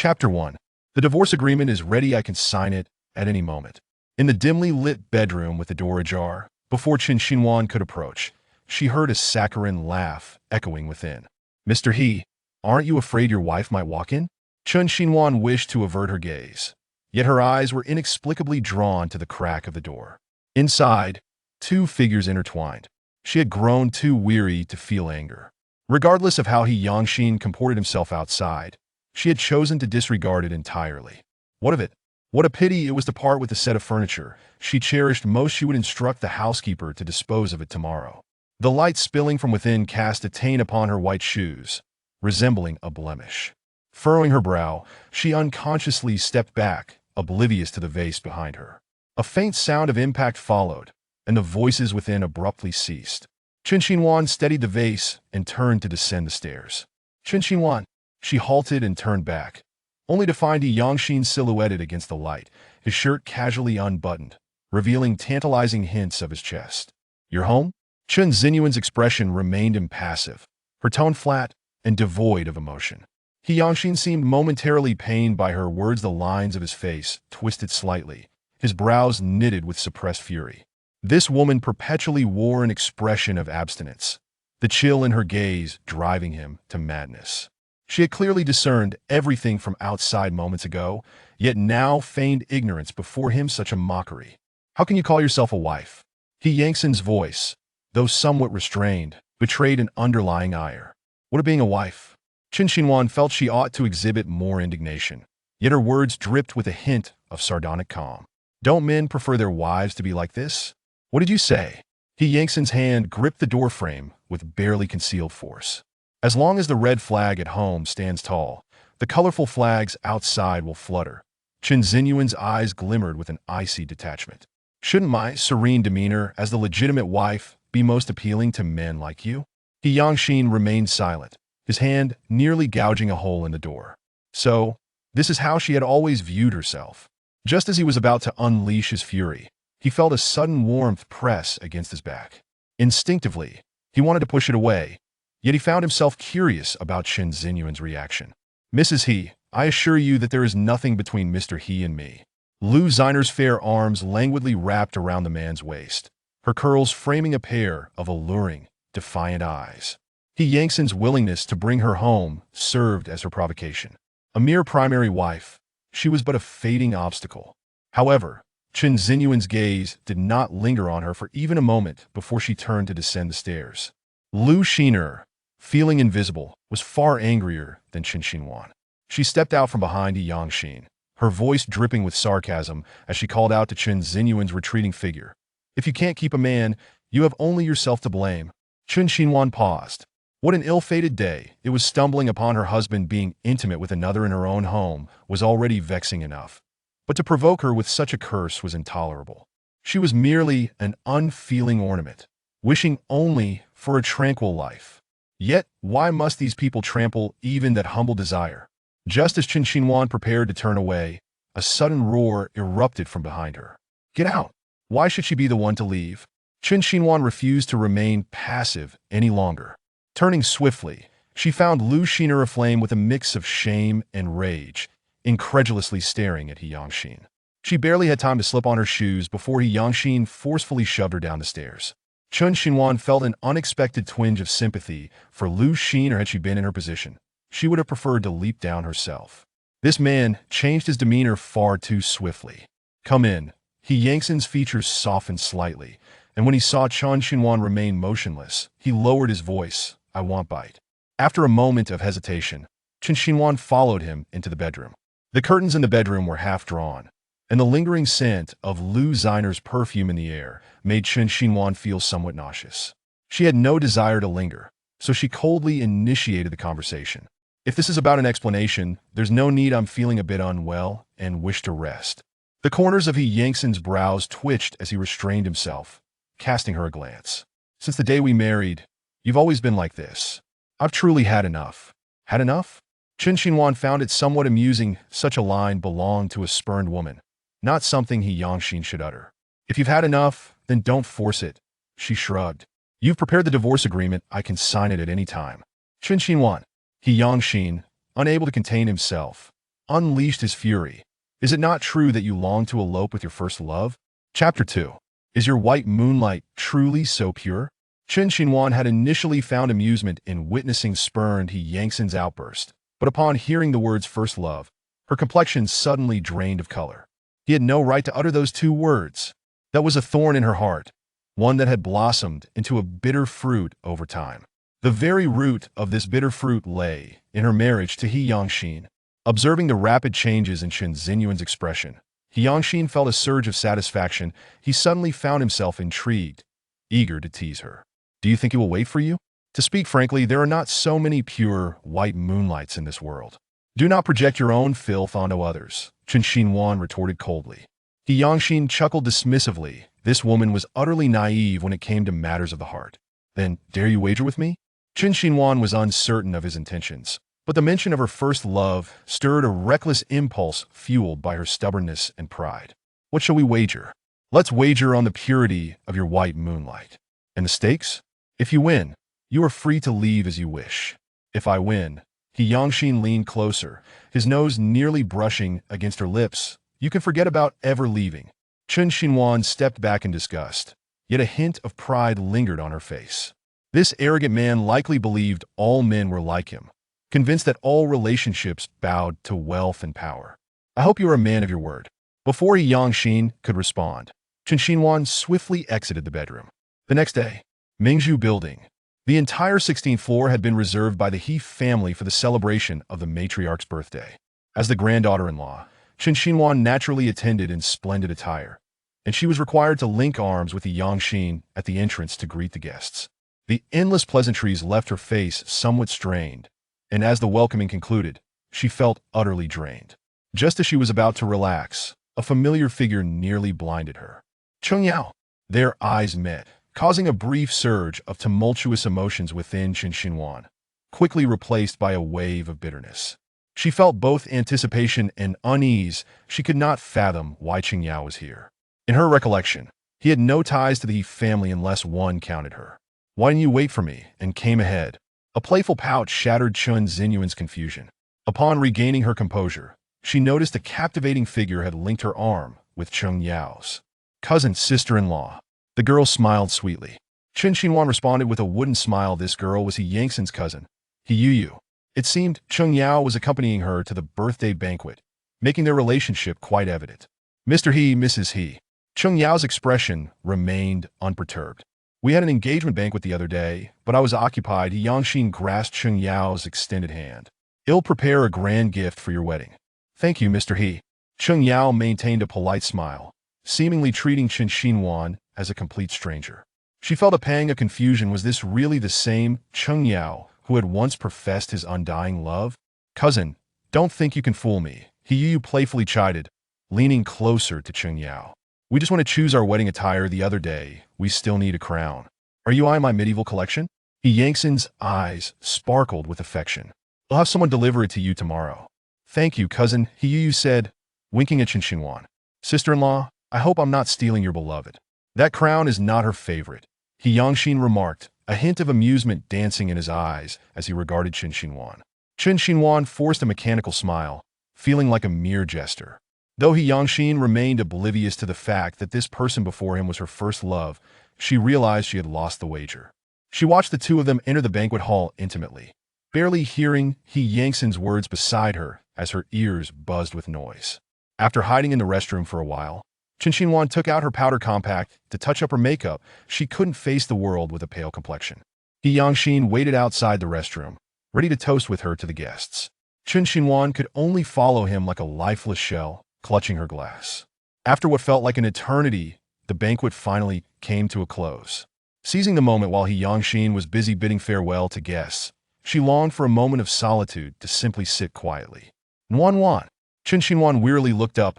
Chapter 1. The divorce agreement is ready. I can sign it at any moment. In the dimly lit bedroom with the door ajar, before Chen Xinhuan could approach, she heard a saccharine laugh echoing within. Mr. He, aren't you afraid your wife might walk in? Chen Xinhuan wished to avert her gaze, yet her eyes were inexplicably drawn to the crack of the door. Inside, two figures intertwined. She had grown too weary to feel anger. Regardless of how He Yangxin comported himself outside, she had chosen to disregard it entirely. What of it? What a pity it was to part with the set of furniture she cherished most. She would instruct the housekeeper to dispose of it tomorrow. The light spilling from within cast a taint upon her white shoes, resembling a blemish. Furrowing her brow, she unconsciously stepped back, oblivious to the vase behind her. A faint sound of impact followed, and the voices within abruptly ceased. Chen Xinhuan steadied the vase and turned to descend the stairs. Chen Xinhuan. She halted and turned back, only to find He Yangxin silhouetted against the light, his shirt casually unbuttoned, revealing tantalizing hints of his chest. You're home? Chen Xinyuan's expression remained impassive, her tone flat and devoid of emotion. He Yangxin seemed momentarily pained by her words. The lines of his face twisted slightly, his brows knitted with suppressed fury. This woman perpetually wore an expression of abstinence, the chill in her gaze driving him to madness. She had clearly discerned everything from outside moments ago, yet now feigned ignorance before him. Such a mockery. How can you call yourself a wife? He Yangxin's voice, though somewhat restrained, betrayed an underlying ire. What of being a wife? Chen Xinhuan felt she ought to exhibit more indignation, yet her words dripped with a hint of sardonic calm. Don't men prefer their wives to be like this? What did you say? He Yangxin's hand gripped the doorframe with barely concealed force. As long as the red flag at home stands tall, the colorful flags outside will flutter. Chen Xinyuan's eyes glimmered with an icy detachment. Shouldn't my serene demeanor as the legitimate wife be most appealing to men like you? He Yangxin remained silent, his hand nearly gouging a hole in the door. So, this is how she had always viewed herself. Just as he was about to unleash his fury, he felt a sudden warmth press against his back. Instinctively, he wanted to push it away, yet he found himself curious about Chen Xinyuan's reaction. Mrs. He, I assure you that there is nothing between Mr. He and me. Lu Xiner's fair arms languidly wrapped around the man's waist, her curls framing a pair of alluring, defiant eyes. He Yangxin's willingness to bring her home served as her provocation. A mere primary wife, she was but a fading obstacle. However, Chen Xinyuan's gaze did not linger on her for even a moment before she turned to descend the stairs. Lu Xiner, feeling invisible, was far angrier than Chen Xinhuan. She stepped out from behind He Yangxin, her voice dripping with sarcasm as she called out to Chen Xinyuan's retreating figure. If you can't keep a man, you have only yourself to blame. Chen Xinhuan paused. What an ill-fated day. It was stumbling upon her husband being intimate with another in her own home was already vexing enough. But to provoke her with such a curse was intolerable. She was merely an unfeeling ornament, wishing only for a tranquil life. Yet, why must these people trample even that humble desire? Just as Chen Xinhuan prepared to turn away, a sudden roar erupted from behind her. Get out! Why should she be the one to leave? Chen Xinhuan refused to remain passive any longer. Turning swiftly, she found Lu Xiner aflame with a mix of shame and rage, incredulously staring at He Yangxin. She barely had time to slip on her shoes before He Yangxin forcefully shoved her down the stairs. Chen Xinhuan felt an unexpected twinge of sympathy for Lu Xiner. Had she been in her position, she would have preferred to leap down herself. This man changed his demeanor far too swiftly. Come in. He Yangxin's features softened slightly, and when he saw Chen Xinhuan remain motionless, he lowered his voice. I want bite. After a moment of hesitation, Chen Xinhuan followed him into the bedroom. The curtains in the bedroom were half drawn, and the lingering scent of Lu Xiner's perfume in the air made Chen Xinhuan feel somewhat nauseous. She had no desire to linger, so she coldly initiated the conversation. If this is about an explanation, there's no need. I'm feeling a bit unwell and wish to rest. The corners of He Yangxin's brows twitched as he restrained himself, casting her a glance. Since the day we married, you've always been like this. I've truly had enough. Had enough? Chen Xinhuan found it somewhat amusing. Such a line belonged to a spurned woman, not something He Yangxin should utter. If you've had enough, then don't force it. She shrugged. You've prepared the divorce agreement. I can sign it at any time. Chen Xinhuan. He Yangxin, unable to contain himself, unleashed his fury. Is it not true that you long to elope with your first love? Chapter 2. Is your white moonlight truly so pure? Chen Xinhuan had initially found amusement in witnessing spurned He Yangtzen's outburst, but upon hearing the words first love, her complexion suddenly drained of color. He had no right to utter those two words. That was a thorn in her heart, one that had blossomed into a bitter fruit over time. The very root of this bitter fruit lay in her marriage to He Yangxin. Observing the rapid changes in Chen Xinyuan's expression, He Yangxin felt a surge of satisfaction. He suddenly found himself intrigued, eager to tease her. Do you think he will wait for you? To speak frankly, there are not so many pure white moonlights in this world. Do not project your own filth onto others, Chen Xinhuan retorted coldly. He Yangxin chuckled dismissively. This woman was utterly naive when it came to matters of the heart. Then, dare you wager with me? Chen Xinhuan was uncertain of his intentions, but the mention of her first love stirred a reckless impulse fueled by her stubbornness and pride. What shall we wager? Let's wager on the purity of your white moonlight. And the stakes? If you win, you are free to leave as you wish. If I win, He Yangxin leaned closer, his nose nearly brushing against her lips. You can forget about ever leaving. Chen Xinhuan stepped back in disgust, yet a hint of pride lingered on her face. This arrogant man likely believed all men were like him, convinced that all relationships bowed to wealth and power. I hope you are a man of your word. Before He Yangxin could respond, Chen Xinhuan swiftly exited the bedroom. The next day, Mingzhu Building. The entire 16th floor had been reserved by the He family for the celebration of the matriarch's birthday. As the granddaughter-in-law, Chen Xinhuan naturally attended in splendid attire, and she was required to link arms with He Yangxin at the entrance to greet the guests. The endless pleasantries left her face somewhat strained, and as the welcoming concluded, she felt utterly drained. Just as she was about to relax, a familiar figure nearly blinded her. Cheng Yao. Their eyes met, causing a brief surge of tumultuous emotions within Chen Xinhuan, quickly replaced by a wave of bitterness. She felt both anticipation and unease. She could not fathom why Cheng Yao was here. In her recollection, he had no ties to the He family unless one counted her. Why didn't you wait for me? And came ahead. A playful pout shattered Chen Xinyuan's confusion. Upon regaining her composure, she noticed a captivating figure had linked her arm with Cheng Yao's. Cousin, sister-in-law. The girl smiled sweetly. Chen Xinhuan responded with a wooden smile. This girl was He Yangtzen's cousin, He Yu. It seemed Cheng Yao was accompanying her to the birthday banquet, making their relationship quite evident. Mr. He, Mrs. He. Cheng Yao's expression remained unperturbed. We had an engagement banquet the other day, but I was occupied. He Yangxin grasped Cheng Yao's extended hand. I'll prepare a grand gift for your wedding. Thank you, Mr. He. Cheng Yao maintained a polite smile, seemingly treating Chen Xinhuan as a complete stranger. She felt a pang of confusion. Was this really the same Cheng Yao who had once professed his undying love? Cousin, don't think you can fool me, He Yu playfully chided, leaning closer to Cheng Yao. We just want to choose our wedding attire the other day. We still need a crown. Are you eyeing my medieval collection? He Yangtzen's eyes sparkled with affection. I'll have someone deliver it to you tomorrow. Thank you, cousin, He Yu said, winking at Chen Xinhuan. Sister-in-law, I hope I'm not stealing your beloved. That crown is not her favorite, He Yangxin remarked, a hint of amusement dancing in his eyes as he regarded Chen Xinhuan. Chen Xinhuan forced a mechanical smile, feeling like a mere jester. Though He Yangxin remained oblivious to the fact that this person before him was her first love, she realized she had lost the wager. She watched the two of them enter the banquet hall intimately, barely hearing He Yangtzen's words beside her as her ears buzzed with noise. After hiding in the restroom for a while, Chen Xinhuan took out her powder compact to touch up her makeup. She couldn't face the world with a pale complexion. He Yangxin waited outside the restroom, ready to toast with her to the guests. Chen Xinhuan could only follow him like a lifeless shell, clutching her glass. After what felt like an eternity, the banquet finally came to a close. Seizing the moment while He Yangxin was busy bidding farewell to guests, she longed for a moment of solitude to simply sit quietly. Nuan. Chen Xinhuan wearily looked up,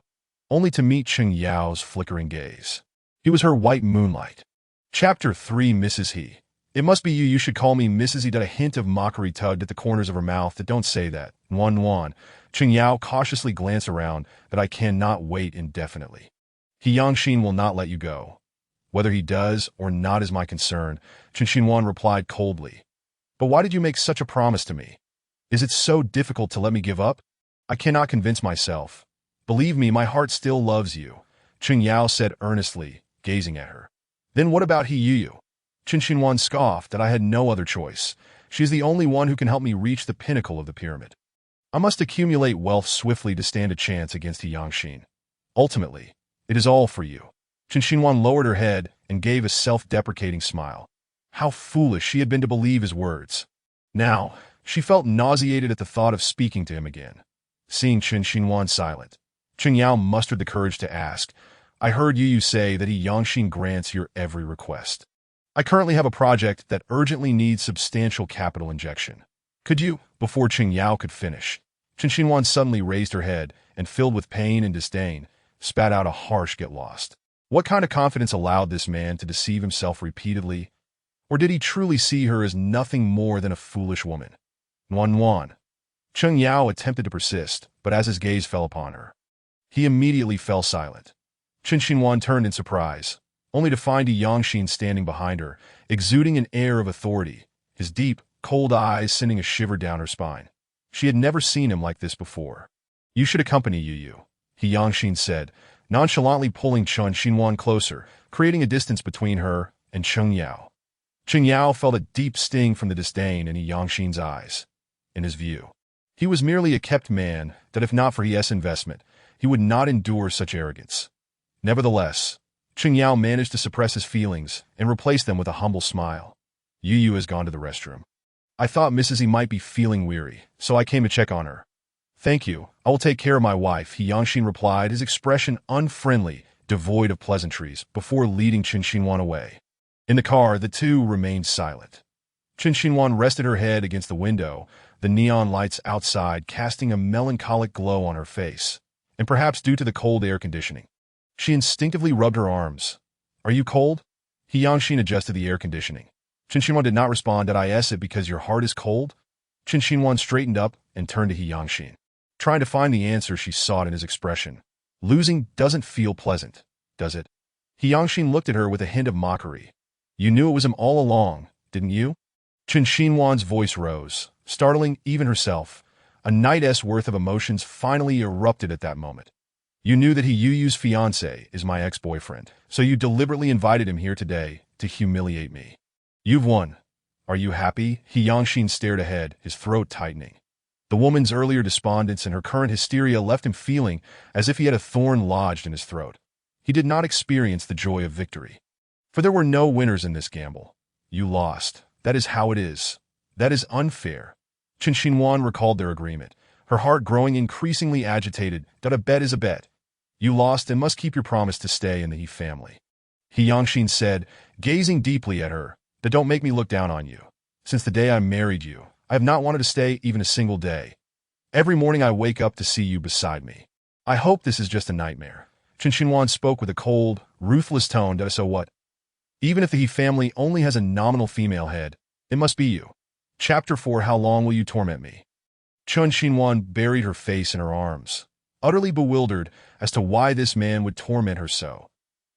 only to meet Cheng Yao's flickering gaze. He was her white moonlight. Chapter 3. Mrs. He. It must be you. You should call me Mrs. He. A hint of mockery tugged at the corners of her mouth. That don't say that. Nuan. Cheng Yao cautiously glanced around. That I cannot wait indefinitely. He Yangxin will not let you go. Whether he does or not is my concern, Chen Xinhuan replied coldly. But why did you make such a promise to me? Is it so difficult to let me give up? I cannot convince myself. Believe me, my heart still loves you, Cheng Yao said earnestly, gazing at her. Then what about He Yu? Qin Xinhuan scoffed that I had no other choice. She is the only one who can help me reach the pinnacle of the pyramid. I must accumulate wealth swiftly to stand a chance against He Yangxin. Ultimately, it is all for you. Qin Xinhuan lowered her head and gave a self-deprecating smile. How foolish she had been to believe his words. Now, she felt nauseated at the thought of speaking to him again. Seeing Qin Xinhuan silent, Cheng Yao mustered the courage to ask, I heard Yu say that He Yangxin grants your every request. I currently have a project that urgently needs substantial capital injection. Could you, before Cheng Yao could finish, Qin Xinhuan suddenly raised her head and, filled with pain and disdain, spat out a harsh get lost. What kind of confidence allowed this man to deceive himself repeatedly? Or did he truly see her as nothing more than a foolish woman? Nuan. Cheng Yao attempted to persist, but as his gaze fell upon her, he immediately fell silent. Qin Xinhuan turned in surprise, only to find He Yangxin standing behind her, exuding an air of authority, his deep, cold eyes sending a shiver down her spine. She had never seen him like this before. You should accompany Yu, He Yangxin said, nonchalantly pulling Qin Xinhuan closer, creating a distance between her and Cheng Yao. Cheng Yao felt a deep sting from the disdain in He Yangxin's eyes. In his view, he was merely a kept man that if not for his investment, he would not endure such arrogance. Nevertheless, Cheng Yao managed to suppress his feelings and replace them with a humble smile. Yu has gone to the restroom. I thought Mrs. E might be feeling weary, so I came to check on her. Thank you, I will take care of my wife, He Yangxin replied, his expression unfriendly, devoid of pleasantries, before leading Qin Xinhuan away. In the car, the two remained silent. Qin Xinhuan rested her head against the window, the neon lights outside casting a melancholic glow on her face, and perhaps due to the cold air conditioning. She instinctively rubbed her arms. Are you cold? He Yangxin adjusted the air conditioning. Qin Xinhuan did not respond. Did I ask it because your heart is cold? Qin Xinhuan straightened up and turned to He Yangxin, trying to find the answer she sought in his expression. Losing doesn't feel pleasant, does it? He Yangxin looked at her with a hint of mockery. You knew it was him all along, didn't you? Qin Xinhuan's voice rose, startling even herself. A night's worth of emotions finally erupted at that moment. You knew that He Yu's fiancé is my ex-boyfriend, so you deliberately invited him here today to humiliate me. You've won. Are you happy? He Yangxin stared ahead, his throat tightening. The woman's earlier despondence and her current hysteria left him feeling as if he had a thorn lodged in his throat. He did not experience the joy of victory. For there were no winners in this gamble. You lost. That is how it is. That is unfair. Qin Xinhuan recalled their agreement, her heart growing increasingly agitated. That a bet is a bet. You lost and must keep your promise to stay in the He family. He Yangxin said, gazing deeply at her, that don't make me look down on you. Since the day I married you, I have not wanted to stay even a single day. Every morning I wake up to see you beside me. I hope this is just a nightmare. Qin Xinhuan spoke with a cold, ruthless tone. So what? Even if the He family only has a nominal female head, it must be you. Chapter 4. How long will you torment me? Qin Xinhuan buried her face in her arms, utterly bewildered as to why this man would torment her so.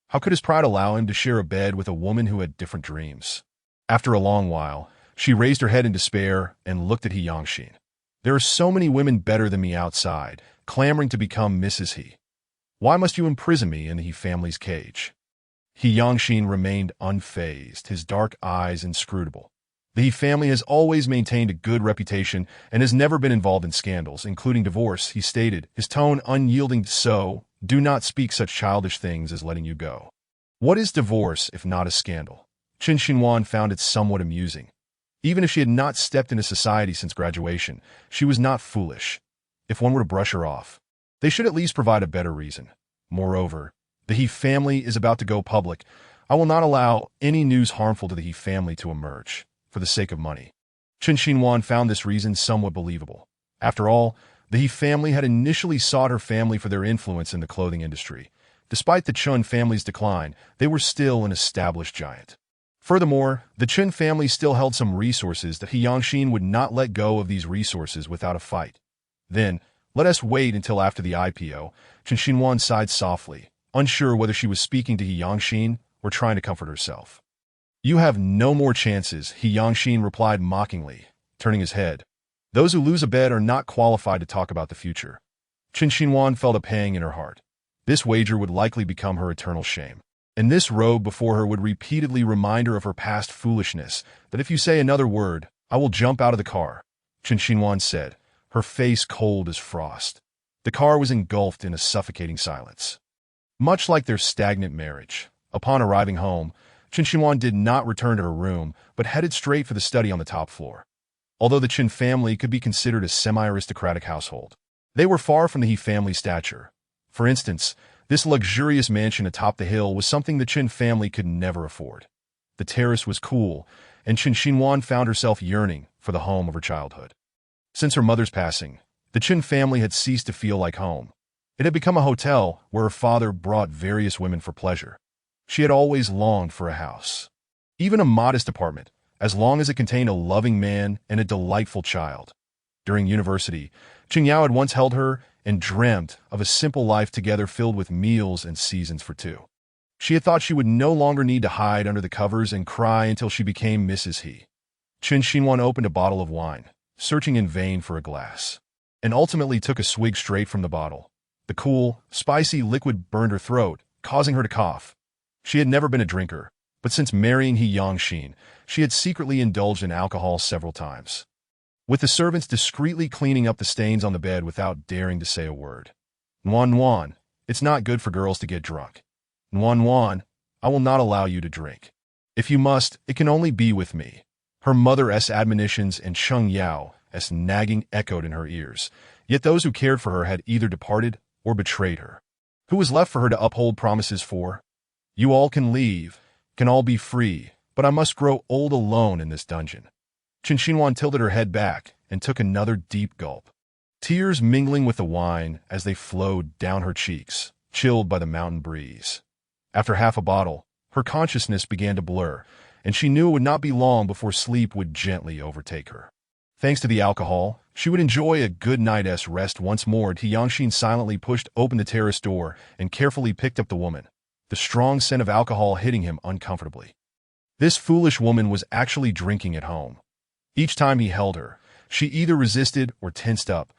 How could his pride allow him to share a bed with a woman who had different dreams? After a long while, she raised her head in despair and looked at He Yangxin. There are so many women better than me outside, clamoring to become Mrs. He. Why must you imprison me in the He family's cage? He Yangxin remained unfazed, his dark eyes inscrutable. The He family has always maintained a good reputation and has never been involved in scandals, including divorce, he stated, his tone unyielding. So, do not speak such childish things as letting you go. What is divorce if not a scandal? Qin Xinhuan found it somewhat amusing. Even if she had not stepped into society since graduation, she was not foolish. If one were to brush her off, they should at least provide a better reason. Moreover, the He family is about to go public. I will not allow any news harmful to the He family to emerge, for the sake of money. Qin Xinhuan found this reason somewhat believable. After all, the He family had initially sought her family for their influence in the clothing industry. Despite the Chun family's decline, they were still an established giant. Furthermore, the Chen family still held some resources that He Yangxin would not let go of these resources without a fight. Then, let us wait until after the IPO. Qin Xinhuan sighed softly, unsure whether she was speaking to He Yangxin or trying to comfort herself. You have no more chances, He Yangxin replied mockingly, turning his head. Those who lose a bed are not qualified to talk about the future. Qin Xinhuan felt a pang in her heart. This wager would likely become her eternal shame. And this robe before her would repeatedly remind her of her past foolishness, that if you say another word, I will jump out of the car, Qin Xinhuan said, her face cold as frost. The car was engulfed in a suffocating silence. Much like their stagnant marriage, upon arriving home, Qin Xinhuan did not return to her room, but headed straight for the study on the top floor. Although the Qin family could be considered a semi-aristocratic household, they were far from the He family's stature. For instance, this luxurious mansion atop the hill was something the Qin family could never afford. The terrace was cool, and Qin Xinhuan found herself yearning for the home of her childhood. Since her mother's passing, the Qin family had ceased to feel like home. It had become a hotel where her father brought various women for pleasure. She had always longed for a house. Even a modest apartment, as long as it contained a loving man and a delightful child. During university, Qingyao had once held her and dreamt of a simple life together filled with meals and seasons for two. She had thought she would no longer need to hide under the covers and cry until she became Mrs. He. Qin Xinhuan opened a bottle of wine, searching in vain for a glass, and ultimately took a swig straight from the bottle. The cool, spicy liquid burned her throat, causing her to cough. She had never been a drinker, but since marrying He Yangxin, she had secretly indulged in alcohol several times. With the servants discreetly cleaning up the stains on the bed without daring to say a word. Nuan, it's not good for girls to get drunk. Nuan, I will not allow you to drink. If you must, it can only be with me. Her mother's admonitions and Cheng Yao's nagging echoed in her ears, yet those who cared for her had either departed or betrayed her. Who was left for her to uphold promises for? You all can leave, can all be free, but I must grow old alone in this dungeon. Qin Xinhuan tilted her head back and took another deep gulp. Tears mingling with the wine as they flowed down her cheeks, chilled by the mountain breeze. After half a bottle, her consciousness began to blur, and she knew it would not be long before sleep would gently overtake her. Thanks to the alcohol, she would enjoy a good night's rest once more. He Yangxin silently pushed open the terrace door and carefully picked up the woman, the strong scent of alcohol hitting him uncomfortably. This foolish woman was actually drinking at home. Each time he held her, she either resisted or tensed up.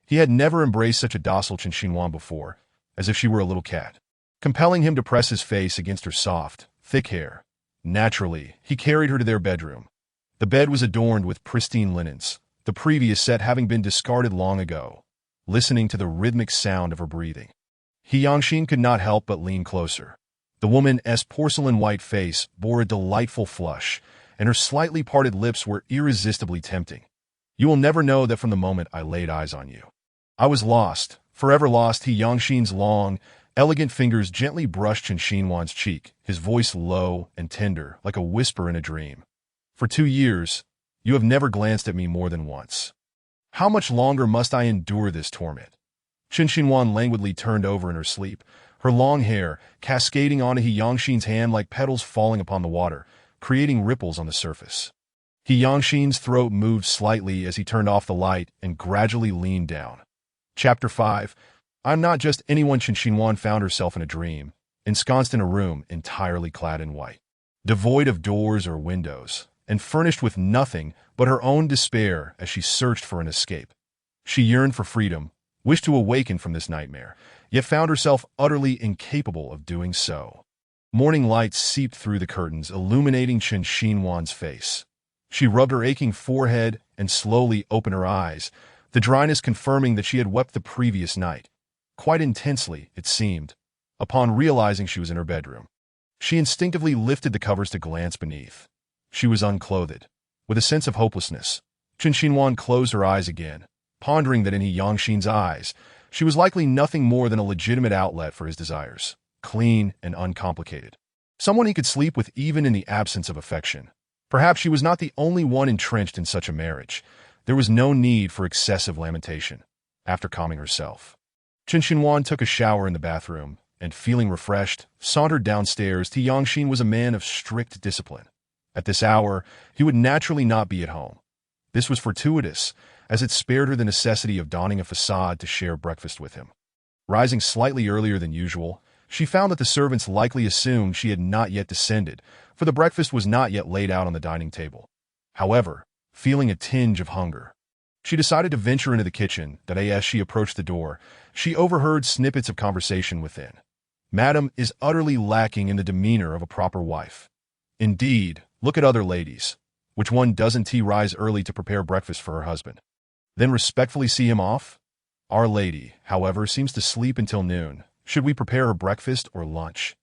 He had never embraced such a docile Qin Xinhuan before, as if she were a little cat, compelling him to press his face against her soft, thick hair. Naturally, he carried her to their bedroom. The bed was adorned with pristine linens, the previous set having been discarded long ago. Listening to the rhythmic sound of her breathing, He Yangxin could not help but lean closer. The woman's porcelain-white face bore a delightful flush, and her slightly parted lips were irresistibly tempting. You will never know that from the moment I laid eyes on you. I was lost, forever lost. He Yangxin's long, elegant fingers gently brushed Qin Xinhuan's cheek, his voice low and tender, like a whisper in a dream. For 2 years, you have never glanced at me more than once. How much longer must I endure this torment? Qin Xinhuan languidly turned over in her sleep, her long hair cascading onto He Yangxin's hand like petals falling upon the water, creating ripples on the surface. He Yangxin's throat moved slightly as he turned off the light and gradually leaned down. Chapter 5. I'm not just anyone. Qin Xinhuan found herself in a dream, ensconced in a room entirely clad in white, devoid of doors or windows, and furnished with nothing but her own despair as she searched for an escape. She yearned for freedom, wished to awaken from this nightmare, yet found herself utterly incapable of doing so. Morning light seeped through the curtains, illuminating Qin Xinhuan's face. She rubbed her aching forehead and slowly opened her eyes, the dryness confirming that she had wept the previous night. Quite intensely, it seemed. Upon realizing she was in her bedroom, she instinctively lifted the covers to glance beneath. She was unclothed. With a sense of hopelessness, Qin Xinhuan closed her eyes again, pondering that in He Yangxin's eyes, she was likely nothing more than a legitimate outlet for his desires, clean and uncomplicated. Someone he could sleep with even in the absence of affection. Perhaps she was not the only one entrenched in such a marriage. There was no need for excessive lamentation. After calming herself, Qin Xinhuan took a shower in the bathroom, and feeling refreshed, sauntered downstairs. He Yangxin was a man of strict discipline. At this hour, he would naturally not be at home. This was fortuitous, as it spared her the necessity of donning a facade to share breakfast with him. Rising slightly earlier than usual, she found that the servants likely assumed she had not yet descended, for the breakfast was not yet laid out on the dining table. However, feeling a tinge of hunger, She decided to venture into the kitchen, that as she approached the door, she overheard snippets of conversation within. Madam is utterly lacking in the demeanor of a proper wife. Indeed, look at other ladies. Which one doesn't rise early to prepare breakfast for her husband? Then respectfully see him off? Our lady, however, seems to sleep until noon. Should we prepare her breakfast or lunch?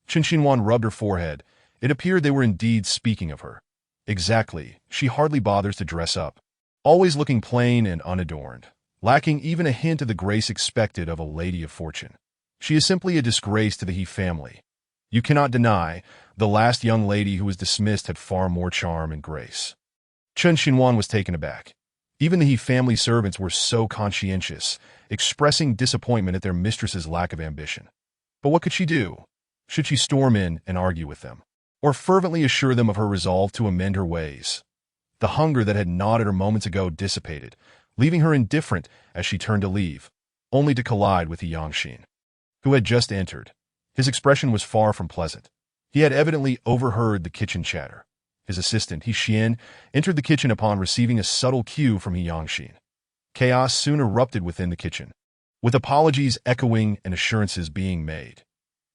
Chen Xinhuan rubbed her forehead. It appeared they were indeed speaking of her. Exactly, she hardly bothers to dress up. Always looking plain and unadorned, lacking even a hint of the grace expected of a lady of fortune. She is simply a disgrace to the He family. You cannot deny, the last young lady who was dismissed had far more charm and grace. Chen Xinhuan was taken aback. Even the He family servants were so conscientious, expressing disappointment at their mistress's lack of ambition. But what could she do? Should she storm in and argue with them, or fervently assure them of her resolve to amend her ways? The hunger that had gnawed at her moments ago dissipated, leaving her indifferent as she turned to leave, only to collide with Yangxin, who had just entered. His expression was far from pleasant. He had evidently overheard the kitchen chatter. His assistant, He Xian, entered the kitchen upon receiving a subtle cue from Yangxin. Chaos soon erupted within the kitchen, with apologies echoing and assurances being made.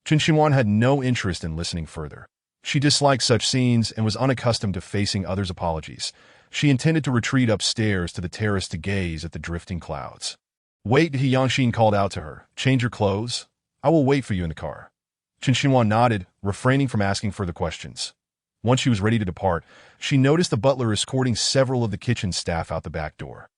Chen Xinhuan had no interest in listening further. She disliked such scenes and was unaccustomed to facing others' apologies. She intended to retreat upstairs to the terrace to gaze at the drifting clouds. Wait, He Yangxin called out to her. Change your clothes? I will wait for you in the car. Chen Xinhuan nodded, refraining from asking further questions. Once she was ready to depart, she noticed the butler escorting several of the kitchen staff out the back door,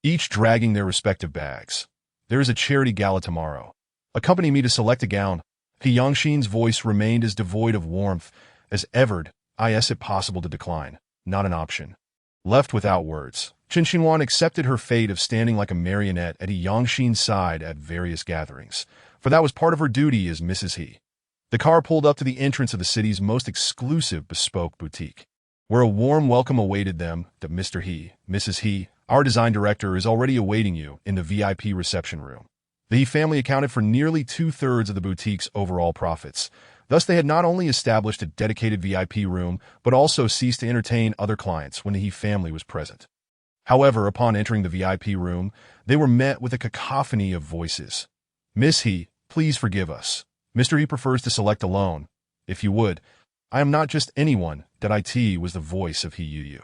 each dragging their respective bags. There is a charity gala tomorrow. Accompany me to select a gown. He Yangxin's voice remained as devoid of warmth as ever. Is it possible to decline? Not an option. Left without words, Chen Xinhuan accepted her fate of standing like a marionette at He Yangxin's side at various gatherings, for that was part of her duty as Mrs. He. The car pulled up to the entrance of the city's most exclusive bespoke boutique, where a warm welcome awaited them. That Mr. He, Mrs. He, our design director, is already awaiting you in the VIP reception room. The He family accounted for nearly 2/3 of the boutique's overall profits. Thus, they had not only established a dedicated VIP room, but also ceased to entertain other clients when the He family was present. However, upon entering the VIP room, they were met with a cacophony of voices. Miss He, please forgive us. Mr. He prefers to select alone. If you would, I am not just anyone. That it was the voice of He Yu.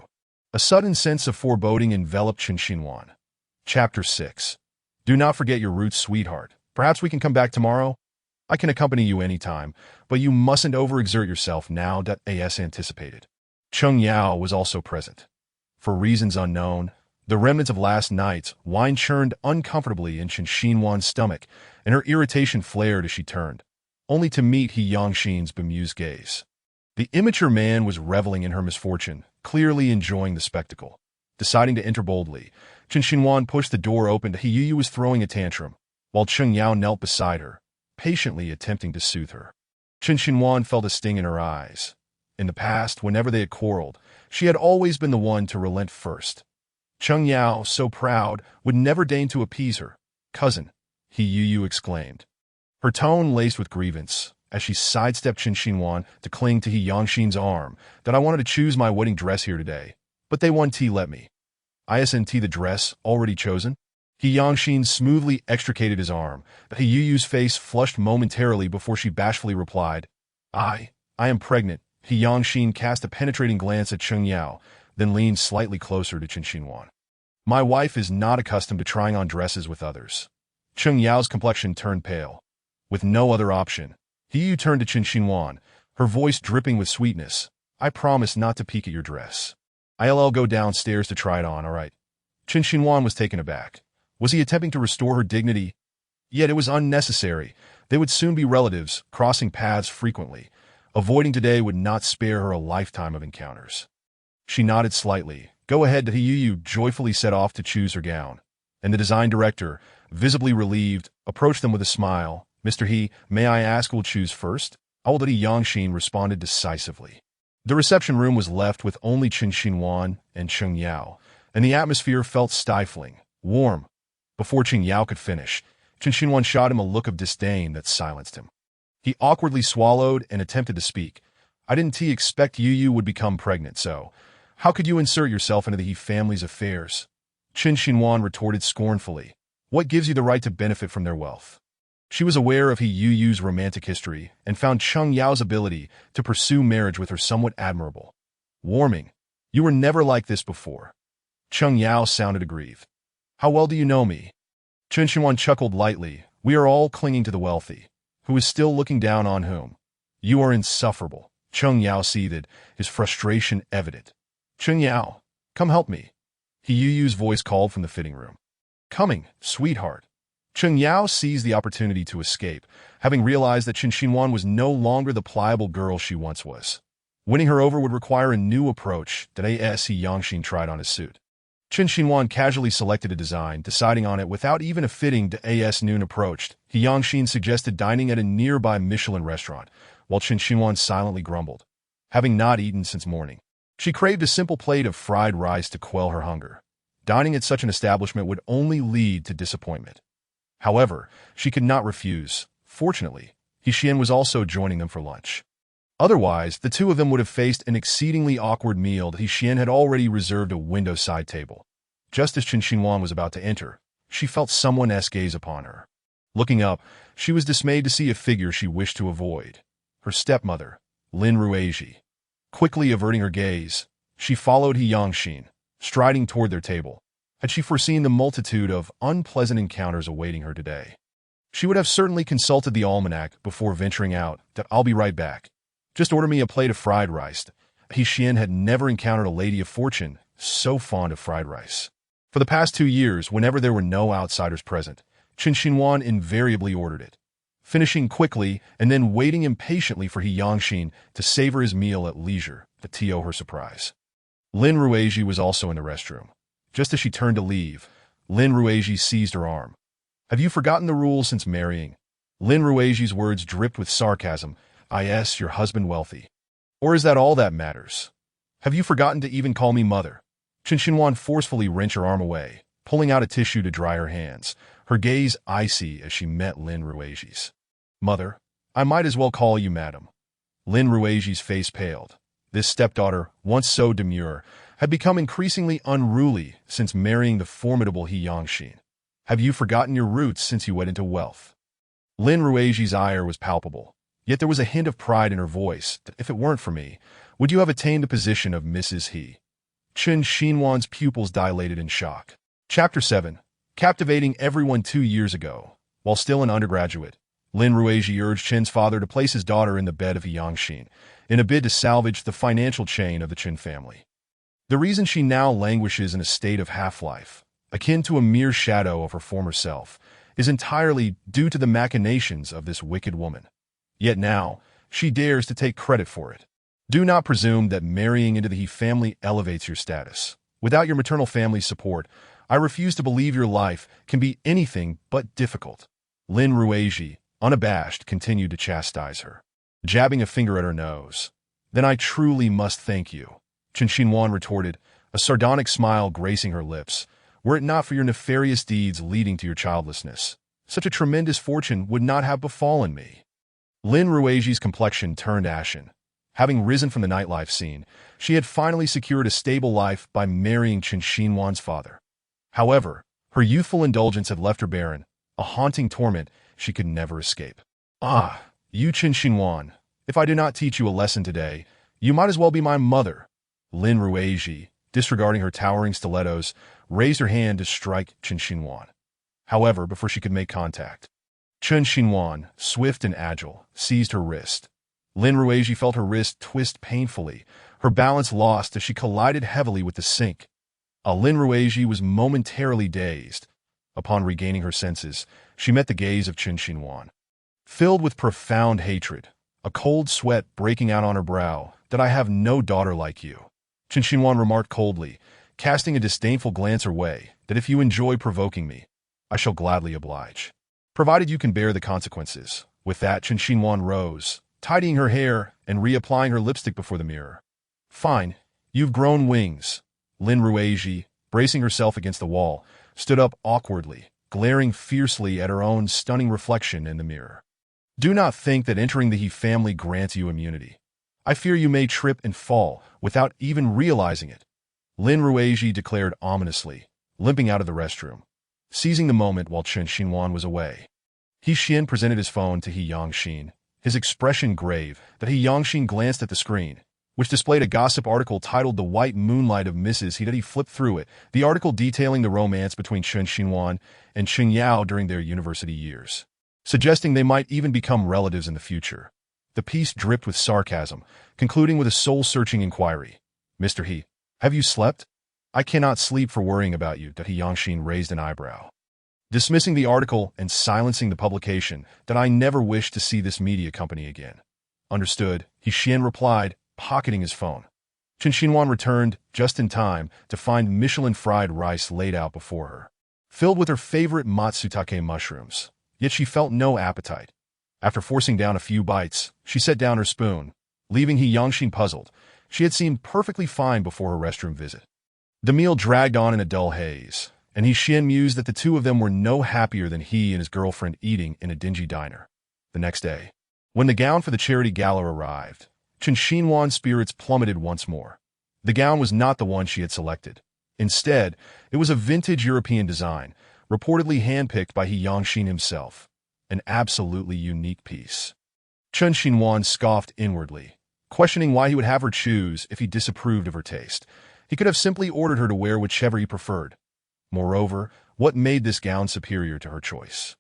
A sudden sense of foreboding enveloped Chen Xinhuan. Chapter 6. Do not forget your roots, sweetheart. Perhaps we can come back tomorrow? I can accompany you anytime, but you mustn't overexert yourself now. As anticipated. Cheng Yao was also present. For reasons unknown, the remnants of last night's wine churned uncomfortably in Chen Xinhuan's stomach, and her irritation flared as she turned, only to meet He Yangxin's bemused gaze. The immature man was reveling in her misfortune, clearly enjoying the spectacle. Deciding to enter boldly, Chen Xinhuan pushed the door open. He Yu was throwing a tantrum, while Cheng Yao knelt beside her, patiently attempting to soothe her. Chen Xinhuan felt a sting in her eyes. In the past, whenever they had quarreled, she had always been the one to relent first. Cheng Yao, so proud, would never deign to appease her. Cousin, He Yu exclaimed, her tone laced with grievance, as she sidestepped Chen Xinhuan to cling to He Yangxin's arm. That I wanted to choose my wedding dress here today, but they won't let me. Isn't the dress already chosen? He Yangxin smoothly extricated his arm, but He Yu's face flushed momentarily before she bashfully replied, I am pregnant. He Yangxin cast a penetrating glance at Cheng Yao, then leaned slightly closer to Chen Xinhuan. My wife is not accustomed to trying on dresses with others. Cheng Yao's complexion turned pale. With no other option, He Yu turned to Chen Xinhuan, her voice dripping with sweetness. I promise not to peek at your dress. I'll go downstairs to try it on, all right? Chen Xinhuan was taken aback. Was he attempting to restore her dignity? Yet it was unnecessary. They would soon be relatives, crossing paths frequently. Avoiding today would not spare her a lifetime of encounters. She nodded slightly. Go ahead. He Yu joyfully set off to choose her gown, and the design director, visibly relieved, approached them with a smile. Mr. He, may I ask who will choose first? Old He Yangxin responded decisively. The reception room was left with only Chen Xinhuan and Cheng Yao, and the atmosphere felt stifling, warm. Before Cheng Yao could finish, Chen Xinhuan shot him a look of disdain that silenced him. He awkwardly swallowed and attempted to speak. I didn't expect Yu would become pregnant, so how could you insert yourself into the He family's affairs? Qin Xinhuan retorted scornfully. What gives you the right to benefit from their wealth? She was aware of He Yu's romantic history and found Cheng Yao's ability to pursue marriage with her somewhat admirable. Warming. You were never like this before. Cheng Yao sounded aggrieved. How well do you know me? Qin Xinhuan chuckled lightly. We are all clinging to the wealthy. Who is still looking down on whom? You are insufferable. Cheng Yao seethed, his frustration evident. Cheng Yao, come help me. He Yu's voice called from the fitting room. Coming, sweetheart. Cheng Yao seized the opportunity to escape, having realized that Qin Xinhuan was no longer the pliable girl she once was. Winning her over would require a new approach that He Yangxin tried on his suit. Qin Xinhuan casually selected a design, deciding on it without even a fitting to As Noon approached. He Yangxin suggested dining at a nearby Michelin restaurant, while Qin Xinhuan silently grumbled. Having not eaten since morning, she craved a simple plate of fried rice to quell her hunger. Dining at such an establishment would only lead to disappointment. However, she could not refuse. Fortunately, He Xian was also joining them for lunch. Otherwise, the two of them would have faced an exceedingly awkward meal. He Xian had already reserved a window side table. Just as Qin Xinhuan was about to enter, she felt someone's gaze upon her. Looking up, she was dismayed to see a figure she wished to avoid. Her stepmother, Lin Ruizhi. Quickly averting her gaze, she followed He Yangxin, striding toward their table. Had she foreseen the multitude of unpleasant encounters awaiting her today, she would have certainly consulted the almanac before venturing out. That I'll be right back. Just order me a plate of fried rice. He Xian had never encountered a lady of fortune so fond of fried rice. For the past 2 years, whenever there were no outsiders present, Qin Xinhuan invariably ordered it, finishing quickly and then waiting impatiently for He Yangxin to savor his meal at leisure, to her surprise. Lin Ruizhi was also in the restroom. Just as she turned to leave, Lin Ruizhi seized her arm. Have you forgotten the rules since marrying? Lin Ruizhi's words dripped with sarcasm. Is your husband wealthy? Or is that all that matters? Have you forgotten to even call me mother? Qin Xinhuan forcefully wrenched her arm away, pulling out a tissue to dry her hands, her gaze icy as she met Lin Ruizhi's. Mother, I might as well call you madam. Lin Ruizhi's face paled. This stepdaughter, once so demure, had become increasingly unruly since marrying the formidable He Yangxin. Have you forgotten your roots since you went into wealth? Lin Ruizhi's ire was palpable, yet there was a hint of pride in her voice that if it weren't for me, would you have attained the position of Mrs. He? Qin Xinhuan's pupils dilated in shock. Chapter 7. Captivating everyone 2 years ago. While still an undergraduate, Lin Ruizhi urged Qin's father to place his daughter in the bed of He Yangxin in a bid to salvage the financial chain of the Qin family. The reason she now languishes in a state of half-life, akin to a mere shadow of her former self, is entirely due to the machinations of this wicked woman. Yet now, she dares to take credit for it. Do not presume that marrying into the He family elevates your status. Without your maternal family's support, I refuse to believe your life can be anything but difficult. Lin Ruizhi, unabashed, continued to chastise her, jabbing a finger at her nose. Then I truly must thank you, Qin Xinhuan retorted, a sardonic smile gracing her lips. Were it not for your nefarious deeds leading to your childlessness, such a tremendous fortune would not have befallen me. Lin Ruizhi's complexion turned ashen. Having risen from the nightlife scene, she had finally secured a stable life by marrying Qin Xinhuan's father. However, her youthful indulgence had left her barren, a haunting torment she could never escape. Ah, you Qin Xinhuan, if I do not teach you a lesson today, you might as well be my mother. Lin Ruizhi, disregarding her towering stilettos, raised her hand to strike Qin Xinhuan. However, before she could make contact, Qin Xinhuan, swift and agile, seized her wrist. Lin Ruizhi felt her wrist twist painfully, her balance lost as she collided heavily with the sink. Lin Ruizhi was momentarily dazed. Upon regaining her senses, she met the gaze of Qin Xinhuan. Filled with profound hatred, a cold sweat breaking out on her brow, that I have no daughter like you. Qin Xinhuan remarked coldly, casting a disdainful glance her way, that if you enjoy provoking me, I shall gladly oblige, provided you can bear the consequences. With that, Qin Xinhuan rose, tidying her hair and reapplying her lipstick before the mirror. Fine, you've grown wings. Lin Ruizhi, bracing herself against the wall, stood up awkwardly, glaring fiercely at her own stunning reflection in the mirror. Do not think that entering the He family grants you immunity. I fear you may trip and fall without even realizing it. Lin Ruizhi declared ominously, limping out of the restroom. Seizing the moment while Chen Xinhuan was away, He Xian presented his phone to He Yangxin, his expression grave. That He Yangxin glanced at the screen, which displayed a gossip article titled The White Moonlight of Mrs. He. That he flipped through it, the article detailing the romance between Chen Xinhuan and Chen Yao during their university years, suggesting they might even become relatives in the future. The piece dripped with sarcasm, concluding with a soul-searching inquiry. Mr. He, have you slept? I cannot sleep for worrying about you. That He Yangxin raised an eyebrow, dismissing the article and silencing the publication. That I never wish to see this media company again. Understood, He Xian replied, pocketing his phone. Chen Xinhuan returned just in time to find Michelin fried rice laid out before her, filled with her favorite matsutake mushrooms. Yet she felt no appetite. After forcing down a few bites, she set down her spoon, leaving He Yangxin puzzled. She had seemed perfectly fine before her restroom visit. The meal dragged on in a dull haze, and He Xian mused that the two of them were no happier than he and his girlfriend eating in a dingy diner. The next day, when the gown for the charity gala arrived, Chen Xinhuan's spirits plummeted once more. The gown was not the one she had selected. Instead, it was a vintage European design, reportedly handpicked by He Yangxin himself. An absolutely unique piece. Chen Xinhuan scoffed inwardly, questioning why he would have her choose if he disapproved of her taste. He could have simply ordered her to wear whichever he preferred. Moreover, what made this gown superior to her choice?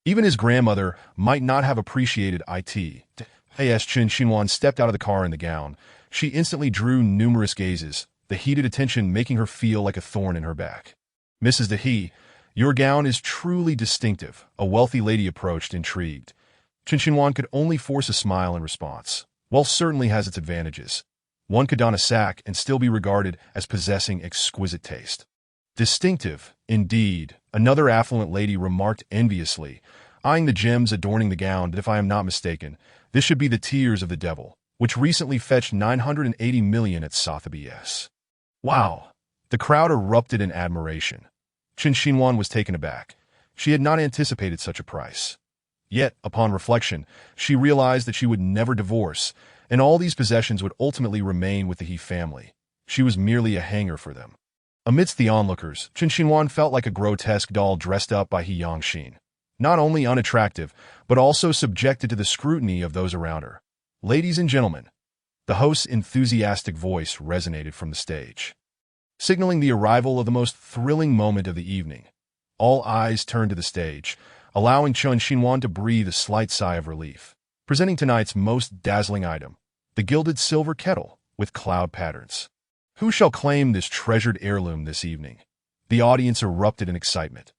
Even his grandmother might not have appreciated it. As Chen Xinhuan stepped out of the car in the gown, she instantly drew numerous gazes, the heated attention making her feel like a thorn in her back. Mrs. De He, your gown is truly distinctive, a wealthy lady approached, intrigued. Chen Xinhuan could only force a smile in response. While certainly has its advantages, one could don a sack and still be regarded as possessing exquisite taste. Distinctive, indeed, another affluent lady remarked enviously, eyeing the gems adorning the gown. But if I am not mistaken, this should be the Tears of the Devil, which recently fetched 980 million at Sotheby's. Wow! The crowd erupted in admiration. Chen Xinhuan was taken aback. She had not anticipated such a price. Yet, upon reflection, she realized that she would never divorce, and all these possessions would ultimately remain with the He family. She was merely a hanger for them. Amidst the onlookers, Chen Xinhuan felt like a grotesque doll dressed up by He Yangxin. Not only unattractive, but also subjected to the scrutiny of those around her. Ladies and gentlemen, the host's enthusiastic voice resonated from the stage, signaling the arrival of the most thrilling moment of the evening. All eyes turned to the stage, allowing Chen Xinhuan to breathe a slight sigh of relief. Presenting tonight's most dazzling item, the gilded silver kettle with cloud patterns. Who shall claim this treasured heirloom this evening? The audience erupted in excitement.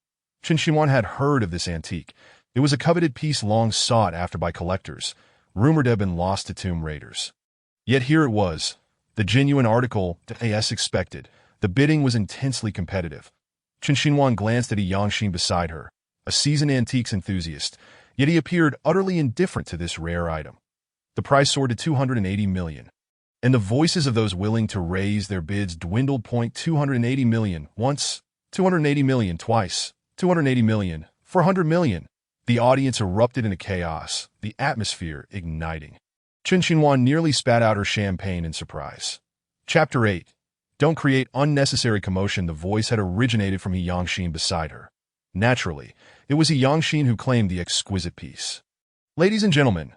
Chen Xinhuan had heard of this antique. It was a coveted piece long sought after by collectors, rumored to have been lost to tomb raiders. Yet here it was, the genuine article, as expected. The bidding was intensely competitive. Chen Xinhuan glanced at He Yangxin beside her, a seasoned antiques enthusiast, yet he appeared utterly indifferent to this rare item. The price soared to 280 million, and the voices of those willing to raise their bids dwindled. 280 million once, 280 million twice, 280 million, 400 million. The audience erupted into chaos, the atmosphere igniting. Chen Xinhuan nearly spat out her champagne in surprise. Chapter 8. Don't create unnecessary commotion. The voice had originated from He Yangxin beside her. Naturally, it was He Yangxin who claimed the exquisite piece. Ladies and gentlemen,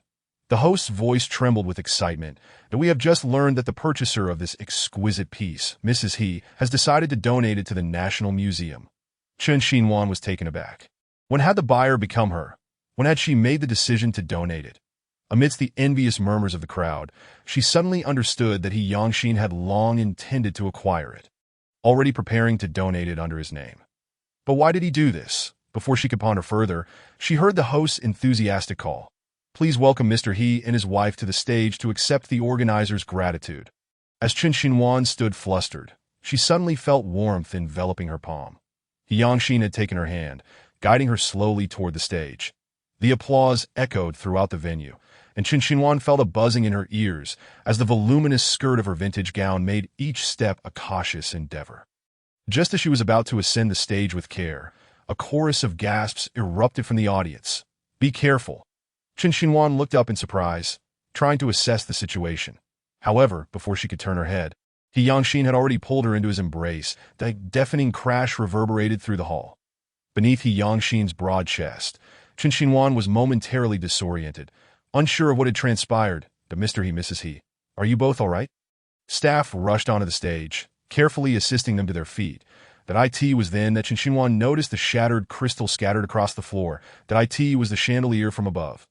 the host's voice trembled with excitement, that we have just learned that the purchaser of this exquisite piece, Mrs. He, has decided to donate it to the National Museum. Chen Xinhuan was taken aback. When had the buyer become her? When had she made the decision to donate it? Amidst the envious murmurs of the crowd, she suddenly understood that He Yangxin had long intended to acquire it, already preparing to donate it under his name. But why did he do this? Before she could ponder further, she heard the host's enthusiastic call. Please welcome Mr. He and his wife to the stage to accept the organizer's gratitude. As Chen Xinhuan stood flustered, she suddenly felt warmth enveloping her palm. He Yangxin had taken her hand, guiding her slowly toward the stage. The applause echoed throughout the venue, and Chen Xinhuan felt a buzzing in her ears as the voluminous skirt of her vintage gown made each step a cautious endeavor. Just as she was about to ascend the stage with care, a chorus of gasps erupted from the audience. Be careful. Chen Xinhuan looked up in surprise, trying to assess the situation. However, before she could turn her head, He Yangxin had already pulled her into his embrace. The deafening crash reverberated through the hall. Beneath He Yangxin's broad chest, Chen Xinhuan was momentarily disoriented, unsure of what had transpired. Mr. He, Mrs. He, are you both all right? Staff rushed onto the stage, carefully assisting them to their feet. It was then that Chen Xinhuan noticed the shattered crystal scattered across the floor. It was the chandelier from above.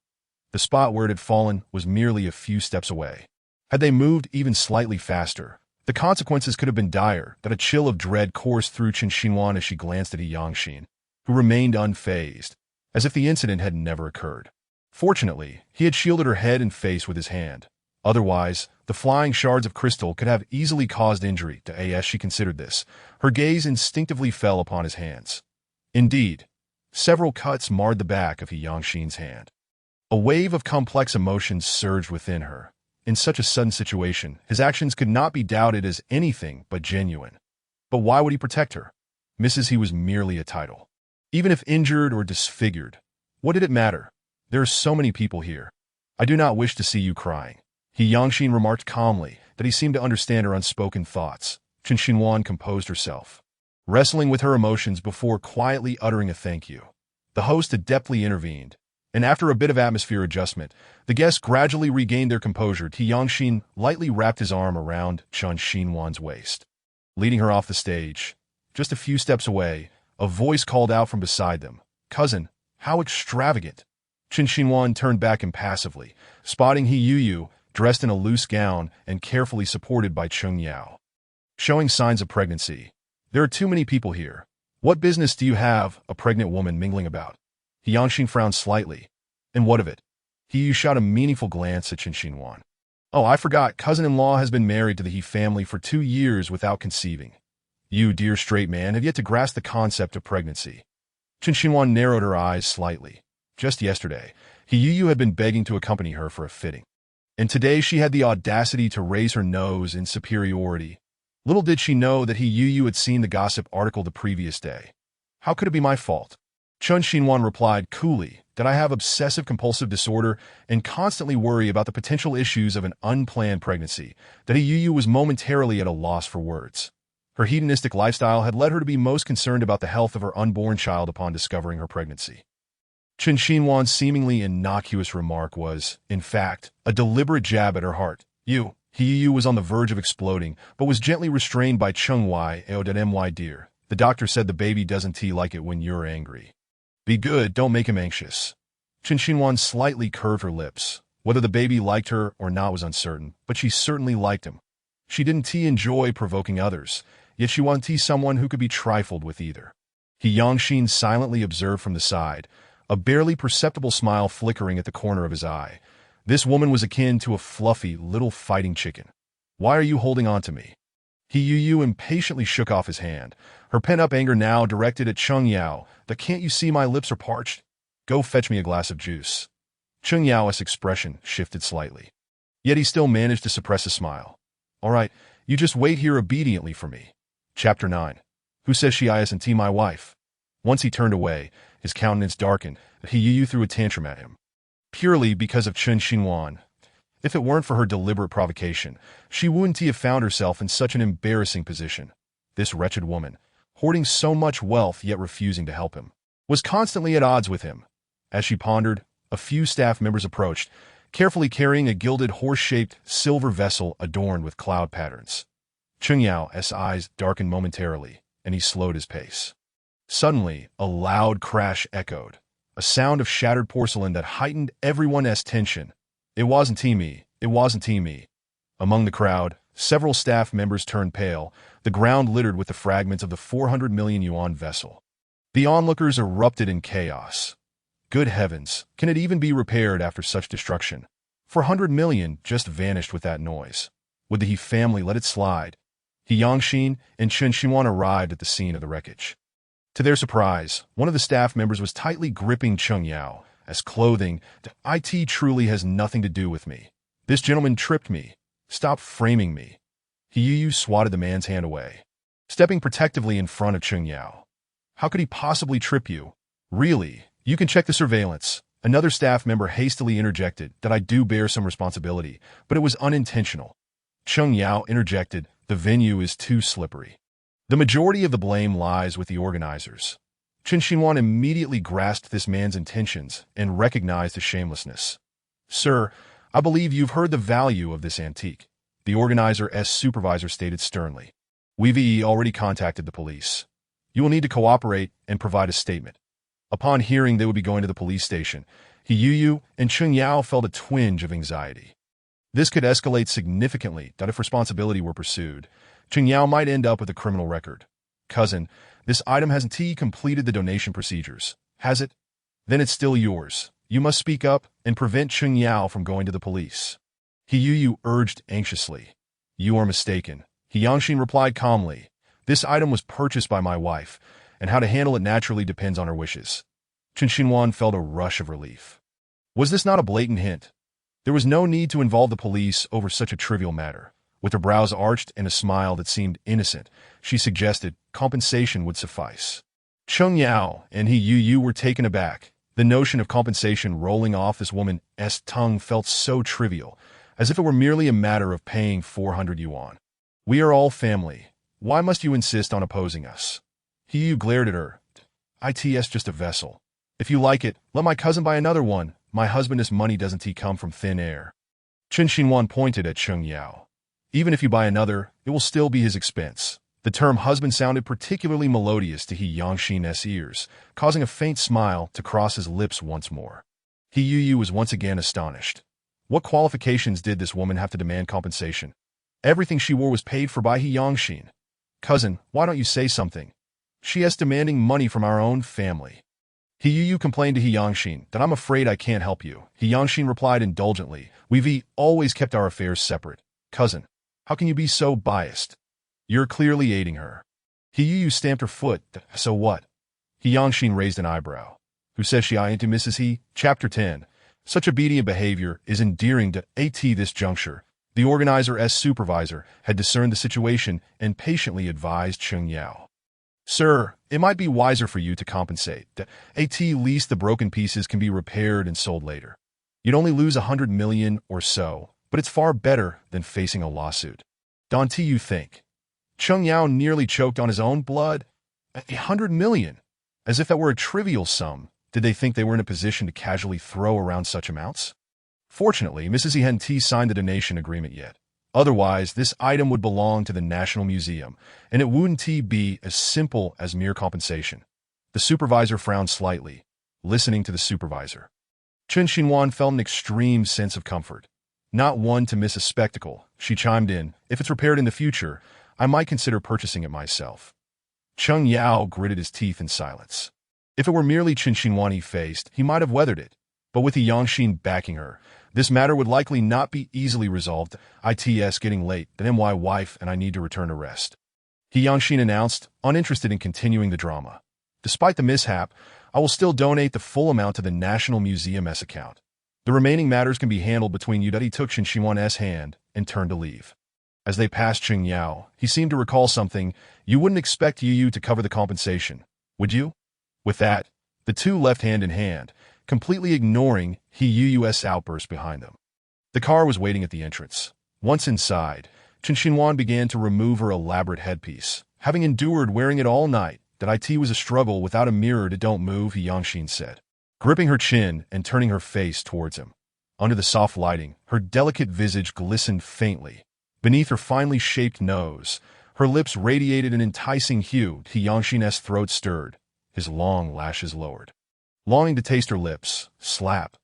The spot where it had fallen was merely a few steps away. Had they moved even slightly faster, the consequences could have been dire. A chill of dread coursed through Chen Xinhuan as she glanced at He Yangxin, who remained unfazed, as if the incident had never occurred. Fortunately, he had shielded her head and face with his hand. Otherwise, the flying shards of crystal could have easily caused injury. As she considered this, her gaze instinctively fell upon his hands. Indeed, several cuts marred the back of He Yangxin's hand. A wave of complex emotions surged within her. In such a sudden situation, his actions could not be doubted as anything but genuine. But why would he protect her? Mrs. He was merely a title. Even if injured or disfigured, what did it matter? There are so many people here. I do not wish to see you crying. He Yangxin remarked calmly that he seemed to understand her unspoken thoughts. Chen Xinhuan composed herself, wrestling with her emotions before quietly uttering a thank you. The host adeptly intervened, and after a bit of atmosphere adjustment, the guests gradually regained their composure. He Yangxin lightly wrapped his arm around Chen Xinhuan's waist, leading her off the stage. Just a few steps away, a voice called out from beside them. Cousin, how extravagant! Chen Xinhuan turned back impassively, spotting He Yu, dressed in a loose gown and carefully supported by Cheng Yao, showing signs of pregnancy. There are too many people here. What business do you have a pregnant woman mingling about? He Yangxin frowned slightly. And what of it? He Yu shot a meaningful glance at Chen Xinhuan. Oh, I forgot, cousin-in-law has been married to the He family for 2 years without conceiving. You, dear straight man, have yet to grasp the concept of pregnancy. Chen Xinhuan narrowed her eyes slightly. Just yesterday, He Yu had been begging to accompany her for a fitting. And today she had the audacity to raise her nose in superiority. Little did she know that He Yu had seen the gossip article the previous day. How could it be my fault? Chen Xinhuan replied coolly that I have obsessive-compulsive disorder and constantly worry about the potential issues of an unplanned pregnancy. That He Yu was momentarily at a loss for words. Her hedonistic lifestyle had led her to be most concerned about the health of her unborn child upon discovering her pregnancy. Chen Xinhuan's seemingly innocuous remark was, in fact, a deliberate jab at her heart. He Yu was on the verge of exploding, but was gently restrained by Cheng Y. My dear, the doctor said the baby doesn't like it when you're angry. Be good, don't make him anxious. Chen Xinhuan slightly curved her lips. Whether the baby liked her or not was uncertain, but she certainly liked him. She didn't enjoy provoking others, yet she wanted someone who could be trifled with either. He Yangxin silently observed from the side, a barely perceptible smile flickering at the corner of his eye. This woman was akin to a fluffy, little fighting chicken. Why are you holding on to me? He Yu impatiently shook off his hand, her pent-up anger now directed at Cheng Yao. Can't you see my lips are parched? Go fetch me a glass of juice. Cheng Yao's expression shifted slightly. Yet he still managed to suppress a smile. All right, you just wait here obediently for me. Chapter 9. Who says she isn't my wife? Once he turned away, his countenance darkened. He Yu threw a tantrum at him. Purely because of Chen Xinhuan. If it weren't for her deliberate provocation, she wouldn't have found herself in such an embarrassing position. This wretched woman, hoarding so much wealth yet refusing to help him, was constantly at odds with him. As she pondered, a few staff members approached, carefully carrying a gilded horse-shaped silver vessel adorned with cloud patterns. Cheng Yao's eyes darkened momentarily, and he slowed his pace. Suddenly, a loud crash echoed, a sound of shattered porcelain that heightened everyone's tension. It wasn't me. It wasn't me. Among the crowd, several staff members turned pale, the ground littered with the fragments of the 400 million yuan vessel. The onlookers erupted in chaos. Good heavens, can it even be repaired after such destruction? 400 million just vanished with that noise. Would the He family let it slide? He Yangxin and Chen Xinhuan arrived at the scene of the wreckage. To their surprise, one of the staff members was tightly gripping Cheng Yao, as clothing. It truly has nothing to do with me. This gentleman tripped me. Stop framing me. He Yu swatted the man's hand away, stepping protectively in front of Cheng Yao. How could he possibly trip you? Really, you can check the surveillance. Another staff member hastily interjected that I do bear some responsibility, but it was unintentional. Cheng Yao interjected, The venue is too slippery. The majority of the blame lies with the organizers. Chen Xinhuan immediately grasped this man's intentions and recognized his shamelessness. Sir, I believe you've heard the value of this antique, the organizer's supervisor stated sternly. We've already contacted the police. You will need to cooperate and provide a statement. Upon hearing they would be going to the police station, He Yu and Cheng Yao felt a twinge of anxiety. This could escalate significantly that if responsibility were pursued, Cheng Yao might end up with a criminal record. Cousin, this item hasn't completed the donation procedures, has it? Then it's still yours. You must speak up and prevent Cheng Yao from going to the police. He Yu urged anxiously. You are mistaken. He Yangxin replied calmly. This item was purchased by my wife, and how to handle it naturally depends on her wishes. Chen Xinhuan felt a rush of relief. Was this not a blatant hint? There was no need to involve the police over such a trivial matter. With her brows arched and a smile that seemed innocent, she suggested compensation would suffice. Cheng Yao and He Yu were taken aback. The notion of compensation rolling off this woman's tongue felt so trivial, as if it were merely a matter of paying 400 yuan. We are all family. Why must you insist on opposing us? He Yu glared at her. It's just a vessel. If you like it, let my cousin buy another one. My husband's money doesn't come from thin air. Chen Xinhuan pointed at Cheng Yao. Even if you buy another, it will still be his expense. The term husband sounded particularly melodious to He Yangxin's ears, causing a faint smile to cross his lips once more. He Yu was once again astonished. What qualifications did this woman have to demand compensation? Everything she wore was paid for by He Yangxin. Cousin, why don't you say something? She is demanding money from our own family. He Yu complained to He Yangxin that I'm afraid I can't help you. He Yangxin replied indulgently, We've always kept our affairs separate. Cousin, how can you be so biased? You're clearly aiding her. He Yu stamped her foot. So what? He Yangxin raised an eyebrow. Who says she ain't to Mrs. He? Chapter 10. Such obedient behavior is endearing to this juncture. The organizer's supervisor had discerned the situation and patiently advised Cheng Yao. Sir, it might be wiser for you to compensate. At least the broken pieces can be repaired and sold later. You'd only lose 100 million or so, but it's far better than facing a lawsuit. Don't you think? Cheng Yao nearly choked on his own blood. 100 million? As if that were a trivial sum. Did they think they were in a position to casually throw around such amounts? Fortunately, Mrs. He hadn't signed the donation agreement yet. Otherwise, this item would belong to the National Museum, and it wouldn't be as simple as mere compensation. The supervisor frowned slightly, listening to the supervisor. Chen Xinhuan felt an extreme sense of comfort. Not one to miss a spectacle, she chimed in. If it's repaired in the future, I might consider purchasing it myself. Cheng Yao gritted his teeth in silence. If it were merely Chen Xinhuan he faced, he might have weathered it. But with the Yangxin backing her, this matter would likely not be easily resolved. It's getting late, then my wife and I need to return to rest. He Yangxin announced, uninterested in continuing the drama. Despite the mishap, I will still donate the full amount to the National Museum's account. The remaining matters can be handled between you. He took Chen Xinhuan's hand and turned to leave. As they passed Cheng Yao, he seemed to recall something. You wouldn't expect Yu to cover the compensation, would you? With that, the two left hand in hand, completely ignoring He Yu's outburst behind them. The car was waiting at the entrance. Once inside, Chen Xinhuan began to remove her elaborate headpiece. Having endured wearing it all night, that it was a struggle without a mirror to don't move, He Yangxin said, gripping her chin and turning her face towards him. Under the soft lighting, her delicate visage glistened faintly. Beneath her finely shaped nose, her lips radiated an enticing hue. He Yangxin's throat stirred, his long lashes lowered. Longing to taste her lips, slap.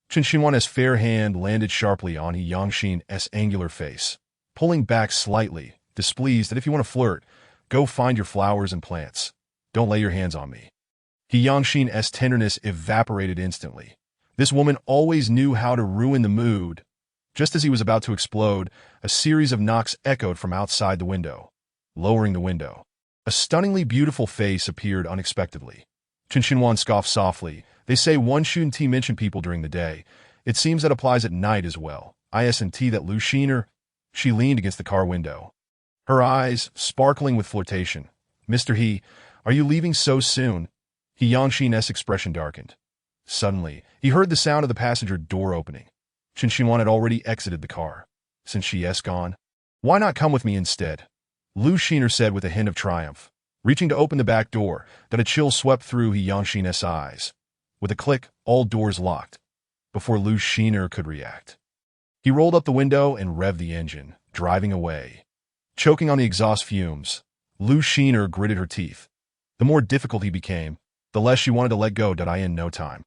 Chen Xinhuan's fair hand landed sharply on He Yangxin's angular face, pulling back slightly, displeased that if you want to flirt, go find your flowers and plants. Don't lay your hands on me. He Yangxin's tenderness evaporated instantly. This woman always knew how to ruin the mood. Just as he was about to explode, a series of knocks echoed from outside the window. Lowering the window, a stunningly beautiful face appeared unexpectedly. Chen Xinhuan scoffed softly. They say one shouldn't mention people during the day. It seems that applies at night as well. Isn't that Lu Xiner? She leaned against the car window, her eyes sparkling with flirtation. Mr. He, are you leaving so soon? He Yangxin's expression darkened. Suddenly, he heard the sound of the passenger door opening. Chen Xinhuan had already exited the car. Since she is gone, why not come with me instead? Lu Xiner said with a hint of triumph. Reaching to open the back door, that a chill swept through He Yangxin's eyes. With a click, all doors locked. Before Lu Xiner could react, he rolled up the window and revved the engine, driving away. Choking on the exhaust fumes, Lu Xiner gritted her teeth. The more difficult he became, the less she wanted to let go. In no time,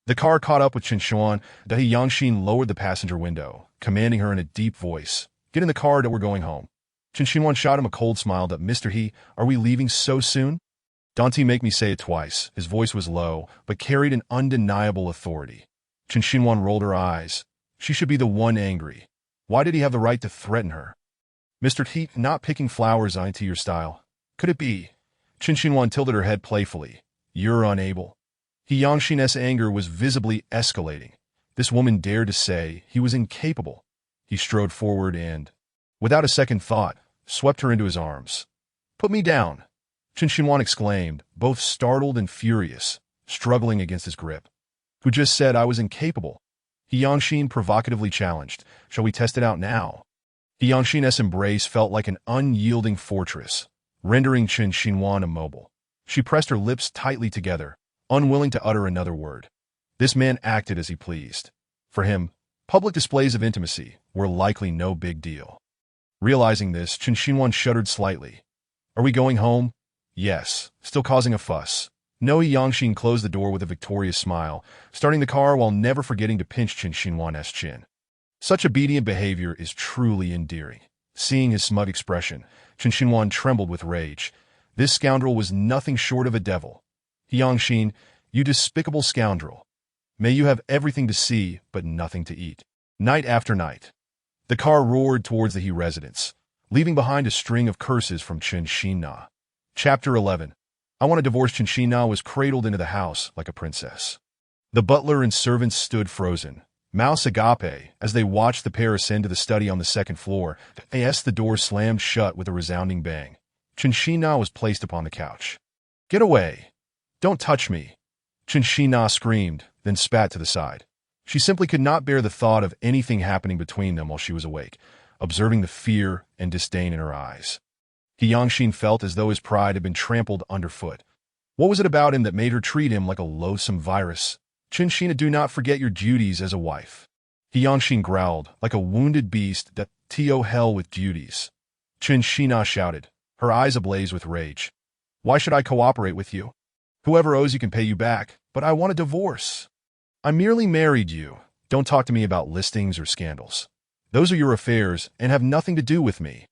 the car caught up with Chen Xuan. He Yangxin lowered the passenger window, commanding her in a deep voice, "Get in the car, we're going home." Chen Xuan shot him a cold smile. "Mr. He, are we leaving so soon?" "Don't make me say it twice." His voice was low, but carried an undeniable authority. Chen Xuan rolled her eyes. She should be the one angry. Why did he have the right to threaten her? "Mr. He, not picking flowers into your style. Could it be?" Chen Xuan tilted her head playfully. "You're unable." He Yangxin's anger was visibly escalating. This woman dared to say he was incapable. He strode forward and, without a second thought, swept her into his arms. "Put me down," Chen Xuan exclaimed, both startled and furious, struggling against his grip. "Who just said I was incapable?" He Yangxin provocatively challenged. "Shall we test it out now?" He Yangxin's embrace felt like an unyielding fortress, rendering Chen Xuan immobile. She pressed her lips tightly together, unwilling to utter another word. This man acted as he pleased. For him, public displays of intimacy were likely no big deal. Realizing this, Chen Xuan shuddered slightly. "Are we going home?" "Yes." Still causing a fuss. No. He Yangxin closed the door with a victorious smile, starting the car while never forgetting to pinch Chen Xuan's chin. Such obedient behavior is truly endearing. Seeing his smug expression, Chen Xuan trembled with rage. This scoundrel was nothing short of a devil. "He Yangxin, you despicable scoundrel. May you have everything to see, but nothing to eat." Night after night, the car roared towards the He residence, leaving behind a string of curses from Chen Xinna. Chapter 11. I Want to Divorce. Chen Xinna was cradled into the house like a princess. The butler and servants stood frozen, mouths agape, as they watched the pair ascend to the study on the second floor. As the door slammed shut with a resounding bang, Chen Xinna was placed upon the couch. "Get away! Don't touch me!" Chen Xinna screamed, then spat to the side. She simply could not bear the thought of anything happening between them while she was awake, observing the fear and disdain in her eyes. He Yangxin felt as though his pride had been trampled underfoot. What was it about him that made her treat him like a loathsome virus? "Chen Xinna, do not forget your duties as a wife." He Yangxin growled, like a wounded beast, that to hell with duties. Chen Xinna shouted, her eyes ablaze with rage. "Why should I cooperate with you? Whoever owes you can pay you back, but I want a divorce. I merely married you. Don't talk to me about listings or scandals. Those are your affairs and have nothing to do with me.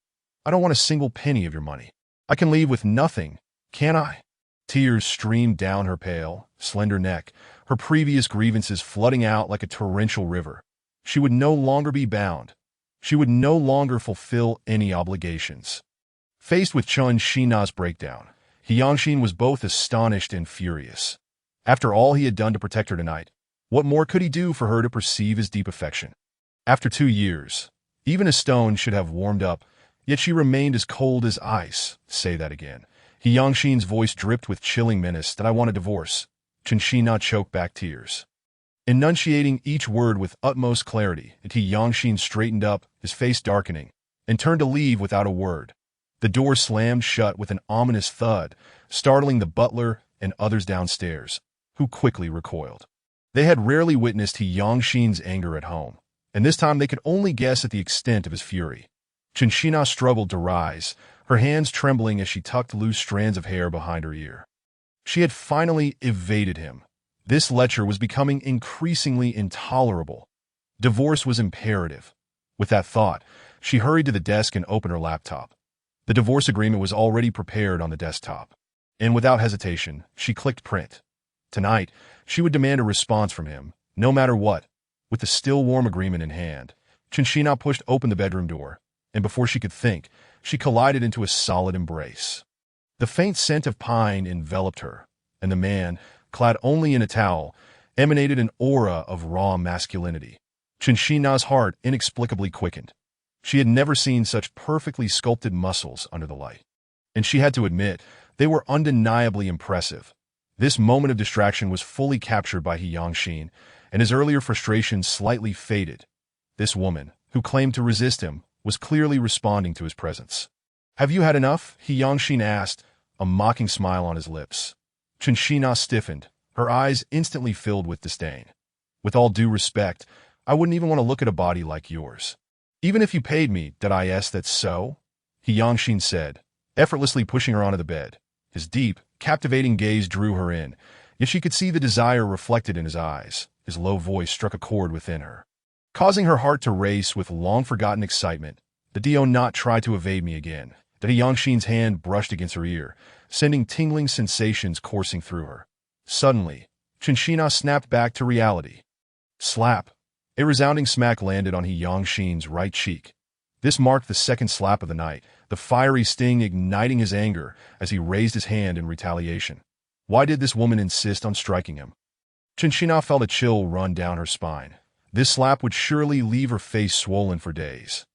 I don't want a single penny of your money. I can leave with nothing, can't I?" Tears streamed down her pale, slender neck, her previous grievances flooding out like a torrential river. She would no longer be bound. She would no longer fulfill any obligations. Faced with Chen Xinna's breakdown, He Yangxin was both astonished and furious. After all he had done to protect her tonight, what more could he do for her to perceive his deep affection? After 2 years, even a stone should have warmed up, yet she remained as cold as ice. Say that again. He Yangxin's voice dripped with chilling menace. "That I want a divorce." Chen Xinna choked back tears. Enunciating each word with utmost clarity, He Yangxin straightened up, his face darkening, and turned to leave without a word. The door slammed shut with an ominous thud, startling the butler and others downstairs, who quickly recoiled. They had rarely witnessed He Yangxin's anger at home, and this time they could only guess at the extent of his fury. Chen Xinna struggled to rise, her hands trembling as she tucked loose strands of hair behind her ear. She had finally evaded him. This lecture was becoming increasingly intolerable. Divorce was imperative. With that thought, she hurried to the desk and opened her laptop. The divorce agreement was already prepared on the desktop, and without hesitation, she clicked print. Tonight, she would demand a response from him, no matter what. With the still warm agreement in hand, Chen Xinna pushed open the bedroom door, and before she could think, she collided into a solid embrace. The faint scent of pine enveloped her, and the man, clad only in a towel, emanated an aura of raw masculinity. Chen Xinna's heart inexplicably quickened. She had never seen such perfectly sculpted muscles under the light, and she had to admit they were undeniably impressive. This moment of distraction was fully captured by He Yangxin, and his earlier frustration slightly faded. This woman, who claimed to resist him, was clearly responding to his presence. Have you had enough? He Yangxin asked, a mocking smile on his lips. Chinchina stiffened, her eyes instantly filled with disdain. With all due respect, I wouldn't even want to look at a body like yours. Even if you paid me, did I ask that so? He Yangxin said, effortlessly pushing her onto the bed. His deep, captivating gaze drew her in, yet she could see the desire reflected in his eyes. His low voice struck a chord within her, causing her heart to race with long-forgotten excitement. Did Dio not try to evade me again? That Yangxin's hand brushed against her ear, sending tingling sensations coursing through her. Suddenly, Chinchina snapped back to reality. Slap. A resounding smack landed on Yangxin's right cheek. This marked the second slap of the night, the fiery sting igniting his anger as he raised his hand in retaliation. Why did this woman insist on striking him? Chinchina felt a chill run down her spine. This slap would surely leave her face swollen for days.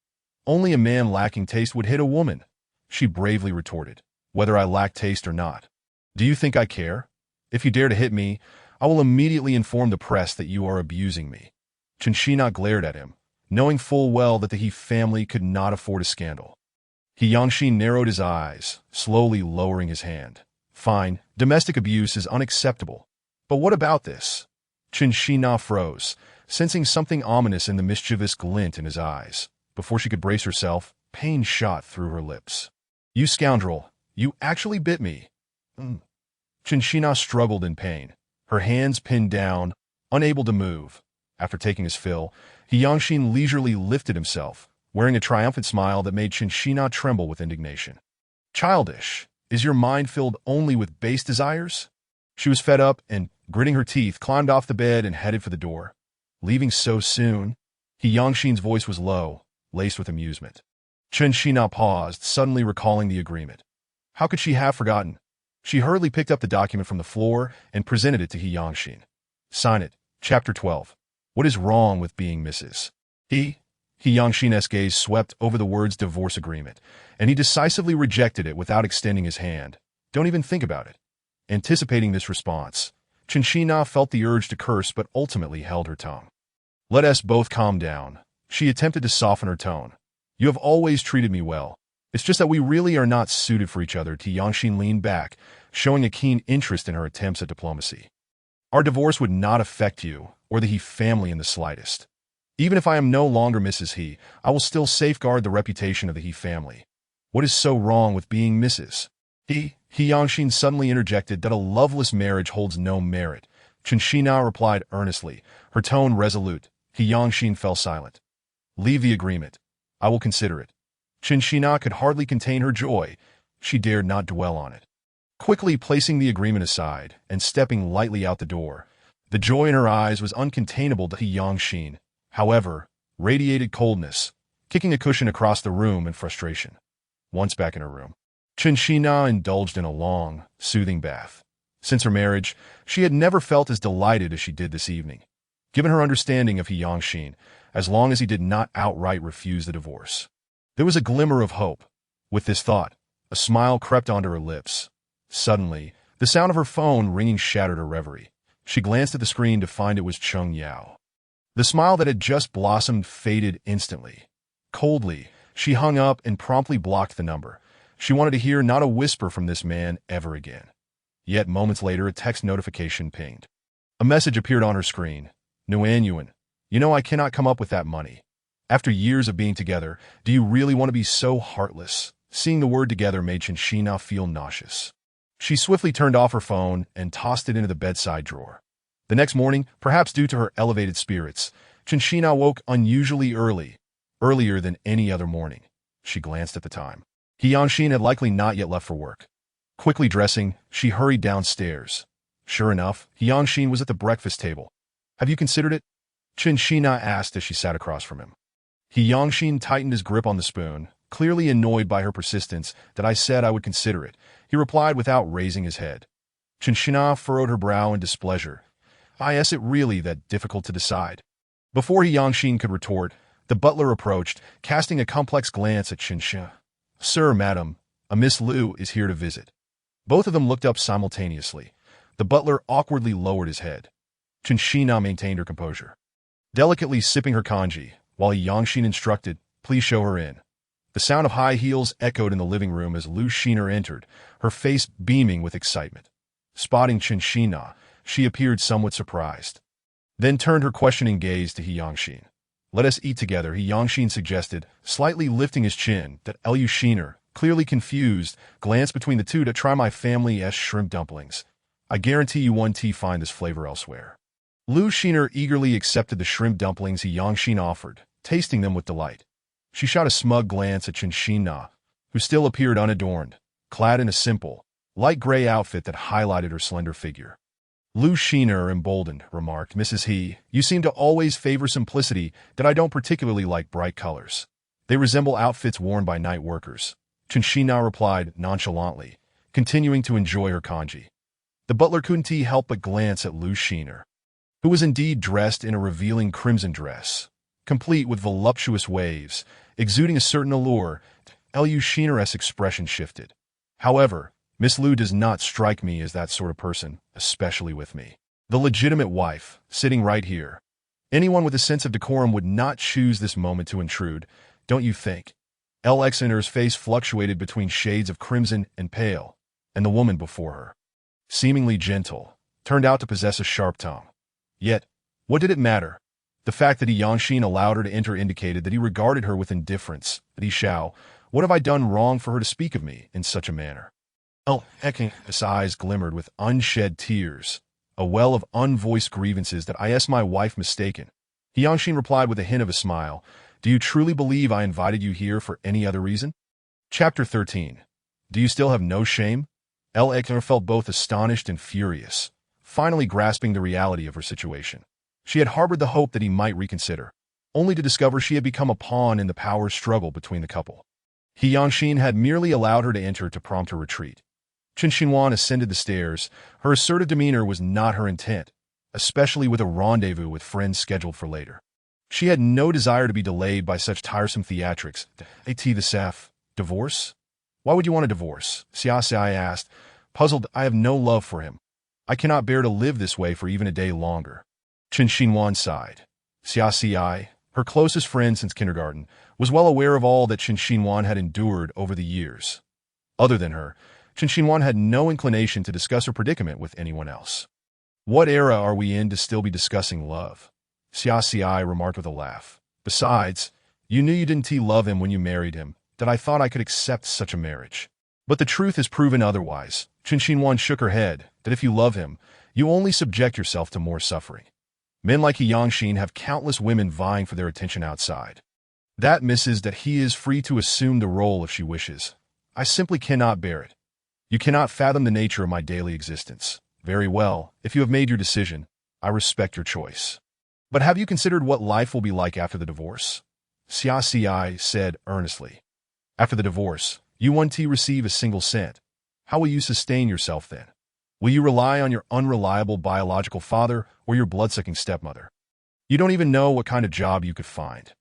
Only a man lacking taste would hit a woman, she bravely retorted, whether I lack taste or not. Do you think I care? If you dare to hit me, I will immediately inform the press that you are abusing me. Chinchina glared at him, knowing full well that the He family could not afford a scandal. He Yangxin narrowed his eyes, slowly lowering his hand. Fine, domestic abuse is unacceptable. But what about this? Chinchina froze, sensing something ominous in the mischievous glint in his eyes. Before she could brace herself, pain shot through her lips. You scoundrel, you actually bit me. Chinchina struggled in pain, her hands pinned down, unable to move. After taking his fill, He Yangxin leisurely lifted himself, wearing a triumphant smile that made Chinchina tremble with indignation. Childish, is your mind filled only with base desires? She was fed up and, gritting her teeth, climbed off the bed and headed for the door. Leaving so soon? He Yangxin's voice was low, laced with amusement. Chinchina paused, suddenly recalling the agreement. How could she have forgotten? She hurriedly picked up the document from the floor and presented it to He Yangxin. Sign it. Chapter 12. What is wrong with being Mrs. He Yangxin's gaze swept over the words divorce agreement, and he decisively rejected it without extending his hand. Don't even think about it. Anticipating this response, Chinchina felt the urge to curse but ultimately held her tongue. Let us both calm down. She attempted to soften her tone. You have always treated me well. It's just that we really are not suited for each other. Yangxin leaned back, showing a keen interest in her attempts at diplomacy. Our divorce would not affect you, or the He family in the slightest. Even if I am no longer Mrs. He, I will still safeguard the reputation of the He family. What is so wrong with being Mrs. He Yangxin suddenly interjected that a loveless marriage holds no merit. Chinchina replied earnestly, her tone resolute. He Yangxin fell silent. Leave the agreement. I will consider it. Chinchina could hardly contain her joy. She dared not dwell on it. Quickly placing the agreement aside and stepping lightly out the door, the joy in her eyes was uncontainable to He Yangxin, however, radiated coldness, kicking a cushion across the room in frustration. Once back in her room, Chinchina indulged in a long, soothing bath. Since her marriage, she had never felt as delighted as she did this evening. Given her understanding of He Yangxin, as long as he did not outright refuse the divorce, there was a glimmer of hope. With this thought, a smile crept onto her lips. Suddenly, the sound of her phone ringing shattered her reverie. She glanced at the screen to find it was Chung Yao. The smile that had just blossomed faded instantly. Coldly, she hung up and promptly blocked the number. She wanted to hear not a whisper from this man ever again. Yet moments later, a text notification pinged. A message appeared on her screen. Nguyen Yuan, you know I cannot come up with that money. After years of being together, do you really want to be so heartless? Seeing the word together made Chinchina feel nauseous. She swiftly turned off her phone and tossed it into the bedside drawer. The next morning, perhaps due to her elevated spirits, Chinchina woke unusually early, earlier than any other morning. She glanced at the time. He Yangxin had likely not yet left for work. Quickly dressing, she hurried downstairs. Sure enough, He Yangxin was at the breakfast table. Have you considered it? Chinchina asked as she sat across from him. He Yangxin tightened his grip on the spoon, clearly annoyed by her persistence that I said I would consider it. He replied without raising his head. Chinchina furrowed her brow in displeasure. Is it really that difficult to decide? Before He Yangxin could retort, the butler approached, casting a complex glance at Chinchina. Sir, madam, a Miss Liu is here to visit. Both of them looked up simultaneously. The butler awkwardly lowered his head. Chinchina maintained her composure, delicately sipping her congee, while He Yangxin instructed, please show her in. The sound of high heels echoed in the living room as Lu Shiner entered, her face beaming with excitement. Spotting Chen Xinna, she appeared somewhat surprised. Then turned her questioning gaze to He Yangxin. "Let us eat together," He Yangxin suggested, slightly lifting his chin. That Lu Shiner, clearly confused, glanced between the two. "To try my family's shrimp dumplings. I guarantee you won't find this flavor elsewhere." Lu Shiner eagerly accepted the shrimp dumplings He Yangxin offered, tasting them with delight. She shot a smug glance at Chen Xinna, who still appeared unadorned, clad in a simple, light gray outfit that highlighted her slender figure. Lu Shiner, emboldened, remarked, "Mrs. He, you seem to always favor simplicity. That I don't particularly like bright colors. They resemble outfits worn by night workers." Chen Xinna replied nonchalantly, continuing to enjoy her congee. The butler couldn't help but glance at Lu Shiner, who was indeed dressed in a revealing crimson dress, complete with voluptuous waves, exuding a certain allure. Lu Shiner's expression shifted. "However, Miss Lu does not strike me as that sort of person, especially with me. The legitimate wife, sitting right here. Anyone with a sense of decorum would not choose this moment to intrude, don't you think?" Xinner's face fluctuated between shades of crimson and pale, and the woman before her, seemingly gentle, turned out to possess a sharp tongue. Yet, what did it matter? The fact that He Yangxin allowed her to enter indicated that he regarded her with indifference. "That He Shao, what have I done wrong for her to speak of me in such a manner?" His eyes glimmered with unshed tears, a well of unvoiced grievances. "That I asked my wife mistaken." He Yangxin replied with a hint of a smile. "Do you truly believe I invited you here for any other reason?" Chapter 13. Do you still have no shame? Xiner felt both astonished and furious, finally grasping the reality of her situation. She had harbored the hope that he might reconsider, only to discover she had become a pawn in the power struggle between the couple. He Yangxin had merely allowed her to enter to prompt her retreat. Chen Xinhuan ascended the stairs. Her assertive demeanor was not her intent, especially with a rendezvous with friends scheduled for later. She had no desire to be delayed by such tiresome theatrics. "At the Saf, divorce? Why would you want a divorce?" Xiaxi asked, puzzled. "I have no love for him. I cannot bear to live this way for even a day longer." Chen Xinhuan sighed. Xiaxi, her closest friend since kindergarten, was well aware of all that Chen Xinhuan had endured over the years. Other than her, Chen Xinhuan had no inclination to discuss her predicament with anyone else. "What era are we in to still be discussing love?" Xiaxi remarked with a laugh. "Besides, you knew you didn't love him when you married him, that I thought I could accept such a marriage. But the truth has proven otherwise." Chen Xinhuan shook her head. "That if you love him, you only subject yourself to more suffering. Men like He Yangxin have countless women vying for their attention outside. That misses that he is free to assume the role if she wishes. I simply cannot bear it. You cannot fathom the nature of my daily existence. Very well, if you have made your decision, I respect your choice. But have you considered what life will be like after the divorce?" Xiaxi said earnestly. "After the divorce, you won't receive a single cent. How will you sustain yourself then? Will you rely on your unreliable biological father or your bloodsucking stepmother? You don't even know what kind of job you could find."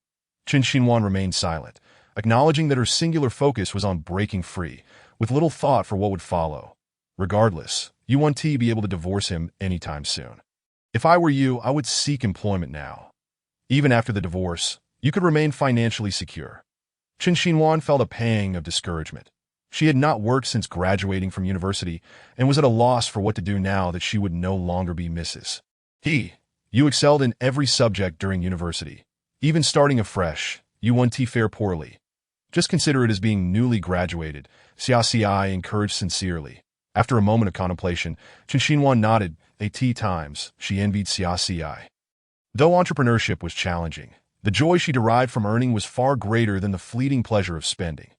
Chen Xinhuan remained silent, acknowledging that her singular focus was on breaking free, with little thought for what would follow. "Regardless, you won't be able to divorce him anytime soon. If I were you, I would seek employment now. Even after the divorce, you could remain financially secure." Chen Xinhuan felt a pang of discouragement. She had not worked since graduating from university and was at a loss for what to do now that she would no longer be Mrs. He. You excelled in every subject during university. Even starting afresh, you won't fare poorly. Just consider it as being newly graduated, Xiaxi encouraged sincerely. After a moment of contemplation, Chen Xinhuan nodded. 80 times, she envied Xiaxi. Though entrepreneurship was challenging, the joy she derived from earning was far greater than the fleeting pleasure of spending.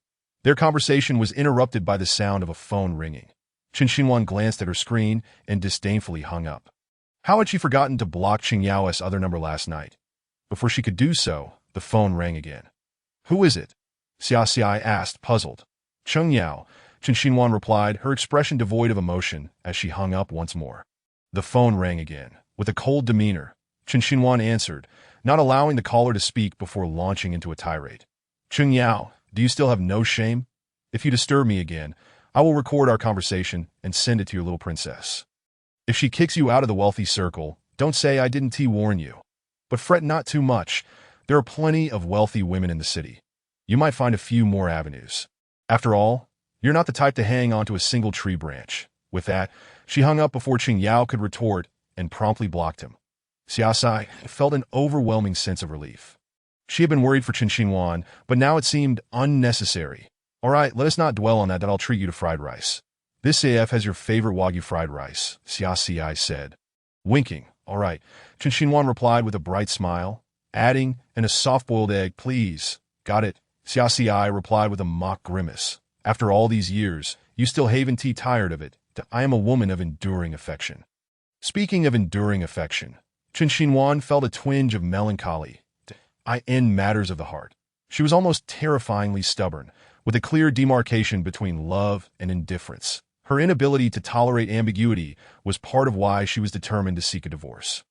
Their conversation was interrupted by the sound of a phone ringing. Chen Xinhuan glanced at her screen and disdainfully hung up. How had she forgotten to block Qing Yao's other number last night? Before she could do so, the phone rang again. "Who is it?" Xiaxi asked, puzzled. "Qing Yao," Chen Xinhuan replied, her expression devoid of emotion as she hung up once more. The phone rang again. With a cold demeanor, Chen Xinhuan answered, not allowing the caller to speak before launching into a tirade. "Qing Yao, do you still have no shame? If you disturb me again, I will record our conversation and send it to your little princess. If she kicks you out of the wealthy circle, don't say I didn't warn you. But fret not too much. There are plenty of wealthy women in the city. you might find a few more avenues. After all, you're not the type to hang onto a single tree branch. With that, she hung up before Qing Yao could retort and promptly blocked him. Xia Sai felt an overwhelming sense of relief. She had been worried for Qin Xinhuan, but now it seemed unnecessary. All right, let us not dwell on that I'll treat you to fried rice. This AF has your favorite Wagyu fried rice, Xia Sai said. Winking, all right, Qin Xinhuan replied with a bright smile, adding, and a soft-boiled egg, please. Got it, Xia Sai replied with a mock grimace. After all these years, you still haven't tired of it. I am a woman of enduring affection. Speaking of enduring affection, Qin Xinhuan felt a twinge of melancholy. I end matters of the heart. She was almost terrifyingly stubborn, with a clear demarcation between love and indifference. Her inability to tolerate ambiguity was part of why she was determined to seek a divorce.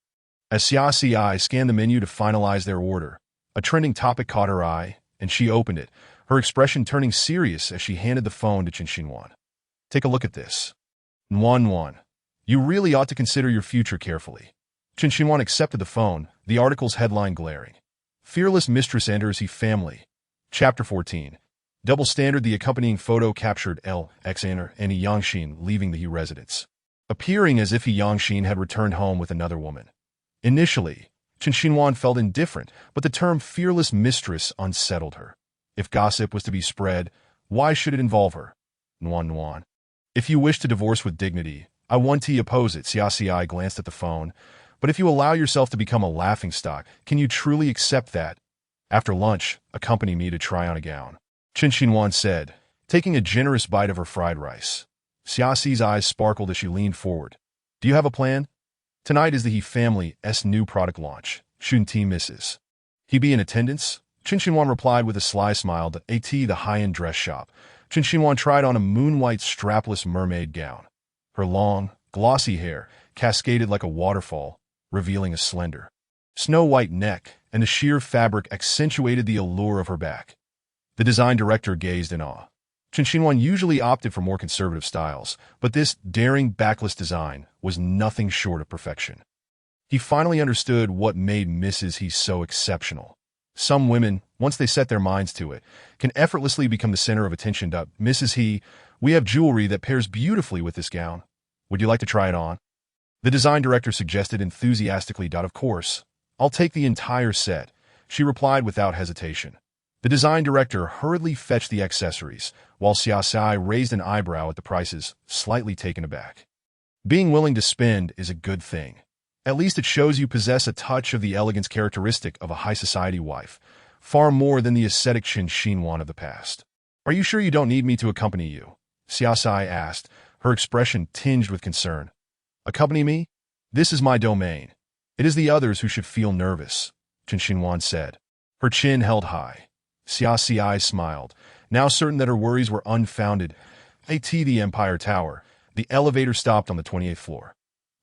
As Xia Sai scanned the menu to finalize their order, a trending topic caught her eye, and she opened it, her expression turning serious as she handed the phone to Qin Xinhuan. Take a look at this. Nuan. You really ought to consider your future carefully. Qin Xinhuan accepted the phone, the article's headline glaring. Fearless mistress enters he family. Chapter 14. Double standard. The accompanying photo captured L.X. and He Yangxin leaving the He residence, appearing as if He Yangxin had returned home with another woman. Initially, Qin Xinhuan felt indifferent, but the term fearless mistress unsettled her. If gossip was to be spread, why should it involve her? Nuan. If you wish to divorce with dignity, I want to oppose it. Xia Sai glanced at the phone. But if you allow yourself to become a laughingstock, can you truly accept that? After lunch, accompany me to try on a gown, Qin Xinhuan said, taking a generous bite of her fried rice. Xia Sai's eyes sparkled as she leaned forward. Do you have a plan? Tonight is the He family's new product launch. Shouldn't he misses? He be in attendance? Qin Xinhuan replied with a sly smile that the high-end dress shop. Qin Xinhuan tried on a moon-white strapless mermaid gown. Her long, glossy hair cascaded like a waterfall, revealing a slender, snow-white neck, and the sheer fabric accentuated the allure of her back. The design director gazed in awe. Qin Xinhuan usually opted for more conservative styles, but this daring backless design was nothing short of perfection. He finally understood what made Mrs. He so exceptional. Some women, once they set their minds to it, can effortlessly become the center of attention. Mrs. He, we have jewelry that pairs beautifully with this gown. Would you like to try it on? The design director suggested enthusiastically. Of course, I'll take the entire set, she replied without hesitation. The design director hurriedly fetched the accessories, while Xia Sai raised an eyebrow at the prices, slightly taken aback. Being willing to spend is a good thing. At least it shows you possess a touch of the elegance characteristic of a high society wife, far more than the ascetic Qin Xinhuan of the past. Are you sure you don't need me to accompany you? Xia Sai asked, her expression tinged with concern. Accompany me? This is my domain. It is the others who should feel nervous, Qin Xinhuan said. Her chin held high. Xia Sai smiled, now certain that her worries were unfounded. The Empire Tower. The elevator stopped on the 28th floor.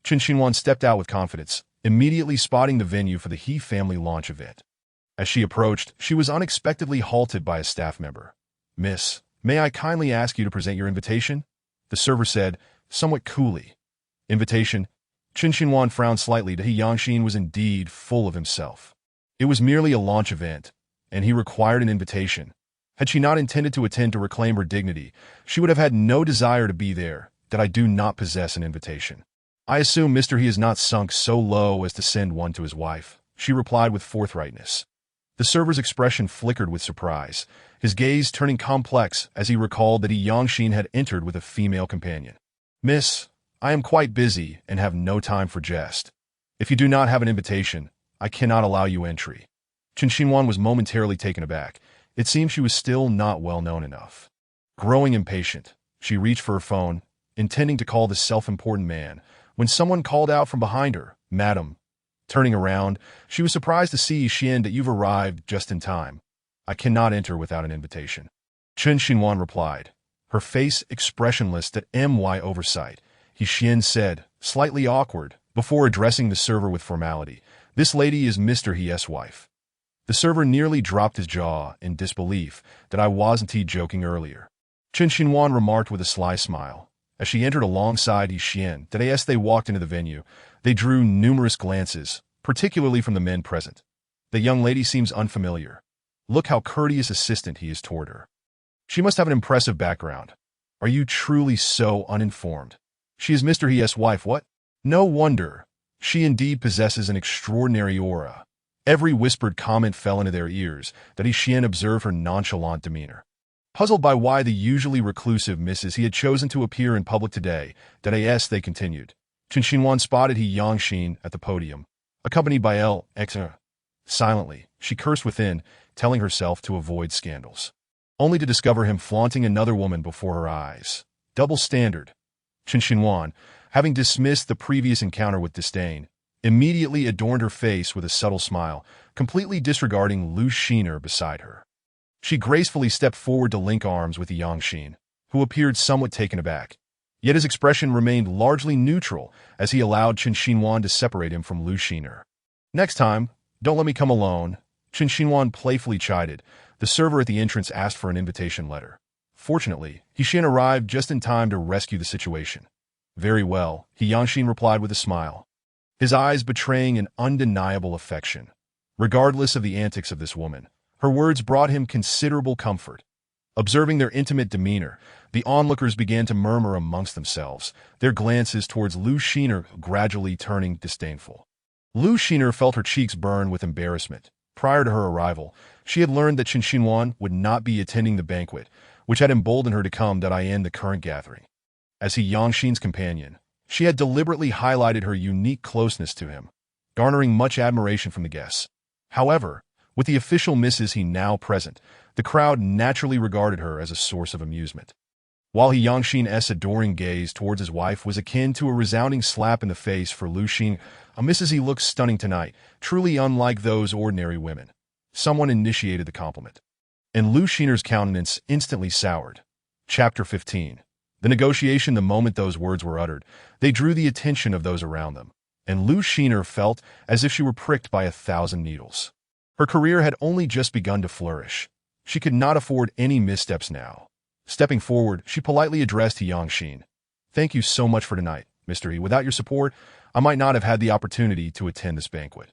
Qin Xinhuan stepped out with confidence, immediately spotting the venue for the He family launch event. As she approached, she was unexpectedly halted by a staff member. Miss, may I kindly ask you to present your invitation? The server said, somewhat coolly. Invitation? Qin Xinhuan frowned slightly. He Yangxin was indeed full of himself. It was merely a launch event, and he required an invitation. Had she not intended to attend to reclaim her dignity, she would have had no desire to be there. That I do not possess an invitation. I assume Mr. He is not sunk so low as to send one to his wife, she replied with forthrightness. The server's expression flickered with surprise, his gaze turning complex as he recalled that He Yangxin had entered with a female companion. Miss, I am quite busy and have no time for jest. If you do not have an invitation, I cannot allow you entry. Qin Xinhuan was momentarily taken aback. It seemed she was still not well known enough. Growing impatient, she reached for her phone, intending to call the self-important man, when someone called out from behind her, Madam. Turning around, she was surprised to see Xian that you've arrived just in time. I cannot enter without an invitation. Qin Xinhuan replied, her face expressionless at my oversight. He Xian said, slightly awkward, before addressing the server with formality. This lady is Mr. He's wife. The server nearly dropped his jaw in disbelief that I wasn't joking earlier. Qin Xinhuan remarked with a sly smile. As she entered alongside He Xian, that as they walked into the venue, they drew numerous glances, particularly from the men present. The young lady seems unfamiliar. Look how courteous assistant he is toward her. She must have an impressive background. Are you truly so uninformed? She is Mr. He's wife, what? No wonder. She indeed possesses an extraordinary aura. Every whispered comment fell into their ears, that Xian observed her nonchalant demeanor. Puzzled by why the usually reclusive Mrs. He had chosen to appear in public today, they continued. Chen Xinhuan spotted He Yangxin at the podium, accompanied by L.X. Silently, she cursed within, telling herself to avoid scandals, only to discover him flaunting another woman before her eyes. Double standard. Chen Xinhuan, having dismissed the previous encounter with disdain, immediately adorned her face with a subtle smile, completely disregarding Lu Xiner beside her. She gracefully stepped forward to link arms with Yangxin, who appeared somewhat taken aback. Yet his expression remained largely neutral as he allowed Chen Xinhuan to separate him from Lu Xiner. Next time, don't let me come alone, Chen Xinhuan playfully chided. The server at the entrance asked for an invitation letter. Fortunately, He Xian arrived just in time to rescue the situation. Very well, He Yangxin replied with a smile, his eyes betraying an undeniable affection. Regardless of the antics of this woman, her words brought him considerable comfort. Observing their intimate demeanor, the onlookers began to murmur amongst themselves, their glances towards Lu Xiner gradually turning disdainful. Lu Xiner felt her cheeks burn with embarrassment. Prior to her arrival, she had learned that Chen Xinhuan would not be attending the banquet, which had emboldened her to come to the current gathering. As He Yangxin's companion, she had deliberately highlighted her unique closeness to him, garnering much admiration from the guests. However, with the official Mrs. He now present, the crowd naturally regarded her as a source of amusement. While He Yangxin's adoring gaze towards his wife was akin to a resounding slap in the face for Lu Xin, a Mrs. He looks stunning tonight, truly unlike those ordinary women. Someone initiated the compliment, and Lu Xiner's countenance instantly soured. Chapter 15. The negotiation. The moment those words were uttered, they drew the attention of those around them, and Lu Xiner felt as if she were pricked by 1,000 needles. Her career had only just begun to flourish. She could not afford any missteps now. Stepping forward, she politely addressed He Yangxin. Thank you so much for tonight, Mr. He. Without your support, I might not have had the opportunity to attend this banquet.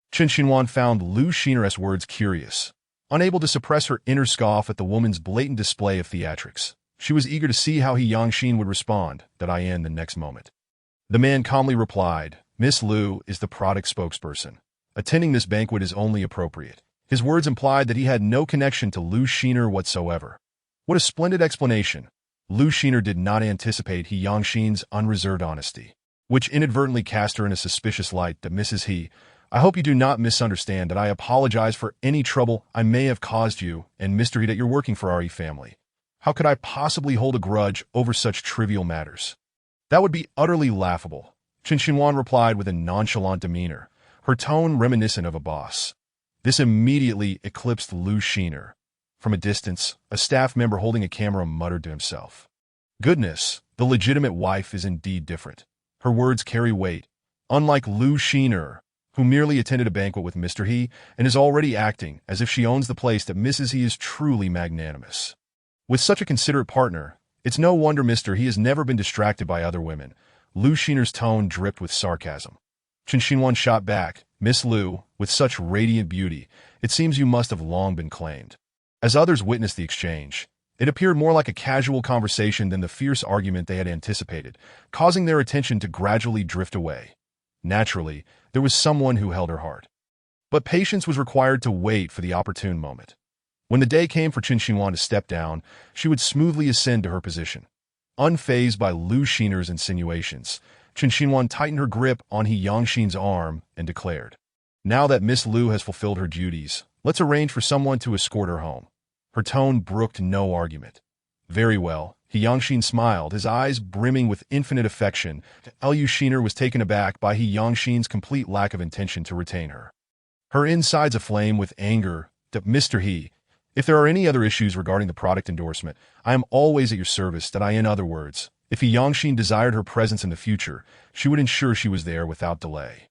Chen Xinhuan found Lu Xiner's words curious. Unable to suppress her inner scoff at the woman's blatant display of theatrics, she was eager to see how He Yangxin would respond the next moment. The man calmly replied, Miss Lu is the product spokesperson. Attending this banquet is only appropriate. His words implied that he had no connection to Lu Xiner whatsoever. What a splendid explanation. Lu Xiner did not anticipate He Yangxin's unreserved honesty, which inadvertently cast her in a suspicious light. That Mrs. He, I hope you do not misunderstand that I apologize for any trouble I may have caused you and Mr. He that you're working for our family. How could I possibly hold a grudge over such trivial matters? That would be utterly laughable, Chen Xinhuan replied with a nonchalant demeanor, her tone reminiscent of a boss. This immediately eclipsed Lu Xiner. From a distance, a staff member holding a camera muttered to himself, Goodness, the legitimate wife is indeed different. Her words carry weight. Unlike Lu Xiner, who merely attended a banquet with Mr. He and is already acting as if she owns the place, that Mrs. He is truly magnanimous. With such a considerate partner, it's no wonder Mr. He has never been distracted by other women. Lu Xiner's tone dripped with sarcasm. Chen Xinhuan shot back, Miss Lu, with such radiant beauty, it seems you must have long been claimed. As others witnessed the exchange, it appeared more like a casual conversation than the fierce argument they had anticipated, causing their attention to gradually drift away. Naturally, there was someone who held her heart. But patience was required to wait for the opportune moment. When the day came for Chen Xinhuan to step down, she would smoothly ascend to her position. Unfazed by Lu Xiner's insinuations, Chen Xinhuan tightened her grip on He Yangxin's arm and declared, Now that Miss Lu has fulfilled her duties, let's arrange for someone to escort her home. Her tone brooked no argument. Very well, He Yangxin smiled, his eyes brimming with infinite affection. Lu Xiner was taken aback by He Yangxin's complete lack of intention to retain her. Her insides aflame with anger. Mr. He, if there are any other issues regarding the product endorsement, I am always at your service. In other words, if He Yangxin desired her presence in the future, she would ensure she was there without delay.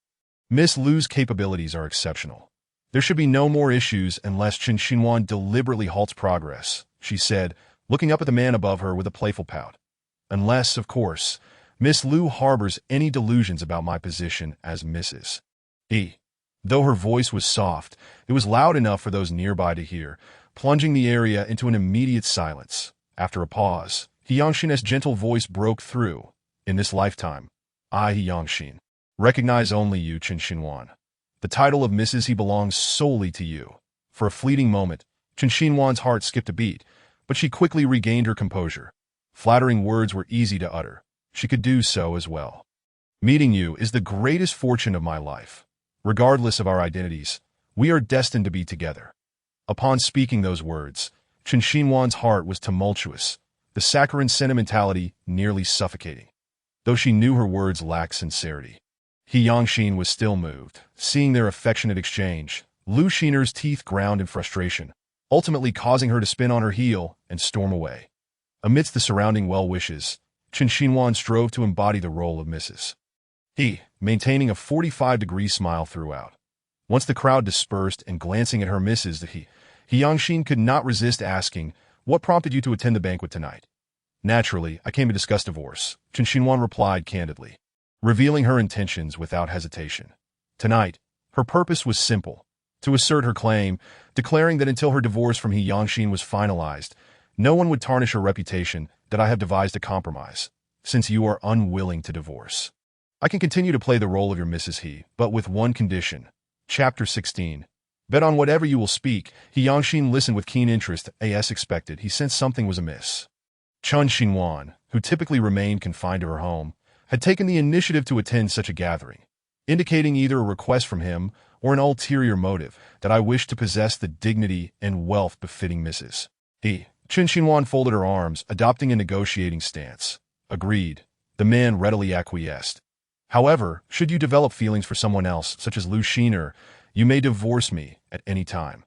Miss Lu's capabilities are exceptional. There should be no more issues unless Chen Xinhuan deliberately halts progress, she said, looking up at the man above her with a playful pout. Unless, of course, Miss Lu harbors any delusions about my position as Mrs. E. Though her voice was soft, it was loud enough for those nearby to hear, plunging the area into an immediate silence. After a pause, Yangshin's gentle voice broke through. In this lifetime, I, Yangshin, recognize only you, Chen Xinhuan. The title of Mrs. He belongs solely to you. For a fleeting moment, Chen Xinhuan's heart skipped a beat, but she quickly regained her composure. Flattering words were easy to utter. She could do so as well. Meeting you is the greatest fortune of my life. Regardless of our identities, we are destined to be together. Upon speaking those words, Chen Xinhuan's heart was tumultuous, the saccharine sentimentality nearly suffocating. Though she knew her words lacked sincerity, Yangshin was still moved. Seeing their affectionate exchange, Lu Xiner's teeth ground in frustration, ultimately causing her to spin on her heel and storm away. Amidst the surrounding well-wishes, Chen Xinhuan strove to embody the role of Mrs. He, maintaining a 45-degree smile throughout. Once the crowd dispersed and glancing at her Mrs. He, Yangshin could not resist asking, "What prompted you to attend the banquet tonight?" "Naturally, I came to discuss divorce," Chen Xinhuan replied candidly, revealing her intentions without hesitation. Tonight, her purpose was simple: to assert her claim, declaring that until her divorce from Yangshin was finalized, no one would tarnish her reputation, that I have devised a compromise. Since you are unwilling to divorce, I can continue to play the role of your Mrs. He, but with one condition. Chapter 16. Bet on whatever you will speak. Yangshin listened with keen interest. As expected, he sensed something was amiss. Chen Xinhuan, who typically remained confined to her home, had taken the initiative to attend such a gathering, indicating either a request from him or an ulterior motive, that I wish to possess the dignity and wealth befitting Mrs. He. Chen Xinhuan folded her arms, adopting a negotiating stance. Agreed. The man readily acquiesced. However, should you develop feelings for someone else, such as Lu Xiner, you may divorce me at any time.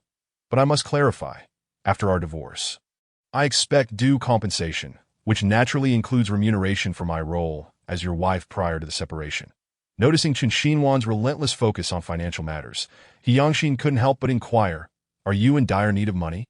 But I must clarify, after our divorce, I expect due compensation, which naturally includes remuneration for my role as your wife prior to the separation. Noticing Chen Xinhuan's relentless focus on financial matters, Yangshin couldn't help but inquire, "Are you in dire need of money?"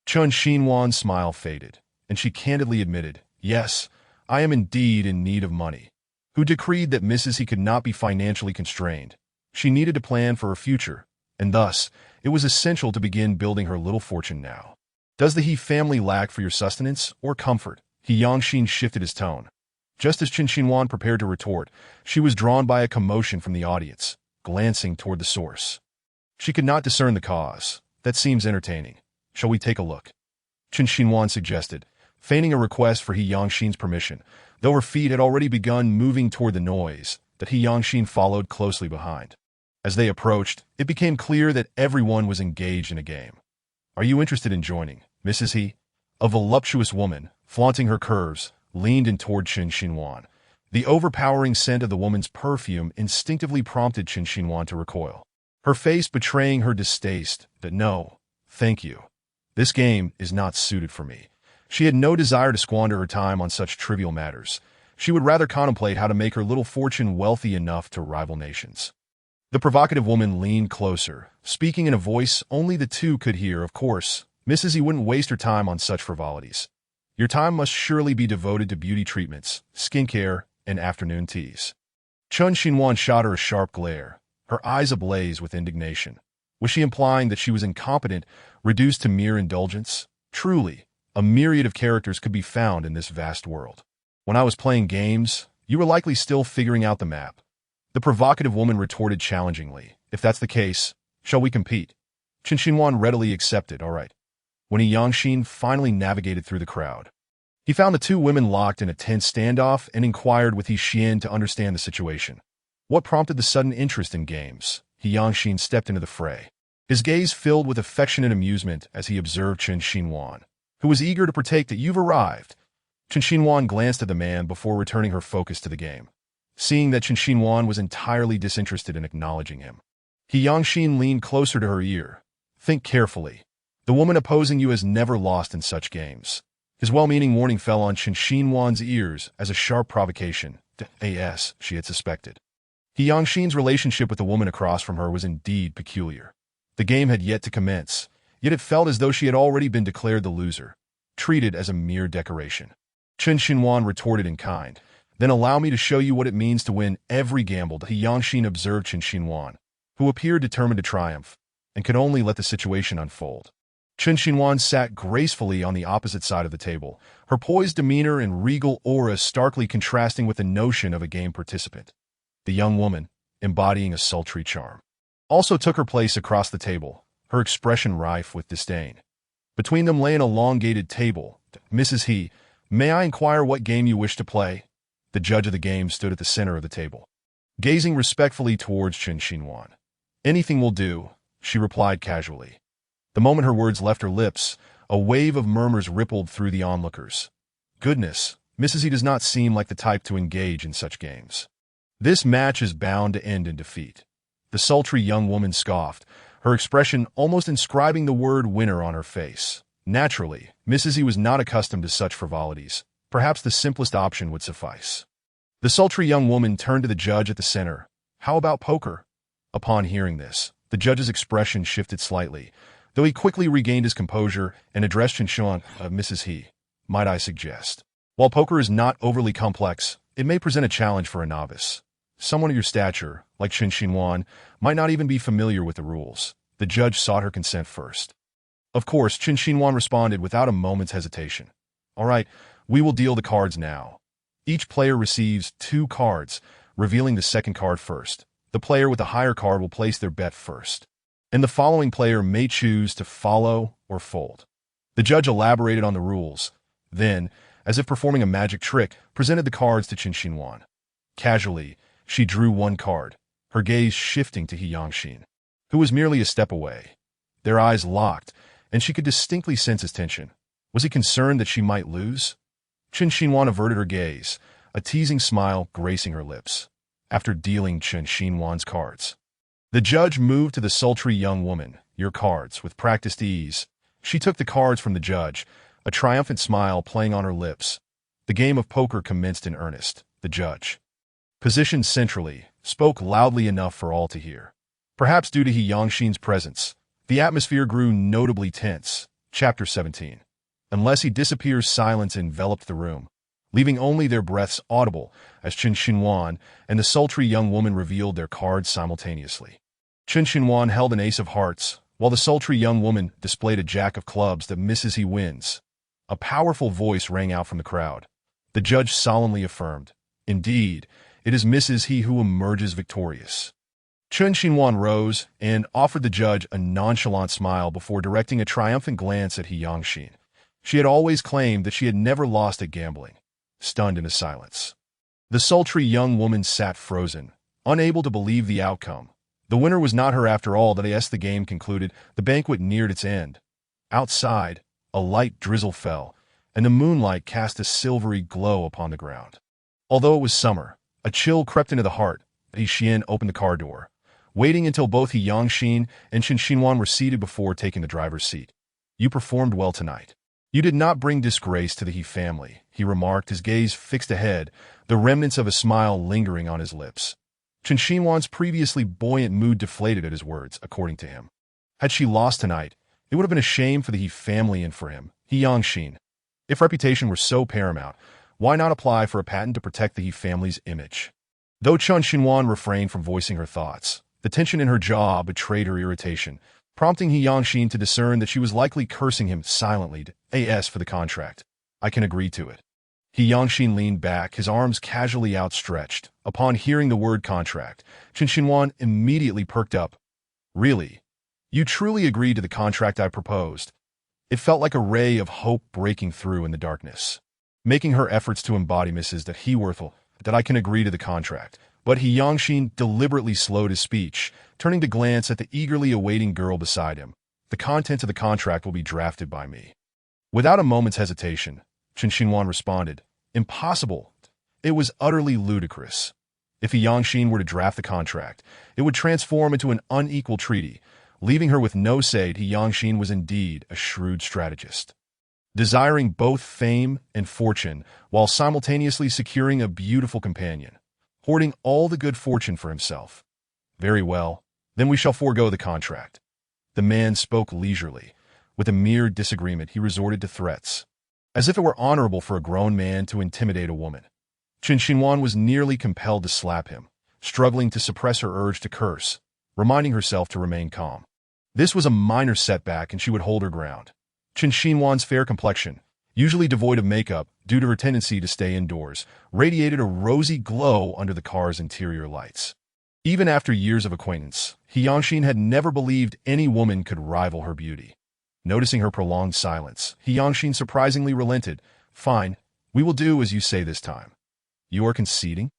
Chen Xinhuan's smile faded, and she candidly admitted, "Yes, I am indeed in need of money." Who decreed that Mrs. He could not be financially constrained? She needed to plan for her future, and thus, it was essential to begin building her little fortune now. Does the He family lack for your sustenance or comfort? Yangshin shifted his tone. Just as Chen Xinhuan prepared to retort, she was drawn by a commotion from the audience, glancing toward the source. She could not discern the cause. That seems entertaining. Shall we take a look? Chen Xinhuan suggested, feigning a request for Yangshin's permission, though her feet had already begun moving toward the noise, that Yangshin followed closely behind. As they approached, it became clear that everyone was engaged in a game. "Are you interested in joining, Mrs. He?" A voluptuous woman, flaunting her curves, leaned in toward Chen Xinhuan. The overpowering scent of the woman's perfume instinctively prompted Chen Xinhuan to recoil, her face betraying her distaste. That "No, thank you. This game is not suited for me." She had no desire to squander her time on such trivial matters. She would rather contemplate how to make her little fortune wealthy enough to rival nations. The provocative woman leaned closer, speaking in a voice only the two could hear. "Of course, Mrs. He wouldn't waste her time on such frivolities. Your time must surely be devoted to beauty treatments, skincare, and afternoon teas." Chen Xinhuan shot her a sharp glare, her eyes ablaze with indignation. Was she implying that she was incompetent, reduced to mere indulgence? Truly, a myriad of characters could be found in this vast world. "When I was playing games, you were likely still figuring out the map." The provocative woman retorted challengingly. "If that's the case, shall we compete?" Chen Xinhuan readily accepted. "All right." When Yangshin finally navigated through the crowd, he found the two women locked in a tense standoff and inquired with Xian to understand the situation. What prompted the sudden interest in games? Yangshin stepped into the fray, his gaze filled with affectionate amusement as he observed Chen Xinhuan, who was eager to partake. "That you've arrived." Chen Xinhuan glanced at the man before returning her focus to the game. Seeing that Chen Xinhuan was entirely disinterested in acknowledging him, Yangshin leaned closer to her ear. "Think carefully. The woman opposing you has never lost in such games." His well-meaning warning fell on Chen Xinhuan's ears as a sharp provocation, as she had suspected. Yangshin's relationship with the woman across from her was indeed peculiar. The game had yet to commence, yet it felt as though she had already been declared the loser, treated as a mere decoration. Chen Xinhuan retorted in kind. "Then allow me to show you what it means to win every gamble." Yangshin observed Chen Xinhuan, who appeared determined to triumph, and could only let the situation unfold. Chen Xinhuan sat gracefully on the opposite side of the table, her poised demeanor and regal aura starkly contrasting with the notion of a game participant. The young woman, embodying a sultry charm, also took her place across the table, her expression rife with disdain. Between them lay an elongated table. "Mrs. He, may I inquire what game you wish to play?" The judge of the game stood at the center of the table, gazing respectfully towards Chen Xinhuan. "Anything will do," she replied casually. The moment her words left her lips, a wave of murmurs rippled through the onlookers. Goodness, Mrs. He does not seem like the type to engage in such games. This match is bound to end in defeat. The sultry young woman scoffed, her expression almost inscribing the word winner on her face. Naturally, Mrs. He was not accustomed to such frivolities. Perhaps the simplest option would suffice. The sultry young woman turned to the judge at the center. "How about poker?" Upon hearing this, the judge's expression shifted slightly, though he quickly regained his composure and addressed Chen Xinhuan. "Mrs. He, might I suggest? While poker is not overly complex, it may present a challenge for a novice. Someone of your stature, like Chen Xinhuan, might not even be familiar with the rules." The judge sought her consent first. Of course, Chen Xinhuan responded without a moment's hesitation. "All right, we will deal the cards now. Each player receives 2 cards, revealing the second card first. The player with the higher card will place their bet first, and the following player may choose to follow or fold." The judge elaborated on the rules, then, as if performing a magic trick, presented the cards to Chen Xinhuan. Casually, she drew 1 card, her gaze shifting to He Yangxin, who was merely a step away. Their eyes locked, and she could distinctly sense his tension. Was he concerned that she might lose? Chen Xinhuan averted her gaze, a teasing smile gracing her lips. After dealing Chen Xinhuan's cards, the judge moved to the sultry young woman. "Your cards," with practiced ease. She took the cards from the judge, a triumphant smile playing on her lips. The game of poker commenced in earnest. The judge, positioned centrally, spoke loudly enough for all to hear. Perhaps due to He Yangxin's presence, the atmosphere grew notably tense. Chapter 17. Unless he disappears, silence enveloped the room, leaving only their breaths audible as Chen Xinhuan and the sultry young woman revealed their cards simultaneously. Chen Xinhuan held an ace of hearts, while the sultry young woman displayed a jack of clubs. "That Mrs. He wins." A powerful voice rang out from the crowd. The judge solemnly affirmed, "Indeed, it is Mrs. He who emerges victorious." Chen Xinhuan rose and offered the judge a nonchalant smile before directing a triumphant glance at He Yangxin. She had always claimed that she had never lost at gambling. Stunned into silence, the sultry young woman sat frozen, unable to believe the outcome. The winner was not her after all. As the game concluded, the banquet neared its end. Outside, a light drizzle fell, and the moonlight cast a silvery glow upon the ground. Although it was summer, a chill crept into the heart. He Xian opened the car door, waiting until both He Yangxin and Chen Xinhuan were seated before taking the driver's seat. "You performed well tonight. You did not bring disgrace to the He family," he remarked, his gaze fixed ahead, the remnants of a smile lingering on his lips. Chen Xinhuan's previously buoyant mood deflated at his words, according to him. Had she lost tonight, it would have been a shame for the He family and for him, He Yangxin. If reputation were so paramount, why not apply for a patent to protect the He family's image? Though Chen Xinhuan refrained from voicing her thoughts, the tension in her jaw betrayed her irritation, prompting He Yangxin to discern that she was likely cursing him silently. "As for the contract, I can agree to it." He Yangxin leaned back, his arms casually outstretched. Upon hearing the word contract, Chen Xinhuan immediately perked up. "Really? You truly agreed to the contract I proposed?" It felt like a ray of hope breaking through in the darkness, making her efforts to embody Mrs. that he worthful, that I can agree to the contract. But He Yangxin deliberately slowed his speech, turning to glance at the eagerly awaiting girl beside him. "The contents of the contract will be drafted by me." Without a moment's hesitation, Chen Xinhuan responded, "Impossible." It was utterly ludicrous. If He Yangxin were to draft the contract, it would transform into an unequal treaty, leaving her with no say. He Yangxin was indeed a shrewd strategist, desiring both fame and fortune while simultaneously securing a beautiful companion, hoarding all the good fortune for himself. "Very well, then we shall forego the contract." The man spoke leisurely. With a mere disagreement, he resorted to threats, as if it were honorable for a grown man to intimidate a woman. Chen Xinhuan was nearly compelled to slap him, struggling to suppress her urge to curse. reminding herself to remain calm. This was a minor setback and she would hold her ground. Qin Xinhuan's fair complexion, usually devoid of makeup due to her tendency to stay indoors, radiated a rosy glow under the car's interior lights. Even after years of acquaintance, He Yangxin had never believed any woman could rival her beauty. Noticing her prolonged silence, He Yangxin surprisingly relented. "Fine, we will do as you say this time." "You are conceding?"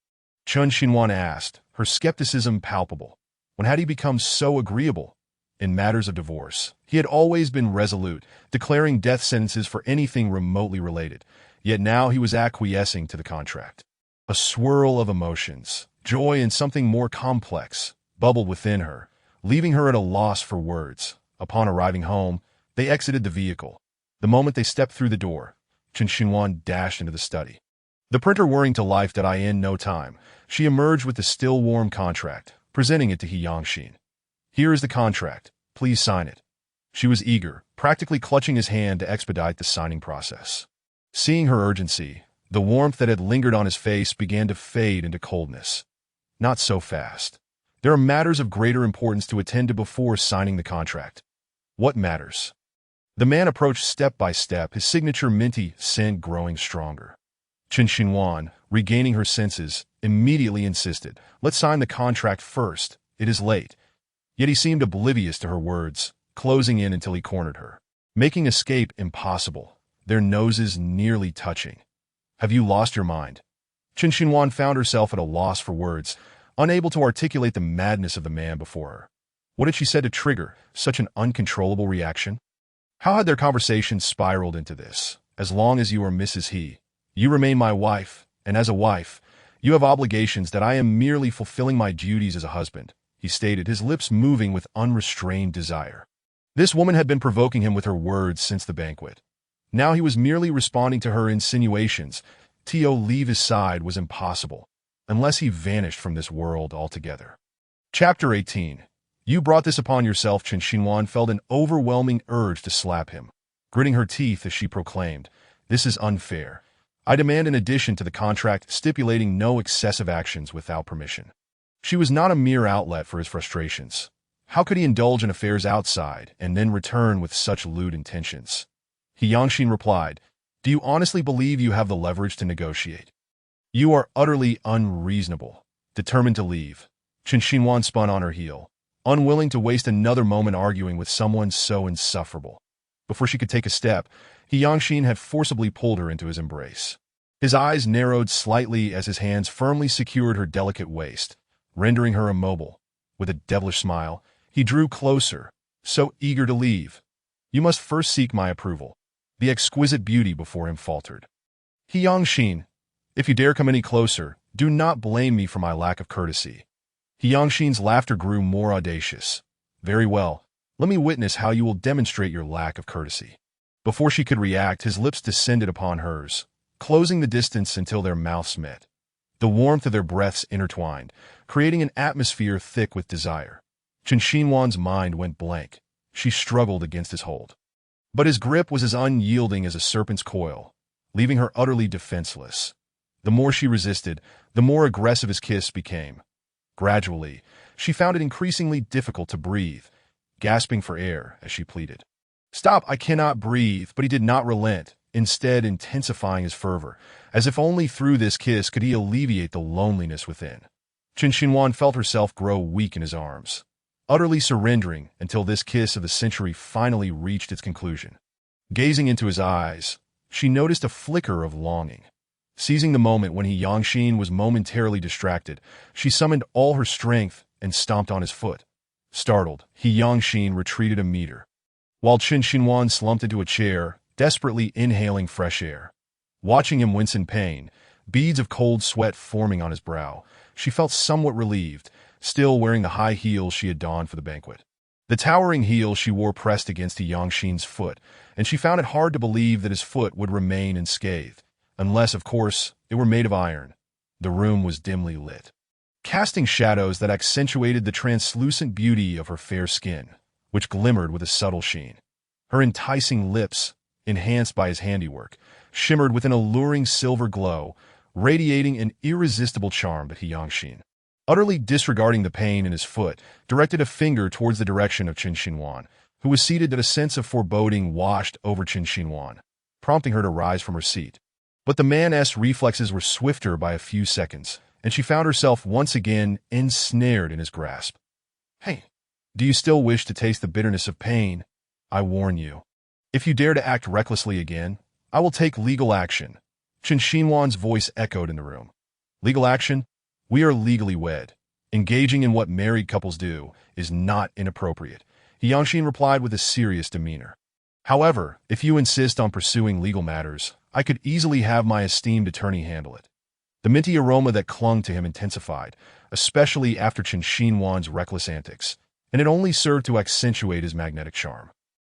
Qin Xinhuan asked, her skepticism palpable. When had he become so agreeable? In matters of divorce, he had always been resolute, declaring death sentences for anything remotely related, yet now he was acquiescing to the contract. A swirl of emotions, joy and something more complex, bubbled within her, leaving her at a loss for words. Upon arriving home, they exited the vehicle. The moment they stepped through the door, Qin Xinhuan dashed into the study. The printer whirring to life in no time, she emerged with the still warm contract, presenting it to He Yangxin. "Here is the contract. Please sign it." She was eager, practically clutching his hand to expedite the signing process. Seeing her urgency, the warmth that had lingered on his face began to fade into coldness. "Not so fast. There are matters of greater importance to attend to before signing the contract." "What matters?" The man approached step by step, his signature minty scent growing stronger. Qin Xinhuan, regaining her senses, immediately insisted, "Let's sign the contract first. It is late." Yet he seemed oblivious to her words, closing in until he cornered her, making escape impossible, their noses nearly touching. "Have you lost your mind?" Qin Xinhuan found herself at a loss for words, unable to articulate the madness of the man before her. What had she said to trigger such an uncontrollable reaction? How had their conversation spiraled into this? "As long as you are Mrs. He, you remain my wife, and as a wife, you have obligations that I am merely fulfilling my duties as a husband," he stated, his lips moving with unrestrained desire. This woman had been provoking him with her words since the banquet. Now he was merely responding to her insinuations. To leave his side was impossible, unless he vanished from this world altogether. Chapter 18. "You brought this upon yourself." Qin Xinhuan felt an overwhelming urge to slap him, gritting her teeth as she proclaimed, "This is unfair. I demand an addition to the contract stipulating no excessive actions without permission." She was not a mere outlet for his frustrations. How could he indulge in affairs outside and then return with such lewd intentions? He Yangxin replied, "Do you honestly believe you have the leverage to negotiate?" "You are utterly unreasonable." Determined to leave, Qin Xinhuan spun on her heel, unwilling to waste another moment arguing with someone so insufferable. Before she could take a step, He Yangxin had forcibly pulled her into his embrace. His eyes narrowed slightly as his hands firmly secured her delicate waist, rendering her immobile. With a devilish smile, he drew closer, so eager to leave. "You must first seek my approval." The exquisite beauty before him faltered. "He Yangxin, if you dare come any closer, do not blame me for my lack of courtesy." He Yangxin's laughter grew more audacious. "Very well, let me witness how you will demonstrate your lack of courtesy." Before she could react, his lips descended upon hers, closing the distance until their mouths met. The warmth of their breaths intertwined, creating an atmosphere thick with desire. Qin Xinhuan's mind went blank. She struggled against his hold. But his grip was as unyielding as a serpent's coil, leaving her utterly defenseless. The more she resisted, the more aggressive his kiss became. Gradually, she found it increasingly difficult to breathe, gasping for air as she pleaded, "Stop, I cannot breathe." But he did not relent, instead intensifying his fervor, as if only through this kiss could he alleviate the loneliness within. Qin Xinhuan felt herself grow weak in his arms, utterly surrendering until this kiss of the century finally reached its conclusion. Gazing into his eyes, she noticed a flicker of longing. Seizing the moment when He Yangxin was momentarily distracted, she summoned all her strength and stomped on his foot. Startled, He Yangxin retreated a meter, while Qin Xinhuan slumped into a chair, desperately inhaling fresh air. Watching him wince in pain, beads of cold sweat forming on his brow, she felt somewhat relieved, still wearing the high heels she had donned for the banquet. The towering heel she wore pressed against He Yangxin's foot, and she found it hard to believe that his foot would remain unscathed, unless, of course, it were made of iron. The room was dimly lit, casting shadows that accentuated the translucent beauty of her fair skin, which glimmered with a subtle sheen. Her enticing lips, enhanced by his handiwork, shimmered with an alluring silver glow, radiating an irresistible charm to He Yangxin. Utterly disregarding the pain in his foot, directed a finger towards the direction of Qin Xinhuan, who was seated. That a sense of foreboding washed over Qin Xinhuan, prompting her to rise from her seat. But the man's reflexes were swifter by a few seconds, and she found herself once again ensnared in his grasp. "Hey, do you still wish to taste the bitterness of pain? I warn you. If you dare to act recklessly again, I will take legal action." Qin Xinhuan's voice echoed in the room. "Legal action? We are legally wed. Engaging in what married couples do is not inappropriate," Yangshin replied with a serious demeanor. "However, if you insist on pursuing legal matters, I could easily have my esteemed attorney handle it." The minty aroma that clung to him intensified, especially after Qin Xinhuan's reckless antics, and it only served to accentuate his magnetic charm.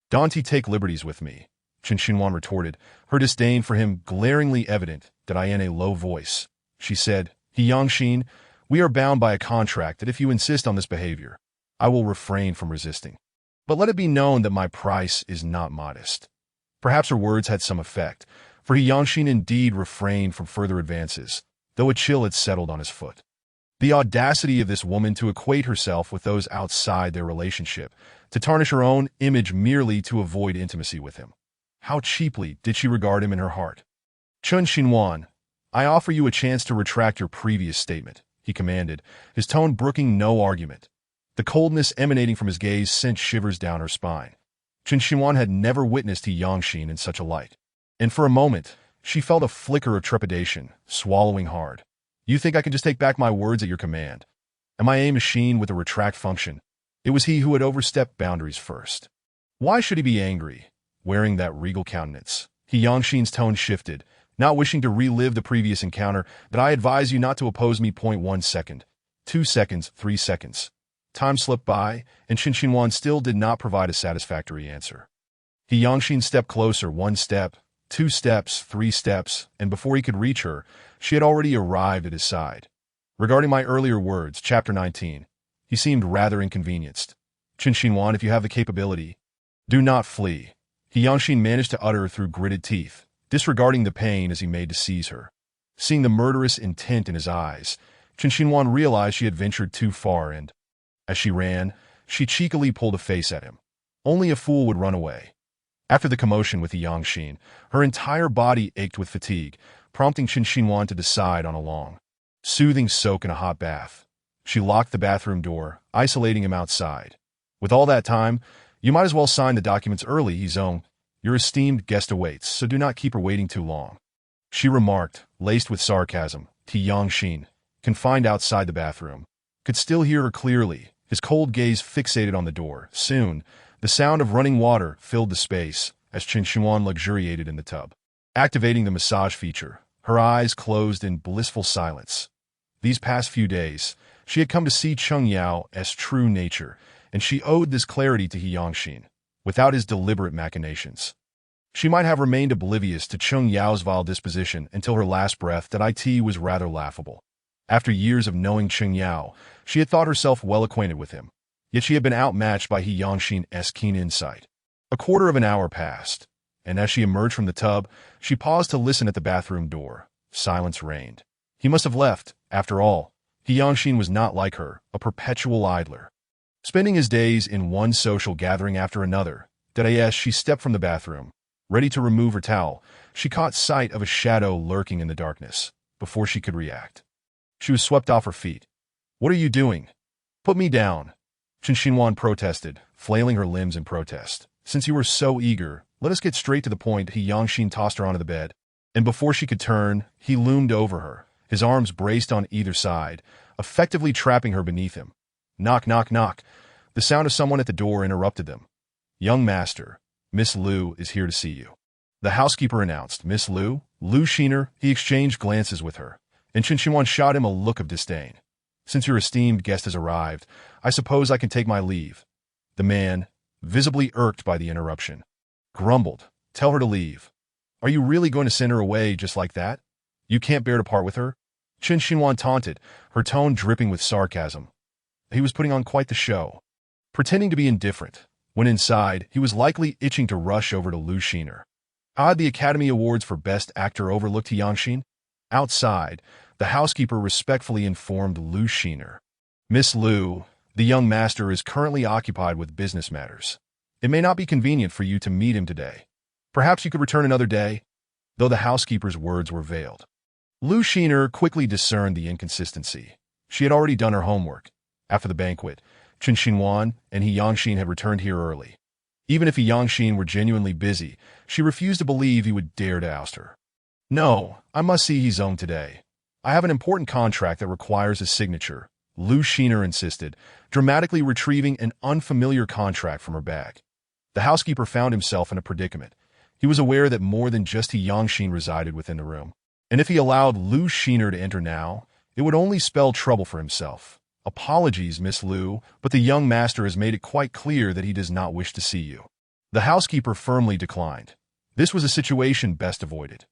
"Don't take liberties with me," Qin Xinhuan retorted, her disdain for him glaringly evident. "That I in a low voice," she said, "Yangshin, we are bound by a contract that if you insist on this behavior, I will refrain from resisting. But let it be known that my price is not modest." Perhaps her words had some effect, for Yangshin indeed refrained from further advances, though a chill had settled on his foot. The audacity of this woman to equate herself with those outside their relationship, to tarnish her own image merely to avoid intimacy with him. How cheaply did she regard him in her heart? "Qin Xinhuan, I offer you a chance to retract your previous statement," he commanded, his tone brooking no argument. The coldness emanating from his gaze sent shivers down her spine. Qin Xinhuan had never witnessed Yangshin in such a light, and for a moment, she felt a flicker of trepidation, swallowing hard. "You think I can just take back my words at your command? Am I a machine with a retract function?" It was he who had overstepped boundaries first. Why should he be angry, wearing that regal countenance? Yangshin's tone shifted, not wishing to relive the previous encounter. "That I advise you not to oppose me. 1 second, 2 seconds, 3 seconds. Time slipped by, and Qin Xinhuan still did not provide a satisfactory answer. Yangshin stepped closer, 1 step, 2 steps, 3 steps, and before he could reach her, she had already arrived at his side. "Regarding my earlier words, Chapter 19, he seemed rather inconvenienced. Qin Xinhuan, if you have the capability, do not flee." Yangshin managed to utter through gritted teeth, disregarding the pain as he made to seize her. Seeing the murderous intent in his eyes, Qin Xinhuan realized she had ventured too far and, as she ran, she cheekily pulled a face at him. Only a fool would run away. After the commotion with Yangshin, her entire body ached with fatigue, prompting Qin Xinhuan to decide on a long, soothing soak in a hot bath. She locked the bathroom door, isolating him outside. "With all that time, you might as well sign the documents early," he zoned. "Your esteemed guest awaits, so do not keep her waiting too long," she remarked, laced with sarcasm. Yangshin, confined outside the bathroom, could still hear her clearly, his cold gaze fixated on the door. Soon, the sound of running water filled the space as Qin Xinhuan luxuriated in the tub. Activating the massage feature, her eyes closed in blissful silence. These past few days, she had come to see Cheng Yao's true nature, and she owed this clarity to Yangshin. Without his deliberate machinations, she might have remained oblivious to Cheng Yao's vile disposition until her last breath. That it was rather laughable. After years of knowing Cheng Yao, she had thought herself well acquainted with him, yet she had been outmatched by Yangshin's keen insight. A quarter of an hour passed, and as she emerged from the tub, she paused to listen at the bathroom door. Silence reigned. He must have left, after all. Yangshin was not like her, a perpetual idler, spending his days in one social gathering after another. As she stepped from the bathroom, ready to remove her towel, she caught sight of a shadow lurking in the darkness. Before she could react, she was swept off her feet. "What are you doing? Put me down," Qin Xinhuan protested, flailing her limbs in protest. "Since you were so eager, let us get straight to the point." Yangshin tossed her onto the bed, and before she could turn, he loomed over her, his arms braced on either side, effectively trapping her beneath him. Knock, knock, knock. The sound of someone at the door interrupted them. "Young master, Miss Liu is here to see you," the housekeeper announced. "Miss Liu? Liu Shiner?" He exchanged glances with her, and Qin Xinhuan shot him a look of disdain. "Since your esteemed guest has arrived, I suppose I can take my leave." The man, visibly irked by the interruption, grumbled. "Tell her to leave. Are you really going to send her away just like that? You can't bear to part with her?" Qin Xinhuan taunted, her tone dripping with sarcasm. He was putting on quite the show, pretending to be indifferent, when inside, he was likely itching to rush over to Liu Shiner. The Academy Awards for Best Actor overlooked Yangshin. Outside, The housekeeper respectfully informed Lu Shiner. Miss Lu, the young master is currently occupied with business matters. It may not be convenient for you to meet him today. Perhaps you could return another day, though the housekeeper's words were veiled. Lu Shiner quickly discerned the inconsistency. She had already done her homework. After the banquet, Chen Xinhuan and He Yangxin had returned here early. Even if He Yangxin were genuinely busy, she refused to believe he would dare to oust her. No, I must see He Zong today. I have an important contract that requires his signature, Lu Shiner insisted, dramatically retrieving an unfamiliar contract from her bag. The housekeeper found himself in a predicament. He was aware that more than just He Yangxin resided within the room, and if he allowed Lu Shiner to enter now, it would only spell trouble for himself. Apologies, Miss Lu, but the young master has made it quite clear that he does not wish to see you. The housekeeper firmly declined. This was a situation best avoided.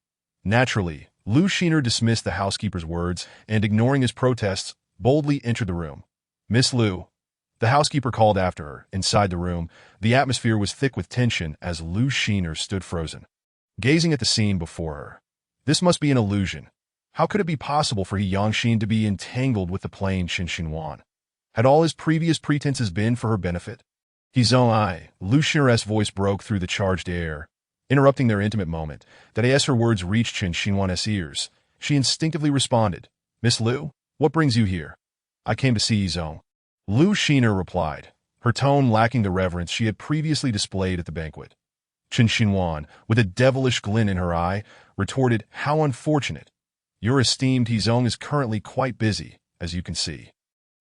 Naturally, Lu Shiner dismissed the housekeeper's words and, ignoring his protests, boldly entered the room. Miss Lu, the housekeeper called after her. Inside the room, the atmosphere was thick with tension as Lu Shiner stood frozen, gazing at the scene before her. This must be an illusion. How could it be possible for He Yangxin to be entangled with the plain Chen Xinhuan? Had all his previous pretenses been for her benefit? He Zong, Lu Shiner's voice broke through the charged air, interrupting their intimate moment. That as her words reached Chen Xinhuan's ears, she instinctively responded, Miss Lu, what brings you here? I came to see He Zong. Lu Shiner replied, her tone lacking the reverence she had previously displayed at the banquet. Chen Xinhuan, with a devilish glint in her eye, retorted, how unfortunate. Your esteemed He Zong is currently quite busy, as you can see.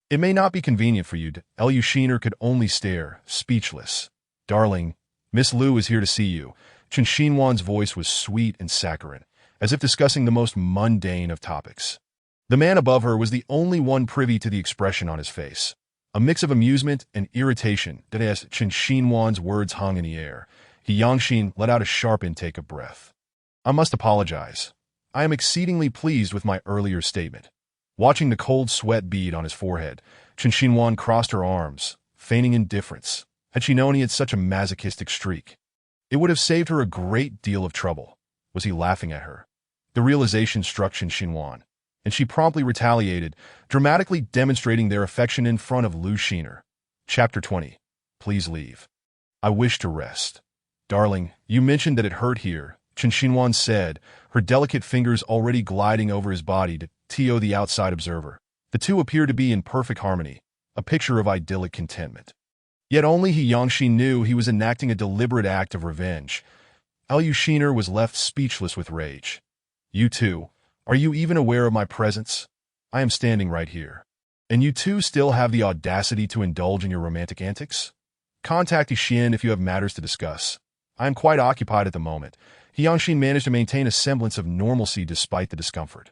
It may not be convenient for you to— Lu Shiner could only stare, speechless. Darling, Miss Lu is here to see you. Chen Xinhuan's voice was sweet and saccharine, as if discussing the most mundane of topics. The man above her was the only one privy to the expression on his face, a mix of amusement and irritation that as Chen Xinhuan's words hung in the air, He Yangxin let out a sharp intake of breath. I must apologize. I am exceedingly pleased with my earlier statement. Watching the cold sweat bead on his forehead, Chen Xinhuan crossed her arms, feigning indifference. Had she known he had such a masochistic streak, it would have saved her a great deal of trouble. Was he laughing at her? The realization struck Chen Xinhuan, and she promptly retaliated, dramatically demonstrating their affection in front of Lu Shiner. Chapter 20. Please leave. I wish to rest. Darling, you mentioned that it hurt here, Chen Xinhuan said, her delicate fingers already gliding over his body to the outside observer. The two appeared to be in perfect harmony, a picture of idyllic contentment. Yet only He Yangxin knew he was enacting a deliberate act of revenge. Lu Shiner was left speechless with rage. You two, are you even aware of my presence? I am standing right here. And you two still have the audacity to indulge in your romantic antics? Contact Ixin if you have matters to discuss. I am quite occupied at the moment. He Yangxin managed to maintain a semblance of normalcy despite the discomfort.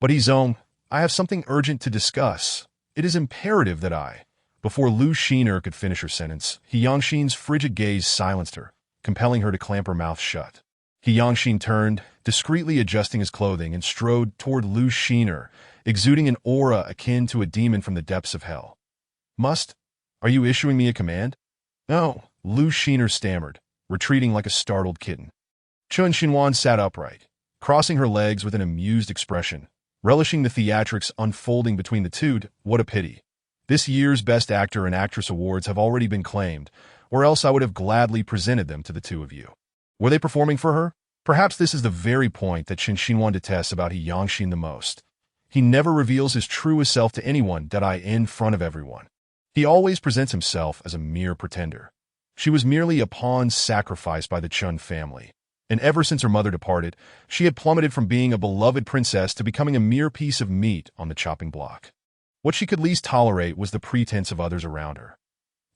But He Zong, I have something urgent to discuss. It is imperative that I— Before Lu Shiner could finish her sentence, He Yangxin's frigid gaze silenced her, compelling her to clamp her mouth shut. He Yangxin turned, discreetly adjusting his clothing, and strode toward Lu Shiner, exuding an aura akin to a demon from the depths of hell. Are you issuing me a command? No, Lu Shiner stammered, retreating like a startled kitten. Chen Xinhuan sat upright, crossing her legs with an amused expression, relishing the theatrics unfolding between the two. What a pity. This year's Best Actor and Actress awards have already been claimed, or else I would have gladly presented them to the two of you. Were they performing for her? Perhaps this is the very point that Chen Xinhuan detests about He Yangxin the most. He never reveals his truest self to anyone in front of everyone. He always presents himself as a mere pretender. She was merely a pawn sacrificed by the Chun family, and ever since her mother departed, she had plummeted from being a beloved princess to becoming a mere piece of meat on the chopping block. What she could least tolerate was the pretense of others around her.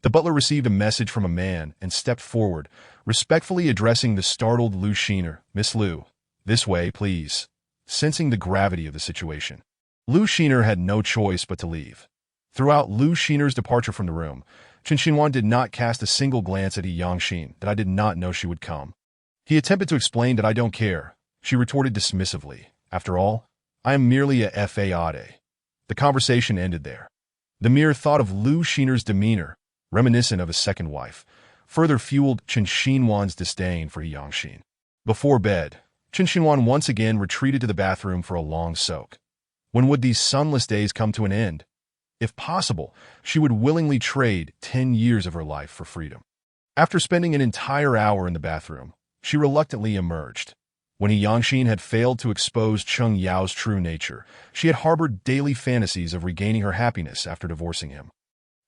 The butler received a message from a man and stepped forward, respectfully addressing the startled Lu Shiner. Miss Lu, this way, please. Sensing the gravity of the situation, Lu Shiner had no choice but to leave. Throughout Lu Shiner's departure from the room, Chen Xinhuan did not cast a single glance at He Yangxin that I did not know she would come. He attempted to explain that I don't care. She retorted dismissively. After all, I am merely a fade. The conversation ended there. The mere thought of Lu Shiner's demeanor, reminiscent of his second wife, further fueled Chen Xinhuan's disdain for He Yangxin. Before bed, Chen Xinhuan once again retreated to the bathroom for a long soak. When would these sunless days come to an end? If possible, she would willingly trade 10 years of her life for freedom. After spending an entire hour in the bathroom, she reluctantly emerged. When He Yangxin had failed to expose Cheng Yao's true nature, she had harbored daily fantasies of regaining her happiness after divorcing him.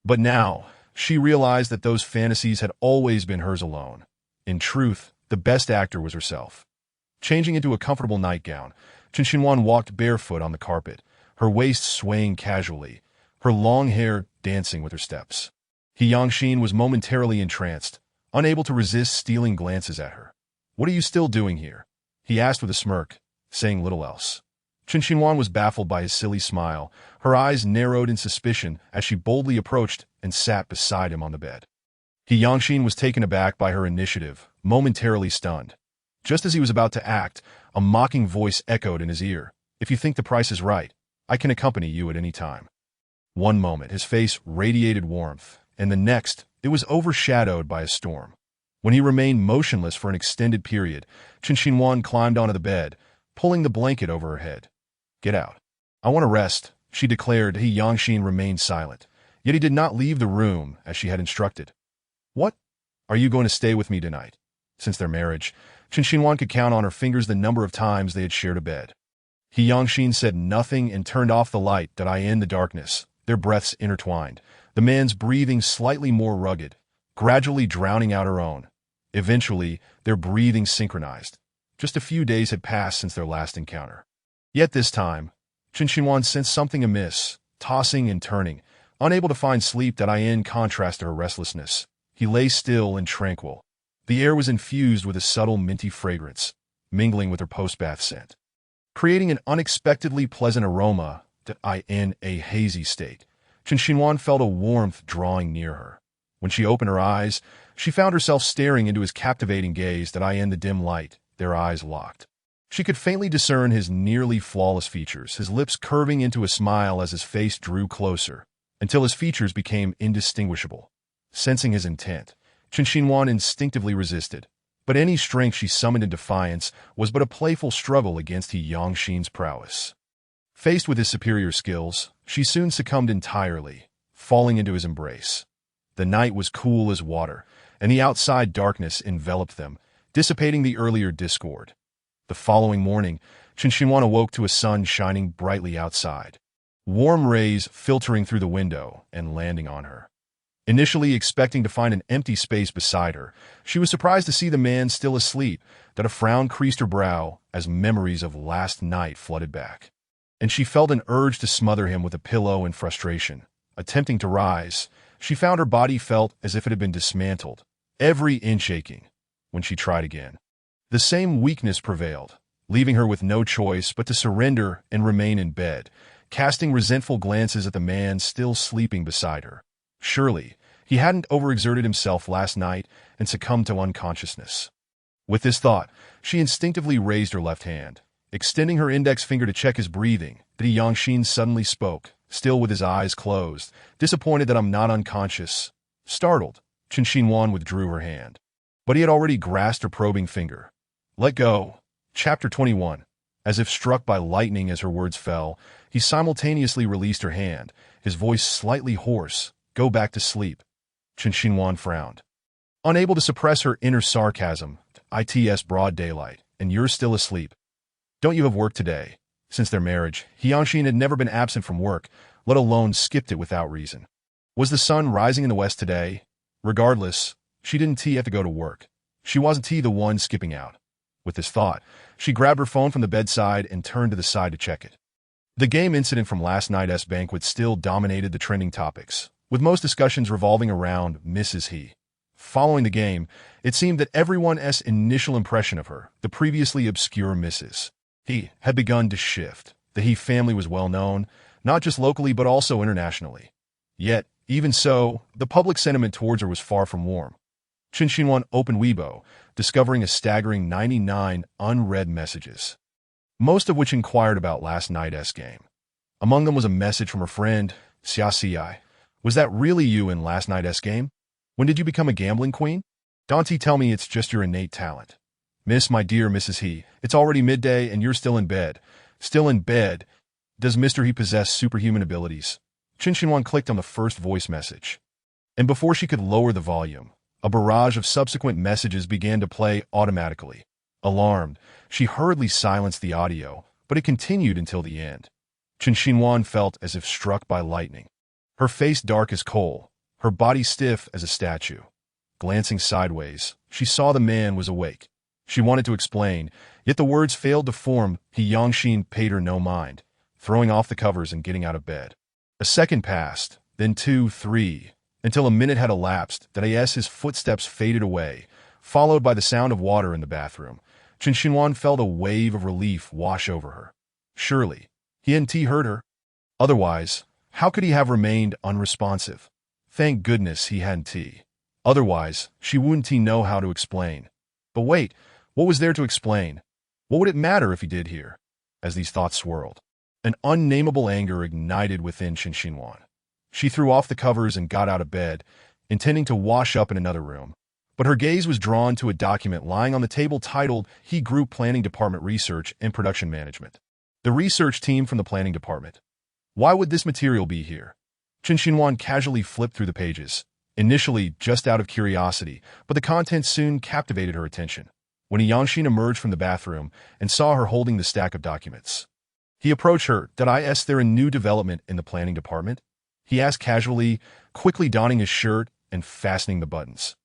But now, she realized that those fantasies had always been hers alone. In truth, the best actor was herself. Changing into a comfortable nightgown, Chen Xinhuan walked barefoot on the carpet, her waist swaying casually, her long hair dancing with her steps. He Yangxin was momentarily entranced, unable to resist stealing glances at her. "What are you still doing here?" he asked with a smirk, saying little else. Chen Xinhuan was baffled by his silly smile, her eyes narrowed in suspicion as she boldly approached and sat beside him on the bed. He Yangxin was taken aback by her initiative, momentarily stunned. Just as he was about to act, a mocking voice echoed in his ear. "If you think the price is right, I can accompany you at any time." One moment, his face radiated warmth, and the next, it was overshadowed by a storm. When he remained motionless for an extended period, Chen Xinhuan climbed onto the bed, pulling the blanket over her head. "Get out. I want to rest," she declared. He Yangxin remained silent, yet he did not leave the room as she had instructed. "What? Are you going to stay with me tonight?" Since their marriage, Chen Xinhuan could count on her fingers the number of times they had shared a bed. He Yangxin said nothing and turned off the light that in the darkness, their breaths intertwined, the man's breathing slightly more rugged, gradually drowning out her own. Eventually, their breathing synchronized. Just a few days had passed since their last encounter. Yet this time, Chen Xinhuan sensed something amiss, tossing and turning, unable to find sleep that in contrast to her restlessness. He lay still and tranquil. The air was infused with a subtle minty fragrance, mingling with her post-bath scent, creating an unexpectedly pleasant aroma that in a hazy state. Chen Xinhuan felt a warmth drawing near her. When she opened her eyes, she found herself staring into his captivating gaze that in the dim light, their eyes locked. She could faintly discern his nearly flawless features, his lips curving into a smile as his face drew closer, until his features became indistinguishable. Sensing his intent, Chen Xinhuan instinctively resisted, but any strength she summoned in defiance was but a playful struggle against He Yangxin's prowess. Faced with his superior skills, she soon succumbed entirely, falling into his embrace. The night was cool as water, and the outside darkness enveloped them, dissipating the earlier discord. The following morning, Chen Xinhuan awoke to a sun shining brightly outside, warm rays filtering through the window and landing on her. Initially expecting to find an empty space beside her, she was surprised to see the man still asleep, that a frown creased her brow as memories of last night flooded back. And she felt an urge to smother him with a pillow in frustration. Attempting to rise, she found her body felt as if it had been dismantled, every inch aching. When she tried again, the same weakness prevailed, leaving her with no choice but to surrender and remain in bed, casting resentful glances at the man still sleeping beside her. Surely, he hadn't overexerted himself last night and succumbed to unconsciousness. With this thought, she instinctively raised her left hand, extending her index finger to check his breathing. He Yangxin suddenly spoke, still with his eyes closed, disappointed that I'm not unconscious. Startled, Chen Xinhuan withdrew her hand. But he had already grasped her probing finger. "Let go." Chapter 21. As if struck by lightning as her words fell, he simultaneously released her hand, his voice slightly hoarse. "Go back to sleep." Chen Xinhuan frowned, unable to suppress her inner sarcasm. "It's broad daylight, and you're still asleep. Don't you have work today?" Since their marriage, He Yangxin had never been absent from work, let alone skipped it without reason. Was the sun rising in the west today? Regardless, she didn't have to go to work. She wasn't the one skipping out. With this thought, she grabbed her phone from the bedside and turned to the side to check it. The game incident from last night's banquet still dominated the trending topics, with most discussions revolving around Mrs. He. Following the game, it seemed that everyone's initial impression of her, the previously obscure Mrs. He, had begun to shift. The He family was well known, not just locally but also internationally. Yet, even so, the public sentiment towards her was far from warm. Chen Xinhuan opened Weibo, discovering a staggering 99 unread messages, most of which inquired about last night's game. Among them was a message from her friend, Xia. "Was that really you in last night's game? When did you become a gambling queen? Don't tell me it's just your innate talent. My dear Mrs. He, it's already midday and you're still in bed. Still in bed. Does Mr. He possess superhuman abilities? Chen Xinhuan clicked on the first voice message. And before she could lower the volume, a barrage of subsequent messages began to play automatically. Alarmed, she hurriedly silenced the audio, but it continued until the end. Chen Xinhuan felt as if struck by lightning. Her face dark as coal, her body stiff as a statue. Glancing sideways, she saw the man was awake. She wanted to explain, yet the words failed to form. He Yangxin paid her no mind, throwing off the covers and getting out of bed. A second passed, then 2, 3, until a minute had elapsed that as his footsteps faded away, followed by the sound of water in the bathroom. Chen Xinhuan felt a wave of relief wash over her. Surely, he hadn't heard her. Otherwise, how could he have remained unresponsive? Thank goodness he hadn't. Otherwise, she wouldn't know how to explain. But wait, what was there to explain? What would it matter if he did hear? As these thoughts swirled, an unnameable anger ignited within Chen Xinhuan. She threw off the covers and got out of bed, intending to wash up in another room. But her gaze was drawn to a document lying on the table titled He Group Planning Department Research and Production Management. The research team from the planning department. Why would this material be here? Chen Xinhuan casually flipped through the pages, initially just out of curiosity, but the content soon captivated her attention. When Yangxin emerged from the bathroom and saw her holding the stack of documents, he approached her. Is there a new development in the planning department? He asked casually, quickly donning his shirt and fastening the buttons.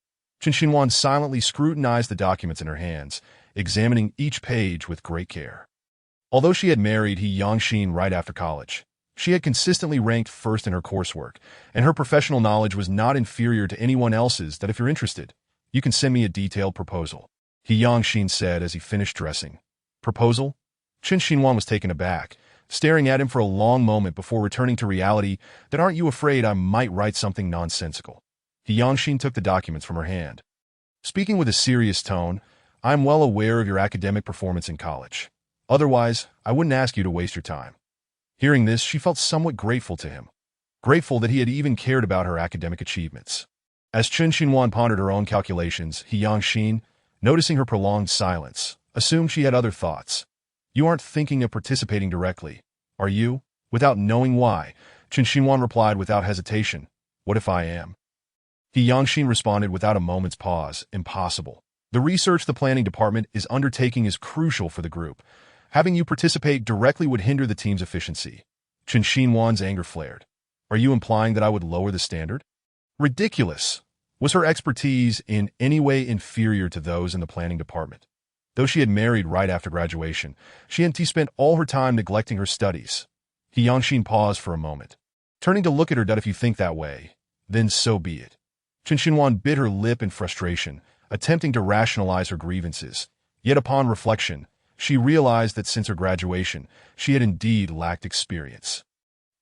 Chen Xinhuan silently scrutinized the documents in her hands, examining each page with great care. Although she had married He Yangxin right after college, she had consistently ranked first in her coursework, and her professional knowledge was not inferior to anyone else's. If you're interested, you can send me a detailed proposal, He Yangxin said as he finished dressing. Proposal? Chen Xinhuan was taken aback, staring at him for a long moment before returning to reality. Aren't you afraid I might write something nonsensical? He Yangxin took the documents from her hand. Speaking with a serious tone, I'm well aware of your academic performance in college. Otherwise, I wouldn't ask you to waste your time. Hearing this, she felt somewhat grateful to him. Grateful that he had even cared about her academic achievements. As Chen Xinhuan pondered her own calculations, He Yangxin, noticing her prolonged silence, assumed she had other thoughts. You aren't thinking of participating directly, are you? Without knowing why, Chen Xinhuan replied without hesitation, What if I am? He Yangxin responded without a moment's pause, Impossible. The research the planning department is undertaking is crucial for the group. Having you participate directly would hinder the team's efficiency. Chen Xinhuan's anger flared. Are you implying that I would lower the standard? Ridiculous. Was her expertise in any way inferior to those in the planning department? Though she had married right after graduation, she hadn't spent all her time neglecting her studies. He Yangxin paused for a moment, turning to look at her. If you think that way, then so be it. Chen Xinhuan bit her lip in frustration, attempting to rationalize her grievances. Yet upon reflection, she realized that since her graduation, she had indeed lacked experience.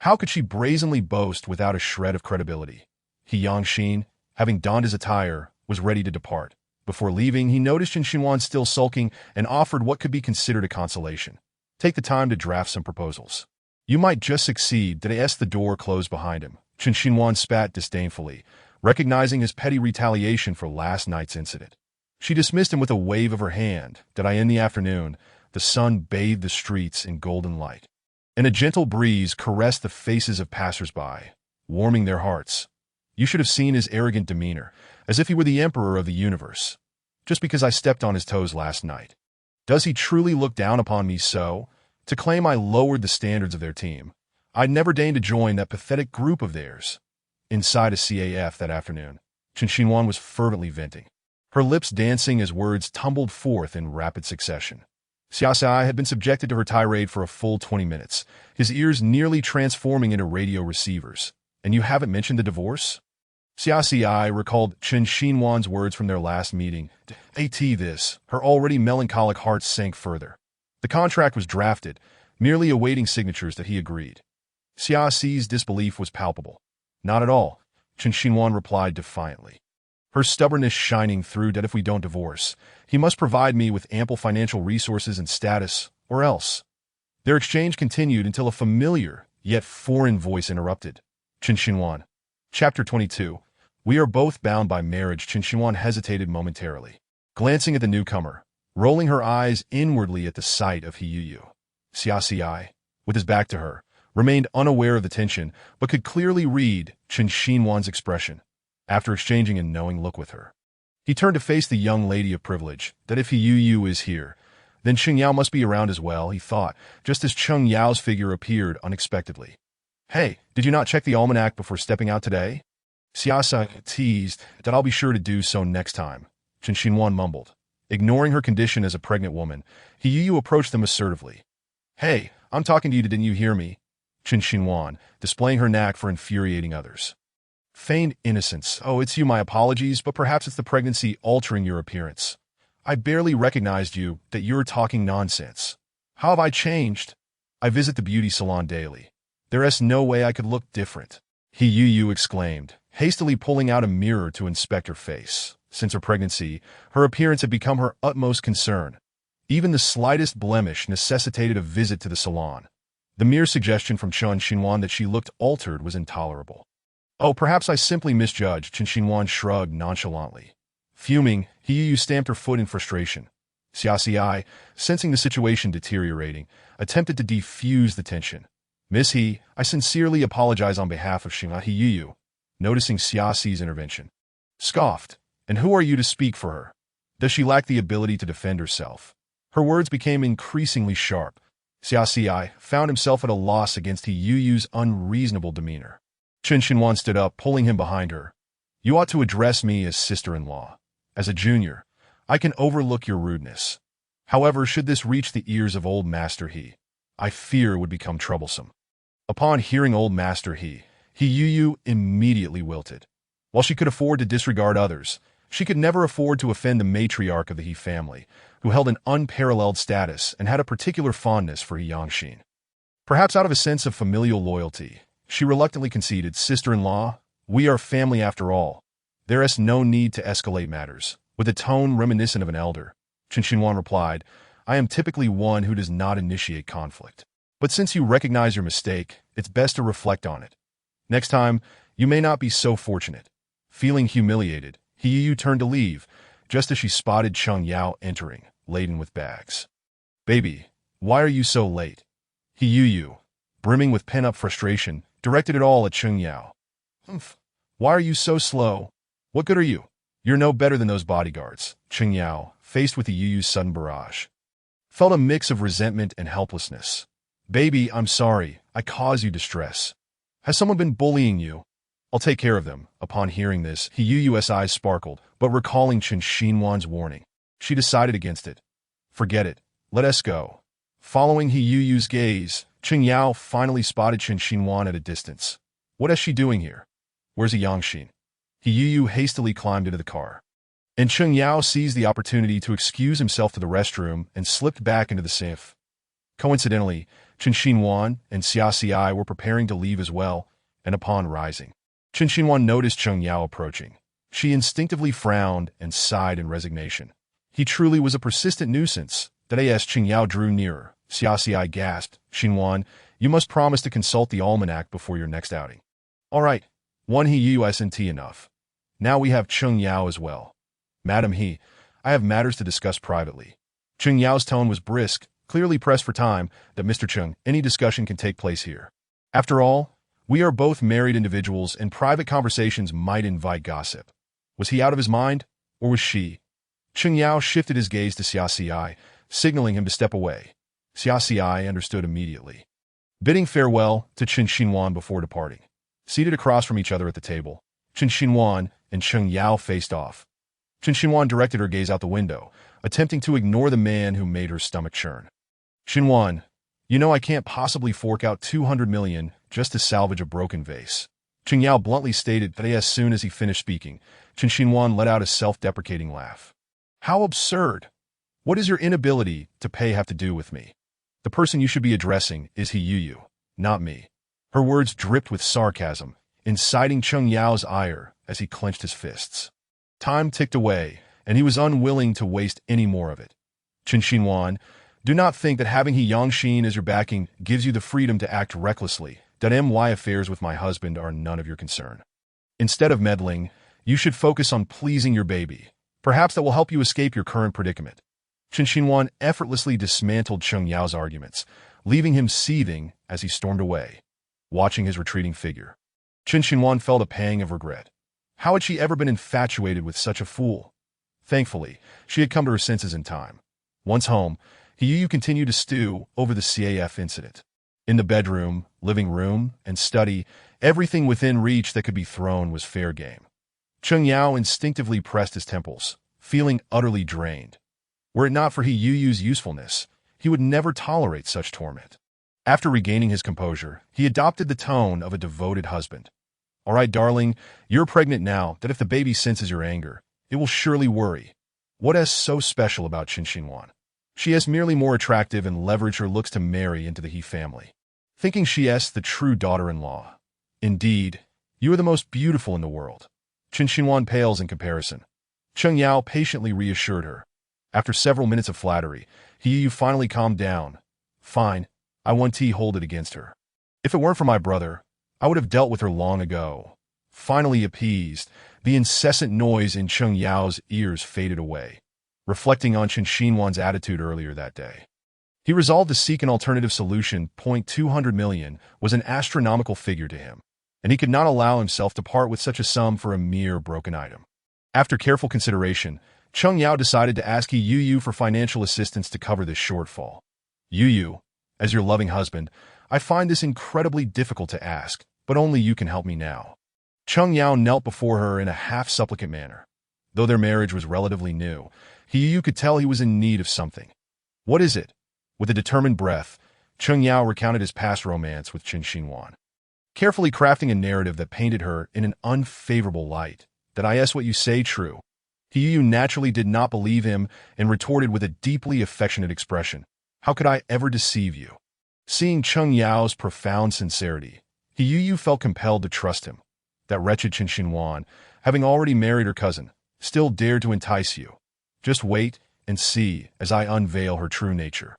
How could she brazenly boast without a shred of credibility? He Yangxin, having donned his attire, was ready to depart. Before leaving, he noticed Chen Xinhuan still sulking and offered what could be considered a consolation. Take the time to draft some proposals. You might just succeed. The door closed behind him. Chen Xinhuan spat disdainfully, recognizing his petty retaliation for last night's incident. She dismissed him with a wave of her hand. In the afternoon, the sun bathed the streets in golden light, and a gentle breeze caressed the faces of passers-by, warming their hearts. You should have seen his arrogant demeanor, as if he were the emperor of the universe. Just because I stepped on his toes last night. Does he truly look down upon me so? To claim I lowered the standards of their team. I'd never deign to join that pathetic group of theirs. Inside a CAF that afternoon, Chen Xinhuan was fervently venting, her lips dancing as words tumbled forth in rapid succession. Xiaoxi had been subjected to her tirade for a full 20 minutes, his ears nearly transforming into radio receivers. And you haven't mentioned the divorce? Xiaoxi recalled Chen Xinhuan's words from their last meeting. Her already melancholic heart sank further. The contract was drafted, merely awaiting signatures that he agreed. Xiaoxi's disbelief was palpable. Not at all, Chen Xinhuan replied defiantly, her stubbornness shining through. If we don't divorce, he must provide me with ample financial resources and status, or else. Their exchange continued until a familiar, yet foreign voice interrupted. Chen Xinhuan. Chapter 22. We are both bound by marriage. Chen Xinhuan hesitated momentarily, glancing at the newcomer, rolling her eyes inwardly at the sight of He Yu. Xiaoxi, with his back to her, remained unaware of the tension, but could clearly read Chen Xinhuan's expression. After exchanging a knowing look with her, he turned to face the young lady of privilege. That if He Yu is here, then Cheng Yao must be around as well, he thought, just as Cheng Yao's figure appeared unexpectedly. Hey, did you not check the almanac before stepping out today? Xiasa teased that I'll be sure to do so next time. Chen Xinhuan mumbled. Ignoring her condition as a pregnant woman, He Yu approached them assertively. Hey, I'm talking to you, didn't you hear me? Chen Xinhuan, displaying her knack for infuriating others. Feigned innocence. Oh, it's you, my apologies, but perhaps it's the pregnancy altering your appearance. I barely recognized you, that you're talking nonsense. How have I changed? I visit the beauty salon daily. There's no way I could look different. He Yu exclaimed, hastily pulling out a mirror to inspect her face. Since her pregnancy, her appearance had become her utmost concern. Even the slightest blemish necessitated a visit to the salon. The mere suggestion from Chen Xinhuan that she looked altered was intolerable. Oh, perhaps I simply misjudged, Chen Xinhuan shrugged nonchalantly. Fuming, He Yu stamped her foot in frustration. Xia Xi, sensing the situation deteriorating, attempted to defuse the tension. Miss He, I sincerely apologize on behalf of Xinhua. He Yu, noticing Xia Xi's intervention, scoffed. And who are you to speak for her? Does she lack the ability to defend herself? Her words became increasingly sharp. Xia Xi found himself at a loss against He Yu's unreasonable demeanor. Chen Xinhuan stood up, pulling him behind her. You ought to address me as sister-in-law. As a junior, I can overlook your rudeness. However, should this reach the ears of old Master He, I fear it would become troublesome. Upon hearing old Master He Yu immediately wilted. While she could afford to disregard others, she could never afford to offend the matriarch of the He family, who held an unparalleled status and had a particular fondness for He Yangxin. Perhaps out of a sense of familial loyalty, she reluctantly conceded, Sister-in-law, we are family after all. There is no need to escalate matters. With a tone reminiscent of an elder, Chen Xinhuan replied, I am typically one who does not initiate conflict. But since you recognize your mistake, it's best to reflect on it. Next time, you may not be so fortunate. Feeling humiliated, He Yu turned to leave, just as she spotted Cheng Yao entering, laden with bags. Baby, why are you so late? He Yu, brimming with pent-up frustration, directed it all at Cheng Yao. Humph. Why are you so slow? What good are you? You're no better than those bodyguards. Cheng Yao, faced with the Yu's sudden barrage, felt a mix of resentment and helplessness. Baby, I'm sorry. I caused you distress. Has someone been bullying you? I'll take care of them. Upon hearing this, He Yu's eyes sparkled, but recalling Chen Xinhuan's warning, she decided against it. Forget it. Let us go. Following He Yu's gaze, Cheng Yao finally spotted Chen Xinhuan at a distance. What is she doing here? Where's He Yangxin? He Yu hastily climbed into the car. And Cheng Yao seized the opportunity to excuse himself to the restroom and slipped back into the safe. Coincidentally, Chen Xinhuan and Xia Xi were preparing to leave as well, and upon rising, Chen Xinhuan noticed Cheng Yao approaching. She instinctively frowned and sighed in resignation. He truly was a persistent nuisance. That as Cheng Yao drew nearer, Xia Xi gasped, Xinhuan, you must promise to consult the almanac before your next outing. All right, one He Usnt enough. Now we have Cheng Yao as well. Madam He, I have matters to discuss privately. Cheng Yao's tone was brisk, clearly pressed for time, that Mr. Cheng, any discussion can take place here. After all, we are both married individuals and private conversations might invite gossip. Was he out of his mind, or was she? Cheng Yao shifted his gaze to Xia Xi, signaling him to step away. Xia Xi understood immediately. Bidding farewell to Chen Xinhuan before departing, seated across from each other at the table, Chen Xinhuan and Cheng Yao faced off. Chen Xinhuan directed her gaze out the window, attempting to ignore the man who made her stomach churn. Xinhuan, you know I can't possibly fork out 200 million just to salvage a broken vase. Cheng Yao bluntly stated that as soon as he finished speaking, Chen Xinhuan let out a self-deprecating laugh. How absurd! What does your inability to pay have to do with me? The person you should be addressing is He Yu, not me. Her words dripped with sarcasm, inciting Cheng Yao's ire as he clenched his fists. Time ticked away, and he was unwilling to waste any more of it. Chen Xinhuan, do not think that having He Yangxin as your backing gives you the freedom to act recklessly. My affairs with my husband are none of your concern. Instead of meddling, you should focus on pleasing your baby. Perhaps that will help you escape your current predicament. Chen Xinhuan effortlessly dismantled Cheng Yao's arguments, leaving him seething as he stormed away, watching his retreating figure. Qin Xinhuan felt a pang of regret. How had she ever been infatuated with such a fool? Thankfully, she had come to her senses in time. Once home, Yu continued to stew over the CAF incident. In the bedroom, living room, and study, everything within reach that could be thrown was fair game. Cheng Yao instinctively pressed his temples, feeling utterly drained. Were it not for Yu's usefulness, he would never tolerate such torment. After regaining his composure, he adopted the tone of a devoted husband. "All right, darling, you're pregnant now that if the baby senses your anger, it will surely worry. What is so special about Qin Xinhuan? She is merely more attractive and leverage her looks to marry into the He family. Thinking she is the true daughter-in-law. Indeed, you are the most beautiful in the world." Qin Xinhuan pales in comparison. Cheng Yao patiently reassured her. After several minutes of flattery, Yu finally calmed down. "Fine, I won't hold it against her. If it weren't for my brother, I would have dealt with her long ago." Finally appeased, the incessant noise in Cheng Yao's ears faded away. Reflecting on Qin Xinhuan's attitude earlier that day, he resolved to seek an alternative solution. 200 million was an astronomical figure to him, and he could not allow himself to part with such a sum for a mere broken item. After careful consideration, Cheng Yao decided to ask Yu for financial assistance to cover this shortfall. "Yu, as your loving husband, I find this incredibly difficult to ask, but only you can help me now." Cheng Yao knelt before her in a half-supplicant manner. Though their marriage was relatively new, Yu could tell he was in need of something. "What is it?" With a determined breath, Cheng Yao recounted his past romance with Qin Xinhuan, carefully crafting a narrative that painted her in an unfavorable light. "That is what you say true?" Yu naturally did not believe him and retorted with a deeply affectionate expression, "How could I ever deceive you?" Seeing Cheng Yao's profound sincerity, Yu felt compelled to trust him. That wretched Qin Xinhuan, having already married her cousin, still dared to entice you. "Just wait and see as I unveil her true nature.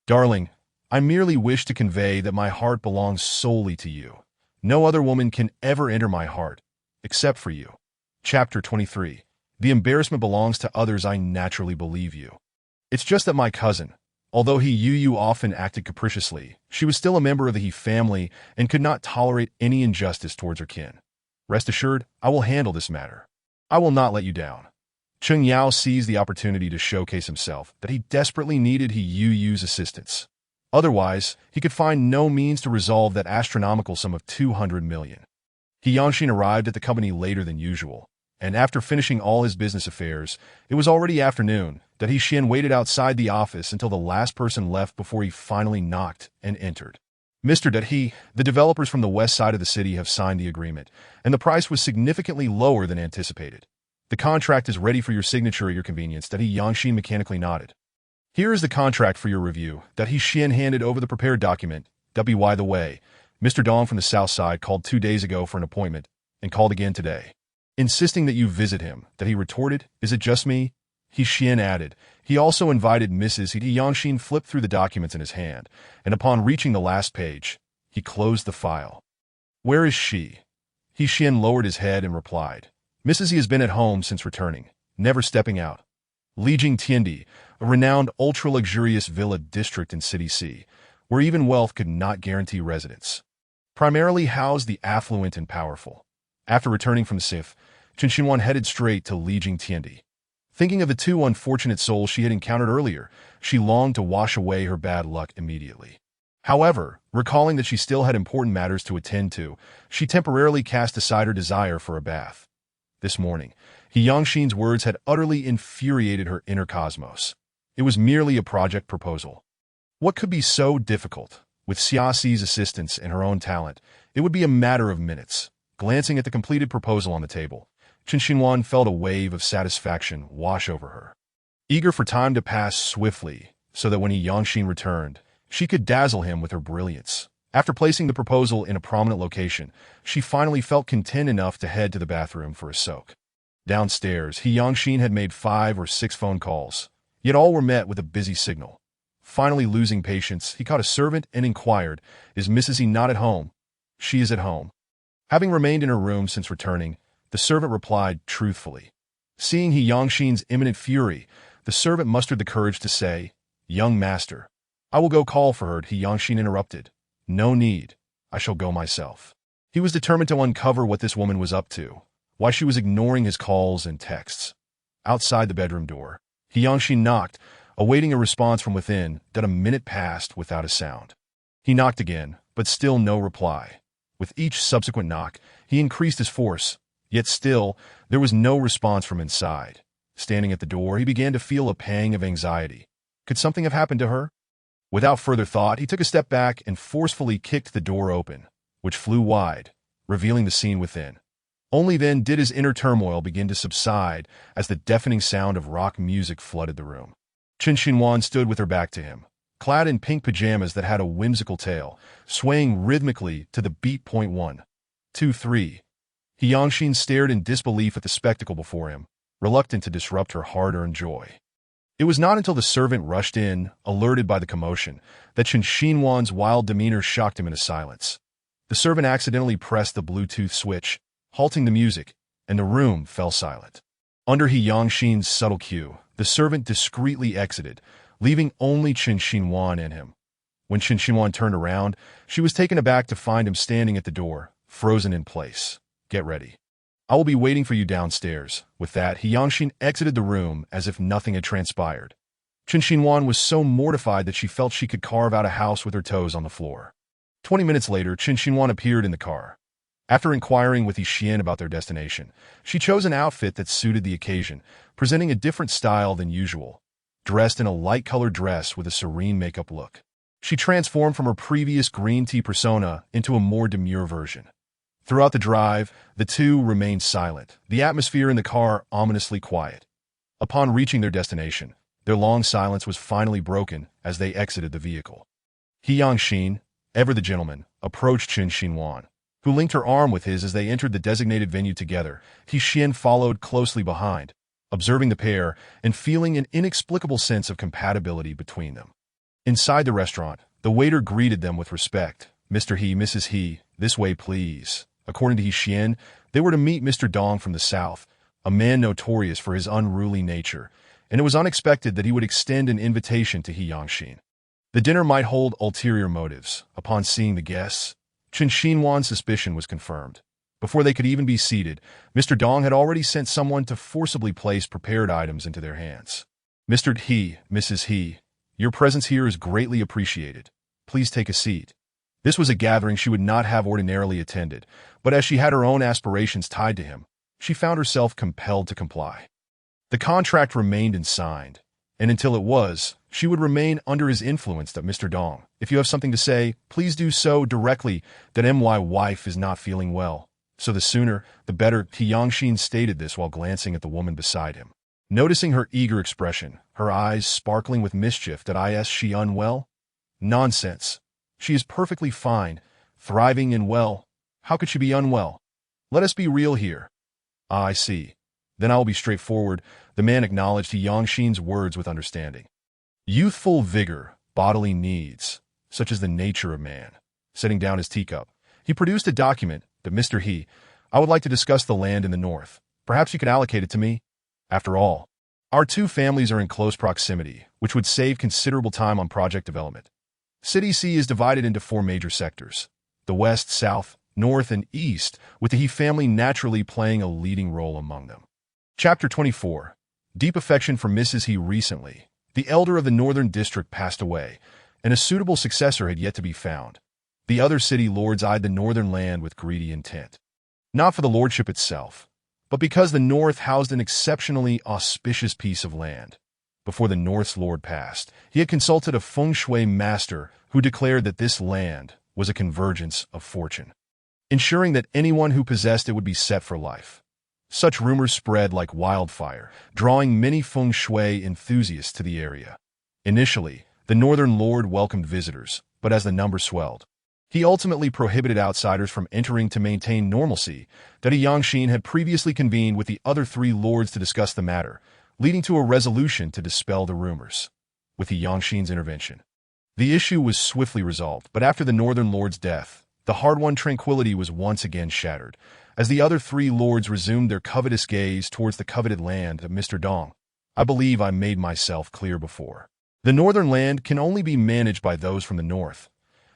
Darling, I merely wish to convey that my heart belongs solely to you. No other woman can ever enter my heart, except for you." Chapter 23. The embarrassment belongs to others. I naturally believe you. It's just that my cousin, although Yu often acted capriciously, she was still a member of the He family and could not tolerate any injustice towards her kin. Rest assured, I will handle this matter. I will not let you down. Cheng Yao seized the opportunity to showcase himself that he desperately needed Yu's assistance. Otherwise, he could find no means to resolve that astronomical sum of 200 million. He Yangshin arrived at the company later than usual, and after finishing all his business affairs, it was already afternoon that He Xian waited outside the office until the last person left before he finally knocked and entered. "Mr. He, the developers from the west side of the city have signed the agreement, and the price was significantly lower than anticipated. The contract is ready for your signature at your convenience." He Yangshin mechanically nodded. "Here is the contract for your review." He Xian handed over the prepared document. By the way, Mr. Dong from the south side called 2 days ago for an appointment, and called again today, insisting that you visit him. He retorted, "Is it just me?" He Xian added, "He also invited Mrs. He." Yangshin flipped through the documents in his hand, and upon reaching the last page, he closed the file. "Where is she?" He Xian lowered his head and replied, "Mrs. He has been at home since returning, never stepping out." Lijing Tiandi, a renowned ultra-luxurious villa district in City C, where even wealth could not guarantee residence, primarily housed the affluent and powerful. After returning from Sif, Qin Xinhuan headed straight to Lijing Tiandi. Thinking of the 2 unfortunate souls she had encountered earlier, she longed to wash away her bad luck immediately. However, recalling that she still had important matters to attend to, she temporarily cast aside her desire for a bath. This morning, He Yangshin's words had utterly infuriated her inner cosmos. It was merely a project proposal. What could be so difficult? With Xia Xi's assistance and her own talent, it would be a matter of minutes. Glancing at the completed proposal on the table, Qin Xinhuan felt a wave of satisfaction wash over her. Eager for time to pass swiftly, so that when He Yangshin returned, she could dazzle him with her brilliance. After placing the proposal in a prominent location, she finally felt content enough to head to the bathroom for a soak. Downstairs, He Yangshin had made 5 or 6 phone calls, yet all were met with a busy signal. Finally losing patience, he caught a servant and inquired, "Is Mrs. He not at home?" "She is at home." Having remained in her room since returning, the servant replied truthfully. Seeing He Yangshin's imminent fury, the servant mustered the courage to say, "Young master, I will go call for her." He Yangshin interrupted. No need. I shall go myself. He was determined to uncover what this woman was up to, why she was ignoring his calls and texts. Outside the bedroom door, Hyangxin knocked, awaiting a response from within. That a minute passed without a sound. He knocked again, but still no reply. With each subsequent knock, he increased his force, yet still, there was no response from inside. Standing at the door, he began to feel a pang of anxiety. Could something have happened to her? Without further thought, he took a step back and forcefully kicked the door open, which flew wide, revealing the scene within. Only then did his inner turmoil begin to subside as the deafening sound of rock music flooded the room. Qin Xinhuan stood with her back to him, clad in pink pajamas that had a whimsical tail, swaying rhythmically to the beat. 1, 2, 3. Hyangxin stared in disbelief at the spectacle before him, reluctant to disrupt her hard-earned joy. It was not until the servant rushed in, alerted by the commotion, that Qin Xinhuan's wild demeanor shocked him into silence. The servant accidentally pressed the Bluetooth switch, halting the music, and the room fell silent. Under Hyangxin's subtle cue, the servant discreetly exited, leaving only Qin Xinhuan and him. When Qin Xinhuan turned around, she was taken aback to find him standing at the door, frozen in place. Get ready. I will be waiting for you downstairs. With that, Hyangxin exited the room as if nothing had transpired. Qin Xinhuan was so mortified that she felt she could carve out a house with her toes on the floor. 20 minutes later, Qin Xinhuan appeared in the car. After inquiring with Yixian about their destination, she chose an outfit that suited the occasion, presenting a different style than usual. Dressed in a light-colored dress with a serene makeup look, she transformed from her previous green tea persona into a more demure version. Throughout the drive, the two remained silent, the atmosphere in the car ominously quiet. Upon reaching their destination, their long silence was finally broken as they exited the vehicle. Hyangxin, ever the gentleman, approached Qin Xinhuan, who linked her arm with his as they entered the designated venue together. Yixian followed closely behind, observing the pair and feeling an inexplicable sense of compatibility between them. Inside the restaurant, the waiter greeted them with respect. Mr. He, Mrs. He, this way please. According to Yixian, they were to meet Mr. Dong from the south, a man notorious for his unruly nature, and it was unexpected that he would extend an invitation to Hyangxin. The dinner might hold ulterior motives. Upon seeing the guests, Qin Xinhuan's suspicion was confirmed. Before they could even be seated, Mr. Dong had already sent someone to forcibly place prepared items into their hands. Mr. He, Mrs. He, your presence here is greatly appreciated. Please take a seat. This was a gathering she would not have ordinarily attended, but as she had her own aspirations tied to him, she found herself compelled to comply. The contract remained unsigned, and until it was, she would remain under his influence. That Mr. Dong, if you have something to say, please do so directly. That my wife is not feeling well, so the sooner, the better. Hyangxin stated this while glancing at the woman beside him. Noticing her eager expression, her eyes sparkling with mischief. That is she unwell? Nonsense. She is perfectly fine, thriving and well. How could she be unwell? Let us be real here. Ah, I see. Then I will be straightforward. The man acknowledged Hyangxin's words with understanding. Youthful vigor, bodily needs, such as the nature of man. Setting down his teacup, he produced a document. That Mr. He, I would like to discuss the land in the north. Perhaps you could allocate it to me? After all, our two families are in close proximity, which would save considerable time on project development. City C is divided into 4 major sectors: the west, south, north, and east, with the He family naturally playing a leading role among them. Chapter 24. Deep affection for Mrs. He. Recently, the elder of the northern district passed away, and a suitable successor had yet to be found. The other city lords eyed the northern land with greedy intent. Not for the lordship itself, but because the north housed an exceptionally auspicious piece of land. Before the North's lord passed, he had consulted a feng shui master who declared that this land was a convergence of fortune, ensuring that anyone who possessed it would be set for life. Such rumors spread like wildfire, drawing many feng shui enthusiasts to the area. Initially, the northern lord welcomed visitors, but as the number swelled, he ultimately prohibited outsiders from entering to maintain normalcy. That Hyangxin had previously convened with the other 3 lords to discuss the matter, leading to a resolution to dispel the rumors. With Hyangxin's intervention, the issue was swiftly resolved, but after the northern lord's death, the hard-won tranquility was once again shattered, as the other 3 lords resumed their covetous gaze towards the coveted land of Mr. Dong. I believe I made myself clear before. The northern land can only be managed by those from the north.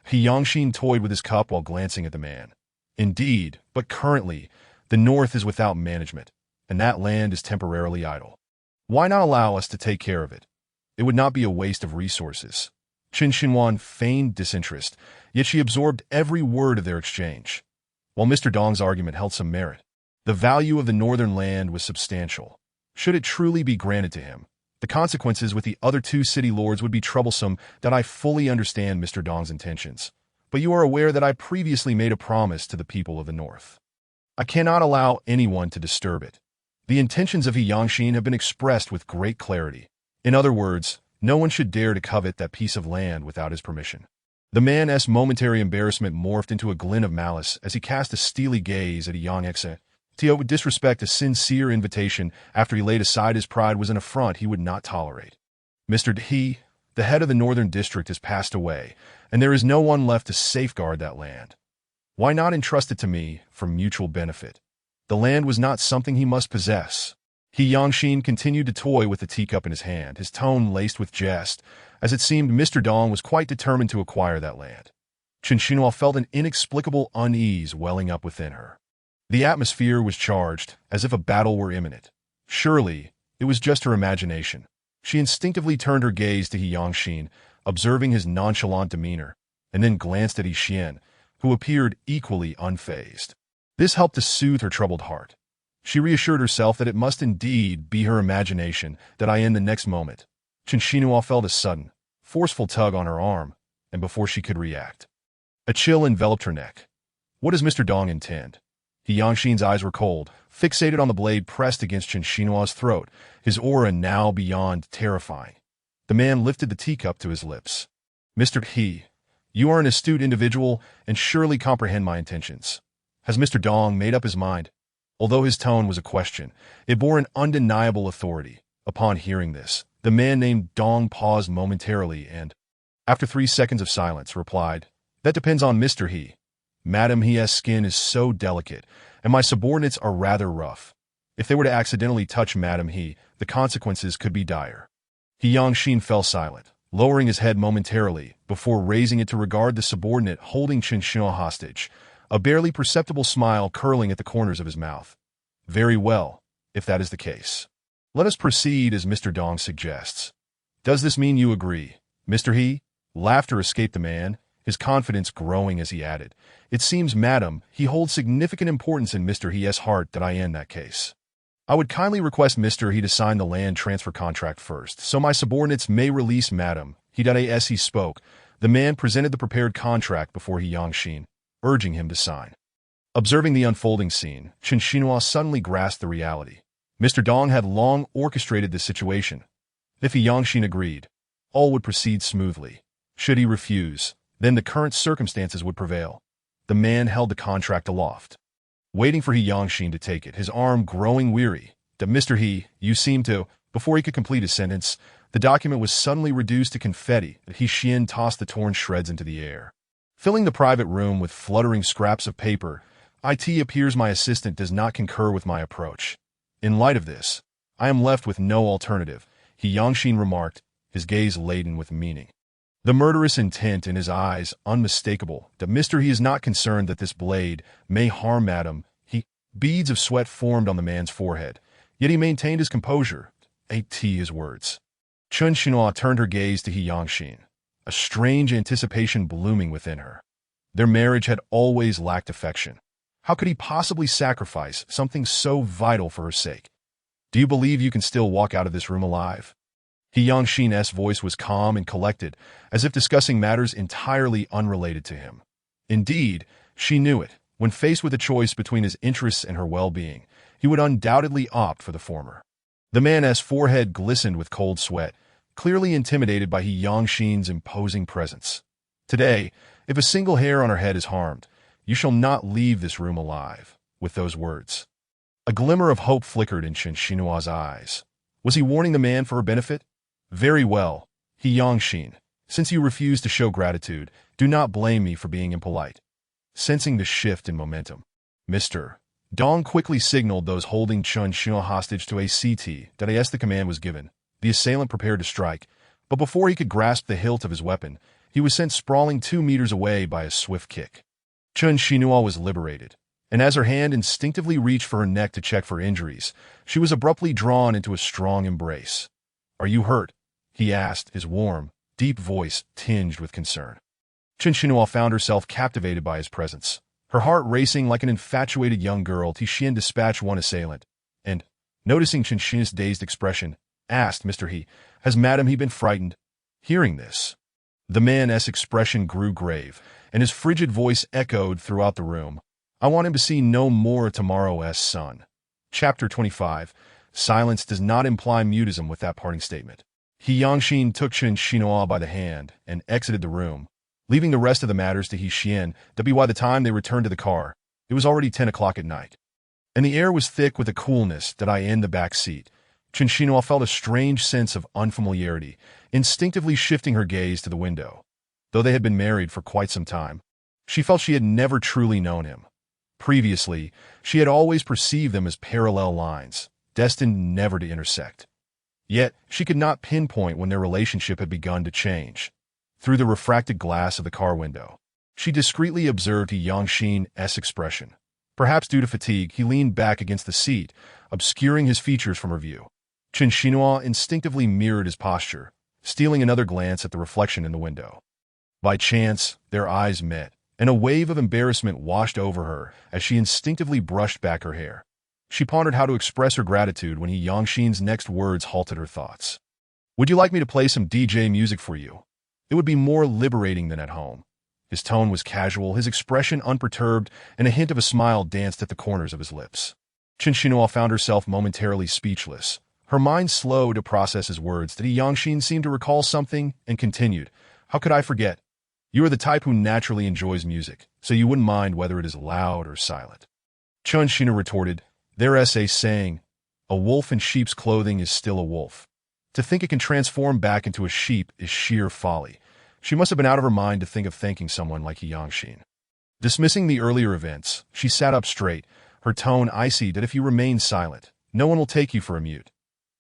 He Yongxin toyed with his cup while glancing at the man. Indeed, but currently, the north is without management, and that land is temporarily idle. Why not allow us to take care of it? It would not be a waste of resources. Qin Xinhuan feigned disinterest, yet she absorbed every word of their exchange. While Mr. Dong's argument held some merit, the value of the northern land was substantial. Should it truly be granted to him, the consequences with the other two city lords would be troublesome. That I fully understand Mr. Dong's intentions, but you are aware that I previously made a promise to the people of the north. I cannot allow anyone to disturb it. The intentions of He Yongxin have been expressed with great clarity. In other words, no one should dare to covet that piece of land without his permission. The man's momentary embarrassment morphed into a glint of malice as he cast a steely gaze at Yang Exe. Tio would disrespect a sincere invitation after he laid aside his pride was an affront he would not tolerate. Mr. He, the head of the northern district, has passed away, and there is no one left to safeguard that land. Why not entrust it to me for mutual benefit? The land was not something he must possess. He Yongxin continued to toy with the teacup in his hand, his tone laced with jest, as it seemed Mr. Dong was quite determined to acquire that land. Qin Xinhua felt an inexplicable unease welling up within her. The atmosphere was charged, as if a battle were imminent. Surely, it was just her imagination. She instinctively turned her gaze to He Yongxin, observing his nonchalant demeanor, and then glanced at Yi Xian, who appeared equally unfazed. This helped to soothe her troubled heart. She reassured herself that it must indeed be her imagination that I in the next moment. Qin Xinhua felt a sudden, forceful tug on her arm, and before she could react, a chill enveloped her neck. What does Mr. Dong intend? He Yongxin's eyes were cold, fixated on the blade pressed against Qin Xinhua's throat, his aura now beyond terrifying. The man lifted the teacup to his lips. Mr. He, you are an astute individual and surely comprehend my intentions. Has Mr. Dong made up his mind? Although his tone was a question, it bore an undeniable authority. Upon hearing this, the man named Dong paused momentarily and, after 3 seconds of silence, replied, That depends on Mr. He. Madam He's skin is so delicate, and my subordinates are rather rough. If they were to accidentally touch Madam He, the consequences could be dire. He Yongxin fell silent, lowering his head momentarily before raising it to regard the subordinate holding Qin Xinhua hostage, a barely perceptible smile curling at the corners of his mouth. Very well, if that is the case. Let us proceed as Mr. Dong suggests. Does this mean you agree, Mr. He? Laughter escaped the man, his confidence growing as he added, It seems, madam, he holds significant importance in Mr. He's heart that I end that case. I would kindly request Mr. He to sign the land transfer contract first, so my subordinates may release Madam He. As he spoke, the man presented the prepared contract before He Yongxin, urging him to sign. Observing the unfolding scene, Qin Xinhua suddenly grasped the reality. Mr. Dong had long orchestrated this situation. If He Yongxin agreed, all would proceed smoothly. Should he refuse, then the current circumstances would prevail. The man held the contract aloft, waiting for He Yongxin to take it, his arm growing weary. Mr. He, you seem to... Before he could complete his sentence, the document was suddenly reduced to confetti that He Xian tossed the torn shreds into the air. Filling the private room with fluttering scraps of paper, it appears my assistant does not concur with my approach. In light of this, I am left with no alternative, He Yongxin remarked, his gaze laden with meaning. The murderous intent in his eyes unmistakable. Mr. He is not concerned that this blade may harm Madam He. Beads of sweat formed on the man's forehead, yet he maintained his composure. His words. Qin Xinhua turned her gaze to He Yongxin, a strange anticipation blooming within her. Their marriage had always lacked affection. How could he possibly sacrifice something so vital for her sake? Do you believe you can still walk out of this room alive? He Yongxin's voice was calm and collected, as if discussing matters entirely unrelated to him. Indeed, she knew it. When faced with a choice between his interests and her well-being, he would undoubtedly opt for the former. The man's forehead glistened with cold sweat, clearly intimidated by He Yongxin's imposing presence. Today, if a single hair on her head is harmed, you shall not leave this room alive. With those words, a glimmer of hope flickered in Qin Xinhua's eyes. Was he warning the man for her benefit? Very well, He Yongxin. Since you refuse to show gratitude, do not blame me for being impolite. Sensing the shift in momentum, Mr. Dong quickly signaled those holding Qin Xinhua hostage to ACT. As the command was given, the assailant prepared to strike, but before he could grasp the hilt of his weapon, He was sent sprawling 2 meters away by a swift kick. Chen Xinhua was liberated, and as her hand instinctively reached for her neck to check for injuries, she was abruptly drawn into a strong embrace. "Are you hurt?" he asked, his warm, deep voice tinged with concern. Chen Xinhua found herself captivated by his presence. Her heart racing like an infatuated young girl, Tixin dispatched one assailant, and, noticing Chen Xinhua's dazed expression, asked Mr. He, "Has Madame He been frightened?" Hearing this, the man's expression grew grave, and his frigid voice echoed throughout the room. "I want him to see no more tomorrow's sun." Chapter 25. Silence does not imply mutism with that parting statement. He Yangxin took Chen Xinhua by the hand and exited the room, leaving the rest of the matters to He Xian. By the time they returned to the car, it was already 10 o'clock at night, and the air was thick with a coolness that in the back seat. Chen Xinhua felt a strange sense of unfamiliarity, instinctively shifting her gaze to the window. Though they had been married for quite some time, she felt she had never truly known him. Previously, she had always perceived them as parallel lines, destined never to intersect. Yet, she could not pinpoint when their relationship had begun to change. Through the refracted glass of the car window, she discreetly observed He Yangxin's expression. Perhaps due to fatigue, he leaned back against the seat, obscuring his features from her view. Chen Xinhua instinctively mirrored his posture, stealing another glance at the reflection in the window. By chance, their eyes met, and a wave of embarrassment washed over her as she instinctively brushed back her hair. She pondered how to express her gratitude when He Yangxin's next words halted her thoughts. "Would you like me to play some DJ music for you? It would be more liberating than at home." His tone was casual, his expression unperturbed, and a hint of a smile danced at the corners of his lips. Chen Xinhua found herself momentarily speechless. Her mind slow to process his words. He Yangxin seemed to recall something and continued, "How could I forget? You are the type who naturally enjoys music, so you wouldn't mind whether it is loud or silent." Chen Xinhua retorted, "There's a saying, a wolf in sheep's clothing is still a wolf. To think it can transform back into a sheep is sheer folly." She must have been out of her mind to think of thanking someone like He Yangxin. Dismissing the earlier events, she sat up straight, her tone icy. "That if you remain silent, no one will take you for a mute."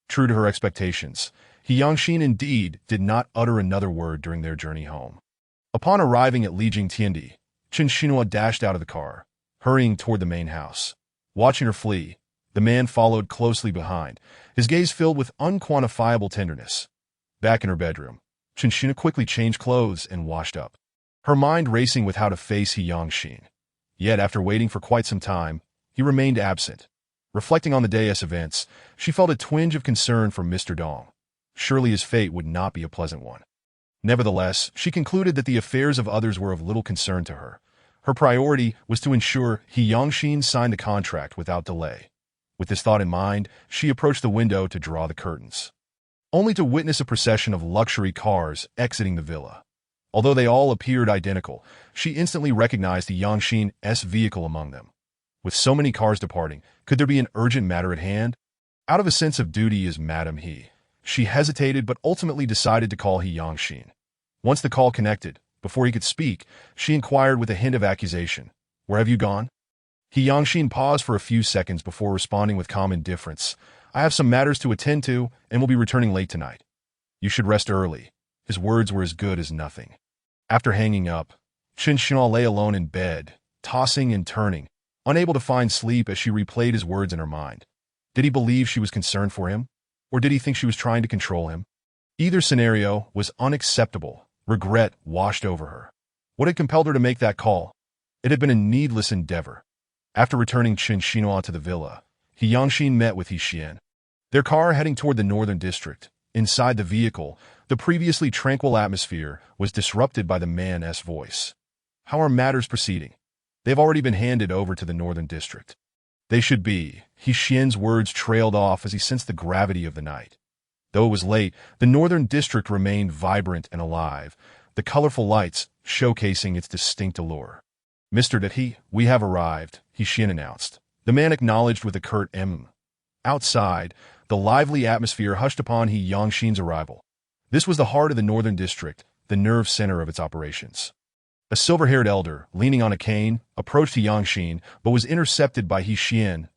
True to her expectations, He Yangxin indeed did not utter another word during their journey home. Upon arriving at Lijing Tiandi, Chen Xinhua dashed out of the car, hurrying toward the main house. Watching her flee, the man followed closely behind, his gaze filled with unquantifiable tenderness. Back in her bedroom, Chen Xinhua quickly changed clothes and washed up, her mind racing with how to face He Yangxin. Yet after waiting for quite some time, he remained absent. Reflecting on the day's events, she felt a twinge of concern for Mr. Dong. Surely his fate would not be a pleasant one. Nevertheless, she concluded that the affairs of others were of little concern to her. Her priority was to ensure He Yangxin signed the contract without delay. With this thought in mind, she approached the window to draw the curtains, only to witness a procession of luxury cars exiting the villa. Although they all appeared identical, she instantly recognized He Yangxin's vehicle among them. With so many cars departing, could there be an urgent matter at hand? Out of a sense of duty as Madame He, she hesitated but ultimately decided to call He Yangxin. Once the call connected, before he could speak, she inquired with a hint of accusation, "Where have you gone?" He Yangxin paused for a few seconds before responding with calm indifference, "I have some matters to attend to and will be returning late tonight." "You should rest early." His words were as good as nothing. After hanging up, Chen Xinhua lay alone in bed, tossing and turning, unable to find sleep as she replayed his words in her mind. Did he believe she was concerned for him? Or did he think she was trying to control him? Either scenario was unacceptable. Regret washed over her. What had compelled her to make that call? It had been a needless endeavor. After returning Chen Xinhua to the villa, He Yangxin met with He Xian, their car heading toward the northern district. Inside the vehicle, the previously tranquil atmosphere was disrupted by the man's voice. "How are matters proceeding?" "They've already been handed over to the northern district." "They should be." He Xian's words trailed off as he sensed the gravity of the night. Though it was late, the northern district remained vibrant and alive, the colorful lights showcasing its distinct allure. "Mr. Dathi, we have arrived," He Xian announced. The man acknowledged with a curt "M." Outside, the lively atmosphere hushed upon He Yangxin's arrival. This was the heart of the northern district, the nerve center of its operations. A silver-haired elder, leaning on a cane, approached He Yangxin, but was intercepted by He Xian.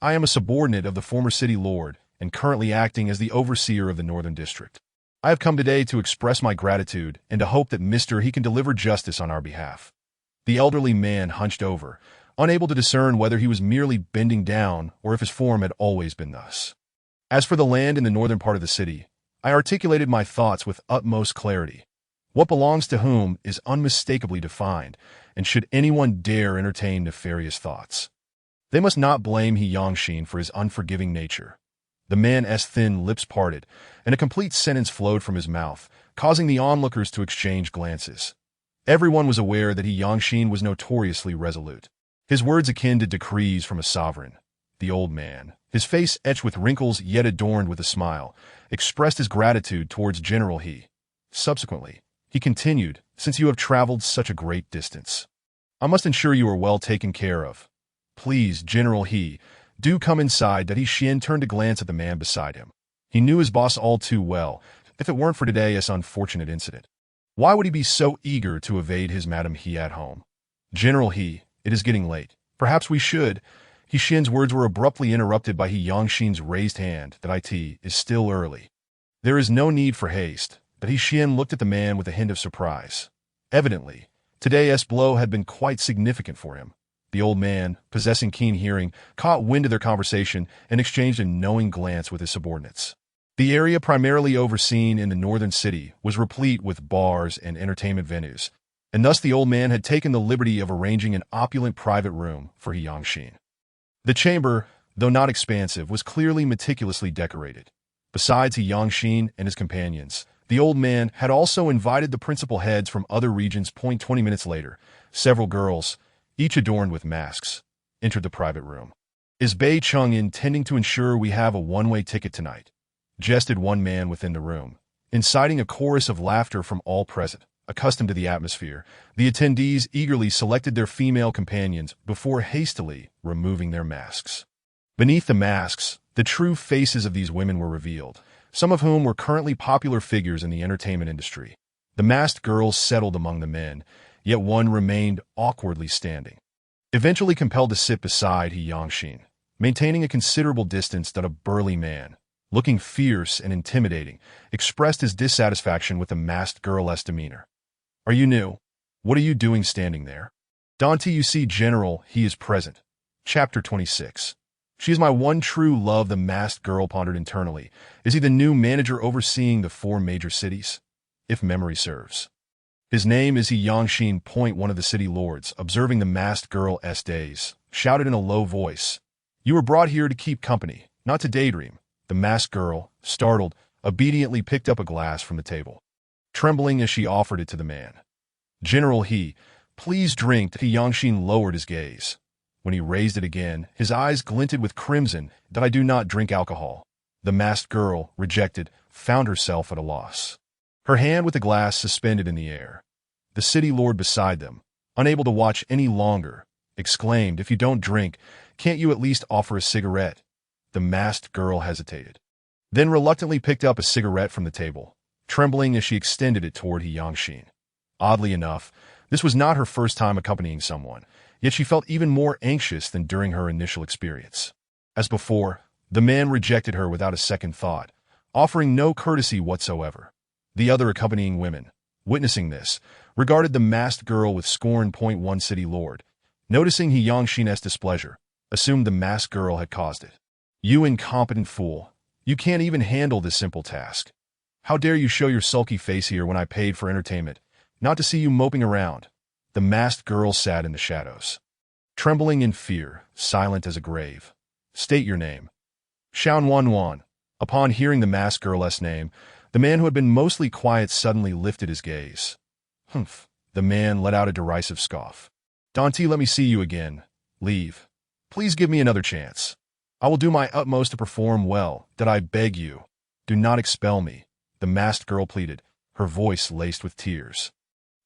"I am a subordinate of the former city lord, and currently acting as the overseer of the northern district." I have come today to express my gratitude and to hope that he can deliver justice on our behalf. The elderly man hunched over, unable to discern whether he was merely bending down or if his form had always been thus. As for the land in the northern part of the city, I articulated my thoughts with utmost clarity. What belongs to whom is unmistakably defined, and should anyone dare entertain nefarious thoughts, they must not blame He Yangshin for his unforgiving nature. The man's thin lips parted, and a complete sentence flowed from his mouth, causing the onlookers to exchange glances. Everyone was aware that He Yangshin was notoriously resolute. His words akin to decrees from a sovereign. The old man, his face etched with wrinkles yet adorned with a smile, expressed his gratitude towards General He. Subsequently, he continued, since you have traveled such a great distance, I must ensure you are well taken care of. Please, General He, do come inside. That He Xian turned to glance at the man beside him. He knew his boss all too well, if it weren't for today's unfortunate incident. Why would he be so eager to evade his Madam He at home? General He, it is getting late. Perhaps we should. He Xian's words were abruptly interrupted by He Yangshin's raised hand. That it is still early. There is no need for haste. But He Xian looked at the man with a hint of surprise. Evidently, today's blow had been quite significant for him. The old man, possessing keen hearing, caught wind of their conversation and exchanged a knowing glance with his subordinates. The area primarily overseen in the northern city was replete with bars and entertainment venues, and thus the old man had taken the liberty of arranging an opulent private room for He Yangshin. The chamber, though not expansive, was clearly meticulously decorated. Besides He Yangshin and his companions, the old man had also invited the principal heads from other regions. 20 minutes later, several girls, each adorned with masks, entered the private room. Is Bei Chung intending to ensure we have a one-way ticket tonight? Jested one man within the room, inciting a chorus of laughter from all present. Accustomed to the atmosphere, the attendees eagerly selected their female companions before hastily removing their masks. Beneath the masks, the true faces of these women were revealed, some of whom were currently popular figures in the entertainment industry. The masked girls settled among the men, yet one remained awkwardly standing. Eventually compelled to sit beside He Yangshin, maintaining a considerable distance, that a burly man, looking fierce and intimidating, expressed his dissatisfaction with the masked girl's demeanor. Are you new? What are you doing standing there? Dante, you see, General, he is present. Chapter 26. She is my one true love, the masked girl pondered internally. Is he the new manager overseeing the 4 major cities? If memory serves. His name is He Yangshin. One of the city lords, observing the masked girl's days, shouted in a low voice. You were brought here to keep company, not to daydream. The masked girl, startled, obediently picked up a glass from the table, trembling as she offered it to the man. General He, please drink. He Yangshin lowered his gaze. When he raised it again, his eyes glinted with crimson. That I do not drink alcohol. The masked girl, rejected, found herself at a loss, her hand with the glass suspended in the air. The city lord beside them, unable to watch any longer, exclaimed, If you don't drink, can't you at least offer a cigarette? The masked girl hesitated, then reluctantly picked up a cigarette from the table, trembling as she extended it toward He Yangshin. Oddly enough, this was not her first time accompanying someone, yet she felt even more anxious than during her initial experience. As before, the man rejected her without a second thought, offering no courtesy whatsoever. The other accompanying women, witnessing this, regarded the masked girl with scorn. One city lord, noticing He Yangshin's displeasure, assumed the masked girl had caused it. You incompetent fool, you can't even handle this simple task. How dare you show your sulky face here when I paid for entertainment, not to see you moping around? The masked girl sat in the shadows, trembling in fear, silent as a grave. State your name. Xian Wanwan. Upon hearing the masked girl's name, the man who had been mostly quiet suddenly lifted his gaze. Humph. The man let out a derisive scoff. Dante, let me see you again. Leave. Please give me another chance. I will do my utmost to perform well. That I beg you. Do not expel me. The masked girl pleaded, her voice laced with tears.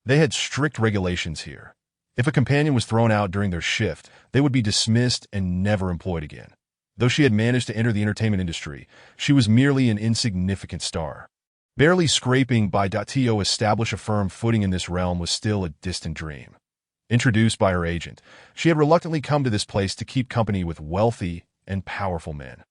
They had strict regulations here. If a companion was thrown out during their shift, they would be dismissed and never employed again. Though she had managed to enter the entertainment industry, she was merely an insignificant star. Barely scraping by to establish a firm footing in this realm was still a distant dream. Introduced by her agent, she had reluctantly come to this place to keep company with wealthy and powerful men.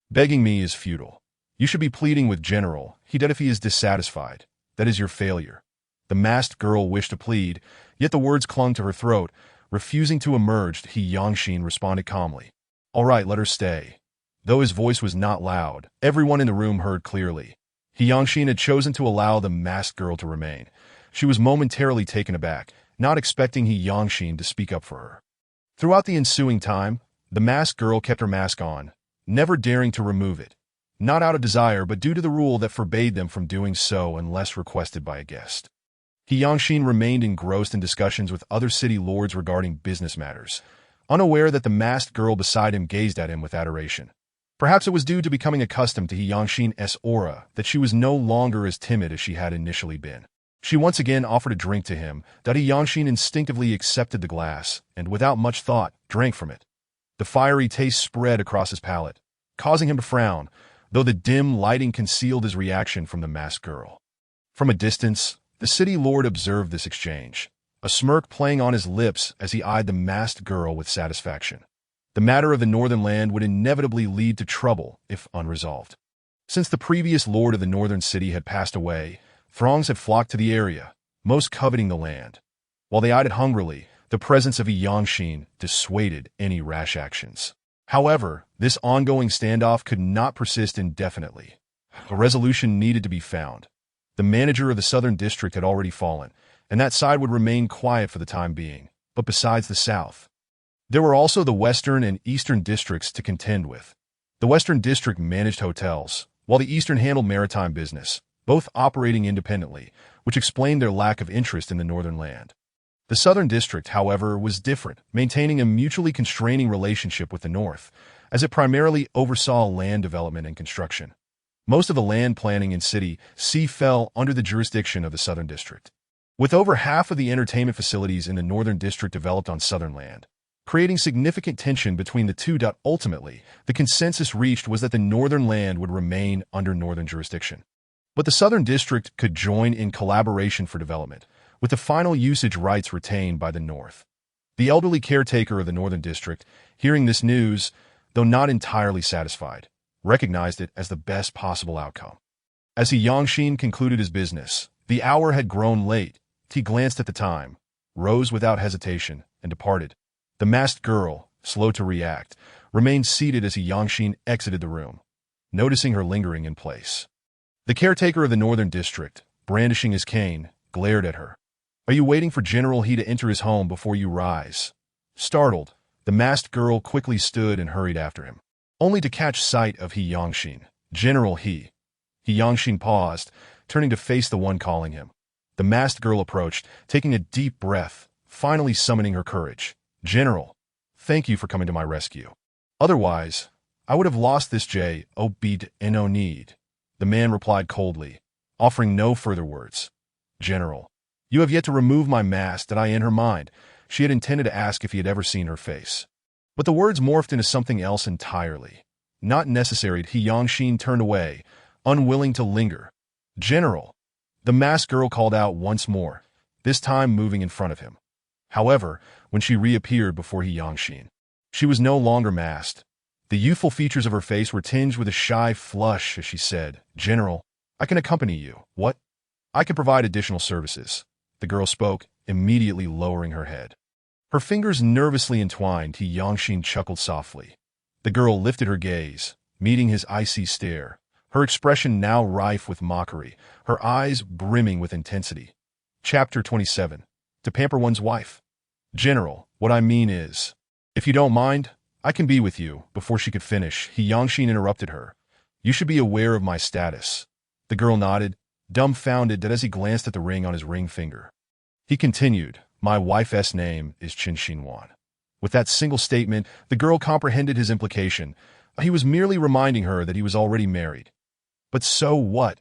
Begging me is futile. You should be pleading with General He that if he is dissatisfied. That is your failure. The masked girl wished to plead, yet the words clung to her throat. Refusing to emerge, He Yangshin responded calmly. All right, let her stay. Though his voice was not loud, everyone in the room heard clearly. He Yangshin had chosen to allow the masked girl to remain. She was momentarily taken aback, not expecting He Yangshin to speak up for her. Throughout the ensuing time, the masked girl kept her mask on, never daring to remove it. Not out of desire, but due to the rule that forbade them from doing so unless requested by a guest. He Yangshin remained engrossed in discussions with other city lords regarding business matters, unaware that the masked girl beside him gazed at him with adoration. Perhaps it was due to becoming accustomed to He Yangshin's aura that she was no longer as timid as she had initially been. She once again offered a drink to him, that He Yangshin instinctively accepted the glass, and without much thought, drank from it. The fiery taste spread across his palate, causing him to frown, though the dim lighting concealed his reaction from the masked girl. From a distance, the city lord observed this exchange, a smirk playing on his lips as he eyed the masked girl with satisfaction. The matter of the northern land would inevitably lead to trouble if unresolved. Since the previous lord of the northern city had passed away, throngs had flocked to the area, most coveting the land. While they eyed it hungrily, the presence of He Yangshin dissuaded any rash actions. However, this ongoing standoff could not persist indefinitely. A resolution needed to be found. The manager of the southern district had already fallen, and that side would remain quiet for the time being. But besides the south, there were also the western and eastern districts to contend with. The western district managed hotels, while the eastern handled maritime business, both operating independently, which explained their lack of interest in the northern land. The southern district, however, was different, maintaining a mutually constraining relationship with the north, as it primarily oversaw land development and construction. Most of the land planning in City C fell under the jurisdiction of the southern district, with over half of the entertainment facilities in the northern district developed on southern land, creating significant tension between the two. Ultimately, the consensus reached was that the northern land would remain under northern jurisdiction, but the southern district could join in collaboration for development, with the final usage rights retained by the north. The elderly caretaker of the northern district, hearing this news, though not entirely satisfied, recognized it as the best possible outcome. As He Yangshin concluded his business, the hour had grown late. He glanced at the time, rose without hesitation, and departed. The masked girl, slow to react, remained seated as He Yangshin exited the room, noticing her lingering in place. The caretaker of the northern district, brandishing his cane, glared at her. Are you waiting for General He to enter his home before you rise? Startled, the masked girl quickly stood and hurried after him, only to catch sight of He Yangshin. General He. He Yangshin paused, turning to face the one calling him. The masked girl approached, taking a deep breath, finally summoning her courage. General, thank you for coming to my rescue. Otherwise, I would have lost this job and no need. The man replied coldly, offering no further words. General, you have yet to remove my mask. Did I in her mind? She had intended to ask if he had ever seen her face. But the words morphed into something else entirely. Not necessary. He Yangshin turned away, unwilling to linger. General, the masked girl called out once more, this time moving in front of him. However, when she reappeared before He Yangshin, she was no longer masked. The youthful features of her face were tinged with a shy flush as she said, General, I can accompany you. What? I can provide additional services. The girl spoke, immediately lowering her head. Her fingers nervously entwined. He Yangshin chuckled softly. The girl lifted her gaze, meeting his icy stare, her expression now rife with mockery, her eyes brimming with intensity. Chapter 27. To pamper one's wife. General, what I mean is, if you don't mind, I can be with you. Before she could finish, He Yangshin interrupted her. You should be aware of my status. The girl nodded, dumbfounded that as he glanced at the ring on his ring finger. He continued, my wife's name is Qin Xinhuan. With that single statement, the girl comprehended his implication. He was merely reminding her that he was already married. But so what?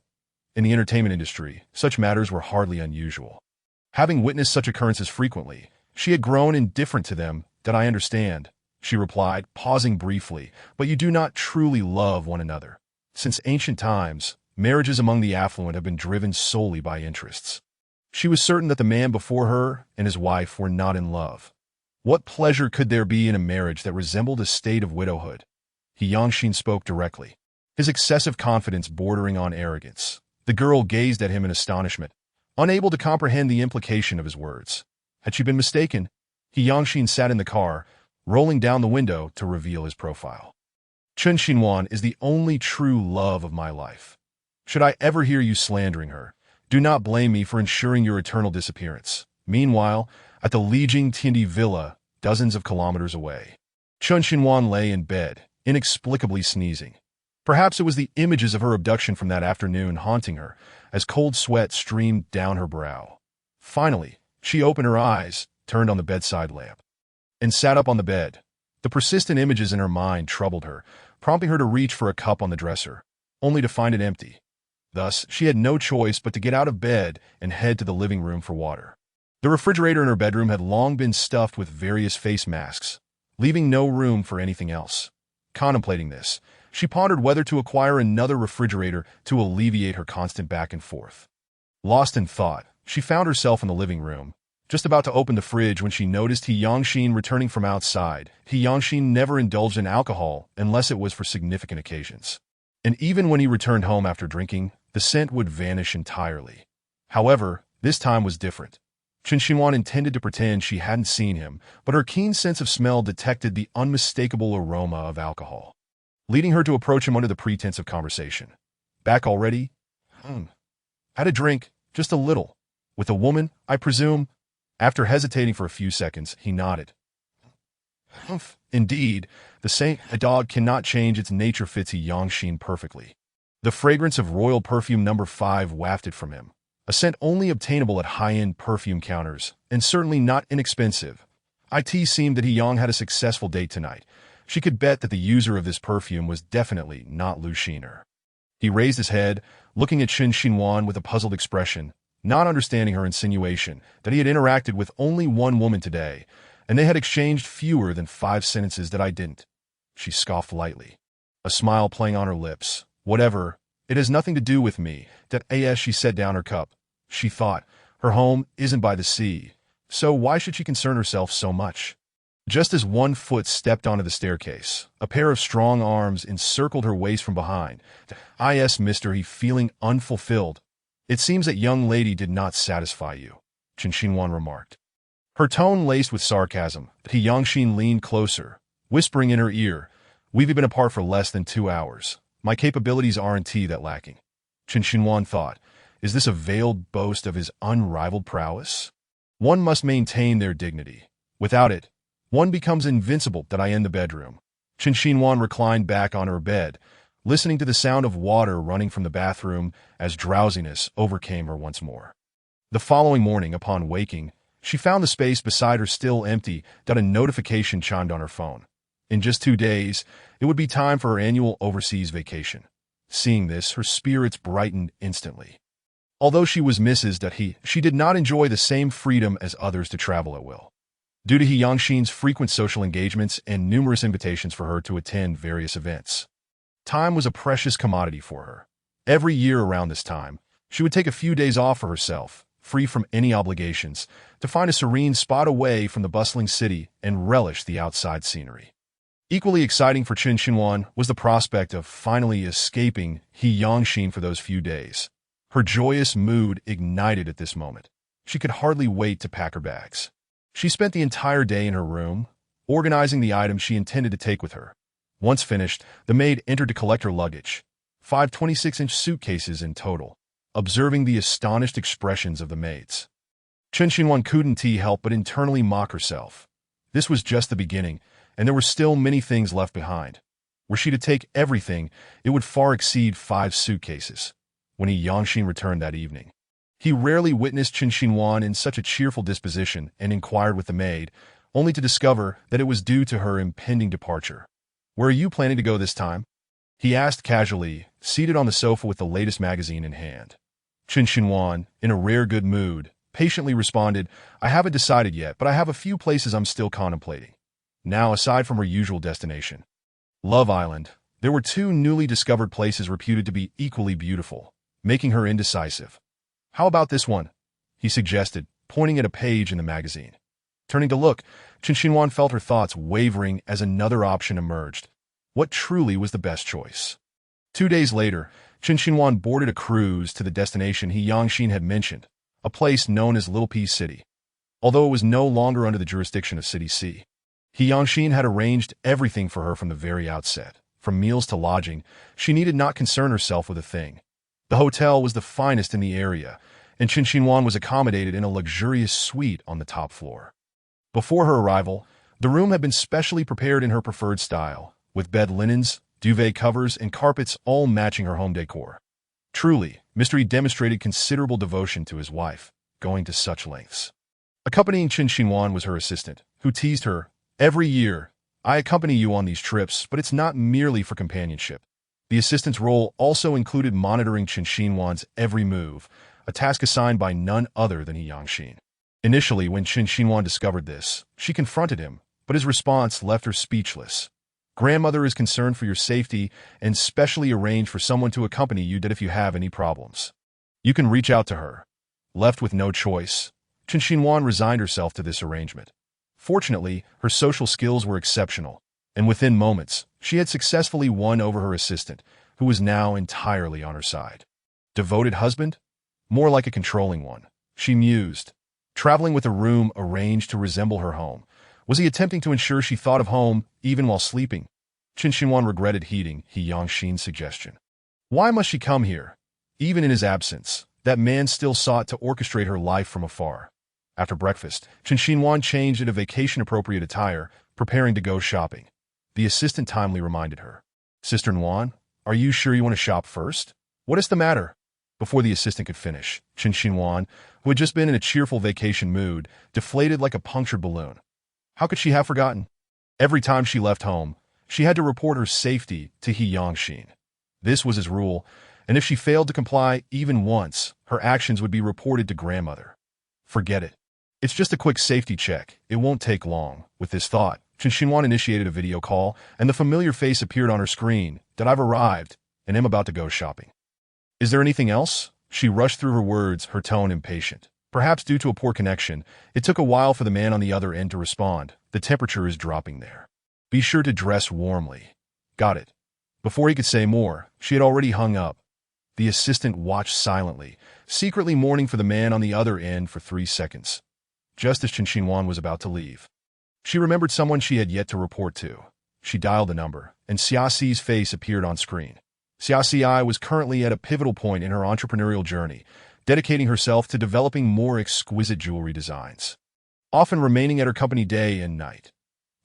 In the entertainment industry, such matters were hardly unusual. Having witnessed such occurrences frequently, she had grown indifferent to them. That I understand, she replied, pausing briefly, but you do not truly love one another. Since ancient times, marriages among the affluent have been driven solely by interests. She was certain that the man before her and his wife were not in love. What pleasure could there be in a marriage that resembled a state of widowhood? He Yangshin spoke directly. his excessive confidence bordering on arrogance. The girl gazed at him in astonishment, unable to comprehend the implication of his words. Had she been mistaken? Yangshin sat in the car, rolling down the window to reveal his profile. Chen Xinhuan is the only true love of my life. Should I ever hear you slandering her, do not blame me for ensuring your eternal disappearance. Meanwhile, at the Lijing Tindi Villa, dozens of kilometers away, Chen Xinhuan lay in bed, inexplicably sneezing. Perhaps it was the images of her abduction from that afternoon haunting her, as cold sweat streamed down her brow. Finally, she opened her eyes, turned on the bedside lamp, and sat up on the bed. The persistent images in her mind troubled her, prompting her to reach for a cup on the dresser, only to find it empty. Thus, she had no choice but to get out of bed and head to the living room for water. The refrigerator in her bedroom had long been stuffed with various face masks, leaving no room for anything else. Contemplating this, she pondered whether to acquire another refrigerator to alleviate her constant back and forth. Lost in thought, she found herself in the living room, just about to open the fridge when she noticed Yangshin returning from outside. Yangshin never indulged in alcohol unless it was for significant occasions. And even when he returned home after drinking, the scent would vanish entirely. However, this time was different. Chen Xinhuan intended to pretend she hadn't seen him, but her keen sense of smell detected the unmistakable aroma of alcohol, leading her to approach him under the pretense of conversation. Back already? Had a drink, just a little. With a woman, I presume? After hesitating for a few seconds, he nodded. Humph. Indeed, the same dog cannot change its nature fits Yangshin perfectly. The fragrance of royal perfume number 5 wafted from him, a scent only obtainable at high-end perfume counters, and certainly not inexpensive. It seemed that Yang had a successful date tonight. She could bet that the user of this perfume was definitely not Lu Xiner. He raised his head, looking at Chen Xinhuan with a puzzled expression, not understanding her insinuation that he had interacted with only one woman today, and they had exchanged fewer than 5 sentences that I didn't. She scoffed lightly, a smile playing on her lips. Whatever, it has nothing to do with me. That as she set down her cup, she thought, her home isn't by the sea, so why should she concern herself so much? Just as one foot stepped onto the staircase, a pair of strong arms encircled her waist from behind. Mr. He feeling unfulfilled. It seems that young lady did not satisfy you, Chen Xinhuan remarked. Her tone laced with sarcasm. Yangshin leaned closer, whispering in her ear, we've been apart for less than 2 hours. My capabilities aren't that lacking. Chen Xinhuan thought, is this a veiled boast of his unrivaled prowess? One must maintain their dignity. Without it, one becomes invincible. That I end the bedroom. Chen Xinhuan reclined back on her bed, listening to the sound of water running from the bathroom as drowsiness overcame her once more. The following morning, upon waking, she found the space beside her still empty. A notification chimed on her phone. In just 2 days, it would be time for her annual overseas vacation. Seeing this, her spirits brightened instantly. Although she was she did not enjoy the same freedom as others to travel at will, due to Yangshin's frequent social engagements and numerous invitations for her to attend various events. Time was a precious commodity for her. Every year around this time, she would take a few days off for herself, free from any obligations, to find a serene spot away from the bustling city and relish the outside scenery. Equally exciting for Chen Xinhuan was the prospect of finally escaping Yangshin for those few days. Her joyous mood ignited at this moment. She could hardly wait to pack her bags. She spent the entire day in her room, organizing the items she intended to take with her. Once finished, the maid entered to collect her luggage, 5 26-inch suitcases in total, observing the astonished expressions of the maids. Chen Xinhuan couldn't help but internally mock herself. This was just the beginning, and there were still many things left behind. Were she to take everything, it would far exceed 5 suitcases. When Yangshin returned that evening, he rarely witnessed Chen Xinhuan in such a cheerful disposition and inquired with the maid, only to discover that it was due to her impending departure. Where are you planning to go this time? He asked casually, seated on the sofa with the latest magazine in hand. Chen Xinhuan, in a rare good mood, patiently responded, I haven't decided yet, but I have a few places I'm still contemplating. Now, aside from her usual destination, Love Island, there were 2 newly discovered places reputed to be equally beautiful, making her indecisive. How about this one? He suggested, pointing at a page in the magazine. Turning to look, Chen Xinhuan felt her thoughts wavering as another option emerged. What truly was the best choice? 2 days later, Chen Xinhuan boarded a cruise to the destination He Yangxin had mentioned, a place known as Little Pea City. Although it was no longer under the jurisdiction of City C, He Yangxin had arranged everything for her from the very outset. From meals to lodging, she needed not concern herself with a thing. The hotel was the finest in the area, and Chen Xinhuan was accommodated in a luxurious suite on the top floor. Before her arrival, the room had been specially prepared in her preferred style, with bed linens, duvet covers, and carpets all matching her home decor. Truly, Mr. Yi demonstrated considerable devotion to his wife, going to such lengths. Accompanying Chen Xinhuan was her assistant, who teased her, "Every year, I accompany you on these trips, but it's not merely for companionship." The assistant's role also included monitoring Chen Xinhuan's every move, a task assigned by none other than He Yangxin. Initially, when Chen Xinhuan discovered this, she confronted him, but his response left her speechless. "Grandmother is concerned for your safety and specially arranged for someone to accompany you that if you have any problems, you can reach out to her." Left with no choice, Chen Xinhuan resigned herself to this arrangement. Fortunately, her social skills were exceptional, and within moments, she had successfully won over her assistant, who was now entirely on her side. Devoted husband? More like a controlling one, she mused. Traveling with a room arranged to resemble her home. Was he attempting to ensure she thought of home even while sleeping? Chen Xinhuan regretted heeding He Yangxin's suggestion. Why must she come here? Even in his absence, that man still sought to orchestrate her life from afar. After breakfast, Chen Xinhuan changed into vacation-appropriate attire, preparing to go shopping. The assistant timely reminded her, "Sister Nguyen, are you sure you want to shop first? What is the matter?" Before the assistant could finish, Chen Xinhuan, who had just been in a cheerful vacation mood, deflated like a punctured balloon. How could she have forgotten? Every time she left home, she had to report her safety to He Yangxin. This was his rule, and if she failed to comply even once, her actions would be reported to grandmother. Forget it. It's just a quick safety check. It won't take long. With this thought, Chen Xinhuan initiated a video call, and the familiar face appeared on her screen, that I've arrived, and am about to go shopping. Is there anything else? She rushed through her words, her tone impatient. Perhaps due to a poor connection, it took a while for the man on the other end to respond. The temperature is dropping there. Be sure to dress warmly. Got it. Before he could say more, she had already hung up. The assistant watched silently, secretly mourning for the man on the other end for 3 seconds. Just as Chen Xinhuan was about to leave, she remembered someone she had yet to report to. She dialed the number, and Xia Xi's face appeared on screen. Xia Xi was currently at a pivotal point in her entrepreneurial journey, dedicating herself to developing more exquisite jewelry designs, often remaining at her company day and night.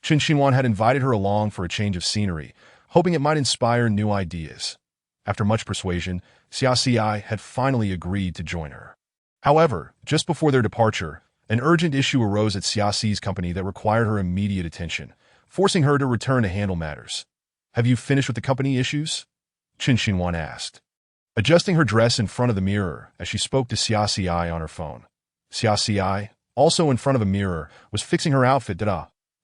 Chen Xinhuan had invited her along for a change of scenery, hoping it might inspire new ideas. After much persuasion, Xia Xi had finally agreed to join her. However, just before their departure, an urgent issue arose at Xia Xi's company that required her immediate attention, forcing her to return to handle matters. "Have you finished with the company issues?" Chen Xinhuan asked, adjusting her dress in front of the mirror as she spoke to Xia Xi on her phone. Xia Xi, also in front of a mirror, was fixing her outfit.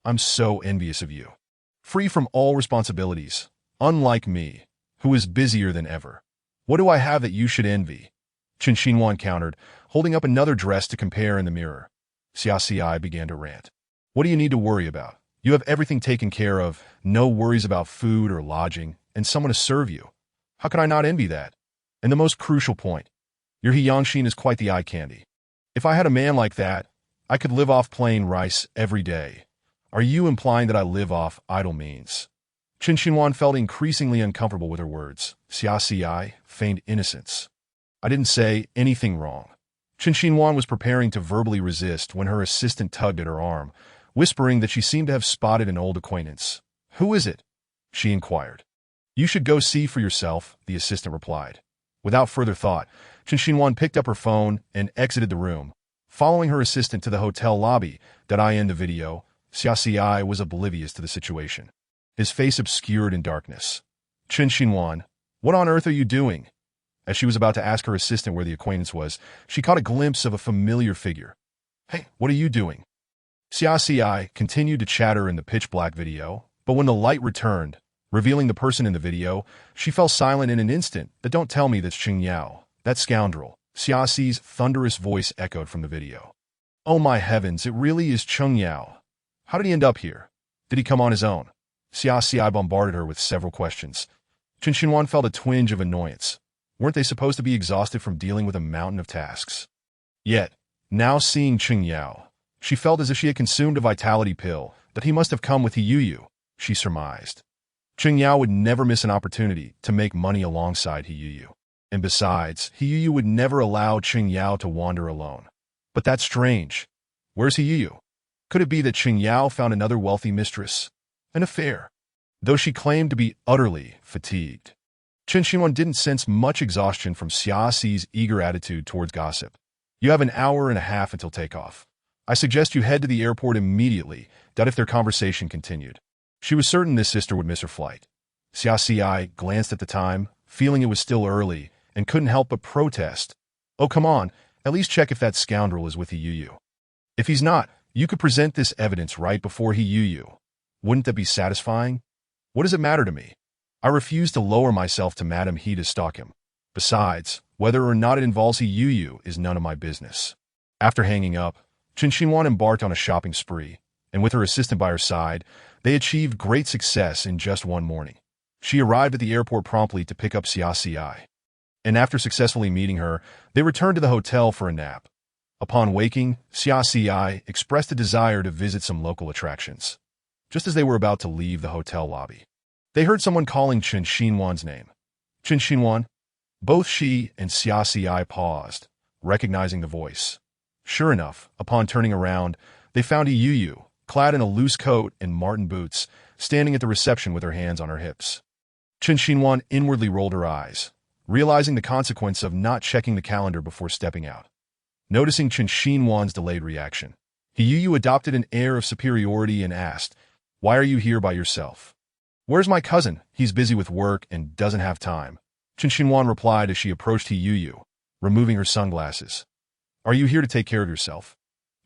"I'm so envious of you. Free from all responsibilities, unlike me, who is busier than ever. What do I have that you should envy?" Chen Xinhuan countered, holding up another dress to compare in the mirror. Xia Xi began to rant. "What do you need to worry about? You have everything taken care of, no worries about food or lodging, and someone to serve you. How can I not envy that? And the most crucial point, your He Yangxin is quite the eye candy. If I had a man like that, I could live off plain rice every day. Are you implying that I live off idle means?" Chen Xinhuan felt increasingly uncomfortable with her words. Xia Xi feigned innocence. "I didn't say anything wrong." Chen Xinhuan was preparing to verbally resist when her assistant tugged at her arm, whispering that she seemed to have spotted an old acquaintance. "Who is it?" she inquired. "You should go see for yourself," the assistant replied. Without further thought, Chen Xinhuan picked up her phone and exited the room, following her assistant to the hotel lobby. That I end the video. Xia Xi was oblivious to the situation, his face obscured in darkness. "Chen Xinhuan, what on earth are you doing?" As she was about to ask her assistant where the acquaintance was, she caught a glimpse of a familiar figure. "Hey, what are you doing?" Xia Xi continued to chatter in the pitch-black video, but when the light returned, revealing the person in the video, she fell silent in an instant. "Don't tell me that's Cheng Yao, that scoundrel." Xia Xi's thunderous voice echoed from the video. "Oh my heavens, it really is Cheng Yao. How did he end up here? Did he come on his own?" Xia Xi bombarded her with several questions. Chen Xinhuan felt a twinge of annoyance. Weren't they supposed to be exhausted from dealing with a mountain of tasks? Yet, now seeing Cheng Yao, she felt as if she had consumed a vitality pill, that he must have come with He, she surmised. Cheng Yao would never miss an opportunity to make money alongside He. And besides, He would never allow Cheng Yao to wander alone. But that's strange. Where's He? Could it be that Cheng Yao found another wealthy mistress? An affair? Though she claimed to be utterly fatigued, Chen Xinhuan didn't sense much exhaustion from Xia Xi's eager attitude towards gossip. You have an hour and a half until takeoff. I suggest you head to the airport immediately, if their conversation continued. She was certain this sister would miss her flight. Xia Xi glanced at the time, feeling it was still early, and couldn't help but protest. Oh, come on, at least check if that scoundrel is with He. If he's not, you could present this evidence right before He. Wouldn't that be satisfying? What does it matter to me? I refuse to lower myself to Madame He to stalk him. Besides, whether or not it involves He is none of my business. After hanging up, Chen Xinhuan embarked on a shopping spree, and with her assistant by her side, they achieved great success in just one morning. She arrived at the airport promptly to pick up Xia Xi. And after successfully meeting her, they returned to the hotel for a nap. Upon waking, Xia Xi expressed a desire to visit some local attractions. Just as they were about to leave the hotel lobby, they heard someone calling Chen Xinhuan's name. Chen Xinhuan? Both she and Xia Xi paused, recognizing the voice. Sure enough, upon turning around, they found He, clad in a loose coat and marten boots, standing at the reception with her hands on her hips. Chen Xinhuan inwardly rolled her eyes, realizing the consequence of not checking the calendar before stepping out. Noticing Chen Xinhuan's delayed reaction, He adopted an air of superiority and asked, "Why are you here by yourself?" "Where's my cousin? He's busy with work and doesn't have time," Chen Xinhuan replied as she approached He, removing her sunglasses. "Are you here to take care of yourself?"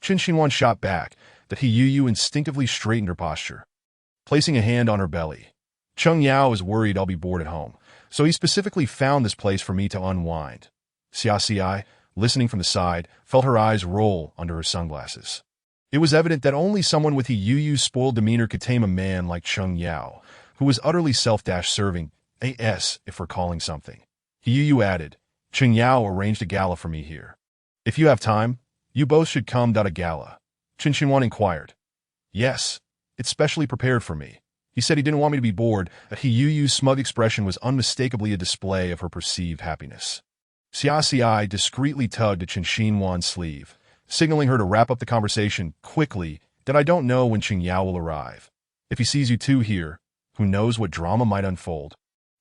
Chen Xinhuan shot back that He instinctively straightened her posture. Placing a hand on her belly, Cheng Yao is worried I'll be bored at home, so he specifically found this place for me to unwind. Xia Xi, listening from the side, felt her eyes roll under her sunglasses. It was evident that only someone with He's spoiled demeanor could tame a man like Cheng Yao, who was utterly self-serving, if recalling something. He added, "Cheng Yao arranged a gala for me here. If you have time, you both should come to a gala." Chen Xinhuan inquired. "Yes, it's specially prepared for me." He said he didn't want me to be bored, that He's smug expression was unmistakably a display of her perceived happiness. Xia Xi discreetly tugged at Chen Xinhuan's sleeve, signaling her to wrap up the conversation quickly, that I don't know when Cheng Yao will arrive. If he sees you two here, who knows what drama might unfold.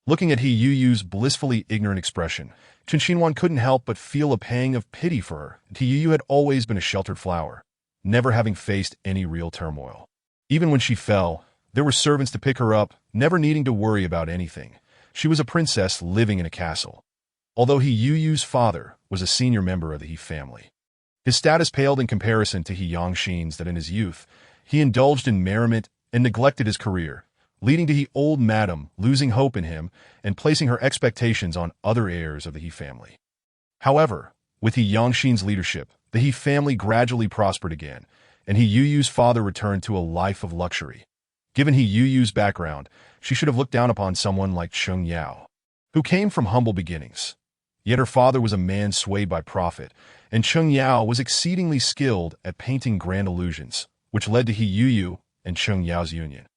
Looking at He's blissfully ignorant expression, Chen Xinhuan couldn't help but feel a pang of pity for her. He had always been a sheltered flower, never having faced any real turmoil. Even when she fell, there were servants to pick her up, never needing to worry about anything. She was a princess living in a castle. Although He's father was a senior member of the He family, his status paled in comparison to He Yangxin's that in his youth, he indulged in merriment and neglected his career, leading to He old madam losing hope in him and placing her expectations on other heirs of the He family. However, with He Yangxin's leadership, the He family gradually prospered again, and He's father returned to a life of luxury. Given He's background, she should have looked down upon someone like Cheng Yao, who came from humble beginnings. Yet her father was a man swayed by profit, and Cheng Yao was exceedingly skilled at painting grand illusions, which led to He and Cheng Yao's union.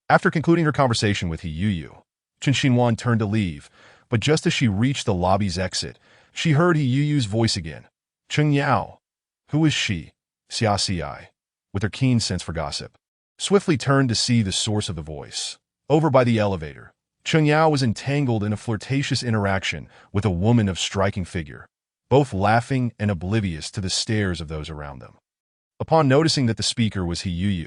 After concluding her conversation with He, Chen Xinhuan turned to leave, but just as she reached the lobby's exit, she heard He's voice again. "Cheng Yao." "Who is she?" Xia Xi, with her keen sense for gossip, swiftly turned to see the source of the voice. Over by the elevator, Cheng Yao was entangled in a flirtatious interaction with a woman of striking figure, both laughing and oblivious to the stares of those around them. Upon noticing that the speaker was He,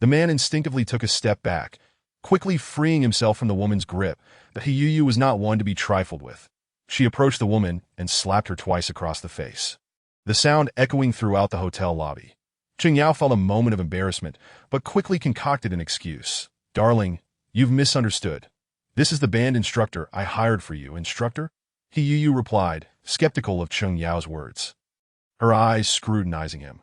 the man instinctively took a step back, quickly freeing himself from the woman's grip, that He was not one to be trifled with. She approached the woman and slapped her twice across the face, the sound echoing throughout the hotel lobby. Cheng Yao felt a moment of embarrassment, but quickly concocted an excuse. "Darling, you've misunderstood. This is the band instructor I hired for you." "Instructor?" He replied, skeptical of Cheng Yao's words, her eyes scrutinizing him.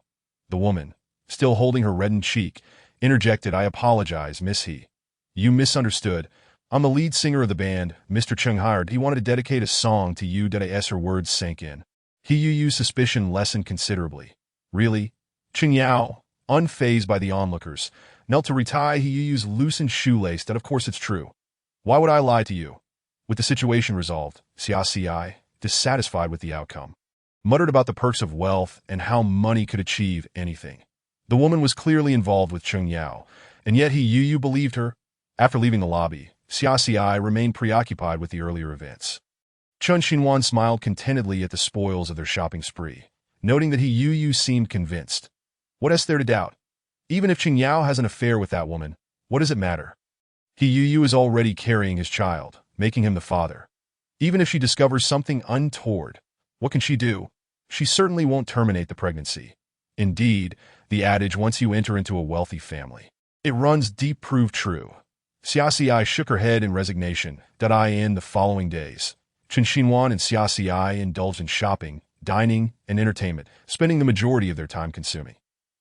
The woman, still holding her reddened cheek, interjected, "I apologize, Miss He. You misunderstood. I'm the lead singer of the band, Mr. Chung hired. He wanted to dedicate a song to you. As her words sank in. He suspicion lessened considerably. Really? Ching Yao, unfazed by the onlookers, knelt to retie. He loosened shoelace. That of course it's true. Why would I lie to you? With the situation resolved, Xia, dissatisfied with the outcome, muttered about the perks of wealth and how money could achieve anything. The woman was clearly involved with Chung Yao, and yet Yu believed her. After leaving the lobby, Xia remained preoccupied with the earlier events. Chun Xinhuan smiled contentedly at the spoils of their shopping spree, noting that Yu seemed convinced. What is there to doubt? Even if Qing Yao has an affair with that woman, what does it matter? Yu is already carrying his child, making him the father. Even if she discovers something untoward, what can she do? She certainly won't terminate the pregnancy. Indeed, the adage once you enter into a wealthy family, it runs deep proved true. Xia shook her head in resignation. In the following days, Chen Xinhuan and Xia indulged in shopping, dining, and entertainment, spending the majority of their time consuming.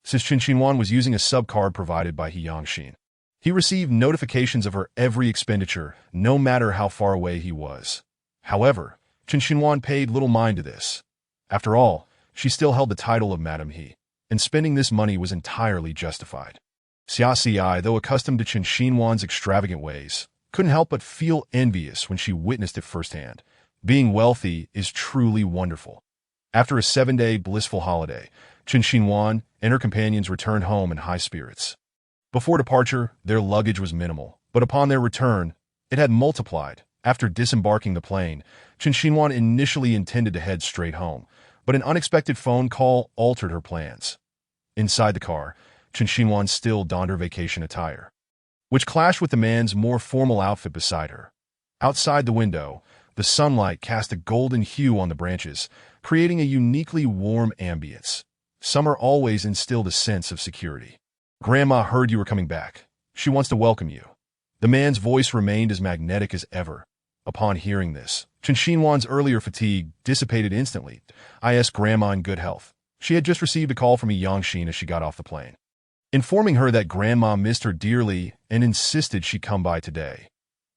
Since Chen Xinhuan was using a sub-card provided by He Yangxin, he received notifications of her every expenditure, no matter how far away he was. However, Chen Xinhuan paid little mind to this. After all, she still held the title of Madame He, and spending this money was entirely justified. Xia, though accustomed to Chen Xinhuan's extravagant ways, couldn't help but feel envious when she witnessed it firsthand. Being wealthy is truly wonderful. After a 7-day blissful holiday, Chen Xinhuan and her companions returned home in high spirits. Before departure, their luggage was minimal, but upon their return, it had multiplied. After disembarking the plane, Chen Xinhuan initially intended to head straight home, but an unexpected phone call altered her plans. Inside the car, Chen Xinhuan still donned her vacation attire, which clashed with the man's more formal outfit beside her. Outside the window, the sunlight cast a golden hue on the branches, creating a uniquely warm ambience. Summer always instilled a sense of security. Grandma heard you were coming back. She wants to welcome you. The man's voice remained as magnetic as ever. Upon hearing this, Chen Xinhuan's earlier fatigue dissipated instantly. I asked Grandma in good health. She had just received a call from Yangxin as she got off the plane, informing her that Grandma missed her dearly and insisted she come by today.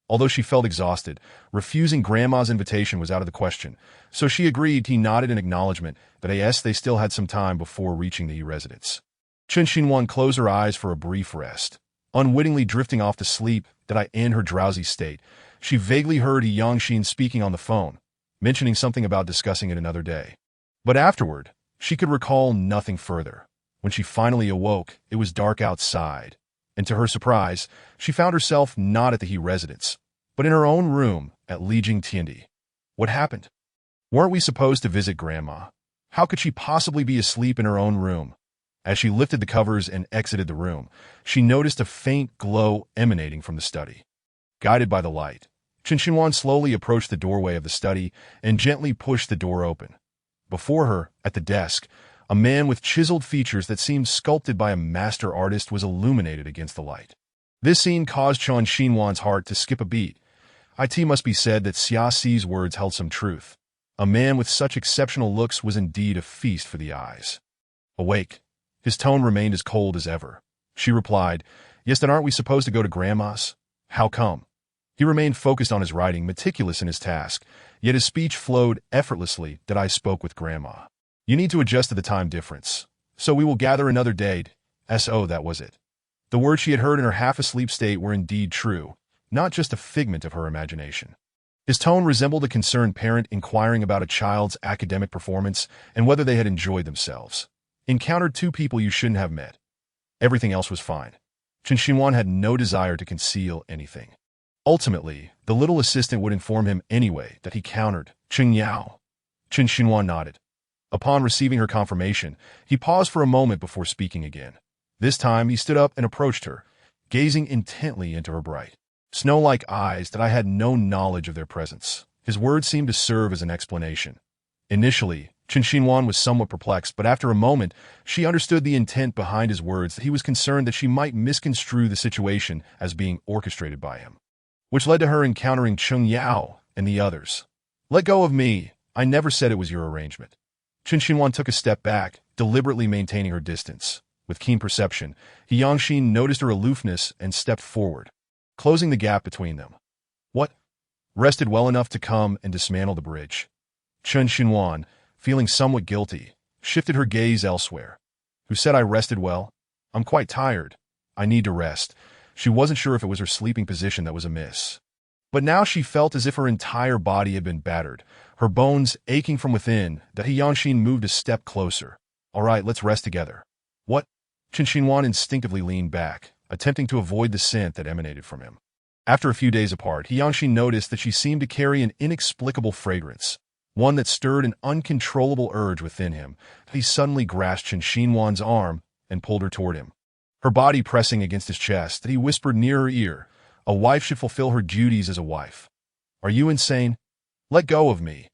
Although she felt exhausted, refusing Grandma's invitation was out of the question, so she agreed. He nodded in acknowledgement, but they still had some time before reaching the residence. Chen Xinhuan closed her eyes for a brief rest. Unwittingly drifting off to sleep, in her drowsy state, she vaguely heard Yangxin speaking on the phone, mentioning something about discussing it another day. But afterward, she could recall nothing further. When she finally awoke, it was dark outside, and to her surprise, she found herself not at the He residence, but in her own room at Lijing Tiandi. What happened? Weren't we supposed to visit Grandma? How could she possibly be asleep in her own room? As she lifted the covers and exited the room, she noticed a faint glow emanating from the study. Guided by the light, Chen Xinhuan slowly approached the doorway of the study and gently pushed the door open. Before her, at the desk, a man with chiseled features that seemed sculpted by a master artist was illuminated against the light. This scene caused Chen Xinhuan's heart to skip a beat. It must be said that Xia's words held some truth. A man with such exceptional looks was indeed a feast for the eyes. Awake. His tone remained as cold as ever. She replied, Yes, then aren't we supposed to go to Grandma's? How come? He remained focused on his writing, meticulous in his task, yet his speech flowed effortlessly. I spoke with Grandma. You need to adjust to the time difference. So we will gather another day. So that was it. The words she had heard in her half-asleep state were indeed true, not just a figment of her imagination. His tone resembled a concerned parent inquiring about a child's academic performance and whether they had enjoyed themselves. Encountered two people you shouldn't have met. Everything else was fine. Chen Xinhuan had no desire to conceal anything. Ultimately, the little assistant would inform him anyway that he countered Qing Yao. Chen Xinhuan nodded. Upon receiving her confirmation, he paused for a moment before speaking again. This time, he stood up and approached her, gazing intently into her bright, snow-like eyes. I had no knowledge of their presence. His words seemed to serve as an explanation. Initially, Chen Xinhuan was somewhat perplexed, but after a moment, she understood the intent behind his words. He was concerned that she might misconstrue the situation as being orchestrated by him, which led to her encountering Chung Yao and the others. Let go of me. I never said it was your arrangement. Chen Xinhuan took a step back, deliberately maintaining her distance. With keen perception, He Yangxin noticed her aloofness and stepped forward, closing the gap between them. rested well enough to come and dismantle the bridge. Chen Xinhuan, feeling somewhat guilty, shifted her gaze elsewhere. Who said I rested well? I'm quite tired. I need to rest. She wasn't sure if it was her sleeping position that was amiss. But now she felt as if her entire body had been battered, her bones aching from within, that He Yangxin moved a step closer. All right, let's rest together. What? Chen Xinhuan instinctively leaned back, attempting to avoid the scent that emanated from him. After a few days apart, He Yangxin noticed that she seemed to carry an inexplicable fragrance, one that stirred an uncontrollable urge within him. He suddenly grasped Chen Xinhuan's arm and pulled her toward him. Her body pressing against his chest, he whispered near her ear, "A wife should fulfill her duties as a wife. Are you insane? Let go of me."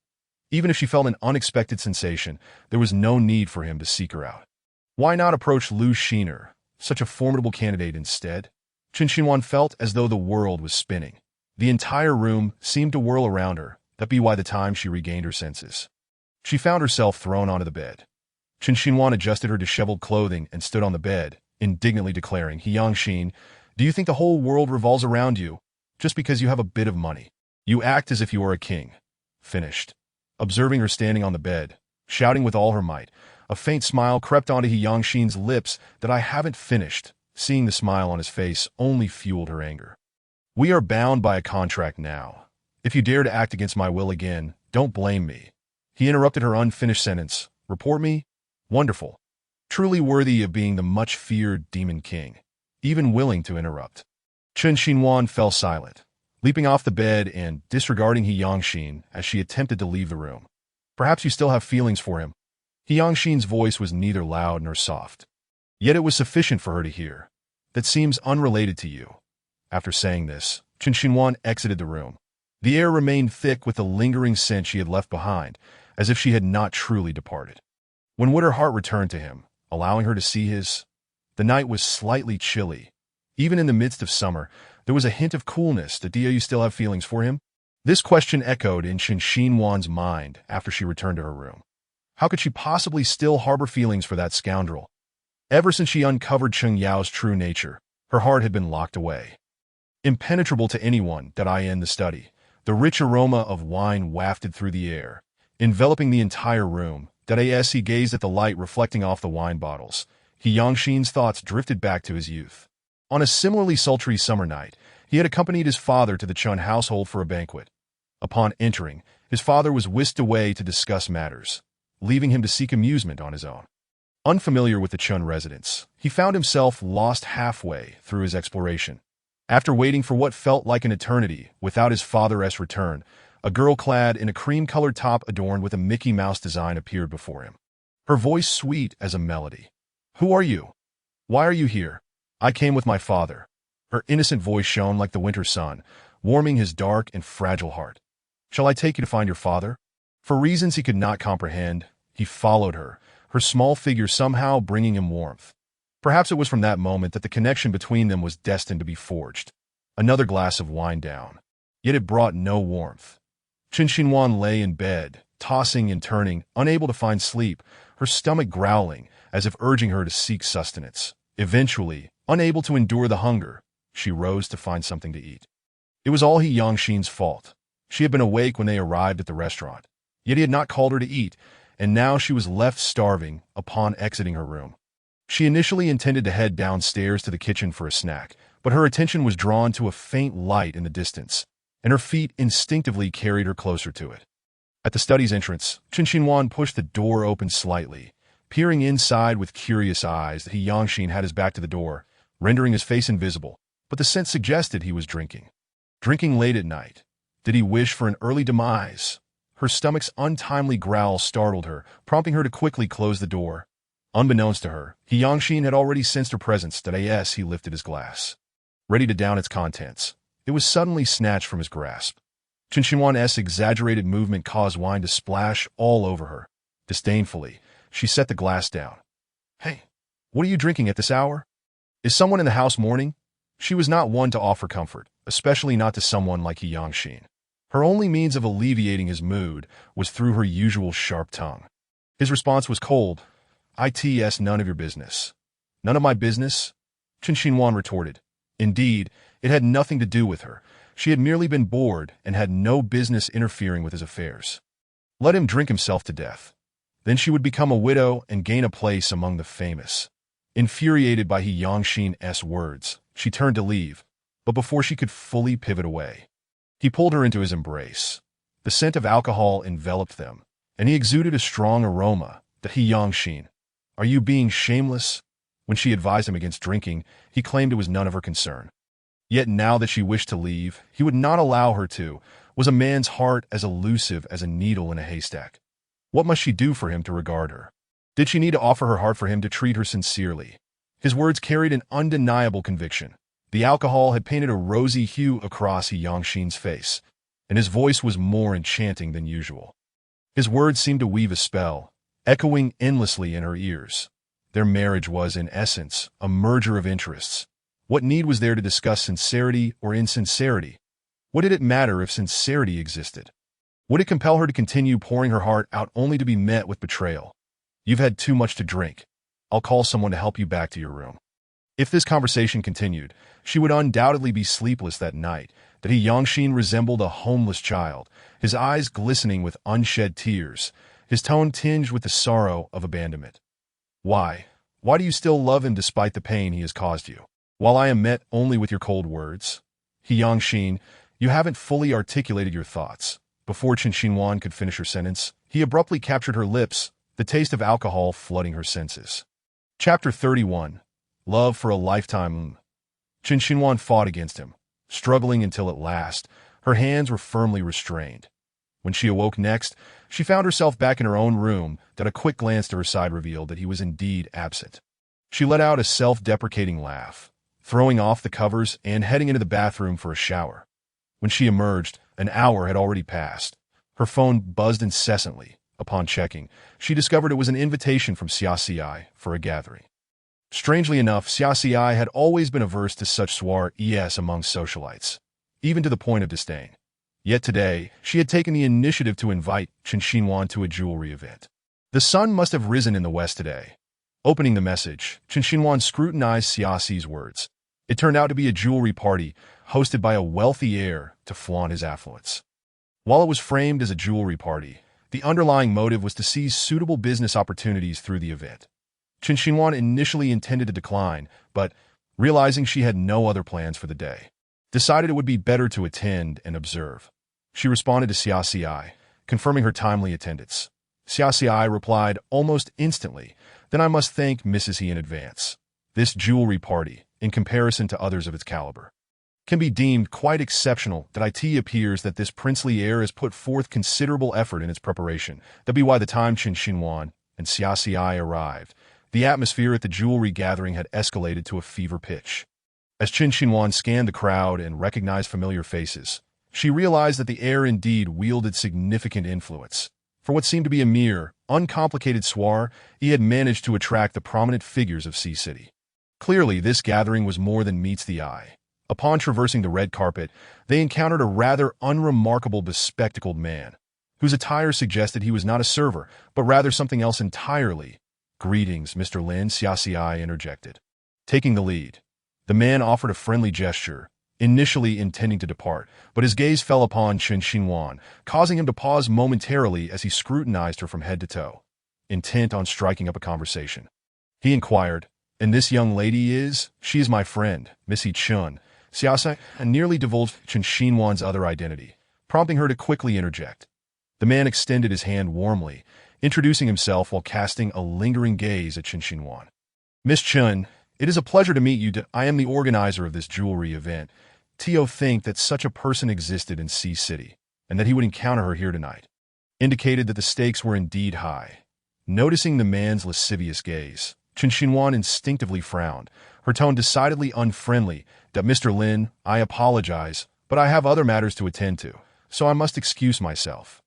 Even if she felt an unexpected sensation, there was no need for him to seek her out. Why not approach Lu Xiner, such a formidable candidate, instead? Chen Xinhuan felt as though the world was spinning. The entire room seemed to whirl around her, that be why the time she regained her senses. She found herself thrown onto the bed. Chen Xinhuan adjusted her disheveled clothing and stood on the bed, indignantly declaring, "He Yangxin, do you think the whole world revolves around you just because you have a bit of money? You act as if you are a king." Finished. Observing her standing on the bed, shouting with all her might, a faint smile crept onto He Yangxin's lips. "That I haven't finished." Seeing the smile on his face only fueled her anger. "We are bound by a contract now. If you dare to act against my will again, don't blame me." He interrupted her unfinished sentence. "Report me? Wonderful. Truly worthy of being the much-feared Demon King, even willing to interrupt." Chen Xinhuan fell silent, leaping off the bed and disregarding He Yangxin as she attempted to leave the room. "Perhaps you still have feelings for him." He Yangxin's voice was neither loud nor soft. Yet it was sufficient for her to hear. "That seems unrelated to you." After saying this, Chen Xinhuan exited the room. The air remained thick with the lingering scent she had left behind, as if she had not truly departed. When would her heart return to him, allowing her to see his? The night was slightly chilly. Even in the midst of summer, there was a hint of coolness. "Do you still have feelings for him?" This question echoed in Chen Xinhuan's mind after she returned to her room. How could she possibly still harbor feelings for that scoundrel? Ever since she uncovered Cheng Yao's true nature, her heart had been locked away. Impenetrable to anyone, that I in the study, the rich aroma of wine wafted through the air, enveloping the entire room. As he gazed at the light reflecting off the wine bottles, He Yangxin's thoughts drifted back to his youth. On a similarly sultry summer night, he had accompanied his father to the Chun household for a banquet. Upon entering, his father was whisked away to discuss matters, leaving him to seek amusement on his own. Unfamiliar with the Chun residence, he found himself lost halfway through his exploration. After waiting for what felt like an eternity without his father's return, a girl clad in a cream-colored top adorned with a Mickey Mouse design appeared before him. Her voice sweet as a melody. "Who are you? Why are you here?" "I came with my father." Her innocent voice shone like the winter sun, warming his dark and fragile heart. "Shall I take you to find your father?" For reasons he could not comprehend, he followed her, her small figure somehow bringing him warmth. Perhaps it was from that moment that the connection between them was destined to be forged. Another glass of wine down. Yet it brought no warmth. Chen Xinhuan lay in bed, tossing and turning, unable to find sleep, her stomach growling, as if urging her to seek sustenance. Eventually, unable to endure the hunger, she rose to find something to eat. It was all He Yangxin's fault. She had been awake when they arrived at the restaurant, yet he had not called her to eat, and now she was left starving upon exiting her room. She initially intended to head downstairs to the kitchen for a snack, but her attention was drawn to a faint light in the distance, and her feet instinctively carried her closer to it. At the study's entrance, Chen Xinhuan pushed the door open slightly, peering inside with curious eyes. That He Yangxin had his back to the door, rendering his face invisible, but the scent suggested he was drinking. Drinking late at night. Did he wish for an early demise? Her stomach's untimely growl startled her, prompting her to quickly close the door. Unbeknownst to her, He Yangxin had already sensed her presence. As he lifted his glass, ready to down its contents, it was suddenly snatched from his grasp. Chen Xinhuan's exaggerated movement caused wine to splash all over her. Disdainfully, she set the glass down. "Hey, what are you drinking at this hour? Is someone in the house mourning?" She was not one to offer comfort, especially not to someone like He Yangxin. Her only means of alleviating his mood was through her usual sharp tongue. His response was cold. "It's none of your business." "None of my business?" Chen Xinhuan retorted. Indeed, it had nothing to do with her. She had merely been bored and had no business interfering with his affairs. Let him drink himself to death. Then she would become a widow and gain a place among the famous. Infuriated by He Yangshin's words, she turned to leave, but before she could fully pivot away, he pulled her into his embrace. The scent of alcohol enveloped them, and he exuded a strong aroma that He Yangshin. Are you being shameless? When she advised him against drinking, he claimed it was none of her concern. Yet now that she wished to leave, he would not allow her to. Was a man's heart as elusive as a needle in a haystack? What must she do for him to regard her? Did she need to offer her heart for him to treat her sincerely? His words carried an undeniable conviction. The alcohol had painted a rosy hue across He Yangshin's face, and his voice was more enchanting than usual. His words seemed to weave a spell, echoing endlessly in her ears. Their marriage was, in essence, a merger of interests. What need was there to discuss sincerity or insincerity? What did it matter if sincerity existed? Would it compel her to continue pouring her heart out only to be met with betrayal? You've had too much to drink. I'll call someone to help you back to your room. If this conversation continued, she would undoubtedly be sleepless that night. That He Yangshin resembled a homeless child, his eyes glistening with unshed tears, his tone tinged with the sorrow of abandonment. Why? Why do you still love him despite the pain he has caused you? While I am met only with your cold words? He Yangshin, you haven't fully articulated your thoughts. Before Qin Xinhuan could finish her sentence, he abruptly captured her lips, the taste of alcohol flooding her senses. Chapter 31. Love for a Lifetime. Qin Xinhuan fought against him, struggling until at last, her hands were firmly restrained. When she awoke next, she found herself back in her own room, that a quick glance to her side revealed that he was indeed absent. She let out a self-deprecating laugh, throwing off the covers and heading into the bathroom for a shower. When she emerged, an hour had already passed. Her phone buzzed incessantly. Upon checking, she discovered it was an invitation from Xiaoxi for a gathering. Strangely enough, Xiaoxi had always been averse to such soirees among socialites, even to the point of disdain. Yet today, she had taken the initiative to invite Qin Xinhuan to a jewelry event. The sun must have risen in the west today. Opening the message, Qin Xinhuan scrutinized Xiaoxi's words. It turned out to be a jewelry party hosted by a wealthy heir to flaunt his affluence. While it was framed as a jewelry party, the underlying motive was to seize suitable business opportunities through the event. Qin Xinhuan initially intended to decline, but, realizing she had no other plans for the day, decided it would be better to attend and observe. She responded to Xiaoxi, confirming her timely attendance. Xiaoxi replied almost instantly, "Then I must thank Mrs. He in advance. This jewelry party, in comparison to others of its caliber, can be deemed quite exceptional. That it appears that this princely heir has put forth considerable effort in its preparation. That be why the time Qin Xinhuan and Xiaoxi arrived, the atmosphere at the jewelry gathering had escalated to a fever pitch. As Qin Xinhuan scanned the crowd and recognized familiar faces, she realized that the heir indeed wielded significant influence. For what seemed to be a mere, uncomplicated soiree, he had managed to attract the prominent figures of Sea City. Clearly, this gathering was more than meets the eye. Upon traversing the red carpet, they encountered a rather unremarkable bespectacled man, whose attire suggested he was not a server, but rather something else entirely. "Greetings, Mr. Lin," Xiaoxi interjected. Taking the lead, the man offered a friendly gesture, initially intending to depart, but his gaze fell upon Qin Xinhuan, causing him to pause momentarily as he scrutinized her from head to toe, intent on striking up a conversation. He inquired, "And this young lady is?" "She is my friend, Missy Chun." Xiaoxi nearly divulged Qin Xinhuan's other identity, prompting her to quickly interject. The man extended his hand warmly, introducing himself while casting a lingering gaze at Qin Xinhuan. "Miss Chun, it is a pleasure to meet you. I am the organizer of this jewelry event. Tio think that such a person existed in Sea City, and that he would encounter her here tonight," indicated that the stakes were indeed high. Noticing the man's lascivious gaze, Qin Xinhuan instinctively frowned, her tone decidedly unfriendly. "That Mr. Lin, I apologize, but I have other matters to attend to, so I must excuse myself."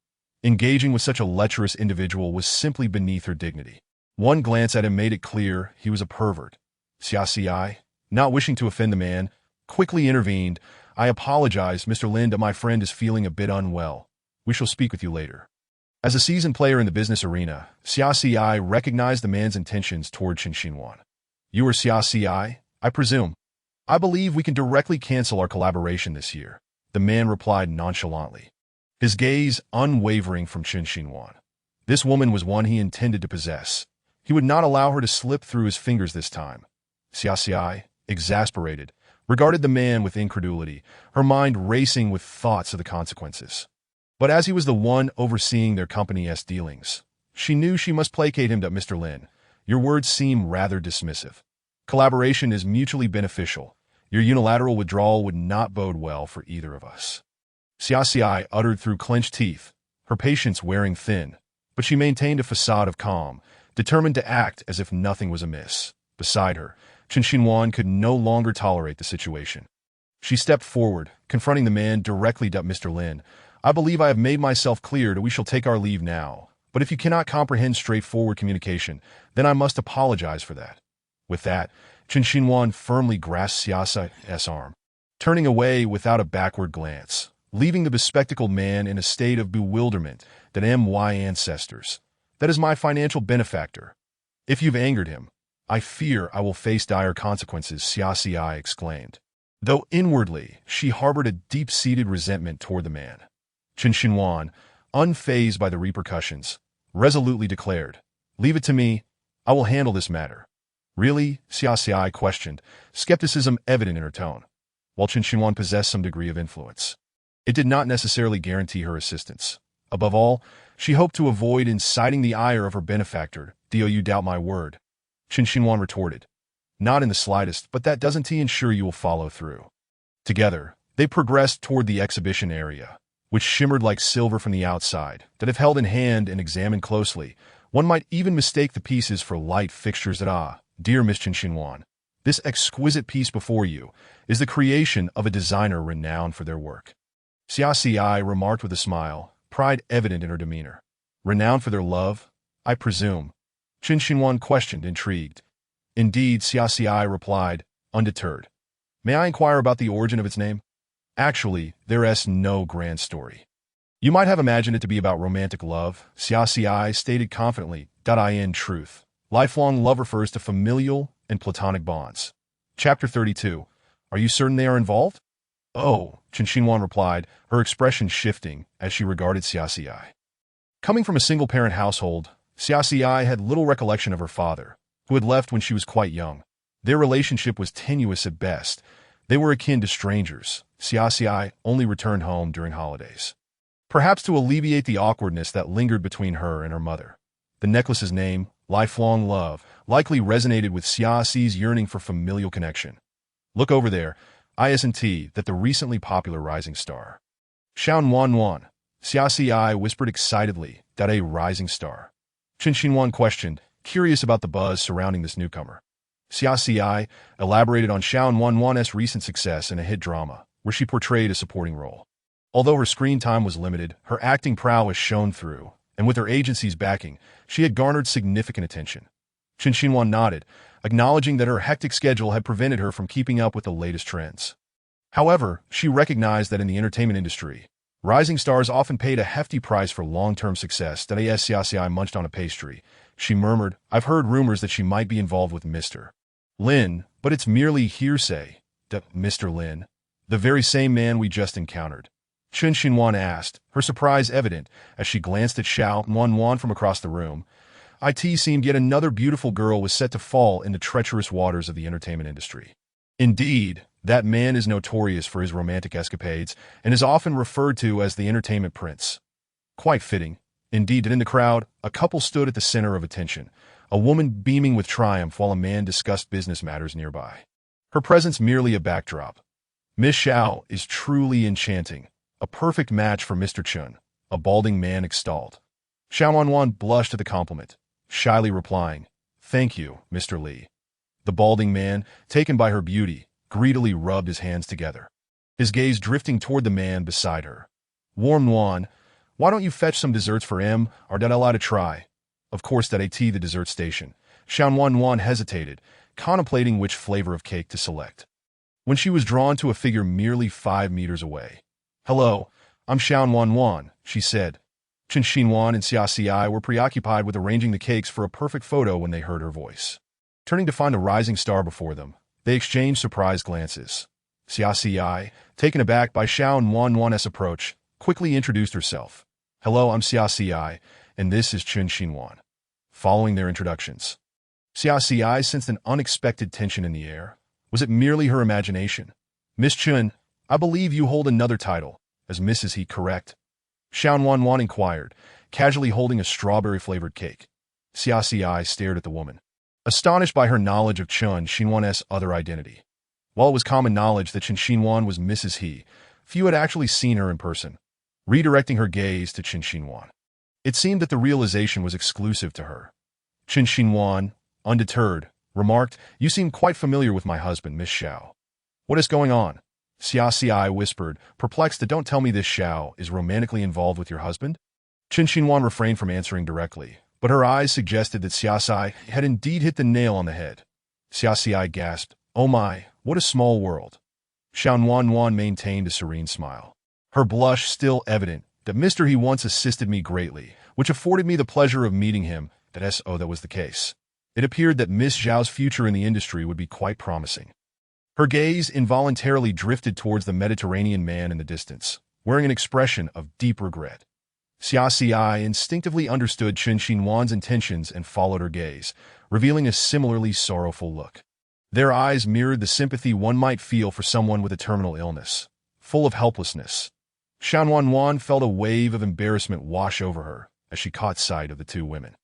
Engaging with such a lecherous individual was simply beneath her dignity. One glance at him made it clear he was a pervert. Xiaoxi, not wishing to offend the man, quickly intervened. "I apologize, Mr. Lin, that my friend is feeling a bit unwell. We shall speak with you later." As a seasoned player in the business arena, Xiaoxi recognized the man's intentions toward Qin Xinhuan. "You are Xiaoxi, I presume? I believe we can directly cancel our collaboration this year. the man replied nonchalantly, his gaze unwavering from Qin Xinhuan. This woman was one he intended to possess. He would not allow her to slip through his fingers this time. Xiaoxiai, exasperated, regarded the man with incredulity, her mind racing with thoughts of the consequences. But as he was the one overseeing their company's dealings, she knew she must placate him. Mr. Lin, your words seem rather dismissive. Collaboration is mutually beneficial. Your unilateral withdrawal would not bode well for either of us. Xiaoxiai uttered through clenched teeth, her patience wearing thin, but she maintained a facade of calm, determined to act as if nothing was amiss. Beside her, Qin Xinhuan could no longer tolerate the situation. She stepped forward, confronting the man directly. Mr. Lin, I believe I have made myself clear that we shall take our leave now, but if you cannot comprehend straightforward communication, then I must apologize for that. With that, Qin Xinhuan firmly grasped Xiaoxiai's arm, turning away without a backward glance, leaving the bespectacled man in a state of bewilderment. My ancestors, that is my financial benefactor. If you've angered him, I fear I will face dire consequences, Xiaoxiai exclaimed, though inwardly she harbored a deep-seated resentment toward the man. Qin Xinhuan, unfazed by the repercussions, resolutely declared, leave it to me, I will handle this matter. Really? Xiaoxiai questioned, skepticism evident in her tone. While Qin Xinhuan possessed some degree of influence, it did not necessarily guarantee her assistance. Above all, she hoped to avoid inciting the ire of her benefactor. Do you doubt my word? Qin Xinhuan retorted. Not in the slightest, but that doesn't ensure you will follow through. Together, they progressed toward the exhibition area, which shimmered like silver from the outside, that if held in hand and examined closely, one might even mistake the pieces for light fixtures. Dear Miss Qin Xinhuan, this exquisite piece before you is the creation of a designer renowned for their work. Xiaoxiai remarked with a smile, pride evident in her demeanor. Renowned for their love, I presume? Qin Xinhuan questioned, intrigued. Indeed, Xiaoxiai replied, undeterred. May I inquire about the origin of its name? Actually, there's no grand story. You might have imagined it to be about romantic love, Xiaoxiai stated confidently. In truth, lifelong love refers to familial and platonic bonds. Chapter 32. Are you certain they are involved? Oh, Qin Xinhuan replied, her expression shifting as she regarded Xiaoxiai. Coming from a single-parent household, Xiaoxiai had little recollection of her father, who had left when she was quite young. Their relationship was tenuous at best. They were akin to strangers. Xiaoxiai only returned home during holidays, perhaps to alleviate the awkwardness that lingered between her and her mother. The necklace's name, Lifelong Love, likely resonated with Xiaoxi's yearning for familial connection. Look over there, isn't that the recently popular rising star? Xiaonuan, Xiaoxiai whispered excitedly, a rising star. Qin Xinhuan questioned, curious about the buzz surrounding this newcomer. Xiaoxiai elaborated on Xiaonuan's recent success in a hit drama, where she portrayed a supporting role. Although her screen time was limited, her acting prowess shone through, and with her agency's backing, she had garnered significant attention. Qin Xinhuan nodded, acknowledging that her hectic schedule had prevented her from keeping up with the latest trends. However, she recognized that in the entertainment industry, rising stars often paid a hefty price for long-term success. As Xiaoxiai munched on a pastry, she murmured, I've heard rumors that she might be involved with Mr. Lin, but it's merely hearsay. Mr. Lin? The very same man we just encountered? Qin Xinhuan asked, her surprise evident as she glanced at Xiaonuan from across the room. It seemed yet another beautiful girl was set to fall in the treacherous waters of the entertainment industry. Indeed, that man is notorious for his romantic escapades and is often referred to as the entertainment prince. Quite fitting. Indeed, that in the crowd, a couple stood at the center of attention, a woman beaming with triumph while a man discussed business matters nearby. Her presence merely a backdrop. Miss Xiao is truly enchanting, a perfect match for Mr. Chun, a balding man extolled. Xiaonuan blushed at the compliment, shyly replying, Thank you, Mr. Li. The balding man, taken by her beauty, greedily rubbed his hands together, his gaze drifting toward the man beside her. Warm Nuan, why don't you fetch some desserts for him, or did I lie to try? Of course, the dessert station. Xiaonuan hesitated, contemplating which flavor of cake to select, when she was drawn to a figure merely 5 meters away. Hello, I'm Xiaonuan, she said. Qin Xinhuan and Xiaoxiai were preoccupied with arranging the cakes for a perfect photo when they heard her voice. Turning to find a rising star before them, they exchanged surprised glances. Xia Xi, taken aback by Xiao Nuan's approach, quickly introduced herself. Hello, I'm Xia Xi, and this is Chen Xinhuan. Following their introductions, Xia Xi sensed an unexpected tension in the air. Was it merely her imagination? Miss Chen, I believe you hold another title, as Mrs. He, correct? Xiao Nuan inquired, casually holding a strawberry-flavored cake. Xia Xi stared at the woman, astonished by her knowledge of Chen Xinhuan's other identity. While it was common knowledge that Chen Xinhuan was Mrs. He, few had actually seen her in person. Redirecting her gaze to Chen Xinhuan, it seemed that the realization was exclusive to her. Chen Xinhuan, undeterred, remarked, "You seem quite familiar with my husband, Miss Xiao." "What is going on?" Xia Xi whispered, perplexed that don't tell me this Xiao is romantically involved with your husband. Chen Xinhuan refrained from answering directly, but her eyes suggested that Xia Xi had indeed hit the nail on the head. Xia Xi gasped, "Oh my, what a small world." Xiao Nuan maintained a serene smile, her blush still evident, that Mr. He once assisted me greatly, which afforded me the pleasure of meeting him, that was the case. It appeared that Miss Zhao's future in the industry would be quite promising. Her gaze involuntarily drifted towards the Mediterranean man in the distance, wearing an expression of deep regret. Xia Xi instinctively understood Chen Xinhuan's intentions and followed her gaze, revealing a similarly sorrowful look. Their eyes mirrored the sympathy one might feel for someone with a terminal illness, full of helplessness. Xiao Nuan felt a wave of embarrassment wash over her as she caught sight of the two women.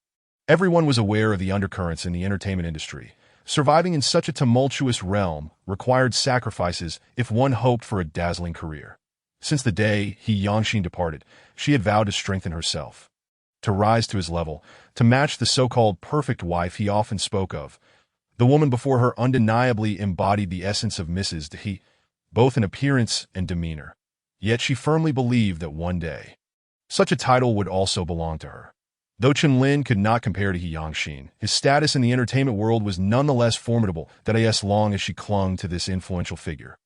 Everyone was aware of the undercurrents in the entertainment industry. Surviving in such a tumultuous realm required sacrifices if one hoped for a dazzling career. Since the day He Yangxin departed, she had vowed to strengthen herself, to rise to his level, to match the so-called perfect wife he often spoke of. The woman before her undeniably embodied the essence of Mrs. He, both in appearance and demeanor. Yet she firmly believed that one day, such a title would also belong to her. Though Chen Lin could not compare to He Yangxin, his status in the entertainment world was nonetheless formidable, as long as she clung to this influential figure.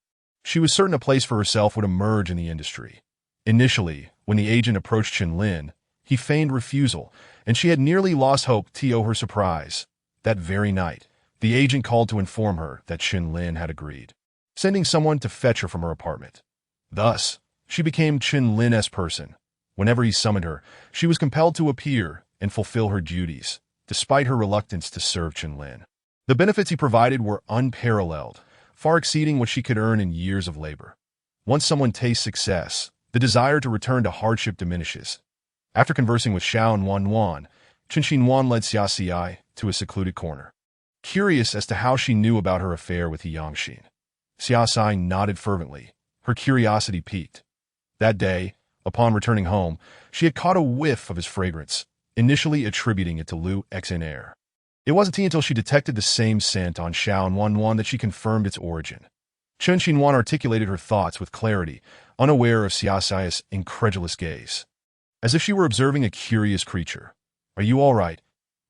She was certain a place for herself would emerge in the industry. Initially, when the agent approached Chen Lin, he feigned refusal, and she had nearly lost hope to her surprise. That very night, the agent called to inform her that Chen Lin had agreed, sending someone to fetch her from her apartment. Thus, she became Chen Lin's person. Whenever he summoned her, she was compelled to appear and fulfill her duties, despite her reluctance to serve Chen Lin. The benefits he provided were unparalleled, far exceeding what she could earn in years of labor. Once someone tastes success, the desire to return to hardship diminishes. After conversing with Xiao Nuan, Chen Xinhuan led Xia Xi to a secluded corner. Curious as to how she knew about her affair with He Yangxin, Xia Xi nodded fervently, her curiosity piqued. That day, upon returning home, she had caught a whiff of his fragrance, initially attributing it to Lu Xn air. It wasn't until she detected the same scent on Xiao Nuan that she confirmed its origin. Chen Xinhuan articulated her thoughts with clarity, unaware of Xia Xi's incredulous gaze, as if she were observing a curious creature. "Are you all right?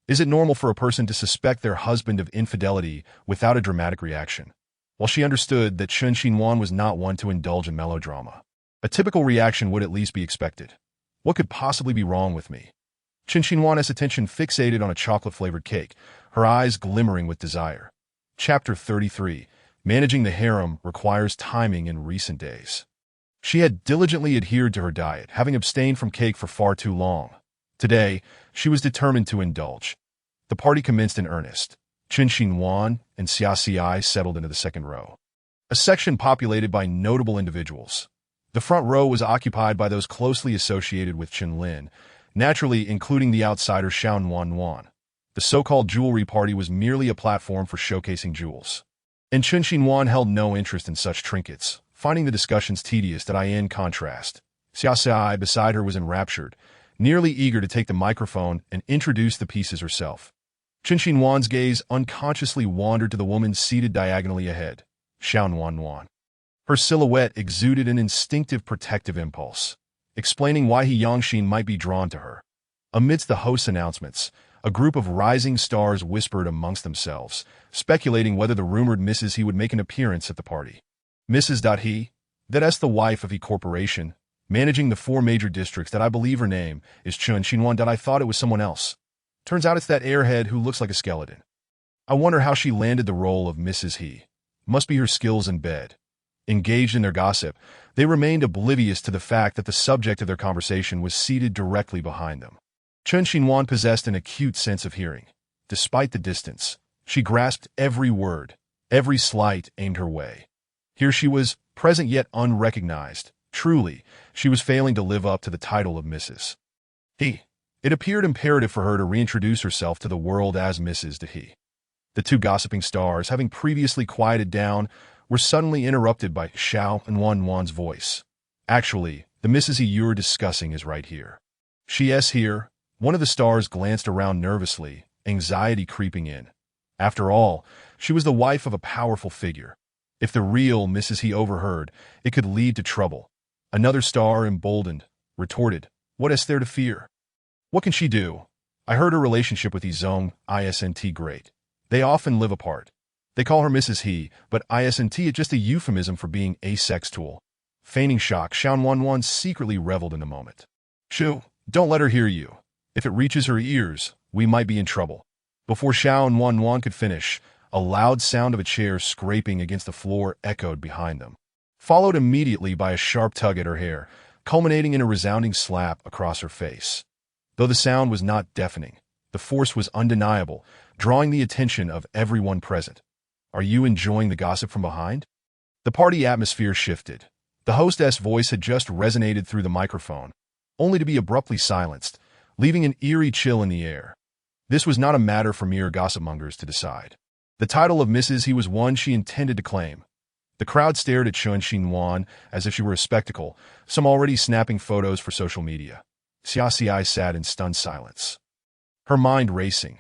Is it normal for a person to suspect their husband of infidelity without a dramatic reaction?" While she understood that Chen Xinhuan was not one to indulge in melodrama, a typical reaction would at least be expected. What could possibly be wrong with me? Chen Xinhuan's attention fixated on a chocolate-flavored cake, her eyes glimmering with desire. Chapter 33. Managing the harem requires timing in recent days. She had diligently adhered to her diet, having abstained from cake for far too long. Today, she was determined to indulge. The party commenced in earnest. Chen Xinhuan and Xia Xi settled into the second row, a section populated by notable individuals. The front row was occupied by those closely associated with Chen Lin, naturally including the outsider Xiao Nuan. The so-called jewelry party was merely a platform for showcasing jewels, and Chen Xinhuan held no interest in such trinkets, finding the discussions tedious. In contrast, Xia Xi beside her was enraptured, nearly eager to take the microphone and introduce the pieces herself. Chen Xinhuan's gaze unconsciously wandered to the woman seated diagonally ahead, Xiao Nuan. Her silhouette exuded an instinctive protective impulse, explaining why He Yangxin might be drawn to her. Amidst the host's announcements, a group of rising stars whispered amongst themselves, speculating whether the rumored Mrs. He would make an appearance at the party. Mrs. He, that's the wife of He Corporation, managing the 4 major districts. I believe her name is Chen Xinhuan. I thought it was someone else. Turns out it's that airhead who looks like a skeleton. I wonder how she landed the role of Mrs. He. Must be her skills in bed. Engaged in their gossip, they remained oblivious to the fact that the subject of their conversation was seated directly behind them. Chen Xinhuan possessed an acute sense of hearing. Despite the distance, she grasped every word, every slight aimed her way. Here she was, present yet unrecognized. Truly, she was failing to live up to the title of Mrs. He. It appeared imperative for her to reintroduce herself to the world as Mrs. De He. The two gossiping stars, having previously quieted down, were suddenly interrupted by Xiao and Wan's voice. Actually, the Mrs. He you're discussing is right here. She's here. One of the stars glanced around nervously, anxiety creeping in. After all, she was the wife of a powerful figure. If the real Mrs. He overheard, it could lead to trouble. Another star, emboldened, retorted, "What is there to fear? What can she do? I heard her relationship with Izong isn't great. They often live apart. They call her Mrs. He, but isn't it just a euphemism for being asexual?" Feigning shock, Xiao Wan secretly reveled in the moment. "Shoo, don't let her hear you. If it reaches her ears, we might be in trouble." Before Xiao and Wan could finish, a loud sound of a chair scraping against the floor echoed behind them, followed immediately by a sharp tug at her hair, culminating in a resounding slap across her face. Though the sound was not deafening, the force was undeniable, drawing the attention of everyone present. "Are you enjoying the gossip from behind?" The party atmosphere shifted. The hostess' voice had just resonated through the microphone, only to be abruptly silenced, leaving an eerie chill in the air. This was not a matter for mere gossipmongers to decide. The title of Mrs. He was one she intended to claim. The crowd stared at Chen Xinhuan as if she were a spectacle, some already snapping photos for social media. Xiaoxi sat in stunned silence, her mind racing.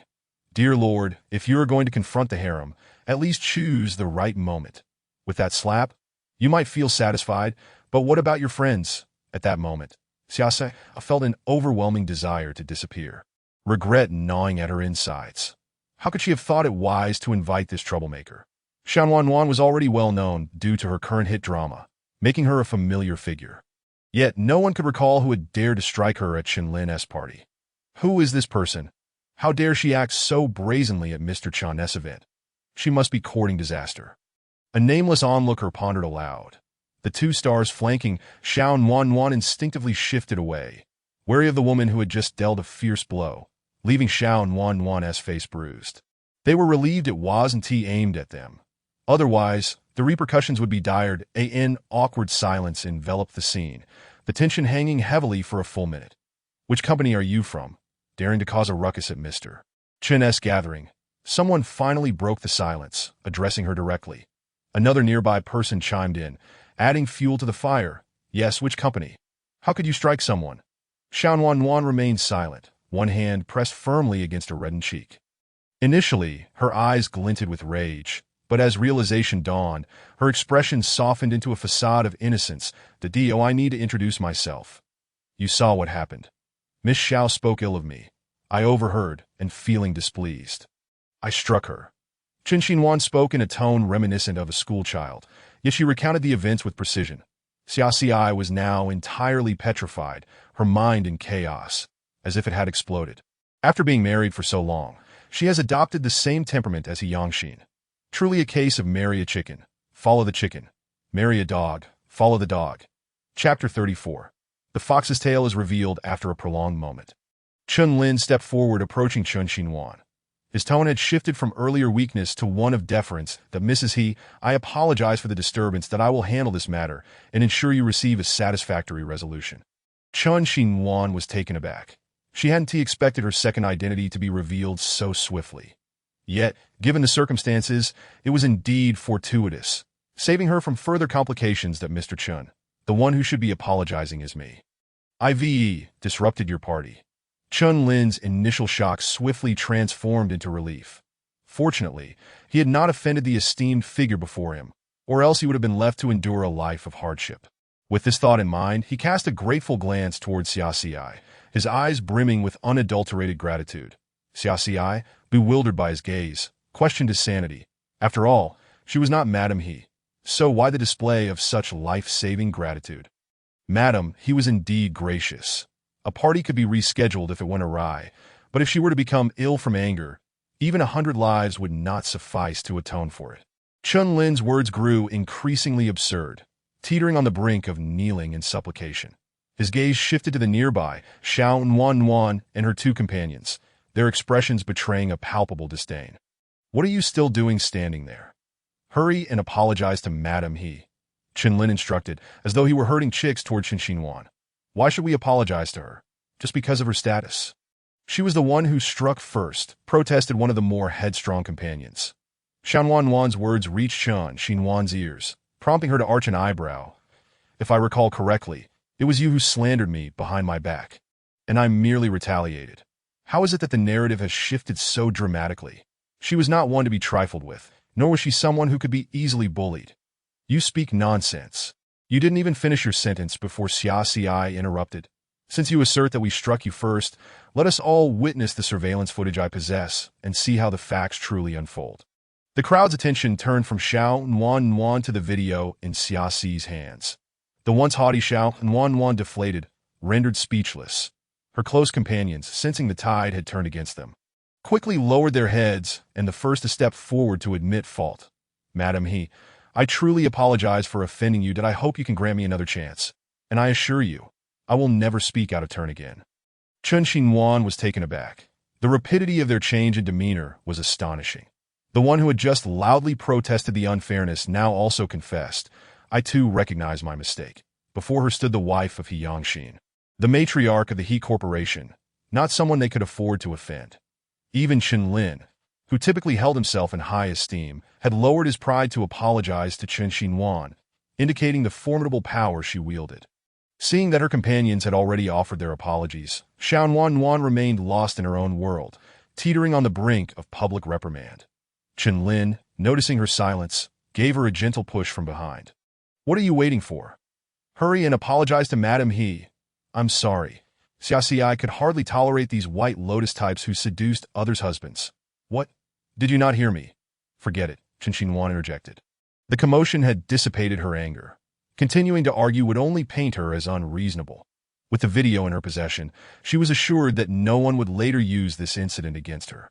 Dear Lord, if you are going to confront the harem, at least choose the right moment. With that slap, you might feel satisfied, but what about your friends? At that moment, Xiaoxi felt an overwhelming desire to disappear, regret gnawing at her insides. How could she have thought it wise to invite this troublemaker? Xiao Wan was already well known due to her current hit drama, making her a familiar figure. Yet no one could recall who had dared to strike her at Chen Lin's party. Who is this person? How dare she act so brazenly at Mr. Chan's event? She must be courting disaster. A nameless onlooker pondered aloud. The two stars flanking Xiao and Wan instinctively shifted away, wary of the woman who had just dealt a fierce blow, leaving Xiao and Wan's face bruised. They were relieved it wasn't aimed at them. Otherwise, the repercussions would be dire. An awkward silence enveloped the scene, the tension hanging heavily for a full minute. "Which company are you from? Daring to cause a ruckus at Mr. Chen's gathering." Someone finally broke the silence, addressing her directly. Another nearby person chimed in, adding fuel to the fire. "Yes, which company? How could you strike someone?" Xiao Wan remained silent, one hand pressed firmly against her reddened cheek. Initially, her eyes glinted with rage, but as realization dawned, her expression softened into a facade of innocence. I need to introduce myself. You saw what happened. Miss Xiao spoke ill of me. I overheard, and feeling displeased, I struck her. Chen Xinhuan spoke in a tone reminiscent of a schoolchild, yet she recounted the events with precision. Xiaoxi was now entirely petrified, her mind in chaos, as if it had exploded. After being married for so long, she has adopted the same temperament as He Yangxin. Truly a case of marry a chicken, follow the chicken. Marry a dog, follow the dog. Chapter 34. The fox's tail is revealed after a prolonged moment. Chen Lin stepped forward, approaching Chen Xinhuan. His tone had shifted from earlier weakness to one of deference. "That Mrs. He, I apologize for the disturbance. That I will handle this matter and ensure you receive a satisfactory resolution." Chen Xinhuan was taken aback. She hadn't expected her second identity to be revealed so swiftly. Yet, given the circumstances, it was indeed fortuitous, saving her from further complications. "That Mr. Chen, the one who should be apologizing is me. I've disrupted your party." Chen Lin's initial shock swiftly transformed into relief. Fortunately, he had not offended the esteemed figure before him, or else he would have been left to endure a life of hardship. With this thought in mind, he cast a grateful glance towards Xiaoxi, his eyes brimming with unadulterated gratitude. Xiaoxi, bewildered by his gaze, questioned his sanity. After all, she was not Madame He, so why the display of such life-saving gratitude? Madam, he was indeed gracious. A party could be rescheduled if it went awry, but if she were to become ill from anger, even 100 lives would not suffice to atone for it. Chun Lin's words grew increasingly absurd, teetering on the brink of kneeling in supplication. His gaze shifted to the nearby Xiao Nuan and her two companions, their expressions betraying a palpable disdain. "What are you still doing standing there? Hurry and apologize to Madame He," Chen Lin instructed, as though he were herding chicks toward Qin Xinhuan. "Why should we apologize to her? Just because of her status?" "She was the one who struck first," protested one of the more headstrong companions. Xiao Nuan's words reached Chen Xinhuan's ears, prompting her to arch an eyebrow. "If I recall correctly, it was you who slandered me behind my back, and I merely retaliated. How is it that the narrative has shifted so dramatically? She was not one to be trifled with, nor was she someone who could be easily bullied." "You speak nonsense." "You didn't even finish your sentence before Xia Ci interrupted. "Since you assert that we struck you first, let us all witness the surveillance footage I possess and see how the facts truly unfold." The crowd's attention turned from Xiao Nuan to the video in Xia Ci's hands. The once haughty Xiao Nuan deflated, rendered speechless. Her close companions, sensing the tide had turned against them, quickly lowered their heads and the first to step forward to admit fault. "Madam He, I truly apologize for offending you. I hope you can grant me another chance. And I assure you, I will never speak out of turn again." Chen Xinhuan was taken aback. The rapidity of their change in demeanor was astonishing. The one who had just loudly protested the unfairness now also confessed, "I too recognize my mistake." Before her stood the wife of He Yangxin, the matriarch of the He Corporation, not someone they could afford to offend. Even Chen Lin, who typically held himself in high esteem, had lowered his pride to apologize to Chen Xinhuan, indicating the formidable power she wielded. Seeing that her companions had already offered their apologies, Xiao Nuan remained lost in her own world, teetering on the brink of public reprimand. Chen Lin, noticing her silence, gave her a gentle push from behind. "What are you waiting for? Hurry and apologize to Madame He." "I'm sorry. Xia Ci could hardly tolerate these white lotus types who seduced others' husbands." "What? Did you not hear me?" "Forget it," Chen Xinhuan interjected. The commotion had dissipated her anger. Continuing to argue would only paint her as unreasonable. With the video in her possession, she was assured that no one would later use this incident against her.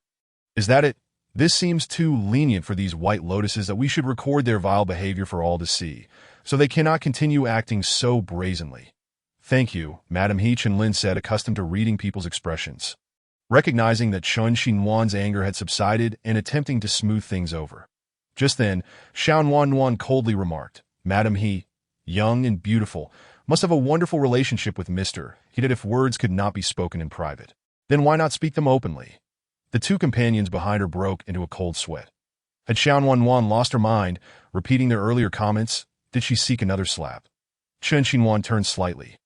"Is that it? This seems too lenient for these white lotuses that we should record their vile behavior for all to see, so they cannot continue acting so brazenly." "Thank you, Madam He," Chen Lin said, accustomed to reading people's expressions. Recognizing that Chen Xinhuan's anger had subsided and attempting to smooth things over. Just then, Xiao Nuan coldly remarked, "Madam He, young and beautiful, must have a wonderful relationship with Mr. He that if words could not be spoken in private, then why not speak them openly?" The two companions behind her broke into a cold sweat. Had Xiao Nuan lost her mind, repeating their earlier comments? Did she seek another slap? Chen Xinhuan turned slightly,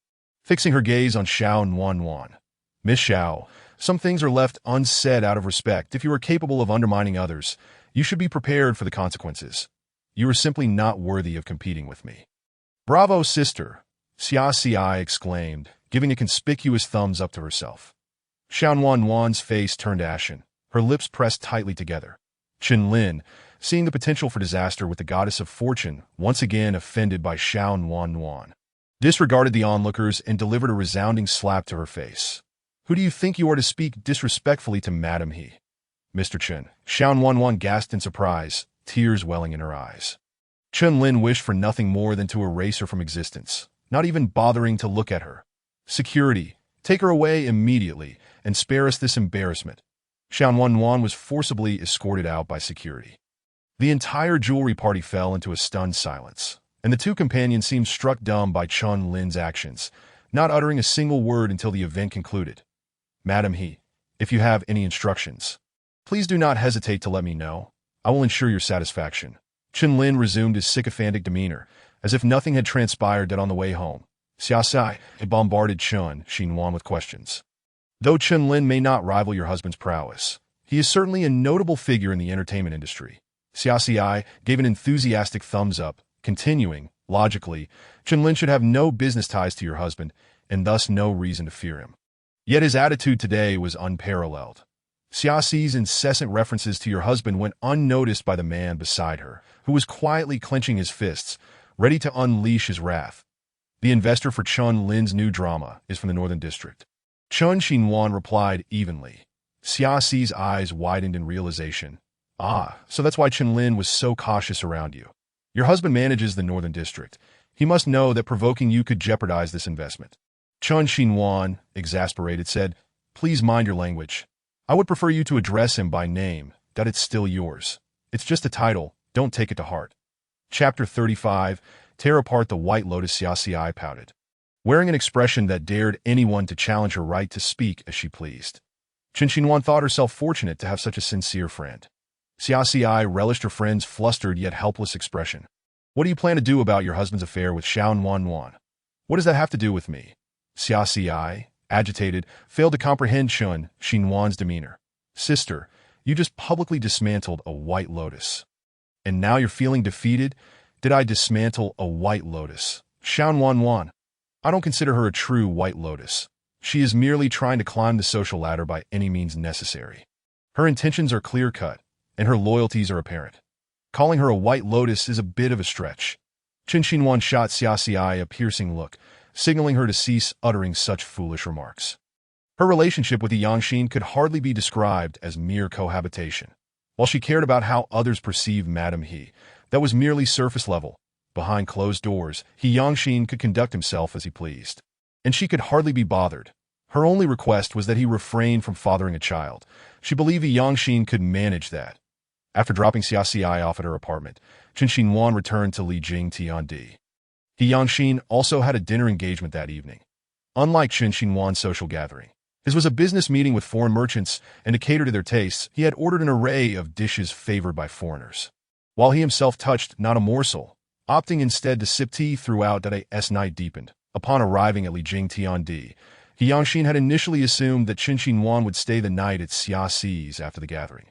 fixing her gaze on Xiao Nuan. "Miss Xiao, some things are left unsaid out of respect. If you are capable of undermining others, you should be prepared for the consequences. You are simply not worthy of competing with me." "Bravo, sister!" Xia Ci exclaimed, giving a conspicuous thumbs up to herself. Xiao Nuan's face turned ashen, her lips pressed tightly together. Chen Lin, seeing the potential for disaster with the goddess of fortune, once again offended by Xiao Nuan, disregarded the onlookers and delivered a resounding slap to her face. "Who do you think you are to speak disrespectfully to Madame He?" "Mr. Chen," Xiao Nuan gasped in surprise, tears welling in her eyes. Chen Lin wished for nothing more than to erase her from existence, not even bothering to look at her. "Security, take her away immediately, and spare us this embarrassment." Xiao Nuan was forcibly escorted out by security. The entire jewelry party fell into a stunned silence, and the two companions seemed struck dumb by Chen Lin's actions, not uttering a single word until the event concluded. "Madam He, if you have any instructions, please do not hesitate to let me know. I will ensure your satisfaction." Chen Lin resumed his sycophantic demeanor, as if nothing had transpired that on the way home. Xia Ci bombarded Chen Xinhuan with questions. "Though Chen Lin may not rival your husband's prowess, he is certainly a notable figure in the entertainment industry." Xia Ci gave an enthusiastic thumbs up, continuing, "Logically, Chen Lin should have no business ties to your husband, and thus no reason to fear him. Yet his attitude today was unparalleled. Xia Ci's incessant references to your husband went unnoticed by the man beside her, who was quietly clenching his fists, ready to unleash his wrath. The investor for Chen Lin's new drama is from the Northern District." Chen Xinhuan replied evenly. Xia Ci's eyes widened in realization. Ah, so that's why Lin was so cautious around you. Your husband manages the Northern District. He must know that provoking you could jeopardize this investment. Chun Xinhuan, exasperated, said, "Please mind your language. I would prefer you to address him by name, that it's still yours. It's just a title, don't take it to heart." Chapter 35, Tear Apart the White Lotus. Xiaoxi pouted, wearing an expression that dared anyone to challenge her right to speak as she pleased. Chun Xinhuan thought herself fortunate to have such a sincere friend. Xiaoxi relished her friend's flustered yet helpless expression. "What do you plan to do about your husband's affair with Xiao Wanwan? What does that have to do with me?" Xiaoxi, agitated, failed to comprehend Chun Xinhuan's demeanor. "Sister, you just publicly dismantled a white lotus. And now you're feeling defeated? Did I dismantle a white lotus? Xiao Wanwan. I don't consider her a true white lotus. She is merely trying to climb the social ladder by any means necessary. Her intentions are clear-cut, and her loyalties are apparent. Calling her a white lotus is a bit of a stretch." Chun Xinhuan shot Xiaoxi a piercing look, signaling her to cease uttering such foolish remarks. Her relationship with the Yangxin could hardly be described as mere cohabitation. While she cared about how others perceived Madame He, that was merely surface level. Behind closed doors, Yangxin could conduct himself as he pleased. And she could hardly be bothered. Her only request was that he refrain from fathering a child. She believed Yangxin could manage that. After dropping Xiaoxi off at her apartment, Chun Xinhuan returned to Li Jing Tiandi. Yangxin also had a dinner engagement that evening. Unlike Chun Xinhuan's social gathering, his was a business meeting with foreign merchants, and to cater to their tastes, he had ordered an array of dishes favored by foreigners. While he himself touched not a morsel, opting instead to sip tea throughout that as night deepened. Upon arriving at Li Jing Tiandi, Yangxin had initially assumed that Chun Xinhuan would stay the night at Xiaoxi's after the gathering.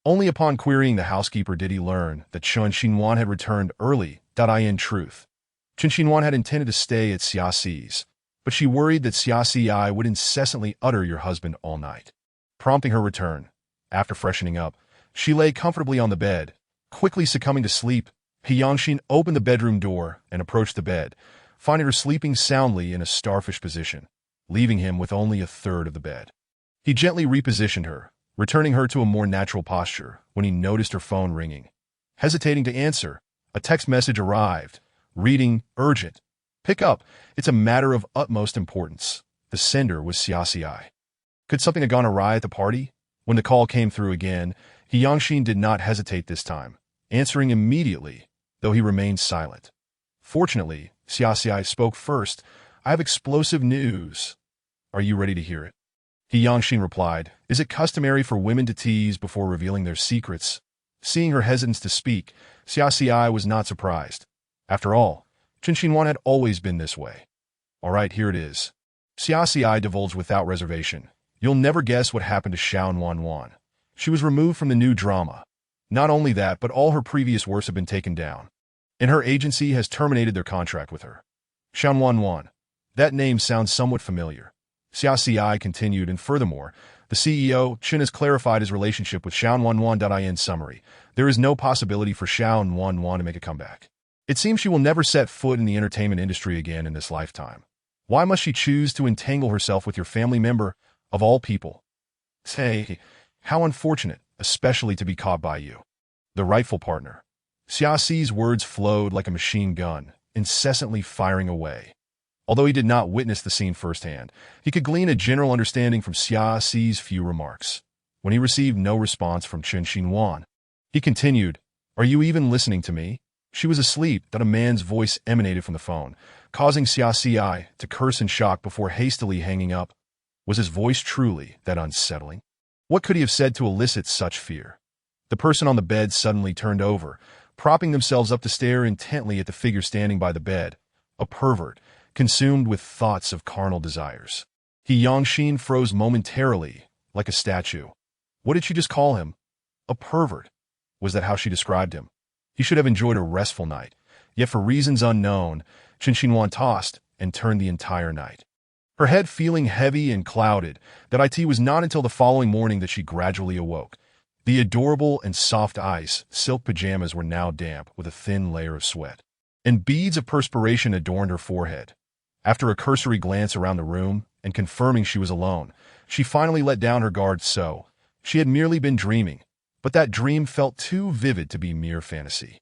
Only upon querying the housekeeper did he learn that Chun Xinhuan had returned early. In truth, Chun Xinhuan had intended to stay at Xiaoxi's, but she worried that Xiaoxi would incessantly utter "your husband" all night, prompting her return. After freshening up, she lay comfortably on the bed, quickly succumbing to sleep. Yangxin opened the bedroom door and approached the bed, finding her sleeping soundly in a starfish position, leaving him with only a third of the bed. He gently repositioned her, returning her to a more natural posture when he noticed her phone ringing. Hesitating to answer, a text message arrived, reading, "Urgent. Pick up. It's a matter of utmost importance." The sender was Xiaoxi. Could something have gone awry at the party? When the call came through again, Yangxin did not hesitate this time, answering immediately, though he remained silent. Fortunately, Xiaoxi spoke first. "I have explosive news. Are you ready to hear it?" Yangxin replied, "Is it customary for women to tease before revealing their secrets?" Seeing her hesitance to speak, Xiaoxi was not surprised. After all, Chun Xinhuan had always been this way. "All right, here it is." Xiaoxi divulged without reservation. "You'll never guess what happened to Xiao Wanwan. She was removed from the new drama. Not only that, but all her previous works have been taken down. And her agency has terminated their contract with her." Xiao Wanwan. That name sounds somewhat familiar. Xiaoxi continued, and furthermore, the CEO, Chun, has clarified his relationship with Xiao Wanwan. In summary, there is no possibility for Xiao Wanwan to make a comeback. It seems she will never set foot in the entertainment industry again in this lifetime. Why must she choose to entangle herself with your family member, of all people? Say, how unfortunate, especially to be caught by you, the rightful partner. Xiaoxi's words flowed like a machine gun, incessantly firing away. Although he did not witness the scene firsthand, he could glean a general understanding from Xiaoxi's few remarks. When he received no response from Chun Xinhuan, he continued, "Are you even listening to me?" She was asleep. That a man's voice emanated from the phone, causing Xiaoxi to curse in shock before hastily hanging up. Was his voice truly that unsettling? What could he have said to elicit such fear? The person on the bed suddenly turned over, propping themselves up to stare intently at the figure standing by the bed, a pervert, consumed with thoughts of carnal desires. Yangxin froze momentarily, like a statue. What did she just call him? A pervert. Was that how she described him? He should have enjoyed a restful night, yet for reasons unknown, Chun Xinhuan tossed and turned the entire night. Her head feeling heavy and clouded, it was not until the following morning that she gradually awoke. The adorable and soft ice silk pajamas were now damp with a thin layer of sweat, and beads of perspiration adorned her forehead. After a cursory glance around the room and confirming she was alone, she finally let down her guard. So, she had merely been dreaming. but that dream felt too vivid to be mere fantasy.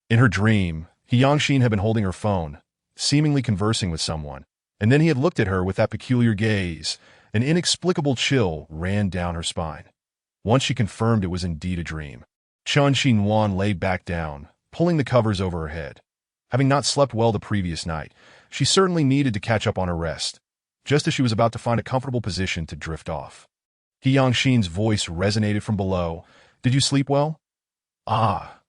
In her dream, Yangshin had been holding her phone, seemingly conversing with someone, and then he had looked at her with that peculiar gaze. An inexplicable chill ran down her spine. Once she confirmed it was indeed a dream, Chun Xin-wan lay back down, pulling the covers over her head. Having not slept well the previous night, she certainly needed to catch up on her rest, just as she was about to find a comfortable position to drift off. Yangshin's voice resonated from below. "Did you sleep well?" "Ah."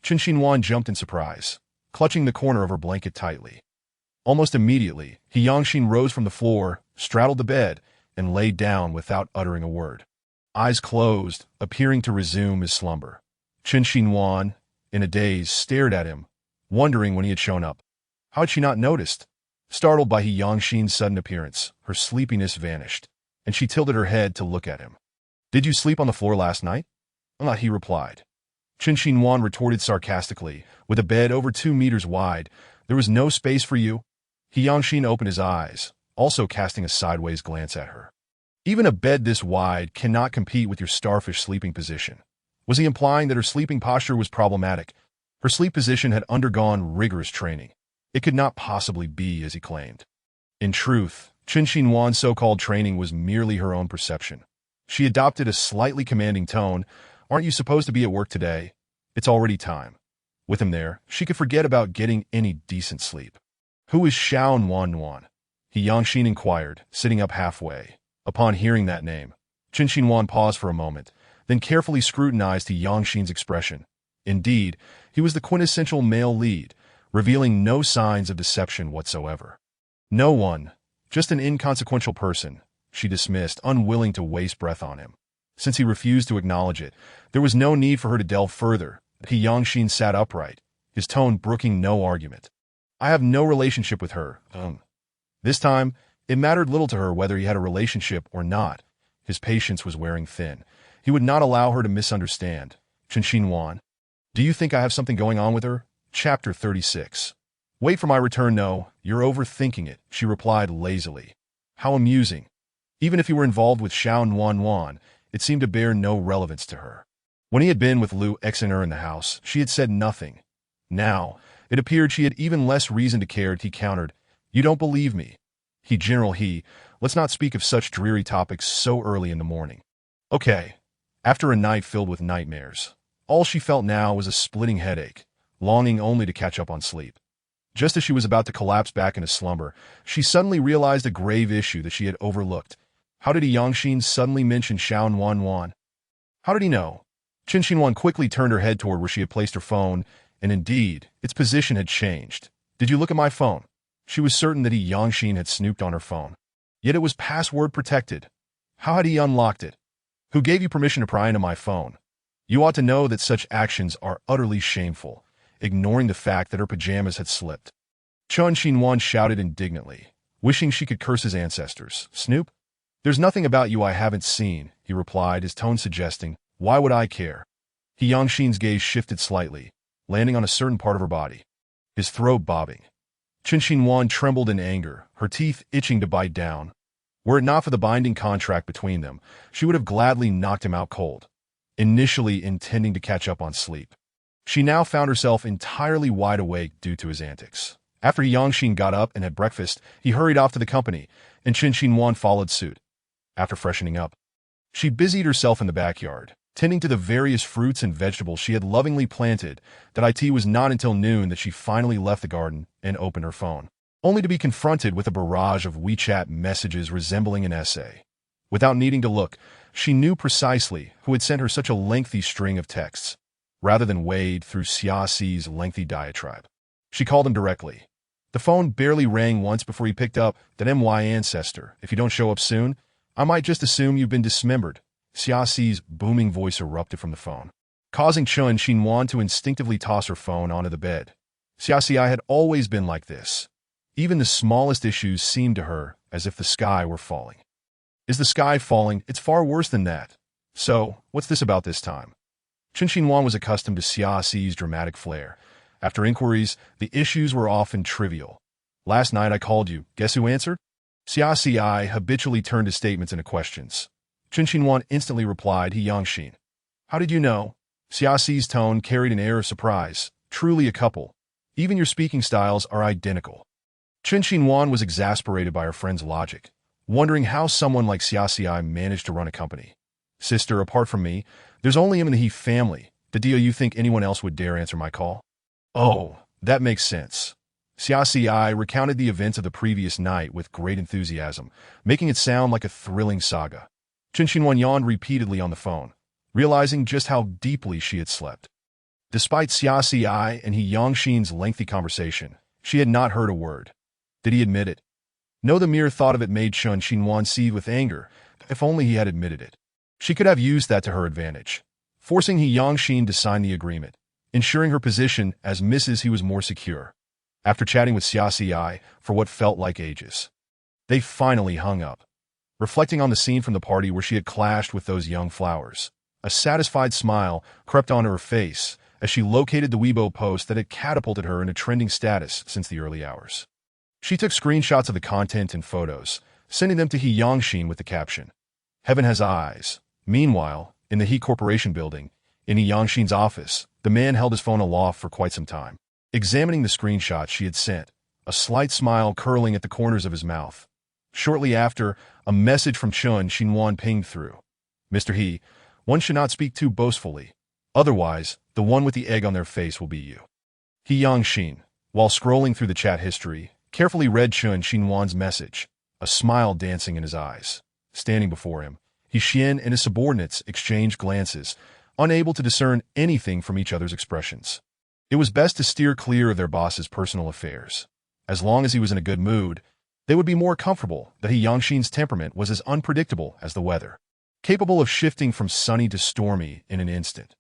Chun Xin-wan jumped in surprise, clutching the corner of her blanket tightly. Almost immediately, Yangshin rose from the floor, straddled the bed, and lay down without uttering a word. Eyes closed, appearing to resume his slumber. Chun Xin-wan, in a daze, stared at him, wondering when he had shown up. How had she not noticed? Startled by Yangshin's sudden appearance, her sleepiness vanished, and she tilted her head to look at him. "Did you sleep on the floor last night?" He replied. Chun Xin-wan retorted sarcastically, "With a bed over 2 meters wide, there was no space for you?" Yangshin opened his eyes, also casting a sideways glance at her. "Even a bed this wide cannot compete with your starfish sleeping position." Was he implying that her sleeping posture was problematic? Her sleep position had undergone rigorous training. It could not possibly be as he claimed. In truth, Chun Xin-wan's so-called training was merely her own perception. She adopted a slightly commanding tone. "Aren't you supposed to be at work today? It's already time." With him there, she could forget about getting any decent sleep. "Who is Xiao Nuan?" Yangshin inquired, sitting up halfway. Upon hearing that name, Chun Xin-wan paused for a moment, then carefully scrutinized Yangshin's expression. Indeed, he was the quintessential male lead, revealing no signs of deception whatsoever. "No one, just an inconsequential person," she dismissed, unwilling to waste breath on him. Since he refused to acknowledge it, there was no need for her to delve further. Yangshin sat upright, his tone brooking no argument. "I have no relationship with her." This time, it mattered little to her whether he had a relationship or not. His patience was wearing thin. He would not allow her to misunderstand. "Chun Xin-wan, do you think I have something going on with her?" Chapter 36. "Wait for my return." "No, you're overthinking it," she replied lazily. How amusing. Even if he were involved with Xiao Nuan, it seemed to bear no relevance to her. When he had been with Liu Exener in the house, she had said nothing. Now, it appeared she had even less reason to care. He countered, "You don't believe me." Let's not speak of such dreary topics so early in the morning." "Okay." After a night filled with nightmares, all she felt now was a splitting headache, longing only to catch up on sleep. Just as she was about to collapse back into slumber, she suddenly realized a grave issue that she had overlooked. How did Yangshin suddenly mention Xiao Nuan? How did he know? Chun Xin-wan quickly turned her head toward where she had placed her phone, and indeed, its position had changed. "Did you look at my phone?" She was certain that Yangshin had snooped on her phone. Yet it was password protected. How had he unlocked it? "Who gave you permission to pry into my phone?" You ought to know that such actions are utterly shameful, ignoring the fact that her pajamas had slipped. Chun Xin-wan shouted indignantly, wishing she could curse his ancestors. "Snoop? There's nothing about you I haven't seen," he replied, his tone suggesting, "Why would I care?" Yangshin's gaze shifted slightly, landing on a certain part of her body, his throat bobbing. Chun Xin-wan trembled in anger, her teeth itching to bite down. Were it not for the binding contract between them, she would have gladly knocked him out cold, initially intending to catch up on sleep. She now found herself entirely wide awake due to his antics. After Yangshin got up and had breakfast, he hurried off to the company, and Chun Xin-wan followed suit. After freshening up, she busied herself in the backyard, tending to the various fruits and vegetables she had lovingly planted. It was not until noon that she finally left the garden and opened her phone, only to be confronted with a barrage of WeChat messages resembling an essay. Without needing to look, she knew precisely who had sent her such a lengthy string of texts. Rather than wade through Xia Xi's lengthy diatribe, she called him directly. The phone barely rang once before he picked up. "That my ancestor. If you don't show up soon, I might just assume you've been dismembered." Xia Xi's booming voice erupted from the phone, causing Chun Xin-wan to instinctively toss her phone onto the bed. Xia Xi had always been like this. Even the smallest issues seemed to her as if the sky were falling. Is the sky falling? It's far worse than that. So, what's this about this time? Chun Xin-wan was accustomed to Xia Xi's dramatic flair. After inquiries, the issues were often trivial. "Last night I called you. Guess who answered?" Xia Xi habitually turned his statements into questions. Chun Xin-wan instantly replied, "Yangshin." How did you know? Xiaxi's tone carried an air of surprise. Truly a couple. Even your speaking styles are identical. Chen Xinhuan was exasperated by her friend's logic, wondering how someone like Xiaxi managed to run a company. Sister, apart from me, there's only him in the He family. The deal you think anyone else would dare answer my call? Oh, that makes sense. Xiaxi recounted the events of the previous night with great enthusiasm, making it sound like a thrilling saga. Chen Xinhuan yawned repeatedly on the phone, realizing just how deeply she had slept. Despite Xiaxi and He Yongxin's lengthy conversation, she had not heard a word. Did he admit it? No, the mere thought of it made Chen Xinhuan seethe with anger. If only he had admitted it. She could have used that to her advantage, forcing He Yongxin to sign the agreement, ensuring her position as Mrs. He was more secure. After chatting with Xiaxi for what felt like ages, they finally hung up. Reflecting on the scene from the party where she had clashed with those young flowers, a satisfied smile crept onto her face as she located the Weibo post that had catapulted her into trending status since the early hours. She took screenshots of the content and photos, sending them to He Yongxin with the caption, "Heaven has eyes." Meanwhile, in the He Corporation building, in He Yongxin's office, the man held his phone aloft for quite some time, examining the screenshots she had sent, a slight smile curling at the corners of his mouth. Shortly after, a message from Chen Xinhuan pinged through. "Mr. He, one should not speak too boastfully. Otherwise, the one with the egg on their face will be you." He Yongxin, while scrolling through the chat history, carefully read Chen Xinhuan's message, a smile dancing in his eyes. Standing before him, He Xian and his subordinates exchanged glances, unable to discern anything from each other's expressions. It was best to steer clear of their boss's personal affairs. As long as he was in a good mood, they would be more comfortable that He Yongxin's temperament was as unpredictable as the weather, capable of shifting from sunny to stormy in an instant.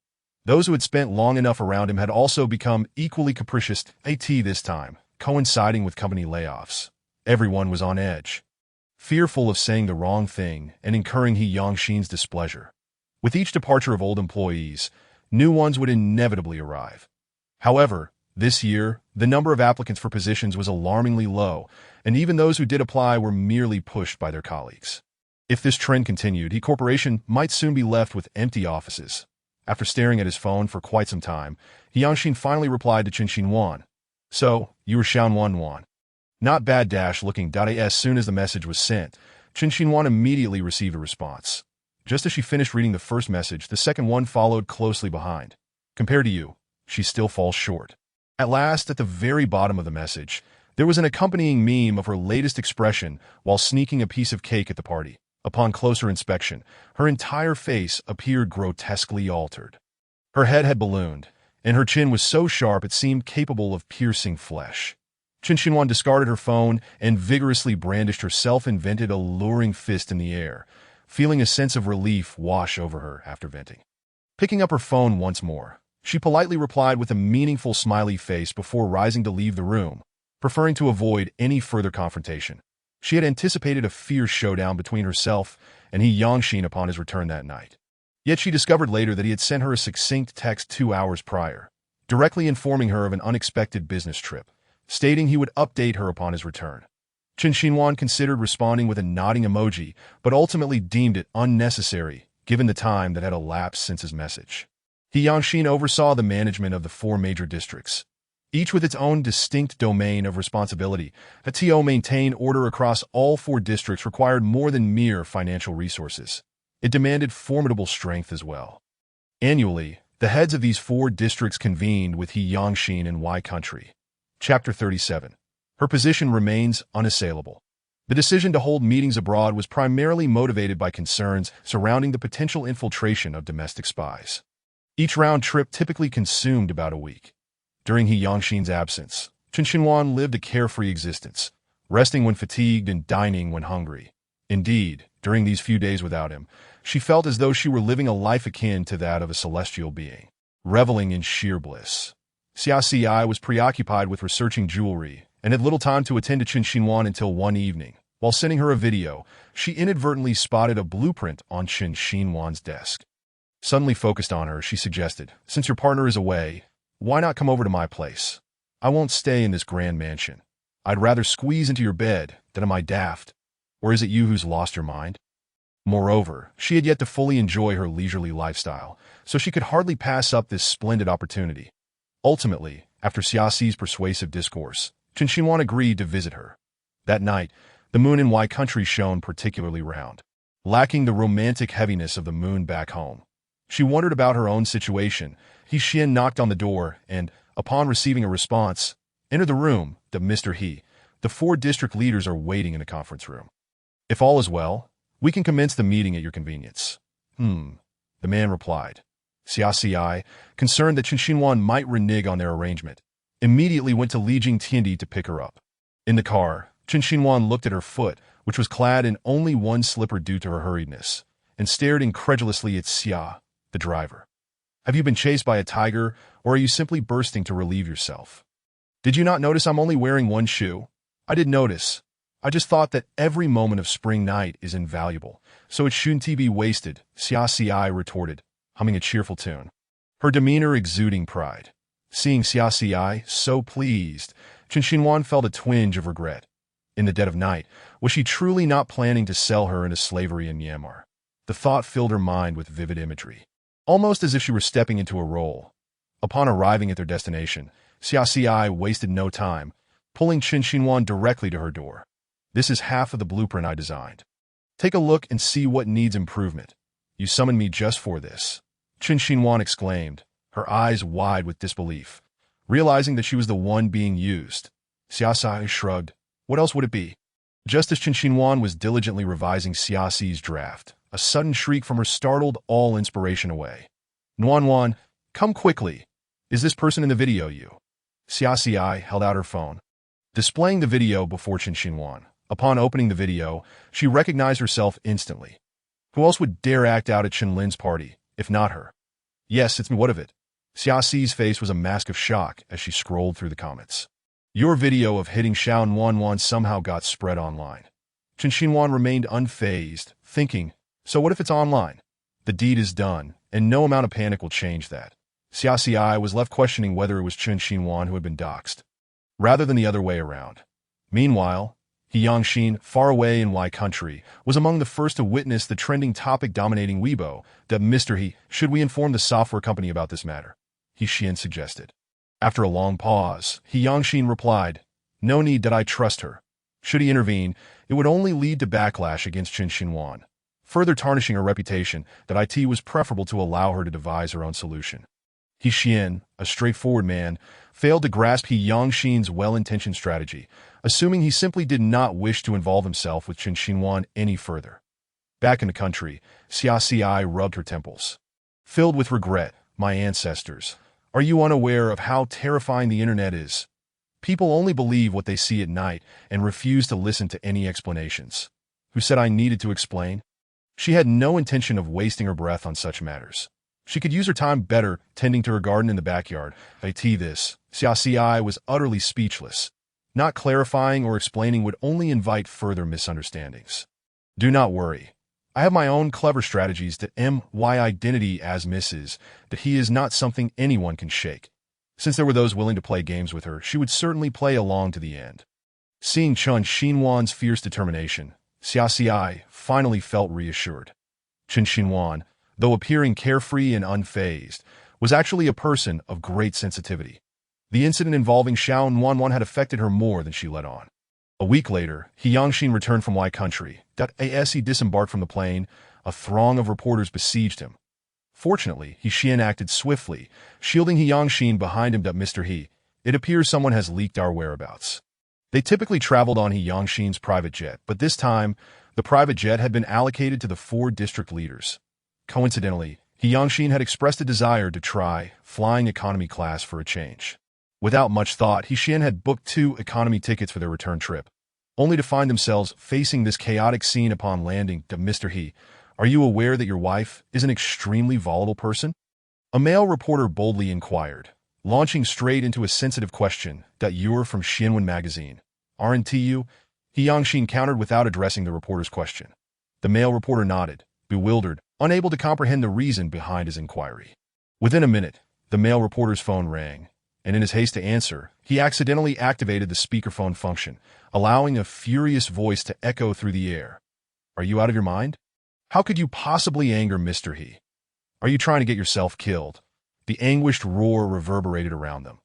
Those who had spent long enough around him had also become equally capricious, this time, coinciding with company layoffs. Everyone was on edge, fearful of saying the wrong thing and incurring He Yongxin's displeasure. With each departure of old employees, new ones would inevitably arrive. However, this year, the number of applicants for positions was alarmingly low, and even those who did apply were merely pushed by their colleagues. If this trend continued, He Corporation might soon be left with empty offices. After staring at his phone for quite some time, He Yongxin finally replied to Chen Xinhuan. "So, you were Xianwan. Not bad looking. As soon as the message was sent, Chen Xinhuan immediately received a response. Just as she finished reading the first message, the second one followed closely behind. Compared to you, she still falls short. At last, at the very bottom of the message, there was an accompanying meme of her latest expression while sneaking a piece of cake at the party. Upon closer inspection, her entire face appeared grotesquely altered. Her head had ballooned, and her chin was so sharp it seemed capable of piercing flesh. Chen Xinhuan discarded her phone and vigorously brandished her self-invented alluring fist in the air, feeling a sense of relief wash over her after venting. Picking up her phone once more, she politely replied with a meaningful smiley face before rising to leave the room, preferring to avoid any further confrontation. She had anticipated a fierce showdown between herself and He Yongxin upon his return that night. Yet she discovered later that he had sent her a succinct text 2 hours prior, directly informing her of an unexpected business trip, stating he would update her upon his return. Chen Xinhuan considered responding with a nodding emoji, but ultimately deemed it unnecessary, given the time that had elapsed since his message. He Yongxin oversaw the management of the 4 major districts, each with its own distinct domain of responsibility. To maintain order across all 4 districts required more than mere financial resources. It demanded formidable strength as well. Annually, the heads of these 4 districts convened with He Yongxin in Y Country. Chapter 37. Her position remains unassailable. The decision to hold meetings abroad was primarily motivated by concerns surrounding the potential infiltration of domestic spies. Each round trip typically consumed about a week. During He Yongxin's absence, Chen Xinhuan lived a carefree existence, resting when fatigued and dining when hungry. Indeed, during these few days without him, she felt as though she were living a life akin to that of a celestial being, reveling in sheer bliss. Xiaxi was preoccupied with researching jewelry and had little time to attend to Chen Xinhuan until one evening. While sending her a video, she inadvertently spotted a blueprint on Chen Xinhuan's desk. Suddenly focused on her, she suggested, "Since your partner is away, why not come over to my place? I won't stay in this grand mansion. I'd rather squeeze into your bed than am I daft. Or is it you who's lost your mind?" Moreover, she had yet to fully enjoy her leisurely lifestyle, so she could hardly pass up this splendid opportunity. Ultimately, after Xiaxi's persuasive discourse, Chen Xinhuan agreed to visit her. That night, the moon in Y country shone particularly round, lacking the romantic heaviness of the moon back home. She wondered about her own situation. He Xian knocked on the door and, upon receiving a response, entered the room. Mr. He, the 4 district leaders are waiting in a conference room. If all is well, we can commence the meeting at your convenience. The man replied. Xiaxi, concerned that Chen Xinhuan might renege on their arrangement, immediately went to Li Jingtiandi to pick her up. In the car, Chen Xinhuan looked at her foot, which was clad in only one slipper due to her hurriedness, and stared incredulously at Xia, the driver. Have you been chased by a tiger, or are you simply bursting to relieve yourself? Did you not notice I'm only wearing one shoe? I did notice. I just thought that every moment of spring night is invaluable, so it shouldn't be wasted, Xiaxi retorted, humming a cheerful tune, her demeanor exuding pride. Seeing Xiaxi so pleased, Chen Xinhuan felt a twinge of regret. In the dead of night, was she truly not planning to sell her into slavery in Myanmar? The thought filled her mind with vivid imagery, almost as if she were stepping into a role. Upon arriving at their destination, Xiaxi wasted no time, pulling Chen Xinhuan directly to her door. This is half of the blueprint I designed. Take a look and see what needs improvement. You summoned me just for this, Chen Xinhuan exclaimed, her eyes wide with disbelief. Realizing that she was the one being used, Xiaxi shrugged. What else would it be? Just as Chen Xinhuan was diligently revising Xiaxi's draft, a sudden shriek from her startled all inspiration away. Nuan, come quickly. Is this person in the video you? Xiaxi held out her phone, displaying the video before Chen Xinhuan. Upon opening the video, she recognized herself instantly. Who else would dare act out at Chen Lin's party, if not her? Yes, it's me. What of it? Xiaxi's face was a mask of shock as she scrolled through the comments. Your video of hitting Xiao Nuan somehow got spread online. Chen Xinhuan remained unfazed, thinking, so what if it's online? The deed is done, and no amount of panic will change that. Xiaxi was left questioning whether it was Chen Xinhuan who had been doxxed, rather than the other way around. Meanwhile, He Yangxin, far away in Y country, was among the first to witness the trending topic dominating Weibo. Mr. He, should we inform the software company about this matter? He Xian suggested. After a long pause, He Yangxin replied, no need that I trust her. Should he intervene, it would only lead to backlash against Chen Xinhuan, further tarnishing her reputation. That it was preferable to allow her to devise her own solution. He Xian, a straightforward man, failed to grasp He Yangxin's well-intentioned strategy, assuming he simply did not wish to involve himself with Chen Xinhuan any further. Back in the country, Xiaxi rubbed her temples. Filled with regret, my ancestors, are you unaware of how terrifying the internet is? People only believe what they see at night and refuse to listen to any explanations. Who said I needed to explain? She had no intention of wasting her breath on such matters. She could use her time better tending to her garden in the backyard. Xiaxi was utterly speechless. Not clarifying or explaining would only invite further misunderstandings. Do not worry. I have my own clever strategies to my identity as Mrs. That he is not something anyone can shake. Since there were those willing to play games with her, she would certainly play along to the end. Seeing Chen Xinhuan's fierce determination, Xiaxi finally felt reassured. Chen Xinhuan, though appearing carefree and unfazed, was actually a person of great sensitivity. The incident involving Xiao Nuan had affected her more than she let on. A week later, He Yangxin returned from Y country. As he disembarked from the plane, a throng of reporters besieged him. Fortunately, He Xian acted swiftly, shielding He Yangxin behind him. Mr. He, it appears someone has leaked our whereabouts. They typically traveled on He Yangxin's private jet, but this time, the private jet had been allocated to the 4 district leaders. Coincidentally, He Yangxin had expressed a desire to try flying economy class for a change. Without much thought, He Xian had booked 2 economy tickets for their return trip, only to find themselves facing this chaotic scene upon landing. Mr. He, are you aware that your wife is an extremely volatile person? A male reporter boldly inquired, launching straight into a sensitive question. You're from Xianwen magazine, aren't you? He Yangxin countered without addressing the reporter's question. The male reporter nodded, bewildered, unable to comprehend the reason behind his inquiry. Within a minute, the male reporter's phone rang, and in his haste to answer, he accidentally activated the speakerphone function, allowing a furious voice to echo through the air. Are you out of your mind? How could you possibly anger Mr. He? Are you trying to get yourself killed? The anguished roar reverberated around them.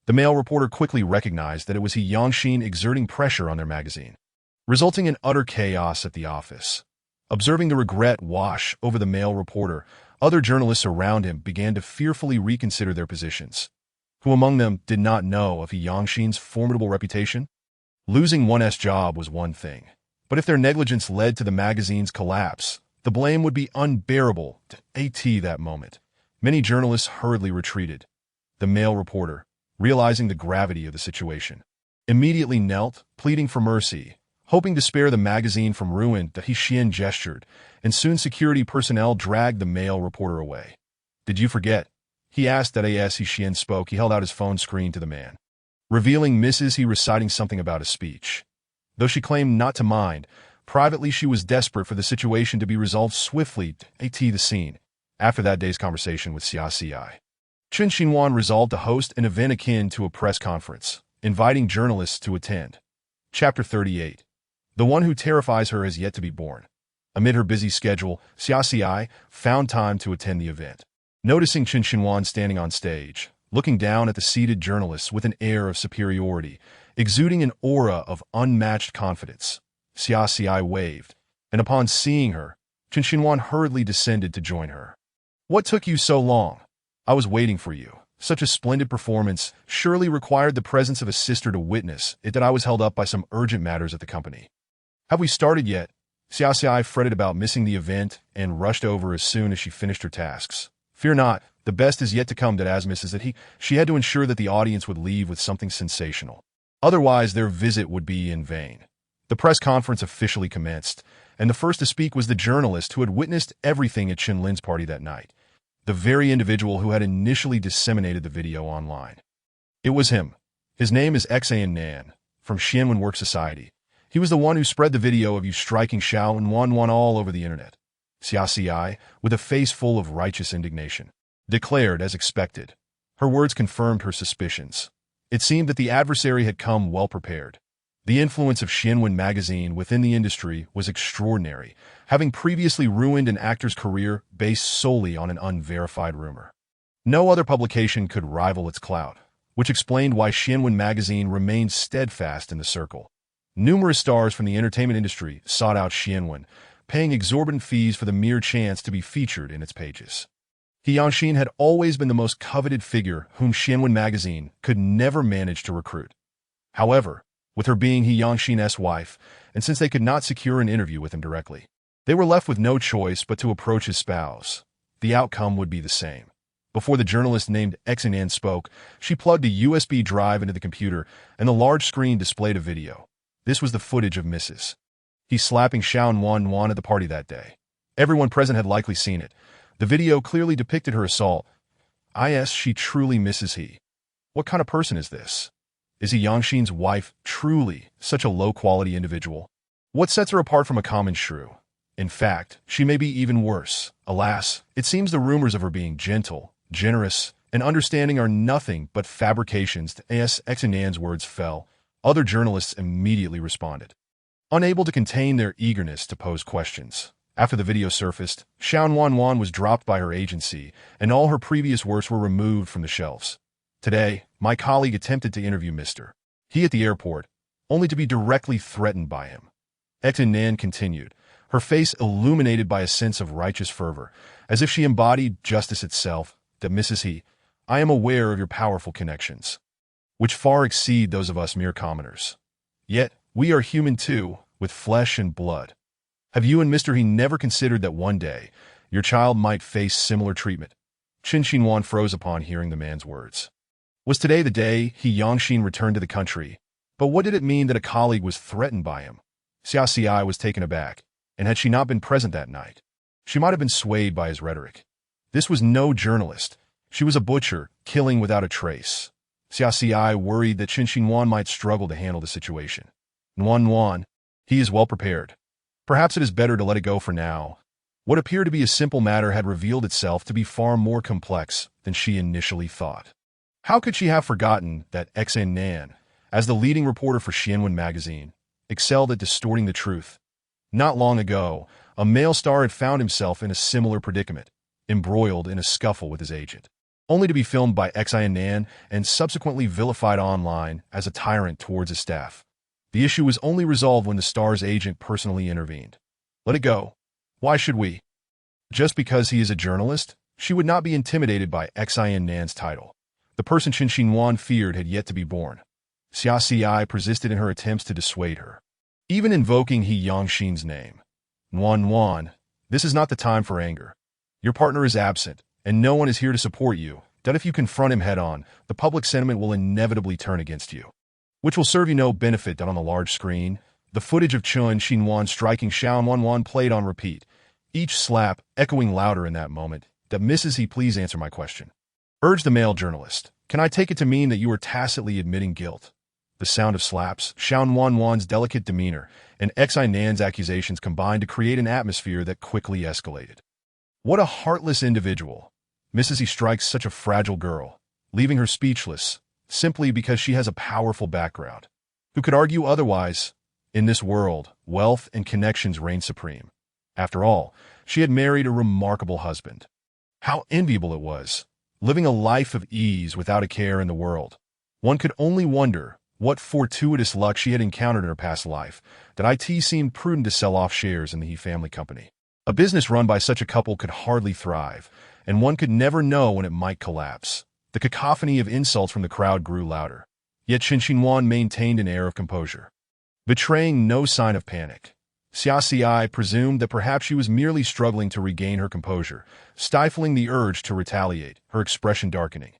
The male reporter quickly recognized that it was He Yongxin exerting pressure on their magazine, resulting in utter chaos at the office. Observing the regret wash over the male reporter, other journalists around him began to fearfully reconsider their positions. Who among them did not know of He Yongxin's formidable reputation? Losing one's job was one thing, but if their negligence led to the magazine's collapse, the blame would be unbearable to AT that moment. Many journalists hurriedly retreated. The male reporter, realizing the gravity of the situation, immediately knelt, pleading for mercy, hoping to spare the magazine from ruin. He Xian gestured, and soon security personnel dragged the male reporter away. "Did you forget?" he asked. As He Xian spoke, he held out his phone screen to the man, revealing Mrs. He reciting something about a speech. Though she claimed not to mind, privately she was desperate for the situation to be resolved swiftly. At the scene. After that day's conversation with Xia, Chen Xinhuan resolved to host an event akin to a press conference, inviting journalists to attend. Chapter 38. The one who terrifies her has yet to be born. Amid her busy schedule, Xia found time to attend the event. Noticing Chen Xinhuan standing on stage, looking down at the seated journalists with an air of superiority, exuding an aura of unmatched confidence, Xia waved, and upon seeing her, Chen Xinhuan hurriedly descended to join her. "What took you so long? I was waiting for you. Such a splendid performance surely required the presence of a sister to witness it. That I was held up by some urgent matters at the company." "Have we started yet?" Xia fretted about missing the event and rushed over as soon as she finished her tasks. "Fear not, the best is yet to come." That as Mrs. That she had to ensure that the audience would leave with something sensational. Otherwise, their visit would be in vain. The press conference officially commenced, and the first to speak was the journalist who had witnessed everything at Chen Lin's party that night. The very individual who had initially disseminated the video online. It was him. His name is Xan Nan, from Xianwen Work Society. He was the one who spread the video of you striking Xiao and Wan all over the internet. Xia, with a face full of righteous indignation, declared as expected. Her words confirmed her suspicions. It seemed that the adversary had come well prepared. The influence of Xianwen magazine within the industry was extraordinary, having previously ruined an actor's career based solely on an unverified rumor. No other publication could rival its clout, which explained why Xianwen magazine remained steadfast in the circle. Numerous stars from the entertainment industry sought out Xianwen, paying exorbitant fees for the mere chance to be featured in its pages. He Yongxin had always been the most coveted figure whom Xianwen magazine could never manage to recruit. However, with her being He Yongxin's wife, and since they could not secure an interview with him directly, they were left with no choice but to approach his spouse. The outcome would be the same. Before the journalist named Xanan spoke, she plugged a USB drive into the computer, and the large screen displayed a video. This was the footage of Mrs. He slapping Xiao and Wan at the party that day. Everyone present had likely seen it. The video clearly depicted her assault. She truly Mrs. He. What kind of person is this? Is He Yongxin's wife truly such a low-quality individual? What sets her apart from a common shrew? In fact, she may be even worse. Alas, it seems the rumors of her being gentle, generous, and understanding are nothing but fabrications. As Xanan's words fell, other journalists immediately responded, unable to contain their eagerness to pose questions. After the video surfaced, Xiao Wan was dropped by her agency, and all her previous works were removed from the shelves. Today, my colleague attempted to interview Mr. He at the airport, only to be directly threatened by him. Nan continued, her face illuminated by a sense of righteous fervor, as if she embodied justice itself. That Mrs. He, I am aware of your powerful connections, which far exceed those of us mere commoners. Yet, we are human too, with flesh and blood. Have you and Mr. He never considered that one day, your child might face similar treatment? Chen Xinhuan froze upon hearing the man's words. Was today the day He Yongxin returned to the country? But what did it mean that a colleague was threatened by him? Xia was taken aback, and had she not been present that night, she might have been swayed by his rhetoric. This was no journalist. She was a butcher, killing without a trace. Xia worried that Chen Xinhuan might struggle to handle the situation. Wan, he is well prepared. Perhaps it is better to let it go for now. What appeared to be a simple matter had revealed itself to be far more complex than she initially thought. How could she have forgotten that Xan Nan, as the leading reporter for Xianwen magazine, excelled at distorting the truth? Not long ago, A male star had found himself in a similar predicament, embroiled in a scuffle with his agent, only to be filmed by Xin Nan and subsequently vilified online as a tyrant towards his staff. The issue was only resolved when the star's agent personally intervened. Let it go. Why should we? Just because he is a journalist? She would not be intimidated by Xin Nan's title. The person Qin Xinhuan feared had yet to be born. Xia Xi persisted in her attempts to dissuade her, even invoking He Yongxin's name. Wan, this is not the time for anger. Your partner is absent, and no one is here to support you. That if you confront him head-on, the public sentiment will inevitably turn against you, which will serve you no benefit. That on the large screen, the footage of Qin Xinhuan striking Xiao Wanwan played on repeat, each slap echoing louder in that moment. That Mrs. He, please answer my question, urged the male journalist. Can I take it to mean that you are tacitly admitting guilt? The sound of slaps, Xiao Wanwan's delicate demeanor, and Xin Nan's accusations combined to create an atmosphere that quickly escalated. What a heartless individual. Mrs. He strikes such a fragile girl, leaving her speechless, simply because she has a powerful background. Who could argue otherwise? In this world, wealth and connections reign supreme. After all, she had married a remarkable husband. How enviable it was, living a life of ease without a care in the world. One could only wonder what fortuitous luck she had encountered in her past life, that it seemed prudent to sell off shares in the He family company. A business run by such a couple could hardly thrive, and one could never know when it might collapse. The cacophony of insults from the crowd grew louder, yet Qin Xinhuan maintained an air of composure, betraying no sign of panic. Xia Xi presumed that perhaps she was merely struggling to regain her composure, stifling the urge to retaliate, her expression darkening.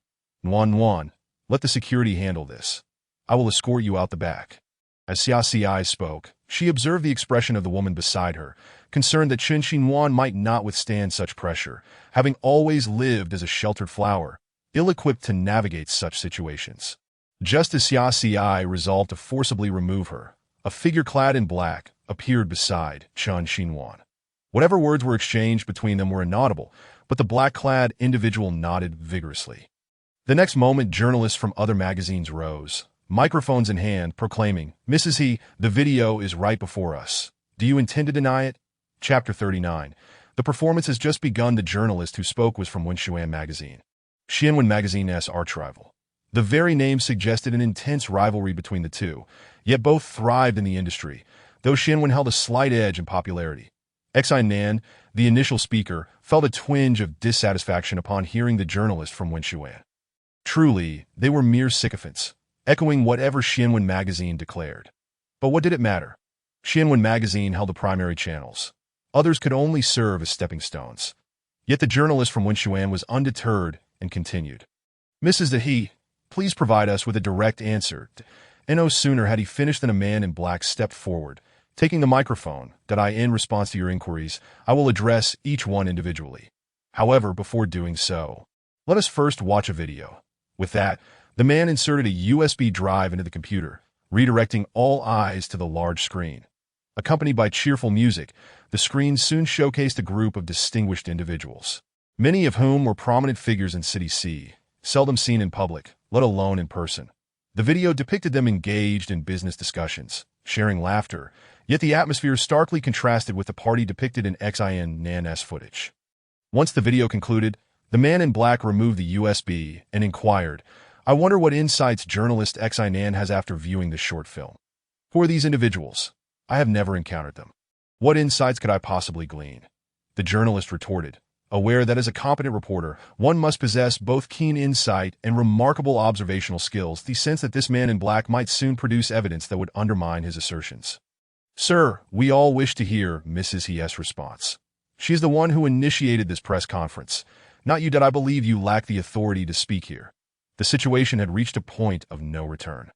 Wan, let the security handle this. I will escort you out the back. As Xia Xi spoke, she observed the expression of the woman beside her, concerned that Qin Xinhuan might not withstand such pressure, having always lived as a sheltered flower, ill-equipped to navigate such situations. Just as Xia Xi resolved to forcibly remove her, a figure clad in black appeared beside Qin Xinhuan. Whatever words were exchanged between them were inaudible, but the black-clad individual nodded vigorously. The next moment, journalists from other magazines rose, microphones in hand, proclaiming, Mrs. He, the video is right before us. Do you intend to deny it? Chapter 39. The performance has just begun. The journalist who spoke was from Wenxuan magazine, Xianwen magazine's arch-rival. The very name suggested an intense rivalry between the two, yet both thrived in the industry, though Xianwen held a slight edge in popularity. Xin Nan, the initial speaker, felt a twinge of dissatisfaction upon hearing the journalist from Wenxuan. Truly, they were mere sycophants, echoing whatever Xianwen magazine declared. But what did it matter? Xianwen magazine held the primary channels. Others could only serve as stepping stones. Yet the journalist from Wenxuan was undeterred and continued. Mrs. He, please provide us with a direct answer. And no sooner had he finished than a man in black stepped forward, taking the microphone. In response to your inquiries, I will address each one individually. However, before doing so, let us first watch a video. With that, the man inserted a USB drive into the computer, redirecting all eyes to the large screen. Accompanied by cheerful music, the screen soon showcased a group of distinguished individuals, many of whom were prominent figures in City C, seldom seen in public, let alone in person. The video depicted them engaged in business discussions, sharing laughter, yet the atmosphere starkly contrasted with the party depicted in Xin Nan's footage. Once the video concluded, the man in black removed the USB and inquired, I wonder what insights journalist Xin Nan has after viewing this short film. Who are these individuals? I have never encountered them. What insights could I possibly glean? The journalist retorted, aware that as a competent reporter, one must possess both keen insight and remarkable observational skills. The sense that this man in black might soon produce evidence that would undermine his assertions. Sir, we all wish to hear Mrs. He's response. She is the one who initiated this press conference. Not you. I believe you lack the authority to speak here. The situation had reached a point of no return.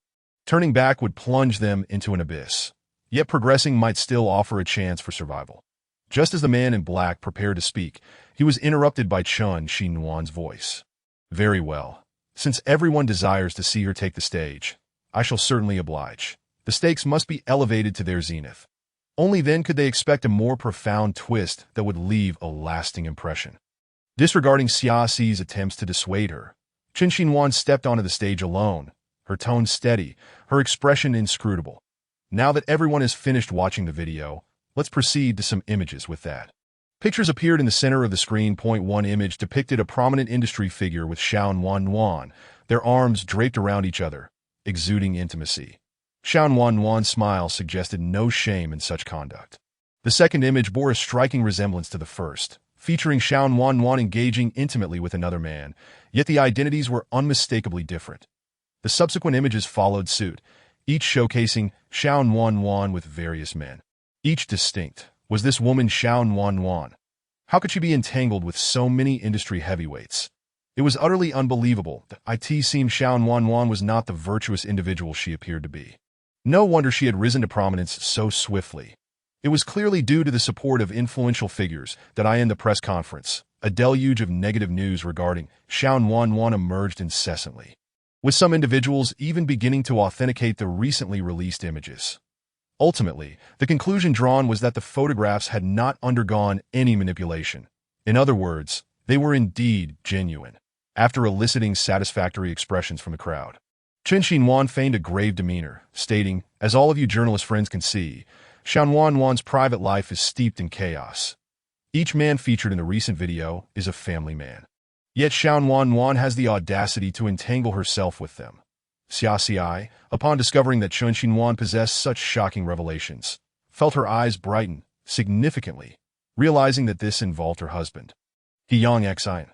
Turning back would plunge them into an abyss. Yet progressing might still offer a chance for survival. Just as the man in black prepared to speak, he was interrupted by Qin Xinhuan's voice. Very well. Since everyone desires to see her take the stage, I shall certainly oblige. The stakes must be elevated to their zenith. Only then could they expect a more profound twist that would leave a lasting impression. Disregarding Xia Xi's attempts to dissuade her, Qin Xinhuan stepped onto the stage alone, her tone steady, her expression inscrutable. Now that everyone has finished watching the video, Let's proceed to some images with that. Pictures appeared in the center of the screen. One image depicted a prominent industry figure with Xiao Wan, their arms draped around each other, exuding intimacy. Xiao Wan's smile suggested no shame in such conduct. The second image bore a striking resemblance to the first, featuring Xiao Wan engaging intimately with another man, yet the identities were unmistakably different. The subsequent images followed suit, each showcasing Xiao Wan with various men. Each distinct. Was this woman Xiao Wan? How could she be entangled with so many industry heavyweights? It was utterly unbelievable that it seemed Xiao Wan was not the virtuous individual she appeared to be. No wonder she had risen to prominence so swiftly. It was clearly due to the support of influential figures that in the press conference, a deluge of negative news regarding Xiao Wan emerged incessantly, with some individuals even beginning to authenticate the recently released images. Ultimately, the conclusion drawn was that the photographs had not undergone any manipulation. In other words, they were indeed genuine. After eliciting satisfactory expressions from the crowd, Chen Xinhuan feigned a grave demeanor, stating, "As all of you journalist friends can see, Xiao Wan's private life is steeped in chaos. Each man featured in the recent video is a family man. Yet Xiao Wan has the audacity to entangle herself with them." Xia, upon discovering that Chen Xinhuan possessed such shocking revelations, felt her eyes brighten significantly, realizing that this involved her husband. Yang Xin,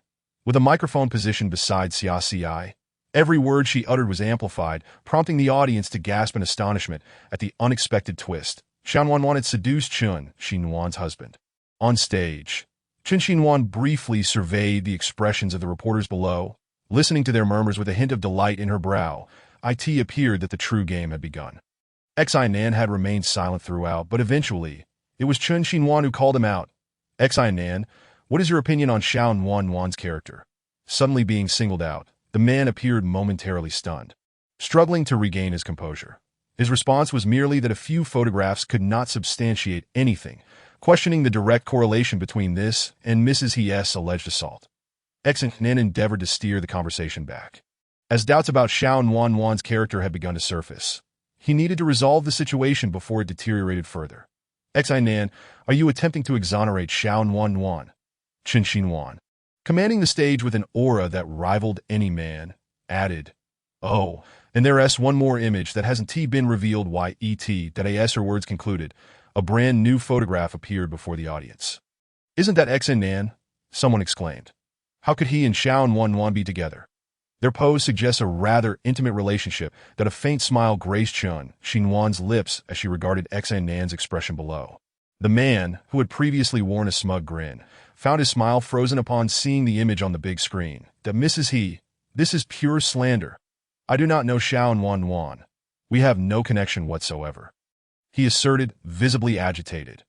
with a microphone positioned beside Xia, every word she uttered was amplified, prompting the audience to gasp in astonishment at the unexpected twist. Xiao Wan had seduced Chen Xinhuan's husband. On stage, Chen Xinhuan briefly surveyed the expressions of the reporters below, listening to their murmurs with a hint of delight in her brow. It appeared that the true game had begun. Xinan had remained silent throughout, but eventually, it was Chen Xinhuan who called him out. "Xinan, what is your opinion on Xiao Wan's character?" Suddenly being singled out, the man appeared momentarily stunned, struggling to regain his composure. His response was merely that a few photographs could not substantiate anything, questioning the direct correlation between this and Mrs. He's alleged assault. Xinan endeavored to steer the conversation back. As doubts about Xiao Wan's character had begun to surface, he needed to resolve the situation before it deteriorated further. "Xinan, are you attempting to exonerate Xiao Wan?" Chen Xinhuan, commanding the stage with an aura that rivaled any man, added, "Oh, and there's one more image that hasn't been revealed that her words concluded. A brand new photograph appeared before the audience. "Isn't that Xinan?" someone exclaimed. "How could he and Xiao Wan be together?" Their pose suggests a rather intimate relationship that a faint smile graced Chen Xinhuan's lips as she regarded Xinan's expression below. The man, who had previously worn a smug grin, found his smile frozen upon seeing the image on the big screen. "That Mrs. He, this is pure slander. I do not know Xiao Wan. We have no connection whatsoever," he asserted, visibly agitated.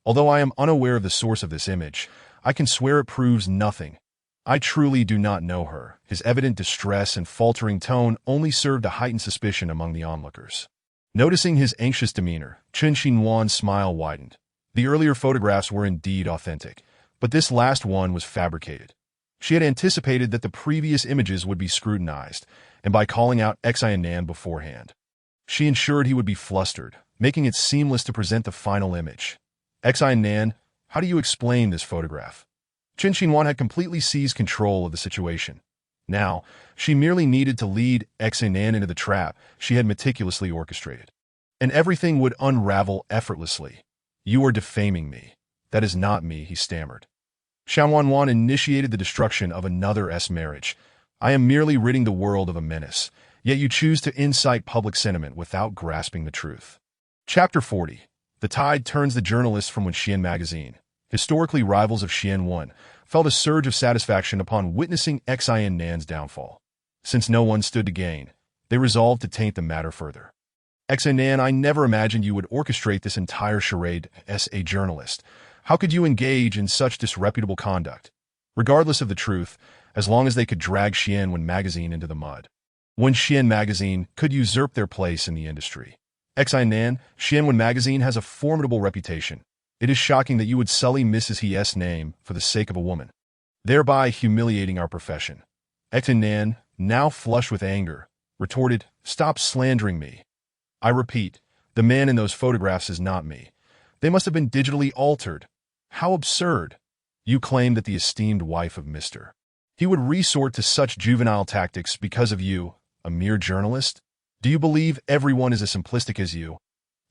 "Although I am unaware of the source of this image, I can swear it proves nothing. I truly do not know her." His evident distress and faltering tone only served to heighten suspicion among the onlookers. Noticing his anxious demeanor, Chen Xinhuan's smile widened. The earlier photographs were indeed authentic, but this last one was fabricated. She had anticipated that the previous images would be scrutinized, and by calling out Xinan beforehand, she ensured he would be flustered, making it seamless to present the final image. "Xinan, how do you explain this photograph?" Chen Xinhuan had completely seized control of the situation. Now, she merely needed to lead Xinan into the trap she had meticulously orchestrated, and everything would unravel effortlessly. "You are defaming me. That is not me," he stammered. "Xiao Wan initiated the destruction of another's marriage. I am merely ridding the world of a menace, yet you choose to incite public sentiment without grasping the truth." Chapter 40. The tide turns the journalists from Xian magazine. Historically rivals of Xian felt a surge of satisfaction upon witnessing Xinan's downfall. Since no one stood to gain, they resolved to taint the matter further. "Xinan, I never imagined you would orchestrate this entire charade as a journalist. How could you engage in such disreputable conduct?" Regardless of the truth, as long as they could drag Xian magazine into the mud, when Xian magazine could usurp their place in the industry. "Xinan, Xian magazine has a formidable reputation. It is shocking that you would sully Mrs. He's name for the sake of a woman, thereby humiliating our profession." Xinan, now flushed with anger, retorted, "Stop slandering me. I repeat, the man in those photographs is not me. They must have been digitally altered. How absurd. You claim that the esteemed wife of Mr. He would resort to such juvenile tactics because of you, a mere journalist? Do you believe everyone is as simplistic as you?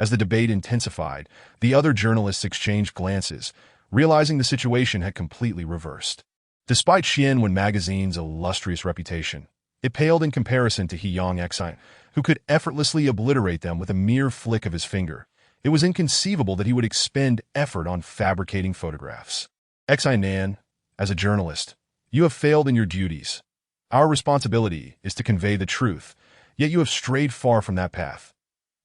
As the debate intensified, the other journalists exchanged glances, realizing the situation had completely reversed. Despite Xianwen magazine's illustrious reputation, it paled in comparison to He Yong-Exine, who could effortlessly obliterate them with a mere flick of his finger. It was inconceivable that he would expend effort on fabricating photographs. Exine, as a journalist, you have failed in your duties. Our responsibility is to convey the truth, yet you have strayed far from that path.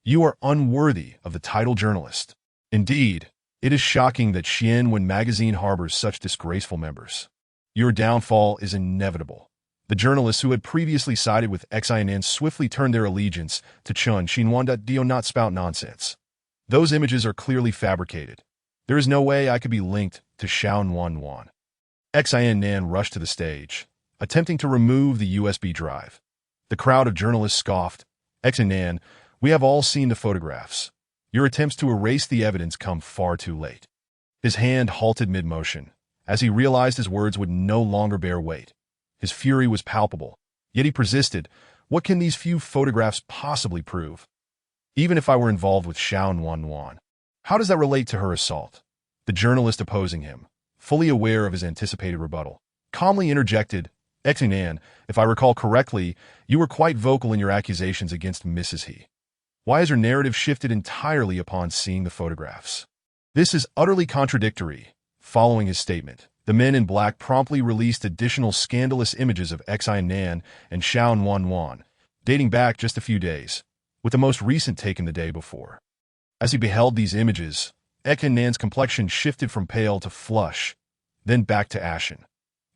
You are unworthy of the title journalist. Indeed, it is shocking that Xianwen magazine harbors such disgraceful members. Your downfall is inevitable. The journalists who had previously sided with Exine swiftly turned their allegiance to Chun Xinhuan. Do not spout nonsense. Those images are clearly fabricated. There is no way I could be linked to Xiaonuan. Exine rushed to the stage, attempting to remove the USB drive. The crowd of journalists scoffed. Exine, we have all seen the photographs. Your attempts to erase the evidence come far too late. His hand halted mid-motion, as he realized his words would no longer bear weight. His fury was palpable, yet he persisted. What can these few photographs possibly prove? Even if I were involved with Xiaonuan, how does that relate to her assault? The journalist opposing him, fully aware of his anticipated rebuttal, calmly interjected, Exine, if I recall correctly, you were quite vocal in your accusations against Mrs. He. Why has her narrative shifted entirely upon seeing the photographs? This is utterly contradictory. Following his statement, the men in black promptly released additional scandalous images of Exine and Xiaonuan, dating back just a few days, with the most recent taken the day before. As he beheld these images, Exinen's complexion shifted from pale to flush, then back to ashen.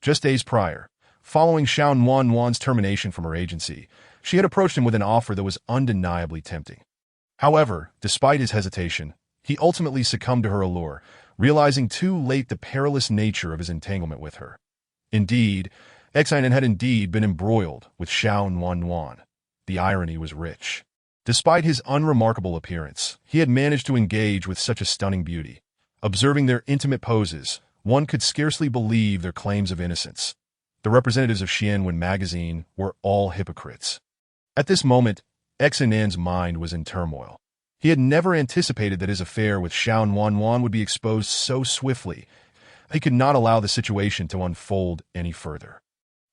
Just days prior, following Xiaonuan's termination from her agency, she had approached him with an offer that was undeniably tempting. However, despite his hesitation, he ultimately succumbed to her allure, realizing too late the perilous nature of his entanglement with her. Indeed, Exine had indeed been embroiled with Xiaonuan. The irony was rich. Despite his unremarkable appearance, he had managed to engage with such a stunning beauty. Observing their intimate poses, one could scarcely believe their claims of innocence. The representatives of Xianwen magazine were all hypocrites. At this moment, Exinen's mind was in turmoil. He had never anticipated that his affair with Xiaonuan would be exposed so swiftly. He could not allow the situation to unfold any further.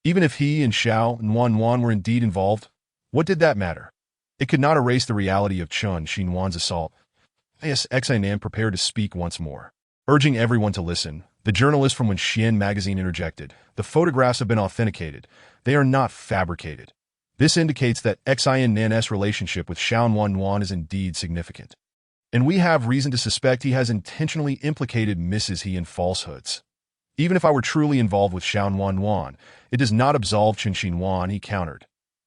Even if he and Xiaonuan were indeed involved, what did that matter? It could not erase the reality of Chun Xinhuan's assault. Yes, Exine prepared to speak once more. Urging everyone to listen, the journalist from Xian magazine interjected, the photographs have been authenticated. They are not fabricated. This indicates that Xine's relationship with Xiaonuan is indeed significant. And we have reason to suspect he has intentionally implicated Mrs. He in falsehoods. Even if I were truly involved with Xiaonuan, it does not absolve Chen Xinhuan, he countered.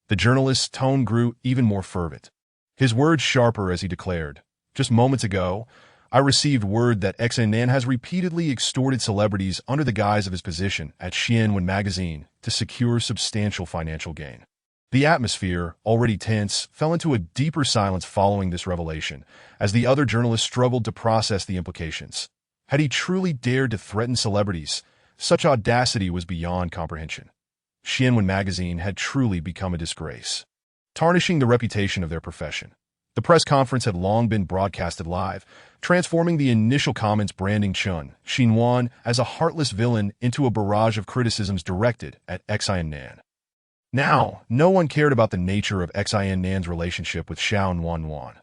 The journalist's tone grew even more fervent. His words sharper as he declared, just moments ago, I received word that Exine has repeatedly extorted celebrities under the guise of his position at Xianwen magazine to secure substantial financial gain. The atmosphere, already tense, fell into a deeper silence following this revelation, as the other journalists struggled to process the implications. Had he truly dared to threaten celebrities? Such audacity was beyond comprehension. Xianwen magazine had truly become a disgrace, tarnishing the reputation of their profession. The press conference had long been broadcasted live, transforming the initial comments branding Chun Xinhuan as a heartless villain into a barrage of criticisms directed at Exine. Now, no one cared about the nature of Xine's relationship with Xiaonuan.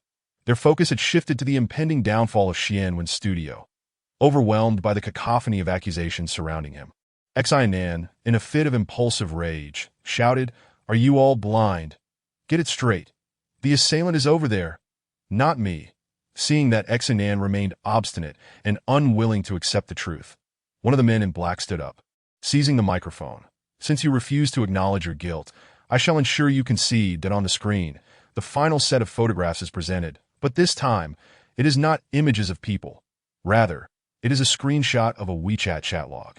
Their focus had shifted to the impending downfall of Xianwen's studio. Overwhelmed by the cacophony of accusations surrounding him, Exine, in a fit of impulsive rage, shouted, Are you all blind? Get it straight. The assailant is over there, not me. Seeing that Exine remained obstinate and unwilling to accept the truth, one of the men in black stood up, seizing the microphone. Since you refuse to acknowledge your guilt, I shall ensure you concede that on the screen, the final set of photographs is presented, but this time, it is not images of people. Rather, it is a screenshot of a WeChat chat log.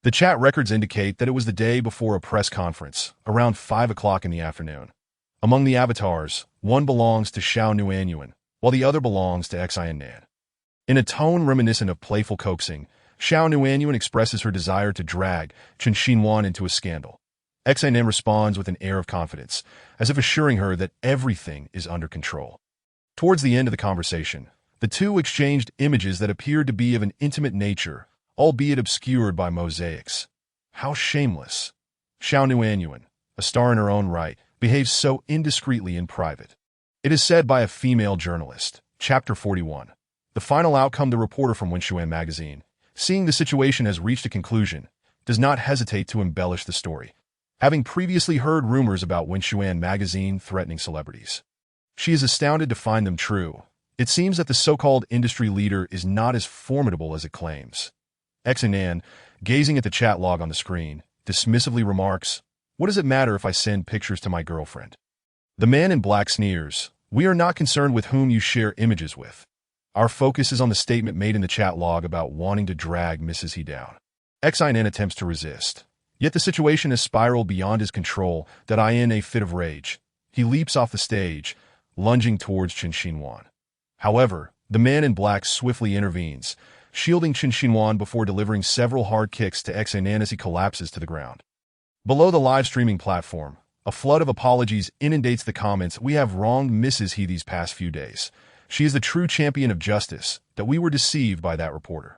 The chat records indicate that it was the day before a press conference, around 5 o'clock in the afternoon. Among the avatars, one belongs to Xiaonuan, while the other belongs to Exine. In a tone reminiscent of playful coaxing, Xiao Nuanyuan expresses her desire to drag Chen Xinhuan into a scandal. XNN responds with an air of confidence, as if assuring her that everything is under control. Towards the end of the conversation, the two exchanged images that appeared to be of an intimate nature, albeit obscured by mosaics. How shameless. Xiao Nuanyuan, a star in her own right, behaves so indiscreetly in private. It is said by a female journalist, Chapter 41. The final outcome, the reporter from Wenxuan magazine, seeing the situation has reached a conclusion, does not hesitate to embellish the story, having previously heard rumors about Wenxuan magazine threatening celebrities. She is astounded to find them true. It seems that the so-called industry leader is not as formidable as it claims. XNN, gazing at the chat log on the screen, dismissively remarks, "What does it matter if I send pictures to my girlfriend?" The man in black sneers, "We are not concerned with whom you share images with. Our focus is on the statement made in the chat log about wanting to drag Mrs. He down." XIN attempts to resist. Yet the situation has spiraled beyond his control that in a fit of rage. He leaps off the stage, lunging towards Chen Xinhuan. However, the man in black swiftly intervenes, shielding Chen Xinhuan before delivering several hard kicks to XNN as he collapses to the ground. Below the live streaming platform, a flood of apologies inundates the comments. "We have wronged Mrs. He these past few days. She is the true champion of justice, that we were deceived by that reporter."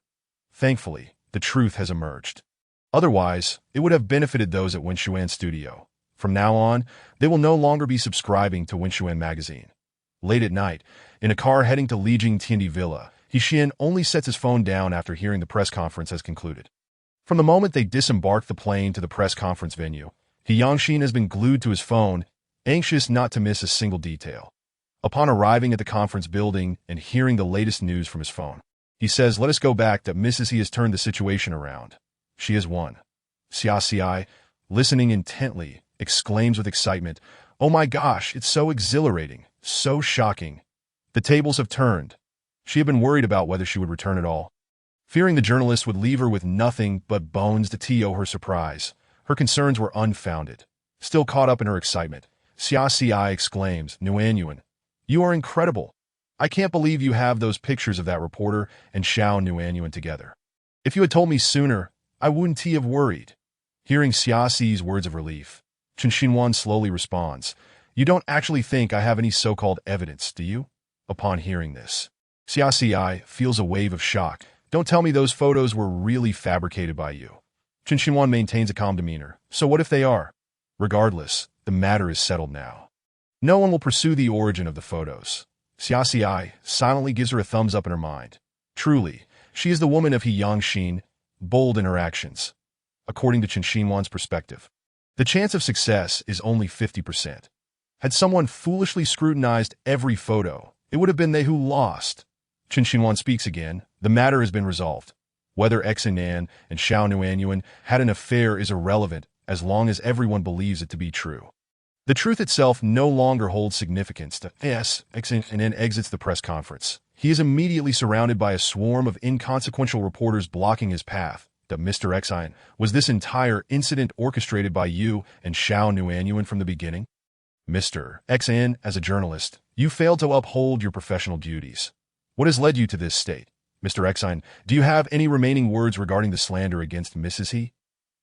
Thankfully, the truth has emerged. Otherwise, it would have benefited those at Wenxuan Studio. From now on, they will no longer be subscribing to Wenxuan magazine. Late at night, in a car heading to Lijing Tiandi Villa, Xian only sets his phone down after hearing the press conference has concluded. From the moment they disembarked the plane to the press conference venue, Yangshin has been glued to his phone, anxious not to miss a single detail. Upon arriving at the conference building and hearing the latest news from his phone, he says, "Let us go back, that Mrs. He has turned the situation around. She has won." Xia, listening intently, exclaims with excitement, "Oh my gosh, it's so exhilarating, so shocking. The tables have turned." She had been worried about whether she would return at all. Fearing the journalist would leave her with nothing but bones to TO her surprise, her concerns were unfounded. Still caught up in her excitement, Xia exclaims, "Nuanyuan, you are incredible. I can't believe you have those pictures of that reporter and Xiao Nuanyuan together. If you had told me sooner, I wouldn't have worried." Hearing Xia's words of relief, Chen Xinhuan slowly responds, "You don't actually think I have any so-called evidence, do you?" Upon hearing this, Xia feels a wave of shock. "Don't tell me those photos were really fabricated by you." Chen Xinhuan maintains a calm demeanor. "So what if they are? Regardless, the matter is settled now. No one will pursue the origin of the photos." Xia silently gives her a thumbs up in her mind. Truly, she is the woman of Yangshin, bold in her actions. According to Chen Xinhuan's perspective, the chance of success is only 50%. Had someone foolishly scrutinized every photo, it would have been they who lost. Chen Xinhuan speaks again. "The matter has been resolved. Whether XNN and Xiao Nuanyuan had an affair is irrelevant as long as everyone believes it to be true." The truth itself no longer holds significance to XNN exits the press conference. He is immediately surrounded by a swarm of inconsequential reporters blocking his path. Mr. XIN, was this entire incident orchestrated by you and Xiao Nuanyuan from the beginning? Mr. XN, as a journalist, you failed to uphold your professional duties. What has led you to this state? Mr. XIN, do you have any remaining words regarding the slander against Mrs. He?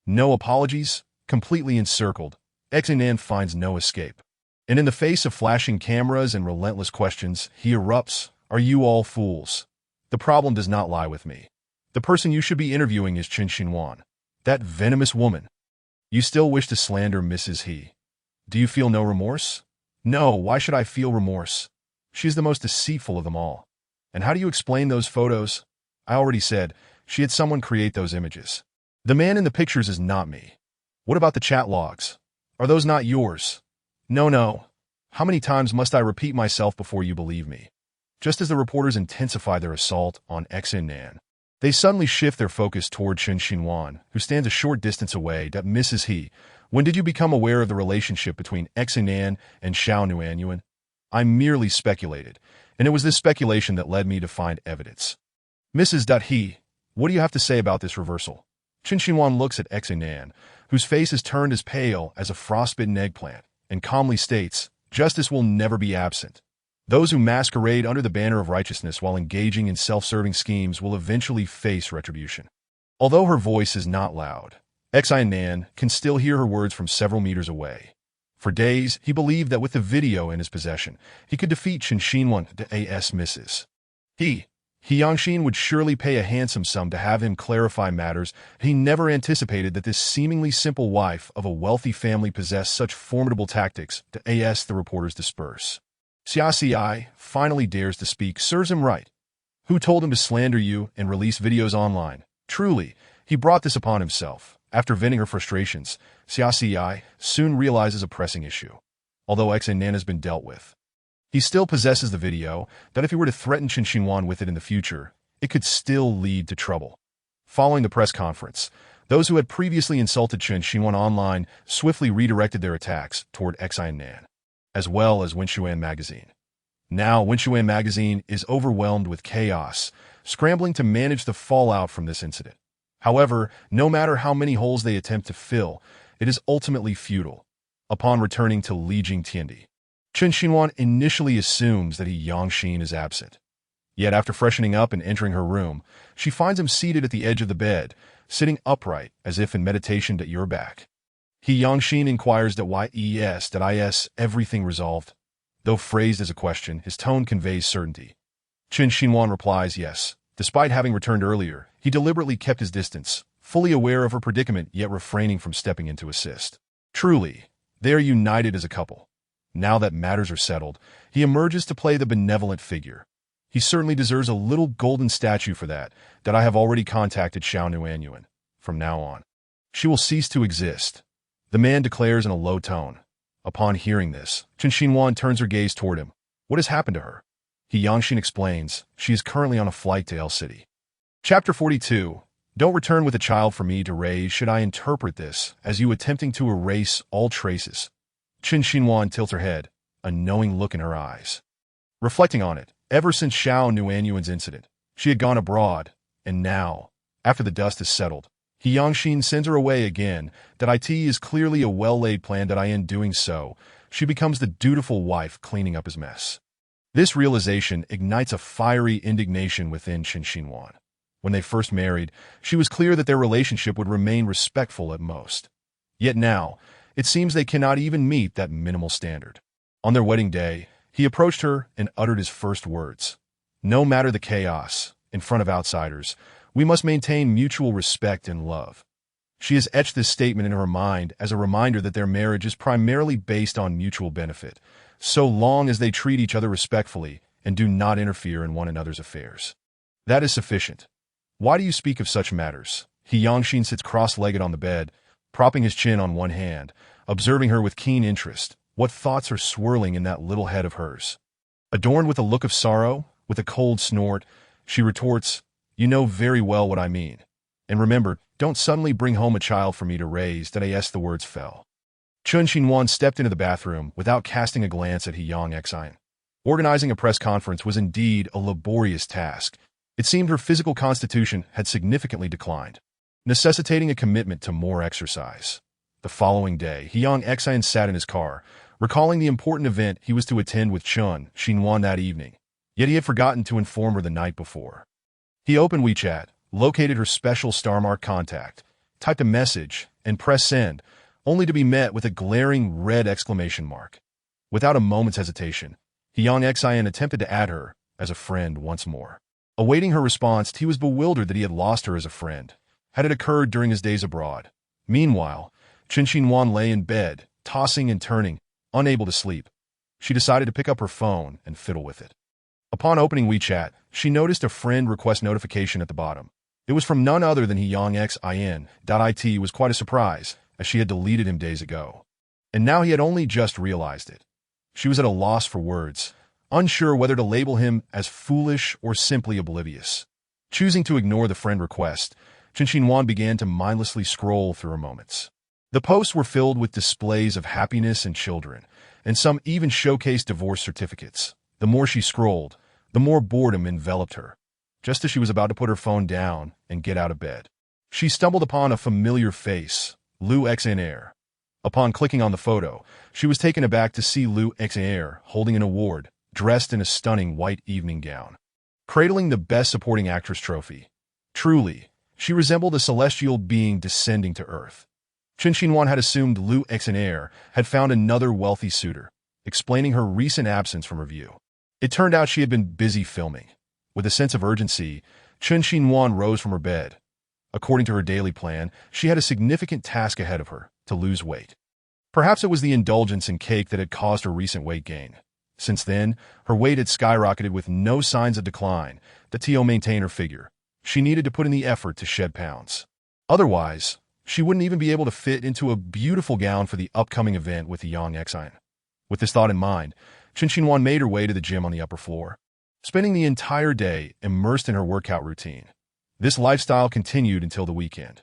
No apologies? Completely encircled, XNN finds no escape. And in the face of flashing cameras and relentless questions, he erupts, "Are you all fools? The problem does not lie with me. The person you should be interviewing is Chen Xinhuan, that venomous woman. You still wish to slander Mrs. He. Do you feel no remorse? No, why should I feel remorse? She is the most deceitful of them all. And how do you explain those photos? I already said, she had someone create those images. The man in the pictures is not me. What about the chat logs? Are those not yours? No. How many times must I repeat myself before you believe me?" Just as the reporters intensify their assault on XNN, they suddenly shift their focus toward Chen Xinhuan, who stands a short distance away. "Mrs. He, when did you become aware of the relationship between XNN and Xiao Nuanyuan?" "I merely speculated, and it was this speculation that led me to find evidence." "Mrs. He, what do you have to say about this reversal?" Chen Xinhuan looks at XNN, whose face is turned as pale as a frostbitten eggplant, and calmly states, "Justice will never be absent. Those who masquerade under the banner of righteousness while engaging in self-serving schemes will eventually face retribution. Although her voice is not loud, Nan can still hear her words from several meters away. For days, he believed that with the video in his possession, he could defeat Chen Xinwan to A.S. Mrs. He Yangshin would surely pay a handsome sum to have him clarify matters. He never anticipated that this seemingly simple wife of a wealthy family possessed such formidable tactics. To A.S. the reporters disperse. Xia finally dares to speak. Serves him right. Who told him to slander you and release videos online? Truly, he brought this upon himself. After venting her frustrations, Xia soon realizes a pressing issue. Although Nan has been dealt with, he still possesses the video that if he were to threaten Chen Xinwan with it in the future, it could still lead to trouble. Following the press conference, those who had previously insulted Chen Xinwan online swiftly redirected their attacks toward Nan, as well as Wenshuan magazine. Now, Wenshuan magazine is overwhelmed with chaos, scrambling to manage the fallout from this incident. However, no matter how many holes they attempt to fill, it is ultimately futile. Upon returning to Lijing Tiandi, Chen Xinwan initially assumes that Yangshin is absent. Yet after freshening up and entering her room, she finds him seated at the edge of the bed, sitting upright as if in meditation at your back. Yangshin inquires that is everything resolved? Though phrased as a question, his tone conveys certainty. Chen Xinwan replies yes. Despite having returned earlier, he deliberately kept his distance, fully aware of her predicament yet refraining from stepping in to assist. Truly, they are united as a couple. Now that matters are settled, he emerges to play the benevolent figure. He certainly deserves a little golden statue for that I have already contacted Xiao Nuanyuan. From now on, she will cease to exist, the man declares in a low tone. Upon hearing this, Chen Xinwan turns her gaze toward him. What has happened to her? Yangshin explains, she is currently on a flight to El City. Chapter 42. Don't return with a child for me to raise. Should I interpret this as you attempting to erase all traces? Chen Xinwan tilts her head, a knowing look in her eyes. Reflecting on it, ever since Xiao Nuanyuan's incident, she had gone abroad, and now, after the dust has settled, Yangshin sends her away again. It is clearly a well-laid plan. In doing so, she becomes the dutiful wife cleaning up his mess. This realization ignites a fiery indignation within Chen Xinwan. When they first married, she was clear that their relationship would remain respectful at most. Yet now, it seems they cannot even meet that minimal standard. On their wedding day, he approached her and uttered his first words. No matter the chaos, in front of outsiders, we must maintain mutual respect and love. She has etched this statement in her mind as a reminder that their marriage is primarily based on mutual benefit, so long as they treat each other respectfully and do not interfere in one another's affairs. That is sufficient. Why do you speak of such matters? Yangshin sits cross-legged on the bed, propping his chin on one hand, observing her with keen interest. What thoughts are swirling in that little head of hers? Adorned with a look of sorrow, with a cold snort, she retorts, you know very well what I mean. And remember, don't suddenly bring home a child for me to raise. As the words fell, Chen Xinwan stepped into the bathroom without casting a glance at Yangshin. Organizing a press conference was indeed a laborious task. It seemed her physical constitution had significantly declined, necessitating a commitment to more exercise. The following day, Yangshin sat in his car, recalling the important event he was to attend with Chen Xinwan that evening. Yet he had forgotten to inform her the night before. He opened WeChat, located her special star-marked contact, typed a message, and pressed send, only to be met with a glaring red exclamation mark. Without a moment's hesitation, Yangshin attempted to add her as a friend once more. Awaiting her response, he was bewildered that he had lost her as a friend. Had it occurred during his days abroad? Meanwhile, Chen Xinwan lay in bed, tossing and turning, unable to sleep. She decided to pick up her phone and fiddle with it. Upon opening WeChat, she noticed a friend request notification at the bottom. It was from none other than Yangshin. It was quite a surprise, as she had deleted him days ago. And now he had only just realized it. She was at a loss for words, unsure whether to label him as foolish or simply oblivious. Choosing to ignore the friend request, Chen Xinwan began to mindlessly scroll through her moments. The posts were filled with displays of happiness and children, and some even showcased divorce certificates. The more she scrolled, the more boredom enveloped her. Just as she was about to put her phone down and get out of bed, she stumbled upon a familiar face, Lu Xaner. Upon clicking on the photo, she was taken aback to see Lu Xaner holding an award. dressed in a stunning white evening gown, cradling the Best Supporting Actress trophy. Truly, she resembled a celestial being descending to earth. Chen Xinhuan had assumed Lu Xinair had found another wealthy suitor, explaining her recent absence from her view. It turned out she had been busy filming. With a sense of urgency, Chen Xinhuan rose from her bed. According to her daily plan, she had a significant task ahead of her: to lose weight. Perhaps it was the indulgence in cake that had caused her recent weight gain. Since then, her weight had skyrocketed with no signs of decline. To maintain her figure, she needed to put in the effort to shed pounds. Otherwise, she wouldn't even be able to fit into a beautiful gown for the upcoming event with the Yang Exine. With this thought in mind, Chen Xinhuan made her way to the gym on the upper floor, spending the entire day immersed in her workout routine. This lifestyle continued until the weekend.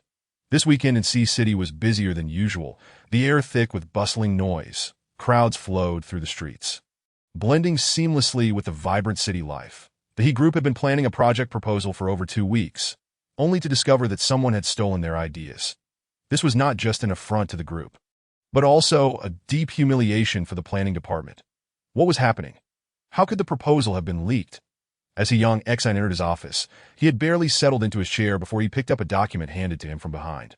This weekend in Sea City was busier than usual, the air thick with bustling noise. Crowds flowed through the streets, blending seamlessly with the vibrant city life. The He group had been planning a project proposal for over 2 weeks, only to discover that someone had stolen their ideas. This was not just an affront to the group, but also a deep humiliation for the planning department. What was happening? How could the proposal have been leaked? As He Yang Exine entered his office, he had barely settled into his chair before he picked up a document handed to him from behind.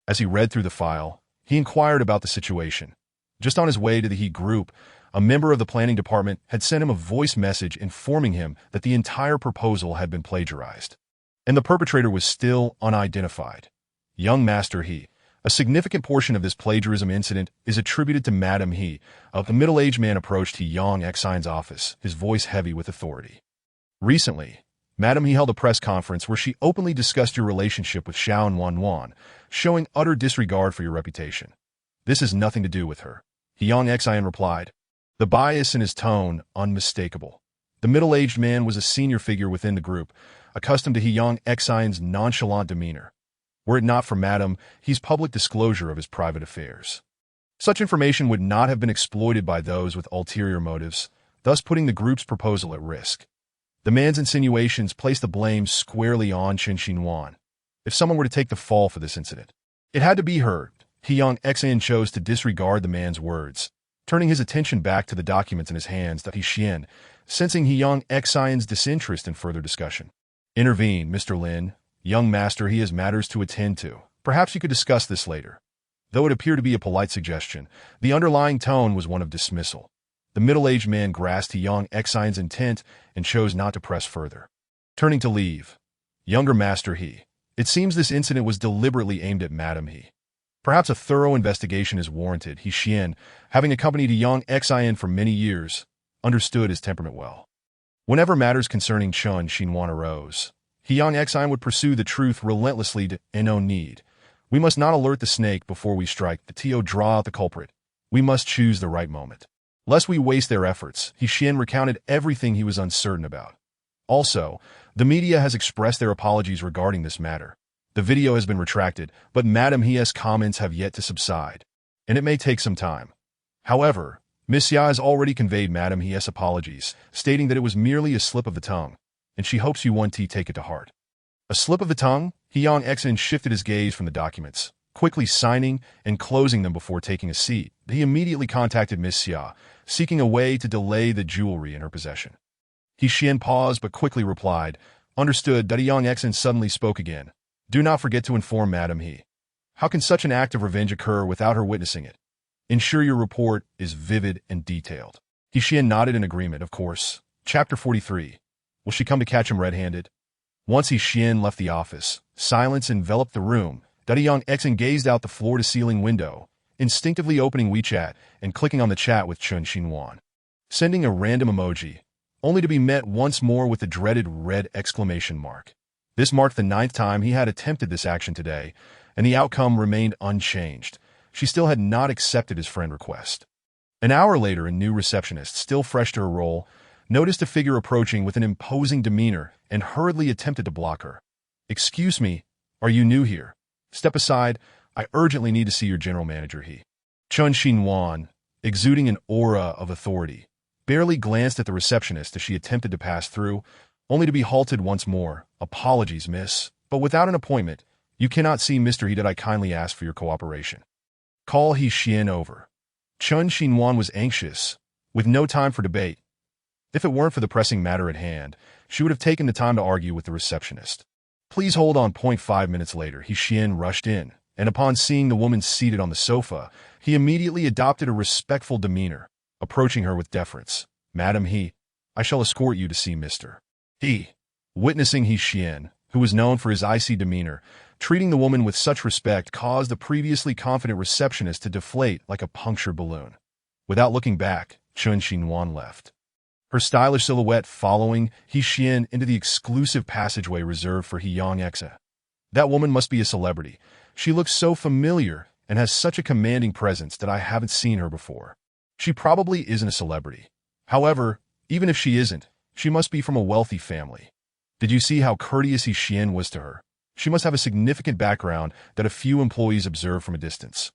As he read through the file, he inquired about the situation. Just on his way to the He group, a member of the planning department had sent him a voice message informing him that the entire proposal had been plagiarized, and the perpetrator was still unidentified. Young Master He. A significant portion of this plagiarism incident is attributed to Madam He. A middle-aged man approached He Yang Exine's office, his voice heavy with authority. Recently, Madam He held a press conference where she openly discussed your relationship with Xiao Wanwan, showing utter disregard for your reputation. This has nothing to do with her, He Yang Exine replied, the bias in his tone unmistakable. The middle-aged man was a senior figure within the group, accustomed to He Yang Exine's nonchalant demeanor. Were it not for Madam He's public disclosure of his private affairs, such information would not have been exploited by those with ulterior motives, thus putting the group's proposal at risk. The man's insinuations placed the blame squarely on Chen Xinhuan. If someone were to take the fall for this incident, it had to be her. He Yang Exine chose to disregard the man's words, turning his attention back to the documents in his hands. He Xian, sensing He Yang Exine's disinterest in further discussion. Intervene, Mr. Lin. Young master, he has matters to attend to. Perhaps you could discuss this later. Though it appeared to be a polite suggestion, the underlying tone was one of dismissal. The middle-aged man grasped He Yang Exine's intent and chose not to press further. Turning to leave, younger master He. It seems this incident was deliberately aimed at Madam He. Perhaps a thorough investigation is warranted. He Xian, having accompanied He Yang Exine for many years, understood his temperament well. Whenever matters concerning Chen Xinhuan arose, He Yang Exine would pursue the truth relentlessly to no need. We must not alert the snake before we strike. Draw out the culprit. We must choose the right moment, lest we waste their efforts. He Xian recounted everything he was uncertain about. Also, the media has expressed their apologies regarding this matter. The video has been retracted, but Madam He's comments have yet to subside, and it may take some time. However, Miss Xia has already conveyed Madam He's apologies, stating that it was merely a slip of the tongue, and she hopes you take it to heart. A slip of the tongue? He Yang Exine shifted his gaze from the documents, quickly signing and closing them before taking a seat. He immediately contacted Miss Xia, seeking a way to delay the jewelry in her possession. He Xian paused but quickly replied, understood. Yang Exine suddenly spoke again. Do not forget to inform Madam He. How can such an act of revenge occur without her witnessing it? Ensure your report is vivid and detailed. He Xian nodded in agreement, of course. Chapter 43. Will she come to catch him red-handed? Once He Xian left the office, silence enveloped the room. Yang Exine gazed out the floor-to-ceiling window, instinctively opening WeChat and clicking on the chat with Chen Xinhuan, sending a random emoji, only to be met once more with the dreaded red exclamation mark. This marked the 9th time he had attempted this action today, and the outcome remained unchanged. She still had not accepted his friend request. An hour later, a new receptionist, still fresh to her role, noticed a figure approaching with an imposing demeanor and hurriedly attempted to block her. Excuse me, are you new here? Step aside, I urgently need to see your general manager. Chen Xinhuan, exuding an aura of authority, barely glanced at the receptionist as she attempted to pass through, only to be halted once more. Apologies, miss, but without an appointment, you cannot see Mr. He. Did I kindly ask for your cooperation? Call He Xian over. Chen Xinhuan was anxious, with no time for debate. If it weren't for the pressing matter at hand, she would have taken the time to argue with the receptionist. Please hold on. 5 minutes later, He Xian rushed in, and upon seeing the woman seated on the sofa, he immediately adopted a respectful demeanor, approaching her with deference. Madam I shall escort you to see Mr. He. Witnessing He Xian, who was known for his icy demeanor, treating the woman with such respect caused the previously confident receptionist to deflate like a punctured balloon. Without looking back, Chen Xinhuan left, her stylish silhouette following He Xian into the exclusive passageway reserved for He Yang Exa. That woman must be a celebrity. She looks so familiar and has such a commanding presence that I haven't seen her before. She probably isn't a celebrity. However, even if she isn't, she must be from a wealthy family. Did you see how courteous He Xian was to her? She must have a significant background that a few employees observe from a distance.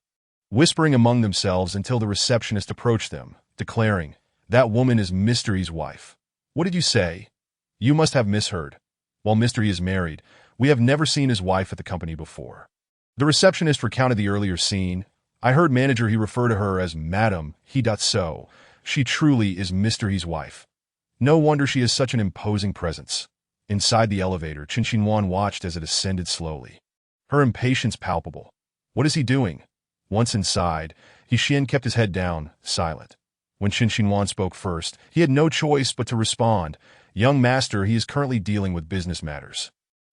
Whispering among themselves until the receptionist approached them, declaring, "That woman is Mr. Yi's wife." What did you say? You must have misheard. While Mr. Yi is married, we have never seen his wife at the company before. The receptionist recounted the earlier scene. I heard manager He refer to her as Madam He. So, she truly is Mr. Yi's wife. No wonder she has such an imposing presence. Inside the elevator, Chen Xinhuan watched as it ascended slowly, her impatience palpable. What is he doing? Once inside, He Xian kept his head down, silent. When Chen Xinhuan spoke first, he had no choice but to respond. Young master, he is currently dealing with business matters.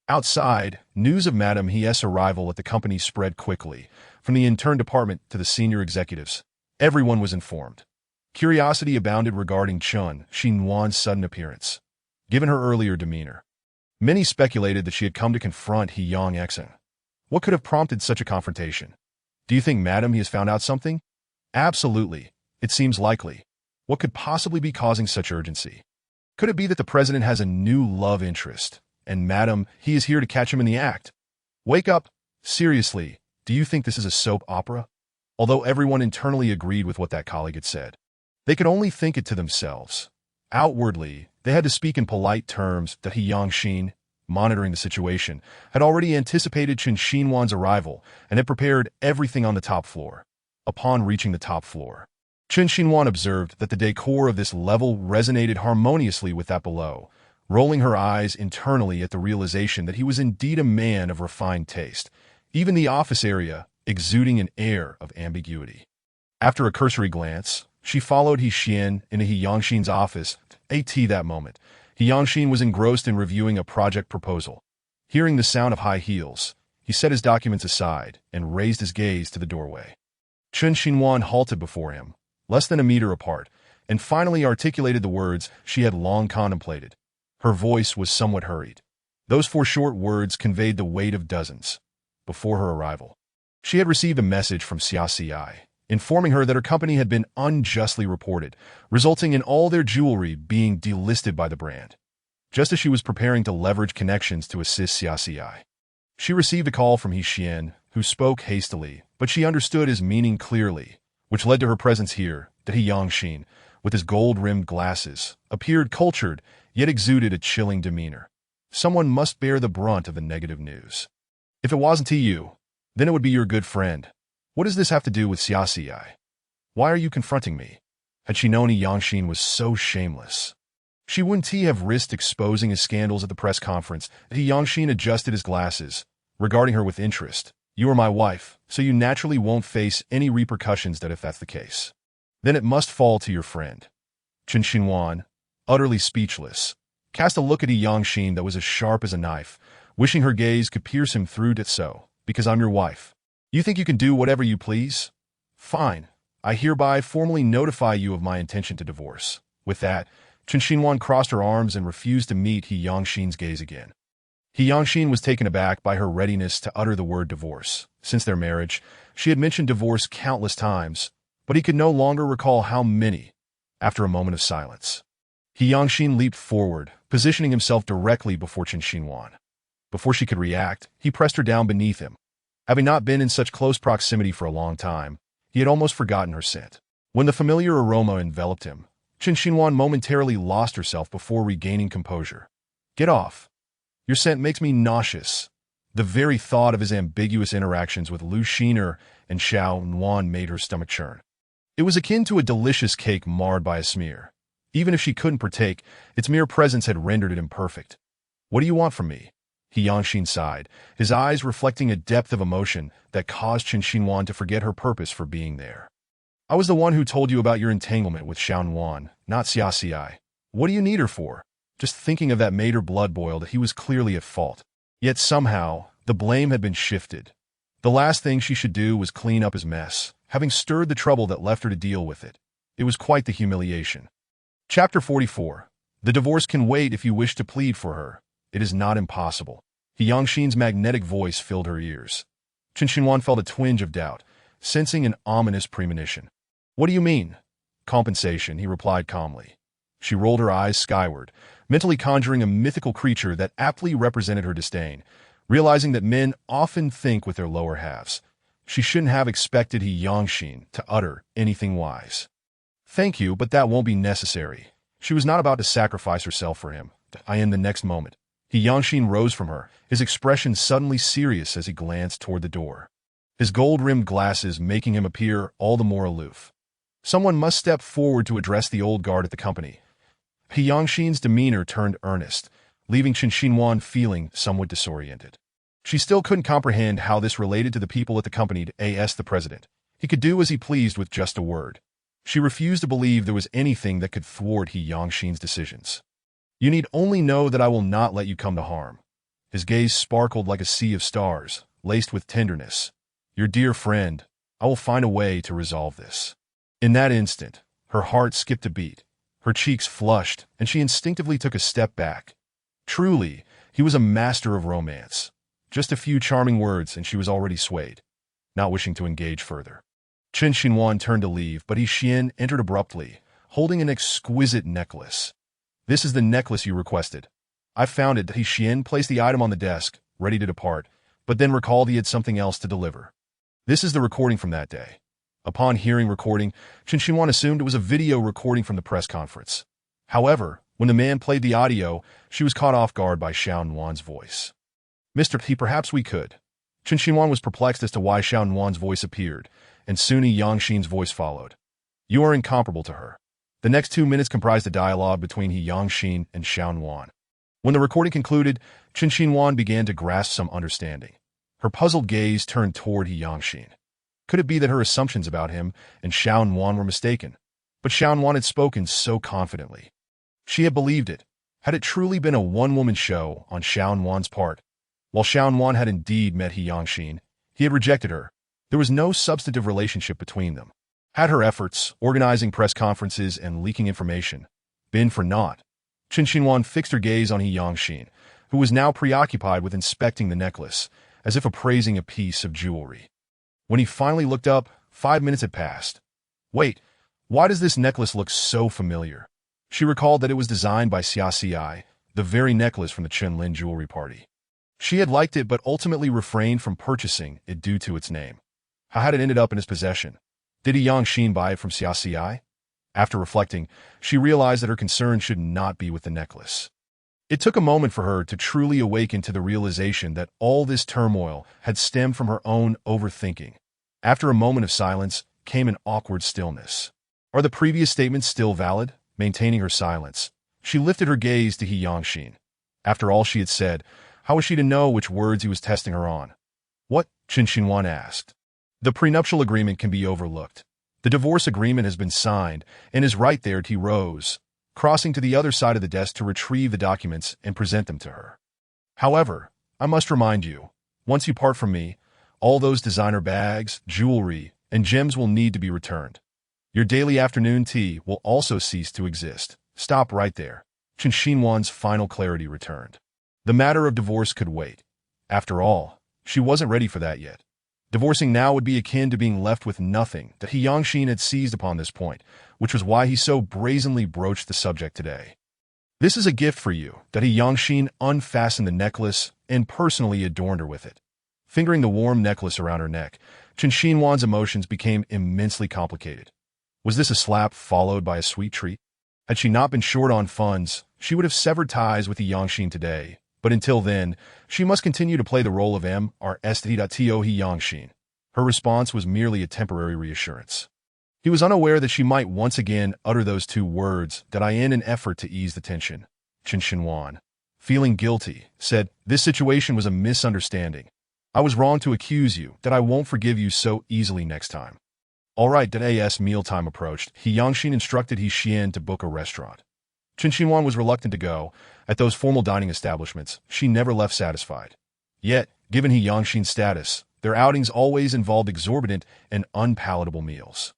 Outside, news of Madame He's arrival at the company spread quickly, from the intern department to the senior executives. Everyone was informed. Curiosity abounded regarding Chen Xinhuan's sudden appearance. Given her earlier demeanor, many speculated that she had come to confront He Yang Exa. What could have prompted such a confrontation? Do you think Madame He has found out something? Absolutely. It seems likely. What could possibly be causing such urgency? Could it be that the president has a new love interest, and Madame He is here to catch him in the act? Wake up! Seriously, do you think this is a soap opera? Although everyone internally agreed with what that colleague had said, they could only think it to themselves. Outwardly, they had to speak in polite terms that He Yang, monitoring the situation, had already anticipated Chen Xinhuan's arrival and had prepared everything on the top floor. Upon reaching the top floor, Chen Xinhuan observed that the decor of this level resonated harmoniously with that below, rolling her eyes internally at the realization that he was indeed a man of refined taste, even the office area exuding an air of ambiguity. After a cursory glance, she followed He Xian into He Yangxin's office. That moment, He Yangxin was engrossed in reviewing a project proposal. Hearing the sound of high heels, he set his documents aside and raised his gaze to the doorway. Chen Xinhuan halted before him, less than a meter apart, and finally articulated the words she had long contemplated. Her voice was somewhat hurried. Those 4 short words conveyed the weight of dozens. Before her arrival, she had received a message from CI, informing her that her company had been unjustly reported, resulting in all their jewelry being delisted by the brand. Just as she was preparing to leverage connections to assist CI, she received a call from He Xian, who spoke hastily, but she understood his meaning clearly, which led to her presence here. That He Yangxin, with his gold-rimmed glasses, appeared cultured, yet exuded a chilling demeanor. Someone must bear the brunt of the negative news. If it wasn't you, then it would be your good friend. What does this have to do with CI? Why are you confronting me? Had she known He Yangxin was so shameless, she wouldn't have risked exposing his scandals at the press conference. He Yangxin adjusted his glasses, regarding her with interest. You are my wife, so you naturally won't face any repercussions that if that's the case. Then it must fall to your friend. Chen Xinhuan, utterly speechless, cast a look at He Yangxin that was as sharp as a knife, wishing her gaze could pierce him through. So, because I'm your wife, you think you can do whatever you please? Fine. I hereby formally notify you of my intention to divorce. With that, Chen Xinhuan crossed her arms and refused to meet He Yangxin's gaze again. He Yangxin was taken aback by her readiness to utter the word divorce. Since their marriage, she had mentioned divorce countless times, but he could no longer recall how many. After a moment of silence, He Yangxin leaped forward, positioning himself directly before Chen Xinhuan. Before she could react, he pressed her down beneath him. Having not been in such close proximity for a long time, he had almost forgotten her scent. When the familiar aroma enveloped him, Chen Xinhuan momentarily lost herself before regaining composure. Get off. Your scent makes me nauseous. The very thought of his ambiguous interactions with Lu Xiner and Xiao Nuan made her stomach churn. It was akin to a delicious cake marred by a smear. Even if she couldn't partake, its mere presence had rendered it imperfect. "What do you want from me?" He Yangxin sighed, his eyes reflecting a depth of emotion that caused Qin Xinhuan to forget her purpose for being there. "I was the one who told you about your entanglement with Xiaonuan, not Xiaoxi. What do you need her for?" Just thinking of that made her blood boil that he was clearly at fault. Yet somehow, the blame had been shifted. The last thing she should do was clean up his mess, having stirred the trouble that left her to deal with it. It was quite the humiliation. Chapter 44. The divorce can wait if you wish to plead for her. It is not impossible. He Yangxin's magnetic voice filled her ears. Qin Xinhuan felt a twinge of doubt, sensing an ominous premonition. "What do you mean?" "Compensation," he replied calmly. She rolled her eyes skyward, mentally conjuring a mythical creature that aptly represented her disdain, realizing that men often think with their lower halves. She shouldn't have expected He Yangxin to utter anything wise. "Thank you, but that won't be necessary." She was not about to sacrifice herself for him. In the next moment, He Yangxin rose from her, his expression suddenly serious as he glanced toward the door, his gold-rimmed glasses making him appear all the more aloof. Someone must step forward to address the old guard at the company. He Yangxin's demeanor turned earnest, leaving Qin Xinhuan feeling somewhat disoriented. She still couldn't comprehend how this related to the people at the company as the president. He could do as he pleased with just a word. She refused to believe there was anything that could thwart He Yangxin's decisions. "You need only know that I will not let you come to harm." His gaze sparkled like a sea of stars, laced with tenderness. "Your dear friend, I will find a way to resolve this." In that instant, her heart skipped a beat, her cheeks flushed, and she instinctively took a step back. Truly, he was a master of romance. Just a few charming words and she was already swayed, not wishing to engage further. Qin Xinhuan turned to leave, but He Xian entered abruptly, holding an exquisite necklace. "This is the necklace you requested." "I found it." He Xian placed the item on the desk, ready to depart, but then recalled he had something else to deliver. "This is the recording from that day." Upon hearing recording, Qin Xinhuan assumed it was a video recording from the press conference. However, when the man played the audio, she was caught off guard by Xiaonuan's voice. "Mr. P, perhaps we could." Qin Xinhuan was perplexed as to why Xiaonuan's voice appeared, and soon He Yangxin's voice followed. "You are incomparable to her." The next 2 minutes comprised a dialogue between He Yangxin and Xiaonuan. When the recording concluded, Qin Xinhuan began to grasp some understanding. Her puzzled gaze turned toward He Yangxin. Could it be that her assumptions about him and Xiaonuan were mistaken? But Xiaonuan had spoken so confidently. She had believed it. Had it truly been a one-woman show on Xiaonuan's part? While Xiaonuan had indeed met He Yangxin, he had rejected her. There was no substantive relationship between them. Had her efforts, organizing press conferences and leaking information, been for naught? Qin Xinhuan fixed her gaze on He Yangxin, who was now preoccupied with inspecting the necklace, as if appraising a piece of jewelry. When he finally looked up, 5 minutes had passed. "Wait, why does this necklace look so familiar?" She recalled that it was designed by Xiaoxi, the very necklace from the Chenlin jewelry party. She had liked it but ultimately refrained from purchasing it due to its name. How had it ended up in his possession? Did He Yangxin buy it from Xiaoxi? After reflecting, she realized that her concern should not be with the necklace. It took a moment for her to truly awaken to the realization that all this turmoil had stemmed from her own overthinking. After a moment of silence came an awkward stillness. Are the previous statements still valid? Maintaining her silence, she lifted her gaze to He Yangxin. After all she had said, how was she to know which words he was testing her on? "What?" Qin Xinhuan asked. "The prenuptial agreement can be overlooked. The divorce agreement has been signed and is right there." He rose, crossing to the other side of the desk to retrieve the documents and present them to her. "However, I must remind you, once you part from me, all those designer bags, jewelry, and gems will need to be returned. Your daily afternoon tea will also cease to exist." "Stop right there." Qin Xinhuan's final clarity returned. The matter of divorce could wait. After all, she wasn't ready for that yet. Divorcing now would be akin to being left with nothing. That He Yangxin had seized upon this point, which was why he so brazenly broached the subject today. "This is a gift for you." That He Yangxin unfastened the necklace and personally adorned her with it. Fingering the warm necklace around her neck, Qin Xinhuan's emotions became immensely complicated. Was this a slap followed by a sweet treat? Had she not been short on funds, she would have severed ties with He Yangxin today. But until then, she must continue to play the role of Mrst.to He Yangxin. Her response was merely a temporary reassurance. He was unaware that she might once again utter those two words that in an effort to ease the tension. Chen Xinhuan, feeling guilty, said, "This situation was a misunderstanding. I was wrong to accuse you, that I won't forgive you so easily next time." All right, as mealtime approached, He Yangxin instructed He Xian to book a restaurant. Chen Xinhuan was reluctant to go. At those formal dining establishments, she never left satisfied. Yet, given He Yangxin's status, their outings always involved exorbitant and unpalatable meals.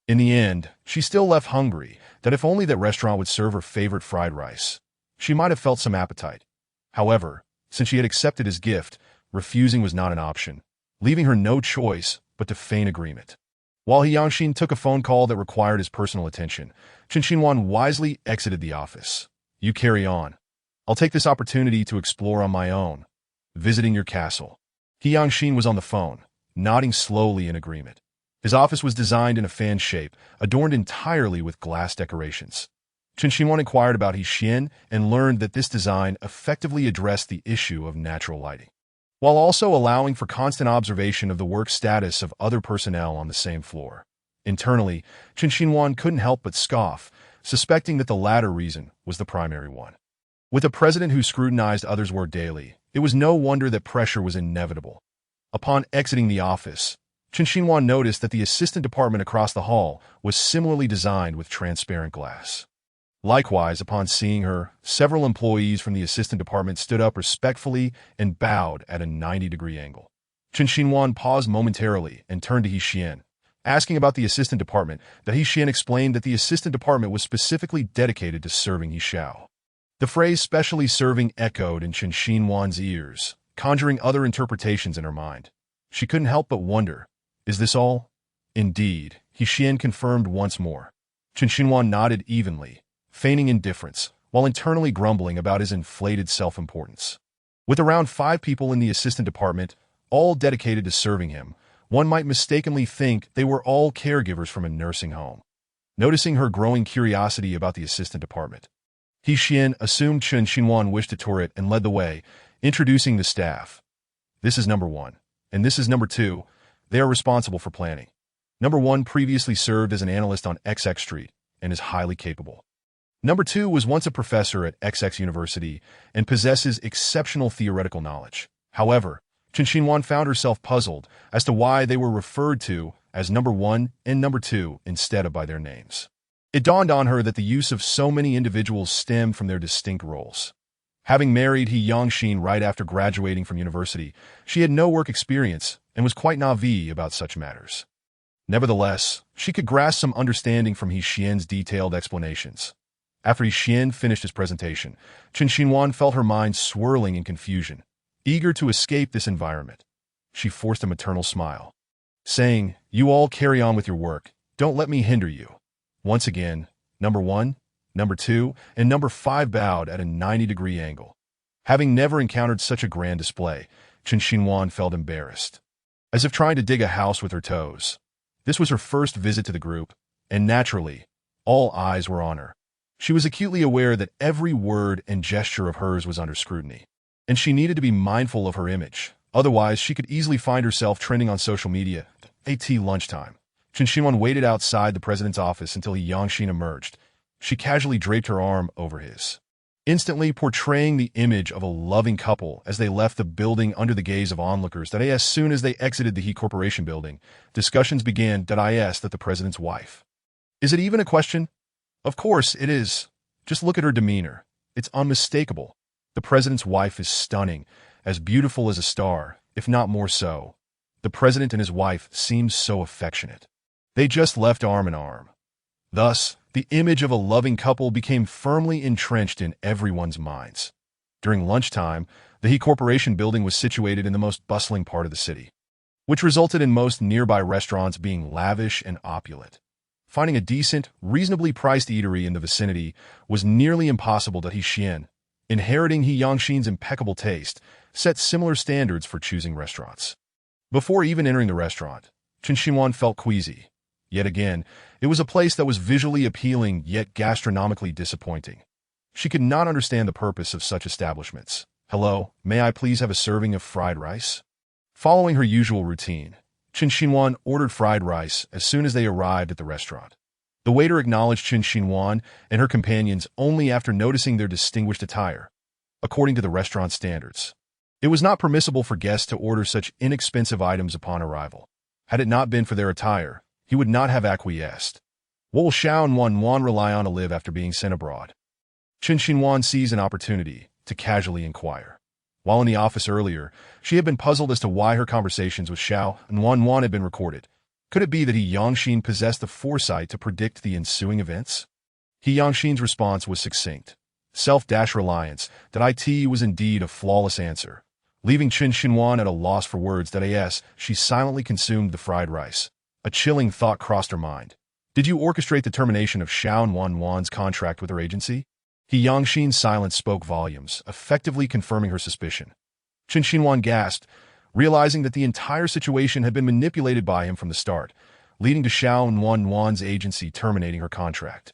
In the end, she still left hungry, that if only that restaurant would serve her favorite fried rice, she might have felt some appetite. However, since she had accepted his gift, refusing was not an option, leaving her no choice but to feign agreement. While He Yangxin took a phone call that required his personal attention, Chen Xinhuan wisely exited the office. "You carry on. I'll take this opportunity to explore on my own, visiting your castle." He Yangxin was on the phone, nodding slowly in agreement. His office was designed in a fan shape, adorned entirely with glass decorations. Chen Xinhuan inquired about He Xian and learned that this design effectively addressed the issue of natural lighting, while also allowing for constant observation of the work status of other personnel on the same floor. Internally, Chen Xinhuan couldn't help but scoff, suspecting that the latter reason was the primary one. With a president who scrutinized others' work daily, it was no wonder that pressure was inevitable. Upon exiting the office, Chen Xinhuan noticed that the assistant department across the hall was similarly designed with transparent glass. Likewise, upon seeing her, several employees from the assistant department stood up respectfully and bowed at a 90-degree angle. Chen Xinhuan paused momentarily and turned to He Xian, asking about the assistant department. That He Xian explained that the assistant department was specifically dedicated to serving He Xiao. The phrase "specially serving" echoed in Chen Xinhuan's ears, conjuring other interpretations in her mind. She couldn't help but wonder, is this all? Indeed, He Xian confirmed once more. Chen Xinhuan nodded evenly, feigning indifference, while internally grumbling about his inflated self-importance. With around 5 people in the assistant department, all dedicated to serving him, one might mistakenly think they were all caregivers from a nursing home. Noticing her growing curiosity about the assistant department, He Xian assumed Chen Xinhuan wished to tour it and led the way, introducing the staff. "This is number 1, and this is number 2. They are responsible for planning. Number 1 previously served as an analyst on XX Street and is highly capable. Number 2 was once a professor at XX University and possesses exceptional theoretical knowledge." However, Chen Xinhuan found herself puzzled as to why they were referred to as number 1 and number 2 instead of by their names. It dawned on her that the use of so many individuals stemmed from their distinct roles. Having married He Yangxin right after graduating from university, she had no work experience and was quite naive about such matters. Nevertheless, she could grasp some understanding from He Xian's detailed explanations. After He Xian finished his presentation, Chen Xinhuan felt her mind swirling in confusion. Eager to escape this environment, she forced a maternal smile, saying, "You all carry on with your work. Don't let me hinder you." Once again, number 1, number 2, and number 5 bowed at a 90-degree angle. Having never encountered such a grand display, Chen Xinhuan felt embarrassed, as if trying to dig a house with her toes. This was her first visit to the group, and naturally, all eyes were on her. She was acutely aware that every word and gesture of hers was under scrutiny, and she needed to be mindful of her image. Otherwise, she could easily find herself trending on social media. At lunchtime, Chen Xinhuan waited outside the president's office until He Yangxin emerged. She casually draped her arm over his, instantly portraying the image of a loving couple as they left the building under the gaze of onlookers. That as soon as they exited the He Corporation building, discussions began. That the president's wife. Is it even a question? Of course it is. Just look at her demeanor. It's unmistakable. The president's wife is stunning, as beautiful as a star, if not more so. The president and his wife seemed so affectionate. They just left arm in arm. Thus, the image of a loving couple became firmly entrenched in everyone's minds. During lunchtime, the He Corporation building was situated in the most bustling part of the city, which resulted in most nearby restaurants being lavish and opulent. Finding a decent, reasonably priced eatery in the vicinity was nearly impossible. He Xian, inheriting He Yangxin's impeccable taste, set similar standards for choosing restaurants. Before even entering the restaurant, Chen Xinhuan felt queasy. Yet again, it was a place that was visually appealing yet gastronomically disappointing. She could not understand the purpose of such establishments. "Hello, may I please have a serving of fried rice?" Following her usual routine, Chen Xinhuan ordered fried rice as soon as they arrived at the restaurant. The waiter acknowledged Chen Xinhuan and her companions only after noticing their distinguished attire, according to the restaurant standards. It was not permissible for guests to order such inexpensive items upon arrival. Had it not been for their attire, he would not have acquiesced. What will Xiao and Wan rely on to live after being sent abroad? Chen Xinhuan seized an opportunity to casually inquire. While in the office earlier, she had been puzzled as to why her conversations with Xiao and Wan had been recorded. Could it be that He Yangxin possessed the foresight to predict the ensuing events? He Yangxin's response was succinct. Self-reliance, that it was indeed a flawless answer. Leaving Chen Xinhuan at a loss for words, she silently consumed the fried rice. A chilling thought crossed her mind. Did you orchestrate the termination of Xiao and Wan's contract with her agency? He Yangxin's silence spoke volumes, effectively confirming her suspicion. Chen Xinhuan gasped, realizing that the entire situation had been manipulated by him from the start, leading to Xiao and Wan's agency terminating her contract.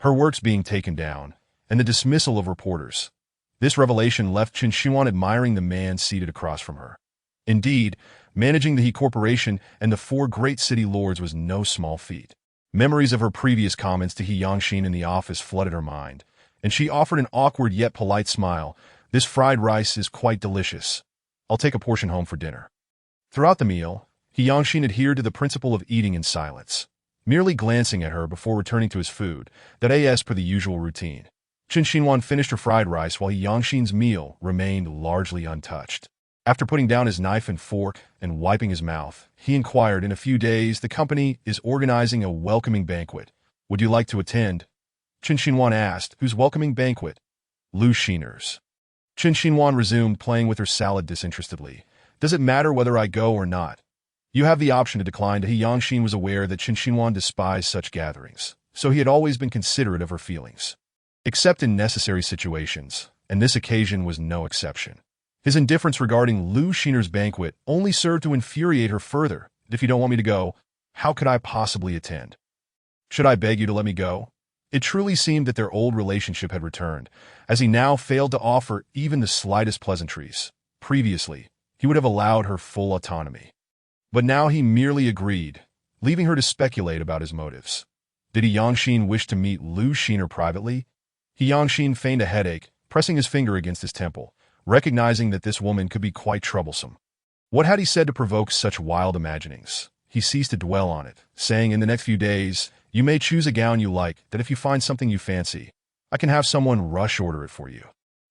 Her works being taken down, and the dismissal of reporters. This revelation left Chen Xinhuan admiring the man seated across from her. Indeed, managing the He Corporation and the 4 great city lords was no small feat. Memories of her previous comments to He Yangxin in the office flooded her mind, and she offered an awkward yet polite smile. This fried rice is quite delicious. I'll take a portion home for dinner. Throughout the meal, He Yangxin adhered to the principle of eating in silence, merely glancing at her before returning to his food, as per the usual routine. Chen Xinhuan finished her fried rice while He Yangxin's meal remained largely untouched. After putting down his knife and fork and wiping his mouth, he inquired, in a few days, the company is organizing a welcoming banquet. Would you like to attend? Chen Xinhuan asked, whose welcoming banquet? Lu Xiner's. Chen Xinhuan resumed, playing with her salad disinterestedly. Does it matter whether I go or not? You have the option to decline. He Yangxin was aware that Chen Xinhuan despised such gatherings, so he had always been considerate of her feelings. Except in necessary situations, and this occasion was no exception. His indifference regarding Lu Xiner's banquet only served to infuriate her further. If you don't want me to go, how could I possibly attend? Should I beg you to let me go? It truly seemed that their old relationship had returned, as he now failed to offer even the slightest pleasantries. Previously, he would have allowed her full autonomy. But now he merely agreed, leaving her to speculate about his motives. Did He Yangxin wish to meet Lu Xiner privately? He Yangxin feigned a headache, pressing his finger against his temple, recognizing that this woman could be quite troublesome. What had he said to provoke such wild imaginings? He ceased to dwell on it, saying, in the next few days, you may choose a gown you like, that if you find something you fancy, I can have someone rush order it for you.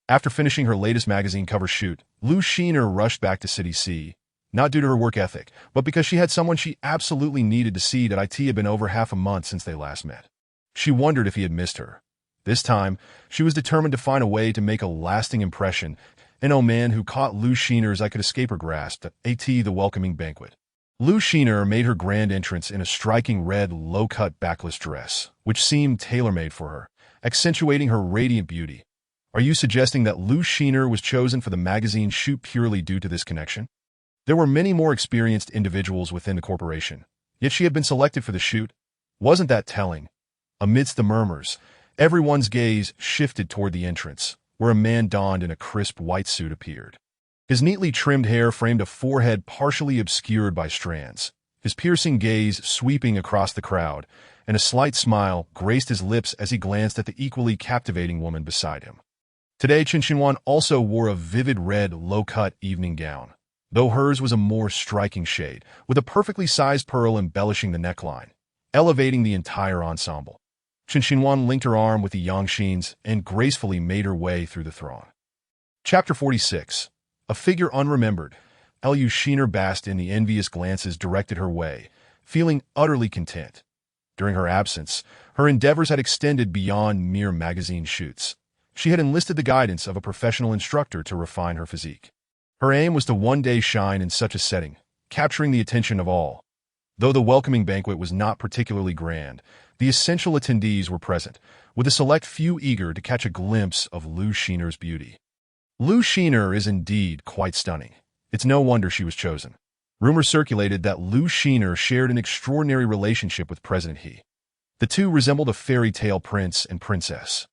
After finishing her latest magazine cover shoot, Lu Xiner rushed back to City C, not due to her work ethic, but because she had someone she absolutely needed to see. That it had been over half a month since they last met. She wondered if he had missed her. This time, she was determined to find a way to make a lasting impression, and man who caught Lu Xiner's eye could escape her grasp, the welcoming banquet. Lu Xiner made her grand entrance in a striking red, low-cut backless dress, which seemed tailor-made for her, accentuating her radiant beauty. Are you suggesting that Lu Xiner was chosen for the magazine shoot purely due to this connection? There were many more experienced individuals within the corporation, yet she had been selected for the shoot. Wasn't that telling? Amidst the murmurs, everyone's gaze shifted toward the entrance, where a man donned in a crisp white suit appeared. His neatly trimmed hair framed a forehead partially obscured by strands, his piercing gaze sweeping across the crowd, and a slight smile graced his lips as he glanced at the equally captivating woman beside him. Today, Chen Xinhuan also wore a vivid red, low-cut evening gown, though hers was a more striking shade, with a perfectly sized pearl embellishing the neckline, elevating the entire ensemble. Chen Xinhuan linked her arm with the Yangxin's and gracefully made her way through the throng. Chapter 46. A figure unremembered. Lu Xiner basked in the envious glances directed her way, feeling utterly content. During her absence, her endeavors had extended beyond mere magazine shoots. She had enlisted the guidance of a professional instructor to refine her physique. Her aim was to one day shine in such a setting, capturing the attention of all. Though the welcoming banquet was not particularly grand, the essential attendees were present, with a select few eager to catch a glimpse of Lu Xiner's beauty. Lu Xiner is indeed quite stunning. It's no wonder she was chosen. Rumors circulated that Lu Xiner shared an extraordinary relationship with President He. The two resembled a fairy tale prince and princess.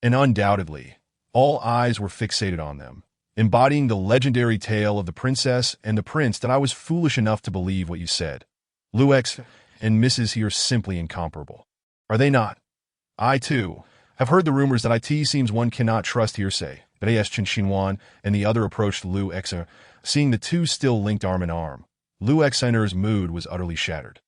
And undoubtedly, all eyes were fixated on them, embodying the legendary tale of the princess and the prince that I was foolish enough to believe what you said. Lu X and Mrs. He are simply incomparable. Are they not? I, too, have heard the rumors that it seems one cannot trust hearsay. But as Chen Xinhuan and the other approached Lu Xer, seeing the two still linked arm in arm, Lu Xer's mood was utterly shattered.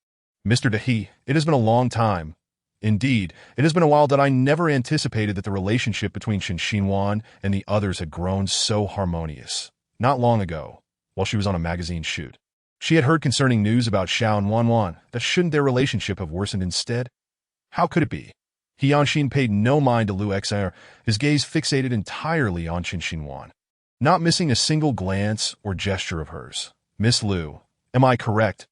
Mr. Dahe, it has been a long time. Indeed, it has been a while that I never anticipated that the relationship between Chen Xinhuan and the others had grown so harmonious. Not long ago, while she was on a magazine shoot, she had heard concerning news about Xiao and Wanwan that shouldn't their relationship have worsened instead? How could it be? He Yanxin paid no mind to Lu Xer, his gaze fixated entirely on Chen Xinhuan, not missing a single glance or gesture of hers. Miss Lu, am I correct?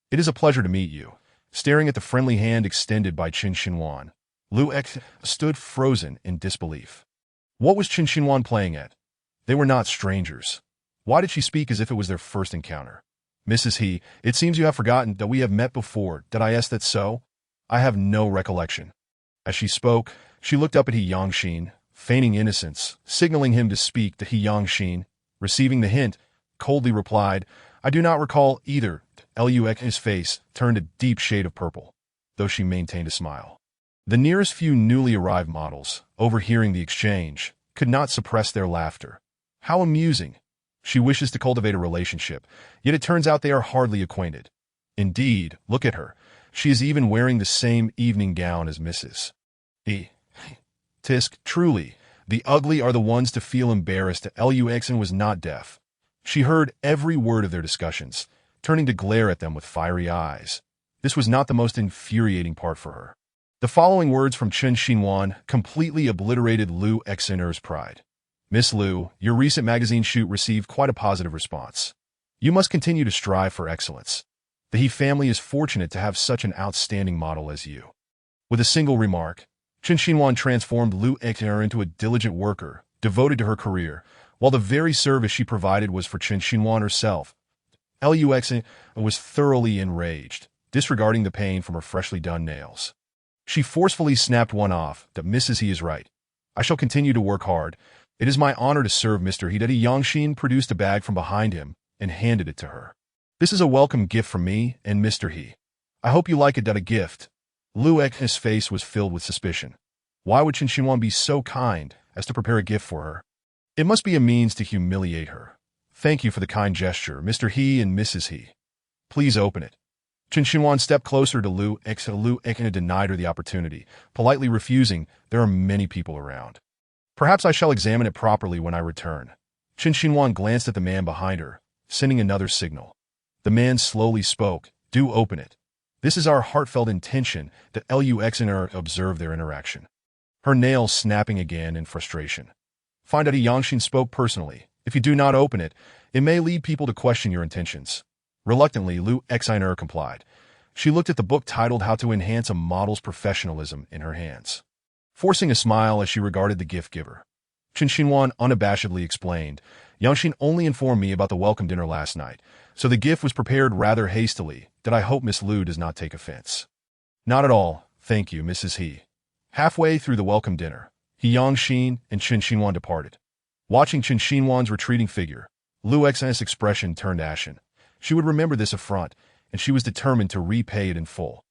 It is a pleasure to meet you. Staring at the friendly hand extended by Chen Xinhuan, Lu X stood frozen in disbelief. What was Chen Xinhuan playing at? They were not strangers. Why did she speak as if it was their first encounter? Mrs. He, it seems you have forgotten that we have met before. Did I ask that so? I have no recollection. As she spoke, she looked up at He Yanxin, feigning innocence, signaling him to speak to He Yanxin. Receiving the hint, coldly replied, I do not recall either. Lux's face turned a deep shade of purple, though she maintained a smile. The nearest few newly arrived models, overhearing the exchange, could not suppress their laughter. How amusing. She wishes to cultivate a relationship, yet it turns out they are hardly acquainted. Indeed, look at her. She is even wearing the same evening gown as Mrs. E. Tisk, truly, the ugly are the ones to feel embarrassed. Luxn was not deaf. She heard every word of their discussions, turning to glare at them with fiery eyes. This was not the most infuriating part for her. The following words from Chen Xinhuan completely obliterated Lu Xer's pride. Miss Lu, your recent magazine shoot received quite a positive response. You must continue to strive for excellence. The He family is fortunate to have such an outstanding model as you. With a single remark, Chen Xinhuan transformed Lu Xer into a diligent worker, devoted to her career, while the very service she provided was for Chen Xinhuan herself. Lux was thoroughly enraged, disregarding the pain from her freshly done nails. She forcefully snapped one off. That Mrs. He is right. I shall continue to work hard. It is my honor to serve Mr. He. That He Yanxin produced a bag from behind him and handed it to her. This is a welcome gift from me and Mr. He. I hope you like it. A gift. Lu X's face was filled with suspicion. Why would Chen Xinhuan be so kind as to prepare a gift for her? It must be a means to humiliate her. Thank you for the kind gesture, Mr. He and Mrs. He. Please open it. Chen Xinhuan stepped closer to Lu X. Lu X denied her the opportunity, politely refusing. There are many people around. Perhaps I shall examine it properly when I return. Chen Xinhuan glanced at the man behind her, sending another signal. The man slowly spoke. Do open it. This is our heartfelt intention. That Lux and her observed their interaction. Her nails snapping again in frustration. Find out He Yanxin spoke personally. If you do not open it, it may lead people to question your intentions. Reluctantly, Lu Xiner complied. She looked at the book titled How to Enhance a Model's Professionalism in her hands, forcing a smile as she regarded the gift giver. Chen Xinhuan unabashedly explained, Yanxin only informed me about the welcome dinner last night, so the gift was prepared rather hastily. That I hope Miss Lu does not take offense. Not at all, thank you, Mrs. He. Halfway through the welcome dinner, He Yanxin and Chen Xinhuan departed. Watching Chen Xinhuan's retreating figure, Lu X's expression turned ashen. She would remember this affront, and she was determined to repay it in full.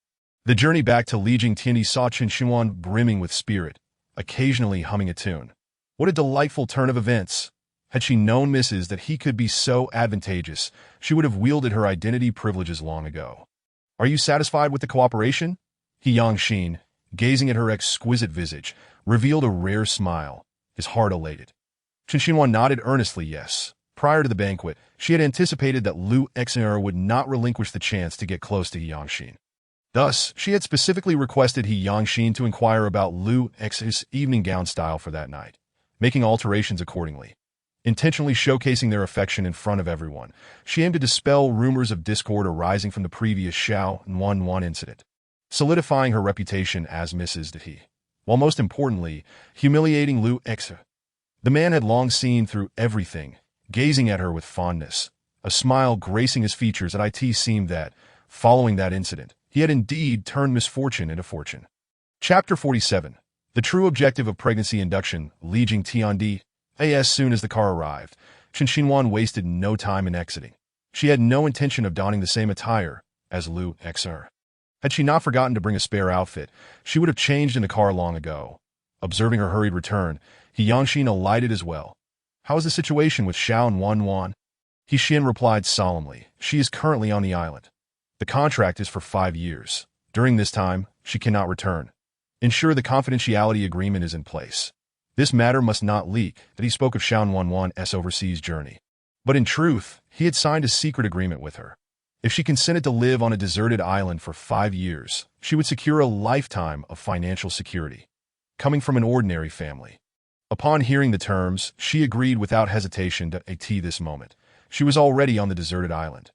The journey back to Lijing Tianyi saw Chen Xinhuan brimming with spirit, occasionally humming a tune. What a delightful turn of events! Had she known Mrs. that he could be so advantageous, she would have wielded her identity privileges long ago. Are you satisfied with the cooperation? He Yanxin, gazing at her exquisite visage, revealed a rare smile, his heart elated. Chen Xinhuan nodded earnestly yes. Prior to the banquet, she had anticipated that Lu Xer would not relinquish the chance to get close to He Yanxin. Thus, she had specifically requested He Yanxin to inquire about Lu X's evening gown style for that night, making alterations accordingly. Intentionally showcasing their affection in front of everyone, she aimed to dispel rumors of discord arising from the previous Xiao and Wanwan incident, solidifying her reputation as Mrs. Dahe, while most importantly, humiliating Lu Xer. The man had long seen through everything, gazing at her with fondness, a smile gracing his features. At it seemed that, following that incident, he had indeed turned misfortune into fortune. Chapter 47. The True Objective of Pregnancy Induction, Lijing Tiandi. As soon as the car arrived, Chen Xinhuan wasted no time in exiting. She had no intention of donning the same attire as Lu Xer. Had she not forgotten to bring a spare outfit, she would have changed in the car long ago. Observing her hurried return, He Yangxin alighted as well. "How is the situation with Xiao and Wanwan?" He Xian replied solemnly, "She is currently on the island. The contract is for 5 years. During this time, she cannot return. Ensure the confidentiality agreement is in place. This matter must not leak," that he spoke of Xiao and Wanwan's overseas journey. But in truth, he had signed a secret agreement with her. If she consented to live on a deserted island for 5 years, she would secure a lifetime of financial security, coming from an ordinary family. Upon hearing the terms, she agreed without hesitation to at this moment. She was already on the deserted island.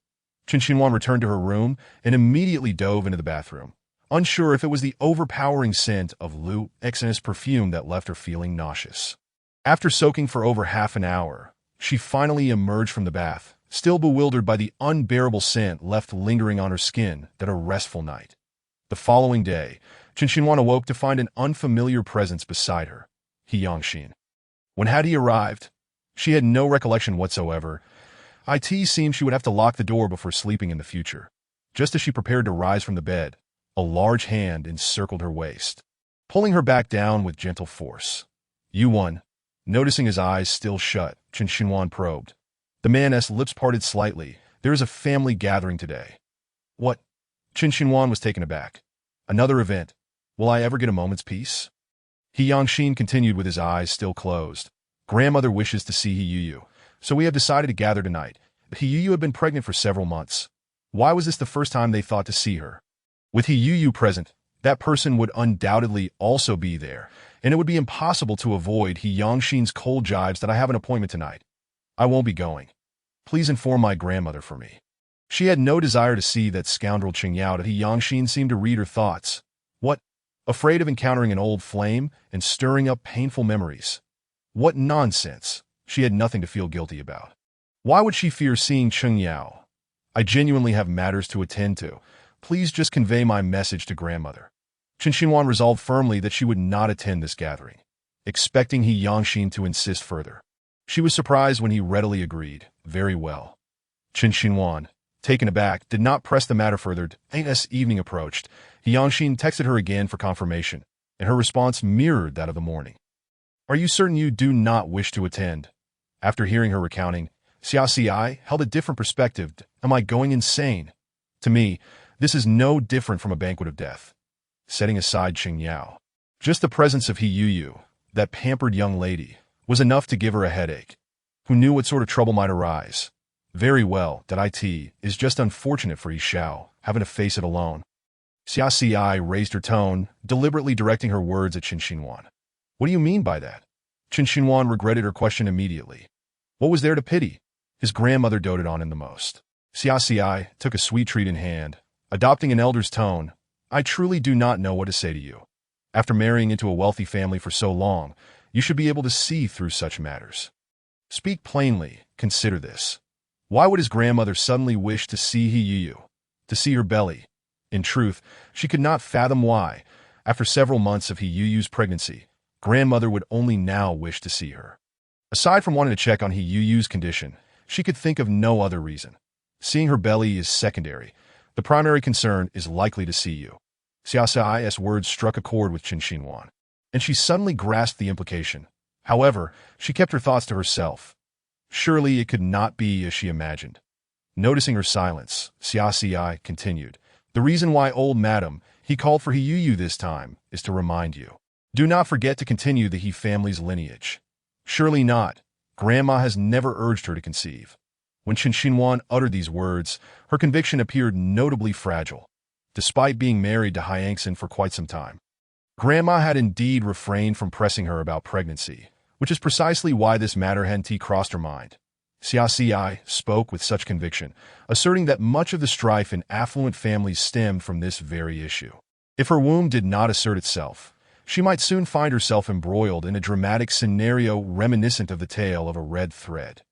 Chen Xinhuan returned to her room and immediately dove into the bathroom, unsure if it was the overpowering scent of Lu X's perfume that left her feeling nauseous. After soaking for over half an hour, she finally emerged from the bath, still bewildered by the unbearable scent left lingering on her skin that a restful night. The following day, Chen Xinhuan awoke to find an unfamiliar presence beside her, He Yangxin. When had he arrived? She had no recollection whatsoever. It seemed she would have to lock the door before sleeping in the future. Just as she prepared to rise from the bed, a large hand encircled her waist, pulling her back down with gentle force. "Yuan." Noticing his eyes still shut, Chen Xinhuan probed. The man's lips parted slightly. "There is a family gathering today." "What?" Chen Xinhuan was taken aback. "Another event. Will I ever get a moment's peace?" He Yangxin continued with his eyes still closed. "Grandmother wishes to see He Yu, so we have decided to gather tonight. He Yu had been pregnant for several months. Why was this the first time they thought to see her? With He Yu present, that person would undoubtedly also be there, and it would be impossible to avoid He Yangxin's cold jibes that I have an appointment tonight. I won't be going. Please inform my grandmother for me." She had no desire to see that scoundrel Qing Yao, that He Yangxin seemed to read her thoughts. What? Afraid of encountering an old flame and stirring up painful memories? What nonsense! She had nothing to feel guilty about. Why would she fear seeing Qing Yao? "I genuinely have matters to attend to. Please just convey my message to grandmother." Chen Xinhuan resolved firmly that she would not attend this gathering, expecting He Yangxin to insist further. She was surprised when he readily agreed. "Very well." Chen Xinhuan, taken aback, did not press the matter further. As evening approached, He Yangxin texted her again for confirmation, and her response mirrored that of the morning. "Are you certain you do not wish to attend?" After hearing her recounting, Xiaoci held a different perspective. "Am I going insane? To me, this is no different from a banquet of death." Setting aside Qing Yao, just the presence of He Yu, that pampered young lady, was enough to give her a headache. Who knew what sort of trouble might arise? Very well, that it is just unfortunate for Yi Xiao, having to face it alone. Xiaoci raised her tone, deliberately directing her words at Chen Xinhuan. "What do you mean by that?" Chen Xinhuan regretted her question immediately. What was there to pity? His grandmother doted on him the most. Xiaoci took a sweet treat in hand, adopting an elder's tone. "I truly do not know what to say to you. After marrying into a wealthy family for so long, you should be able to see through such matters. Speak plainly, consider this. Why would his grandmother suddenly wish to see He Yu? To see her belly? In truth, she could not fathom why, after several months of He Yu's pregnancy, grandmother would only now wish to see her. Aside from wanting to check on He Yu's condition, she could think of no other reason. Seeing her belly is secondary. The primary concern is likely to see you." Xiaoci's words struck a chord with Chen Xinhuan, and she suddenly grasped the implication. However, she kept her thoughts to herself. Surely it could not be as she imagined. Noticing her silence, Xiaoci continued. "The reason why old madam, he called for He Yu this time, is to remind you. Do not forget to continue the He family's lineage." "Surely not. Grandma has never urged her to conceive." When Chen Xinhuan uttered these words, her conviction appeared notably fragile, despite being married to Hyangxin for quite some time. Grandma had indeed refrained from pressing her about pregnancy, which is precisely why this matter hadn't crossed her mind. Xiaoci spoke with such conviction, asserting that much of the strife in affluent families stemmed from this very issue. If her womb did not assert itself, she might soon find herself embroiled in a dramatic scenario reminiscent of the tale of a red thread.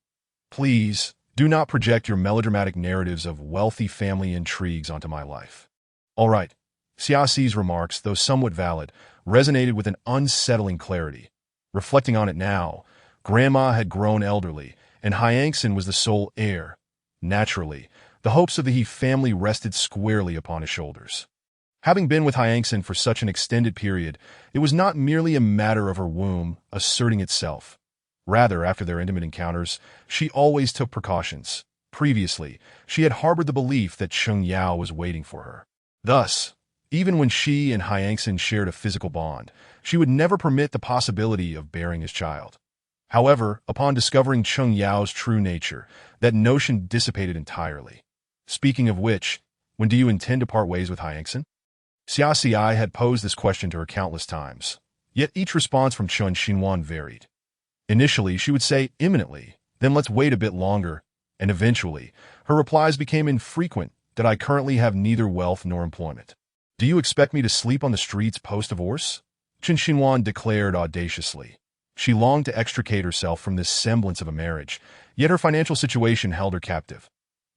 Please, do not project your melodramatic narratives of wealthy family intrigues onto my life. All right. Xiaoxi's remarks, though somewhat valid, resonated with an unsettling clarity. Reflecting on it now, Grandma had grown elderly, and Hyangson was the sole heir. Naturally, the hopes of the He family rested squarely upon his shoulders. Having been with Hyangson for such an extended period, it was not merely a matter of her womb asserting itself. Rather, after their intimate encounters, she always took precautions. Previously, she had harbored the belief that Cheng Yao was waiting for her. Thus, even when she and Hyangson shared a physical bond, she would never permit the possibility of bearing his child. However, upon discovering Cheng Yao's true nature, that notion dissipated entirely. Speaking of which, when do you intend to part ways with Hyangson? Xia Xi had posed this question to her countless times, yet each response from Chun Xinhuan varied. Initially, she would say imminently, then let's wait a bit longer, and eventually, her replies became infrequent that I currently have neither wealth nor employment. Do you expect me to sleep on the streets post-divorce? Chen Xinhuan declared audaciously. She longed to extricate herself from this semblance of a marriage, yet her financial situation held her captive.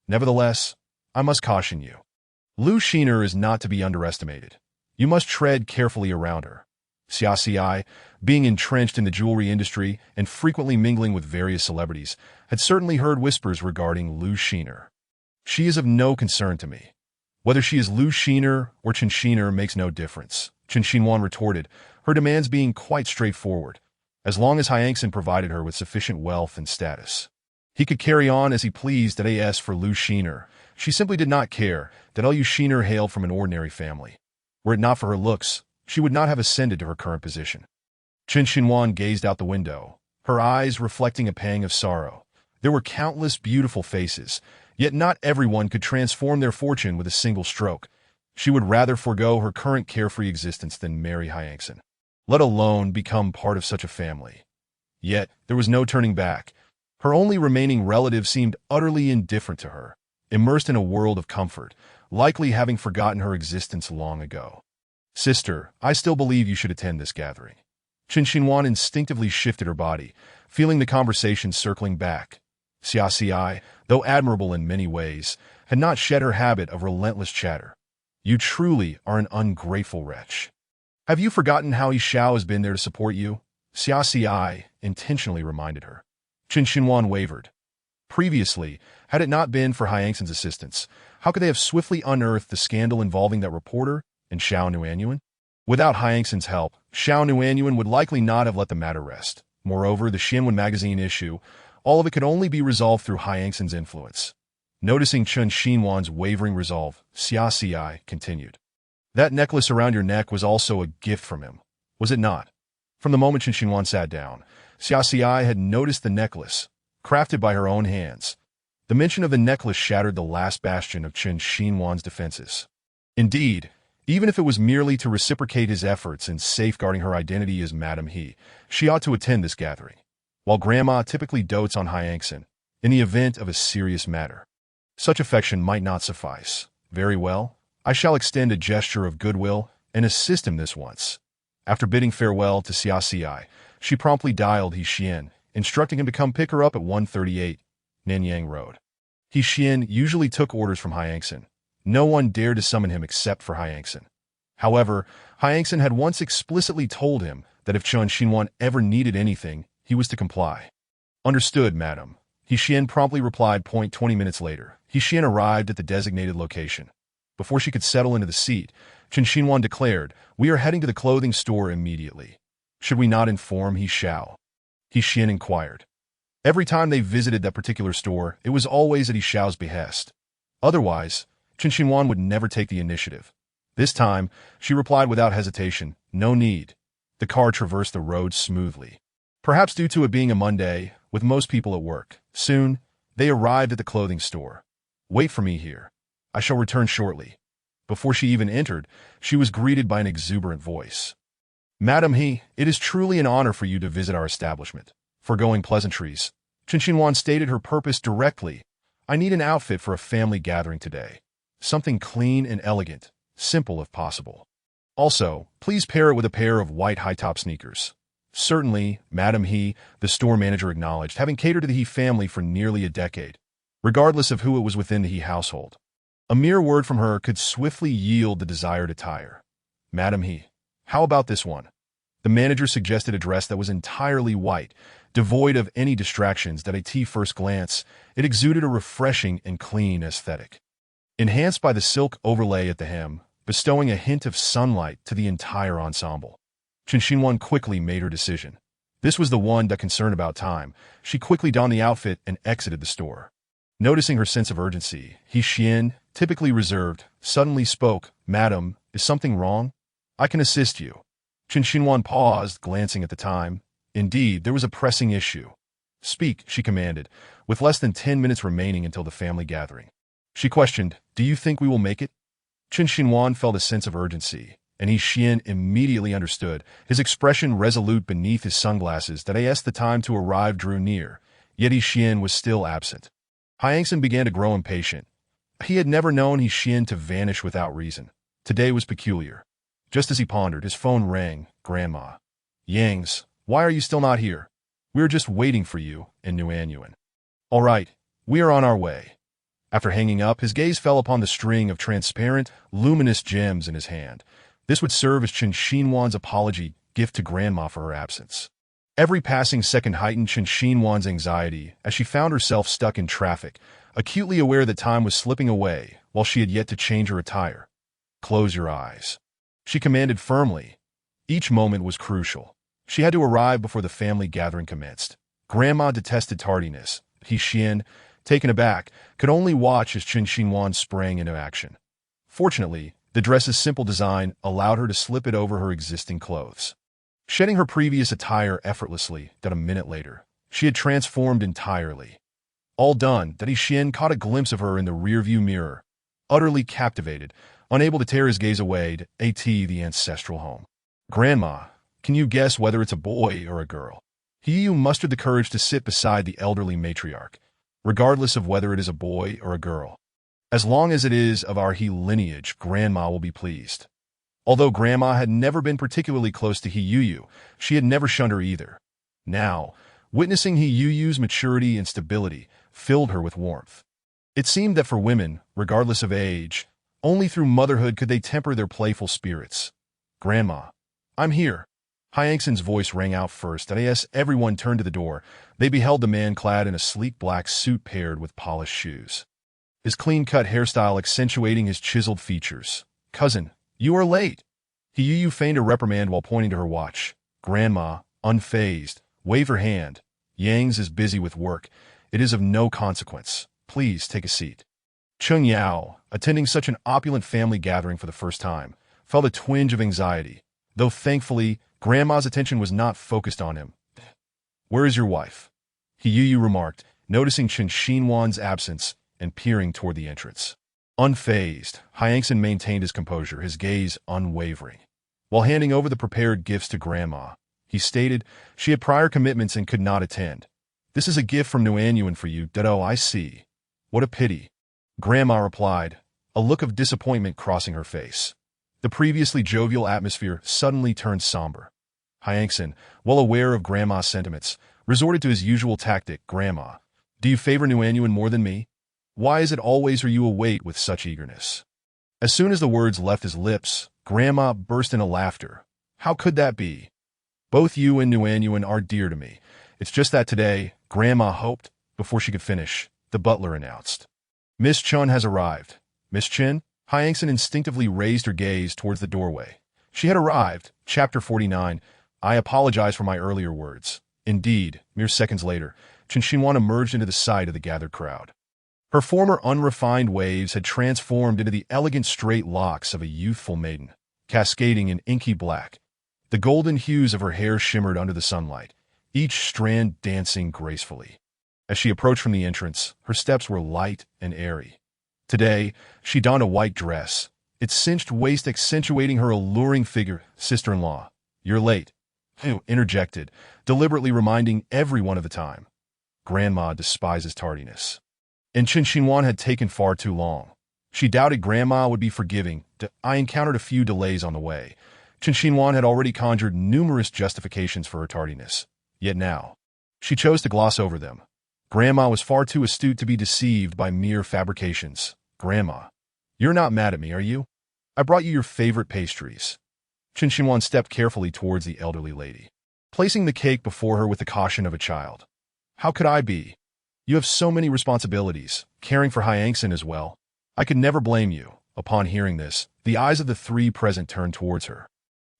Nevertheless, I must caution you. Lu Xiner is not to be underestimated. You must tread carefully around her. Xia Xi, being entrenched in the jewelry industry and frequently mingling with various celebrities, had certainly heard whispers regarding Lu Xiner. She is of no concern to me. Whether she is Lu Xiner or Chen Xiner makes no difference, Chen Xinhuan retorted, her demands being quite straightforward, as long as Hyangson provided her with sufficient wealth and status. He could carry on as he pleased at AS for Lu Xiner. She simply did not care that Lu Xiner hailed from an ordinary family. Were it not for her looks, she would not have ascended to her current position. Chen Xinhuan gazed out the window, her eyes reflecting a pang of sorrow. There were countless beautiful faces, yet not everyone could transform their fortune with a single stroke. She would rather forego her current carefree existence than marry Hyangson, let alone become part of such a family. Yet, there was no turning back. Her only remaining relative seemed utterly indifferent to her, immersed in a world of comfort, likely having forgotten her existence long ago. Sister, I still believe you should attend this gathering. Chen Xinhuan instinctively shifted her body, feeling the conversation circling back. Xia Xi, though admirable in many ways, had not shed her habit of relentless chatter. You truly are an ungrateful wretch. Have you forgotten how Yi Xiao has been there to support you? Xia Xi intentionally reminded her. Chen Xinhuan wavered. Previously, had it not been for Hyangson's assistance, how could they have swiftly unearthed the scandal involving that reporter and Xiao Nuanyuan? Without Hyangson's help, Xiao Nuanyuan would likely not have let the matter rest. Moreover, the Xianwen magazine issue, all of it could only be resolved through Hyangson's influence. Noticing Chen Xinhuan's wavering resolve, Xia Xi continued. That necklace around your neck was also a gift from him, was it not? From the moment Chen Xinhuan sat down, Xia Xi had noticed the necklace, crafted by her own hands. The mention of the necklace shattered the last bastion of Chen Xinhuan's defenses. Indeed, even if it was merely to reciprocate his efforts in safeguarding her identity as Madame He, she ought to attend this gathering. While Grandma typically dotes on Hyangson, in the event of a serious matter, such affection might not suffice. Very well, I shall extend a gesture of goodwill and assist him this once. After bidding farewell to Xia Xi, she promptly dialed He Xian, instructing him to come pick her up at 138 Nanyang Road. He Xian usually took orders from Hyangson. No one dared to summon him except for Hyangson. However, Hyangson had once explicitly told him that if Chen Xinhuan ever needed anything, he was to comply. Understood, madam. He Xian promptly replied. 20 minutes later, He Xian arrived at the designated location. Before she could settle into the seat, Chen Xinhuan declared, "We are heading to the clothing store immediately. Should we not inform He Xiao?" He Xian inquired. Every time they visited that particular store, it was always at He Xiao's behest. Otherwise, Chen Xinhuan would never take the initiative. This time, she replied without hesitation, "No need." The car traversed the road smoothly. Perhaps due to it being a Monday, with most people at work. Soon, they arrived at the clothing store. "Wait for me here. I shall return shortly." Before she even entered, she was greeted by an exuberant voice. "Madam He, it is truly an honor for you to visit our establishment." Foregoing pleasantries, Chen Xinhuan stated her purpose directly. "I need an outfit for a family gathering today. Something clean and elegant, simple if possible. Also, please pair it with a pair of white high-top sneakers." "Certainly, Madam He," the store manager acknowledged, having catered to the He family for nearly a decade, regardless of who it was within the He household. A mere word from her could swiftly yield the desired attire. "Madam He, how about this one?" The manager suggested a dress that was entirely white, Devoid of any distractions that at first glance, it exuded a refreshing and clean aesthetic. Enhanced by the silk overlay at the hem, bestowing a hint of sunlight to the entire ensemble. Chen Xinhuan quickly made her decision. This was the one that concerned about time. She quickly donned the outfit and exited the store. Noticing her sense of urgency, He Xian, typically reserved, suddenly spoke, "Madam, is something wrong? I can assist you." Chen Xinhuan paused, glancing at the time. Indeed, there was a pressing issue. "Speak," she commanded, with less than 10 minutes remaining until the family gathering. She questioned, "Do you think we will make it?" Chen Xinhuan felt a sense of urgency, and He Xian immediately understood, his expression resolute beneath his sunglasses, that as the time to arrive drew near, yet He Xian was still absent. Hyangson began to grow impatient. He had never known He Xian to vanish without reason. Today was peculiar. Just as he pondered, his phone rang. "Grandma." "Yangs, why are you still not here? We are just waiting for you," in Nuanyuan. "All right, we are on our way." After hanging up, his gaze fell upon the string of transparent, luminous gems in his hand. This would serve as Chen Xinhuan's apology gift to Grandma for her absence. Every passing second heightened Chen Xinhuan's anxiety as she found herself stuck in traffic, acutely aware that time was slipping away while she had yet to change her attire. "Close your eyes," she commanded firmly. Each moment was crucial. She had to arrive before the family gathering commenced. Grandma detested tardiness. He Xian, taken aback, could only watch as Chen Xinhuan sprang into action. Fortunately, the dress's simple design allowed her to slip it over her existing clothes. Shedding her previous attire effortlessly, that a minute later, she had transformed entirely. All done, that He Xian caught a glimpse of her in the rearview mirror, utterly captivated, unable to tear his gaze away to the ancestral home. "Grandma, can you guess whether it's a boy or a girl?" He mustered the courage to sit beside the elderly matriarch, regardless of whether it is a boy or a girl. "As long as it is of our He lineage, Grandma will be pleased." Although Grandma had never been particularly close to He Yu, she had never shunned her either. Now, witnessing He Yu's maturity and stability filled her with warmth. It seemed that for women, regardless of age, only through motherhood could they temper their playful spirits. "Grandma, I'm here." Hyangson's voice rang out first, and as everyone turned to the door, they beheld the man clad in a sleek black suit paired with polished shoes. His clean-cut hairstyle accentuating his chiseled features. "Cousin, you are late." He Yu feigned a reprimand while pointing to her watch. Grandma, unfazed, waved her hand. "Yangs is busy with work. It is of no consequence. Please take a seat." Chung Yao, attending such an opulent family gathering for the first time, felt a twinge of anxiety, though thankfully, Grandma's attention was not focused on him. "Where is your wife?" He Yu remarked, noticing Chen Xinhuan's absence and peering toward the entrance. Unfazed, Hyangson maintained his composure, his gaze unwavering. While handing over the prepared gifts to Grandma, he stated she had prior commitments and could not attend. "This is a gift from Nuanyuan for you, Ditto. I see. What a pity." Grandma replied, a look of disappointment crossing her face. The previously jovial atmosphere suddenly turned somber. Hyangson, well aware of Grandma's sentiments, resorted to his usual tactic. "Grandma, do you favor Nuanyuan more than me? Why is it always you await with such eagerness?" As soon as the words left his lips, Grandma burst into laughter. "How could that be? Both you and Nuanyuan are dear to me. It's just that today," Grandma hoped, before she could finish, the butler announced. "Miss Chun has arrived." "Miss Chen?" Hyangson instinctively raised her gaze towards the doorway. She had arrived. Chapter 49. I apologize for my earlier words. Indeed, mere seconds later, Chen Xinhuan emerged into the sight of the gathered crowd. Her former unrefined waves had transformed into the elegant straight locks of a youthful maiden, cascading in inky black. The golden hues of her hair shimmered under the sunlight, each strand dancing gracefully. As she approached from the entrance, her steps were light and airy. Today, she donned a white dress, its cinched waist accentuating her alluring figure. "Sister-in-law, you're late," Hu interjected, deliberately reminding everyone of the time. Grandma despises tardiness. And Chen Xinhuan had taken far too long. She doubted Grandma would be forgiving. I encountered a few delays on the way. Chen Xinhuan had already conjured numerous justifications for her tardiness. Yet now, she chose to gloss over them. Grandma was far too astute to be deceived by mere fabrications. "Grandma, you're not mad at me, are you? I brought you your favorite pastries." Chen Xinhuan stepped carefully towards the elderly lady. placing the cake before her with the caution of a child. How could I be? You have so many responsibilities, caring for Hyangson as well. I could never blame you. Upon hearing this, the eyes of the three present turned towards her,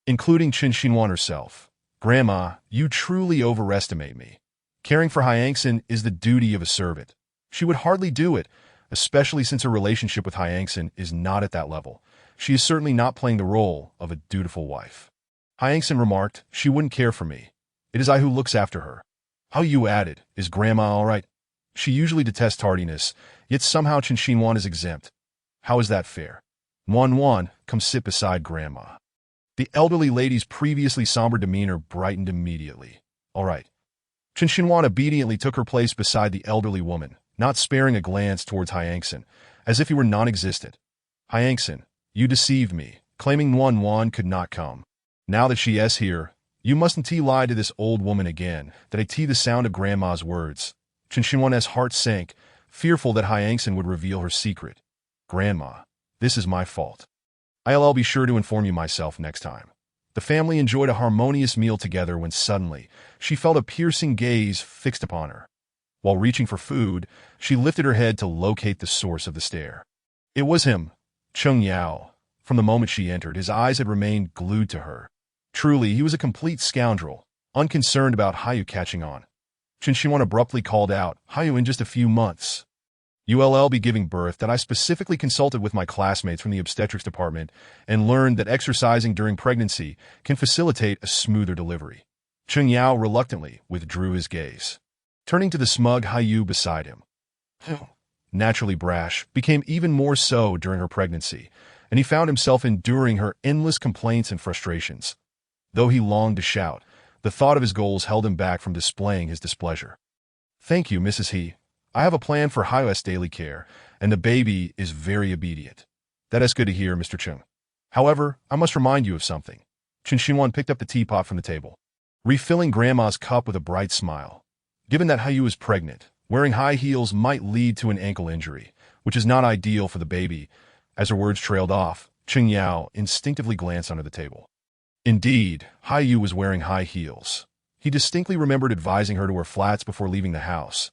including Qin Xinhuan herself. Grandma, you truly overestimate me. Caring for Hyangson is the duty of a servant. She would hardly do it, especially since her relationship with Hyangson is not at that level. She is certainly not playing the role of a dutiful wife. Hyangson remarked, she wouldn't care for me. It is I who looks after her. How you added, is Grandma all right? She usually detests tardiness, yet somehow Qin Xinhuan is exempt. How is that fair? Wan, come sit beside Grandma. The elderly lady's previously somber demeanor brightened immediately. All right. Qin Xinhuan obediently took her place beside the elderly woman, not sparing a glance towards Hyangson, as if he were non-existent. Hyangson, you deceived me, claiming Wan could not come. Now that she is here, you mustn't lie to this old woman again. That the sound of Grandma's words. Qin Xinhuan's heart sank, fearful that Hyangson would reveal her secret. Grandma, this is my fault. I'll be sure to inform you myself next time. The family enjoyed a harmonious meal together when suddenly she felt a piercing gaze fixed upon her. While reaching for food, she lifted her head to locate the source of the stare. It was him, Cheng Yao. From the moment she entered, his eyes had remained glued to her. Truly, he was a complete scoundrel, unconcerned about Hayu catching on. Qin Xinhuan abruptly called out, Hayu, in just a few months, you'll be giving birth. That I specifically consulted with my classmates from the obstetrics department and learned that exercising during pregnancy can facilitate a smoother delivery. Cheng Yao reluctantly withdrew his gaze, turning to the smug Hayu beside him. Naturally brash, became even more so during her pregnancy, and he found himself enduring her endless complaints and frustrations. Though he longed to shout, the thought of his goals held him back from displaying his displeasure. Thank you, Mrs. He. I have a plan for Hayu's daily care, and the baby is very obedient. That is good to hear, Mr. Chung. However, I must remind you of something. Qin Xinhuan picked up the teapot from the table, refilling Grandma's cup with a bright smile. Given that Hayu is pregnant, wearing high heels might lead to an ankle injury, which is not ideal for the baby. As her words trailed off, Cheng Yao instinctively glanced under the table. Indeed, Hayu was wearing high heels. He distinctly remembered advising her to wear flats before leaving the house.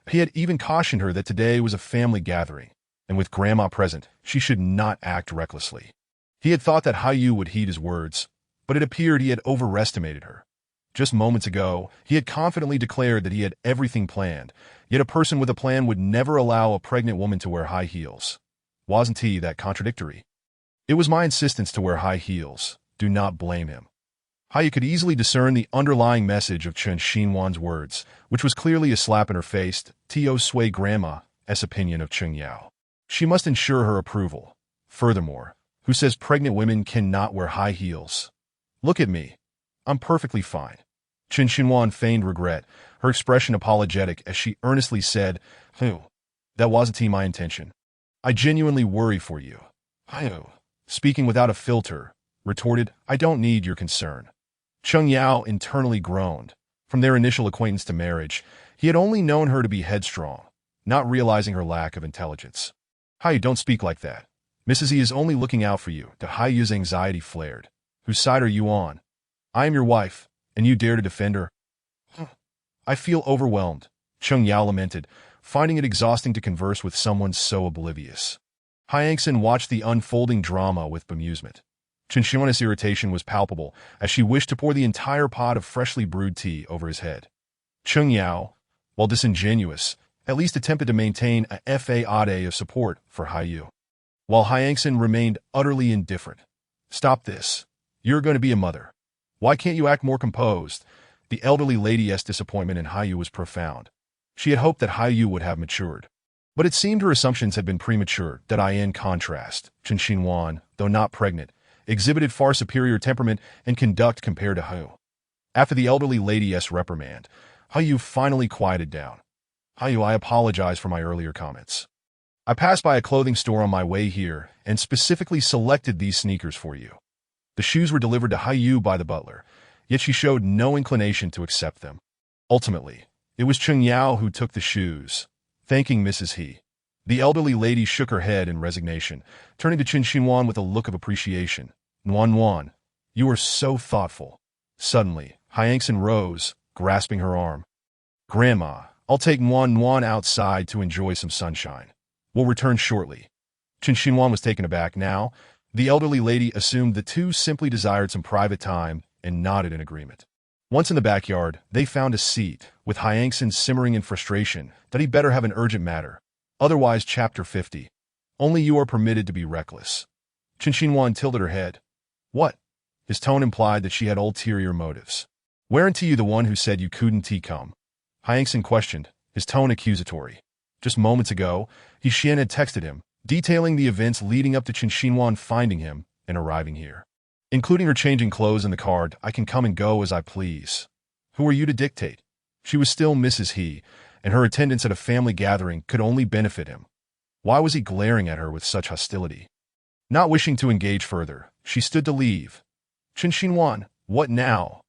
He had even cautioned her that today was a family gathering, and with Grandma present, she should not act recklessly. He had thought that Hayu would heed his words, but it appeared he had overestimated her. Just moments ago, he had confidently declared that he had everything planned, yet a person with a plan would never allow a pregnant woman to wear high heels. Wasn't he that contradictory? It was my insistence to wear high heels. Do not blame him. Hayu could easily discern the underlying message of Qin Xinhuan's words, which was clearly a slap in her face. To sway Grandma's opinion of Cheng Yao. She must ensure her approval. Furthermore, who says pregnant women cannot wear high heels? Look at me. I'm perfectly fine. Qin Xinhuan feigned regret, her expression apologetic as she earnestly said, that wasn't my intention. I genuinely worry for you. Hayu, speaking without a filter, retorted, I don't need your concern. Cheng Yao internally groaned. From their initial acquaintance to marriage, he had only known her to be headstrong, not realizing her lack of intelligence. Hayu, don't speak like that. Mrs. E is only looking out for you. Hayu's anxiety flared. Whose side are you on? I am your wife, and you dare to defend her? I feel overwhelmed, Cheng Yao lamented, finding it exhausting to converse with someone so oblivious. Hyangson watched the unfolding drama with bemusement. Qin Xinhuan's irritation was palpable as she wished to pour the entire pot of freshly brewed tea over his head. Cheng Yao, while disingenuous, at least attempted to maintain a faade of support for Hayu, while Hyangson remained utterly indifferent. Stop this. You're going to be a mother. Why can't you act more composed? The elderly lady's disappointment in Hayu was profound. She had hoped that Hayu would have matured. But it seemed her assumptions had been premature. In contrast, Qin Xinhuan, though not pregnant, exhibited far superior temperament and conduct compared to Hayu. After the elderly lady's reprimand, Hayu finally quieted down. Hayu, I apologize for my earlier comments. I passed by a clothing store on my way here and specifically selected these sneakers for you. The shoes were delivered to Hayu by the butler, yet she showed no inclination to accept them. Ultimately, it was Cheng Yao who took the shoes, thanking Mrs. He. The elderly lady shook her head in resignation, turning to Qin Xinhuan with a look of appreciation. Wan, you are so thoughtful. Suddenly, Hyangson rose, grasping her arm. Grandma, I'll take Nuan outside to enjoy some sunshine. We'll return shortly. Chen Xinhuan was taken aback now. The elderly lady assumed the two simply desired some private time and nodded in agreement. Once in the backyard, they found a seat, with Hyangson simmering in frustration that he better have an urgent matter. Otherwise, Chapter 50. Only you are permitted to be reckless. Chen Xinhuan tilted her head. What? His tone implied that she had ulterior motives. Weren't you the one who said you couldn't come? Hyangson questioned, his tone accusatory. Just moments ago, Xian had texted him, detailing the events leading up to Chen Xinhuan finding him and arriving here. Including her changing clothes in the card, I can come and go as I please. Who are you to dictate? She was still Mrs. He, and her attendance at a family gathering could only benefit him. Why was he glaring at her with such hostility? Not wishing to engage further, she stood to leave. Chen Xinhuan, what now?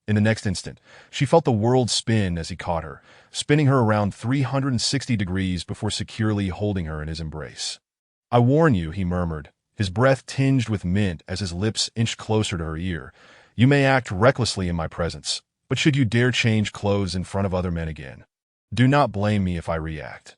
In the next instant, she felt the world spin as he caught her, spinning her around 360 degrees before securely holding her in his embrace. I warn you, he murmured, his breath tinged with mint as his lips inched closer to her ear. You may act recklessly in my presence, but should you dare change clothes in front of other men again, do not blame me if I react.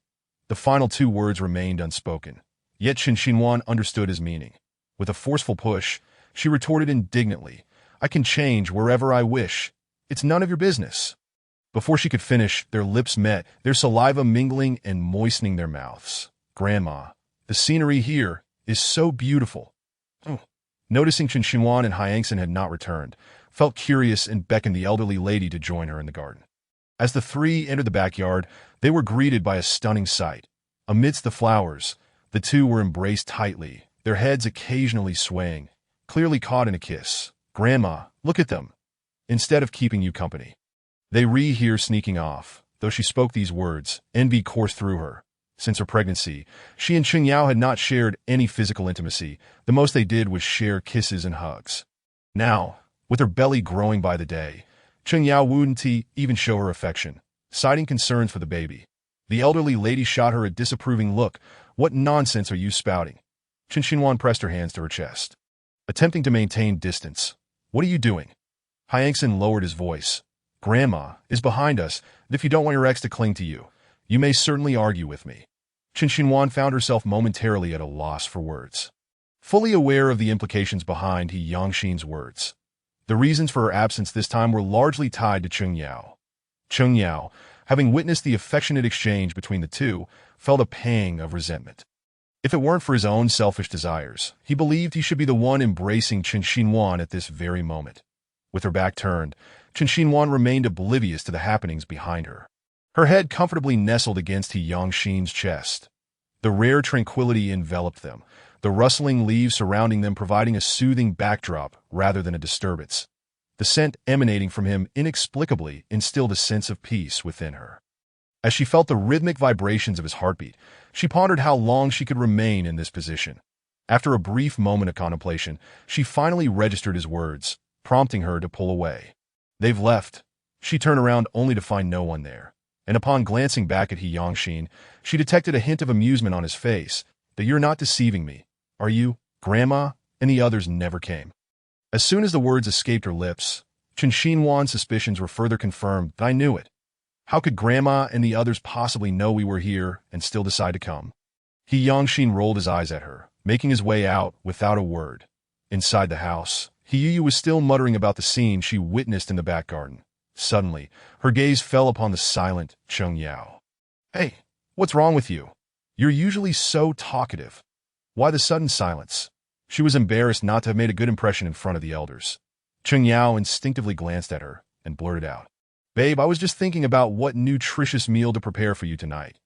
The final two words remained unspoken, yet Chen Xinhuan understood his meaning. With a forceful push, she retorted indignantly, I can change wherever I wish. It's none of your business. Before she could finish, their lips met, their saliva mingling and moistening their mouths. Grandma, the scenery here is so beautiful. Oh. Noticing Chen Xinhuan and Hyangson had not returned, felt curious and beckoned the elderly lady to join her in the garden. As the three entered the backyard, they were greeted by a stunning sight. Amidst the flowers, the two were embraced tightly, their heads occasionally swaying, clearly caught in a kiss. Grandma, look at them. Instead of keeping you company. They here sneaking off. Though she spoke these words, envy coursed through her. Since her pregnancy, she and Cheng Yao had not shared any physical intimacy. The most they did was share kisses and hugs. Now, with her belly growing by the day, Cheng Yao wouldn't even show her affection, citing concerns for the baby. The elderly lady shot her a disapproving look. What nonsense are you spouting? Chen Xinhuan pressed her hands to her chest, attempting to maintain distance. What are you doing? Hyangson lowered his voice. Grandma is behind us, and if you don't want your ex to cling to you, you may certainly argue with me. Chen Xinhuan found herself momentarily at a loss for words. Fully aware of the implications behind He Yangxin's words, the reasons for her absence this time were largely tied to Cheng Yao. Cheng Yao, having witnessed the affectionate exchange between the two, felt a pang of resentment. If it weren't for his own selfish desires, he believed he should be the one embracing Chen Xinhuan at this very moment. With her back turned, Chen Xinhuan remained oblivious to the happenings behind her. Her head comfortably nestled against He Yangxin's chest. The rare tranquility enveloped them, the rustling leaves surrounding them providing a soothing backdrop rather than a disturbance. The scent emanating from him inexplicably instilled a sense of peace within her. As she felt the rhythmic vibrations of his heartbeat, she pondered how long she could remain in this position. After a brief moment of contemplation, she finally registered his words, prompting her to pull away. They've left. She turned around only to find no one there, and upon glancing back at He Yangxin, she detected a hint of amusement on his face. That you're not deceiving me, are you, Grandma? And the others never came. As soon as the words escaped her lips, Chen Xinhuan's suspicions were further confirmed. I knew it. How could Grandma and the others possibly know we were here and still decide to come? He Yangxin rolled his eyes at her, making his way out without a word. Inside the house, He Yu was still muttering about the scene she witnessed in the back garden. Suddenly, her gaze fell upon the silent Cheng Yao. Hey, what's wrong with you? You're usually so talkative. Why the sudden silence? She was embarrassed not to have made a good impression in front of the elders. Cheng Yao instinctively glanced at her and blurted out, Babe, I was just thinking about what nutritious meal to prepare for you tonight.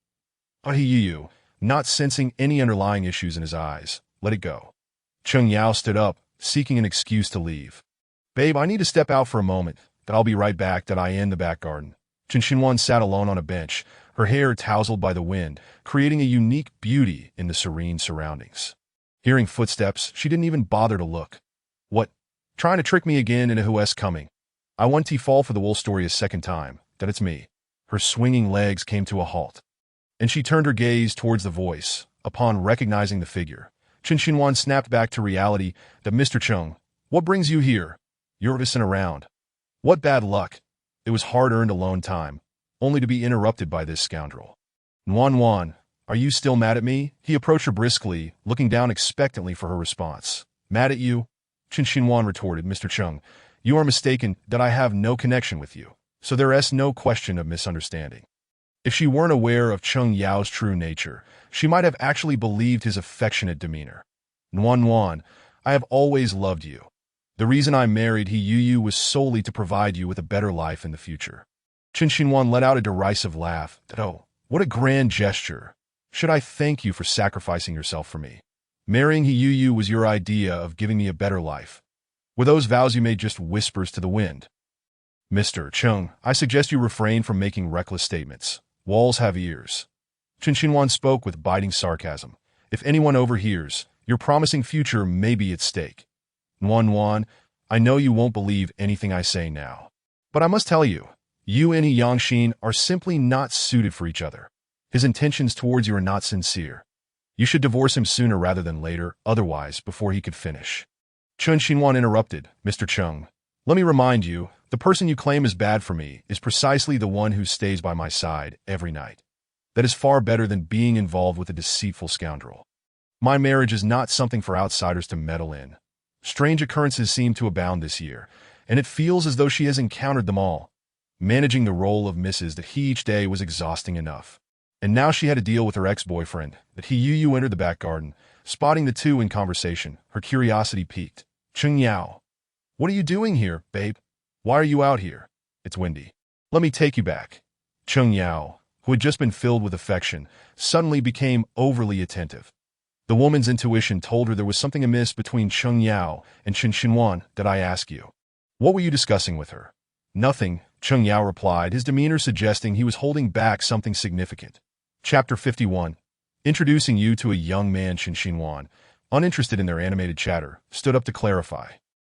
But He Yu, not sensing any underlying issues in his eyes, let it go. Cheng Yao stood up, seeking an excuse to leave. Babe, I need to step out for a moment. That I'll be right back. That I in the back garden. Chen Xinhuan sat alone on a bench, her hair tousled by the wind, creating a unique beauty in the serene surroundings. Hearing footsteps, she didn't even bother to look. What? Trying to trick me again into who's coming? I want to fall for the wool story a second time. That it's me. Her swinging legs came to a halt, and she turned her gaze towards the voice. Upon recognizing the figure, Chen Xinhuan snapped back to reality. That Mr. Cheng, what brings you here? You're missing around. What bad luck. It was hard-earned alone time, only to be interrupted by this scoundrel. Wan, are you still mad at me? He approached her briskly, looking down expectantly for her response. Mad at you? Chen Xinhuan retorted, Mr. Chung. You are mistaken that I have no connection with you, so there is no question of misunderstanding. If she weren't aware of Cheng Yao's true nature, she might have actually believed his affectionate demeanor. Wan, I have always loved you. The reason I married He Yu was solely to provide you with a better life in the future. Chen Xinhuan let out a derisive laugh. Oh, what a grand gesture. Should I thank you for sacrificing yourself for me? Marrying He Yu was your idea of giving me a better life. Were those vows you made just whispers to the wind? Mr. Chung, I suggest you refrain from making reckless statements. Walls have ears. Chen Xinhuan spoke with biting sarcasm. If anyone overhears, your promising future may be at stake. Wan, I know you won't believe anything I say now. But I must tell you, you and He Yangxin are simply not suited for each other. His intentions towards you are not sincere. You should divorce him sooner rather than later, otherwise, before he could finish. Chen Xinhuan interrupted, Mr. Chung. Let me remind you, the person you claim is bad for me is precisely the one who stays by my side every night. That is far better than being involved with a deceitful scoundrel. My marriage is not something for outsiders to meddle in. Strange occurrences seem to abound this year, and it feels as though she has encountered them all. Managing the role of Mrs. that he each day was exhausting enough. And now she had to deal with her ex-boyfriend, that He Yu entered the back garden. Spotting the two in conversation, her curiosity piqued. Cheng Yao. What are you doing here, babe? Why are you out here? It's windy. Let me take you back. Cheng Yao, who had just been filled with affection, suddenly became overly attentive. The woman's intuition told her there was something amiss between Cheng Yao and Chen Xinhuan. That I ask you. What were you discussing with her? Nothing, Cheng Yao replied, his demeanor suggesting he was holding back something significant. Chapter 51. Introducing you to a young man. Chen Xinhuan, uninterested in their animated chatter, stood up to clarify.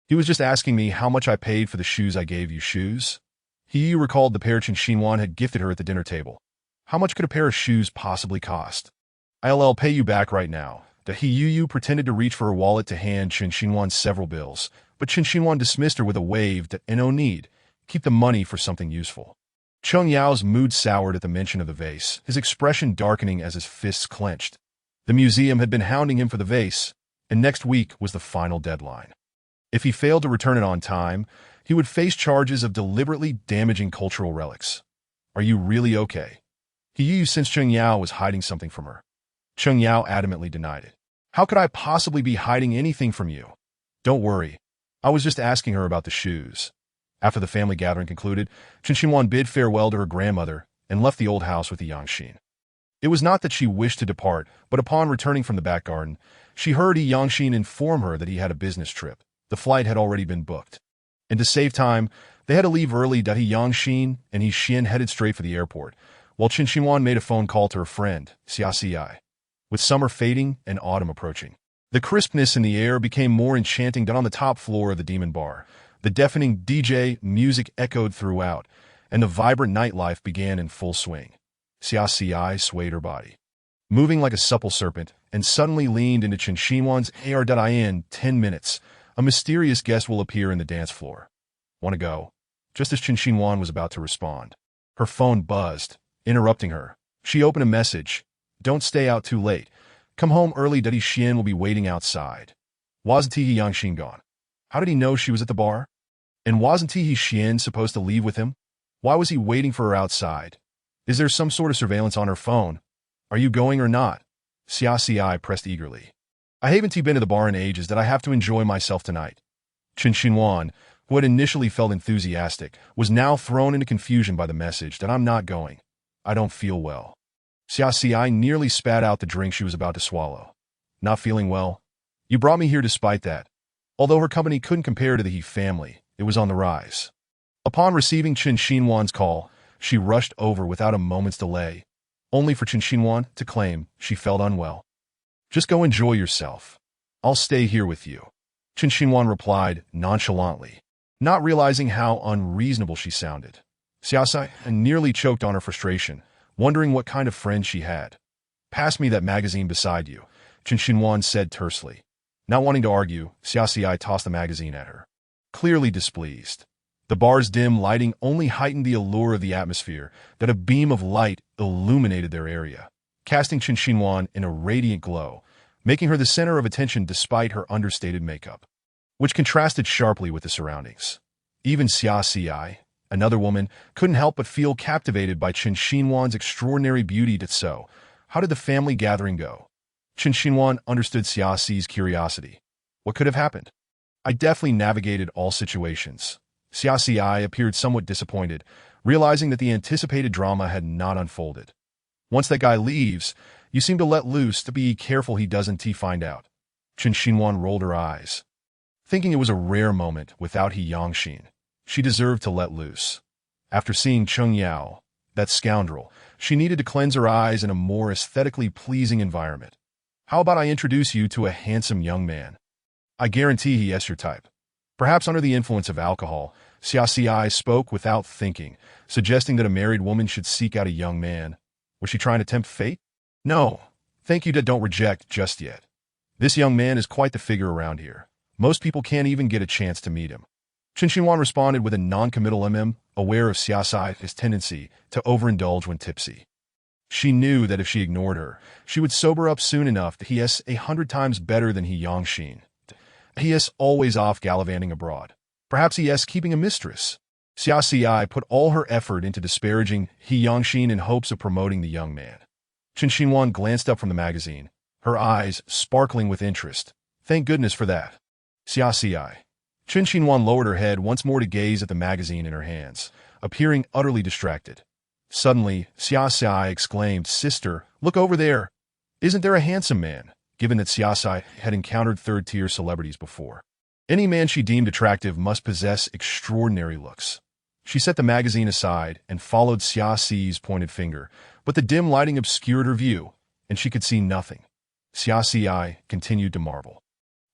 He was just asking me how much I paid for the shoes I gave you. Shoes? He recalled the pair Chen Xinhuan had gifted her at the dinner table. How much could a pair of shoes possibly cost? I'll pay you back right now. The He Yu pretended to reach for her wallet to hand Chen Xinhuan several bills, but Chen Xinhuan dismissed her with a wave that, no need. Keep the money for something useful. Cheng Yao's mood soured at the mention of the vase, his expression darkening as his fists clenched. The museum had been hounding him for the vase, and next week was the final deadline. If he failed to return it on time, he would face charges of deliberately damaging cultural relics. Are you really okay? He sensed Cheng Yao was hiding something from her. Cheng Yao adamantly denied it. How could I possibly be hiding anything from you? Don't worry. I was just asking her about the shoes. After the family gathering concluded, Chen Xinhuan bid farewell to her grandmother and left the old house with the Yangxin. It was not that she wished to depart, but upon returning from the back garden, she heard Yangxin inform her that he had a business trip. The flight had already been booked. And to save time, they had to leave early. Yangxin and He Xian headed straight for the airport, while Chen Xinhuan made a phone call to her friend, Xia. With summer fading and autumn approaching, the crispness in the air became more enchanting than on the top floor of the Demon Bar. The deafening DJ music echoed throughout, and the vibrant nightlife began in full swing. Xia swayed her body, moving like a supple serpent, and suddenly leaned into Chen Xinhuan's ear. In 10 minutes, a mysterious guest will appear in the dance floor. Want to go? Just as Chen Xinhuan was about to respond, her phone buzzed, interrupting her. She opened a message. Don't stay out too late. Come home early. He Xian will be waiting outside. Wasn't He Yangxin gone? How did he know she was at the bar? And wasn't He Xian supposed to leave with him? Why was he waiting for her outside? Is there some sort of surveillance on her phone? Are you going or not? Xia pressed eagerly. I haven't been to the bar in ages. That I have to enjoy myself tonight. Chen Xinhuan, who had initially felt enthusiastic, was now thrown into confusion by the message that I'm not going. I don't feel well. Xia nearly spat out the drink she was about to swallow. Not feeling well? You brought me here despite that. Although her company couldn't compare to the He family, it was on the rise. Upon receiving Chen Xinhuan's call, she rushed over without a moment's delay, only for Chen Xinhuan to claim she felt unwell. Just go enjoy yourself. I'll stay here with you. Chen Xinhuan replied nonchalantly, not realizing how unreasonable she sounded. Xia nearly choked on her frustration, wondering what kind of friend she had. Pass me that magazine beside you, Chen Xinhuan said tersely. Not wanting to argue, Xia tossed the magazine at her. Clearly displeased. The bar's dim lighting only heightened the allure of the atmosphere, that a beam of light illuminated their area, casting Qin Xinhuan in a radiant glow, making her the center of attention despite her understated makeup, which contrasted sharply with the surroundings. Even Xia Xi, another woman, couldn't help but feel captivated by Qin Xinhuan's extraordinary beauty. So, how did the family gathering go? Qin Xinhuan understood Xia Xi's curiosity. What could have happened? I deftly navigated all situations. Xia Xi appeared somewhat disappointed, realizing that the anticipated drama had not unfolded. Once that guy leaves, you seem to let loose. To be careful he doesn't find out. Qin Xinhuan rolled her eyes. Thinking it was a rare moment without He Yangxin, she deserved to let loose. After seeing Cheng Yao, that scoundrel, she needed to cleanse her eyes in a more aesthetically pleasing environment. How about I introduce you to a handsome young man? I guarantee he is your type. Perhaps under the influence of alcohol, Xia Xi spoke without thinking, suggesting that a married woman should seek out a young man. Was she trying to tempt fate? No, thank you, don't reject just yet. This young man is quite the figure around here. Most people can't even get a chance to meet him. Qin Xinhuan responded with a non-committal aware of Xia Xi's tendency to overindulge when tipsy. She knew that if she ignored her, she would sober up soon enough. That he is 100 times better than He Yangxin. He is always off gallivanting abroad. Perhaps he is keeping a mistress. Xia Xi put all her effort into disparaging He Yangxin in hopes of promoting the young man. Qin Xinhuan glanced up from the magazine, her eyes sparkling with interest. Thank goodness for that. Xia Xi. Qin Xinhuan lowered her head once more to gaze at the magazine in her hands, appearing utterly distracted. Suddenly, Xia Xi exclaimed, "Sister, look over there. Isn't there a handsome man?" Given that Xia Xi had encountered third-tier celebrities before, any man she deemed attractive must possess extraordinary looks. She set the magazine aside and followed Xia Xi's pointed finger, but the dim lighting obscured her view, and she could see nothing. Xia Xi continued to marvel.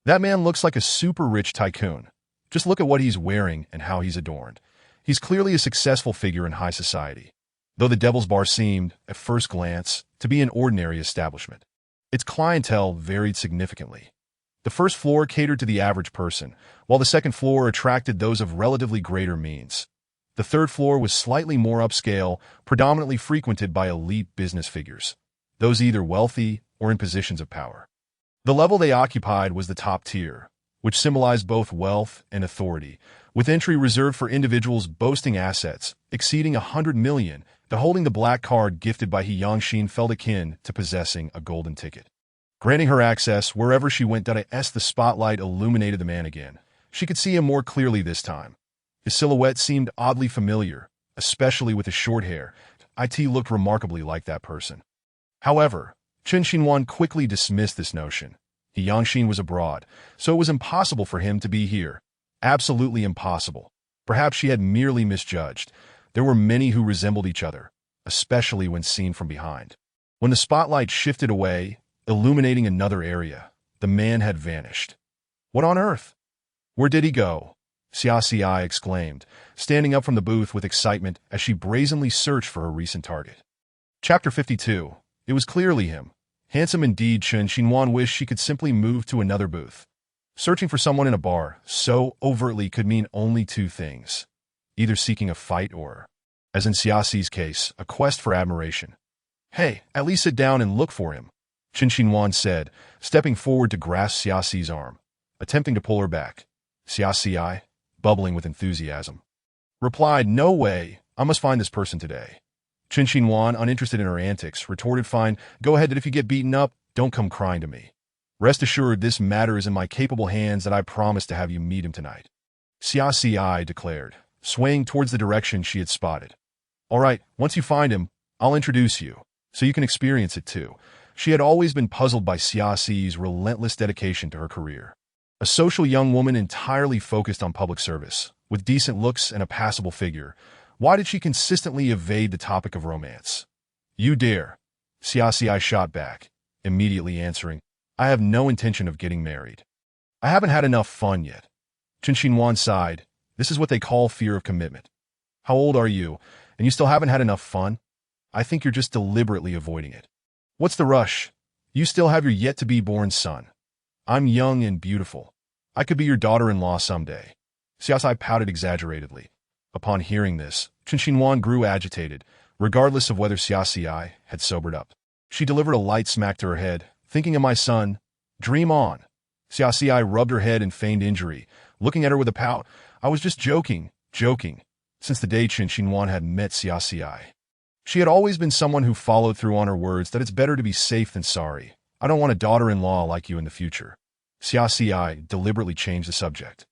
That man looks like a super-rich tycoon. Just look at what he's wearing and how he's adorned. He's clearly a successful figure in high society, though the Devil's Bar seemed, at first glance, to be an ordinary establishment. Its clientele varied significantly. The first floor catered to the average person, while the second floor attracted those of relatively greater means. The third floor was slightly more upscale, predominantly frequented by elite business figures, those either wealthy or in positions of power. The level they occupied was the top tier, which symbolized both wealth and authority, with entry reserved for individuals boasting assets exceeding 100 million. The holding the black card gifted by He Yangxin felt akin to possessing a golden ticket, granting her access wherever she went. As the spotlight illuminated the man again, she could see him more clearly this time. His silhouette seemed oddly familiar, especially with his short hair. It looked remarkably like that person. However, Qin Xinhuan quickly dismissed this notion. He Yangxin was abroad, so it was impossible for him to be here. Absolutely impossible. Perhaps she had merely misjudged. There were many who resembled each other, especially when seen from behind. When the spotlight shifted away, illuminating another area, the man had vanished. What on earth? Where did he go? Xia Xi exclaimed, standing up from the booth with excitement as she brazenly searched for her recent target. Chapter 52. It was clearly him. Handsome indeed. Qin Xinhuan wished she could simply move to another booth. Searching for someone in a bar so overtly could mean only two things. Either seeking a fight or, as in Xia Xi's case, a quest for admiration. Hey, at least sit down and look for him, Qin Xinhuan said, stepping forward to grasp Xia Xi's arm, attempting to pull her back. Xia Xi, bubbling with enthusiasm, replied, "No way, I must find this person today." Qin Xinhuan, uninterested in her antics, retorted, "Fine, go ahead, and if you get beaten up, don't come crying to me. Rest assured this matter is in my capable hands, and I promise to have you meet him tonight," Xia Xi declared, swaying towards the direction she had spotted. "All right, once you find him, I'll introduce you, so you can experience it too." She had always been puzzled by Xia Xi's relentless dedication to her career. A social young woman entirely focused on public service, with decent looks and a passable figure, why did she consistently evade the topic of romance? "You dare," Xia Xi shot back, immediately answering, "I have no intention of getting married. I haven't had enough fun yet." Qin Xinhuan sighed. This is what they call fear of commitment. How old are you, and you still haven't had enough fun? I think you're just deliberately avoiding it. What's the rush? You still have your yet-to-be-born son. I'm young and beautiful. I could be your daughter-in-law someday. Xia Xi pouted exaggeratedly. Upon hearing this, Chen Xinhuan grew agitated, regardless of whether Xia Xi had sobered up. She delivered a light smack to her head, thinking of my son. Dream on. Xia Xi rubbed her head in feigned injury, looking at her with a pout. I was just joking. Since the day Chen Xinhuan had met Xia Xi, she had always been someone who followed through on her words that it's better to be safe than sorry. I don't want a daughter-in-law like you in the future. Xia Xi deliberately changed the subject,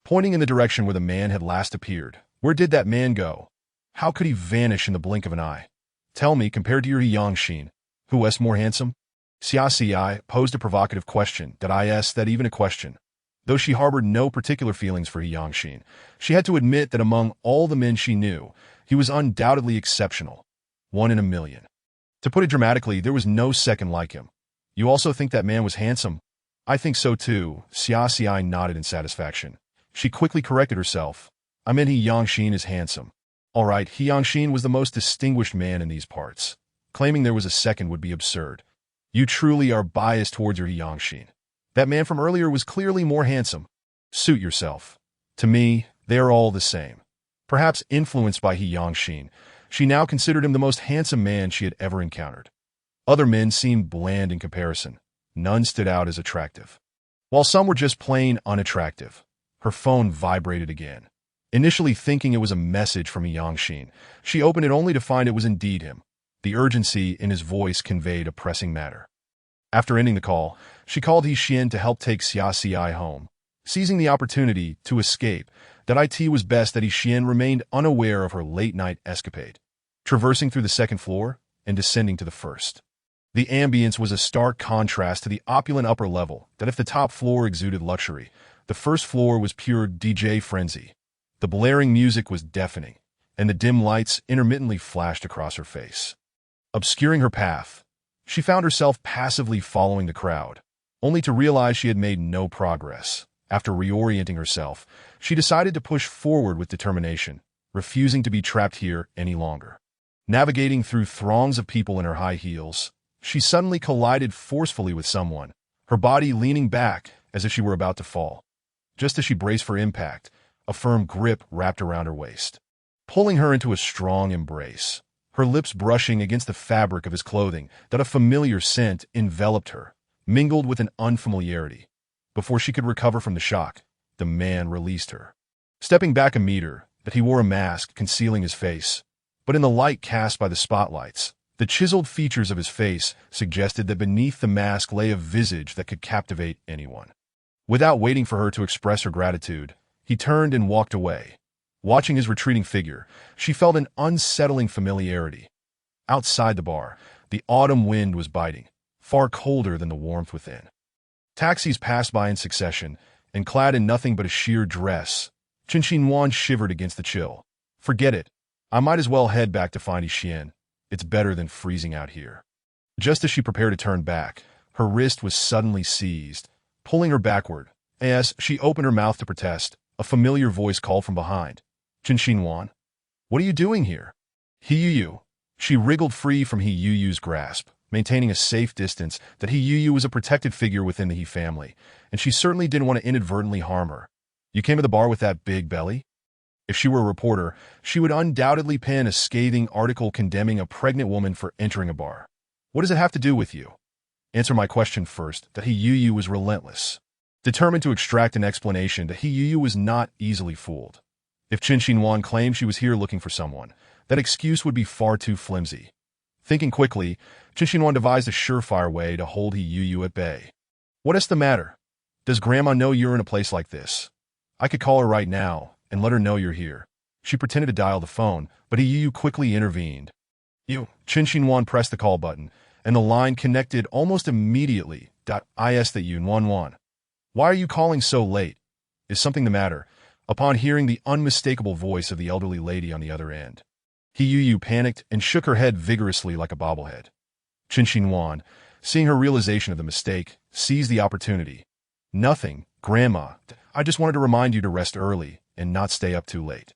pointing in the direction where the man had last appeared. Where did that man go? How could he vanish in the blink of an eye? Tell me, compared to your Yangxin, who was more handsome? Xia Xi posed a provocative question. That even a question? Though she harbored no particular feelings for Yangxin, she had to admit that among all the men she knew, he was undoubtedly exceptional. 1 in a million. To put it dramatically, there was no second like him. You also think that man was handsome? I think so too. Xia Xi nodded in satisfaction. She quickly corrected herself. I meant Yangxin is handsome. All right, Yangxin was the most distinguished man in these parts. Claiming there was a second would be absurd. You truly are biased towards your Yangxin. That man from earlier was clearly more handsome. Suit yourself. To me, they are all the same. Perhaps influenced by Yangxin, she now considered him the most handsome man she had ever encountered. Other men seemed bland in comparison. None stood out as attractive, while some were just plain unattractive. Her phone vibrated again. Initially thinking it was a message from Yangxin, she opened it only to find it was indeed him. The urgency in his voice conveyed a pressing matter. After ending the call, she called Xian to help take Xia Xi home. Seizing the opportunity to escape, it was best that Xian remained unaware of her late-night escapade, traversing through the second floor and descending to the first. The ambience was a stark contrast to the opulent upper level that if the top floor exuded luxury, the first floor was pure DJ frenzy. The blaring music was deafening, and the dim lights intermittently flashed across her face, obscuring her path. She found herself passively following the crowd, only to realize she had made no progress. After reorienting herself, she decided to push forward with determination, refusing to be trapped here any longer. Navigating through throngs of people in her high heels, she suddenly collided forcefully with someone, her body leaning back as if she were about to fall. Just as she braced for impact, a firm grip wrapped around her waist, pulling her into a strong embrace. Her lips brushing against the fabric of his clothing, that a familiar scent enveloped her, mingled with an unfamiliarity. Before she could recover from the shock, the man released her. Stepping back a meter, he wore a mask concealing his face, but in the light cast by the spotlights, the chiseled features of his face suggested that beneath the mask lay a visage that could captivate anyone. Without waiting for her to express her gratitude, he turned and walked away. Watching his retreating figure, she felt an unsettling familiarity. Outside the bar, the autumn wind was biting, far colder than the warmth within. Taxis passed by in succession, and clad in nothing but a sheer dress, Chen Xinhuan shivered against the chill. Forget it. I might as well head back to find Xian. It's better than freezing out here. Just as she prepared to turn back, her wrist was suddenly seized, pulling her backward. As she opened her mouth to protest, a familiar voice called from behind. Chen Xinhuan, what are you doing here? He Yu. She wriggled free from He Yu's grasp, maintaining a safe distance that He Yu was a protected figure within the He family, and she certainly didn't want to inadvertently harm her. You came to the bar with that big belly? If she were a reporter, she would undoubtedly pen a scathing article condemning a pregnant woman for entering a bar. What does it have to do with you? Answer my question first. He Yu was relentless, determined to extract an explanation. He Yu was not easily fooled. If Chen Xinhuan claimed she was here looking for someone, that excuse would be far too flimsy. Thinking quickly, Chen Xinhuan devised a surefire way to hold He Yu at bay. What is the matter? Does Grandma know you're in a place like this? I could call her right now and let her know you're here. She pretended to dial the phone, but He Yu quickly intervened. Chen Xinhuan pressed the call button, and the line connected almost immediately. Is that you, Wan? Why are you calling so late? Is something the matter? Upon hearing the unmistakable voice of the elderly lady on the other end, He Yu panicked and shook her head vigorously like a bobblehead. Chen Xinhuan, seeing her realization of the mistake, seized the opportunity. Nothing, Grandma. I just wanted to remind you to rest early and not stay up too late.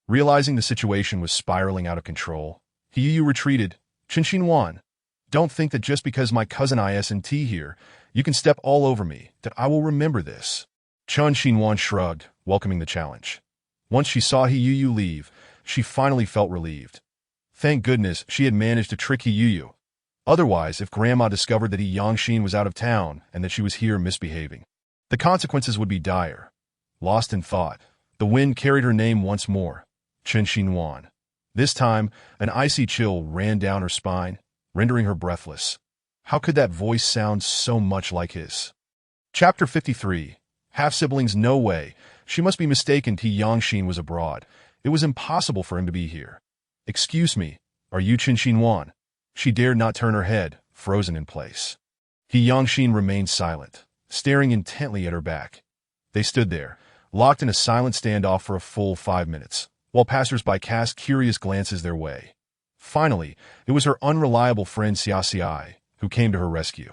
Realizing the situation was spiraling out of control, He Yu retreated. Chen Xinhuan, don't think that just because my cousin isn't here, you can step all over me, that I will remember this. Chen Xinhuan shrugged, welcoming the challenge. Once she saw He Yu leave, she finally felt relieved. Thank goodness she had managed to trick He Yu. Otherwise, if Grandma discovered that He Yangshin was out of town and that she was here misbehaving, the consequences would be dire. Lost in thought, the wind carried her name once more, Chen Xinhuan. This time, an icy chill ran down her spine, rendering her breathless. How could that voice sound so much like his? Chapter 53. Half-siblings, no way. She must be mistaken. He Yangshin was abroad. It was impossible for him to be here. Excuse me, are you Chen Xinhuan? She dared not turn her head, frozen in place. He Yangshin remained silent, staring intently at her back. They stood there, locked in a silent standoff for a full 5 minutes, while passers-by cast curious glances their way. Finally, it was her unreliable friend Xia who came to her rescue.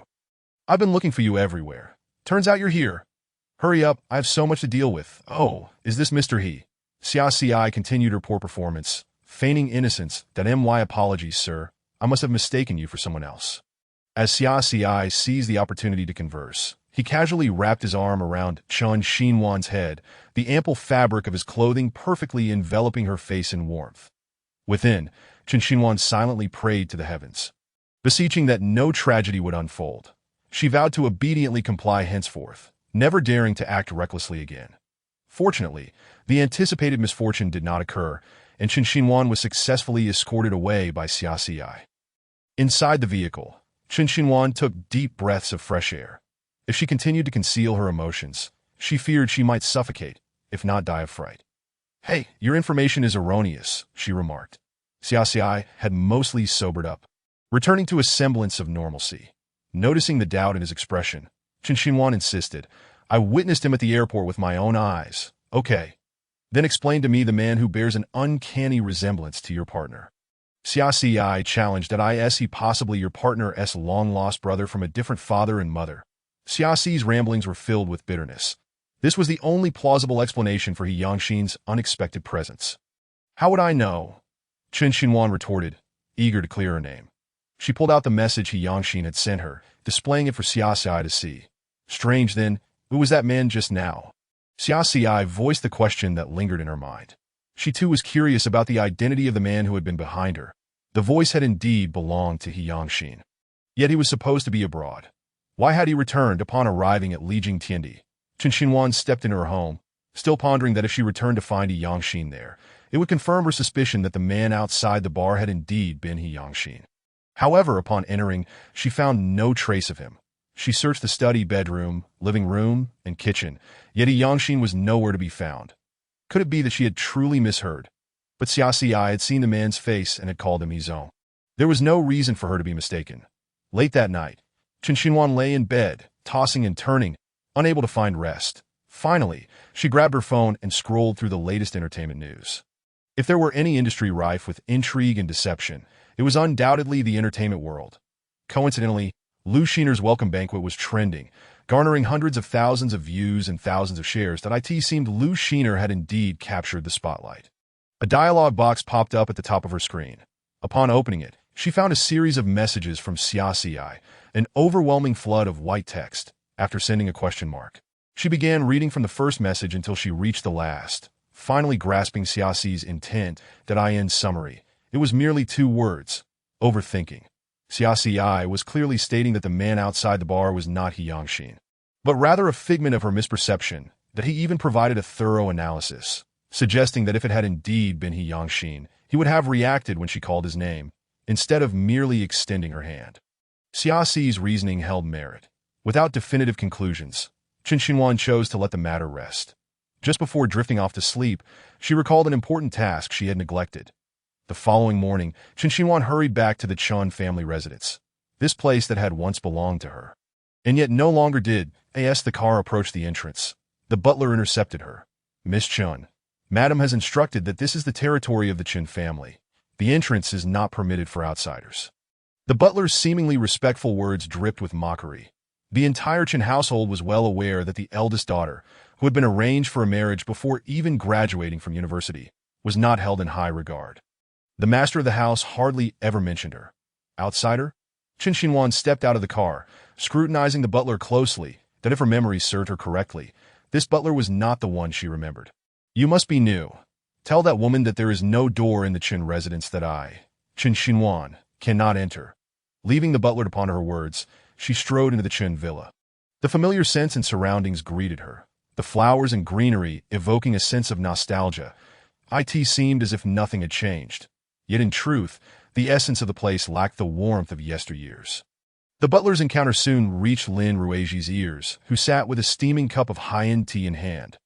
I've been looking for you everywhere. Turns out you're here. Hurry up, I have so much to deal with. Oh, is this Mr. He? Xia continued her poor performance, feigning innocence. My apologies, sir. I must have mistaken you for someone else. As Xia seized the opportunity to converse, he casually wrapped his arm around Chen Xinhuan's head, the ample fabric of his clothing perfectly enveloping her face in warmth. Within, Chen Xinhuan silently prayed to the heavens, beseeching that no tragedy would unfold. She vowed to obediently comply henceforth, never daring to act recklessly again. Fortunately, the anticipated misfortune did not occur, and Chen Xinhuan was successfully escorted away by Xia. Inside the vehicle, Chen Xinhuan took deep breaths of fresh air. If she continued to conceal her emotions, she feared she might suffocate, if not die of fright. Hey, your information is erroneous, she remarked. Xia had mostly sobered up, returning to a semblance of normalcy. Noticing the doubt in his expression, Chen Xinhuan insisted, I witnessed him at the airport with my own eyes. Okay. Then explain to me the man who bears an uncanny resemblance to your partner. Xia challenged that is he possibly your partner's long-lost brother from a different father and mother. Xiaxi's ramblings were filled with bitterness. This was the only plausible explanation for He Yangshin's unexpected presence. How would I know? Chen Xinhuan retorted, eager to clear her name. She pulled out the message He Yangshin had sent her, displaying it for Xia to see. Strange then, who was that man just now? Xia voiced the question that lingered in her mind. She too was curious about the identity of the man who had been behind her. The voice had indeed belonged to He Yangshin. Yet he was supposed to be abroad. Why had he returned upon arriving at Lijing Tiandi? Chen Xinhuan stepped into her home, still pondering that if she returned to find He Yangshin there, it would confirm her suspicion that the man outside the bar had indeed been He Yangshin. However, upon entering, she found no trace of him. She searched the study, bedroom, living room, and kitchen, yet He Yangshin was nowhere to be found. Could it be that she had truly misheard? But Xia had seen the man's face and had called him his own. There was no reason for her to be mistaken. Late that night, Chen Xinhuan lay in bed, tossing and turning, unable to find rest. Finally, she grabbed her phone and scrolled through the latest entertainment news. If there were any industry rife with intrigue and deception, it was undoubtedly the entertainment world. Coincidentally, Lu Xiner's welcome banquet was trending, garnering hundreds of thousands of views and thousands of shares. It seemed Lu Xiner had indeed captured the spotlight. A dialogue box popped up at the top of her screen. Upon opening it, she found a series of messages from Xia, an overwhelming flood of white text. After sending a question mark, she began reading from the first message until she reached the last, finally grasping Xiaxi's intent. In summary, it was merely 2 words: overthinking. Xia was clearly stating that the man outside the bar was not He Yangshin, but rather a figment of her misperception. That he even provided a thorough analysis, suggesting that if it had indeed been He Yangshin, he would have reacted when she called his name, instead of merely extending her hand. Xiaxi's reasoning held merit. Without definitive conclusions, Chen Xinhuan chose to let the matter rest. Just before drifting off to sleep, she recalled an important task she had neglected. The following morning, Chen Xinhuan hurried back to the Chun family residence, this place that had once belonged to her. And yet no longer did. As the car approached the entrance, the butler intercepted her. Miss Chun, Madam has instructed that this is the territory of the Chen family. The entrance is not permitted for outsiders. The butler's seemingly respectful words dripped with mockery. The entire Chen household was well aware that the eldest daughter, who had been arranged for a marriage before even graduating from university, was not held in high regard. The master of the house hardly ever mentioned her. Outsider? Chen Xinhuan stepped out of the car, scrutinizing the butler closely, that if her memory served her correctly, this butler was not the one she remembered. You must be new. Tell that woman that there is no door in the Qin residence that I, Qin Xinhuan, cannot enter. Leaving the butler to ponder her words, she strode into the Qin villa. The familiar scents and surroundings greeted her, the flowers and greenery evoking a sense of nostalgia. It seemed as if nothing had changed. Yet in truth, the essence of the place lacked the warmth of yesteryears. The butler's encounter soon reached Lin Ruiji's ears, who sat with a steaming cup of high-end tea in hand.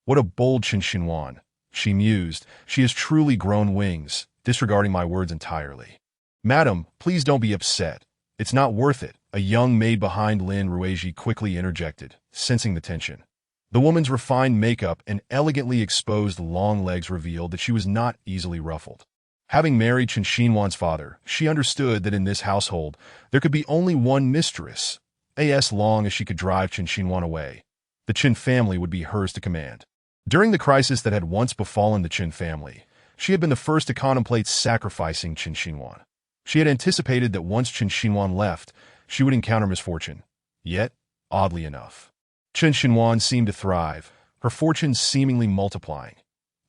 What a bold Qin Xinhuan, she mused. She has truly grown wings, disregarding my words entirely. Madam, please don't be upset. It's not worth it, a young maid behind Lin Ruiji quickly interjected, sensing the tension. The woman's refined makeup and elegantly exposed long legs revealed that she was not easily ruffled. Having married Qin Xinhuan's father, she understood that in this household, there could be only one mistress. As long as she could drive Qin Xinhuan away, the Qin family would be hers to command. During the crisis that had once befallen the Qin family, she had been the first to contemplate sacrificing Qin Xinhuan. She had anticipated that once Qin Xinhuan left, she would encounter misfortune. Yet, oddly enough, Qin Xinhuan seemed to thrive, her fortunes seemingly multiplying.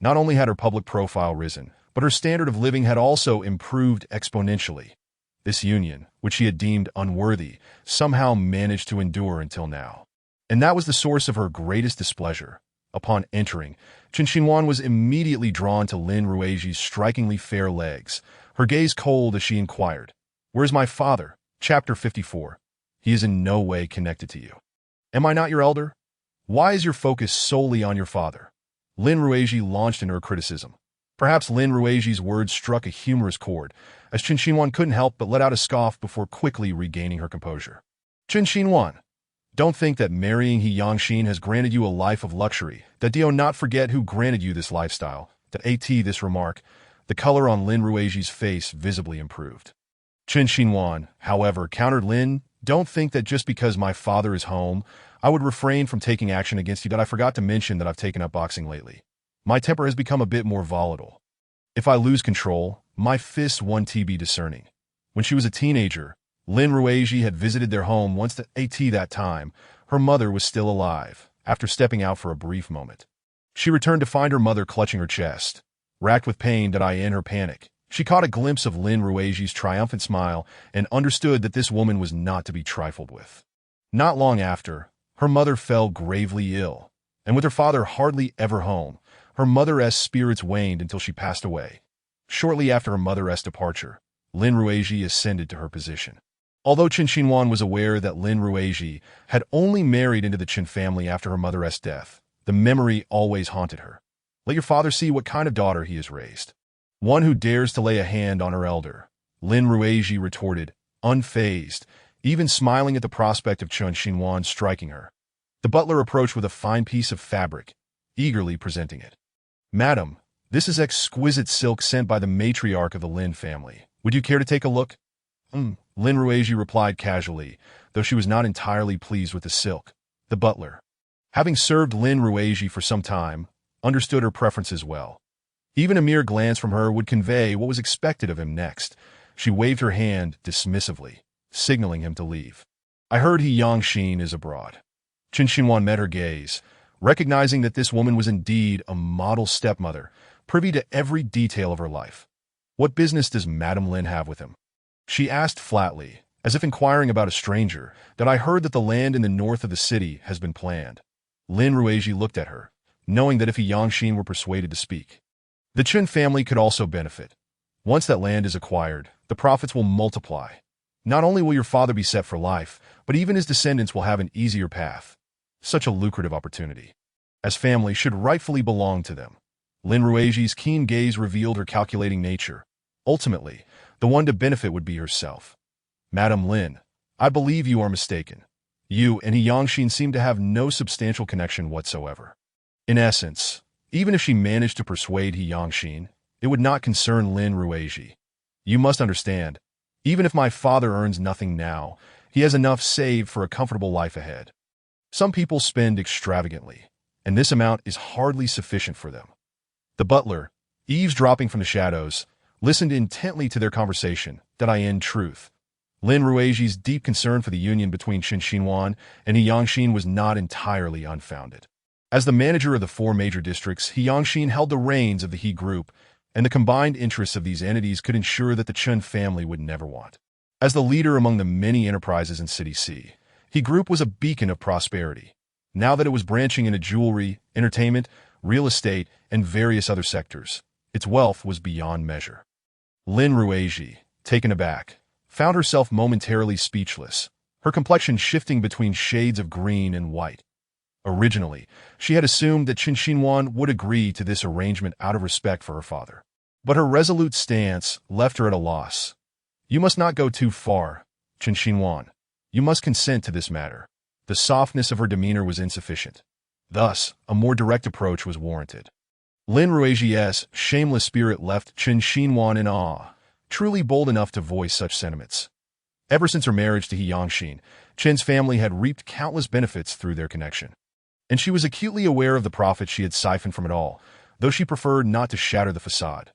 Not only had her public profile risen, but her standard of living had also improved exponentially. This union, which she had deemed unworthy, somehow managed to endure until now. And that was the source of her greatest displeasure. Upon entering, Qin Xinhuan was immediately drawn to Lin Ruiji's strikingly fair legs, her gaze cold as she inquired, "Where's my father?" Chapter 54. He is in no way connected to you. Am I not your elder? Why is your focus solely on your father? Lin Ruiji launched into her criticism. Perhaps Lin Ruiji's words struck a humorous chord, as Qin Xinhuan couldn't help but let out a scoff before quickly regaining her composure. Qin Xinhuan, don't think that marrying He Yangxin has granted you a life of luxury. That do not forget who granted you this lifestyle. This remark, the color on Lin Ruiji's face visibly improved. Qin Xinhuan, however, countered Lin, don't think that just because my father is home, I would refrain from taking action against you. That I forgot to mention that I've taken up boxing lately. My temper has become a bit more volatile. If I lose control, my fists won't be discerning. When she was a teenager, Lin Ruiji had visited their home once. That time, her mother was still alive, after stepping out for a brief moment. She returned to find her mother clutching her chest. Racked with pain, in her panic, she caught a glimpse of Lin Ruiji's triumphant smile and understood that this woman was not to be trifled with. Not long after, her mother fell gravely ill, and with her father hardly ever home, her mother's spirits waned until she passed away. Shortly after her mother's departure, Lin Ruiji ascended to her position. Although Qin Xinhuan was aware that Lin Ruiji had only married into the Qin family after her mother's death, the memory always haunted her. Let your father see what kind of daughter he has raised. One who dares to lay a hand on her elder, Lin Ruiji retorted, unfazed, even smiling at the prospect of Qin Xinhuan striking her. The butler approached with a fine piece of fabric, eagerly presenting it. Madam, this is exquisite silk sent by the matriarch of the Lin family. Would you care to take a look? Lin Ruiji replied casually, though she was not entirely pleased with the silk. The butler, having served Lin Ruiji for some time, understood her preferences well. Even a mere glance from her would convey what was expected of him next. She waved her hand dismissively, signaling him to leave. I heard He Yangxin is abroad. Qin Xinhuan met her gaze, recognizing that this woman was indeed a model stepmother, privy to every detail of her life. What business does Madame Lin have with him? She asked flatly, as if inquiring about a stranger, that I heard that the land in the north of the city has been planned. Lin Ruiji looked at her, knowing that if He Yangxin were persuaded to speak, the Qin family could also benefit. Once that land is acquired, the profits will multiply. Not only will your father be set for life, but even his descendants will have an easier path. Such a lucrative opportunity, as family should rightfully belong to them. Lin Ruiji's keen gaze revealed her calculating nature. Ultimately, the one to benefit would be herself. Madame Lin, I believe you are mistaken. You and He Yangxin seem to have no substantial connection whatsoever. In essence, even if she managed to persuade He Yangxin, it would not concern Lin Ruiji. You must understand, even if my father earns nothing now, he has enough saved for a comfortable life ahead. Some people spend extravagantly, and this amount is hardly sufficient for them. The butler, eavesdropping from the shadows, listened intently to their conversation. In truth, Lin Ruiji's deep concern for the union between Qin Xinhuan and He Yangxin was not entirely unfounded. As the manager of the four major districts, He Yongxin held the reins of the He Group, and the combined interests of these entities could ensure that the Chen family would never want. As the leader among the many enterprises in City C, He Group was a beacon of prosperity. Now that it was branching into jewelry, entertainment, real estate, and various other sectors, its wealth was beyond measure. Lin Ruiji, taken aback, found herself momentarily speechless, her complexion shifting between shades of green and white. Originally, she had assumed that Qin Xinhuan would agree to this arrangement out of respect for her father. But her resolute stance left her at a loss. You must not go too far, Qin Xinhuan. You must consent to this matter. The softness of her demeanor was insufficient. Thus, a more direct approach was warranted. Lin Ruiji's shameless spirit left Qin Xinhuan in awe, truly bold enough to voice such sentiments. Ever since her marriage to He Yongxin, Qin's family had reaped countless benefits through their connection. And she was acutely aware of the profit she had siphoned from it all, though she preferred not to shatter the facade.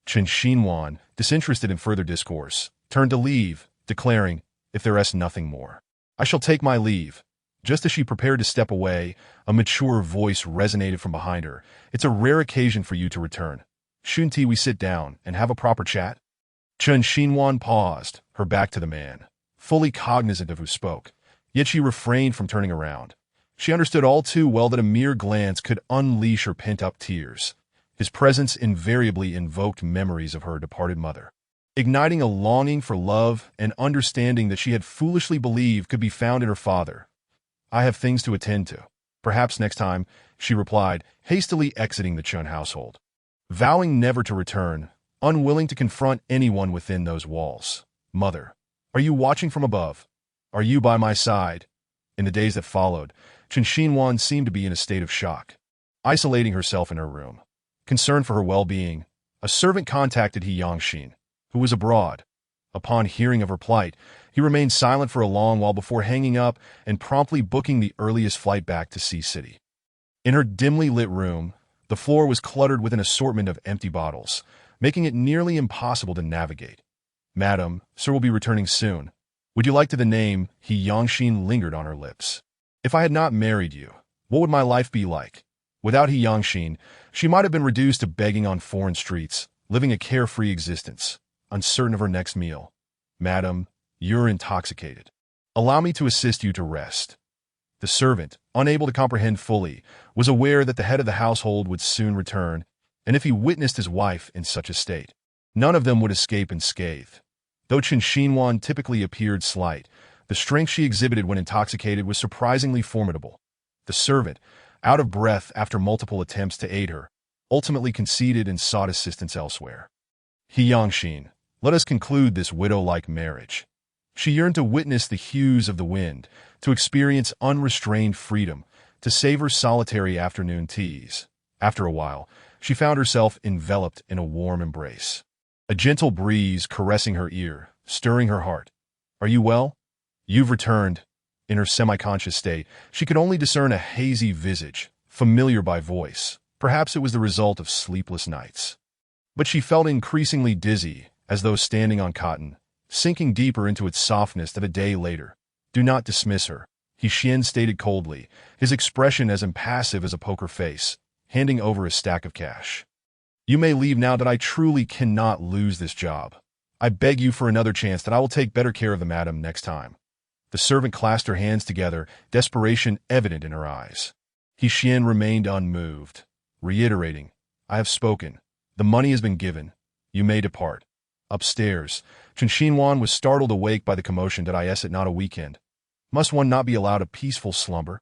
Qin Xinhuan, disinterested in further discourse, turned to leave, declaring, "If there is nothing more, I shall take my leave." Just as she prepared to step away, a mature voice resonated from behind her. "It's a rare occasion for you to return. Shouldn't we sit down and have a proper chat?" Qin Xinhuan paused, her back to the man, fully cognizant of who spoke, yet she refrained from turning around. She understood all too well that a mere glance could unleash her pent-up tears. His presence invariably invoked memories of her departed mother, igniting a longing for love and understanding that she had foolishly believed could be found in her father. "I have things to attend to. Perhaps next time," she replied, hastily exiting the Chun household. Vowing never to return, unwilling to confront anyone within those walls. "Mother, are you watching from above? Are you by my side?" In the days that followed, Qin Xinhuan seemed to be in a state of shock. Isolating herself in her room, concerned for her well-being, a servant contacted He Yongxin, who was abroad. Upon hearing of her plight, he remained silent for a long while before hanging up and promptly booking the earliest flight back to Sea City. In her dimly lit room, the floor was cluttered with an assortment of empty bottles, making it nearly impossible to navigate. "Madam, sir will be returning soon. Would you like to?" The name He Yongxin lingered on her lips. "If I had not married you, what would my life be like?" Without He Yongxin, she might have been reduced to begging on foreign streets, living a carefree existence, uncertain of her next meal. "Madam, you're intoxicated. Allow me to assist you to rest." The servant, unable to comprehend fully, was aware that the head of the household would soon return, and if he witnessed his wife in such a state, none of them would escape unscathed. Though Qin Xinhuan typically appeared slight, the strength she exhibited when intoxicated was surprisingly formidable. The servant, out of breath after multiple attempts to aid her, ultimately conceded and sought assistance elsewhere. "He Yongxin, let us conclude this widow-like marriage." She yearned to witness the hues of the wind, to experience unrestrained freedom, to savor solitary afternoon teas. After a while, she found herself enveloped in a warm embrace. A gentle breeze caressing her ear, stirring her heart. "Are you well? You've returned." In her semi-conscious state, she could only discern a hazy visage, familiar by voice. Perhaps it was the result of sleepless nights. But she felt increasingly dizzy, as though standing on cotton, sinking deeper into its softness than a day later. "Do not dismiss her," He Xian stated coldly, his expression as impassive as a poker face, handing over a stack of cash. "You may leave now that I truly cannot lose this job. I beg you for another chance that I will take better care of the madam next time." The servant clasped her hands together, desperation evident in her eyes. He Xian remained unmoved, reiterating, "I have spoken. The money has been given. You may depart." Upstairs, Qin Xinhuan was startled awake by the commotion. Is it not a weekend? Must one not be allowed a peaceful slumber?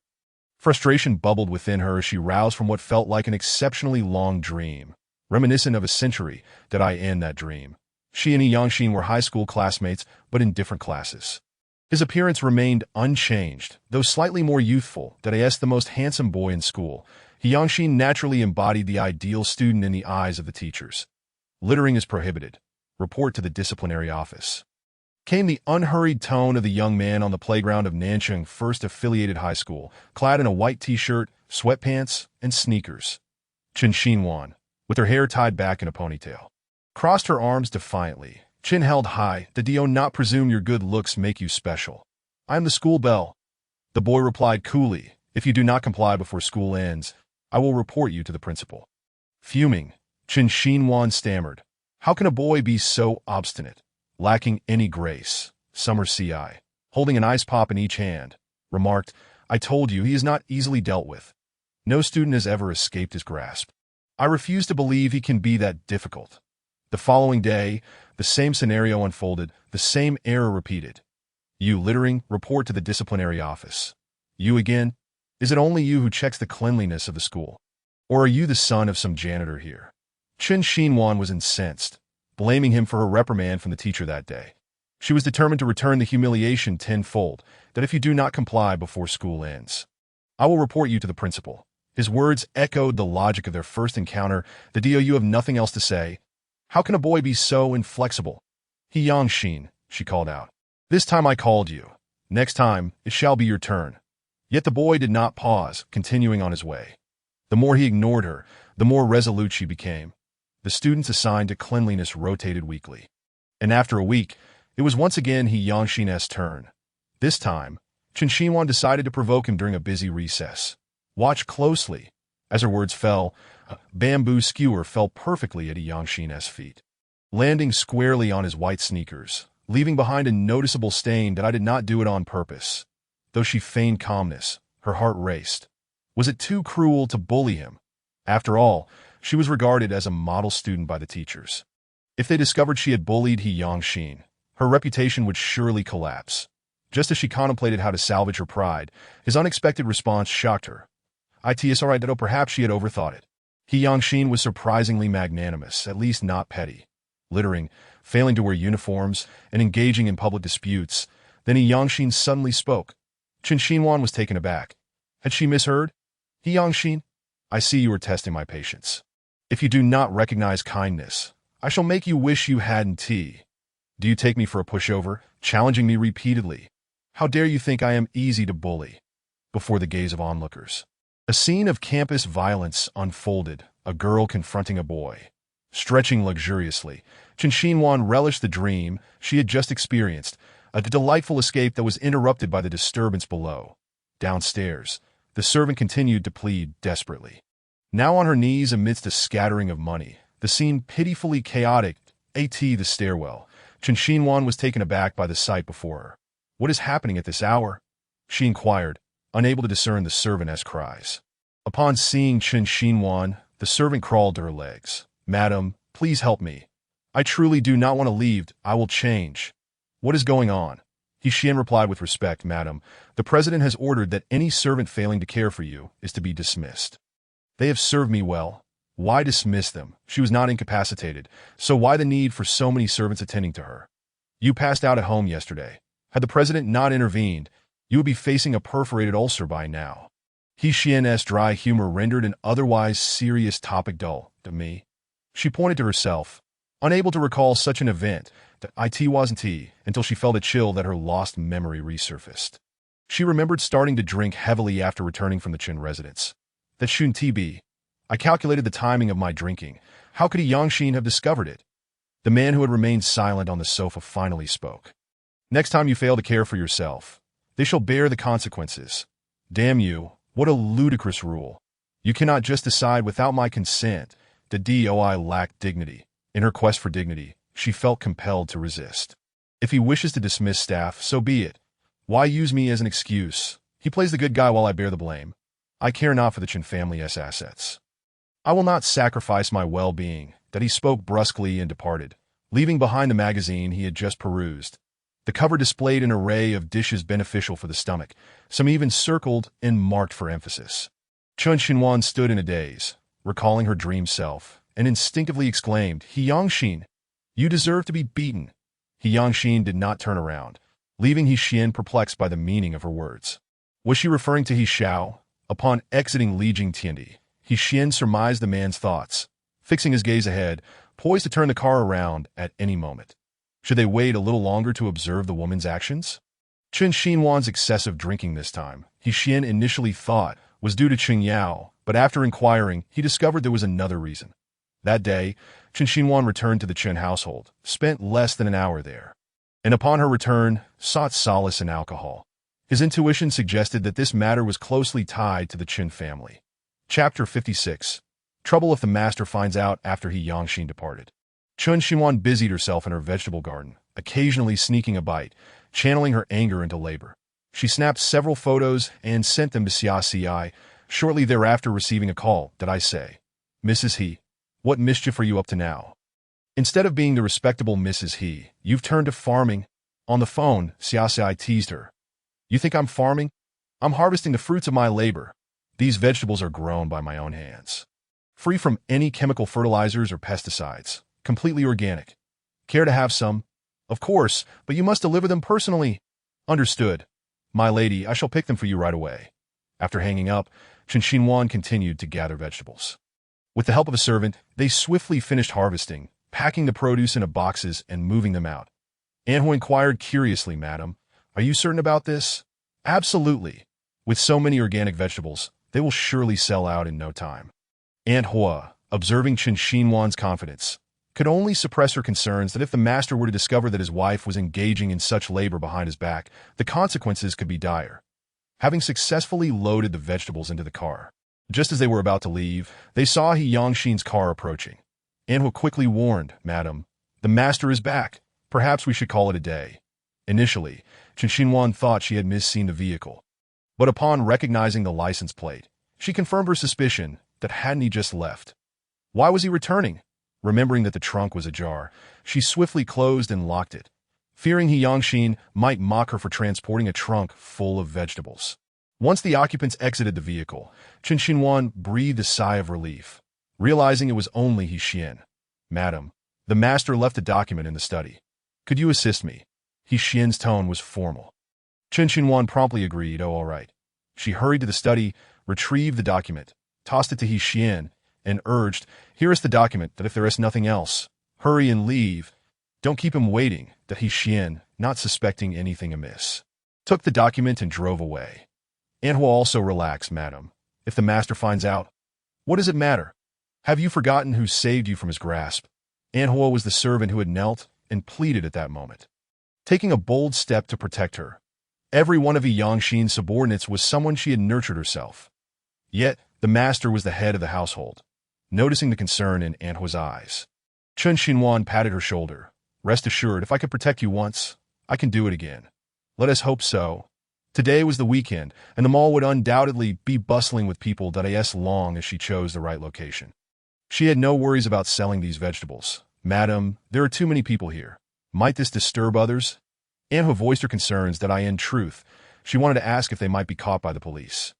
Frustration bubbled within her as she roused from what felt like an exceptionally long dream, reminiscent of a century. Did I end that dream? She and He Yongxin were high school classmates, but in different classes. His appearance remained unchanged, though slightly more youthful. The most handsome boy in school, He Yongxin naturally embodied the ideal student in the eyes of the teachers. "Littering is prohibited. Report to the disciplinary office." Came the unhurried tone of the young man on the playground of Nanchang First Affiliated High School, clad in a white t-shirt, sweatpants, and sneakers. Qin Xinhuan, with her hair tied back in a ponytail, crossed her arms defiantly, chin held high. "Do not presume your good looks make you special. I am the school belle." The boy replied coolly, If you do not comply before school ends, I will report you to the principal." Fuming, Chen Xinhuan stammered, "How can a boy be so obstinate, lacking any grace?" Summer CI, holding an ice pop in each hand, remarked, "I told you he is not easily dealt with. No student has ever escaped his grasp. I refuse to believe he can be that difficult." The following day, the same scenario unfolded, the same error repeated. "You littering, report to the disciplinary office." "You again? Is it only you who checks the cleanliness of the school? Or are you the son of some janitor here?" Chen Xinhuan was incensed, blaming him for her reprimand from the teacher that day. She was determined to return the humiliation tenfold, that if you do not comply before school ends, I will report you to the principal. His words echoed the logic of their first encounter. "The do you have nothing else to say? How can a boy be so inflexible?" "He Yangxin," she called out. "This time I called you. Next time, it shall be your turn." Yet the boy did not pause, continuing on his way. The more he ignored her, the more resolute she became. The students assigned to cleanliness rotated weekly. And after a week, it was once again He Yangxin's turn. This time, Chen Xinhuan decided to provoke him during a busy recess. "Watch closely." As her words fell, a bamboo skewer fell perfectly at He Yangxin's feet, landing squarely on his white sneakers, leaving behind a noticeable stain. "That I did not do it on purpose." Though she feigned calmness, her heart raced. Was it too cruel to bully him? After all, she was regarded as a model student by the teachers. If they discovered she had bullied He Yangxin, her reputation would surely collapse. Just as she contemplated how to salvage her pride, his unexpected response shocked her. "It's alright, though perhaps she had overthought it." He Yangxin was surprisingly magnanimous, at least not petty. Littering, failing to wear uniforms, and engaging in public disputes. Then He Yangxin suddenly spoke. Chen Xinhuan was taken aback. Had she misheard? "He Yangxin, I see you are testing my patience. If you do not recognize kindness, I shall make you wish you hadn't tea. Do you take me for a pushover, challenging me repeatedly? How dare you think I am easy to bully?" Before the gaze of onlookers, a scene of campus violence unfolded, a girl confronting a boy. Stretching luxuriously, Chen Xinhuan relished the dream she had just experienced, a delightful escape that was interrupted by the disturbance below. Downstairs, the servant continued to plead desperately. Now on her knees amidst a scattering of money, the scene pitifully chaotic, the stairwell, Chen Xinhuan was taken aback by the sight before her. "What is happening at this hour?" she inquired, unable to discern the servant's cries. Upon seeing Chen Xinhuan, the servant crawled to her legs. "Madam, please help me. I truly do not want to leave. I will change." "What is going on?" He Xian replied with respect. "Madam, the president has ordered that any servant failing to care for you is to be dismissed." "They have served me well. Why dismiss them?" She was not incapacitated, so why the need for so many servants attending to her? "You passed out at home yesterday. Had the president not intervened, you would be facing a perforated ulcer by now." He Xian's dry humor rendered an otherwise serious topic dull to me. She pointed to herself, unable to recall such an event. It wasn't until she felt a chill that her lost memory resurfaced. She remembered starting to drink heavily after returning from the Chen residence. That shouldn't be. I calculated the timing of my drinking. How could He Yangxin have discovered it? The man who had remained silent on the sofa finally spoke. "Next time you fail to care for yourself, they shall bear the consequences." "Damn you, what a ludicrous rule. You cannot just decide without my consent." The DOI lacked dignity. In her quest for dignity, she felt compelled to resist. If he wishes to dismiss staff, so be it. Why use me as an excuse? He plays the good guy while I bear the blame. I care not for the Chen family's assets. I will not sacrifice my well-being. That he spoke brusquely and departed, leaving behind the magazine he had just perused. The cover displayed an array of dishes beneficial for the stomach, some even circled and marked for emphasis. Chen Xinhuan stood in a daze, recalling her dream self, and instinctively exclaimed, "He Yangxin, you deserve to be beaten." He Yangxin did not turn around, leaving He Xian perplexed by the meaning of her words. Was she referring to He Xiao? Upon exiting Li Jingtiandi, He Xian surmised the man's thoughts, fixing his gaze ahead, poised to turn the car around at any moment. Should they wait a little longer to observe the woman's actions? Chen Xinhuan's excessive drinking this time, He Xian initially thought, was due to Cheng Yao, but after inquiring, he discovered there was another reason. That day, Chen Xinhuan returned to the Chen household, spent less than an hour there, and upon her return, sought solace in alcohol. His intuition suggested that this matter was closely tied to the Qin family. Chapter 56. Trouble if the master finds out after he Yangxin departed. Chun Xinhuan busied herself in her vegetable garden, occasionally sneaking a bite, channeling her anger into labor. She snapped several photos and sent them to Xia, shortly thereafter receiving a call. Did I say, Mrs. He, what mischief are you up to now? Instead of being the respectable Mrs. He, you've turned to farming. On the phone, Xia teased her. You think I'm farming? I'm harvesting the fruits of my labor. These vegetables are grown by my own hands. Free from any chemical fertilizers or pesticides. Completely organic. Care to have some? Of course, but you must deliver them personally. Understood. My lady, I shall pick them for you right away. After hanging up, Chen Xinhuan continued to gather vegetables. With the help of a servant, they swiftly finished harvesting, packing the produce into boxes and moving them out. Anhui inquired curiously, Madam, are you certain about this? Absolutely. With so many organic vegetables, they will surely sell out in no time. Aunt Hua, observing Chen Xinhuan's confidence, could only suppress her concerns that if the master were to discover that his wife was engaging in such labor behind his back, the consequences could be dire. Having successfully loaded the vegetables into the car, just as they were about to leave, they saw He Yangxin's car approaching. Aunt Hua quickly warned, Madam, the master is back. Perhaps we should call it a day. Initially, Chen Xinhuan thought she had misseen the vehicle, but upon recognizing the license plate, she confirmed her suspicion that hadn't he just left. Why was he returning? Remembering that the trunk was ajar, she swiftly closed and locked it, fearing He Yangxin might mock her for transporting a trunk full of vegetables. Once the occupants exited the vehicle, Chen Xinhuan breathed a sigh of relief, realizing it was only He Xian. Madam, the master left a document in the study. Could you assist me? He Xian's tone was formal. Chen Xinhuan promptly agreed, oh, all right. She hurried to the study, retrieved the document, tossed it to He Xian, and urged, here is the document, that if there is nothing else, hurry and leave. Don't keep him waiting, that He Xian, not suspecting anything amiss, took the document and drove away. Aunt Hua also relaxed, Madam. If the master finds out, what does it matter? Have you forgotten who saved you from his grasp? Aunt Hua was the servant who had knelt and pleaded at that moment, taking a bold step to protect her. Every one of He Yangxin's subordinates was someone she had nurtured herself. Yet, the master was the head of the household. Noticing the concern in Aunt Hua's eyes, Chen Xinhuan patted her shoulder. Rest assured, if I could protect you once, I can do it again. Let us hope so. Today was the weekend, and the mall would undoubtedly be bustling with people that as long as she chose the right location. She had no worries about selling these vegetables. Madam, there are too many people here. Might this disturb others? Aunt Hua voiced her concerns that in truth, she wanted to ask if they might be caught by the police,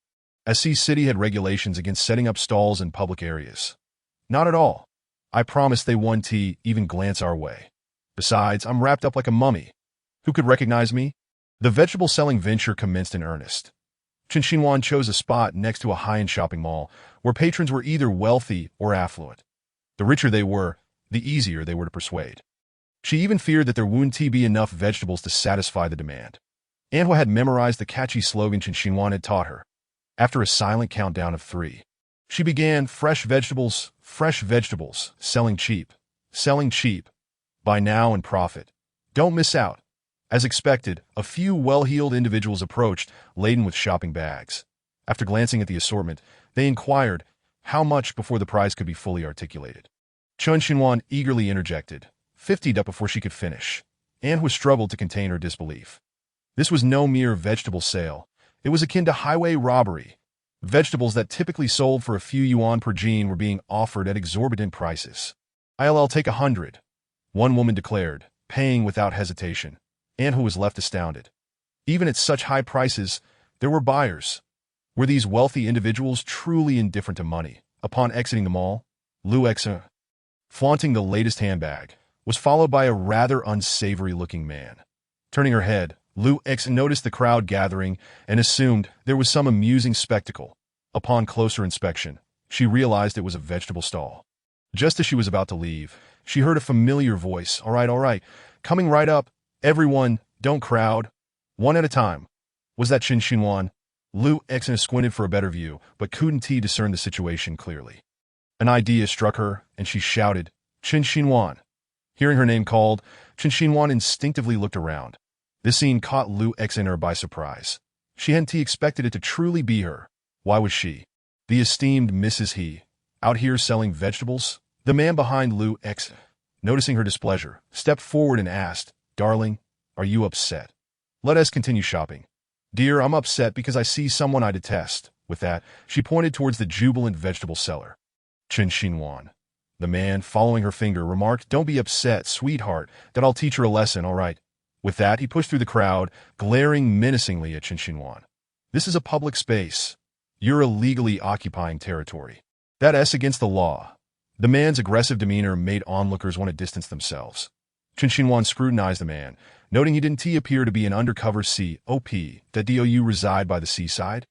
as C City had regulations against setting up stalls in public areas. Not at all. I promise they won't even glance our way. Besides, I'm wrapped up like a mummy. Who could recognize me? The vegetable-selling venture commenced in earnest. Chen Xinhuan chose a spot next to a high-end shopping mall where patrons were either wealthy or affluent. The richer they were, the easier they were to persuade. She even feared that there wouldn't be enough vegetables to satisfy the demand. Aunt Hua had memorized the catchy slogan Chen Xinhuan had taught her. After a silent countdown of 3, she began, fresh vegetables, selling cheap, buy now and profit. Don't miss out. As expected, a few well-heeled individuals approached, laden with shopping bags. After glancing at the assortment, they inquired how much before the price could be fully articulated. Chen Xinhuan eagerly interjected, 50 up before she could finish. Aunt Hua struggled to contain her disbelief. This was no mere vegetable sale. It was akin to highway robbery. Vegetables that typically sold for a few yuan per gene were being offered at exorbitant prices. I'll take 100. One woman declared, paying without hesitation. Aunt Hua was left astounded. Even at such high prices, there were buyers. Were these wealthy individuals truly indifferent to money? Upon exiting the mall, Lu Xe, flaunting the latest handbag, was followed by a rather unsavory-looking man. Turning her head, Lu Xe noticed the crowd gathering and assumed there was some amusing spectacle. Upon closer inspection, she realized it was a vegetable stall. Just as she was about to leave, she heard a familiar voice. All right, coming right up. Everyone, don't crowd. One at a time. Was that Chen Xinhuan? Lu Xe squinted for a better view, but couldn't discern the situation clearly. An idea struck her, and she shouted, Chen Xinhuan. Hearing her name called, Chen Xinhuan instinctively looked around. This scene caught Lu Xe by surprise. She hadn't expected it to truly be her. Why was she, the esteemed Mrs. He, out here selling vegetables? The man behind Lu X, noticing her displeasure, stepped forward and asked, "Darling, are you upset? Let us continue shopping." "Dear, I'm upset because I see someone I detest." With that, she pointed towards the jubilant vegetable seller. Chen Xinhuan. The man, following her finger, remarked, "Don't be upset, sweetheart, that I'll teach her a lesson, all right?" With that, he pushed through the crowd, glaring menacingly at Chen Xinhuan. "This is a public space. You're illegally occupying territory. That's against the law." The man's aggressive demeanor made onlookers want to distance themselves. Chen Xinhuan scrutinized the man, noting he didn't appear to be an undercover COP. "That do you reside by the seaside?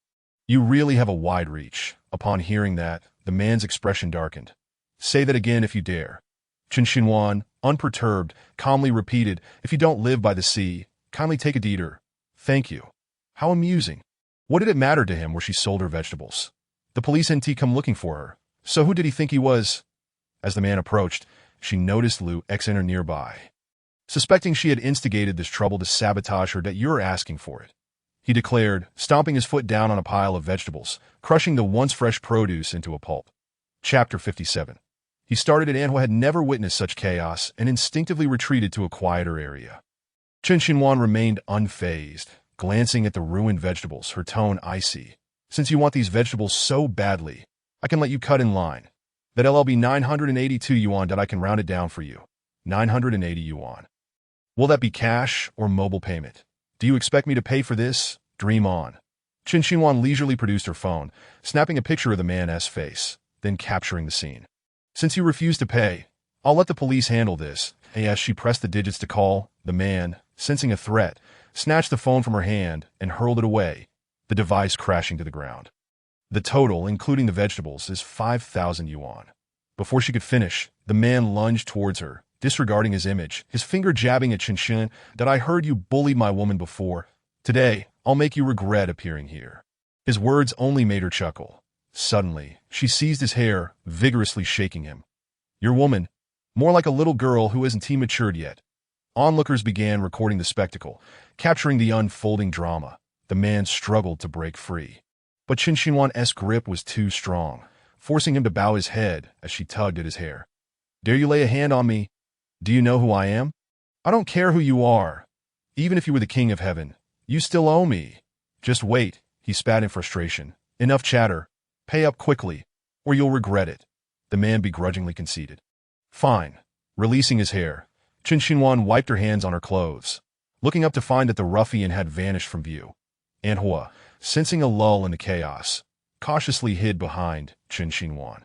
You really have a wide reach." Upon hearing that, the man's expression darkened. "Say that again if you dare." Chen Xinhuan, unperturbed, calmly repeated, "If you don't live by the sea, kindly take a deeder. Thank you." How amusing. What did it matter to him where she sold her vegetables? The police hadn't come looking for her, so who did he think he was? As the man approached, she noticed Lu X enter nearby. Suspecting she had instigated this trouble to sabotage her, "That you're asking for it," he declared, stomping his foot down on a pile of vegetables, crushing the once fresh produce into a pulp. Chapter 57. He started at Anhua had never witnessed such chaos and instinctively retreated to a quieter area. Chen Xinhuan remained unfazed, glancing at the ruined vegetables, her tone icy. "Since you want these vegetables so badly, I can let you cut in line. That'll be 982 yuan. That I can round it down for you. 980 yuan. Will that be cash or mobile payment? Do you expect me to pay for this? Dream on." Chen Xinhuan leisurely produced her phone, snapping a picture of the man's face, then capturing the scene. "Since you refuse to pay, I'll let the police handle this." As she pressed the digits to call, the man, sensing a threat, snatched the phone from her hand and hurled it away, the device crashing to the ground. "The total, including the vegetables, is 5,000 yuan. Before she could finish, the man lunged towards her, disregarding his image, his finger jabbing at Chen Xin. "That I heard you bullied my woman before. Today, I'll make you regret appearing here." His words only made her chuckle. Suddenly, she seized his hair, vigorously shaking him. "Your woman, more like a little girl who isn't matured yet." Onlookers began recording the spectacle, capturing the unfolding drama. The man struggled to break free. But Chen Xinhuan's grip was too strong, forcing him to bow his head as she tugged at his hair. "Dare you lay a hand on me? Do you know who I am? I don't care who you are. Even if you were the king of heaven, you still owe me." "Just wait," he spat in frustration. "Enough chatter. Pay up quickly, or you'll regret it." The man begrudgingly conceded. "Fine." Releasing his hair, Chen Xinhuan wiped her hands on her clothes, looking up to find that the ruffian had vanished from view. Anhua, sensing a lull in the chaos, cautiously hid behind Chen Xinhuan.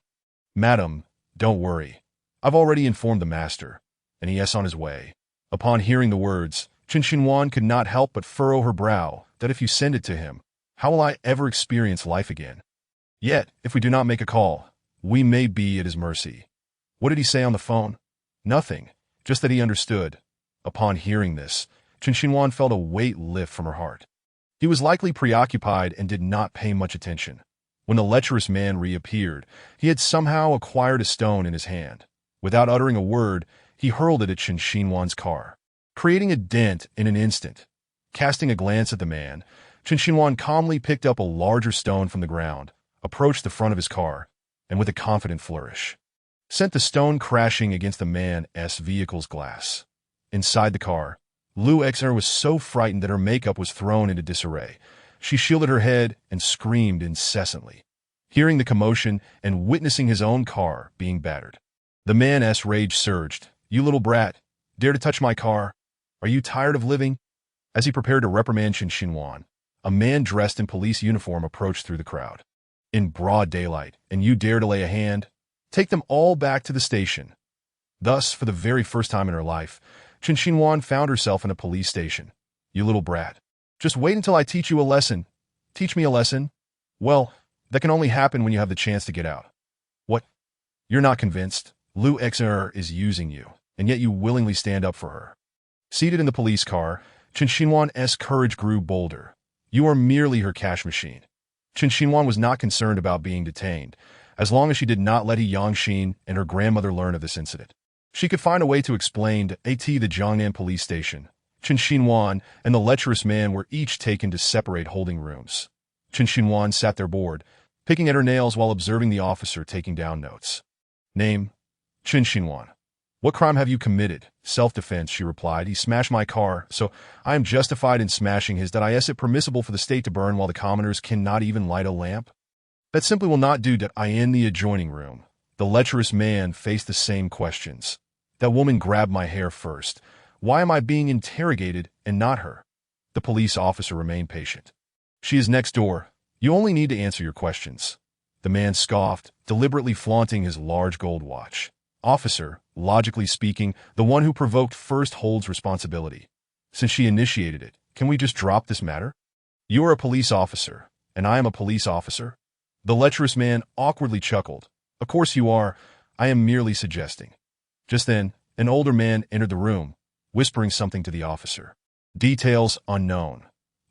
"Madam, don't worry. I've already informed the master, and he is on his way." Upon hearing the words, Chen Xinhuan could not help but furrow her brow. "That if you send it to him, how will I ever experience life again? Yet, if we do not make a call, we may be at his mercy." What did he say on the phone? Nothing, just that he understood. Upon hearing this, Chen Xinhuan felt a weight lift from her heart. He was likely preoccupied and did not pay much attention. When the lecherous man reappeared, he had somehow acquired a stone in his hand. Without uttering a word, he hurled it at Chen Xinhuan's car, creating a dent in an instant. Casting a glance at the man, Chen Xinhuan calmly picked up a larger stone from the ground, approached the front of his car, and with a confident flourish, sent the stone crashing against the man's vehicle's glass. Inside the car, Lu Xer was so frightened that her makeup was thrown into disarray. She shielded her head and screamed incessantly. Hearing the commotion and witnessing his own car being battered, the man's rage surged. "You little brat, dare to touch my car? Are you tired of living?" As he prepared to reprimand Chen Xinhuan, a man dressed in police uniform approached through the crowd. "In broad daylight, and you dare to lay a hand? Take them all back to the station." Thus, for the very first time in her life, Chen Xinhuan found herself in a police station. "You little brat. Just wait until I teach you a lesson." "Teach me a lesson?" "Well, that can only happen when you have the chance to get out." "What? You're not convinced? Lu Xer is using you, and yet you willingly stand up for her." Seated in the police car, Chen Xinhuan's courage grew bolder. "You are merely her cash machine." Chen Xinhuan was not concerned about being detained, as long as she did not let He Yangxin and her grandmother learn of this incident. She could find a way to explain to the Jiangnan police station. Chen Xinhuan and the lecherous man were each taken to separate holding rooms. Chen Xinhuan sat there bored, picking at her nails while observing the officer taking down notes. Name: Chen Xinhuan. What crime have you committed? Self-defense, she replied. He smashed my car, so I am justified in smashing his. That is it permissible for the state to burn while the commoners cannot even light a lamp? That simply will not do. I in the adjoining room. The lecherous man faced the same questions. That woman grabbed my hair first. Why am I being interrogated and not her? The police officer remained patient. She is next door. You only need to answer your questions. The man scoffed, deliberately flaunting his large gold watch. Officer, logically speaking, the one who provoked first holds responsibility. Since she initiated it, can we just drop this matter? You are a police officer, and I am a police officer. The lecherous man awkwardly chuckled. Of course you are. I am merely suggesting. Just then, an older man entered the room, whispering something to the officer. Details unknown.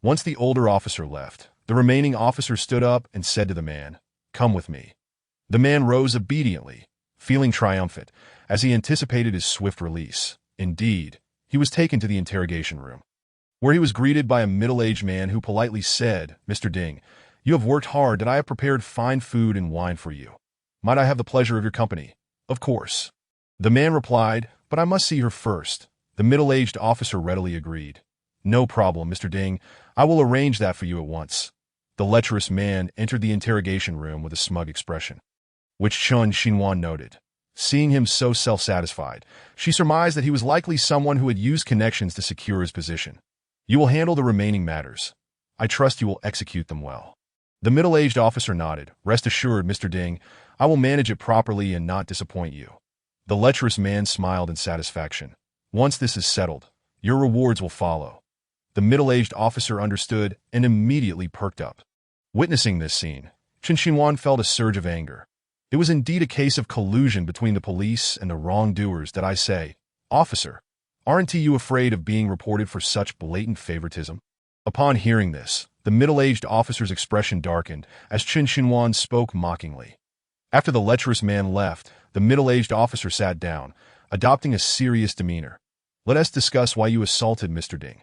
Once the older officer left, the remaining officer stood up and said to the man, "Come with me." The man rose obediently, feeling triumphant, as he anticipated his swift release. Indeed, he was taken to the interrogation room, where he was greeted by a middle-aged man who politely said, "Mr. Ding, you have worked hard that I have prepared fine food and wine for you. Might I have the pleasure of your company?" "Of course." The man replied, "But I must see her first." The middle-aged officer readily agreed. "No problem, Mr. Ding. I will arrange that for you at once." The lecherous man entered the interrogation room with a smug expression, which Chen Xinhuan noted. Seeing him so self-satisfied, she surmised that he was likely someone who had used connections to secure his position. "You will handle the remaining matters. I trust you will execute them well." The middle-aged officer nodded. "Rest assured, Mr. Ding, I will manage it properly and not disappoint you." The lecherous man smiled in satisfaction. "Once this is settled, your rewards will follow." The middle-aged officer understood and immediately perked up. Witnessing this scene, Chen Xinhuan felt a surge of anger. It was indeed a case of collusion between the police and the wrongdoers. That I say, "Officer, aren't you afraid of being reported for such blatant favoritism?" Upon hearing this, the middle-aged officer's expression darkened as Chen Xinhuan spoke mockingly. After the lecherous man left, the middle-aged officer sat down, adopting a serious demeanor. "Let us discuss why you assaulted Mr. Ding."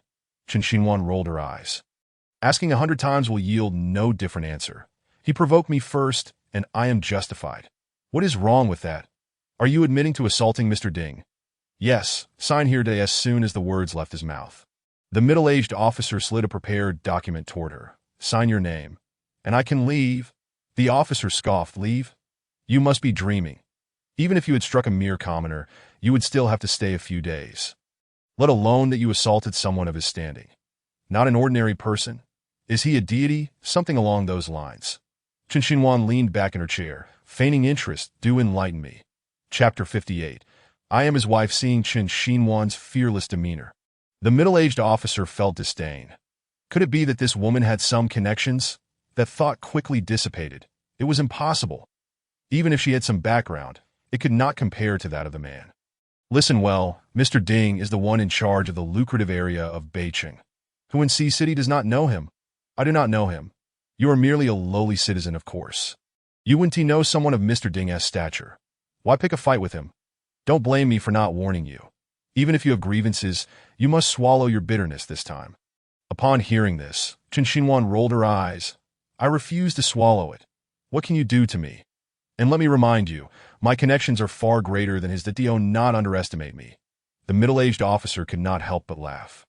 Chen Xinhuan rolled her eyes. "Asking 100 times will yield no different answer. He provoked me first, and I am justified." "What is wrong with that? Are you admitting to assaulting Mr. Ding?" "Yes, sign here today." As soon as the words left his mouth, the middle-aged officer slid a prepared document toward her. "Sign your name, and I can leave." The officer scoffed. "Leave? You must be dreaming. Even if you had struck a mere commoner, you would still have to stay a few days. Let alone that you assaulted someone of his standing. Not an ordinary person. Is he a deity?" Something along those lines. Chen Xinhuan leaned back in her chair, feigning interest. "Do enlighten me." Chapter 58. I am his wife. Seeing Chen Xinhuan's fearless demeanor, the middle-aged officer felt disdain. Could it be that this woman had some connections? That thought quickly dissipated. It was impossible. Even if she had some background, it could not compare to that of the man. "Listen well, Mr. Ding is the one in charge of the lucrative area of Beijing. Who in Sea City does not know him? I do not know him. You are merely a lowly citizen, of course. You wouldn't know someone of Mr. Ding's stature. Why pick a fight with him? Don't blame me for not warning you. Even if you have grievances, you must swallow your bitterness this time." Upon hearing this, Chen Xinhuan rolled her eyes. "I refuse to swallow it. What can you do to me? And let me remind you, my connections are far greater than his. Do not underestimate me." The middle-aged officer could not help but laugh,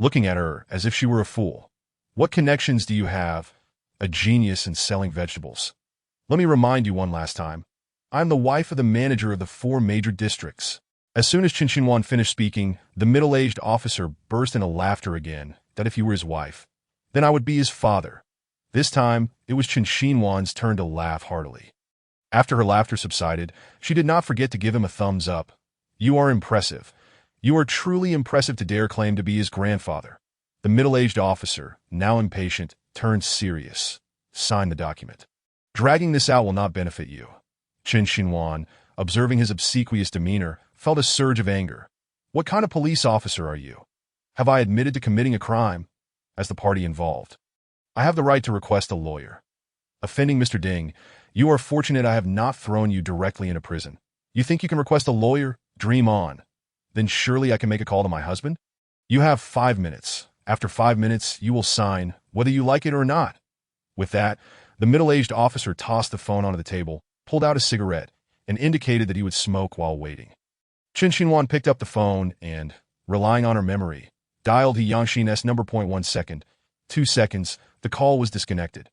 looking at her as if she were a fool. "What connections do you have? A genius in selling vegetables. Let me remind you one last time. I am the wife of the manager of the 4 major districts." As soon as Chen Xinhuan finished speaking, the middle-aged officer burst into laughter again. "That if you were his wife, then I would be his father." This time, it was Chen Xinhuan's turn to laugh heartily. After her laughter subsided, she did not forget to give him a thumbs up. "You are impressive. You are truly impressive to dare claim to be his grandfather." The middle-aged officer, now impatient, turned serious. "Sign the document. Dragging this out will not benefit you." Chen Xinhuan, observing his obsequious demeanor, felt a surge of anger. "What kind of police officer are you? Have I admitted to committing a crime? As the party involved, I have the right to request a lawyer. Offending Mr. Ding, you are fortunate I have not thrown you directly into prison. You think you can request a lawyer? Dream on. Then surely I can make a call to my husband?" You have 5 minutes. After 5 minutes, you will sign, whether you like it or not. With that, the middle-aged officer tossed the phone onto the table, pulled out a cigarette, and indicated that he would smoke while waiting. Chen Xinhuan picked up the phone and, relying on her memory, dialed He Yangxin's number. 1 second, 2 seconds, the call was disconnected.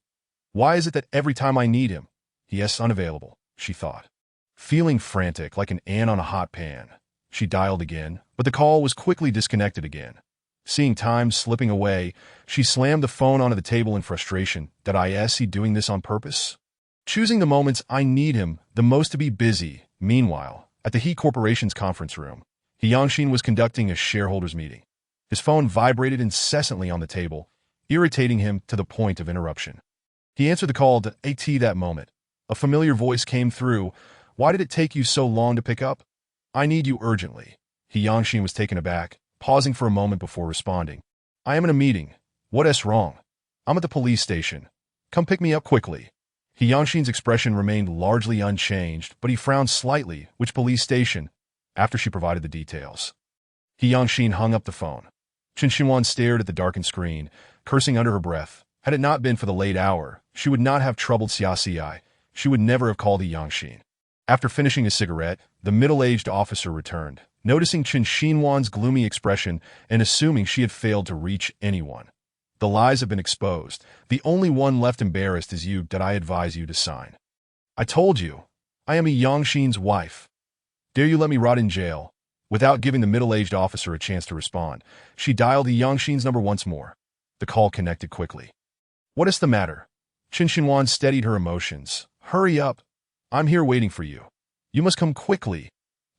Why is it that every time I need him, he is unavailable, she thought. Feeling frantic like an ant on a hot pan, she dialed again, but the call was quickly disconnected again. Seeing time slipping away, she slammed the phone onto the table in frustration. Did I see doing this on purpose? Choosing the moments I need him the most to be busy. Meanwhile, at the He Corporation's conference room, He Yangxin was conducting a shareholders meeting. His phone vibrated incessantly on the table, irritating him to the point of interruption. He answered the call to AT that moment. A familiar voice came through. Why did it take you so long to pick up? I need you urgently. He Yangxin was taken aback, pausing for a moment before responding. I am in a meeting. What's wrong? I'm at the police station. Come pick me up quickly. He Yangxin's expression remained largely unchanged, but he frowned slightly. Which police station? After she provided the details. He Yangxin hung up the phone. Chen Xinhuan stared at the darkened screen, cursing under her breath. Had it not been for the late hour, she would not have troubled Xia. She would never have called He Yangxin. After finishing his cigarette, the middle-aged officer returned, noticing Chen Xinhuan's gloomy expression and assuming she had failed to reach anyone. The lies have been exposed. The only one left embarrassed is you. Did I advise you to sign? I told you. I am He Yangxin's wife. Dare you let me rot in jail? Without giving the middle-aged officer a chance to respond, she dialed He Yangxin's number once more. The call connected quickly. What is the matter? Chen Xinhuan steadied her emotions. Hurry up. I'm here waiting for you. You must come quickly.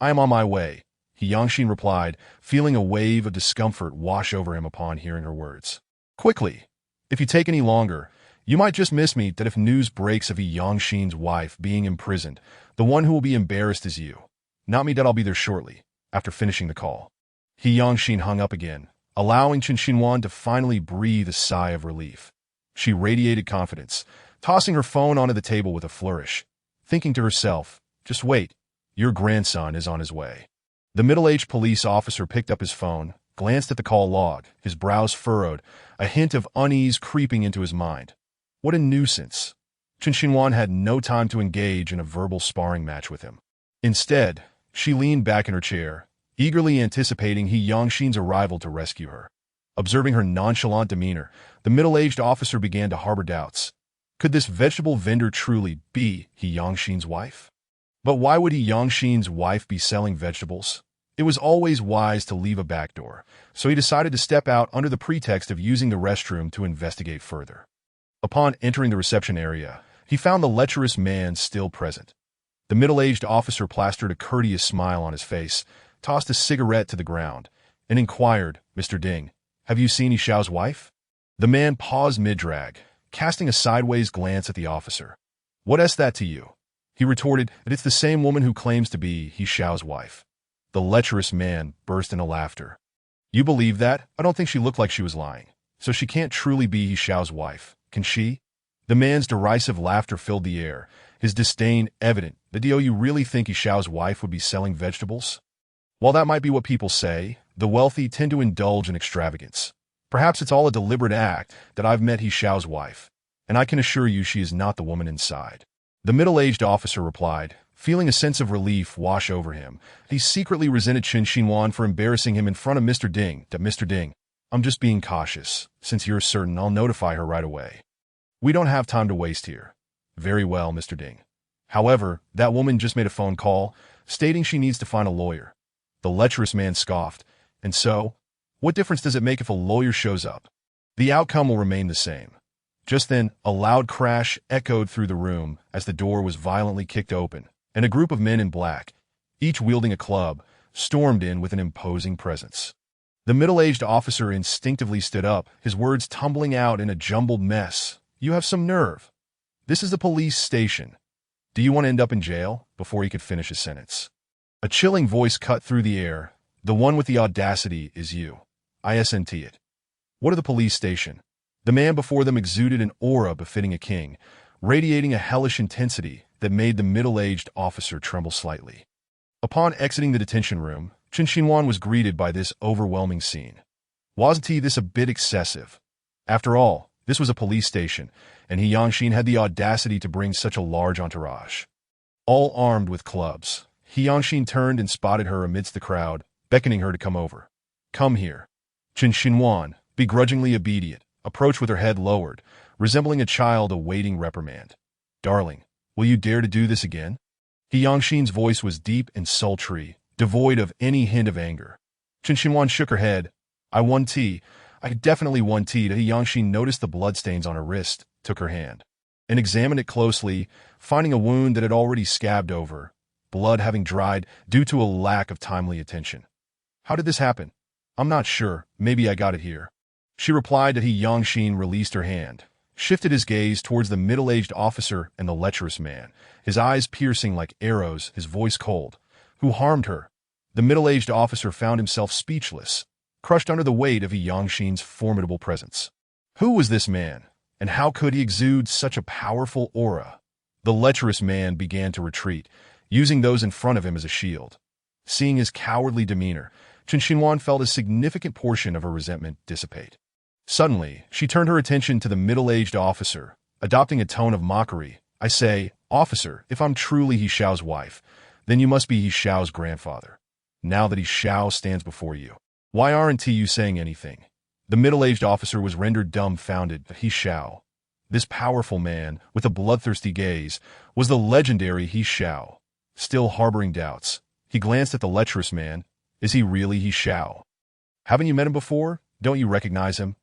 I am on my way. He Yangxin replied, feeling a wave of discomfort wash over him upon hearing her words. Quickly. If you take any longer, you might just miss me. That if news breaks of He Yangxin's wife being imprisoned, the one who will be embarrassed is you. Not me. That I'll be there shortly. After finishing the call, He Yangxin hung up again, allowing Chen Xinhuan to finally breathe a sigh of relief. She radiated confidence, tossing her phone onto the table with a flourish, thinking to herself, just wait, your grandson is on his way. The middle-aged police officer picked up his phone, glanced at the call log, his brows furrowed, a hint of unease creeping into his mind. What a nuisance. Chen Xinhuan had no time to engage in a verbal sparring match with him. Instead, she leaned back in her chair, eagerly anticipating He Yangxin's arrival to rescue her. Observing her nonchalant demeanor, the middle-aged officer began to harbor doubts. Could this vegetable vendor truly be He Yangxin's wife? But why would He Yangxin's wife be selling vegetables? It was always wise to leave a back door, so he decided to step out under the pretext of using the restroom to investigate further. Upon entering the reception area, he found the lecherous man still present. The middle-aged officer plastered a courteous smile on his face, tossed a cigarette to the ground, and inquired, Mr. Ding, have you seen He Xiao's wife? The man paused mid-drag, casting a sideways glance at the officer. What's that to you? He retorted that it's the same woman who claims to be He Xiao's wife. The lecherous man burst into laughter. You believe that? I don't think she looked like she was lying. So she can't truly be He Xiao's wife, can she? The man's derisive laughter filled the air, his disdain evident. Do you really think He Xiao's wife would be selling vegetables? While that might be what people say, the wealthy tend to indulge in extravagance. Perhaps it's all a deliberate act. That I've met He Xiao's wife, and I can assure you she is not the woman inside. The middle-aged officer replied, feeling a sense of relief wash over him. He secretly resented Chen Xinhuan for embarrassing him in front of Mr. Ding. Mr. Ding, I'm just being cautious. Since you're certain, I'll notify her right away. We don't have time to waste here. Very well, Mr. Ding. However, that woman just made a phone call, stating she needs to find a lawyer. The lecherous man scoffed. And so, what difference does it make if a lawyer shows up? The outcome will remain the same. Just then, a loud crash echoed through the room as the door was violently kicked open, and a group of men in black, each wielding a club, stormed in with an imposing presence. The middle-aged officer instinctively stood up, his words tumbling out in a jumbled mess. You have some nerve. This is the police station. Do you want to end up in jail? Before he could finish his sentence, a chilling voice cut through the air. The one with the audacity is you. Isn't it? What of the police station? The man before them exuded an aura befitting a king, radiating a hellish intensity that made the middle-aged officer tremble slightly. Upon exiting the detention room, Chen Xinhuan was greeted by this overwhelming scene. Wasn't this a bit excessive? After all, this was a police station, and He Yangshin had the audacity to bring such a large entourage. All armed with clubs, He Yangshin turned and spotted her amidst the crowd, beckoning her to come over. Come here. Qin Xinhuan, begrudgingly obedient, approached with her head lowered, resembling a child awaiting reprimand. Darling, will you dare to do this again? He Yangshin's voice was deep and sultry, devoid of any hint of anger. Qin Xinhuan shook her head. I definitely won tea. He Yangshin noticed the bloodstains on her wrist, took her hand, and examined it closely, finding a wound that had already scabbed over, blood having dried due to a lack of timely attention. How did this happen? I'm not sure. Maybe I got it here. She replied that He Yangshin released her hand, shifted his gaze towards the middle-aged officer and the lecherous man, his eyes piercing like arrows, his voice cold. Who harmed her? The middle-aged officer found himself speechless, crushed under the weight of He Yangshin's formidable presence. Who was this man, and how could he exude such a powerful aura? The lecherous man began to retreat, using those in front of him as a shield. Seeing his cowardly demeanor, Qin Xinhuan felt a significant portion of her resentment dissipate. Suddenly, she turned her attention to the middle-aged officer, adopting a tone of mockery. I say, officer, if I'm truly He Xiao's wife, then you must be He Xiao's grandfather. Now that He Xiao stands before you, why aren't you saying anything? The middle-aged officer was rendered dumbfounded. He Xiao, this powerful man with a bloodthirsty gaze, was the legendary He Xiao. Still harboring doubts, he glanced at the lecherous man. Is he really He Xiao? Haven't you met him before? Don't you recognize him?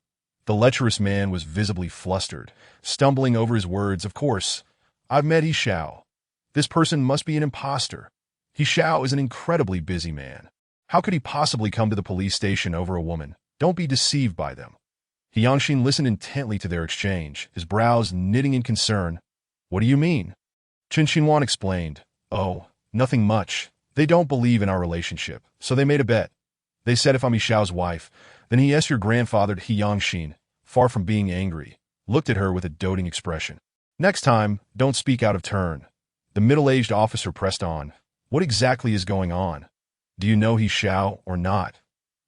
The lecherous man was visibly flustered, stumbling over his words. Of course, I've met He Xiao. This person must be an imposter. He Xiao is an incredibly busy man. How could he possibly come to the police station over a woman? Don't be deceived by them. He Yangshin listened intently to their exchange, his brows knitting in concern. What do you mean? Qin Xinhuan explained. Oh, nothing much. They don't believe in our relationship, so they made a bet. They said if I'm He Xiao's wife, then your grandfather, He Yangshin, far from being angry, looked at her with a doting expression. Next time, don't speak out of turn. The middle-aged officer pressed on. What exactly is going on? Do you know He Xiao or not?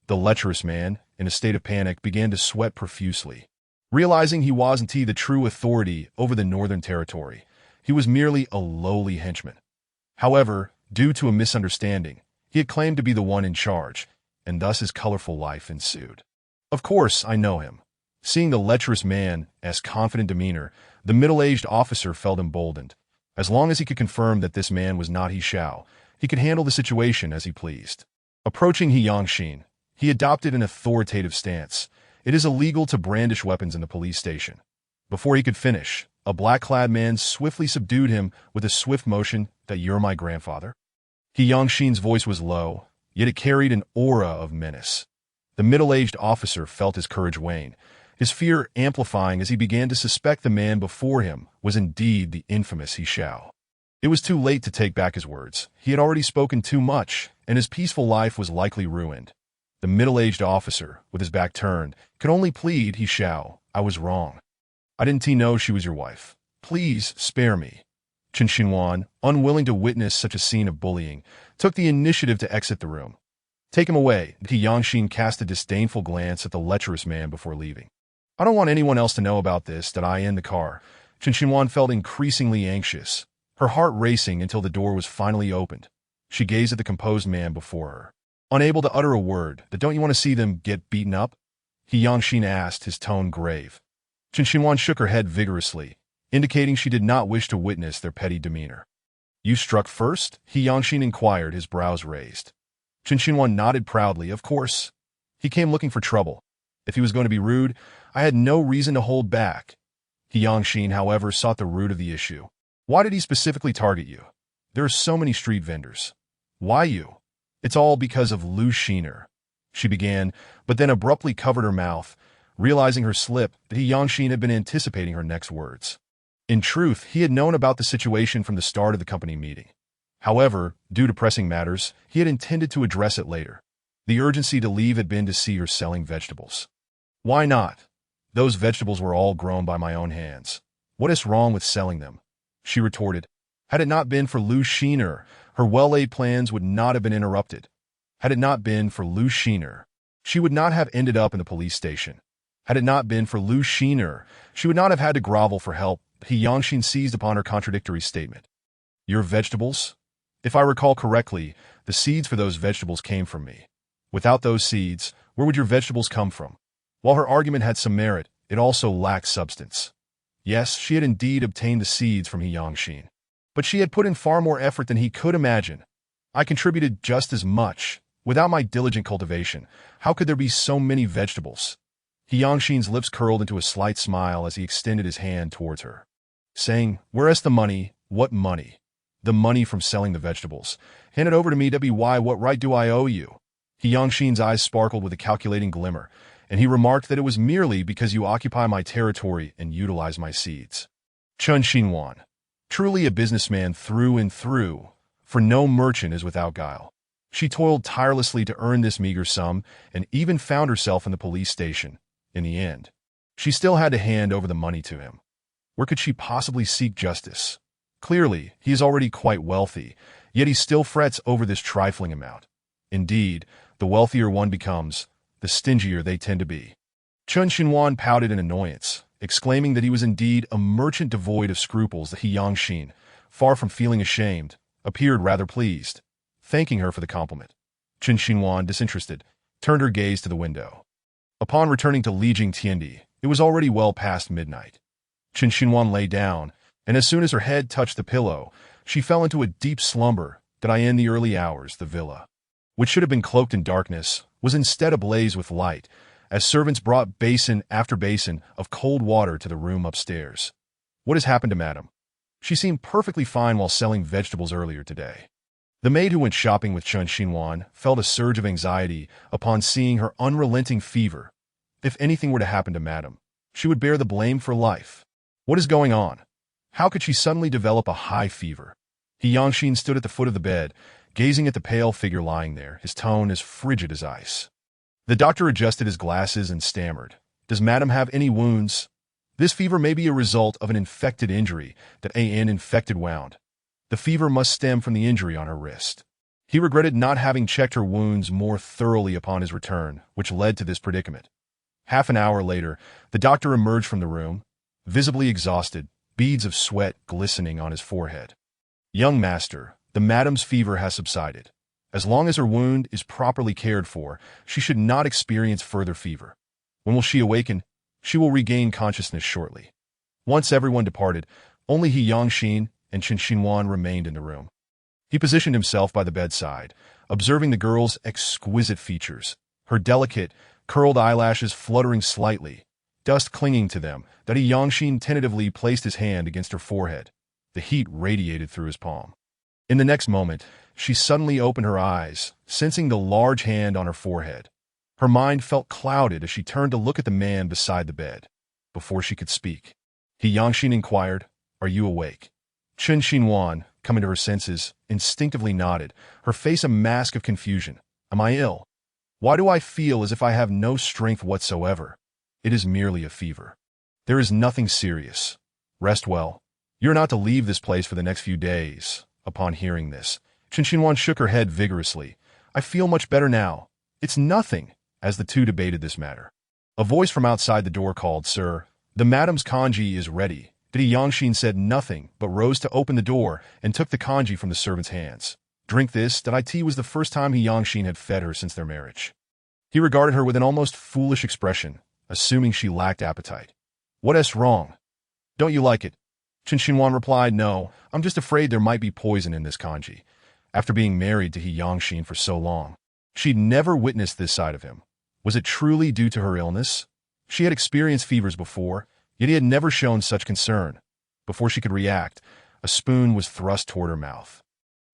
The lecherous man, in a state of panic, began to sweat profusely. Realizing he wasn't the true authority over the Northern Territory, he was merely a lowly henchman. However, due to a misunderstanding, he had claimed to be the one in charge, and thus his colorful life ensued. Of course, I know him. Seeing the lecherous man's confident demeanor, the middle-aged officer felt emboldened. As long as he could confirm that this man was not He Xiao, he could handle the situation as he pleased. Approaching He Yangshin, he adopted an authoritative stance. It is illegal to brandish weapons in the police station. Before he could finish, a black-clad man swiftly subdued him with a swift motion. That you're my grandfather? He Yangshin's voice was low, yet it carried an aura of menace. The middle-aged officer felt his courage wane, his fear amplifying as he began to suspect the man before him was indeed the infamous He Xiao. It was too late to take back his words. He had already spoken too much, and his peaceful life was likely ruined. The middle-aged officer, with his back turned, could only plead. He Xiao, I was wrong. I didn't know she was your wife. Please spare me. Qin Xinhuan, unwilling to witness such a scene of bullying, took the initiative to exit the room. Take him away. He Yangshin cast a disdainful glance at the lecherous man before leaving. I don't want anyone else to know about this. That I in the car. Qin Xinhuan felt increasingly anxious, her heart racing until the door was finally opened. She gazed at the composed man before her, unable to utter a word. That don't you want to see them get beaten up? He Yangshin asked, his tone grave. Qin Xinhuan shook her head vigorously, indicating she did not wish to witness their petty demeanor. You struck first? He Yangshin inquired, his brows raised. Qin Xinhuan nodded proudly. Of course. He came looking for trouble. If he was going to be rude, I had no reason to hold back. He Yangshin, however, sought the root of the issue. Why did he specifically target you? There are so many street vendors. Why you? It's all because of Lu Shiner. She began, but then abruptly covered her mouth, realizing her slip. That He Yangshin had been anticipating her next words. In truth, he had known about the situation from the start of the company meeting. However, due to pressing matters, he had intended to address it later. The urgency to leave had been to see her selling vegetables. Why not? Those vegetables were all grown by my own hands. What is wrong with selling them? She retorted. Had it not been for Lu Shiner, her well-laid plans would not have been interrupted. Had it not been for Lu Shiner. She would not have ended up in the police station. Had it not been for Lu Xiner, she would not have had to grovel for help. He Yangxin seized upon her contradictory statement. Your vegetables? If I recall correctly, the seeds for those vegetables came from me. Without those seeds, where would your vegetables come from? While her argument had some merit, it also lacked substance. Yes, she had indeed obtained the seeds from He Yangxin, but she had put in far more effort than he could imagine. I contributed just as much. Without my diligent cultivation, how could there be so many vegetables? He Yangxin's lips curled into a slight smile as he extended his hand towards her, saying, Where's the money? What money? The money from selling the vegetables. Hand it over to me, W.Y. What right do I owe you? He Yangxin's eyes sparkled with a calculating glimmer, and he remarked that it was merely because you occupy my territory and utilize my seeds. Chen Xinhuan, truly a businessman through and through, for no merchant is without guile. She toiled tirelessly to earn this meager sum and even found herself in the police station. In the end, she still had to hand over the money to him. Where could she possibly seek justice? Clearly, he is already quite wealthy, yet he still frets over this trifling amount. Indeed, the wealthier one becomes, the stingier they tend to be. Chen Xinhuan pouted in annoyance, exclaiming that he was indeed a merchant devoid of scruples. That He Yangxin, far from feeling ashamed, appeared rather pleased, thanking her for the compliment. Chen Xinhuan, disinterested, turned her gaze to the window. Upon returning to Lijing Tiendi, it was already well past midnight. Chen Xinhuan lay down, and as soon as her head touched the pillow, she fell into a deep slumber. That in the early hours, the villa, which should have been cloaked in darkness, was instead ablaze with light, as servants brought basin after basin of cold water to the room upstairs. What has happened to Madame? She seemed perfectly fine while selling vegetables earlier today. The maid who went shopping with Chen Xinhuan felt a surge of anxiety upon seeing her unrelenting fever. If anything were to happen to Madame, she would bear the blame for life. What is going on? How could she suddenly develop a high fever? He Yangxin stood at the foot of the bed, gazing at the pale figure lying there, his tone as frigid as ice. The doctor adjusted his glasses and stammered. Does Madame have any wounds? This fever may be a result of an infected injury. That an infected wound. The fever must stem from the injury on her wrist. He regretted not having checked her wounds more thoroughly upon his return, which led to this predicament. Half an hour later, the doctor emerged from the room, visibly exhausted, beads of sweat glistening on his forehead. Young master, the Madame's fever has subsided. As long as her wound is properly cared for, she should not experience further fever. When will she awaken? She will regain consciousness shortly. Once everyone departed, only He Yangxin and Chen Xinhuan remained in the room. He positioned himself by the bedside, observing the girl's exquisite features, her delicate, curled eyelashes fluttering slightly, dust clinging to them. That He Yangxin tentatively placed his hand against her forehead. The heat radiated through his palm. In the next moment, she suddenly opened her eyes, sensing the large hand on her forehead. Her mind felt clouded as she turned to look at the man beside the bed. Before she could speak, He Yangxin inquired, Are you awake? Chen Xinhuan, coming to her senses, instinctively nodded, her face a mask of confusion. Am I ill? Why do I feel as if I have no strength whatsoever? It is merely a fever. There is nothing serious. Rest well. You're not to leave this place for the next few days. Upon hearing this, Chen Xinhuan shook her head vigorously. I feel much better now. It's nothing. As the two debated this matter, a voice from outside the door called, Sir, the Madame's congee is ready. He Yangxin said nothing, but rose to open the door and took the congee from the servant's hands. Drink this. That tea was the first time He Yangxin had fed her since their marriage. He regarded her with an almost foolish expression, assuming she lacked appetite. What's wrong? Don't you like it? Chen Xinhuan replied, No, I'm just afraid there might be poison in this congee. After being married to He Yangxin for so long, she'd never witnessed this side of him. Was it truly due to her illness? She had experienced fevers before, yet he had never shown such concern. Before she could react, a spoon was thrust toward her mouth,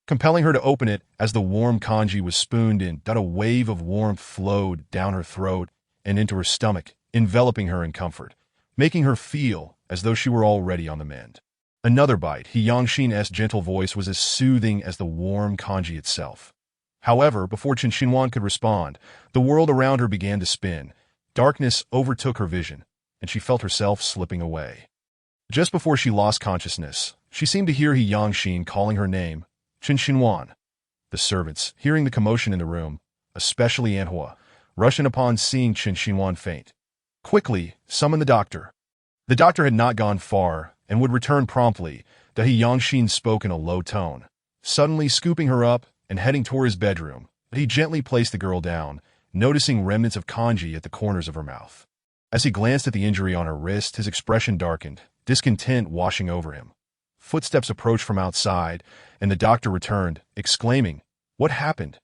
compelling her to open it. As the warm congee was spooned in, a wave of warmth flowed down her throat and into her stomach, enveloping her in comfort, making her feel as though she were already on the mend. Another bite. He Yangxin's gentle voice was as soothing as the warm congee itself. However, before Chen Xinhuan could respond, the world around her began to spin. Darkness overtook her vision, and she felt herself slipping away. Just before she lost consciousness, she seemed to hear He Yangxin calling her name, Chen Xinhuan. The servants, hearing the commotion in the room, especially Anhua, rushing upon seeing Qin Xinhuan faint. Quickly, summon the doctor. The doctor had not gone far and would return promptly. He Yangxin spoke in a low tone. Suddenly scooping her up and heading toward his bedroom, he gently placed the girl down, noticing remnants of kanji at the corners of her mouth. As he glanced at the injury on her wrist, his expression darkened, discontent washing over him. Footsteps approached from outside, and the doctor returned, exclaiming, "What happened?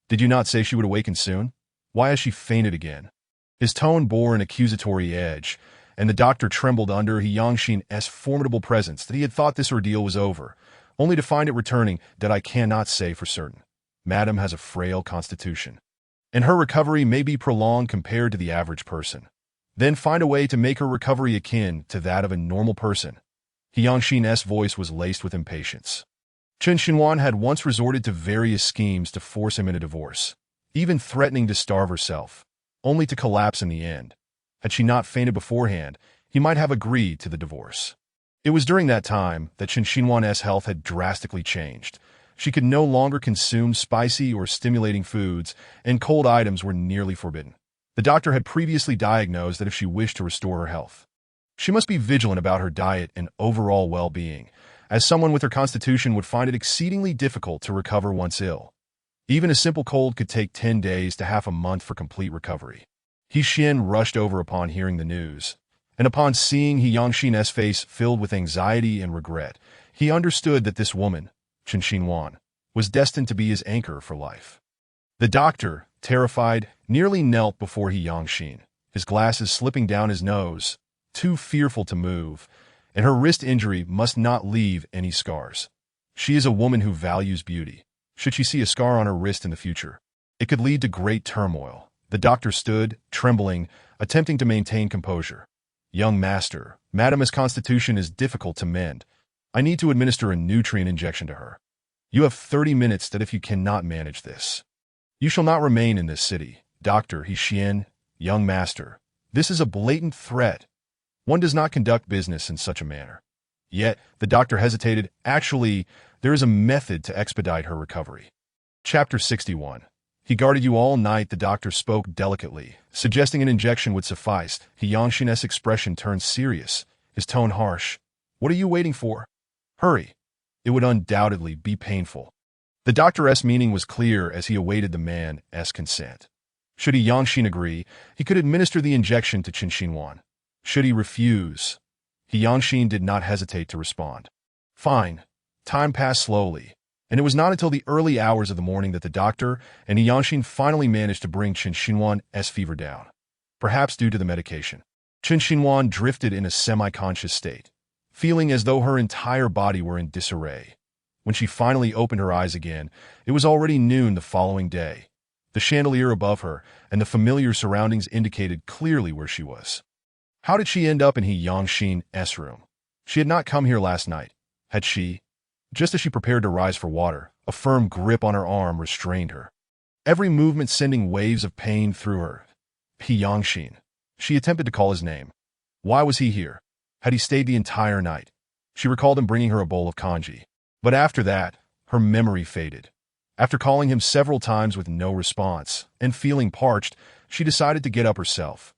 Did you not say she would awaken soon? Why has she fainted again?" His tone bore an accusatory edge, and the doctor trembled under Yangxin's formidable presence that he had thought this ordeal was over, only to find it returning. "That I cannot say for certain. Madam has a frail constitution, and her recovery may be prolonged compared to the average person. Then find a way to make her recovery akin to that of a normal person." Yangxin's voice was laced with impatience. Qin Xinhuan had once resorted to various schemes to force him into divorce, even threatening to starve herself, only to collapse in the end. Had she not fainted beforehand, he might have agreed to the divorce. It was during that time that Qin Xinhuan's health had drastically changed. She could no longer consume spicy or stimulating foods, and cold items were nearly forbidden. The doctor had previously diagnosed that if she wished to restore her health, she must be vigilant about her diet and overall well-being, as someone with her constitution would find it exceedingly difficult to recover once ill. Even a simple cold could take 10 days to half a month for complete recovery. Xian rushed over upon hearing the news, and upon seeing Yangxin's face filled with anxiety and regret, he understood that this woman, Qin Xinhuan, was destined to be his anchor for life. The doctor, terrified, nearly knelt before Yangxin, his glasses slipping down his nose, too fearful to move, and her wrist injury must not leave any scars. She is a woman who values beauty. Should she see a scar on her wrist in the future, it could lead to great turmoil. The doctor stood, trembling, attempting to maintain composure. "Young master, Madam's constitution is difficult to mend. I need to administer a nutrient injection to her. You have 30 minutes that if you cannot manage this, you shall not remain in this city." "Doctor Xian, young master, this is a blatant threat. One does not conduct business in such a manner." Yet, the doctor hesitated. "Actually, there is a method to expedite her recovery." Chapter 61. "He guarded you all night," the doctor spoke delicately, suggesting an injection would suffice. Yangxin's expression turned serious, his tone harsh. "What are you waiting for? Hurry. It would undoubtedly be painful." The doctor's meaning was clear as he awaited the man's consent. Should Yangxin agree, he could administer the injection to Qin Xinhuan. Should he refuse, Yangxin did not hesitate to respond. Fine. Time passed slowly, and it was not until the early hours of the morning that the doctor and Yangxin finally managed to bring Qin Xinhuan's fever down. Perhaps due to the medication, Qin Xinhuan drifted in a semi-conscious state, feeling as though her entire body were in disarray. When she finally opened her eyes again, it was already noon the following day. The chandelier above her and the familiar surroundings indicated clearly where she was. How did she end up in Yangxin's room? She had not come here last night, had she? Just as she prepared to rise for water, a firm grip on her arm restrained her, every movement sending waves of pain through her. Yangxin. She attempted to call his name. Why was he here? Had he stayed the entire night? She recalled him bringing her a bowl of kanji. But after that, her memory faded. After calling him several times with no response, and feeling parched, she decided to get up herself.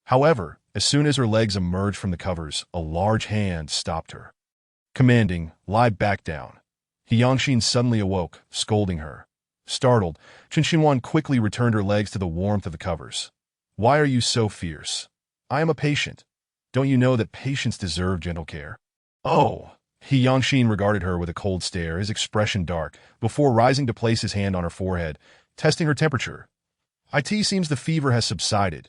However, as soon as her legs emerged from the covers, a large hand stopped her, commanding, "Lie back down." Yangxin suddenly awoke, scolding her. Startled, Qin Xinhuan quickly returned her legs to the warmth of the covers. "Why are you so fierce? I am a patient. Don't you know that patients deserve gentle care?" "Oh!" Yangxin regarded her with a cold stare, his expression dark, before rising to place his hand on her forehead, testing her temperature. "It seems the fever has subsided.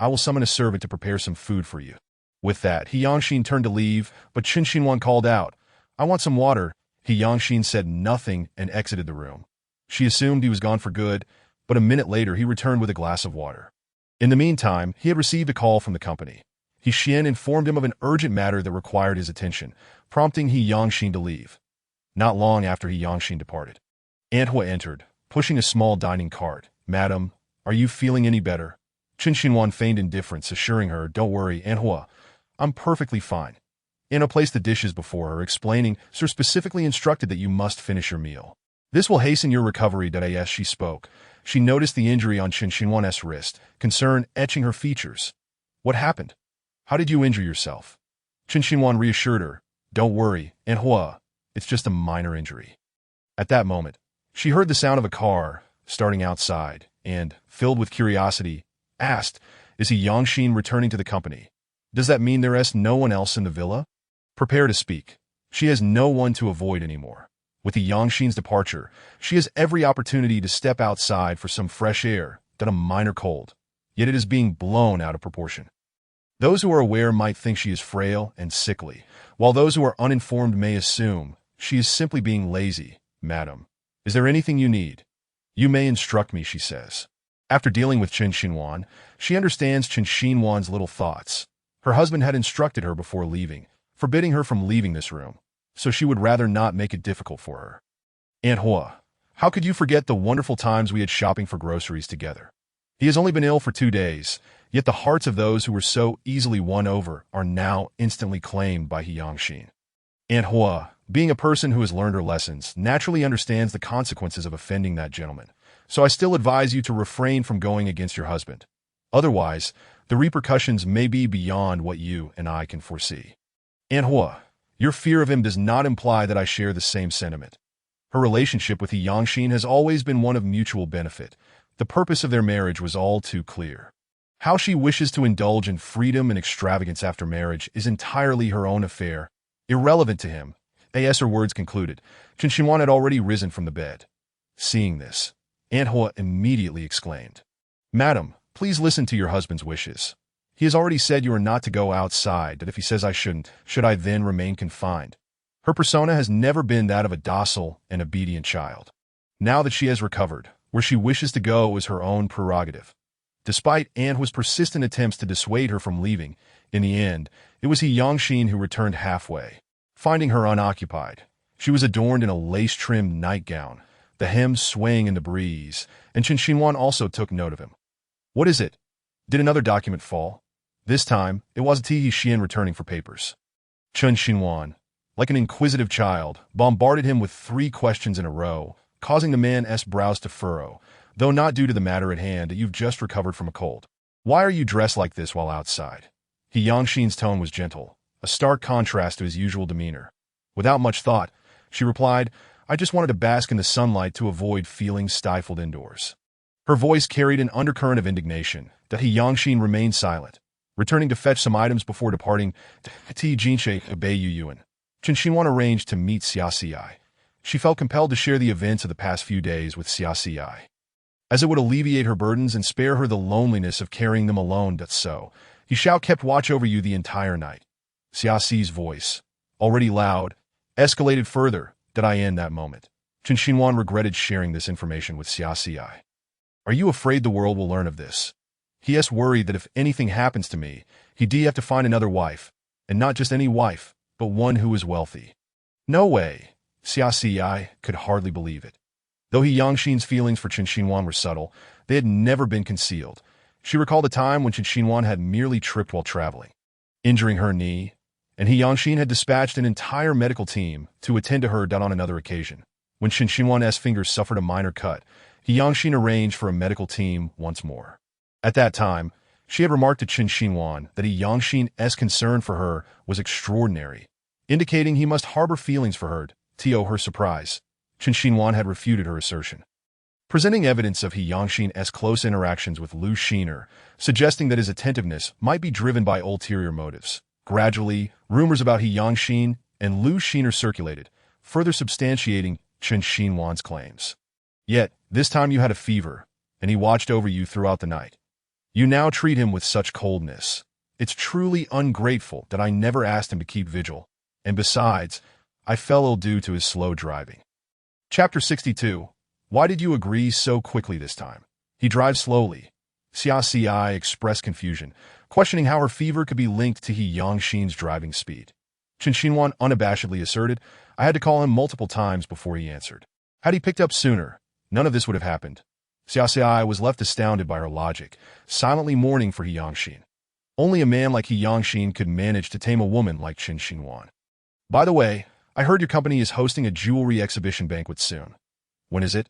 I will summon a servant to prepare some food for you." With that, Yangxin turned to leave, but Qin Xinhuan called out, "I want some water." Yangxin said nothing and exited the room. She assumed he was gone for good, but a minute later he returned with a glass of water. In the meantime, he had received a call from the company. Xian informed him of an urgent matter that required his attention, prompting Yangxin to leave. Not long after Yangxin departed, Anhua entered, pushing a small dining cart. "Madam, are you feeling any better?" Qin Xinhuan feigned indifference, assuring her, "Don't worry, Anhua, I'm perfectly fine." Anna placed the dishes before her, explaining, "Sir specifically instructed that you must finish your meal. This will hasten your recovery." As she spoke, She noticed the injury on Chen Xinhuan's wrist, concern etching her features. What happened? How did you injure yourself? Chen Xinhuan reassured her. Don't worry, Aunt Hua. It's just a minor injury. At that moment, she heard the sound of a car starting outside and, filled with curiosity, asked, Is he Yangxin returning to the company? Does that mean there is no one else in the villa? Prepare to speak. She has no one to avoid anymore. With the Yangxin's departure, she has every opportunity to step outside for some fresh air than a minor cold, yet it is being blown out of proportion. Those who are aware might think she is frail and sickly, while those who are uninformed may assume she is simply being lazy. Madam, is there anything you need? You may instruct me, she says. After dealing with Chen Xinhuan, she understands Chen Xinhuan's little thoughts. Her husband had instructed her before leaving, forbidding her from leaving this room, so she would rather not make it difficult for her. Aunt Hua, how could you forget the wonderful times we had shopping for groceries together? He has only been ill for 2 days, yet the hearts of those who were so easily won over are now instantly claimed by He Yangxin. Aunt Hua, being a person who has learned her lessons, naturally understands the consequences of offending that gentleman, so I still advise you to refrain from going against your husband. Otherwise, the repercussions may be beyond what you and I can foresee. Aunt Hua, your fear of him does not imply that I share the same sentiment. Her relationship with He Yangxin has always been one of mutual benefit. The purpose of their marriage was all too clear. How she wishes to indulge in freedom and extravagance after marriage is entirely her own affair, irrelevant to him. As her words concluded, Chen Xinhuan had already risen from the bed. Seeing this, Aunt Hua immediately exclaimed, Madam, please listen to your husband's wishes. He has already said you are not to go outside, that if he says I shouldn't, should I then remain confined? Her persona has never been that of a docile and obedient child. Now that she has recovered, where she wishes to go is her own prerogative. Despite Aunt Hua's persistent attempts to dissuade her from leaving, in the end, it was He Yangxin who returned halfway. Finding her unoccupied, she was adorned in a lace-trimmed nightgown, the hem swaying in the breeze, and Chen Xinhuan also took note of him. What is it? Did another document fall? This time, it was He Xian returning for papers. Chen Xinhuan, like an inquisitive child, bombarded him with 3 questions in a row, causing the man's brows to furrow, though not due to the matter at hand that you've just recovered from a cold. Why are you dressed like this while outside? He Yangxin's tone was gentle, a stark contrast to his usual demeanor. Without much thought, she replied, I just wanted to bask in the sunlight to avoid feeling stifled indoors. Her voice carried an undercurrent of indignation, that He Yangxin remained silent, returning to fetch some items before departing. Ti Jinshe obey Yu Yuan. Chen Xinhuan arranged to meet Xia Xi. She felt compelled to share the events of the past few days with Xia Xi, as it would alleviate her burdens and spare her the loneliness of carrying them alone. So, He Xiao kept watch over you the entire night. Xia Xi's voice, already loud, escalated further. Did I end that moment? Chen Xinhuan regretted sharing this information with Xia Xi. Are you afraid the world will learn of this? He is worried that if anything happens to me, he'd have to find another wife, and not just any wife, but one who is wealthy. No way. Xia Xi could hardly believe it. Though He Yangxin's feelings for Chen Xinhuan were subtle, they had never been concealed. She recalled a time when Chen Xinhuan had merely tripped while traveling, injuring her knee, and He Yangxin had dispatched an entire medical team to attend to her on another occasion. When Chen Xinhuan's fingers suffered a minor cut, He Yangxin arranged for a medical team once more. At that time, she had remarked to Chen Xinhuan that He Yangxin's concern for her was extraordinary, indicating he must harbor feelings for her. To her surprise, Chen Xinhuan had refuted her assertion, presenting evidence of He Yangxin's close interactions with Lu Xiner, suggesting that his attentiveness might be driven by ulterior motives. Gradually, rumors about He Yangxin and Lu Xiner circulated, further substantiating Chen Xinhuan's claims. Yet, this time you had a fever, and he watched over you throughout the night. You now treat him with such coldness. It's truly ungrateful that I never asked him to keep vigil, and besides, I fell ill due to his slow driving. Chapter 62. Why did you agree so quickly this time? He drives slowly. Xia Xi expressed confusion, questioning how her fever could be linked to He Yangxin's driving speed. Chen Xinhuan unabashedly asserted, I had to call him multiple times before he answered. Had he picked up sooner, none of this would have happened. Xia Xi was left astounded by her logic, silently mourning for He Yangxin. Only a man like He Yangxin could manage to tame a woman like Chen Xinhuan. By the way, I heard your company is hosting a jewelry exhibition banquet soon. When is it?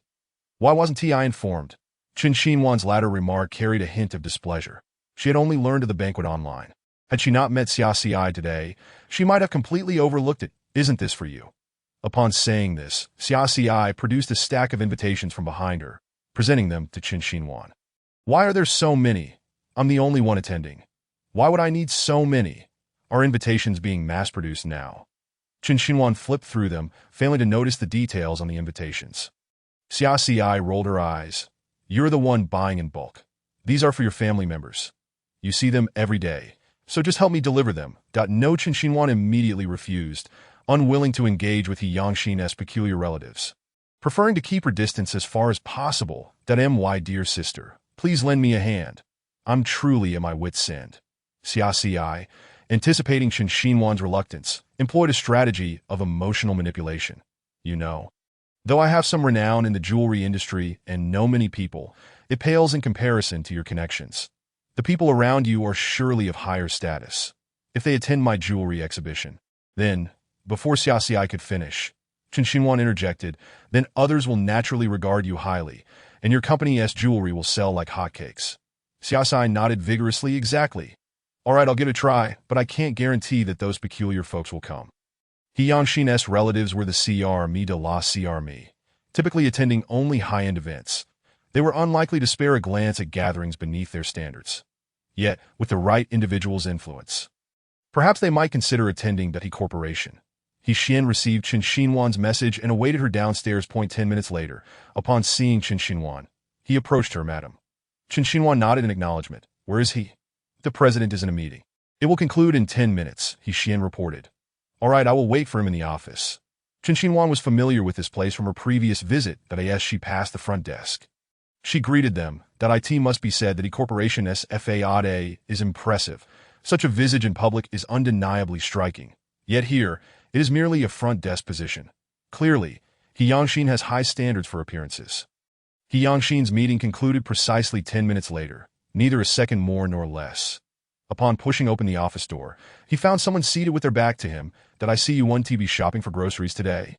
Why wasn't Ti informed? Chen Xinhuan's latter remark carried a hint of displeasure. She had only learned of the banquet online. Had she not met Xia Xi today, she might have completely overlooked it. Isn't this for you? Upon saying this, Xia Xi produced a stack of invitations from behind her, presenting them to Chen Xinhuan. Why are there so many? I'm the only one attending. Why would I need so many? Are invitations being mass-produced now? Chen Xinhuan flipped through them, failing to notice the details on the invitations. Xia Xi rolled her eyes. You're the one buying in bulk. These are for your family members. You see them every day, so just help me deliver them. No, Chen Xinhuan immediately refused, unwilling to engage with He Yangxin's peculiar relatives. Preferring to keep her distance as far as possible, my dear sister, please lend me a hand. I'm truly at my wit's end. Xia Xi, anticipating Chen Xinhuan's reluctance, employed a strategy of emotional manipulation. You know, though I have some renown in the jewelry industry and know many people, it pales in comparison to your connections. The people around you are surely of higher status. If they attend my jewelry exhibition, then, before Xia Xi could finish, Chen Xinhuan interjected, then others will naturally regard you highly, and your company's jewelry will sell like hotcakes. Xia Xi nodded vigorously. Exactly. All right, I'll give it a try, but I can't guarantee that those peculiar folks will come. He Yangxin's relatives were the CRME de la CRME, typically attending only high-end events. They were unlikely to spare a glance at gatherings beneath their standards. Yet, with the right individual's influence, perhaps they might consider attending the He Corporation. He Xian received Chen Xinhuan's message and awaited her downstairs. 10 minutes later, upon seeing Chen Xinhuan, he approached her. Madam. Chen Xinhuan nodded in acknowledgement. Where is he? The president is in a meeting. It will conclude in 10 minutes, He Xian reported. All right, I will wait for him in the office. Chen Xinhuan was familiar with this place from her previous visit as she passed the front desk. She greeted them. It must be said that He Corporation's FAAD is impressive. Such a visage in public is undeniably striking. Yet here, it is merely a front desk position. Clearly, He Yangxin has high standards for appearances. He Yangxin's meeting concluded precisely 10 minutes later, neither a second more nor less. Upon pushing open the office door, he found someone seated with their back to him. I see you want to be shopping for groceries today?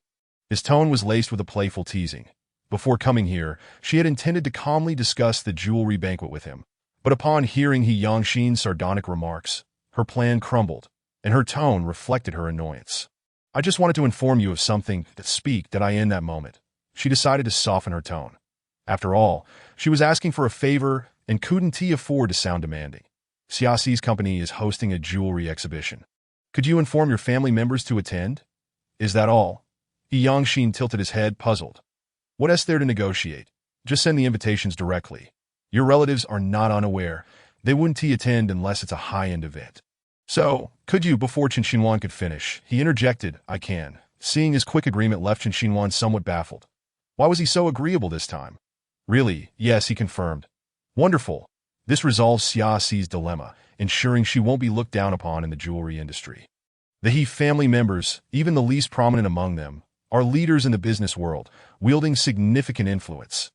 His tone was laced with a playful teasing. Before coming here, she had intended to calmly discuss the jewelry banquet with him. But upon hearing He Yangxin's sardonic remarks, her plan crumbled, and her tone reflected her annoyance. I just wanted to inform you of something in that moment. She decided to soften her tone. After all, she was asking for a favor and couldn't afford to sound demanding. Xia Xi's company is hosting a jewelry exhibition. Could you inform your family members to attend? Is that all? He Yangxin tilted his head, puzzled. What else there to negotiate? Just send the invitations directly. Your relatives are not unaware. They wouldn't attend unless it's a high-end event. So, could you, before Chen Xinhuan could finish, he interjected, I can. Seeing his quick agreement left Chen Xinhuan somewhat baffled. Why was he so agreeable this time? Really, yes, he confirmed. Wonderful. This resolves Xia Xi's dilemma, ensuring she won't be looked down upon in the jewelry industry. The He family members, even the least prominent among them, are leaders in the business world, wielding significant influence.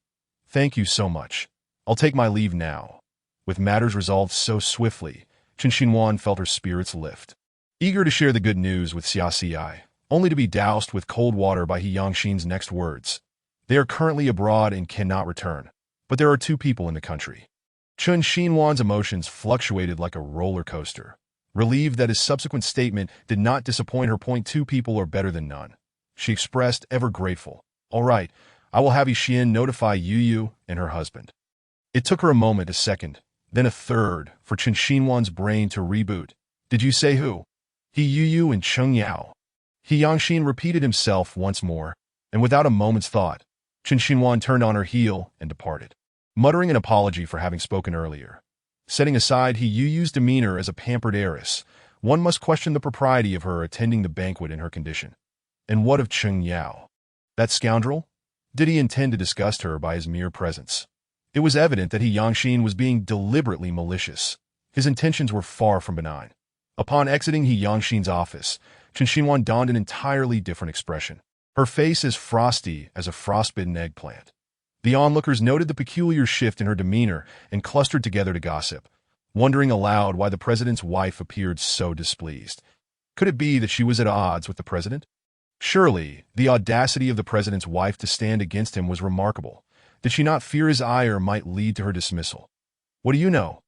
Thank you so much. I'll take my leave now. With matters resolved so swiftly, Chen Xinhuan felt her spirits lift. Eager to share the good news with Xia Xi, only to be doused with cold water by He Yangxin's next words. They are currently abroad and cannot return, but there are 2 people in the country. Chen Xinhuan's emotions fluctuated like a roller coaster. Relieved that his subsequent statement did not disappoint her. 2 people are better than none. She expressed, ever grateful. All right, I will have He Xian notify Yu and her husband. It took her a moment, a second, then a third, for Chen Xinhuan's brain to reboot. Did you say who? He Yu and Cheng Yao. He Yangxin repeated himself once more, and without a moment's thought, Chen Xinhuan turned on her heel and departed, muttering an apology for having spoken earlier. Setting aside He Yu's demeanor as a pampered heiress, one must question the propriety of her attending the banquet in her condition. And what of Cheng Yao? That scoundrel? Did he intend to disgust her by his mere presence? It was evident that He Yangxin was being deliberately malicious. His intentions were far from benign. Upon exiting He Yangxin's office, Chen Xinhuan donned an entirely different expression. Her face as frosty as a frostbitten eggplant. The onlookers noted the peculiar shift in her demeanor and clustered together to gossip, wondering aloud why the president's wife appeared so displeased. Could it be that she was at odds with the president? Surely, the audacity of the president's wife to stand against him was remarkable. Did she not fear his ire might lead to her dismissal? What do you know?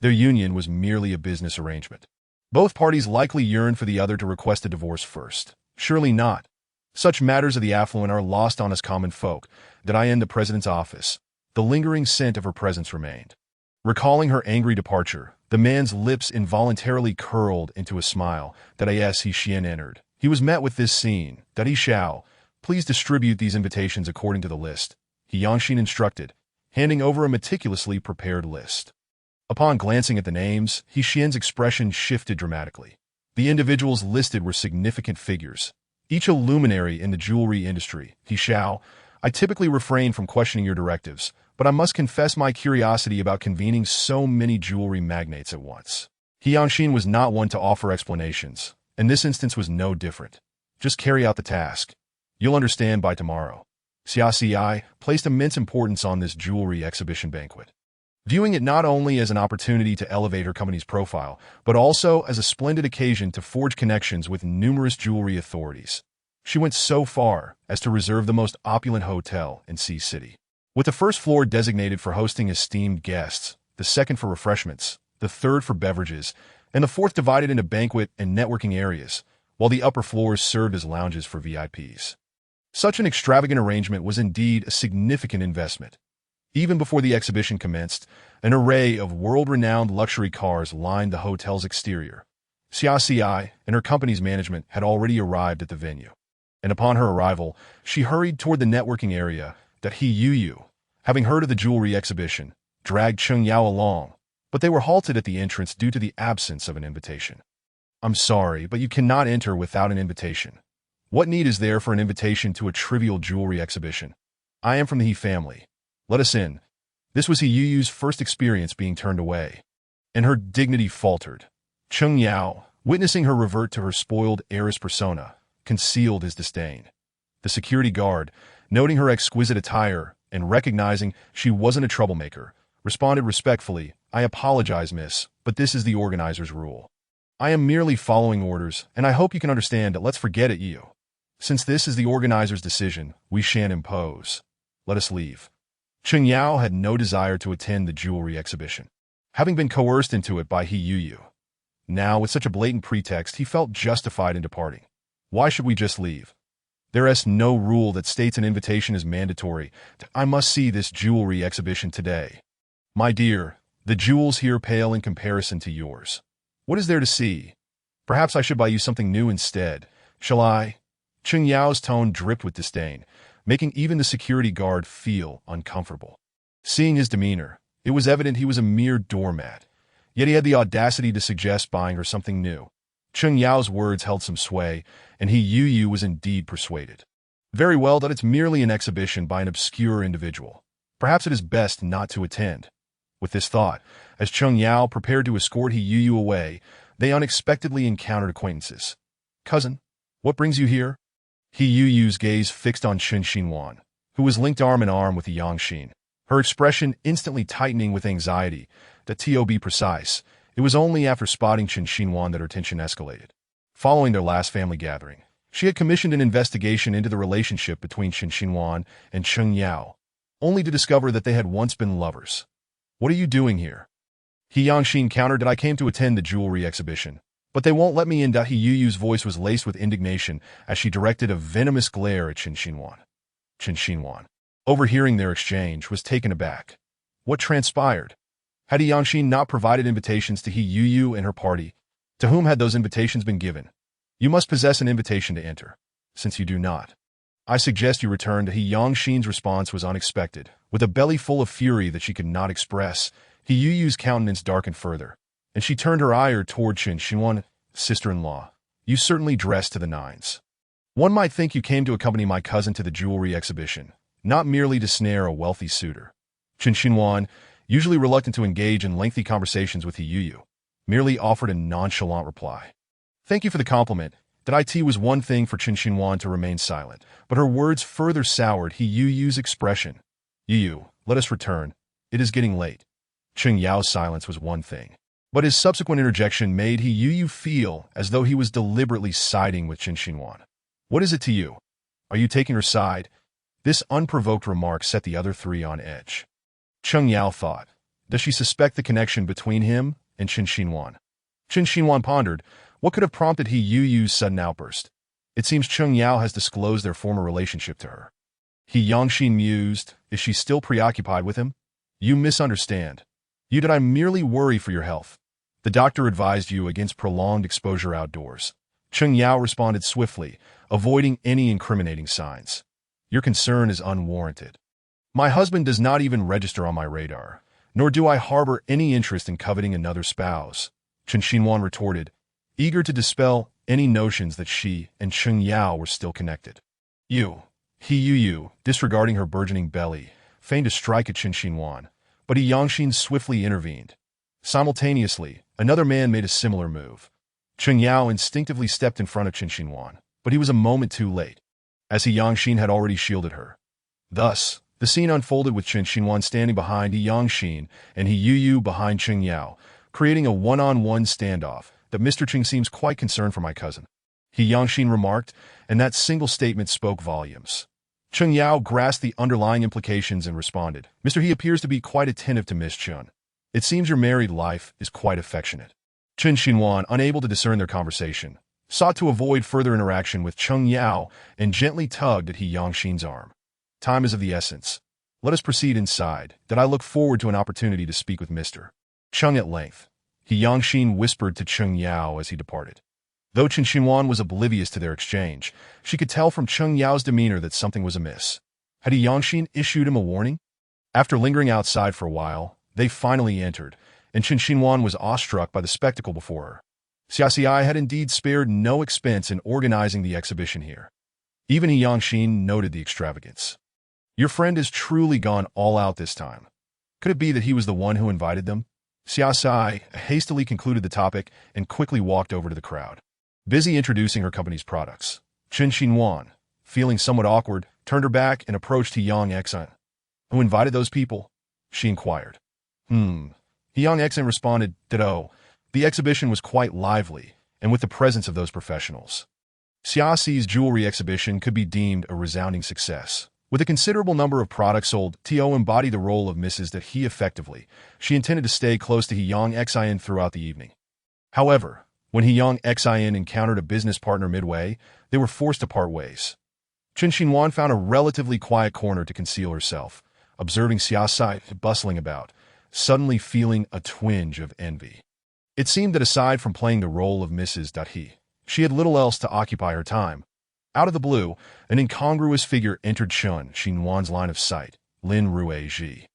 Their union was merely a business arrangement. Both parties likely yearned for the other to request a divorce first. Surely not. Such matters of the affluent are lost on us common folk. Did I end the president's office? The lingering scent of her presence remained. Recalling her angry departure, the man's lips involuntarily curled into a smile. That yes, he Xian entered. He was met with this scene. That he shall. Please distribute these invitations according to the list. He Yangshin instructed, handing over a meticulously prepared list. Upon glancing at the names, He Xian's expression shifted dramatically. The individuals listed were significant figures, each a luminary in the jewelry industry. He shall. I typically refrain from questioning your directives, but I must confess my curiosity about convening so many jewelry magnates at once. He Yangshin was not one to offer explanations, and this instance was no different. Just carry out the task. You'll understand by tomorrow. Xia placed immense importance on this jewelry exhibition banquet, viewing it not only as an opportunity to elevate her company's profile, but also as a splendid occasion to forge connections with numerous jewelry authorities. She went so far as to reserve the most opulent hotel in Sea City, with the first floor designated for hosting esteemed guests, the second for refreshments, the third for beverages, and the fourth divided into banquet and networking areas, while the upper floors served as lounges for VIPs. Such an extravagant arrangement was indeed a significant investment. Even before the exhibition commenced, an array of world-renowned luxury cars lined the hotel's exterior. Xia and her company's management had already arrived at the venue, and upon her arrival, she hurried toward the networking area. That He Yu, having heard of the jewelry exhibition, dragged Cheng Yao along, but they were halted at the entrance due to the absence of an invitation. I'm sorry, but you cannot enter without an invitation. What need is there for an invitation to a trivial jewelry exhibition? I am from the He family. Let us in. This was He Yu's first experience being turned away, and her dignity faltered. Cheng Yao, witnessing her revert to her spoiled heiress persona, concealed his disdain. The security guard, noting her exquisite attire and recognizing she wasn't a troublemaker, responded respectfully, I apologize, miss, but this is the organizer's rule. I am merely following orders, and I hope you can understand that let's forget it, you. Since this is the organizer's decision, we shan't impose. Let us leave. Cheng Yao had no desire to attend the jewelry exhibition, having been coerced into it by He Yu. Now, with such a blatant pretext, he felt justified in departing. Why should we just leave? There is no rule that states an invitation is mandatory. I must see this jewelry exhibition today. My dear, the jewels here pale in comparison to yours. What is there to see? Perhaps I should buy you something new instead. Shall I? Cheng Yao's tone dripped with disdain, making even the security guard feel uncomfortable. Seeing his demeanor, it was evident he was a mere doormat, yet he had the audacity to suggest buying her something new. Cheng Yao's words held some sway, and He Yu was indeed persuaded. Very well, that it's merely an exhibition by an obscure individual. Perhaps it is best not to attend. With this thought, as Cheng Yao prepared to escort He Yu away, they unexpectedly encountered acquaintances. Cousin, what brings you here? He Yu's gaze fixed on Chen Xinhuan, who was linked arm in arm with the Yangshin, her expression instantly tightening with anxiety. To be precise, it was only after spotting Chen Xinhuan that her tension escalated. Following their last family gathering, she had commissioned an investigation into the relationship between Chen Xinhuan and Cheng Yao, only to discover that they had once been lovers. What are you doing here? He Yangshin countered that I came to attend the jewelry exhibition, but they won't let me in. He Yu's voice was laced with indignation as she directed a venomous glare at Chen Xinhuan. Chen Xinhuan, overhearing their exchange, was taken aback. What transpired? Had He Yangshin not provided invitations to He Yu and her party? To whom had those invitations been given? You must possess an invitation to enter. Since you do not, I suggest you return. To He Yangshin's response was unexpected. With a belly full of fury that she could not express, He Yu's countenance darkened further, and she turned her ire toward Chen Xinhuan. Sister-in-law, you certainly dress to the nines. One might think you came to accompany my cousin to the jewelry exhibition, not merely to snare a wealthy suitor. Chen Xinhuan, usually reluctant to engage in lengthy conversations with He Yu, merely offered a nonchalant reply. Thank you for the compliment. That it was one thing for Chen Xinhuan to remain silent, but her words further soured He Yu's expression. Yu, let us return. It is getting late. Cheng Yao's silence was one thing, but his subsequent interjection made He Yu feel as though he was deliberately siding with Chen Xinhuan. What is it to you? Are you taking her side? This unprovoked remark set the other three on edge. Cheng Yao thought, does she suspect the connection between him and Qin Xinhuan? Qin Xinhuan pondered, what could have prompted He Yu's sudden outburst? It seems Cheng Yao has disclosed their former relationship to her. He Yangxin mused, is she still preoccupied with him? You misunderstand. You did I merely worry for your health. The doctor advised you against prolonged exposure outdoors. Cheng Yao responded swiftly, avoiding any incriminating signs. Your concern is unwarranted. My husband does not even register on my radar, nor do I harbor any interest in coveting another spouse, Qin Xinhuan retorted, eager to dispel any notions that she and Cheng Yao were still connected. He Yu, disregarding her burgeoning belly, feigned to strike at Qin Xinhuan, but He Yangxin swiftly intervened. Simultaneously, another man made a similar move. Cheng Yao instinctively stepped in front of Qin Xinhuan, but he was a moment too late, as He Yangxin had already shielded her. Thus, the scene unfolded with Qin Xinhuan standing behind He Yangxin and He Yu behind Cheng Yao, creating a one-on-one standoff that Mr. Cheng seems quite concerned for my cousin, He Yangxin remarked, and that single statement spoke volumes. Cheng Yao grasped the underlying implications and responded, Mr. He appears to be quite attentive to Miss Chun. It seems your married life is quite affectionate. Qin Xinhuan, unable to discern their conversation, sought to avoid further interaction with Cheng Yao and gently tugged at He Yangxin's arm. Time is of the essence. Let us proceed inside, that I look forward to an opportunity to speak with Mr. Cheng at length. He Yangxin whispered to Cheng Yao as he departed. Though Qin Xinhuan was oblivious to their exchange, she could tell from Cheng Yao's demeanor that something was amiss. Had He Yangxin issued him a warning? After lingering outside for a while, they finally entered, and Qin Xinhuan was awestruck by the spectacle before her. Xiaoxi had indeed spared no expense in organizing the exhibition here. Even He Yangxin noted the extravagance. Your friend has truly gone all out this time. Could it be that he was the one who invited them? Xiaoxi hastily concluded the topic and quickly walked over to the crowd. Busy introducing her company's products, Qin Xinhuan, feeling somewhat awkward, turned her back and approached He Yangxin. Who invited those people? She inquired. He Yangxin responded, ditto. The exhibition was quite lively, and with the presence of those professionals. Xiaoxi's jewelry exhibition could be deemed a resounding success. With a considerable number of products sold, Tio embodied the role of Mrs. that he effectively. She intended to stay close to He Yangxin throughout the evening. However, when He Yangxin encountered a business partner midway, they were forced to part ways. Qin Xinhuan found a relatively quiet corner to conceal herself, observing Xiaoxi bustling about, suddenly feeling a twinge of envy. It seemed that aside from playing the role of Mrs. she had little else to occupy her time. Out of the blue, an incongruous figure entered Qin Xinhuan's line of sight, Lin Ruizhi.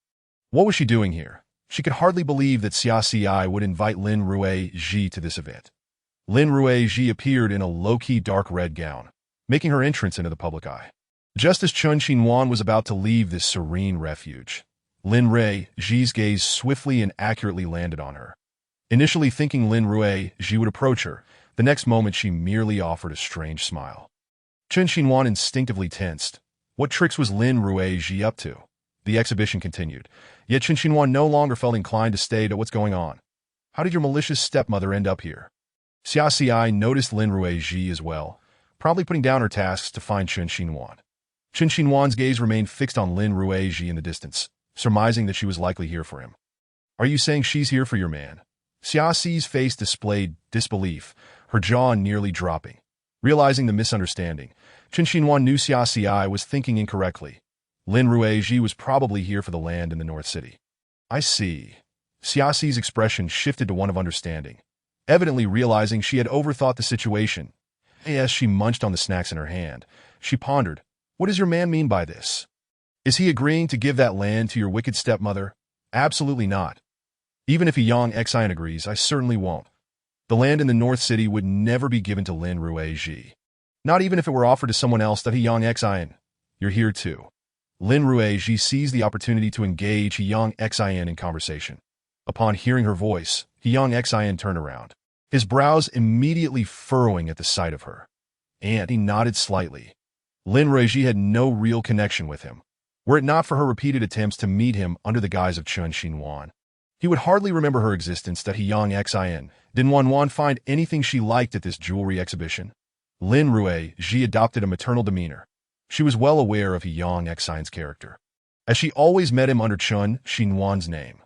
What was she doing here? She could hardly believe that Xiaoxi would invite Lin Ruizhi to this event. Lin Ruizhi appeared in a low-key dark red gown, making her entrance into the public eye. Just as Qin Xinhuan was about to leave this serene refuge, Lin Ruizhi's gaze swiftly and accurately landed on her. Initially thinking Lin Ruizhi would approach her, the next moment she merely offered a strange smile. Qin Xinhuan instinctively tensed. What tricks was Lin Ruizhi up to? The exhibition continued, yet Qin Xinhuan no longer felt inclined to stay to what's going on. How did your malicious stepmother end up here? Xiaoxi noticed Lin Ruizhi as well, probably putting down her tasks to find Qin Xinhuan. Qin Xinhuan's gaze remained fixed on Lin Ruizhi in the distance, surmising that she was likely here for him. Are you saying she's here for your man? Xiaoxi's face displayed disbelief, her jaw nearly dropping. Realizing the misunderstanding, Qin Xinhuan knew Xiaoxi was thinking incorrectly. Lin Ruizhi was probably here for the land in the North City. I see. Xiaoxi's expression shifted to one of understanding, evidently realizing she had overthought the situation. As she munched on the snacks in her hand, she pondered, what does your man mean by this? Is he agreeing to give that land to your wicked stepmother? Absolutely not. Even if He Yangxin agrees, I certainly won't. The land in the North City would never be given to Lin Ruizhi. Not even if it were offered to someone else that He Yangxin. You're here too. Lin Ruizhi seized the opportunity to engage He Yangxin in conversation. Upon hearing her voice, He Yangxin turned around, his brows immediately furrowing at the sight of her. And he nodded slightly. Lin Ruizhi had no real connection with him. Were it not for her repeated attempts to meet him under the guise of Qin Xinhuan, he would hardly remember her existence. That He Yangxin. Didn't Wan find anything she liked at this jewelry exhibition? Lin Ruizhi adopted a maternal demeanor. She was well aware of Yang Xian's character, as she always met him under Chun Xinhuan's name.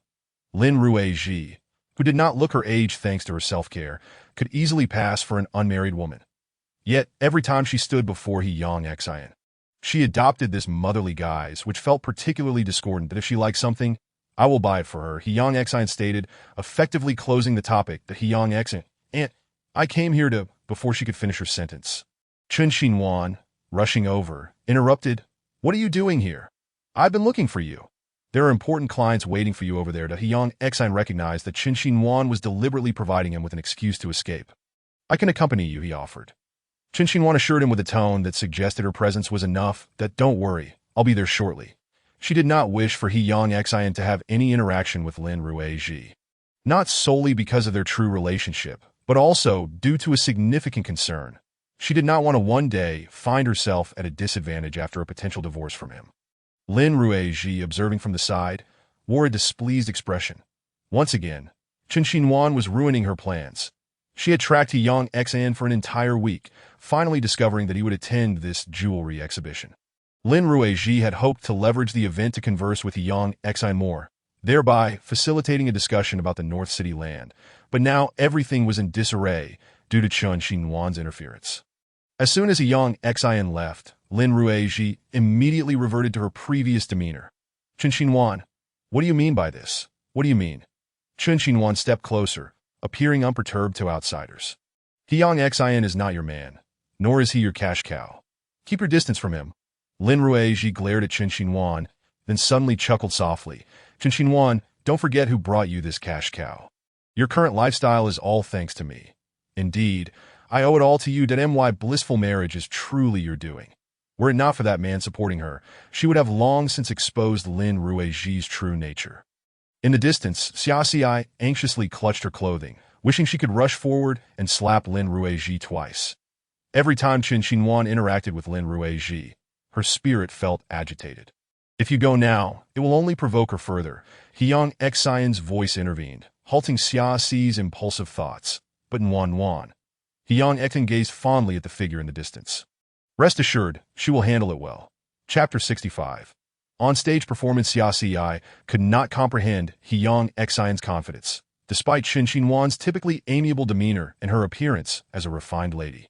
Lin Ruiji, who did not look her age thanks to her self-care, could easily pass for an unmarried woman. Yet, every time she stood before Yang Xian, she adopted this motherly guise, which felt particularly discordant that if she liked something, I will buy it for her, Yang Xian stated, effectively closing the topic that Yang Xian, and I came here to, before she could finish her sentence. Chun Xinhuan, rushing over, interrupted, "What are you doing here? I've been looking for you. There are important clients waiting for you over there." Yang Xian recognized that Chun Xinhuan was deliberately providing him with an excuse to escape. "I can accompany you," he offered. Chun Xinhuan assured him with a tone that suggested her presence was enough, that "Don't worry, I'll be there shortly." She did not wish for Yang Xian to have any interaction with Lin Ruiji. Not solely because of their true relationship, but also due to a significant concern. She did not want to one day find herself at a disadvantage after a potential divorce from him. Lin Ruiji, observing from the side, wore a displeased expression. Once again, Chun Xinhuan was ruining her plans. She had tracked Yang Xian for an entire week, finally discovering that he would attend this jewelry exhibition. Lin Ruiji had hoped to leverage the event to converse with Yang Xian more, thereby facilitating a discussion about the North City land, but now everything was in disarray due to Chun Xinhuan's interference. As soon as Yang Xian left, Lin Ruiji immediately reverted to her previous demeanor. "Chun Xinhuan, what do you mean by this? What do you mean?" Chun Xinhuan stepped closer, appearing unperturbed to outsiders. "Yang Xian is not your man, nor is he your cash cow. Keep your distance from him." Lin Ruiji glared at Chun Xinhuan, then suddenly chuckled softly. "Chun Xinhuan, don't forget who brought you this cash cow. Your current lifestyle is all thanks to me. Indeed, I owe it all to you. My blissful marriage is truly your doing. Were it not for that man supporting her, she would have long since exposed Lin Ruiji's true nature." In the distance, Xiaoxi anxiously clutched her clothing, wishing she could rush forward and slap Lin Ruiji twice. Every time Chun Xinhuan interacted with Lin Ruiji, her spirit felt agitated. "If you go now, it will only provoke her further." Yang Xian's voice intervened, halting Xiaoxi's impulsive thoughts. But Wan, Yang Xian gazed fondly at the figure in the distance. "Rest assured, she will handle it well." Chapter 65. On-stage performance. Xiaoxi could not comprehend Yang Xian's confidence, despite Chun Xinhuan's typically amiable demeanor and her appearance as a refined lady.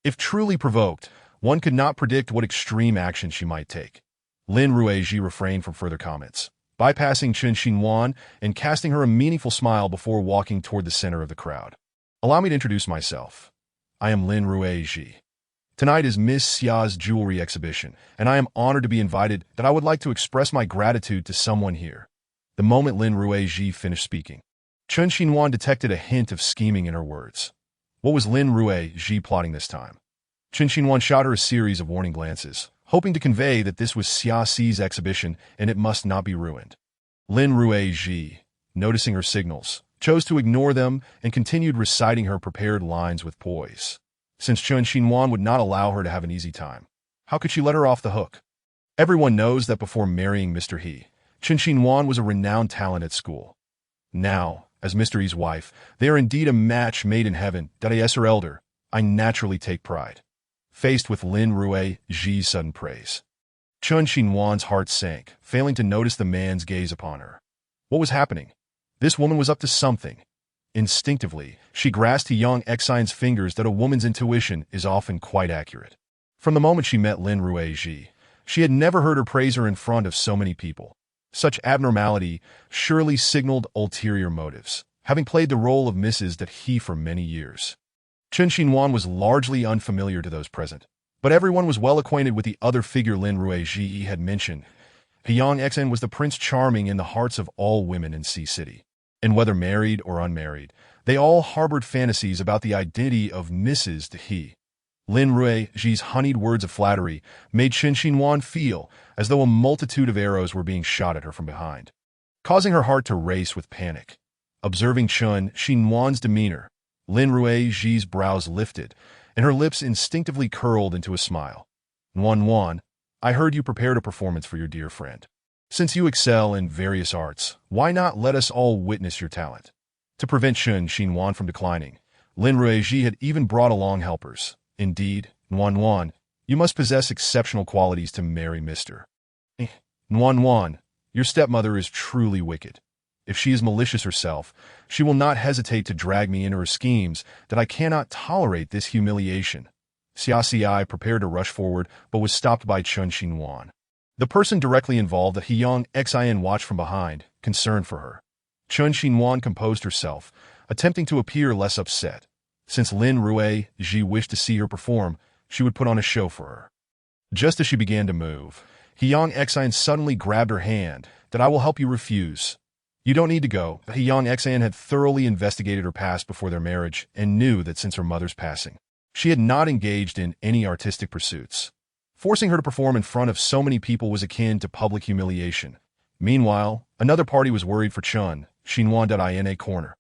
If truly provoked, one could not predict what extreme action she might take. Lin Ruiji refrained from further comments, bypassing Chun Xinhuan and casting her a meaningful smile before walking toward the center of the crowd. "Allow me to introduce myself. I am Lin Ruiji. Tonight is Miss Xia's jewelry exhibition, and I am honored to be invited. That I would like to express my gratitude to someone here." The moment Lin Ruiji finished speaking, Chun Xinhuan detected a hint of scheming in her words. What was Lin Ruiji plotting this time? Chun Xinhuan shot her a series of warning glances, hoping to convey that this was Xiaoxi's exhibition and it must not be ruined. Lin Ruiji, noticing her signals, chose to ignore them and continued reciting her prepared lines with poise. Since Chun Xinhuan would not allow her to have an easy time, how could she let her off the hook? Everyone knows that before marrying Mr. He, Chun Xinhuan was a renowned talent at school. Now, as Mr. He's wife, they are indeed a match made in heaven. As her elder, I naturally take pride. Faced with Lin Ruiji's sudden praise, Chun Xinhuan's heart sank, failing to notice the man's gaze upon her. What was happening? This woman was up to something. Instinctively, she grasped Yang Xian's fingers that a woman's intuition is often quite accurate. From the moment she met Lin Ruiji, she had never heard her praise her in front of so many people. Such abnormality surely signaled ulterior motives, having played the role of Mrs. He for many years. Chun Xinhuan was largely unfamiliar to those present, but everyone was well acquainted with the other figure Lin Ruiji had mentioned. Yang Xian was the Prince Charming in the hearts of all women in Sea City. And whether married or unmarried, they all harbored fantasies about the identity of Mrs. He. Lin Ruiji's honeyed words of flattery made Chun Xinhuan feel as though a multitude of arrows were being shot at her from behind, causing her heart to race with panic. Observing Chun Xinhuan's demeanor, Lin Ruiji's brows lifted, and her lips instinctively curled into a smile. "Wan, I heard you prepared a performance for your dear friend. Since you excel in various arts, why not let us all witness your talent?" To prevent Chun Xinhuan from declining, Lin Ruiji had even brought along helpers. Indeed, Wan, You must possess exceptional qualities to marry Mr. Nuan. Your stepmother is truly wicked. If she is malicious herself, she will not hesitate to drag me into her schemes, that I cannot tolerate this humiliation. Xiaoxi prepared to rush forward, but was stopped by Chen Xinhuan. The person directly involved, that Hiyang Xin, watched from behind, concerned for her. Chen Xinhuan composed herself, attempting to appear less upset. Since Lin Ruiji wished to see her perform, she would put on a show for her. Just as she began to move, Hiyang Xin suddenly grabbed her hand, that I will help you refuse. You don't need to go. Hiyang Xin had thoroughly investigated her past before their marriage and knew that since her mother's passing, she had not engaged in any artistic pursuits. Forcing her to perform in front of so many people was akin to public humiliation. Meanwhile, another party was worried for Chen Xinhuan in a corner.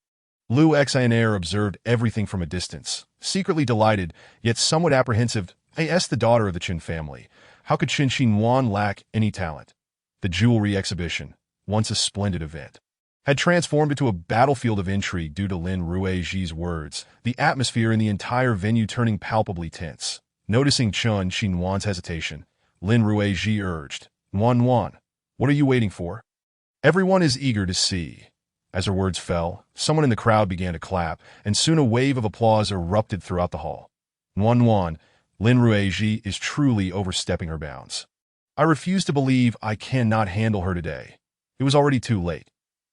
Lu Xinair observed everything from a distance, secretly delighted, yet somewhat apprehensive. As the daughter of the Chen family, how could Chen Xinhuan lack any talent? The jewelry exhibition, once a splendid event, had transformed into a battlefield of intrigue due to Lin Ruiji's words, the atmosphere in the entire venue turning palpably tense. Noticing Chen Xinhuan's hesitation, Lin Ruiji urged, Nuan, what are you waiting for? Everyone is eager to see. As her words fell, someone in the crowd began to clap, and soon a wave of applause erupted throughout the hall. Nuan, Lin Ruiji is truly overstepping her bounds. I refuse to believe I cannot handle her today. It was already too late.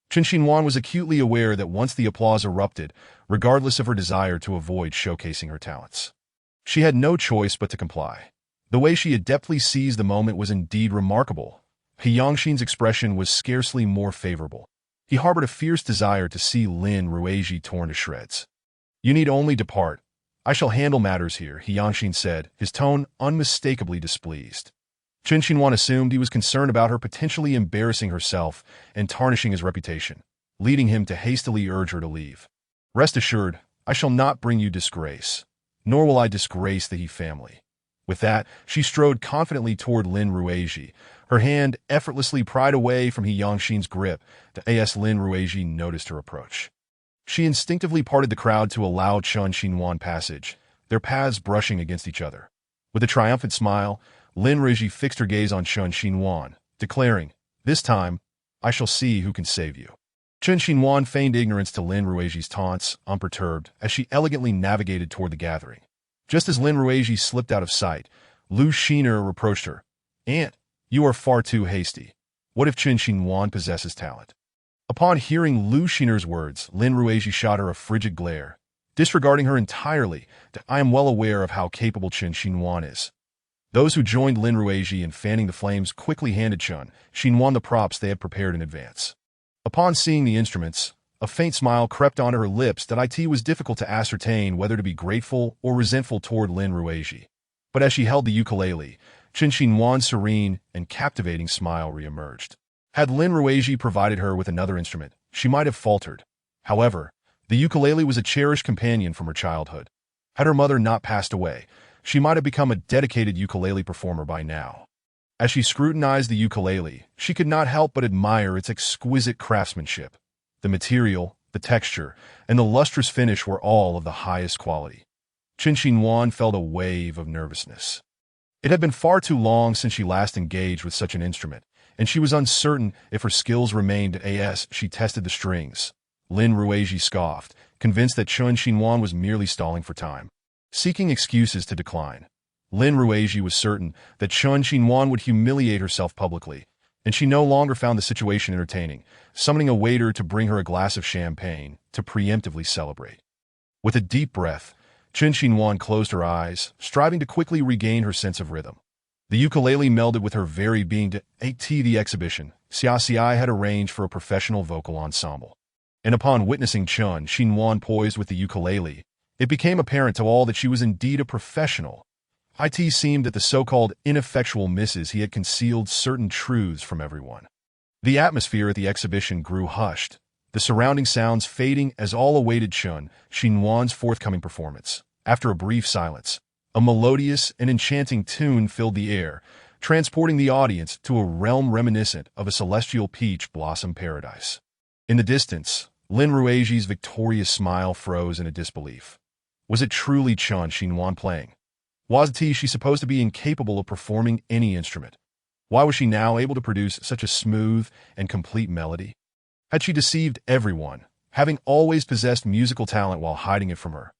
Chen Xinhuan was acutely aware that once the applause erupted, regardless of her desire to avoid showcasing her talents, she had no choice but to comply. The way she adeptly seized the moment was indeed remarkable. Hiyangxin's expression was scarcely more favorable. He harbored a fierce desire to see Lin Ruiji torn to shreds. You need only depart. I shall handle matters here, Hiyangxin said, his tone unmistakably displeased. Chen Xinhuan assumed he was concerned about her potentially embarrassing herself and tarnishing his reputation, leading him to hastily urge her to leave. Rest assured, I shall not bring you disgrace, nor will I disgrace the He family. With that, she strode confidently toward Lin Ruiji, her hand effortlessly pried away from Hiyangxin's grip. As Lin Ruiji noticed her approach, she instinctively parted the crowd to allow Chen Xinhuan passage, their paths brushing against each other. With a triumphant smile, Lin Ruiji fixed her gaze on Chen Xinhuan, declaring, This time, I shall see who can save you. Chen Xinhuan feigned ignorance to Lin Ruiji's taunts, unperturbed, as she elegantly navigated toward the gathering. Just as Lin Ruiji slipped out of sight, Lu Xiner reproached her. Aunt, you are far too hasty. What if Chen Xinhuan possesses talent? Upon hearing Lu Xiner's words, Lin Ruiji shot her a frigid glare, disregarding her entirely. I am well aware of how capable Chen Xinhuan is. Those who joined Lin Ruiji in fanning the flames quickly handed Chen Xinhuan the props they had prepared in advance. Upon seeing the instruments, a faint smile crept onto her lips. It was difficult to ascertain whether to be grateful or resentful toward Lin Ruiji. But as she held the ukulele, Chen Xinhuan's serene and captivating smile reemerged. Had Lin Ruiji provided her with another instrument, she might have faltered. However, the ukulele was a cherished companion from her childhood. Had her mother not passed away, she might have become a dedicated ukulele performer by now. As she scrutinized the ukulele, she could not help but admire its exquisite craftsmanship. The material, the texture, and the lustrous finish were all of the highest quality. Chen Xinhuan felt a wave of nervousness. It had been far too long since she last engaged with such an instrument, and she was uncertain if her skills remained as she tested the strings. Lin Ruiji scoffed, convinced that Chen Xinhuan was merely stalling for time, seeking excuses to decline. Lin Ruiji was certain that Chen Xinhuan would humiliate herself publicly, and she no longer found the situation entertaining, summoning a waiter to bring her a glass of champagne to preemptively celebrate. With a deep breath, Chen Xinhuan closed her eyes, striving to quickly regain her sense of rhythm. The ukulele melded with her very being. To the exhibition, Xiaoxi had arranged for a professional vocal ensemble. And upon witnessing Chen Xinhuan poised with the ukulele, it became apparent to all that she was indeed a professional. It seemed that the so-called ineffectual misses he had concealed certain truths from everyone. The atmosphere at the exhibition grew hushed, the surrounding sounds fading as all awaited Chen Xinhuan's forthcoming performance. After a brief silence, a melodious and enchanting tune filled the air, transporting the audience to a realm reminiscent of a celestial peach blossom paradise. In the distance, Lin Ruiji's victorious smile froze in a disbelief. Was it truly Chen Xinhuan playing? Was she supposed to be incapable of performing any instrument? Why was she now able to produce such a smooth and complete melody? Had she deceived everyone, having always possessed musical talent while hiding it from her?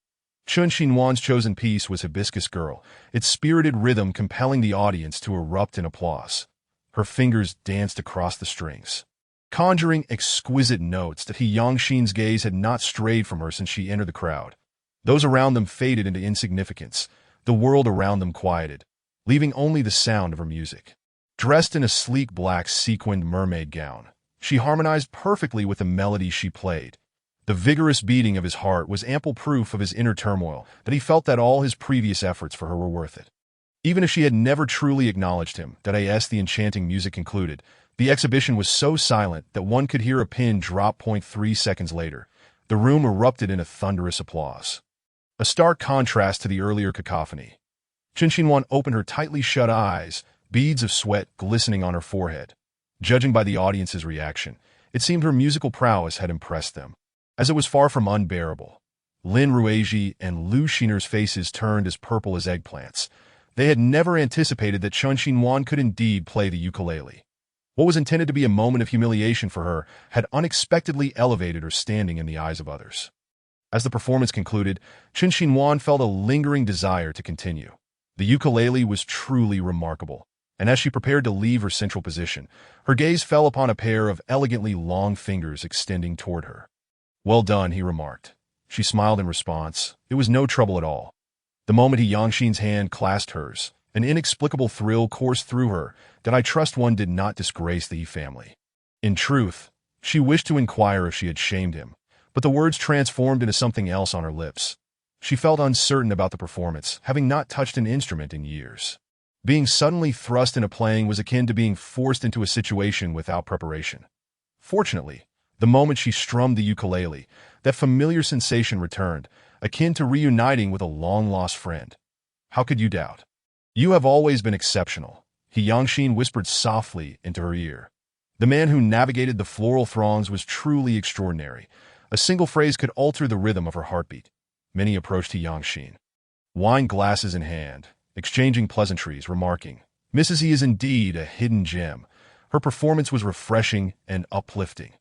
Chun Xinhuan's chosen piece was Hibiscus Girl, its spirited rhythm compelling the audience to erupt in applause. Her fingers danced across the strings, conjuring exquisite notes that Yangxin's gaze had not strayed from her since she entered the crowd. Those around them faded into insignificance, the world around them quieted, leaving only the sound of her music. Dressed in a sleek black sequined mermaid gown, she harmonized perfectly with the melody she played. The vigorous beating of his heart was ample proof of his inner turmoil, that he felt that all his previous efforts for her were worth it. Even if she had never truly acknowledged him, the enchanting music concluded, the exhibition was so silent that one could hear a pin drop. 3 seconds later, the room erupted in a thunderous applause. A stark contrast to the earlier cacophony. Chun Xinhuan opened her tightly shut eyes, beads of sweat glistening on her forehead. Judging by the audience's reaction, it seemed her musical prowess had impressed them. As it was far from unbearable, Lin Ruiji and Lu Xiner's faces turned as purple as eggplants. They had never anticipated that Chun Xinhuan could indeed play the ukulele. What was intended to be a moment of humiliation for her had unexpectedly elevated her standing in the eyes of others. As the performance concluded, Chun Xinhuan felt a lingering desire to continue. The ukulele was truly remarkable, and as she prepared to leave her central position, her gaze fell upon a pair of elegantly long fingers extending toward her. "Well done," he remarked. She smiled in response. It was no trouble at all. The moment Yangxin's hand clasped hers, an inexplicable thrill coursed through her that I trust one did not disgrace the He family. In truth, she wished to inquire if she had shamed him, but the words transformed into something else on her lips. She felt uncertain about the performance, having not touched an instrument in years. Being suddenly thrust into playing was akin to being forced into a situation without preparation. Fortunately, the moment she strummed the ukulele, that familiar sensation returned, akin to reuniting with a long-lost friend. How could you doubt? "You have always been exceptional," Yangxin whispered softly into her ear. The man who navigated the floral throngs was truly extraordinary. A single phrase could alter the rhythm of her heartbeat. Many approached Yangxin, wine glasses in hand, exchanging pleasantries, remarking, "Mrs. He is indeed a hidden gem." Her performance was refreshing and uplifting.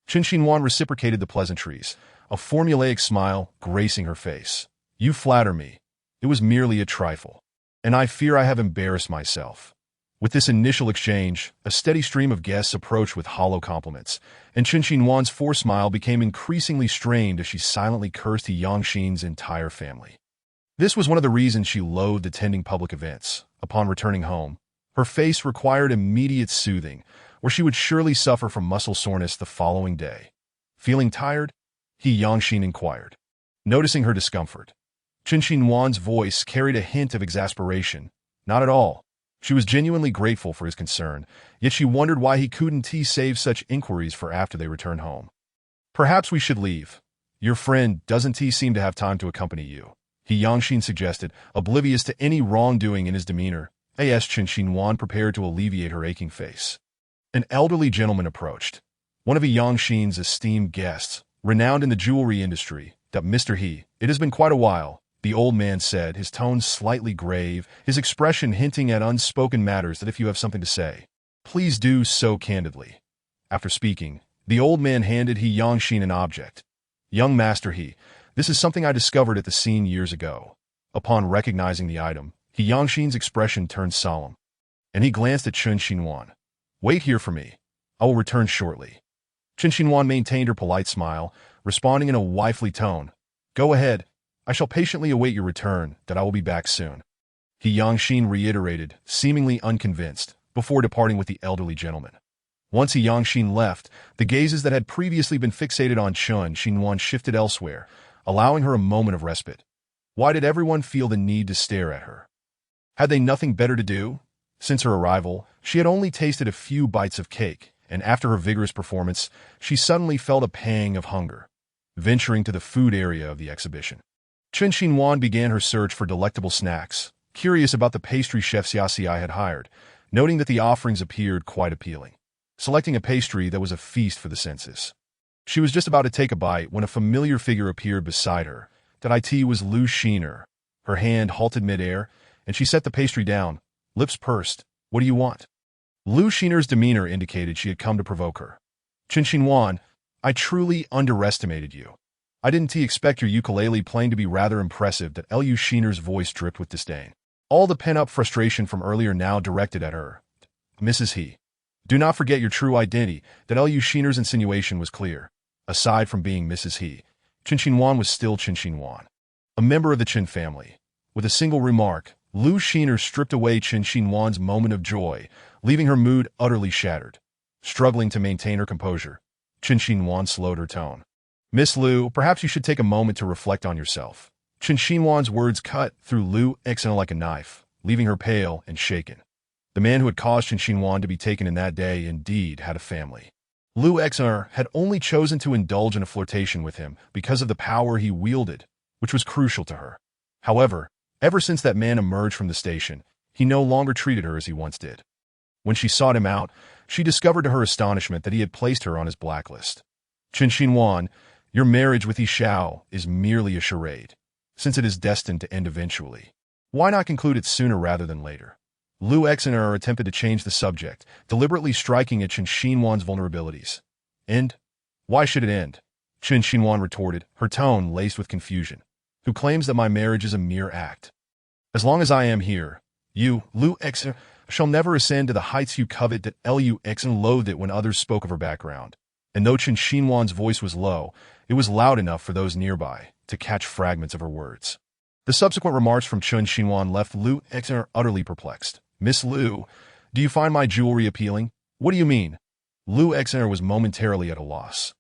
Chun Xinhuan reciprocated the pleasantries, a formulaic smile gracing her face. "You flatter me. It was merely a trifle, and I fear I have embarrassed myself." With this initial exchange, a steady stream of guests approached with hollow compliments, and Chun Xinhuan's forced smile became increasingly strained as she silently cursed Yangxin's entire family. This was one of the reasons she loathed attending public events. Upon returning home, her face required immediate soothing, or she would surely suffer from muscle soreness the following day. "Feeling tired?" Yangxin inquired. Noticing her discomfort, Chun Xinhuan's voice carried a hint of exasperation. Not at all. She was genuinely grateful for his concern, yet she wondered why he couldn't save such inquiries for after they returned home. "Perhaps we should leave. Your friend doesn't seem to have time to accompany you," Yangxin suggested, oblivious to any wrongdoing in his demeanor. Chun Xinhuan prepared to alleviate her aching face. An elderly gentleman approached, one of Yangxin's esteemed guests, renowned in the jewelry industry. "That Mr. He, it has been quite a while," the old man said, his tone slightly grave, his expression hinting at unspoken matters that if you have something to say, please do so candidly. After speaking, the old man handed Yangxin an object. "Young Master He, this is something I discovered at the scene years ago." Upon recognizing the item, Yangxin's expression turned solemn, and he glanced at Chun Xinhuan. "Wait here for me. I will return shortly." Chun Xinhuan maintained her polite smile, responding in a wifely tone. "Go ahead. I shall patiently await your return, that I will be back soon." Yangxin reiterated, seemingly unconvinced, before departing with the elderly gentleman. Once Yangxin left, the gazes that had previously been fixated on Chun Xinhuan shifted elsewhere, allowing her a moment of respite. Why did everyone feel the need to stare at her? Had they nothing better to do? Since her arrival, she had only tasted a few bites of cake, and after her vigorous performance, she suddenly felt a pang of hunger. Venturing to the food area of the exhibition, Chun Xinhuan began her search for delectable snacks, curious about the pastry chef Xiaoxi had hired, noting that the offerings appeared quite appealing. Selecting a pastry that was a feast for the senses, she was just about to take a bite when a familiar figure appeared beside her. That it was Lu Xiner. Her hand halted midair, and she set the pastry down, lips pursed. What do you want? Lu Xiner's demeanor indicated she had come to provoke her. Qin Xinhuan, I truly underestimated you. I didn't expect your ukulele playing to be rather impressive. That Lu Xiner's voice dripped with disdain. All the pent-up frustration from earlier now directed at her. Mrs. He. Do not forget your true identity. That Lu Xiner's insinuation was clear. Aside from being Mrs. He, Qin Xinhuan was still Qin Xinhuan, a member of the Qin family. With a single remark, Lu Xiner stripped away Qin Xinhuan's moment of joy, leaving her mood utterly shattered. Struggling to maintain her composure, Qin Xinhuan slowed her tone. Miss Lu, perhaps you should take a moment to reflect on yourself. Qin Xinhuan's words cut through Lu Xiner like a knife, leaving her pale and shaken. The man who had caused Qin Xinhuan to be taken in that day indeed had a family. Lu Xiner had only chosen to indulge in a flirtation with him because of the power he wielded, which was crucial to her. However, ever since that man emerged from the station, he no longer treated her as he once did. When she sought him out, she discovered to her astonishment that he had placed her on his blacklist. Qin Xinhuan, your marriage with Yi Xiao is merely a charade, since it is destined to end eventually. Why not conclude it sooner rather than later? Lu Xiner attempted to change the subject, deliberately striking at Qin Xinhuan's vulnerabilities. End? Why should it end? Qin Xinhuan retorted, her tone laced with confusion. Who claims that my marriage is a mere act? As long as I am here, you, Lu Xiner, shall never ascend to the heights you covet. That Lu Xiner loathed it when others spoke of her background. And though Qin Xinhuan's voice was low, it was loud enough for those nearby to catch fragments of her words. The subsequent remarks from Qin Xinhuan left Lu Xiner utterly perplexed. Miss Lu, do you find my jewelry appealing? What do you mean? Lu Xiner was momentarily at a loss.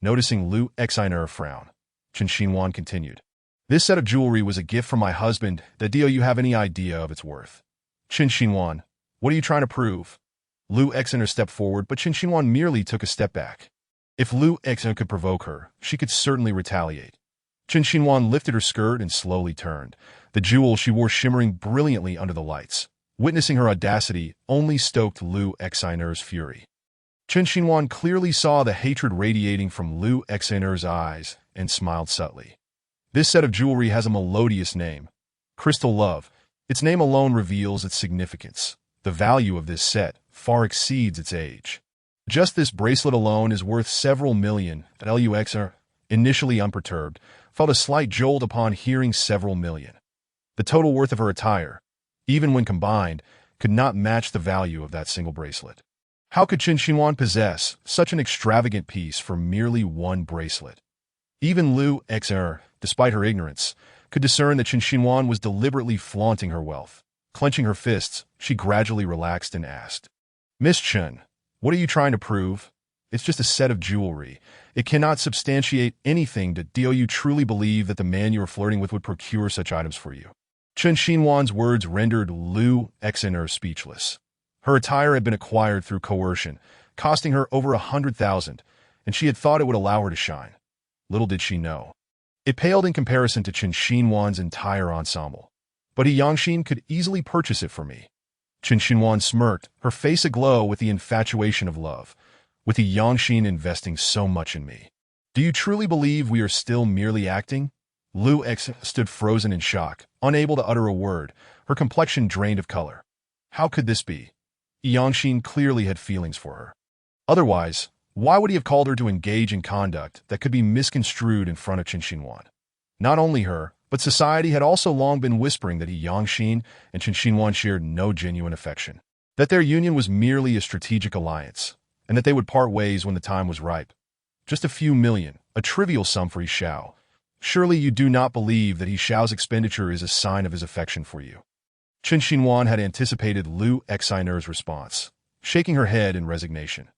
Noticing Lu Xiner frown, Qin Xinhuan continued. This set of jewelry was a gift from my husband. Do you have any idea of its worth? Qin Xinhuan, what are you trying to prove? Lu Xiner stepped forward, but Qin Xinhuan merely took a step back. If Lu Xiner could provoke her, she could certainly retaliate. Qin Xinhuan lifted her skirt and slowly turned, the jewel she wore shimmering brilliantly under the lights. Witnessing her audacity only stoked Lu Xiner's fury. Qin Xinhuan clearly saw the hatred radiating from Lu Xiner's eyes and smiled subtly. This set of jewelry has a melodious name, Crystal Love. Its name alone reveals its significance. The value of this set far exceeds its age. Just this bracelet alone is worth several million. Lu Xiner, initially unperturbed, felt a slight jolt upon hearing several million. The total worth of her attire, even when combined, could not match the value of that single bracelet. How could Qin Xinhuan possess such an extravagant piece for merely one bracelet? Even Lu Xiner, despite her ignorance, could discern that Qin Xinhuan was deliberately flaunting her wealth. Clenching her fists, she gradually relaxed and asked, Miss Chen, what are you trying to prove? It's just a set of jewelry. It cannot substantiate anything. Do you truly believe that the man you are flirting with would procure such items for you? Qin Xinhuan's words rendered Lu Xiner speechless. Her attire had been acquired through coercion, costing her over 100,000, and she had thought it would allow her to shine. Little did she know. It paled in comparison to Qin Xinhuan's entire ensemble. But He Yangxin could easily purchase it for me. Qin Xinhuan smirked, her face aglow with the infatuation of love. With He Yangxin investing so much in me. Do you truly believe we are still merely acting? Lu Xiner stood frozen in shock, unable to utter a word, her complexion drained of color. How could this be? He Yangxin clearly had feelings for her. Otherwise, why would he have called her to engage in conduct that could be misconstrued in front of Qin Xinhuan? Not only her, but society had also long been whispering that He Yangxin and Qin Xinhuan shared no genuine affection, that their union was merely a strategic alliance, and that they would part ways when the time was ripe. Just a few million, a trivial sum for Yi Xiao. Surely you do not believe that Yi Xiao's expenditure is a sign of his affection for you. Qin Xinhuan had anticipated Lu Xiner's response, shaking her head in resignation.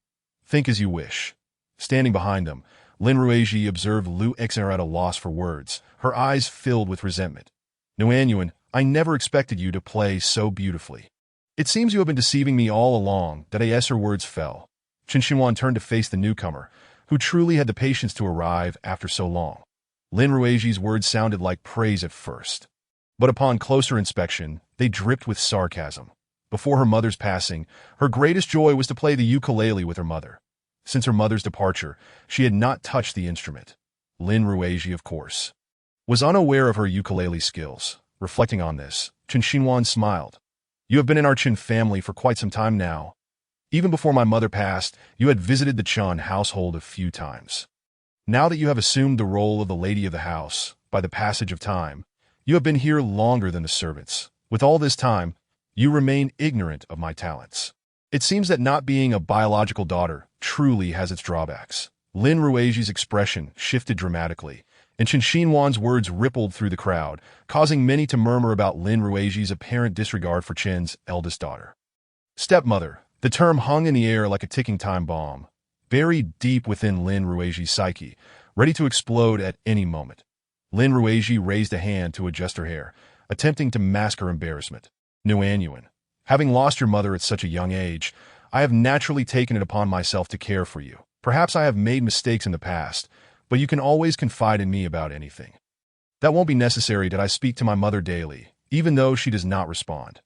Think as you wish. Standing behind them, Lin Ruizhi observed Lu Xiner at a loss for words, her eyes filled with resentment. Nuanyuan, I never expected you to play so beautifully. It seems you have been deceiving me all along. As her words fell, Qin Xinhuan turned to face the newcomer, who truly had the patience to arrive after so long. Lin Ruizhi's words sounded like praise at first, but upon closer inspection, they dripped with sarcasm. Before her mother's passing, her greatest joy was to play the ukulele with her mother. Since her mother's departure, she had not touched the instrument. Lin Ruizhi, of course, was unaware of her ukulele skills, Reflecting on this, Chen Xinhuan smiled. You have been in our Chen family for quite some time now. Even before my mother passed, you had visited the Chen household a few times. Now that you have assumed the role of the lady of the house, by the passage of time, you have been here longer than the servants. With all this time, you remain ignorant of my talents. It seems that not being a biological daughter truly has its drawbacks. Lin Ruiji's expression shifted dramatically, and Chen Xinhuan's words rippled through the crowd, causing many to murmur about Lin Ruiji's apparent disregard for Chen's eldest daughter. Stepmother. The term hung in the air like a ticking time bomb, buried deep within Lin Ruiji's psyche, ready to explode at any moment. Lin Ruiji raised a hand to adjust her hair, attempting to mask her embarrassment. Nuanyuan, having lost your mother at such a young age, I have naturally taken it upon myself to care for you. Perhaps I have made mistakes in the past, but you can always confide in me about anything. That won't be necessary. Did I speak to my mother daily, even though she does not respond?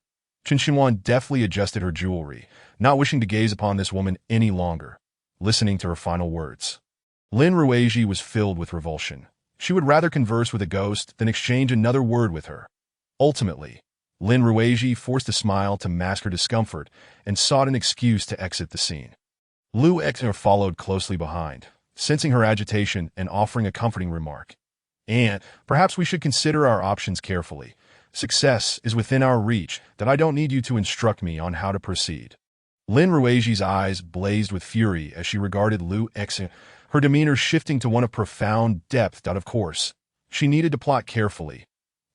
Chen Xinhuan deftly adjusted her jewelry, not wishing to gaze upon this woman any longer, listening to her final words. Lin Ruiji was filled with revulsion. She would rather converse with a ghost than exchange another word with her. Ultimately, Lin Ruiji forced a smile to mask her discomfort and sought an excuse to exit the scene. Lu Exner followed closely behind, sensing her agitation and offering a comforting remark. And perhaps we should consider our options carefully. Success is within our reach, that I don't need you to instruct me on how to proceed. Lin Ruiji's eyes blazed with fury as she regarded Lu Exner, her demeanor shifting to one of profound depth. Of course, she needed to plot carefully.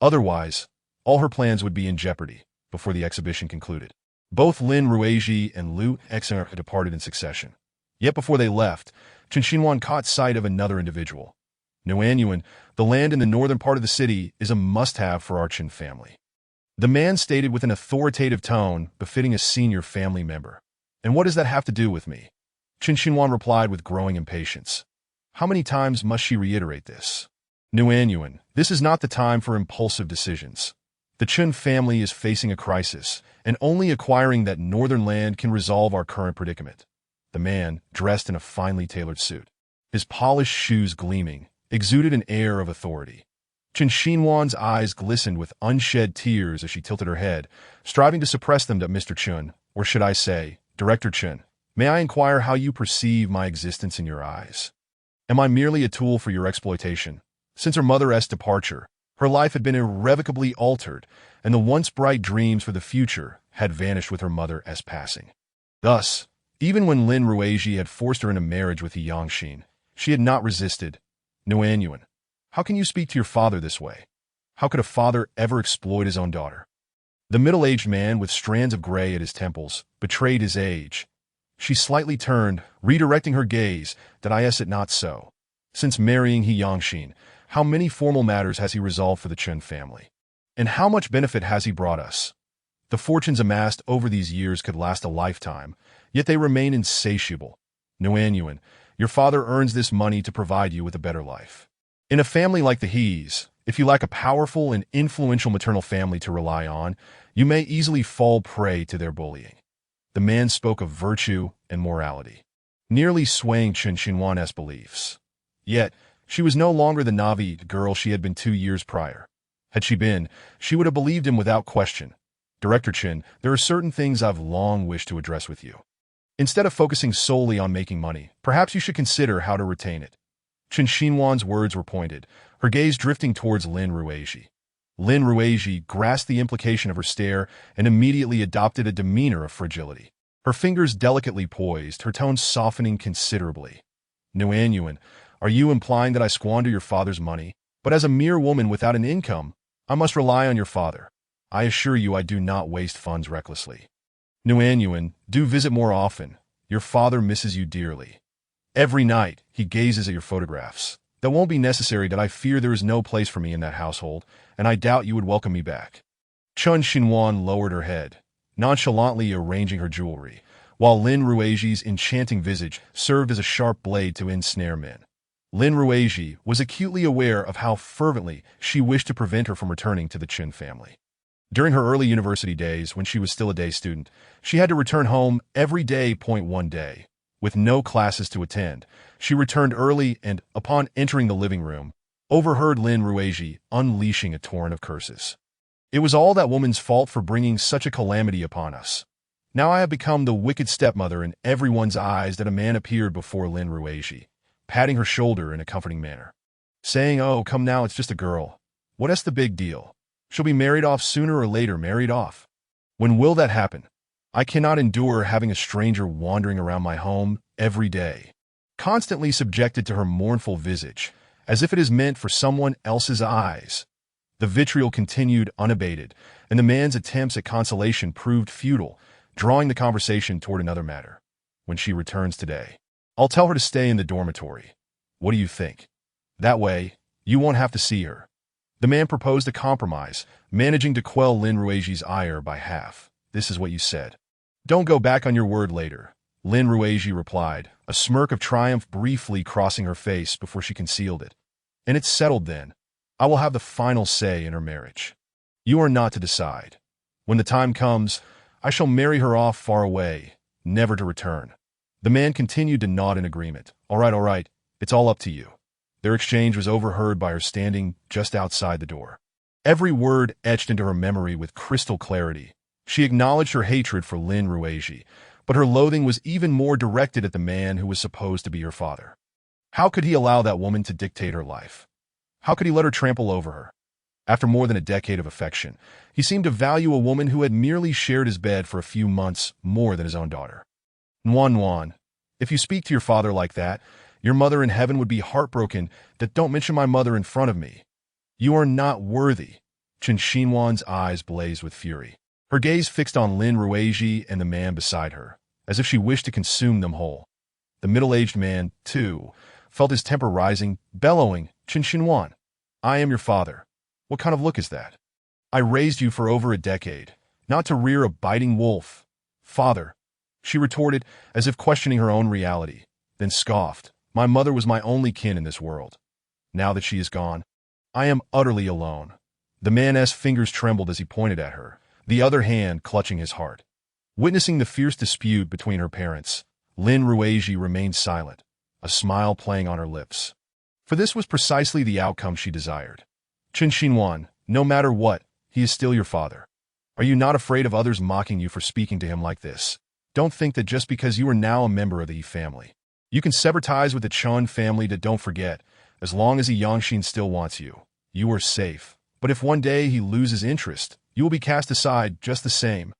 Otherwise, all her plans would be in jeopardy before the exhibition concluded. Both Lin Ruiji and Lu Exner had departed in succession. Yet before they left, Chen Xinhuan caught sight of another individual. Nuanyuan, the land in the northern part of the city, is a must-have for our Chen family. The man stated with an authoritative tone befitting a senior family member. And what does that have to do with me? Chen Xinhuan replied with growing impatience. How many times must she reiterate this? Nuanyuan, this is not the time for impulsive decisions. The Chen family is facing a crisis, and only acquiring that northern land can resolve our current predicament. The man, dressed in a finely tailored suit, his polished shoes gleaming, exuded an air of authority. Chen Xinhuan's eyes glistened with unshed tears as she tilted her head, striving to suppress them. Mr. Chen, or should I say, Director Chen, may I inquire how you perceive my existence in your eyes? Am I merely a tool for your exploitation? Since her mother's departure, her life had been irrevocably altered, and the once bright dreams for the future had vanished with her mother's passing. Thus, even when Lin Ruiji had forced her into marriage with Yangxin, she had not resisted. Nuanyuan, how can you speak to your father this way? How could a father ever exploit his own daughter? The middle-aged man with strands of gray at his temples betrayed his age. She slightly turned, redirecting her gaze. Is it not so? Since marrying Yangxin, how many formal matters has he resolved for the Chen family? And how much benefit has he brought us? The fortunes amassed over these years could last a lifetime, yet they remain insatiable. Nuanyuan, your father earns this money to provide you with a better life. In a family like the He's, if you lack a powerful and influential maternal family to rely on, you may easily fall prey to their bullying. The man spoke of virtue and morality, nearly swaying Chen Xinhuan's beliefs. Yet, she was no longer the naive girl she had been 2 years prior. Had she been, she would have believed him without question. Director Chen, there are certain things I've long wished to address with you. Instead of focusing solely on making money, perhaps you should consider how to retain it. Chen Xinhuan's words were pointed, her gaze drifting towards Lin Ruiji. Lin Ruiji grasped the implication of her stare and immediately adopted a demeanor of fragility. Her fingers delicately poised, her tone softening considerably. Nuanyuan, are you implying that I squander your father's money? But as a mere woman without an income, I must rely on your father. I assure you I do not waste funds recklessly. Nuanyuan, do visit more often. Your father misses you dearly. Every night, he gazes at your photographs. That won't be necessary. I fear there is no place for me in that household, and I doubt you would welcome me back. Chen Xinhuan lowered her head, nonchalantly arranging her jewelry, while Lin Ruiji's enchanting visage served as a sharp blade to ensnare men. Lin Ruiji was acutely aware of how fervently she wished to prevent her from returning to the Chen family. During her early university days, when she was still a day student, she had to return home every day. One day, with no classes to attend, she returned early and, upon entering the living room, overheard Lin Ruiji unleashing a torrent of curses. It was all that woman's fault for bringing such a calamity upon us. Now I have become the wicked stepmother in everyone's eyes. That a man appeared before Lin Ruiji, patting her shoulder in a comforting manner, saying, "Oh, come now, it's just a girl. What's the big deal? She'll be married off sooner or later, married off. When will that happen? I cannot endure having a stranger wandering around my home every day, constantly subjected to her mournful visage, as if it is meant for someone else's eyes." The vitriol continued unabated, and the man's attempts at consolation proved futile, drawing the conversation toward another matter. "When she returns today, I'll tell her to stay in the dormitory. What do you think? That way, you won't have to see her." The man proposed a compromise, managing to quell Lin Ruiji's ire by half. "This is what you said. Don't go back on your word later," Lin Ruiji replied, a smirk of triumph briefly crossing her face before she concealed it. "And it's settled then. I will have the final say in her marriage. You are not to decide. When the time comes, I shall marry her off far away, never to return." The man continued to nod in agreement. All right, it's all up to you." Their exchange was overheard by her standing just outside the door. Every word etched into her memory with crystal clarity. She acknowledged her hatred for Lin Ruiji, but her loathing was even more directed at the man who was supposed to be her father. How could he allow that woman to dictate her life? How could he let her trample over her? After more than a decade of affection, he seemed to value a woman who had merely shared his bed for a few months more than his own daughter. "Nuan, if you speak to your father like that, your mother in heaven would be heartbroken. That don't mention my mother in front of me. You are not worthy." Chen Xinhuan's eyes blazed with fury, her gaze fixed on Lin Ruiji and the man beside her, as if she wished to consume them whole. The middle-aged man, too, felt his temper rising, bellowing, "Chen Xinhuan, I am your father. What kind of look is that? I raised you for over a decade, not to rear a biting wolf." "Father," she retorted, as if questioning her own reality, then scoffed. "My mother was my only kin in this world. Now that she is gone, I am utterly alone." The man's fingers trembled as he pointed at her, the other hand clutching his heart. Witnessing the fierce dispute between her parents, Lin Ruiji remained silent, a smile playing on her lips. For this was precisely the outcome she desired. "Chen Xinhuan, no matter what, he is still your father. Are you not afraid of others mocking you for speaking to him like this? Don't think that just because you are now a member of the Yi family, you can sever ties with the Chun family. That don't forget, as long as the Yangxin still wants you, you are safe. But if one day he loses interest, you will be cast aside just the same."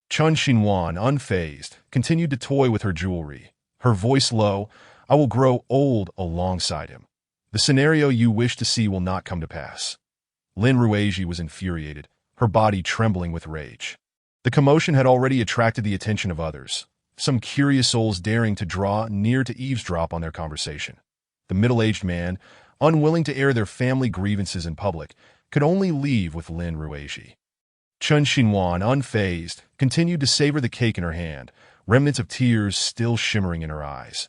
Chen Xinhuan, unfazed, continued to toy with her jewelry, her voice low. "I will grow old alongside him. The scenario you wish to see will not come to pass." Lin Ruiji was infuriated, her body trembling with rage. The commotion had already attracted the attention of others, some curious souls daring to draw near to eavesdrop on their conversation. The middle-aged man, unwilling to air their family grievances in public, could only leave with Lin Ruiji. Chen Xinhuan, unfazed, continued to savor the cake in her hand, remnants of tears still shimmering in her eyes.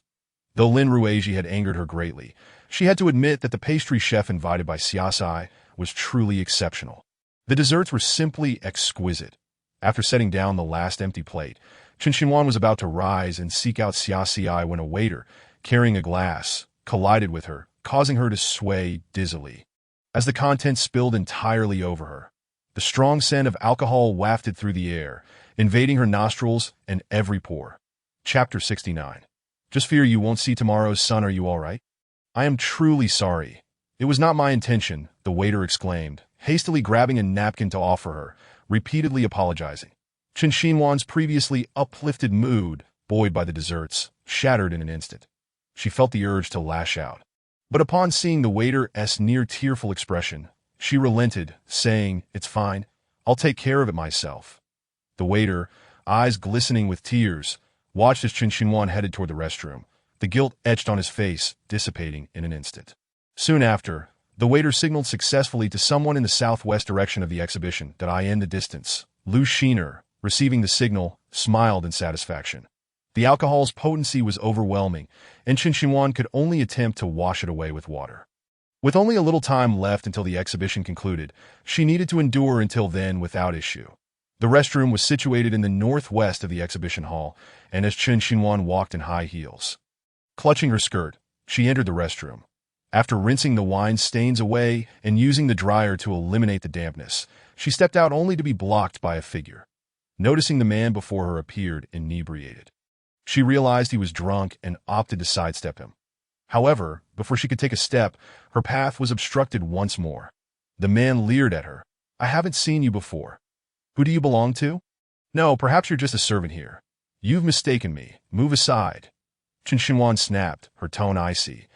Though Lin Ruiji had angered her greatly, she had to admit that the pastry chef invited by Xiaosai was truly exceptional. The desserts were simply exquisite. After setting down the last empty plate, Chen Xinhuan was about to rise and seek out Xiaosai when a waiter, carrying a glass, collided with her, causing her to sway dizzily. As the contents spilled entirely over her, the strong scent of alcohol wafted through the air, invading her nostrils and every pore. Chapter 69. "Just fear you won't see tomorrow's sun. Are you all right?" "I am truly sorry. It was not my intention," the waiter exclaimed, hastily grabbing a napkin to offer her, repeatedly apologizing. Chen Xinhuan's previously uplifted mood, buoyed by the desserts, shattered in an instant. She felt the urge to lash out. But upon seeing the waiter's near-tearful expression, she relented, saying, "It's fine. I'll take care of it myself." The waiter, eyes glistening with tears, watched as Chen Xinhuan headed toward the restroom, the guilt etched on his face dissipating in an instant. Soon after, the waiter signaled successfully to someone in the southwest direction of the exhibition that I in the distance. Lu Shiner, receiving the signal, smiled in satisfaction. The alcohol's potency was overwhelming, and Chen Xinhuan could only attempt to wash it away with water. With only a little time left until the exhibition concluded, she needed to endure until then without issue. The restroom was situated in the northwest of the exhibition hall, and as Chen Xinhuan walked in high heels, clutching her skirt, she entered the restroom. After rinsing the wine stains away and using the dryer to eliminate the dampness, she stepped out only to be blocked by a figure. Noticing the man before her appeared inebriated. She realized he was drunk and opted to sidestep him. However, before she could take a step, her path was obstructed once more. The man leered at her. "I haven't seen you before. Who do you belong to?" "No, perhaps you're just a servant here. You've mistaken me. Move aside." Chen Xinhuan snapped, her tone icy.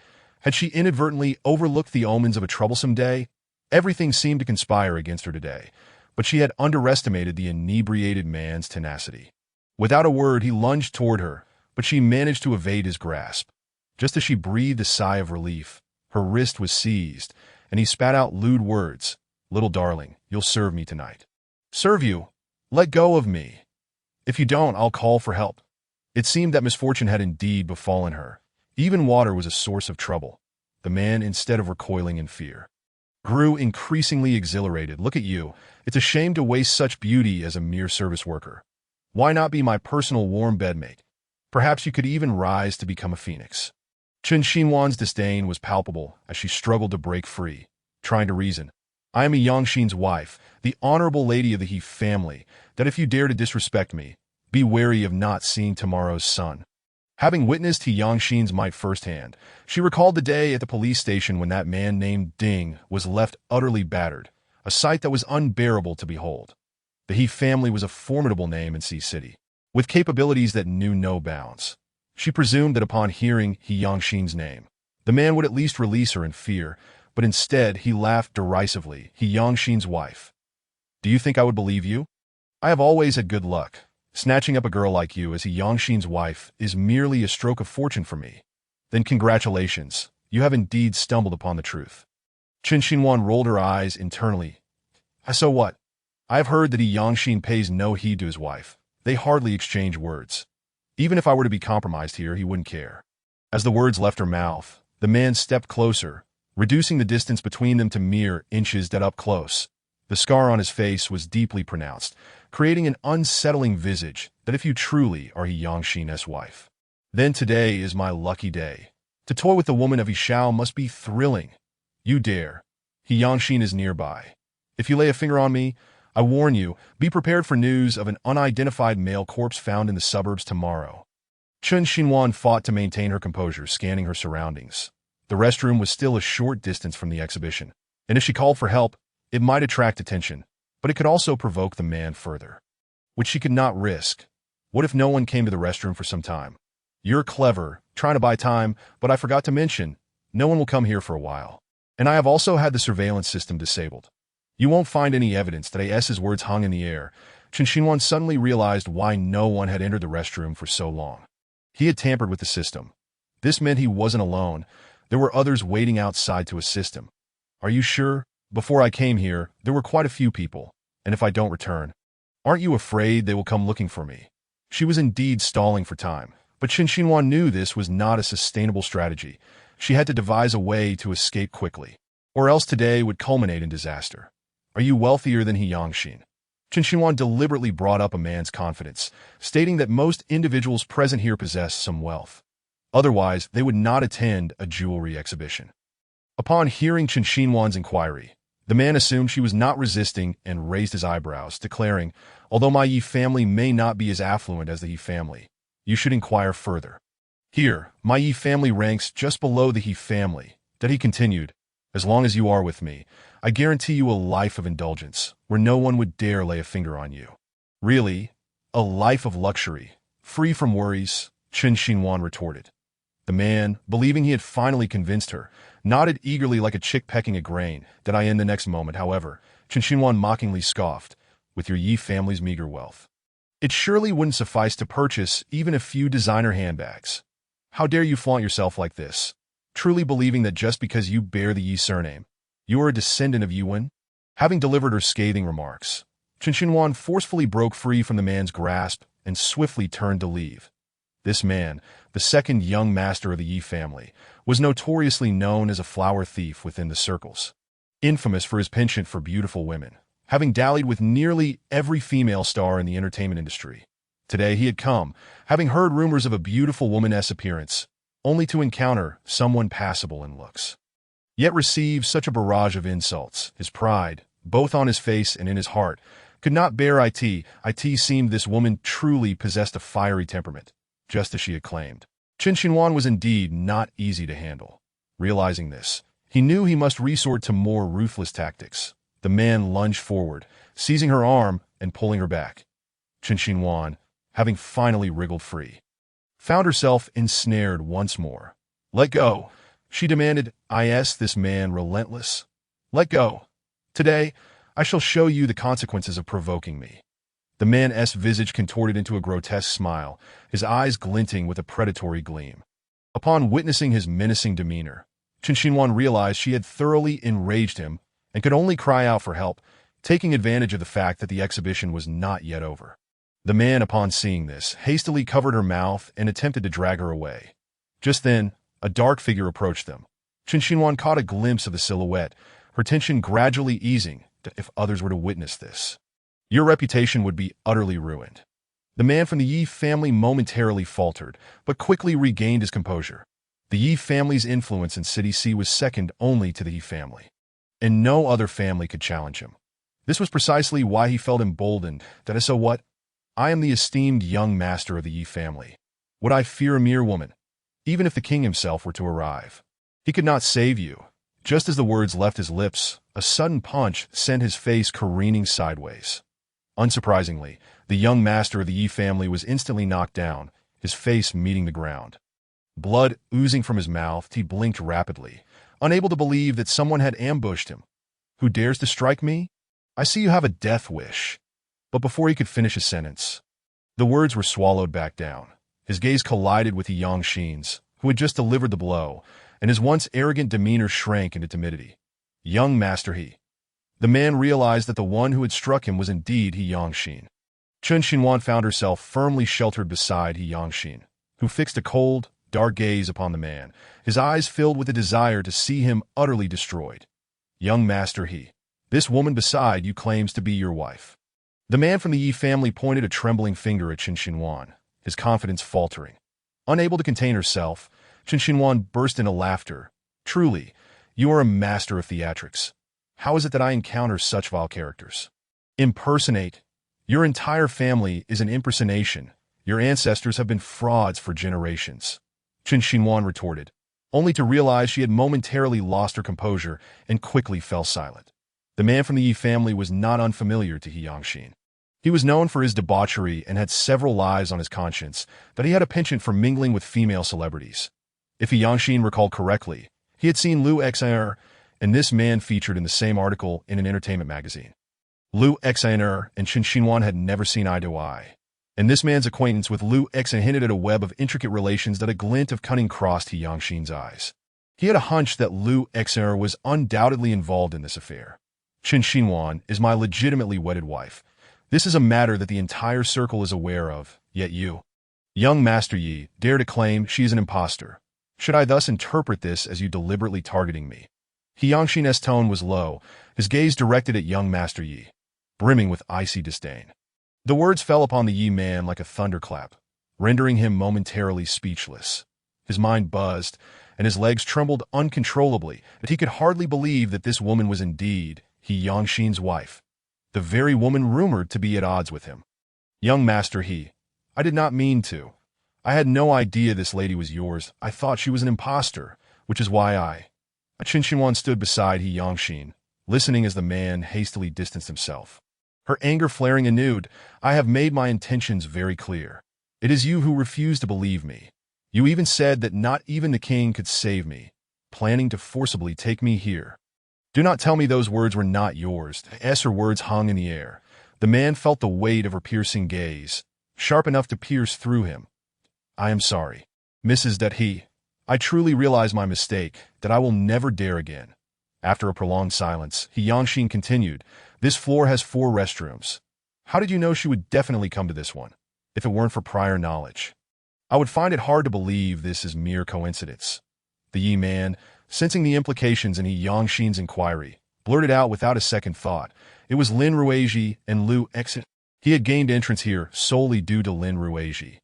Had she inadvertently overlooked the omens of a troublesome day? Everything seemed to conspire against her today, but she had underestimated the inebriated man's tenacity. Without a word, he lunged toward her, but she managed to evade his grasp. Just as she breathed a sigh of relief, her wrist was seized, and he spat out lewd words. "Little darling, you'll serve me tonight." "Serve you? Let go of me. If you don't, I'll call for help." It seemed that misfortune had indeed befallen her. Even water was a source of trouble. The man, instead of recoiling in fear, grew increasingly exhilarated. "Look at you. It's a shame to waste such beauty as a mere service worker. Why not be my personal warm bedmate? Perhaps you could even rise to become a phoenix." Chen Xinhuan's disdain was palpable as she struggled to break free, trying to reason. "I am a Yangxin's wife, the honorable lady of the He family, that if you dare to disrespect me, be wary of not seeing tomorrow's sun." Having witnessed He Yangxin's might firsthand, she recalled the day at the police station when that man named Ding was left utterly battered, a sight that was unbearable to behold. The He family was a formidable name in Sea City, with capabilities that knew no bounds. She presumed that upon hearing He Yangxin's name, the man would at least release her in fear, but instead he laughed derisively. "He Yangxin's wife. Do you think I would believe you? I have always had good luck. Snatching up a girl like you as He Yangxin's wife is merely a stroke of fortune for me. Then congratulations, you have indeed stumbled upon the truth." Chen Xinhuan rolled her eyes internally. "So what? I have heard that He Yangxin pays no heed to his wife. They hardly exchange words. Even if I were to be compromised here, he wouldn't care." As the words left her mouth, the man stepped closer, reducing the distance between them to mere inches. That up close, the scar on his face was deeply pronounced, creating an unsettling visage that if you truly are He Yangxin's wife, then today is my lucky day. To toy with the woman of Yishao must be thrilling. You dare. He Yangxin is nearby. If you lay a finger on me, I warn you, be prepared for news of an unidentified male corpse found in the suburbs tomorrow. Chen Xinhuan fought to maintain her composure, scanning her surroundings. The restroom was still a short distance from the exhibition, and if she called for help, it might attract attention, but it could also provoke the man further, which she could not risk. What if no one came to the restroom for some time? "You're clever, trying to buy time, but I forgot to mention, no one will come here for a while. And I have also had the surveillance system disabled. You won't find any evidence." That AS's words hung in the air. Chen Xinhuan suddenly realized why no one had entered the restroom for so long. He had tampered with the system. This meant he wasn't alone. There were others waiting outside to assist him. "Are you sure? Before I came here, there were quite a few people. And if I don't return, aren't you afraid they will come looking for me?" She was indeed stalling for time, but Chen Xinhuan knew this was not a sustainable strategy. She had to devise a way to escape quickly, or else today would culminate in disaster. "Are you wealthier than He Yangxin?" Chen Xinhuan deliberately brought up a man's confidence, stating that most individuals present here possess some wealth. Otherwise, they would not attend a jewelry exhibition. Upon hearing Chen Xinhuan's inquiry, the man assumed she was not resisting and raised his eyebrows, declaring, "Although my Yi family may not be as affluent as the He family, you should inquire further. Here, my Yi family ranks just below the He family." That he continued, "As long as you are with me, I guarantee you a life of indulgence, where no one would dare lay a finger on you." "Really? A life of luxury, free from worries?" Chen Xinhuan retorted. The man, believing he had finally convinced her, nodded eagerly like a chick pecking a grain. "That I in the next moment, however," Chen Xinhuan mockingly scoffed, "with your Yi family's meager wealth, it surely wouldn't suffice to purchase even a few designer handbags. How dare you flaunt yourself like this, truly believing that just because you bear the Yi surname, you are a descendant of Yuan?" Having delivered her scathing remarks, Chen Xinhuan forcefully broke free from the man's grasp and swiftly turned to leave. This man, the second young master of the Yi family, was notoriously known as a flower thief within the circles, infamous for his penchant for beautiful women, having dallied with nearly every female star in the entertainment industry. Today he had come, having heard rumors of a beautiful woman's appearance, only to encounter someone passable in looks. yet received such a barrage of insults. His pride, both on his face and in his heart, could not bear it. It seemed this woman truly possessed a fiery temperament, just as she had claimed. Qin Xinhuan was indeed not easy to handle. Realizing this, he knew he must resort to more ruthless tactics. The man lunged forward, seizing her arm and pulling her back. Qin Xinhuan, having finally wriggled free, found herself ensnared once more. "Let go," she demanded. This man relentless. "Let go. Today, I shall show you the consequences of provoking me." The man's visage contorted into a grotesque smile, his eyes glinting with a predatory gleam. Upon witnessing his menacing demeanor, Qin Xinhuan realized she had thoroughly enraged him and could only cry out for help, taking advantage of the fact that the exhibition was not yet over. The man, upon seeing this, hastily covered her mouth and attempted to drag her away. Just then, a dark figure approached them. Qin Xinhuan caught a glimpse of the silhouette, her tension gradually easing. If others were to witness this, your reputation would be utterly ruined. The man from the Yi family momentarily faltered, but quickly regained his composure. The Yi family's influence in City C was second only to the Yi family, and no other family could challenge him. This was precisely why he felt emboldened. So what? I am the esteemed young master of the Yi family. Would I fear a mere woman? Even if the king himself were to arrive, he could not save you. Just as the words left his lips, a sudden punch sent his face careening sideways. Unsurprisingly, the young master of the Yi family was instantly knocked down, his face meeting the ground. Blood oozing from his mouth, he blinked rapidly, unable to believe that someone had ambushed him. "Who dares to strike me? I see you have a death wish." But before he could finish his sentence, the words were swallowed back down. His gaze collided with the Yangxin's, who had just delivered the blow, and his once arrogant demeanor shrank into timidity. "Young master he." The man realized that the one who had struck him was indeed He Yangxin. Qin Xinhuan found herself firmly sheltered beside He Yangxin, who fixed a cold, dark gaze upon the man, his eyes filled with a desire to see him utterly destroyed. "Young master he. This woman beside you claims to be your wife." The man from the Yi family pointed a trembling finger at Qin Xinhuan, his confidence faltering. Unable to contain herself, Qin Xinhuan burst into laughter. "Truly, you are a master of theatrics. How is it that I encounter such vile characters? Impersonate. Your entire family is an impersonation. Your ancestors have been frauds for generations," Qin Xinhuan retorted, only to realize she had momentarily lost her composure and quickly fell silent. The man from the Yi family was not unfamiliar to He Yangxin. He was known for his debauchery and had several lies on his conscience, but he had a penchant for mingling with female celebrities. If He Yangxin recalled correctly, he had seen Lu Xiner, and this man featured in the same article in an entertainment magazine. Lu Xiner and Qin Xinhuan had never seen eye to eye, and this man's acquaintance with Lu Xiner hinted at a web of intricate relations that a glint of cunning crossed He Yangxin's eyes. He had a hunch that Lu Xiner was undoubtedly involved in this affair. "Qin Xinhuan is my legitimately wedded wife. This is a matter that the entire circle is aware of, yet you, young Master Yi, dare to claim she is an impostor. Should I thus interpret this as you deliberately targeting me?" He Yangxin's tone was low, his gaze directed at young Master Yi, brimming with icy disdain. The words fell upon the Yi man like a thunderclap, rendering him momentarily speechless. His mind buzzed, and his legs trembled uncontrollably, but he could hardly believe that this woman was indeed He Yangxin's wife, the very woman rumored to be at odds with him. "Young Master He, I did not mean to. I had no idea this lady was yours. I thought she was an impostor, which is why Qin Xinhuan stood beside He Yangxin, listening as the man hastily distanced himself. Her anger flaring anew. "I have made my intentions very clear. It is you who refuse to believe me. You even said that not even the king could save me, planning to forcibly take me here. Do not tell me those words were not yours." Her words hung in the air. The man felt the weight of her piercing gaze, sharp enough to pierce through him. "I am sorry, Mrs. He. I truly realize my mistake, that I will never dare again." After a prolonged silence, He Yangxin continued, "This floor has 4 restrooms. How did you know she would definitely come to this one, if it weren't for prior knowledge? I would find it hard to believe this is mere coincidence." The Yi man, sensing the implications in He Yangxin's inquiry, blurted out without a second thought. It was Lin Ruiji and Lu Xiner. He had gained entrance here solely due to Lin Ruiji.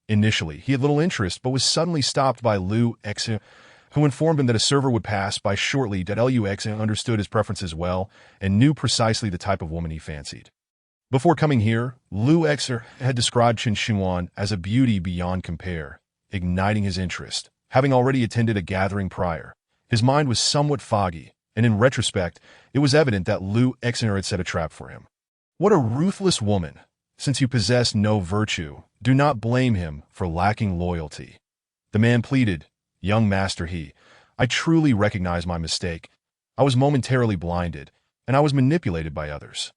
Initially, he had little interest but was suddenly stopped by Lu Xiner. who informed him that a server would pass by shortly. Lux understood his preferences well and knew precisely the type of woman he fancied. Before coming here, Lu Xer had described Chen Xinhuan as a beauty beyond compare, igniting his interest. Having already attended a gathering prior, his mind was somewhat foggy, and in retrospect, it was evident that Lu Xer had set a trap for him. What a ruthless woman! Since you possess no virtue, do not blame him for lacking loyalty. The man pleaded, "Young master I truly recognize my mistake. I was momentarily blinded, and I was manipulated by others.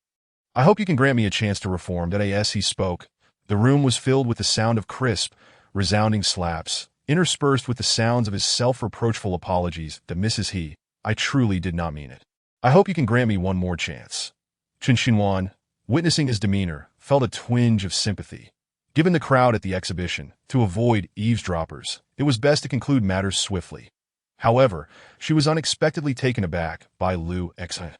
I hope you can grant me a chance to reform." As he spoke, the room was filled with the sound of crisp, resounding slaps, interspersed with the sounds of his self-reproachful apologies. Mrs. I truly did not mean it. I hope you can grant me one more chance. Chen Xinhuan, witnessing his demeanor, felt a twinge of sympathy. Given the crowd at the exhibition, to avoid eavesdroppers, it was best to conclude matters swiftly. However, she was unexpectedly taken aback by Lu Xer,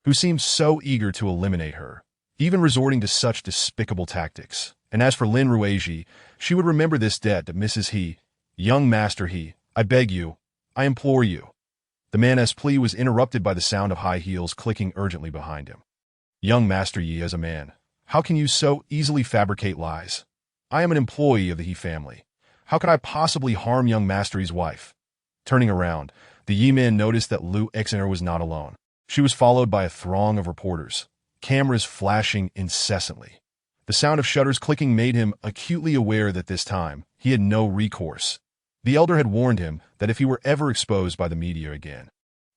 who seemed so eager to eliminate her, even resorting to such despicable tactics. And as for Lin Ruiji, she would remember this debt. Mrs. Young master I beg you, I implore you. The man's plea was interrupted by the sound of high heels clicking urgently behind him. Young master as a man, how can you so easily fabricate lies? I am an employee of the He family. How could I possibly harm young master wife? Turning around, the Yi man noticed that Lu Xer was not alone. She was followed by a throng of reporters, cameras flashing incessantly. The sound of shutters clicking made him acutely aware that this time he had no recourse. The elder had warned him that if he were ever exposed by the media again,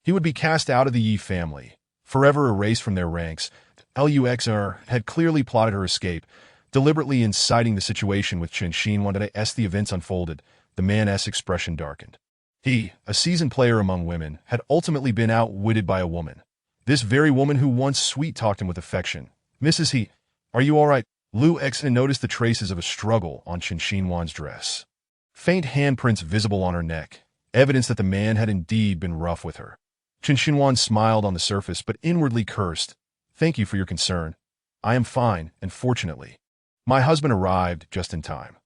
he would be cast out of the Yi family, forever erased from their ranks. Lu Xer had clearly plotted her escape, deliberately inciting the situation with Chen Xinhuan. As the events unfolded, the man's expression darkened. He, a seasoned player among women, had ultimately been outwitted by a woman. This very woman who once sweet-talked him with affection. Mrs. Are you all right? Lu Xer noticed the traces of a struggle on Chen Xinhuan's dress. Faint handprints visible on her neck, evidence that the man had indeed been rough with her. Chen Xinhuan smiled on the surface but inwardly cursed. Thank you for your concern. I am fine, and fortunately, my husband arrived just in time.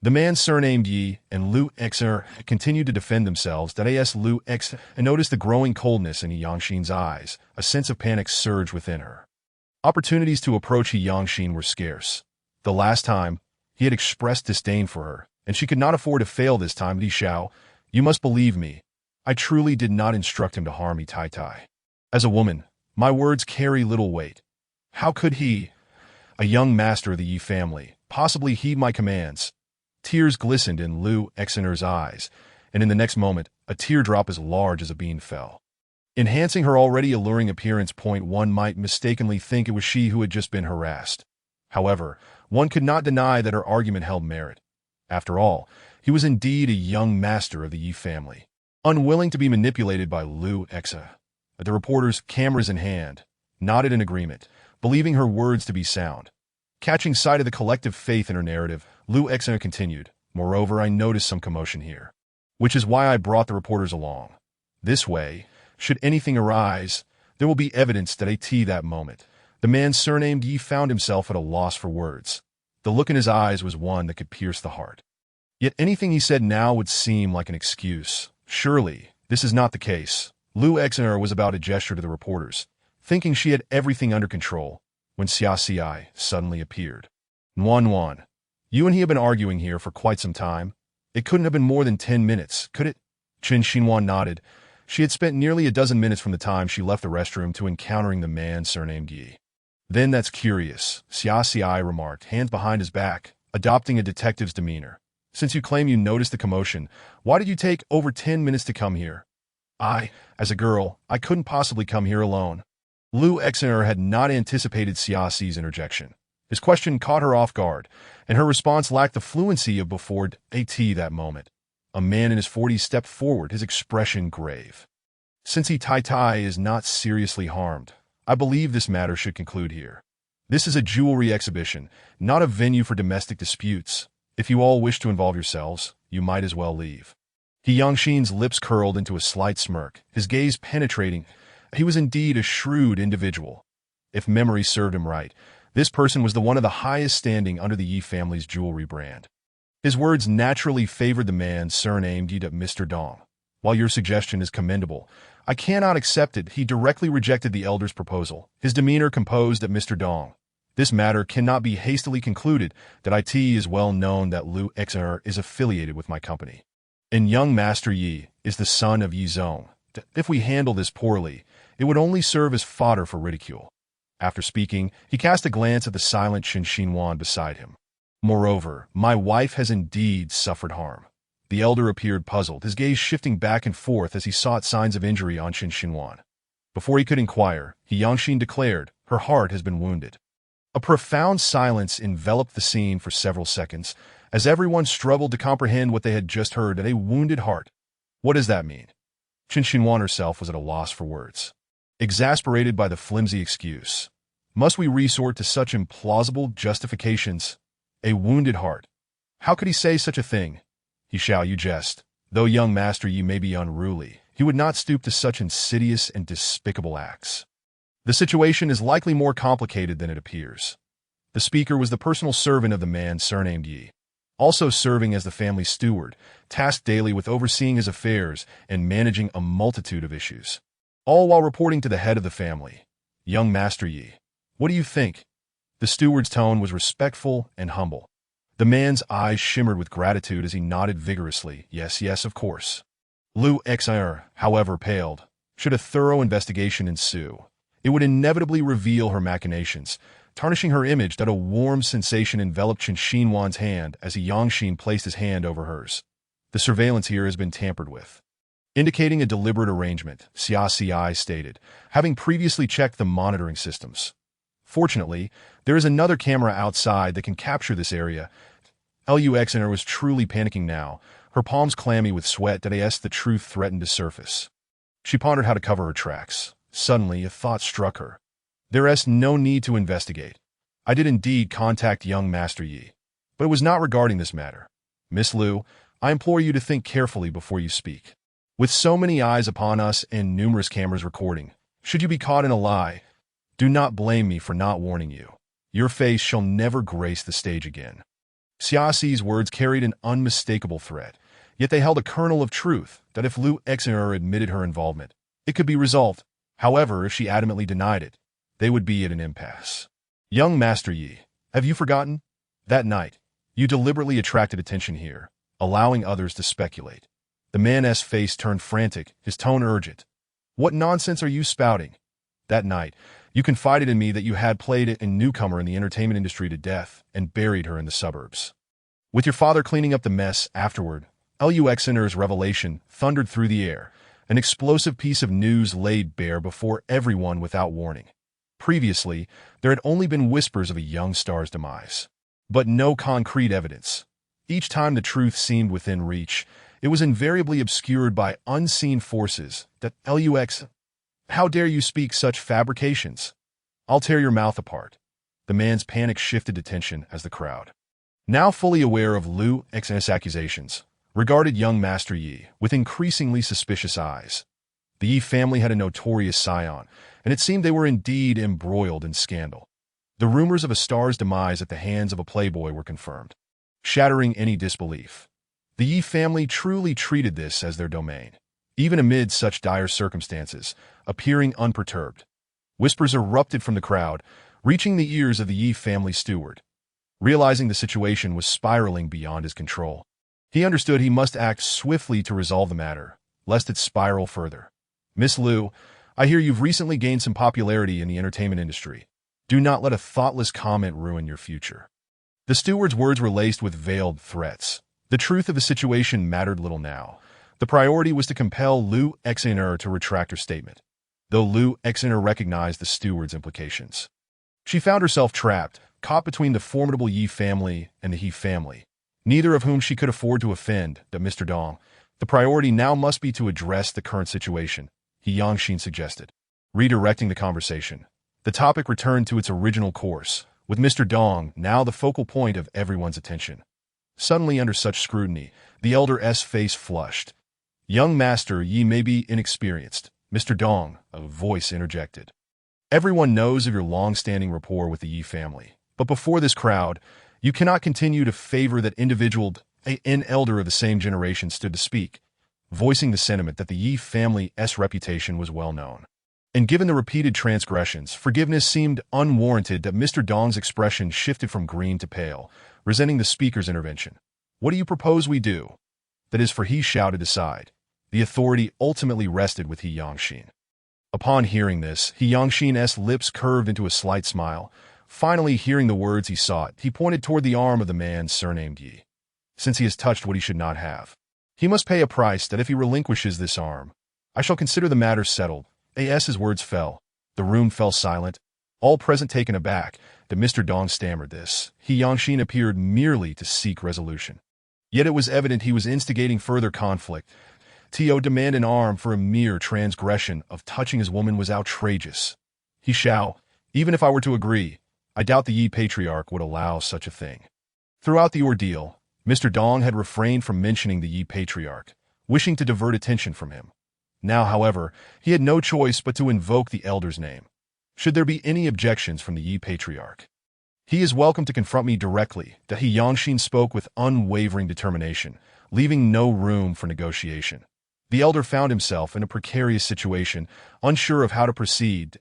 The man surnamed Yi and Lu Xer continued to defend themselves. As Lu Xer noticed the growing coldness in He Yangxin's eyes, a sense of panic surged within her. Opportunities to approach He Yangxin were scarce. The last time, he had expressed disdain for her, and she could not afford to fail this time. Li Xiao, you must believe me. I truly did not instruct him to harm me, Tai Tai. As a woman, my words carry little weight. How could he, a young master of the Yi family, possibly heed my commands? Tears glistened in Lu Xer's eyes, and in the next moment, a teardrop as large as a bean fell. Enhancing her already alluring appearance. One might mistakenly think it was she who had just been harassed. However, one could not deny that her argument held merit. After all, he was indeed a young master of the Yi family, unwilling to be manipulated by Lu Xer. The reporters, cameras in hand, nodded in agreement, believing her words to be sound. Catching sight of the collective faith in her narrative, Lu Xer continued, Moreover, I noticed some commotion here, which is why I brought the reporters along. This way, should anything arise, there will be evidence that moment. The man surnamed Yi found himself at a loss for words. The look in his eyes was one that could pierce the heart. Yet anything he said now would seem like an excuse. Surely, this is not the case. Lu Xer was about to gesture to the reporters, thinking she had everything under control, when Xia suddenly appeared. Nuan, you and he have been arguing here for quite some time. It couldn't have been more than 10 minutes, could it? Chen Xinhuan nodded. She had spent nearly a dozen minutes from the time she left the restroom to encountering the man surnamed Yi. Then that's curious, Xia remarked, hands behind his back, adopting a detective's demeanor. Since you claim you noticed the commotion, why did you take over 10 minutes to come here? As a girl, I couldn't possibly come here alone. Lu Xer had not anticipated Xiaxi's interjection. His question caught her off guard, and her response lacked the fluency of before that moment. A man in his 40s stepped forward, his expression grave. Since Tai is not seriously harmed, I believe this matter should conclude here. This is a jewelry exhibition, not a venue for domestic disputes. If you all wish to involve yourselves, you might as well leave. He Yangxin's lips curled into a slight smirk, his gaze penetrating. He was indeed a shrewd individual. If memory served him right, this person was the one of the highest standing under the Yi family's jewelry brand. His words naturally favored the man surnamed Mr. Dong. While your suggestion is commendable, I cannot accept it. He directly rejected the elder's proposal, his demeanor composed at Mr. Dong. This matter cannot be hastily concluded. That it is well known that Liu Xer is affiliated with my company. And young Master Yi is the son of Yi Zong. If we handle this poorly, it would only serve as fodder for ridicule. After speaking, he cast a glance at the silent Qin Xinhuan beside him. Moreover, my wife has indeed suffered harm. The elder appeared puzzled, his gaze shifting back and forth as he sought signs of injury on Qin Xinhuan. Before he could inquire, He Yangxin declared, her heart has been wounded. A profound silence enveloped the scene for several seconds, as everyone struggled to comprehend what they had just heard. At a wounded heart. What does that mean? Qin Xinhuan herself was at a loss for words. Exasperated by the flimsy excuse. Must we resort to such implausible justifications? A wounded heart. How could he say such a thing? He shall you jest. Though young Master Yi may be unruly, he would not stoop to such insidious and despicable acts. The situation is likely more complicated than it appears. The speaker was the personal servant of the man surnamed Yi, also serving as the family steward, tasked daily with overseeing his affairs and managing a multitude of issues. All while reporting to the head of the family, young Master Yi. What do you think? The steward's tone was respectful and humble. The man's eyes shimmered with gratitude as he nodded vigorously. Yes, yes, of course. Liu Xer, however, paled. Should a thorough investigation ensue, it would inevitably reveal her machinations, tarnishing her image. That a warm sensation enveloped Qin Xinhuan's hand as He Yangxin placed his hand over hers. The surveillance here has been tampered with. Indicating a deliberate arrangement, Xia stated, having previously checked the monitoring systems. Fortunately, there is another camera outside that can capture this area. Liu Xer was truly panicking now, her palms clammy with sweat. The truth threatened to surface. She pondered how to cover her tracks. Suddenly, a thought struck her. There is no need to investigate. I did indeed contact young Master Yi, but it was not regarding this matter. Miss Liu, I implore you to think carefully before you speak. With so many eyes upon us and numerous cameras recording, should you be caught in a lie, do not blame me for not warning you. Your face shall never grace the stage again. Xiaxi's words carried an unmistakable threat, yet they held a kernel of truth. That if Liu Xer admitted her involvement, it could be resolved. However, if she adamantly denied it, they would be at an impasse. Young Master Yi, have you forgotten? That night, you deliberately attracted attention here, allowing others to speculate. The man's face turned frantic, his tone urgent. What nonsense are you spouting? That night, you confided in me that you had played a newcomer in the entertainment industry to death and buried her in the suburbs. With your father cleaning up the mess afterward, Liu Xer's revelation thundered through the air, an explosive piece of news laid bare before everyone without warning. Previously, there had only been whispers of a young star's demise, but no concrete evidence. Each time the truth seemed within reach, it was invariably obscured by unseen forces. That Liu X. How dare you speak such fabrications? I'll tear your mouth apart. The man's panic shifted to tension as the crowd, now fully aware of Liu X's accusations, regarded young Master Yi with increasingly suspicious eyes. The Yi family had a notorious scion, and it seemed they were indeed embroiled in scandal. The rumors of a star's demise at the hands of a playboy were confirmed, shattering any disbelief. The Yi family truly treated this as their domain, even amid such dire circumstances, appearing unperturbed. Whispers erupted from the crowd, reaching the ears of the Yi family steward. Realizing the situation was spiraling beyond his control, he understood he must act swiftly to resolve the matter, lest it spiral further. Miss Liu, I hear you've recently gained some popularity in the entertainment industry. Do not let a thoughtless comment ruin your future. The steward's words were laced with veiled threats. The truth of the situation mattered little now. The priority was to compel Liu Xer to retract her statement, though Liu Xer recognized the steward's implications. She found herself trapped, caught between the formidable Yi family and the He family, neither of whom she could afford to offend. Mr. Dong, the priority now must be to address the current situation, He Yangxin suggested. Redirecting the conversation, the topic returned to its original course, with Mr. Dong now the focal point of everyone's attention. Suddenly, under such scrutiny, the elder's face flushed. Young Master Yi may be inexperienced, Mr. Dong, a voice interjected. Everyone knows of your long-standing rapport with the Yi family, but before this crowd, you cannot continue to favor that individual. An elder of the same generation stood to speak, voicing the sentiment that the Yi family's reputation was well known. And given the repeated transgressions, forgiveness seemed unwarranted that Mr. Dong's expression shifted from green to pale, resenting the speaker's intervention. "What do you propose we do?" That is, for he shouted aside. The authority ultimately rested with He Yongxin. Upon hearing this, He Yongxin's lips curved into a slight smile. Finally hearing the words he sought, he pointed toward the arm of the man surnamed Yi. "Since he has touched what he should not have, he must pay a price that if he relinquishes this arm, I shall consider the matter settled." As words fell, the room fell silent, all present taken aback that Mr. Dong stammered this. He Yongxin appeared merely to seek resolution. Yet it was evident he was instigating further conflict. To demand an arm for a mere transgression of touching his woman was outrageous. He shall, even if I were to agree, I doubt the Yi patriarch would allow such a thing. Throughout the ordeal, Mr. Dong had refrained from mentioning the Yi patriarch, wishing to divert attention from him. Now, however, he had no choice but to invoke the elder's name. Should there be any objections from the Yi patriarch, he is welcome to confront me directly. That He Yongxin spoke with unwavering determination, leaving no room for negotiation. The elder found himself in a precarious situation, unsure of how to proceed.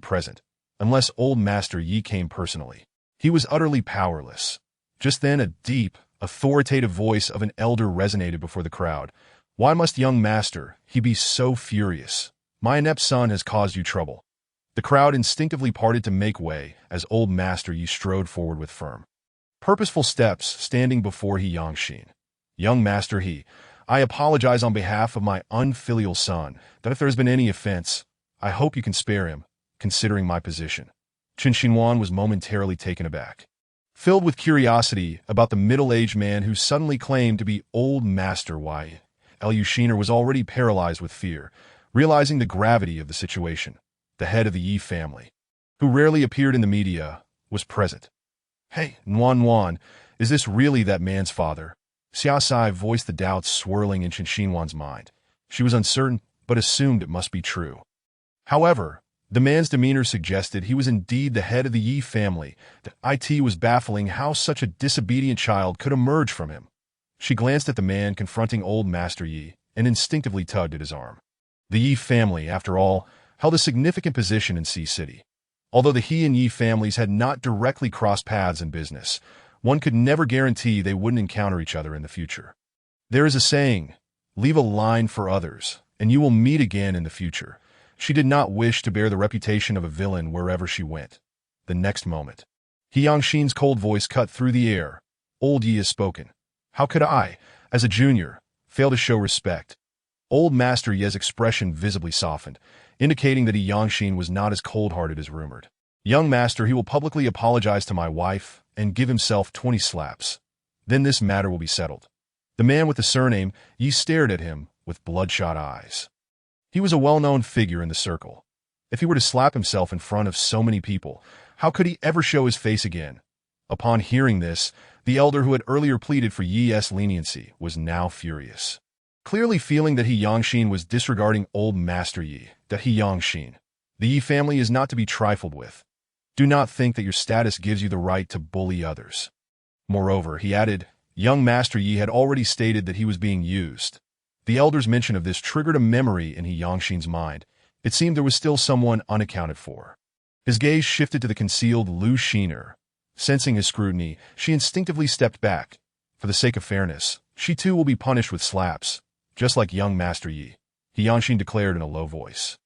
Present, unless old Master Yi came personally, he was utterly powerless. Just then a deep, authoritative voice of an elder resonated before the crowd. "Why must young master he be so furious? My inept son has caused you trouble." The crowd instinctively parted to make way as old Master Yi strode forward with firm, purposeful steps, standing before He Yongxin. "Young Master He, I apologize on behalf of my unfilial son that if there has been any offense, I hope you can spare him, considering my position." Qin Xinhuan was momentarily taken aback, filled with curiosity about the middle-aged man who suddenly claimed to be old Master Yi. Liu Shiner was already paralyzed with fear, realizing the gravity of the situation. The head of the Yi family, who rarely appeared in the media, was present. "Hey, Nuan, is this really that man's father?" Xia Sai voiced the doubts swirling in Qin Xinhuan's mind. She was uncertain, but assumed it must be true. However, the man's demeanor suggested he was indeed the head of the Yi family. It was baffling how such a disobedient child could emerge from him. She glanced at the man confronting old Master Yi and instinctively tugged at his arm. The Yi family, after all, held a significant position in Sea City. Although the He and Yi families had not directly crossed paths in business, one could never guarantee they wouldn't encounter each other in the future. There is a saying, "Leave a line for others, and you will meet again in the future." She did not wish to bear the reputation of a villain wherever she went. The next moment, He Yongxin's cold voice cut through the air. "Old Yi has spoken. How could I, as a junior, fail to show respect?" Old Master Yi's expression visibly softened, indicating that He Yongxin was not as cold-hearted as rumored. "Young master, he will publicly apologize to my wife and give himself 20 slaps. Then this matter will be settled." The man with the surname Yi stared at him with bloodshot eyes. He was a well-known figure in the circle. If he were to slap himself in front of so many people, how could he ever show his face again? Upon hearing this, the elder who had earlier pleaded for Yi's leniency was now furious. Clearly feeling that He Yongxin was disregarding old Master Yi, that He Yongxin, the Yi family is not to be trifled with. Do not think that your status gives you the right to bully others. Moreover, he added, young Master Yi had already stated that he was being used. The elder's mention of this triggered a memory in He Yongxin's mind. It seemed there was still someone unaccounted for. His gaze shifted to the concealed Liu Shiner. Sensing his scrutiny, she instinctively stepped back. For the sake of fairness, she too will be punished with slaps, just like young Master Yi, He Yongxin declared in a low voice.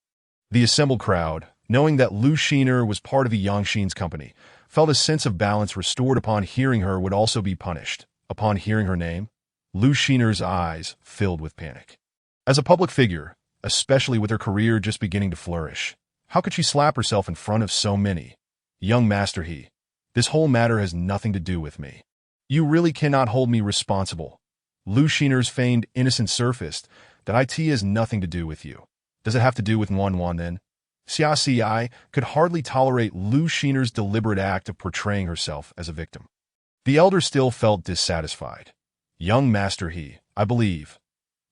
The assembled crowd, knowing that Liu Shiner was part of He Yongxin's company, felt a sense of balance restored upon hearing her would also be punished. Upon hearing her name, Liu Shiner's eyes filled with panic. As a public figure, especially with her career just beginning to flourish, how could she slap herself in front of so many? Young Master He, this whole matter has nothing to do with me. You really cannot hold me responsible. Liu Shiner's feigned innocence surfaced. That IT has nothing to do with you. Does it have to do with Nuan then? Xia Ci could hardly tolerate Liu Shiner's deliberate act of portraying herself as a victim. The elder still felt dissatisfied. Young Master He, I believe.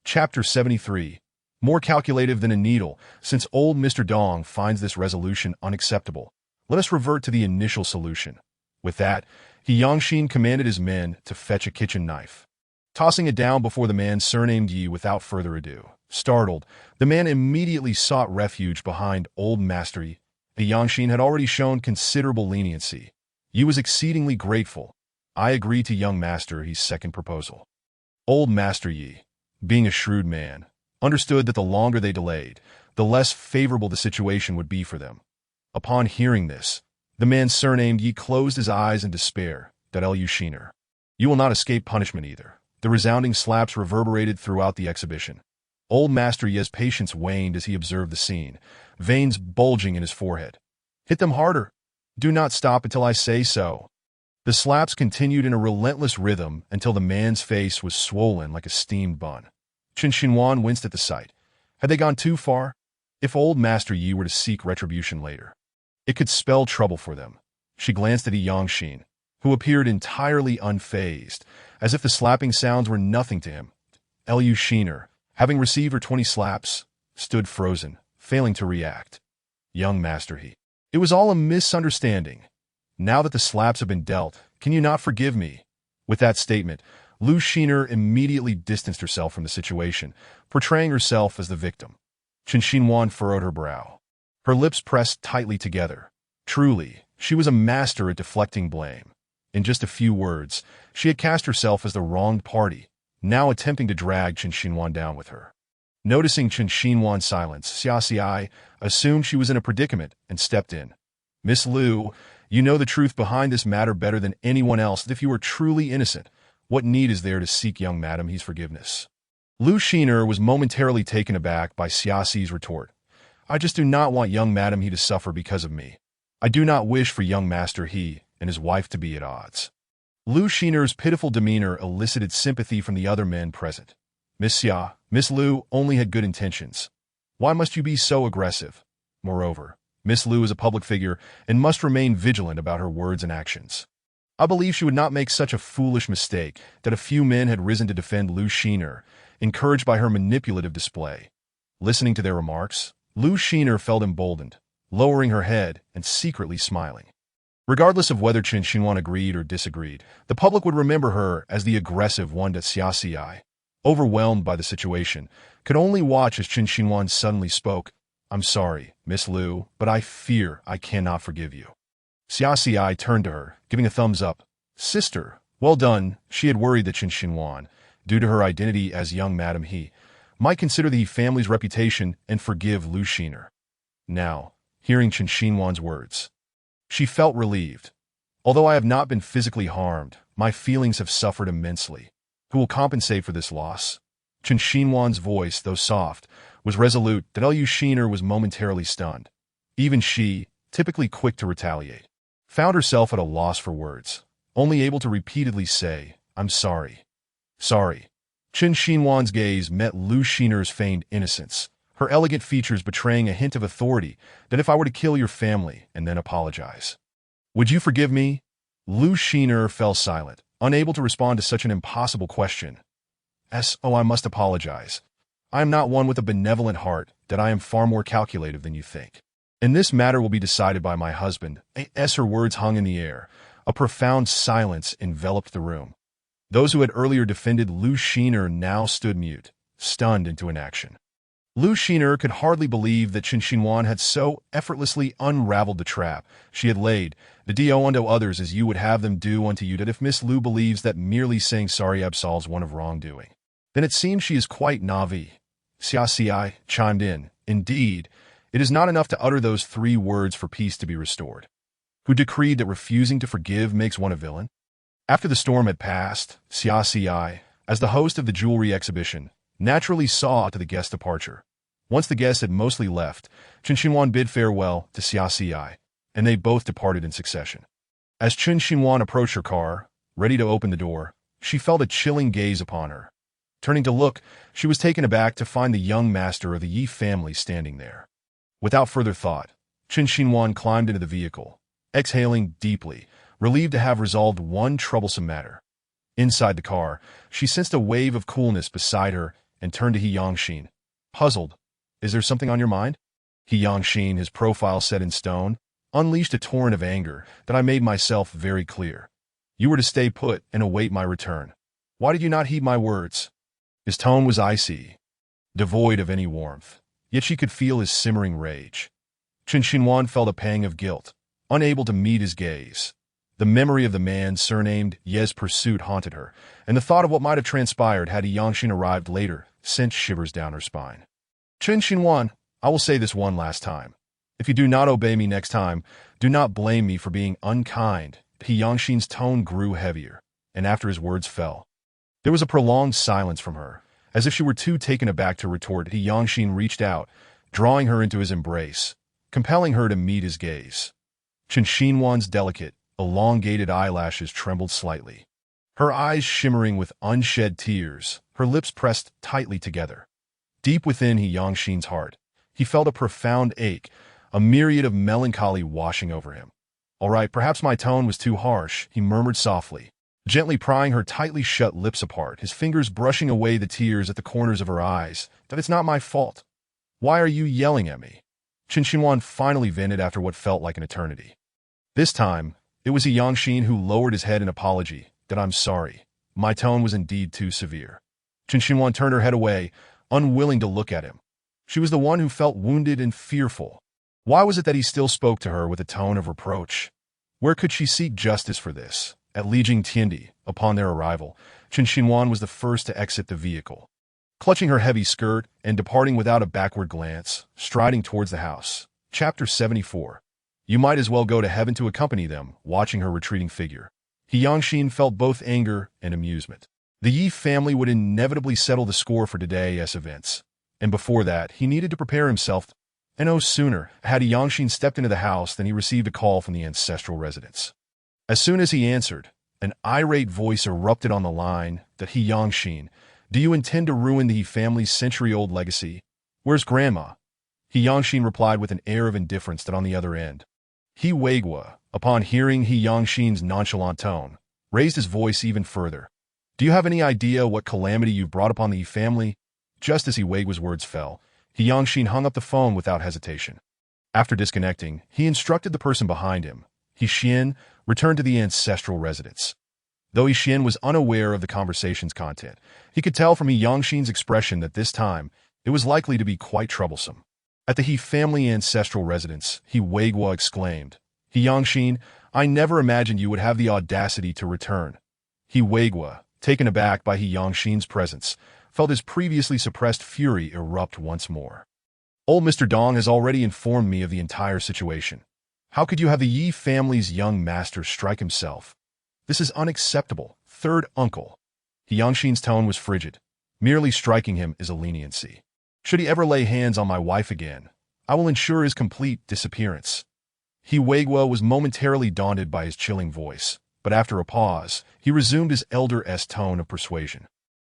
Chapter 73. More calculative than a needle, since old Mr. Dong finds this resolution unacceptable. Let us revert to the initial solution. With that, He Yongxin commanded his men to fetch a kitchen knife. tossing it down before the man surnamed Yi without further ado. Startled, the man immediately sought refuge behind Old Master Yi. The Yangshin had already shown considerable leniency. Yi was exceedingly grateful. I agreed to young Master Yi's second proposal. Old Master Yi, being a shrewd man, understood that the longer they delayed, the less favorable the situation would be for them. Upon hearing this, the man surnamed Yi closed his eyes in despair. Lu Shiner. You will not escape punishment either. The resounding slaps reverberated throughout the exhibition. Old Master Yi's patience waned as he observed the scene, veins bulging in his forehead. Hit them harder. Do not stop until I say so. The slaps continued in a relentless rhythm until the man's face was swollen like a steamed bun. Qin Xinhuan winced at the sight. Had they gone too far? If Old Master Yi were to seek retribution later, it could spell trouble for them. She glanced at Yangshin, who appeared entirely unfazed, as if the slapping sounds were nothing to him. Lu Shiner, having received her 20 slaps, stood frozen, failing to react. Young Master Yi. It was all a misunderstanding. Now that the slaps have been dealt, can you not forgive me? With that statement, Lu Shiner immediately distanced herself from the situation, portraying herself as the victim. Qin Xinhuan furrowed her brow. Her lips pressed tightly together. Truly, she was a master at deflecting blame. In just a few words, she had cast herself as the wronged party, now attempting to drag Qin Xinhuan down with her. Noticing Qin Xinhuan's silence, Xia assumed she was in a predicament and stepped in. Miss Lu, you know the truth behind this matter better than anyone else. If you are truly innocent, what need is there to seek young Madam He's forgiveness? Lu Shiner was momentarily taken aback by Xiaxi's retort. I just do not want young Madam He to suffer because of me. I do not wish for young Master He and his wife to be at odds. Lu Shiner's pitiful demeanor elicited sympathy from the other men present. Miss Lu only had good intentions. Why must you be so aggressive? Moreover, Miss Lu is a public figure and must remain vigilant about her words and actions. I believe she would not make such a foolish mistake that a few men had risen to defend Lu Shiner, encouraged by her manipulative display. Listening to their remarks, Lu Shiner felt emboldened, lowering her head and secretly smiling. Regardless of whether Qin Xinhuan agreed or disagreed, the public would remember her as the aggressive one that Xia, overwhelmed by the situation, could only watch as Qin Xinhuan suddenly spoke. I'm sorry, Miss Lu, but I fear I cannot forgive you. Xia turned to her, giving a thumbs up. Sister, well done. She had worried that Qin Xinhuan, due to her identity as young Madam He, might consider the family's reputation and forgive Lu Shiner. Now, hearing Qin Xinhuan's words, she felt relieved. Although I have not been physically harmed, my feelings have suffered immensely. Who will compensate for this loss? Qin Xinhuan's voice, though soft, was resolute. That Lu Shiner was momentarily stunned. Even she, typically quick to retaliate, found herself at a loss for words, only able to repeatedly say, I'm sorry. Sorry. Qin Xinhuan's gaze met Lu Shiner's feigned innocence, her elegant features betraying a hint of authority. That if I were to kill your family and then apologize, would you forgive me? Lu Shiner fell silent, unable to respond to such an impossible question. Oh, I must apologize. I am not one with a benevolent heart, that I am far more calculative than you think. And this matter will be decided by my husband. As her words hung in the air, a profound silence enveloped the room. Those who had earlier defended Lu Shiner now stood mute, stunned into inaction. Lu Shiner could hardly believe that Qin Xinhuan had so effortlessly unraveled the trap she had laid. Do unto others as you would have them do unto you. That if Miss Lu believes that merely saying sorry absolves one of wrongdoing, then it seems she is quite naive. Xia chimed in. Indeed, it is not enough to utter those 3 words for peace to be restored. Who decreed that refusing to forgive makes one a villain? After the storm had passed, Xia, as the host of the jewelry exhibition, naturally saw to the guest departure. Once the guests had mostly left, Qin Xinhuan bid farewell to Xia, and they both departed in succession. As Qin Xinhuan approached her car, ready to open the door, she felt a chilling gaze upon her. Turning to look, she was taken aback to find the young master of the Yi family standing there. Without further thought, Qin Xinhuan climbed into the vehicle, exhaling deeply, relieved to have resolved one troublesome matter. Inside the car, she sensed a wave of coolness beside her and turned to Yangshin. Puzzled, is there something on your mind? Yangshin, his profile set in stone, unleashed a torrent of anger. That I made myself very clear. You were to stay put and await my return. Why did you not heed my words?" His tone was icy, devoid of any warmth, yet she could feel his simmering rage. Chen Xinhuan felt a pang of guilt, unable to meet his gaze. The memory of the man surnamed Ye's pursuit haunted her, and the thought of what might have transpired had He Yangxin arrived later sent shivers down her spine. "Chen Xinhuan, I will say this one last time. If you do not obey me next time, do not blame me for being unkind." He Yangxin's tone grew heavier, and after his words fell, there was a prolonged silence from her. As if she were too taken aback to retort, He Yangxin reached out, drawing her into his embrace, compelling her to meet his gaze. Chen Xinhuan's delicate, elongated eyelashes trembled slightly, her eyes shimmering with unshed tears, her lips pressed tightly together. Deep within He Yangxin's heart, he felt a profound ache, a myriad of melancholy washing over him. "All right, perhaps my tone was too harsh," he murmured softly, gently prying her tightly shut lips apart, his fingers brushing away the tears at the corners of her eyes. "That it's not my fault. Why are you yelling at me?" Chen Xinhuan finally vented after what felt like an eternity. This time, it was He Yangxin who lowered his head in apology. "That I'm sorry. My tone was indeed too severe." Chen Xinhuan turned her head away, unwilling to look at him. She was the one who felt wounded and fearful. Why was it that he still spoke to her with a tone of reproach? Where could she seek justice for this? At Lijing Tiandi, upon their arrival, Chen Xinhuan was the first to exit the vehicle. Clutching her heavy skirt and departing without a backward glance, striding towards the house. Chapter 74. You might as well go to heaven to accompany them, watching her retreating figure. He Yangxin felt both anger and amusement. The Yi family would inevitably settle the score for today's events. And before that, he needed to prepare himself. And no sooner had He Yangxin stepped into the house than he received a call from the ancestral residence. As soon as he answered, an irate voice erupted on the line. "That He Yangxin, do you intend to ruin the He family's century-old legacy? Where's Grandma?" He Yangxin replied with an air of indifference that on the other end. He Weigua, upon hearing He Yangxin's nonchalant tone, raised his voice even further. "Do you have any idea what calamity you've brought upon the He family?" Just as He Weigua's words fell, He Yangxin hung up the phone without hesitation. After disconnecting, he instructed the person behind him, He Xian, returned to the ancestral residence. Though He Xian was unaware of the conversation's content, he could tell from He Yangxin's expression that this time it was likely to be quite troublesome. At the He family ancestral residence, He Weigua exclaimed, "He Yangxin, I never imagined you would have the audacity to return." He Weigua, taken aback by He Yangxin's presence, felt his previously suppressed fury erupt once more. "Old Mr. Dong has already informed me of the entire situation. How could you have the Yi family's young master strike himself? This is unacceptable, third uncle." He Yangxin's tone was frigid. "Merely striking him is a leniency. Should he ever lay hands on my wife again, I will ensure his complete disappearance." He Weigua was momentarily daunted by his chilling voice, but after a pause, he resumed his elder-esque tone of persuasion.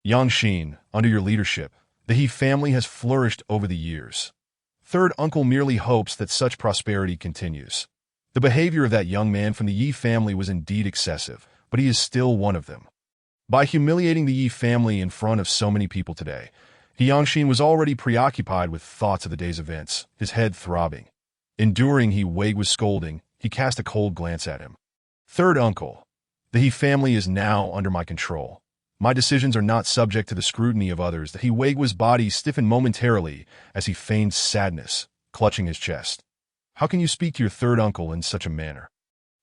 "Yangxin, under your leadership, the He family has flourished over the years. Third uncle merely hopes that such prosperity continues. The behavior of that young man from the Yi family was indeed excessive, but he is still one of them. By humiliating the Yi family in front of so many people today, He Yangxin was already preoccupied with thoughts of the day's events, his head throbbing. Enduring He Weigua's scolding, he cast a cold glance at him. "Third uncle, the He family is now under my control. My decisions are not subject to the scrutiny of others." The He Weigua's body stiffened momentarily as he feigned sadness, clutching his chest. "How can you speak to your third uncle in such a manner?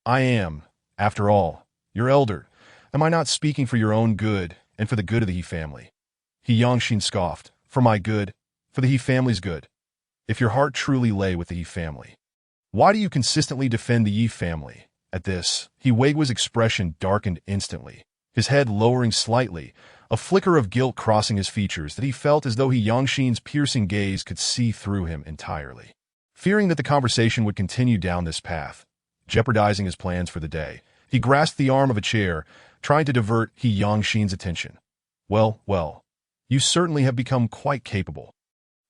I am, after all, your elder. Am I not speaking for your own good and for the good of the He family?" He Yangxin scoffed. "For my good, for the He family's good. If your heart truly lay with the He family, why do you consistently defend the Yi family?" At this, He Weigua's expression darkened instantly, his head lowering slightly, a flicker of guilt crossing his features that he felt as though He Yangxin's piercing gaze could see through him entirely. Fearing that the conversation would continue down this path, jeopardizing his plans for the day, he grasped the arm of a chair, trying to divert He Yangxin's attention. Well, you certainly have become quite capable.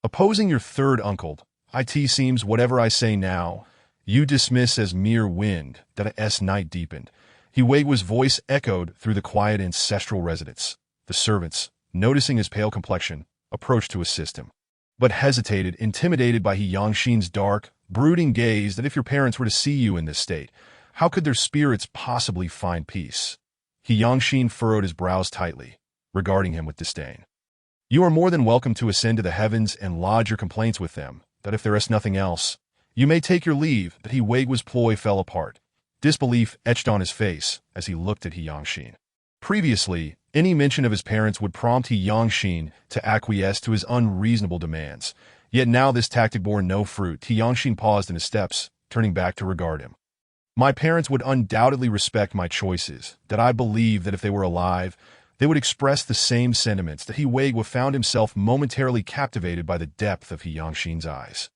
Opposing your third uncle, it seems whatever I say now, you dismiss as mere wind." That S night deepened. He Weigua's voice echoed through the quiet ancestral residence. The servants, noticing his pale complexion, approached to assist him, but hesitated, intimidated by He Yangxin's dark, brooding gaze that if your parents were to see you in this state, how could their spirits possibly find peace? He Yangxin furrowed his brows tightly, regarding him with disdain. You are more than welcome to ascend to the heavens and lodge your complaints with them, that if there is nothing else, you may take your leave. That He Weigu's ploy fell apart. Disbelief etched on his face as he looked at He Yangxin. Previously, any mention of his parents would prompt He Yangxin to acquiesce to his unreasonable demands. Yet now this tactic bore no fruit. He Yangxin paused in his steps, turning back to regard him. My parents would undoubtedly respect my choices, that I believe that if they were alive, they would express the same sentiments. That He Weigua found himself momentarily captivated by the depth of He Yangxin's eyes,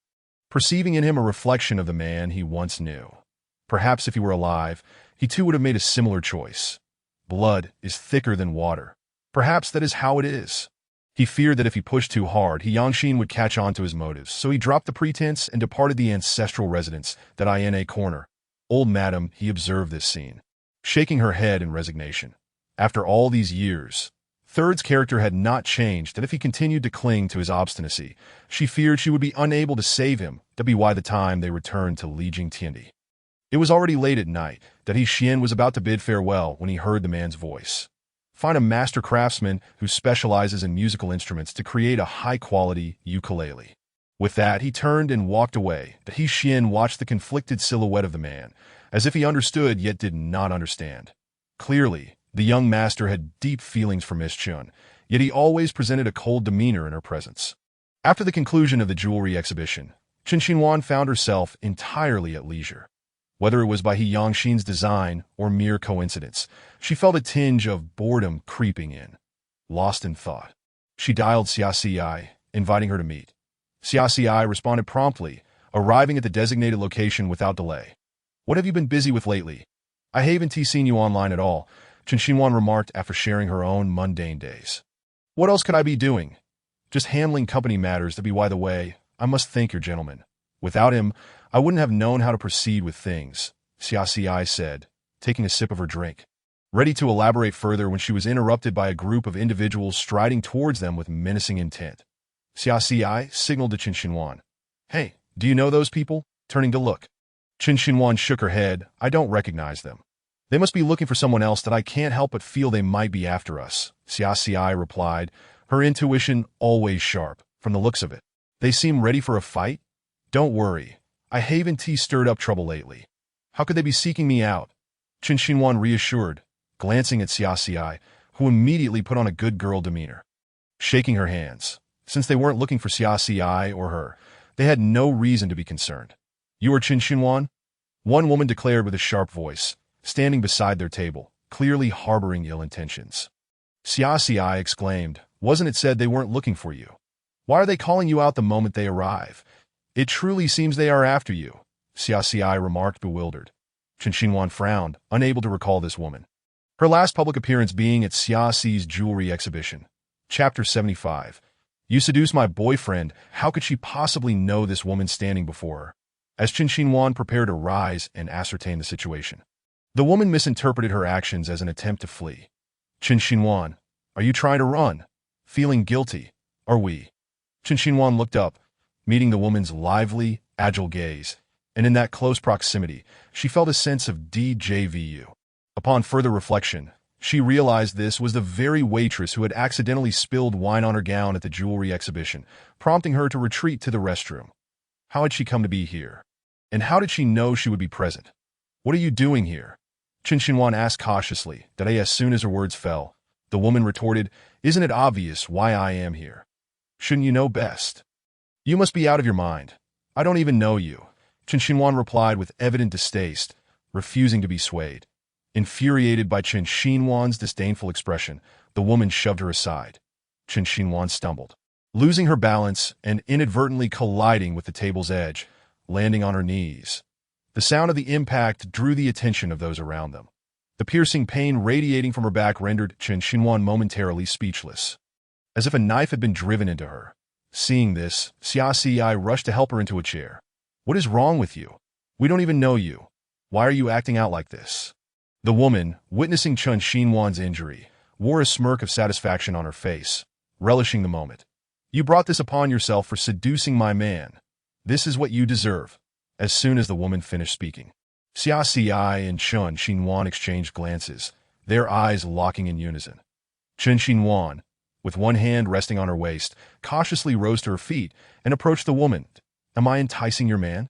perceiving in him a reflection of the man he once knew. Perhaps if he were alive, he too would have made a similar choice. Blood is thicker than water. Perhaps that is how it is. He feared that if he pushed too hard, He Yangxin would catch on to his motives, so he dropped the pretense and departed the ancestral residence, that I in a corner. Old madam, he observed this scene, shaking her head in resignation. After all these years, Third's character had not changed, and if he continued to cling to his obstinacy, she feared she would be unable to save him. That be why the time they returned to Lijing Tiandi. It was already late at night. That He Xian was about to bid farewell when he heard the man's voice. Find a master craftsman who specializes in musical instruments to create a high-quality ukulele. With that, he turned and walked away. That He Xian watched the conflicted silhouette of the man, as if he understood yet did not understand. Clearly, the young master had deep feelings for Miss Chun, yet he always presented a cold demeanor in her presence. After the conclusion of the jewelry exhibition, Chen Xinhuan found herself entirely at leisure. Whether it was by He Yangxin's design or mere coincidence, she felt a tinge of boredom creeping in. Lost in thought, she dialed Xia Xi, inviting her to meet. Xia Xi responded promptly, arriving at the designated location without delay. What have you been busy with lately? I haven't seen you online at all, Chen Xinhuan remarked after sharing her own mundane days. What else could I be doing? Just handling company matters. To be by the way, I must thank your gentleman. Without him, I wouldn't have known how to proceed with things, Xia Xi said, taking a sip of her drink, ready to elaborate further when she was interrupted by a group of individuals striding towards them with menacing intent. Xia Xi signaled to Chen Xinhuan. Hey, do you know those people? Turning to look. Chen Xinhuan shook her head. I don't recognize them. They must be looking for someone else that I can't help but feel they might be after us, Xia Xi replied, her intuition always sharp, from the looks of it. They seem ready for a fight? Don't worry. I haven't stirred up trouble lately. How could they be seeking me out? Chen Xinhuan reassured, glancing at Xia Xi, who immediately put on a good girl demeanor. Shaking her hands, since they weren't looking for Xia Xi or her, they had no reason to be concerned. You are Chen Xinhuan? One woman declared with a sharp voice, standing beside their table, clearly harboring ill intentions. Xia Xi exclaimed, wasn't it said they weren't looking for you? Why are they calling you out the moment they arrive? It truly seems they are after you, Xia Xi remarked, bewildered. Chen Xinhuan frowned, unable to recall this woman. Her last public appearance being at Xia Xi's jewelry exhibition. Chapter 75. You seduced my boyfriend. How could she possibly know this woman standing before her? As Chen Xinhuan prepared to rise and ascertain the situation, the woman misinterpreted her actions as an attempt to flee. Chen Xinhuan, are you trying to run? Feeling guilty? Are we? Chen Xinhuan looked up, meeting the woman's lively, agile gaze, and in that close proximity, she felt a sense of déjà vu. Upon further reflection, she realized this was the very waitress who had accidentally spilled wine on her gown at the jewelry exhibition, prompting her to retreat to the restroom. How had she come to be here? And how did she know she would be present? What are you doing here? Chen Xinhuan asked cautiously, that as soon as her words fell, the woman retorted, isn't it obvious why I am here? Shouldn't you know best? You must be out of your mind. I don't even know you, Chen Xinhuan replied with evident distaste, refusing to be swayed. Infuriated by Chen Xinhuan's disdainful expression, the woman shoved her aside. Chen Xinhuan stumbled, losing her balance and inadvertently colliding with the table's edge, landing on her knees. The sound of the impact drew the attention of those around them. The piercing pain radiating from her back rendered Chen Xinhuan momentarily speechless, as if a knife had been driven into her. Seeing this, Xia Xi rushed to help her into a chair. What is wrong with you? We don't even know you. Why are you acting out like this? The woman, witnessing Chen Xinhuan's injury, wore a smirk of satisfaction on her face, relishing the moment. You brought this upon yourself for seducing my man. This is what you deserve. As soon as the woman finished speaking, Xia Xi and Chen Xinhuan exchanged glances, their eyes locking in unison. Chen Xinhuan, with one hand resting on her waist, cautiously rose to her feet and approached the woman. Am I enticing your man?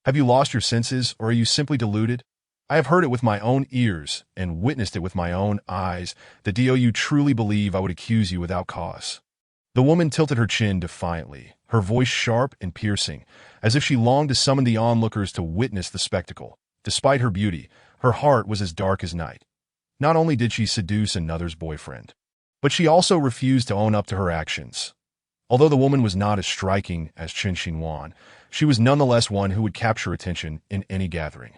Have you lost your senses, or are you simply deluded? I have heard it with my own ears and witnessed it with my own eyes that do you truly believe I would accuse you without cause? The woman tilted her chin defiantly, her voice sharp and piercing, as if she longed to summon the onlookers to witness the spectacle. Despite her beauty, her heart was as dark as night. Not only did she seduce another's boyfriend, but she also refused to own up to her actions. Although the woman was not as striking as Chen Xinhuan, she was nonetheless one who would capture attention in any gathering.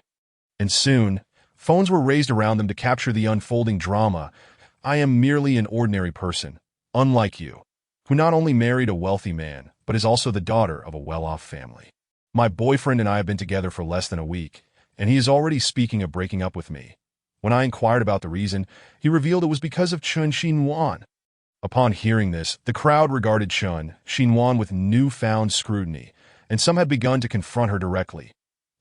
And soon, phones were raised around them to capture the unfolding drama. I am merely an ordinary person, unlike you, who not only married a wealthy man, but is also the daughter of a well-off family. My boyfriend and I have been together for less than a week, and he is already speaking of breaking up with me. When I inquired about the reason, he revealed it was because of Chen Xinhuan. Upon hearing this, the crowd regarded Chen Xinhuan with newfound scrutiny, and some had begun to confront her directly.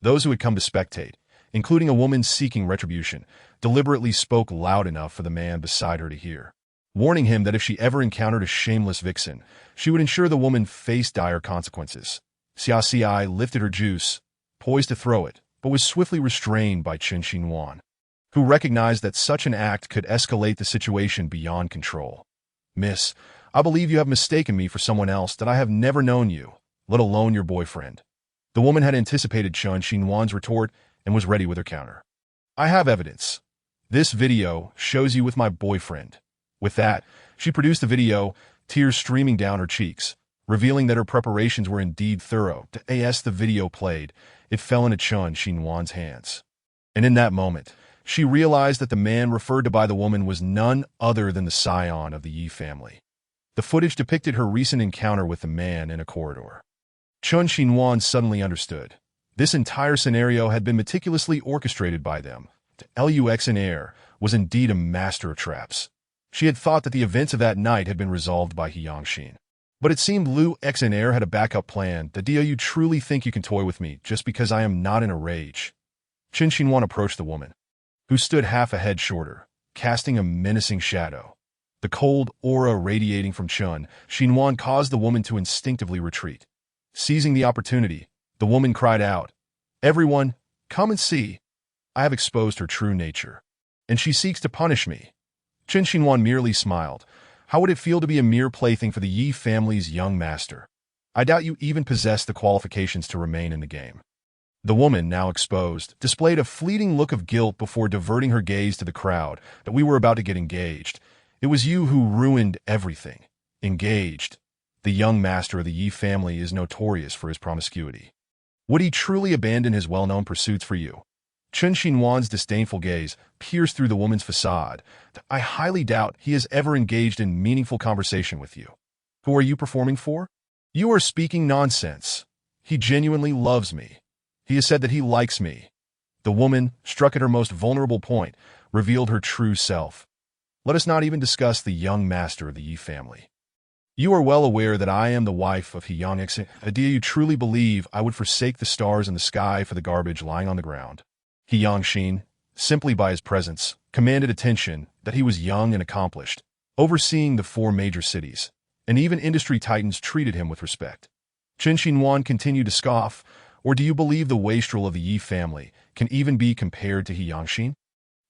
Those who had come to spectate, including a woman seeking retribution, deliberately spoke loud enough for the man beside her to hear, warning him that if she ever encountered a shameless vixen, she would ensure the woman faced dire consequences. Xia lifted her juice, poised to throw it, but was swiftly restrained by Chen Xinhuan, who recognized that such an act could escalate the situation beyond control. Miss, I believe you have mistaken me for someone else, that I have never known you, let alone your boyfriend. The woman had anticipated Chen Xinhuan's retort and was ready with her counter. I have evidence. This video shows you with my boyfriend. With that, she produced the video, tears streaming down her cheeks, revealing that her preparations were indeed thorough. As the video played, it fell into Chen Xinhuan's hands. And in that moment, she realized that the man referred to by the woman was none other than the scion of the Yi family. The footage depicted her recent encounter with the man in a corridor. Chen Xinhuan suddenly understood. This entire scenario had been meticulously orchestrated by them. Lux in air was indeed a master of traps. She had thought that the events of that night had been resolved by He Yangxin. But it seemed Lu Xnair had a backup plan. Do you truly think you can toy with me just because I am not in a rage? Chen Xinhuan approached the woman, who stood half a head shorter, casting a menacing shadow. The cold aura radiating from Chen Xinhuan caused the woman to instinctively retreat. Seizing the opportunity, the woman cried out, "Everyone, come and see. I have exposed her true nature, and she seeks to punish me." Chen Xinhuan merely smiled. How would it feel to be a mere plaything for the Yi family's young master? I doubt you even possess the qualifications to remain in the game. The woman, now exposed, displayed a fleeting look of guilt before diverting her gaze to the crowd. That we were about to get engaged. It was you who ruined everything. Engaged. The young master of the Yi family is notorious for his promiscuity. Would he truly abandon his well-known pursuits for you? Chen Xinhuan's disdainful gaze pierced through the woman's facade. I highly doubt he has ever engaged in meaningful conversation with you. Who are you performing for? You are speaking nonsense. He genuinely loves me. He has said that he likes me. The woman, struck at her most vulnerable point, revealed her true self. Let us not even discuss the young master of the Yi family. You are well aware that I am the wife of He Yangxin. Do you truly believe I would forsake the stars in the sky for the garbage lying on the ground? He Yangxin, simply by his presence, commanded attention. That he was young and accomplished, overseeing the 4 major cities, and even industry titans treated him with respect. Chen Xinhuan continued to scoff. Or do you believe the wastrel of the Yi family can even be compared to He Yangxin?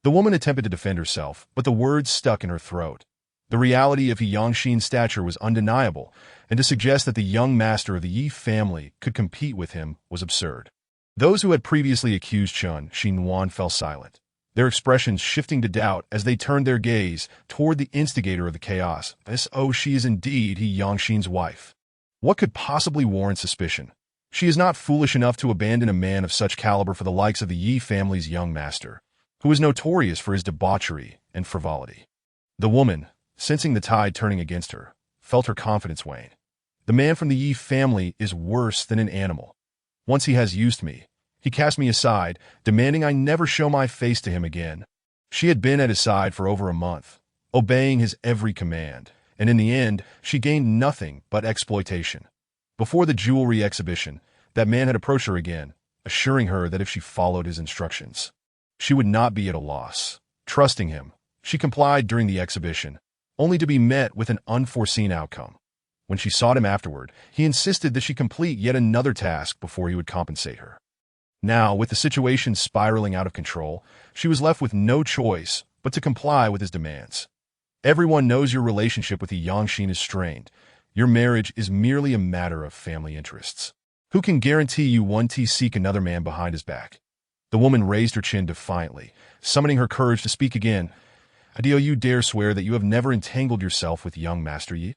The woman attempted to defend herself, but the words stuck in her throat. The reality of He Yangxin's stature was undeniable, and to suggest that the young master of the Yi family could compete with him was absurd. Those who had previously accused Chen Xinhuan fell silent, their expressions shifting to doubt as they turned their gaze toward the instigator of the chaos. She is indeed He Yangxin's wife. What could possibly warrant suspicion? She is not foolish enough to abandon a man of such caliber for the likes of the Yi family's young master, who is notorious for his debauchery and frivolity. The woman, sensing the tide turning against her, felt her confidence wane. The man from the Yi family is worse than an animal. Once he has used me, he cast me aside, demanding I never show my face to him again. She had been at his side for over a month, obeying his every command, and in the end, she gained nothing but exploitation. Before the jewelry exhibition, that man had approached her again, assuring her that if she followed his instructions, she would not be at a loss. Trusting him, she complied during the exhibition, only to be met with an unforeseen outcome. When she sought him afterward, he insisted that she complete yet another task before he would compensate her. Now, with the situation spiraling out of control, she was left with no choice but to comply with his demands. Everyone knows your relationship with the Yangshin is strained. Your marriage is merely a matter of family interests. Who can guarantee you won't seek another man behind his back? The woman raised her chin defiantly, summoning her courage to speak again. Do you dare swear that you have never entangled yourself with young Master Yi?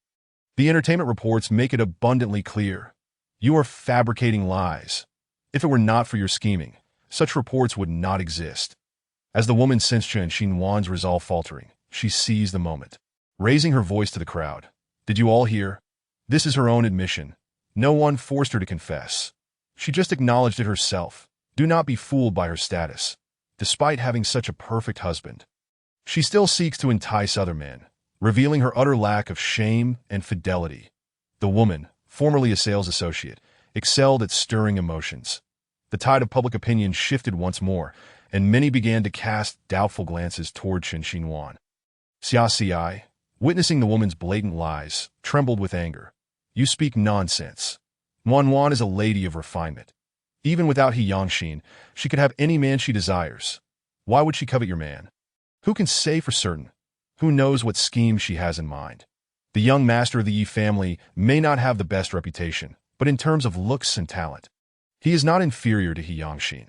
The entertainment reports make it abundantly clear. You are fabricating lies. If it were not for your scheming, such reports would not exist. As the woman sensed Chen Xinhuan's resolve faltering, she seized the moment, raising her voice to the crowd. Did you all hear? This is her own admission. No one forced her to confess. She just acknowledged it herself. Do not be fooled by her status. Despite having such a perfect husband, she still seeks to entice other men, revealing her utter lack of shame and fidelity. The woman, formerly a sales associate, excelled at stirring emotions. The tide of public opinion shifted once more, and many began to cast doubtful glances toward Chen Xinhuan. Xia, witnessing the woman's blatant lies, trembled with anger. You speak nonsense. Wan is a lady of refinement. Even without He Yangshin, she could have any man she desires. Why would she covet your man? Who can say for certain? Who knows what scheme she has in mind? The young master of the Yi family may not have the best reputation, but in terms of looks and talent, he is not inferior to He Yangshin.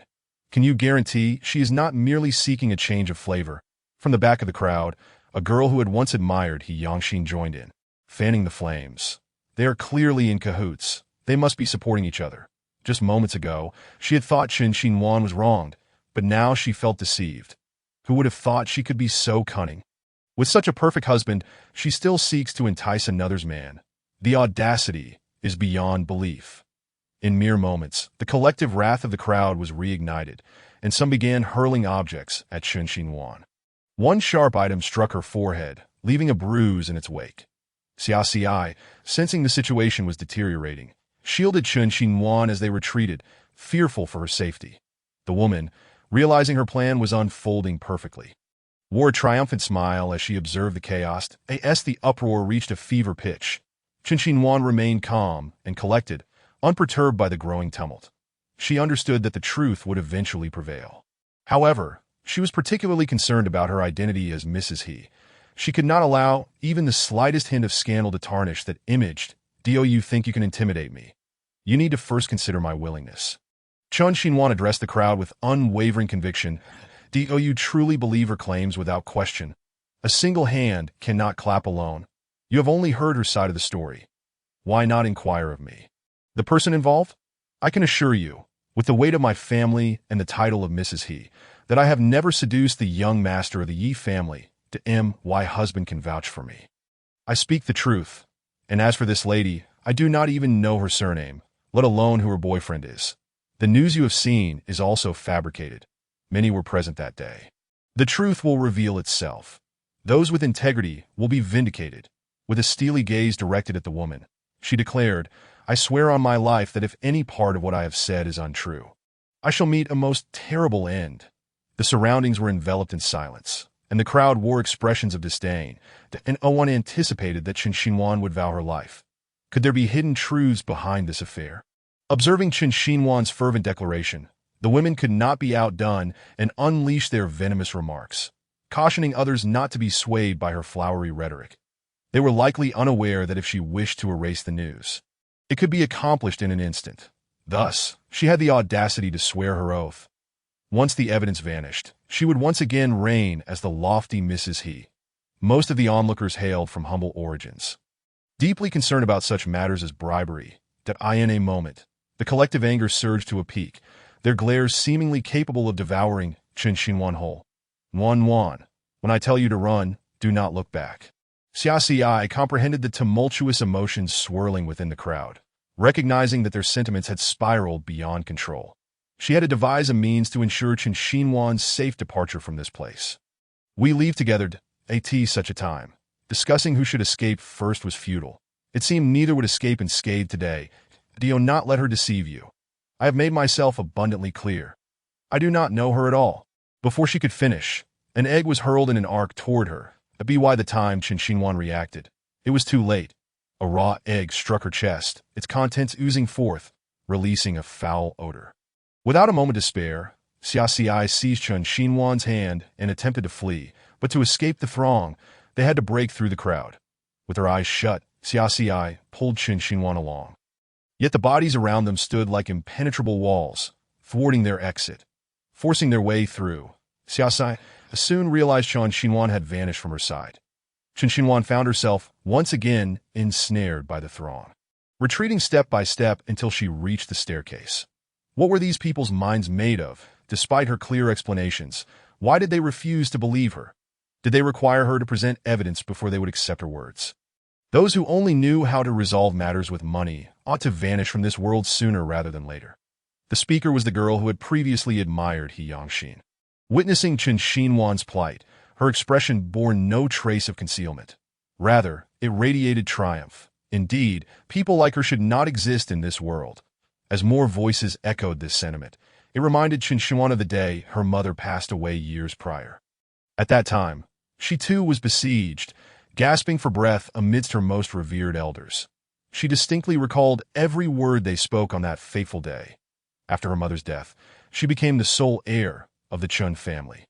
Can you guarantee she is not merely seeking a change of flavor? From the back of the crowd, a girl who had once admired He Yangshin joined in, fanning the flames. They are clearly in cahoots. They must be supporting each other. Just moments ago, she had thought Chen Xinhuan was wronged, but now she felt deceived. Who would have thought she could be so cunning? With such a perfect husband, she still seeks to entice another's man. The audacity is beyond belief. In mere moments, the collective wrath of the crowd was reignited, and some began hurling objects at Chen Xinhuan. One sharp item struck her forehead, leaving a bruise in its wake. Xia, sensing the situation was deteriorating, shielded Chen Xinhuan as they retreated, fearful for her safety. The woman, realizing her plan was unfolding perfectly, wore a triumphant smile as she observed the chaos. The uproar reached a fever pitch. Chen Xinhuan remained calm and collected, unperturbed by the growing tumult. She understood that the truth would eventually prevail. However, she was particularly concerned about her identity as Mrs. He. She could not allow even the slightest hint of scandal to tarnish that image. Do you think you can intimidate me? You need to first consider my willingness. Chen Xinhuan addressed the crowd with unwavering conviction. Do you truly believe her claims without question? A single hand cannot clap alone. You have only heard her side of the story. Why not inquire of me? The person involved? I can assure you, with the weight of my family and the title of Mrs. He, that I have never seduced the young master of the Yi family. My husband can vouch for me. I speak the truth. And as for this lady, I do not even know her surname, let alone who her boyfriend is. The news you have seen is also fabricated. Many were present that day. The truth will reveal itself. Those with integrity will be vindicated. With a steely gaze directed at the woman, she declared, I swear on my life that if any part of what I have said is untrue, I shall meet a most terrible end. The surroundings were enveloped in silence, and the crowd wore expressions of disdain, and no one anticipated that Chen Xinhuan would vow her life. Could there be hidden truths behind this affair? Observing Chen Xinhuan's fervent declaration, the women could not be outdone and unleashed their venomous remarks, cautioning others not to be swayed by her flowery rhetoric. They were likely unaware that if she wished to erase the news, it could be accomplished in an instant. Thus, she had the audacity to swear her oath. Once the evidence vanished, she would once again reign as the lofty Mrs. He. Most of the onlookers hailed from humble origins. Deeply concerned about such matters as bribery, in a moment, the collective anger surged to a peak, their glares seemingly capable of devouring Chen Xinhuan whole. Wan, when I tell you to run, do not look back. Xia comprehended the tumultuous emotions swirling within the crowd, recognizing that their sentiments had spiraled beyond control. She had to devise a means to ensure Chen Xinhuan's safe departure from this place. We leave together at such a time. Discussing who should escape first was futile. It seemed neither would escape unscathed today. Do not let her deceive you. I have made myself abundantly clear. I do not know her at all. Before she could finish, an egg was hurled in an arc toward her, By the time Chen Xinhuan reacted, it was too late. A raw egg struck her chest, its contents oozing forth, releasing a foul odor. Without a moment to spare, Xia Xi seized Chen Xinhuan's hand and attempted to flee, but to escape the throng, they had to break through the crowd. With her eyes shut, Xia Xi pulled Chen Xinhuan along. Yet the bodies around them stood like impenetrable walls, thwarting their exit. Forcing their way through, Xia Xi soon realized Chen Xinhuan had vanished from her side. Chen Xinhuan found herself once again ensnared by the throng, retreating step by step until she reached the staircase. What were these people's minds made of? Despite her clear explanations, why did they refuse to believe her? Did they require her to present evidence before they would accept her words? Those who only knew how to resolve matters with money ought to vanish from this world sooner rather than later. The speaker was the girl who had previously admired He Yangxin. Witnessing Chen Xinhuan's plight, her expression bore no trace of concealment. Rather, it radiated triumph. Indeed, people like her should not exist in this world. As more voices echoed this sentiment, it reminded Chen Xinhuan of the day her mother passed away years prior. At that time, she too was besieged, gasping for breath amidst her most revered elders. She distinctly recalled every word they spoke on that fateful day. After her mother's death, she became the sole heir of the Chun family.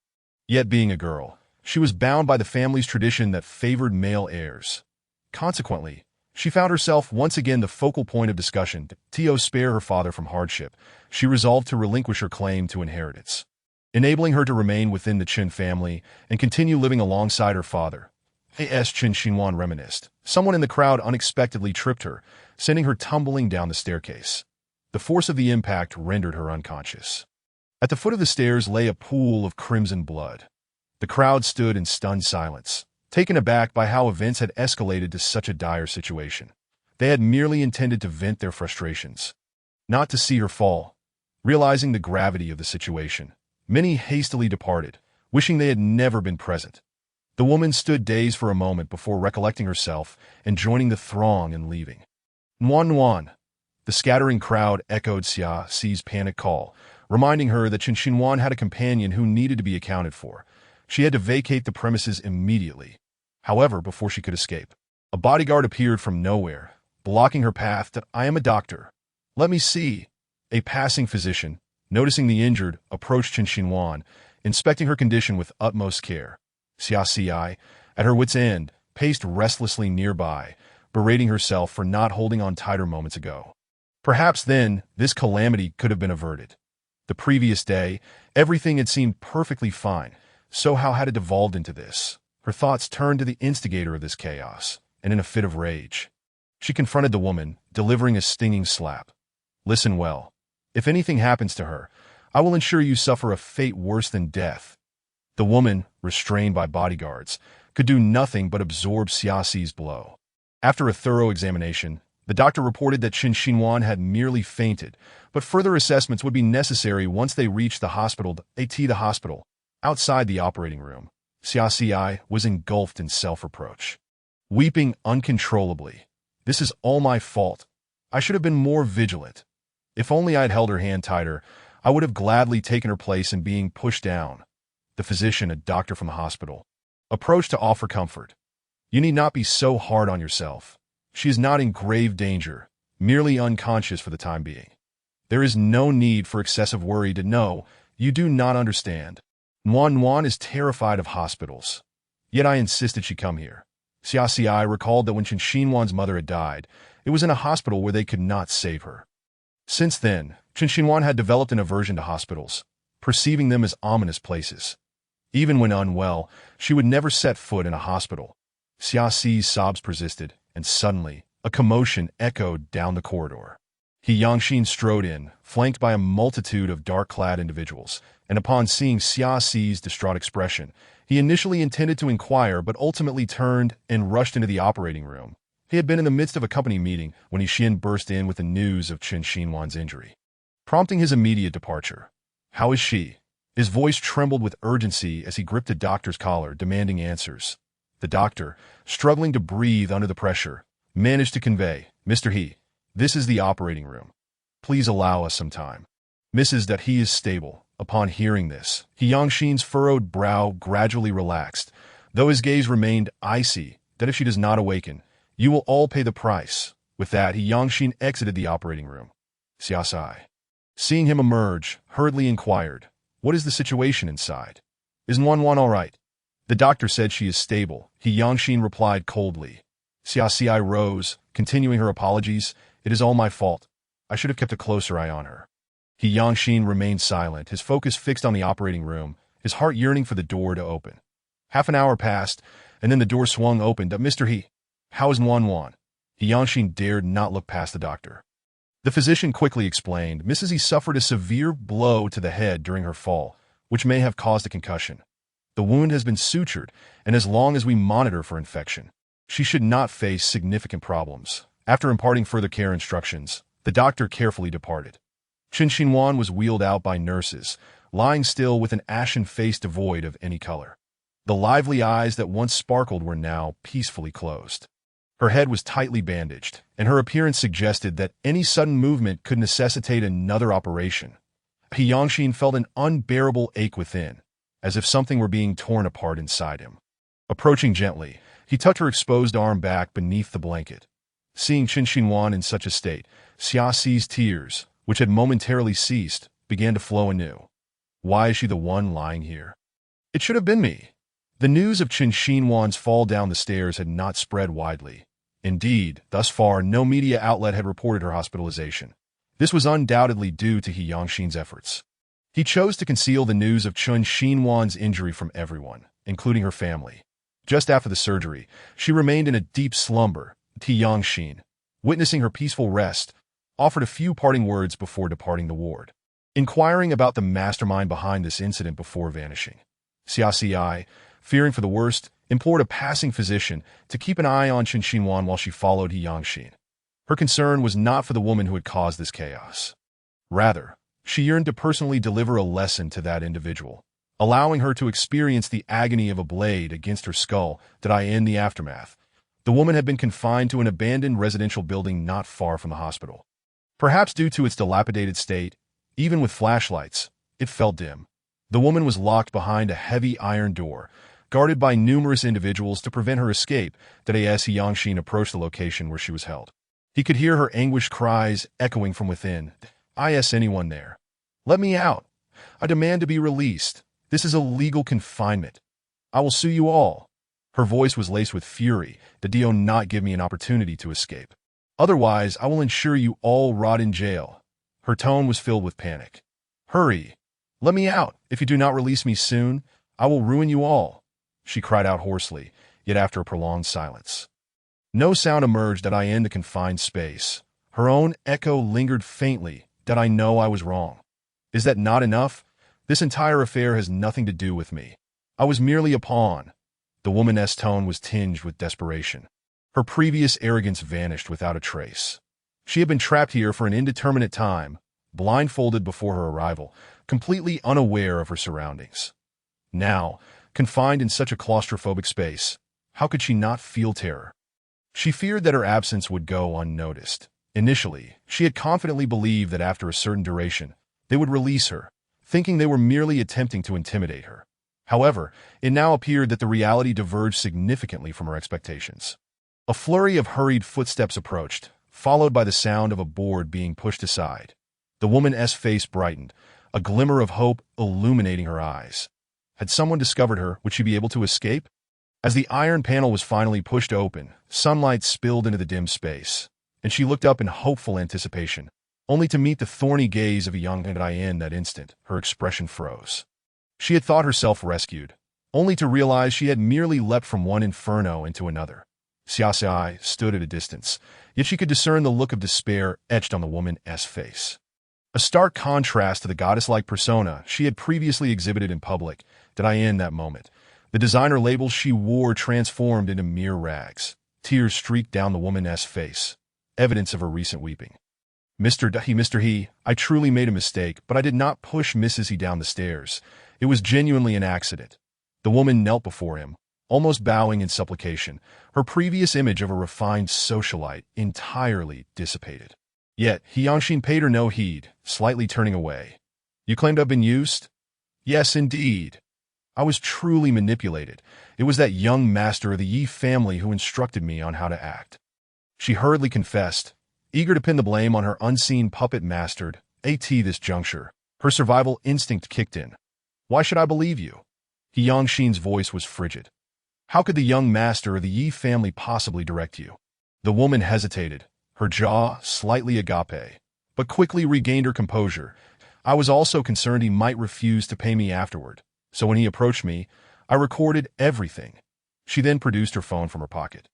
Yet being a girl, she was bound by the family's tradition that favored male heirs. Consequently, she found herself once again the focal point of discussion. To spare her father from hardship, she resolved to relinquish her claim to inheritance, enabling her to remain within the Qin family and continue living alongside her father. As Chen Xinhuan reminisced, someone in the crowd unexpectedly tripped her, sending her tumbling down the staircase. The force of the impact rendered her unconscious. At the foot of the stairs lay a pool of crimson blood. The crowd stood in stunned silence, taken aback by how events had escalated to such a dire situation. They had merely intended to vent their frustrations, not to see her fall. Realizing the gravity of the situation, many hastily departed, wishing they had never been present. The woman stood dazed for a moment before recollecting herself and joining the throng and leaving. Nuan Nuan. The scattering crowd echoed Xia Xi's panic call, reminding her that Chen Xinhuan had a companion who needed to be accounted for. She had to vacate the premises immediately. However, before she could escape, a bodyguard appeared from nowhere, blocking her path. I am a doctor. Let me see. A passing physician, noticing the injured, approached Chen Xinhuan, inspecting her condition with utmost care. Xia Xi, at her wit's end, paced restlessly nearby, berating herself for not holding on tighter moments ago. Perhaps then, this calamity could have been averted. The previous day, everything had seemed perfectly fine, so how had it devolved into this? Her thoughts turned to the instigator of this chaos, and in a fit of rage, she confronted the woman, delivering a stinging slap. Listen well. If anything happens to her, I will ensure you suffer a fate worse than death. The woman, restrained by bodyguards, could do nothing but absorb Xia Xi's blow. After a thorough examination, the doctor reported that Chen Xinhuan had merely fainted, but further assessments would be necessary once they reached the hospital. The hospital. Outside the operating room, Xia Xi was engulfed in self-reproach, weeping uncontrollably. This is all my fault. I should have been more vigilant. If only I had held her hand tighter, I would have gladly taken her place in being pushed down. The physician, a doctor from the hospital, approached to offer comfort. You need not be so hard on yourself. She is not in grave danger, merely unconscious for the time being. There is no need for excessive worry. No, you do not understand. Nuan Nuan is terrified of hospitals. Yet I insisted she come here. Xia Xi recalled that when Chen Xinhuan's mother had died, it was in a hospital where they could not save her. Since then, Chen Xinhuan had developed an aversion to hospitals, perceiving them as ominous places. Even when unwell, she would never set foot in a hospital. Xia Xi's sobs persisted, and suddenly, a commotion echoed down the corridor. He Yangxin strode in, flanked by a multitude of dark-clad individuals, and upon seeing Xia Xi's distraught expression, he initially intended to inquire but ultimately turned and rushed into the operating room. He had been in the midst of a company meeting when He Xin burst in with the news of Chen Xinhuan's injury, prompting his immediate departure. How is she? His voice trembled with urgency as he gripped the doctor's collar, demanding answers. The doctor, struggling to breathe under the pressure, managed to convey, Mr. He, this is the operating room. Please allow us some time. Mrs. He is stable. Upon hearing this, He Yangxin's furrowed brow gradually relaxed, though his gaze remained icy, that if she does not awaken, you will all pay the price. With that, Yangxin exited the operating room. Xiaosai, seeing him emerge, hurriedly inquired, "What is the situation inside? Is Wanwan all right?" The doctor said she is stable. Yangxin replied coldly. Xiaosai rose, continuing her apologies. "It is all my fault. I should have kept a closer eye on her." Yangxin remained silent, his focus fixed on the operating room, his heart yearning for the door to open. Half an hour passed, and then the door swung open. "Mr. He, how is Wanwan?" Yangxin dared not look past the doctor. The physician quickly explained, "Mrs. He suffered a severe blow to the head during her fall, which may have caused a concussion. The wound has been sutured, and as long as we monitor for infection, she should not face significant problems." After imparting further care instructions, the doctor carefully departed. Qin Xinhuan was wheeled out by nurses, lying still with an ashen face devoid of any color. The lively eyes that once sparkled were now peacefully closed. Her head was tightly bandaged, and her appearance suggested that any sudden movement could necessitate another operation. Yangxin felt an unbearable ache within, as if something were being torn apart inside him. Approaching gently, he tucked her exposed arm back beneath the blanket. Seeing Qin Xinhuan in such a state, Xiaoxi's tears, which had momentarily ceased, began to flow anew. "Why is she the one lying here? It should have been me." The news of Qin Xinhuan's fall down the stairs had not spread widely. Indeed, thus far, no media outlet had reported her hospitalization. This was undoubtedly due to Yangxin's efforts. He chose to conceal the news of Qin Xinhuan's injury from everyone, including her family. Just after the surgery, she remained in a deep slumber. Yangxin, witnessing her peaceful rest, offered a few parting words before departing the ward, inquiring about the mastermind behind this incident before vanishing. Xiaoxi, fearing for the worst, implored a passing physician to keep an eye on Qin Xinhuan while she followed Yangxin. Her concern was not for the woman who had caused this chaos. Rather, she yearned to personally deliver a lesson to that individual, allowing her to experience the agony of a blade against her skull. In the aftermath, the woman had been confined to an abandoned residential building not far from the hospital. Perhaps due to its dilapidated state, even with flashlights, it felt dim. The woman was locked behind a heavy iron door, guarded by numerous individuals to prevent her escape. As Yangxin approached the location where she was held, he could hear her anguished cries echoing from within. "Is anyone there? Let me out. I demand to be released. This is illegal confinement. I will sue you all." Her voice was laced with fury. "Do not give me an opportunity to escape. Otherwise, I will ensure you all rot in jail." Her tone was filled with panic. "Hurry. Let me out. If you do not release me soon, I will ruin you all," she cried out hoarsely, yet after a prolonged silence. No sound emerged in the confined space. Her own echo lingered faintly. "I know I was wrong. Is that not enough? This entire affair has nothing to do with me. I was merely a pawn." The woman's tone was tinged with desperation. Her previous arrogance vanished without a trace. She had been trapped here for an indeterminate time, blindfolded before her arrival, completely unaware of her surroundings. Now, confined in such a claustrophobic space, how could she not feel terror? She feared that her absence would go unnoticed. Initially, she had confidently believed that after a certain duration, they would release her, thinking they were merely attempting to intimidate her. However, it now appeared that the reality diverged significantly from her expectations. A flurry of hurried footsteps approached, followed by the sound of a board being pushed aside. The woman's face brightened, a glimmer of hope illuminating her eyes. Had someone discovered her? Would she be able to escape? As the iron panel was finally pushed open, sunlight spilled into the dim space, and she looked up in hopeful anticipation, only to meet the thorny gaze of a young guy. In that instant, her expression froze. She had thought herself rescued, only to realize she had merely leapt from one inferno into another. Xiaoxi stood at a distance, yet she could discern the look of despair etched on the woman's face. A stark contrast to the goddess-like persona she had previously exhibited in public. In that moment, the designer labels she wore transformed into mere rags. Tears streaked down the woman's face, evidence of her recent weeping. Mr. He, I truly made a mistake, but I did not push Mrs. He down the stairs. It was genuinely an accident." The woman knelt before him, almost bowing in supplication, her previous image of a refined socialite entirely dissipated. Yet, Yangxin paid her no heed, slightly turning away. "You claim to have been used?" "Yes, indeed." I was truly manipulated. It was that young master of the Yi family who instructed me on how to act. She hurriedly confessed, eager to pin the blame on her unseen puppet master. At this juncture, her survival instinct kicked in. Why should I believe you? Yangshin's voice was frigid. How could the young master of the Yi family possibly direct you? The woman hesitated, her jaw slightly agape, but quickly regained her composure. I was also concerned he might refuse to pay me afterward, so when he approached me, I recorded everything. She then produced her phone from her pocket.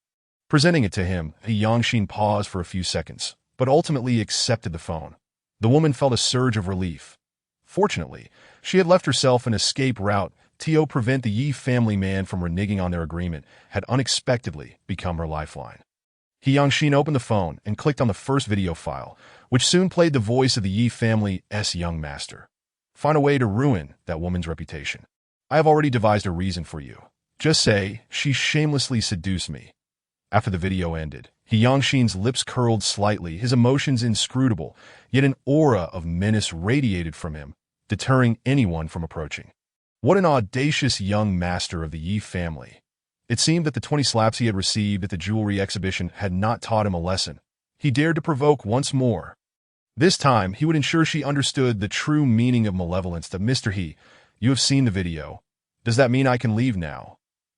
Presenting it to him, Yangshin paused for a few seconds, but ultimately accepted the phone. The woman felt a surge of relief. Fortunately, she had left herself an escape route to prevent the Yi family man from reneging on their agreement had unexpectedly become her lifeline. Yangshin opened the phone and clicked on the first video file, which soon played the voice of the Yi family's young master. Find a way to ruin that woman's reputation. I have already devised a reason for you. Just say, she shamelessly seduced me. After the video ended, Yangshin's lips curled slightly, his emotions inscrutable, yet an aura of menace radiated from him, deterring anyone from approaching. What an audacious young master of the Yi family. It seemed that the 20 slaps he had received at the jewelry exhibition had not taught him a lesson. He dared to provoke once more. This time, he would ensure she understood the true meaning of malevolence. That Mr. He, you have seen the video. Does that mean I can leave now?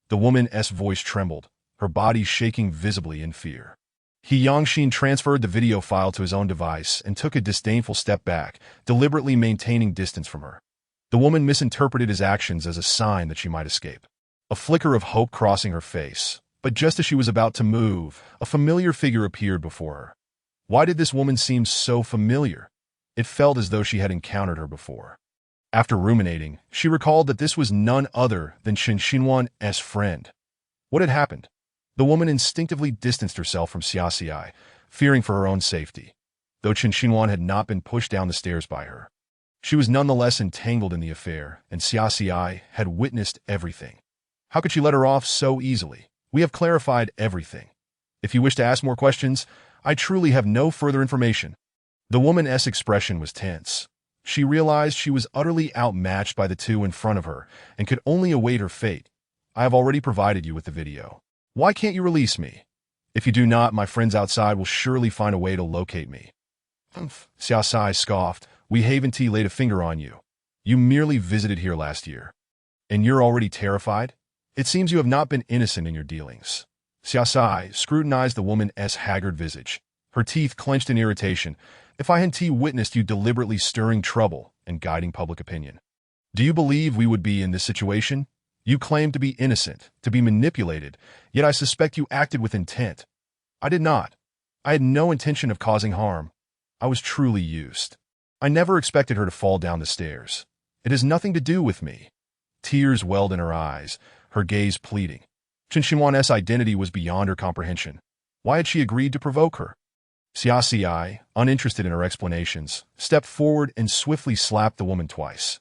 The woman's voice trembled, her body shaking visibly in fear. Yangshin transferred the video file to his own device and took a disdainful step back, deliberately maintaining distance from her. The woman misinterpreted his actions as a sign that she might escape. A flicker of hope crossing her face, but just as she was about to move, a familiar figure appeared before her. Why did this woman seem so familiar? It felt as though she had encountered her before. After ruminating, she recalled that this was none other than Chen Xinhuan's friend. What had happened? The woman instinctively distanced herself from Xia, fearing for her own safety, though Chen Xinhuan had not been pushed down the stairs by her. She was nonetheless entangled in the affair, and Xia had witnessed everything. How could she let her off so easily? We have clarified everything. If you wish to ask more questions, I truly have no further information. The woman's expression was tense. She realized she was utterly outmatched by the two in front of her and could only await her fate. I have already provided you with the video. Why can't you release me? If you do not, my friends outside will surely find a way to locate me. Xia scoffed. We haven't laid a finger on you. You merely visited here last year. And you're already terrified? It seems you have not been innocent in your dealings. Xia scrutinized the woman's haggard visage, her teeth clenched in irritation. If I hadn't witnessed you deliberately stirring trouble and guiding public opinion. Do you believe we would be in this situation? You claim to be innocent, to be manipulated, yet I suspect you acted with intent. I did not. I had no intention of causing harm. I was truly used. I never expected her to fall down the stairs. It has nothing to do with me. Tears welled in her eyes, her gaze pleading. Chen Xinhuan's identity was beyond her comprehension. Why had she agreed to provoke her? Xia, uninterested in her explanations, stepped forward and swiftly slapped the woman twice.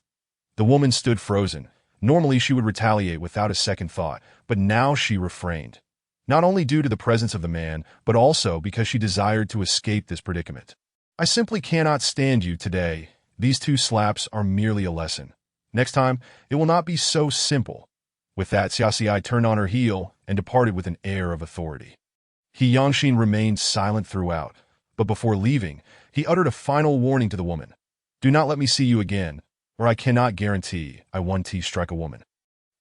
The woman stood frozen. Normally she would retaliate without a second thought, but now she refrained. Not only due to the presence of the man, but also because she desired to escape this predicament. I simply cannot stand you today. These 2 slaps are merely a lesson. Next time, it will not be so simple. With that, Xia turned on her heel and departed with an air of authority. Yangshin remained silent throughout, but before leaving, he uttered a final warning to the woman. Do not let me see you again, or I cannot guarantee I won't strike a woman.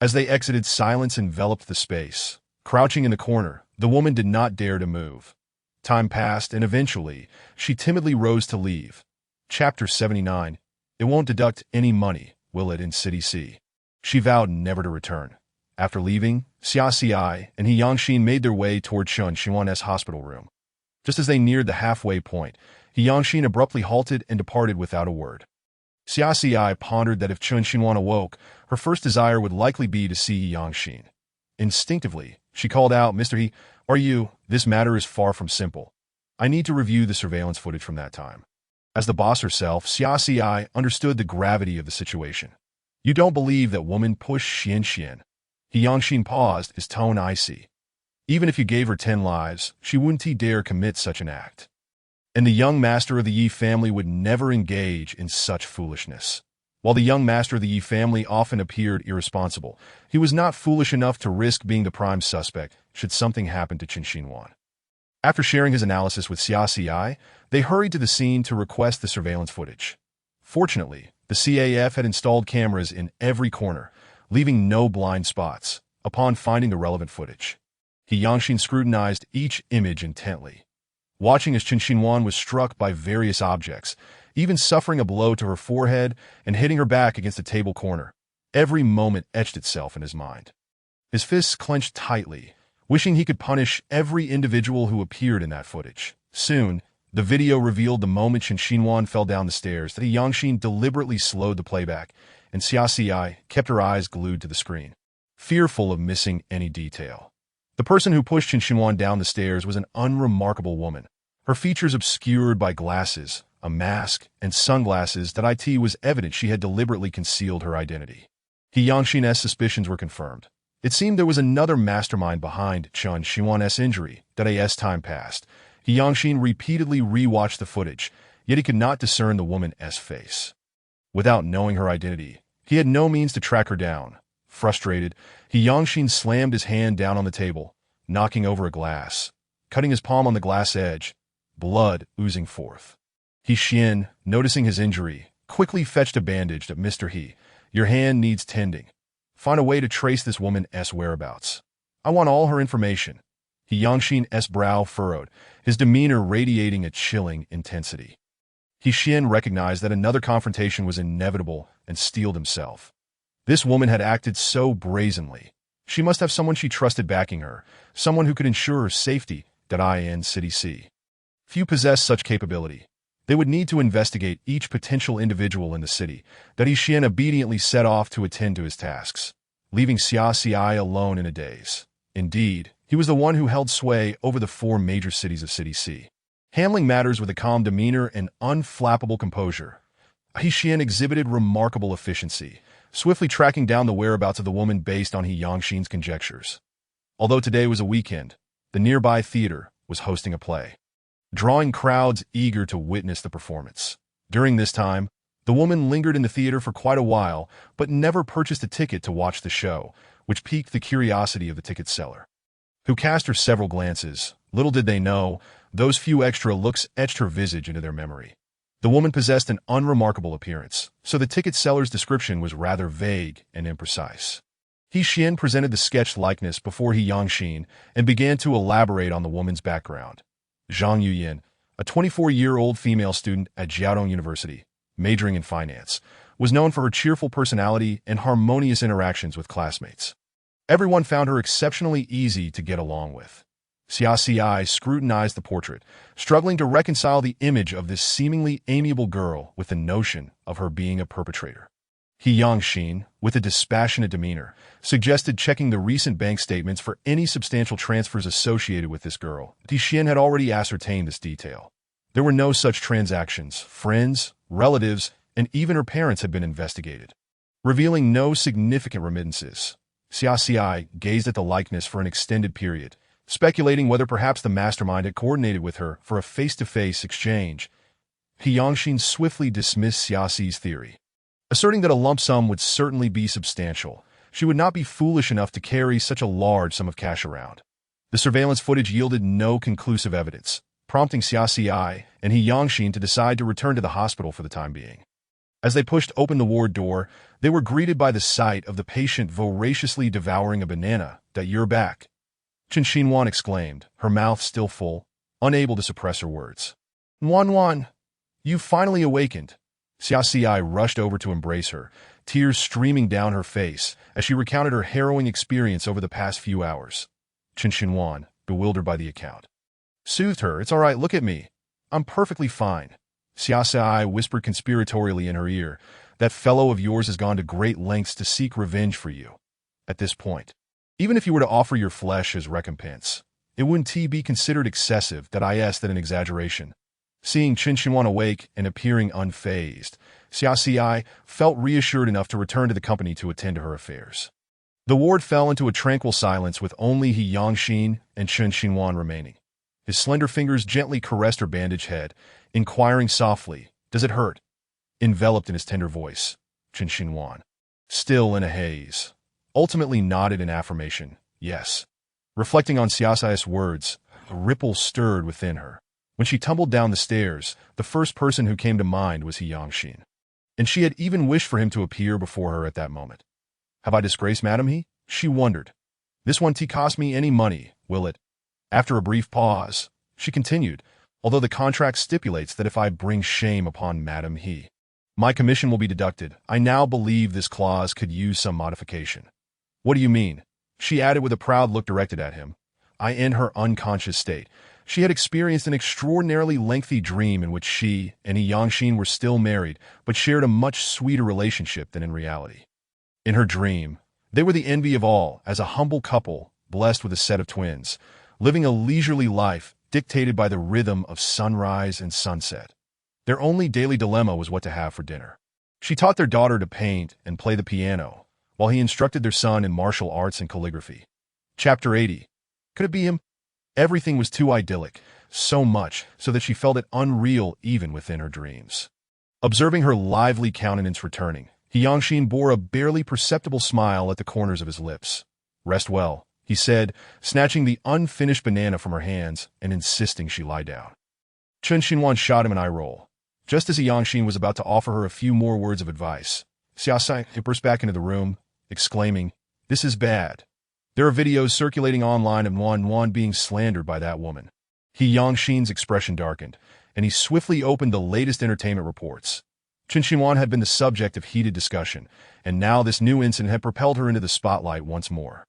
As they exited, silence enveloped the space. Crouching in the corner, the woman did not dare to move. Time passed, and eventually, she timidly rose to leave. Chapter 79. It won't deduct any money, will it, in City C? She vowed never to return. After leaving, Xia and Yangshin made their way toward Chen Xinhuan's hospital room. Just as they neared the halfway point, Yangshin abruptly halted and departed without a word. Xia pondered that if Chen Xinhuan awoke, her first desire would likely be to see Yangshin. Instinctively, she called out, Mr. He, are you? This matter is far from simple. I need to review the surveillance footage from that time. As the boss herself, Xia understood the gravity of the situation. You don't believe that woman pushed Xian? Yangshin paused, his tone icy. Even if you gave her 10 lives, she wouldn't dare commit such an act. And the young master of the Yi family would never engage in such foolishness. While the young master of the Yi family often appeared irresponsible, he was not foolish enough to risk being the prime suspect should something happen to Qin Xinhuan. After sharing his analysis with Xia Xi, they hurried to the scene to request the surveillance footage. Fortunately, the CAF had installed cameras in every corner, leaving no blind spots. Upon finding the relevant footage, He Yangxin scrutinized each image intently, watching as Qin Xinhuan was struck by various objects, even suffering a blow to her forehead and hitting her back against a table corner. Every moment etched itself in his mind. His fists clenched tightly, wishing he could punish every individual who appeared in that footage. Soon, the video revealed the moment Qin Xinhuan fell down the stairs that He Yangxin deliberately slowed the playback, and Xia Xi kept her eyes glued to the screen, fearful of missing any detail. The person who pushed Qin Xinhuan down the stairs was an unremarkable woman, her features obscured by glasses, a mask, and sunglasses that it was evident she had deliberately concealed her identity. He Yangxin's suspicions were confirmed. It seemed there was another mastermind behind Qin Xinhuan's injury. As time passed, He Yangxin repeatedly rewatched the footage, yet he could not discern the woman's face. Without knowing her identity, he had no means to track her down. Frustrated, He Yangxin slammed his hand down on the table, knocking over a glass, cutting his palm on the glass edge, blood oozing forth. He Xian, noticing his injury, quickly fetched a bandage to Mr. He. Your hand needs tending. Find a way to trace this woman's whereabouts. I want all her information. He Yangxin's brow furrowed, his demeanor radiating a chilling intensity. He Xian recognized that another confrontation was inevitable and steeled himself. This woman had acted so brazenly. She must have someone she trusted backing her, someone who could ensure her safety. In City C. Few possess such capability. They would need to investigate each potential individual in the city. He Xian obediently set off to attend to his tasks, leaving Xia Xi alone in a daze. Indeed, he was the one who held sway over the 4 major cities of City C. Handling matters with a calm demeanor and unflappable composure, He Xian exhibited remarkable efficiency, swiftly tracking down the whereabouts of the woman based on He Yangxin's conjectures. Although today was a weekend, the nearby theater was hosting a play, drawing crowds eager to witness the performance. During this time, the woman lingered in the theater for quite a while, but never purchased a ticket to watch the show, which piqued the curiosity of the ticket seller, who cast her several glances. Little did they know, those few extra looks etched her visage into their memory. The woman possessed an unremarkable appearance, so the ticket seller's description was rather vague and imprecise. He Xian presented the sketched likeness before He Yangxin and began to elaborate on the woman's background. Zhang Yuyin, a 24-year-old female student at Jiaotong University, majoring in finance, was known for her cheerful personality and harmonious interactions with classmates. Everyone found her exceptionally easy to get along with. Xia Xi scrutinized the portrait, struggling to reconcile the image of this seemingly amiable girl with the notion of her being a perpetrator. He Yangxin, with a dispassionate demeanor, suggested checking the recent bank statements for any substantial transfers associated with this girl. He Xian had already ascertained this detail. There were no such transactions. Friends, relatives, and even her parents had been investigated, revealing no significant remittances. Xia Xi gazed at the likeness for an extended period, speculating whether perhaps the mastermind had coordinated with her for a face-to-face exchange. He Yangxin swiftly dismissed Xia Xi's theory, asserting that a lump sum would certainly be substantial. She would not be foolish enough to carry such a large sum of cash around. The surveillance footage yielded no conclusive evidence, prompting Xia Xi and He Yangxin to decide to return to the hospital for the time being. As they pushed open the ward door, they were greeted by the sight of the patient voraciously devouring a banana. You're back, Qin Xinhuan exclaimed, her mouth still full, unable to suppress her words. Wan, you've finally awakened. Xia Xi rushed over to embrace her, tears streaming down her face as she recounted her harrowing experience over the past few hours. Qin Xinhuan, bewildered by the account, soothed her. It's all right, look at me. I'm perfectly fine. Xia Xi whispered conspiratorially in her ear, that fellow of yours has gone to great lengths to seek revenge for you. At this point, even if you were to offer your flesh as recompense, it wouldn't be considered excessive. That an exaggeration. Seeing Qin Xinhuan awake and appearing unfazed, Xia Xi felt reassured enough to return to the company to attend to her affairs. The ward fell into a tranquil silence with only He Yangxin and Qin Xinhuan remaining. His slender fingers gently caressed her bandaged head, inquiring softly, "Does it hurt?" Enveloped in his tender voice, Chen Xinhuan, still in a haze, ultimately nodded in affirmation, yes. Reflecting on Xiaoxi's words, a ripple stirred within her. When she tumbled down the stairs, the first person who came to mind was He Yangxin, and she had even wished for him to appear before her at that moment. Have I disgraced Madame He? She wondered. This won't cost me any money, will it? After a brief pause, she continued, although the contract stipulates that if I bring shame upon Madame He, my commission will be deducted. I now believe this clause could use some modification. What do you mean? She added with a proud look directed at him. In her unconscious state, she had experienced an extraordinarily lengthy dream in which she and He Yangxin were still married, but shared a much sweeter relationship than in reality. In her dream, they were the envy of all, as a humble couple, blessed with a set of twins, living a leisurely life dictated by the rhythm of sunrise and sunset. Their only daily dilemma was what to have for dinner. She taught their daughter to paint and play the piano, while he instructed their son in martial arts and calligraphy. Chapter 80. Could it be him? Everything was too idyllic, so much so that she felt it unreal even within her dreams. Observing her lively countenance returning, He Yangxin bore a barely perceptible smile at the corners of his lips. Rest well, he said, snatching the unfinished banana from her hands and insisting she lie down. Chen Xinhuan shot him an eye roll. Just as He Yangxin was about to offer her a few more words of advice, Xiaosai burst back into the room, exclaiming, "This is bad. There are videos circulating online of Wan being slandered by that woman." He Yangxin's expression darkened, and he swiftly opened the latest entertainment reports. Chen Xinhuan had been the subject of heated discussion, and now this new incident had propelled her into the spotlight once more.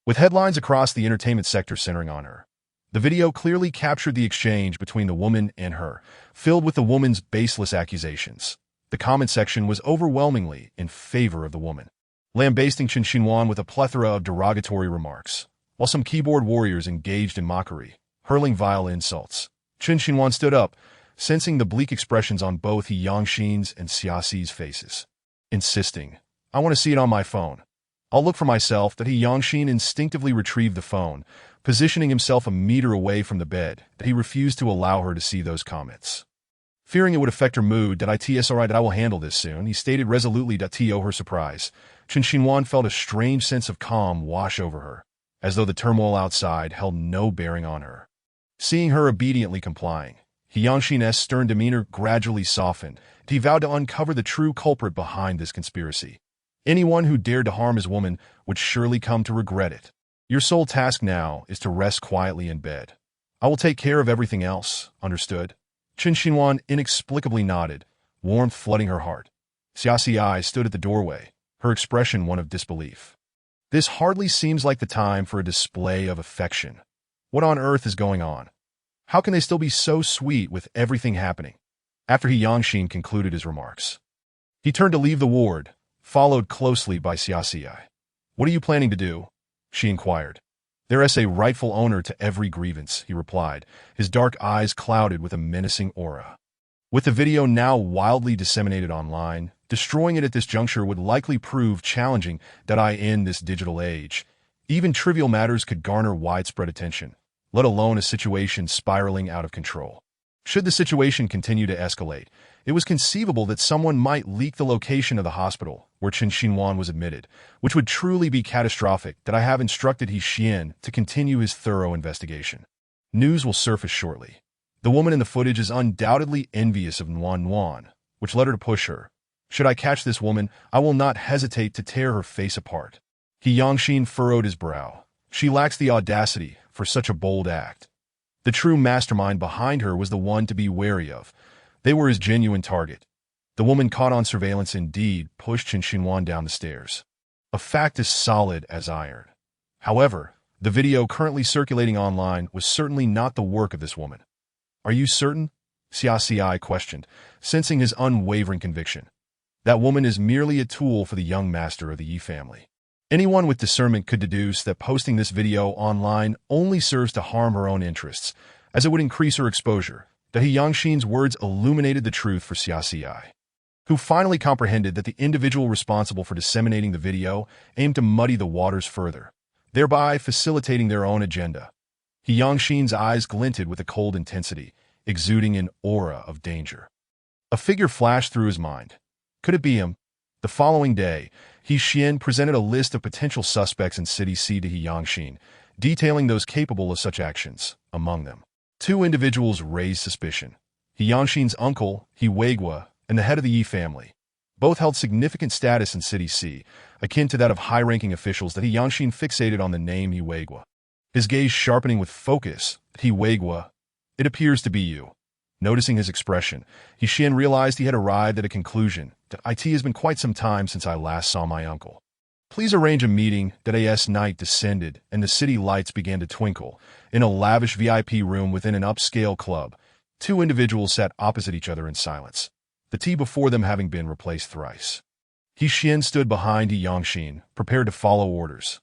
With headlines across the entertainment sector centering on her, the video clearly captured the exchange between the woman and her, filled with the woman's baseless accusations. The comment section was overwhelmingly in favor of the woman, lambasting Chen Xinhuan with a plethora of derogatory remarks, while some keyboard warriors engaged in mockery, hurling vile insults. Chen Xinhuan stood up, sensing the bleak expressions on both He Yangxin's and Xiaoxi's faces, insisting, "I want to see it on my phone." I'll look for myself. That He Yangxin instinctively retrieved the phone, positioning himself a meter away from the bed, that he refused to allow her to see those comments. Fearing it would affect her mood, "It's alright, that I will handle this soon," he stated resolutely. To her surprise, Chen Xinhuan felt a strange sense of calm wash over her, as though the turmoil outside held no bearing on her. Seeing her obediently complying, He Yangxin's stern demeanor gradually softened, and he vowed to uncover the true culprit behind this conspiracy. Anyone who dared to harm his woman would surely come to regret it. Your sole task now is to rest quietly in bed. I will take care of everything else, understood? Chen Xinhuan inexplicably nodded, warmth flooding her heart. Xiaoxi stood at the doorway, her expression one of disbelief. This hardly seems like the time for a display of affection. What on earth is going on? How can they still be so sweet with everything happening? After He Yangxin concluded his remarks, he turned to leave the ward, followed closely by Xiaoxi. "What are you planning to do?" she inquired. "There is a rightful owner to every grievance," he replied, his dark eyes clouded with a menacing aura. With the video now wildly disseminated online, destroying it at this juncture would likely prove challenging. In this digital age, even trivial matters could garner widespread attention, let alone a situation spiraling out of control. Should the situation continue to escalate, it was conceivable that someone might leak the location of the hospital where Chen Xinhuan was admitted, which would truly be catastrophic. I have instructed He Xian to continue his thorough investigation. News will surface shortly. The woman in the footage is undoubtedly envious of Wan, which led her to push her. Should I catch this woman, I will not hesitate to tear her face apart. He Yangxin furrowed his brow. She lacks the audacity for such a bold act. The true mastermind behind her was the one to be wary of. They were his genuine target. The woman caught on surveillance indeed pushed Chen Xinhuan down the stairs. A fact as solid as iron. However, the video currently circulating online was certainly not the work of this woman. "Are you certain?" Xiaoxi questioned, sensing his unwavering conviction. "That woman is merely a tool for the young master of the Yi family. Anyone with discernment could deduce that posting this video online only serves to harm her own interests, as it would increase her exposure." He Yangxin's words illuminated the truth for Xiaoxi, who finally comprehended that the individual responsible for disseminating the video aimed to muddy the waters further, thereby facilitating their own agenda. He Yangxin's eyes glinted with a cold intensity, exuding an aura of danger. A figure flashed through his mind. Could it be him? The following day, He Xian presented a list of potential suspects in City C to He Yangxin, detailing those capable of such actions. Among them, two individuals raised suspicion: He Yangxin's uncle, He Weigua, and the head of the Yi family. Both held significant status in City C, akin to that of high-ranking officials. That He Yangxin fixated on the name He Weigua, his gaze sharpening with focus. He Weigua, it appears to be you. Noticing his expression, He Xian realized he had arrived at a conclusion. It has been quite some time since I last saw my uncle. Please arrange a meeting. As night descended and the city lights began to twinkle, in a lavish VIP room within an upscale club, two individuals sat opposite each other in silence, the tea before them having been replaced thrice. He Xian stood behind He Yangxin, prepared to follow orders.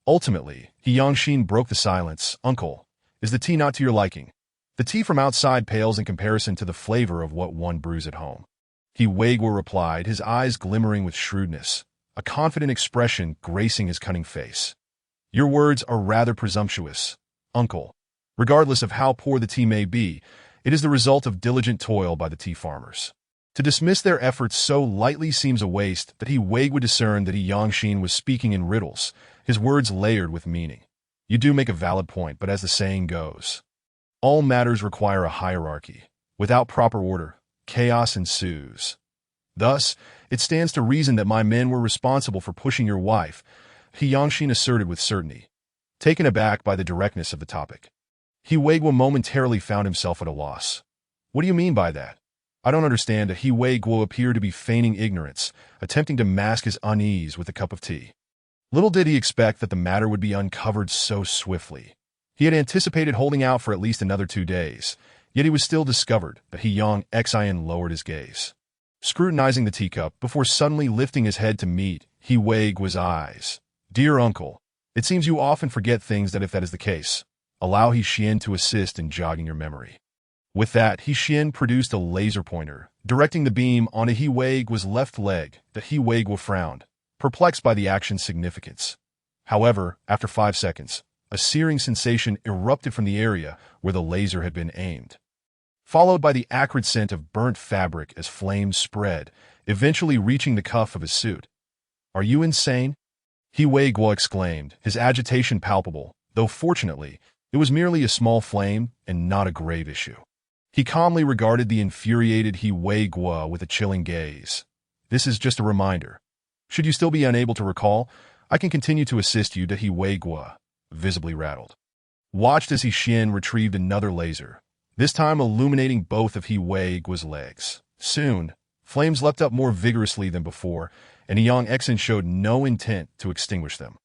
Ultimately, He Yangxin broke the silence. Uncle, is the tea not to your liking? The tea from outside pales in comparison to the flavor of what one brews at home. He Weigua replied, his eyes glimmering with shrewdness, a confident expression gracing his cunning face. Your words are rather presumptuous, uncle. Regardless of how poor the tea may be, it is the result of diligent toil by the tea farmers. To dismiss their efforts so lightly seems a waste. That He Weigua discerned that He Yangxin was speaking in riddles, his words layered with meaning. You do make a valid point, but as the saying goes, all matters require a hierarchy. Without proper order, chaos ensues. Thus, it stands to reason that my men were responsible for pushing your wife, He Yangxin asserted with certainty, taken aback by the directness of the topic. He Weigua momentarily found himself at a loss. What do you mean by that? I don't understand. He Weigua appeared to be feigning ignorance, attempting to mask his unease with a cup of tea. Little did he expect that the matter would be uncovered so swiftly. He had anticipated holding out for at least another 2 days, yet he was still discovered. That He Yangxin lowered his gaze, scrutinizing the teacup before suddenly lifting his head to meet He Weigua's eyes. Dear uncle, it seems you often forget things. That if that is the case, allow He Xian to assist in jogging your memory. With that, He Xian produced a laser pointer, directing the beam onto He Weigua's left leg. That He Weigua frowned, perplexed by the action's significance. However, after 5 seconds, a searing sensation erupted from the area where the laser had been aimed, followed by the acrid scent of burnt fabric as flames spread, eventually reaching the cuff of his suit. Are you insane? He Weigua exclaimed, his agitation palpable, though fortunately, it was merely a small flame and not a grave issue. He calmly regarded the infuriated He Weigua with a chilling gaze. This is just a reminder. Should you still be unable to recall, I can continue to assist you. He Weigua, visibly rattled, watched as He Xian retrieved another laser, this time illuminating both of He Weigua's legs. Soon, flames leapt up more vigorously than before, and He Yangxin showed no intent to extinguish them.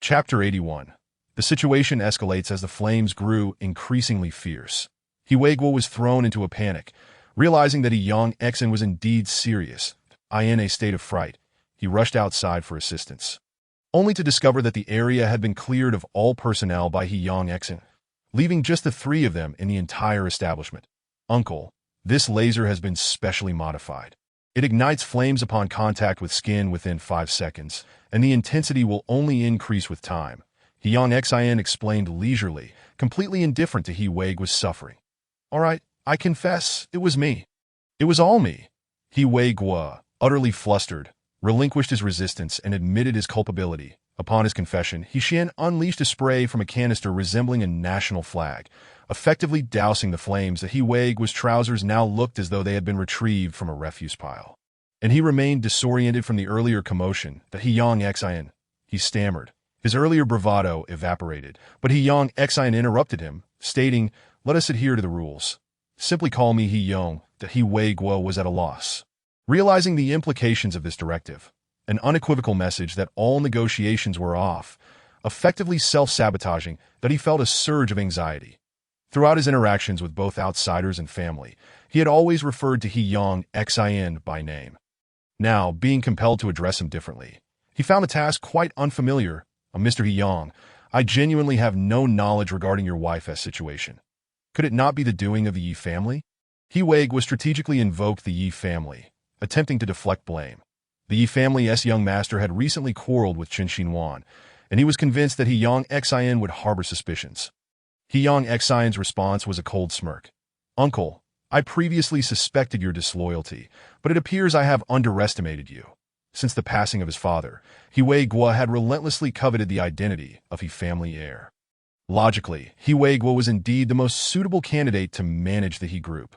Chapter 81. The situation escalates as the flames grew increasingly fierce. He Weigua was thrown into a panic, realizing that He Yangxin was indeed serious. In a state of fright, he rushed outside for assistance, only to discover that the area had been cleared of all personnel by He Yangxin, leaving just the 3 of them in the entire establishment. Uncle, this laser has been specially modified. It ignites flames upon contact with skin within 5 seconds, and the intensity will only increase with time. He Yangxin explained leisurely, completely indifferent to He Weigua's suffering. All right, I confess, it was me. It was all me. He Weigua, utterly flustered, relinquished his resistance and admitted his culpability. Upon his confession, He Xian unleashed a spray from a canister resembling a national flag, effectively dousing the flames. That He Weigua's trousers now looked as though they had been retrieved from a refuse pile, and he remained disoriented from the earlier commotion. That He Yangxin, he stammered. His earlier bravado evaporated, but He Yangxin interrupted him, stating, let us adhere to the rules. Simply call me He Yong. That He Weigua was at a loss, realizing the implications of this directive, an unequivocal message that all negotiations were off, effectively self-sabotaging. That he felt a surge of anxiety. Throughout his interactions with both outsiders and family, he had always referred to He Yangxin by name. Now, being compelled to address him differently, he found the task quite unfamiliar. Mr. He Yong, I genuinely have no knowledge regarding your wife's situation. Could it not be the doing of the Yi family? He Weigua strategically invoked the Yi family, attempting to deflect blame. The Yi family's young master had recently quarreled with Qin Xinhuan, and he was convinced that He Yangxin would harbor suspicions. He Yangxin's response was a cold smirk. Uncle, I previously suspected your disloyalty, but it appears I have underestimated you. Since the passing of his father, He Guo had relentlessly coveted the identity of He family heir. Logically, He Guo was indeed the most suitable candidate to manage the He group.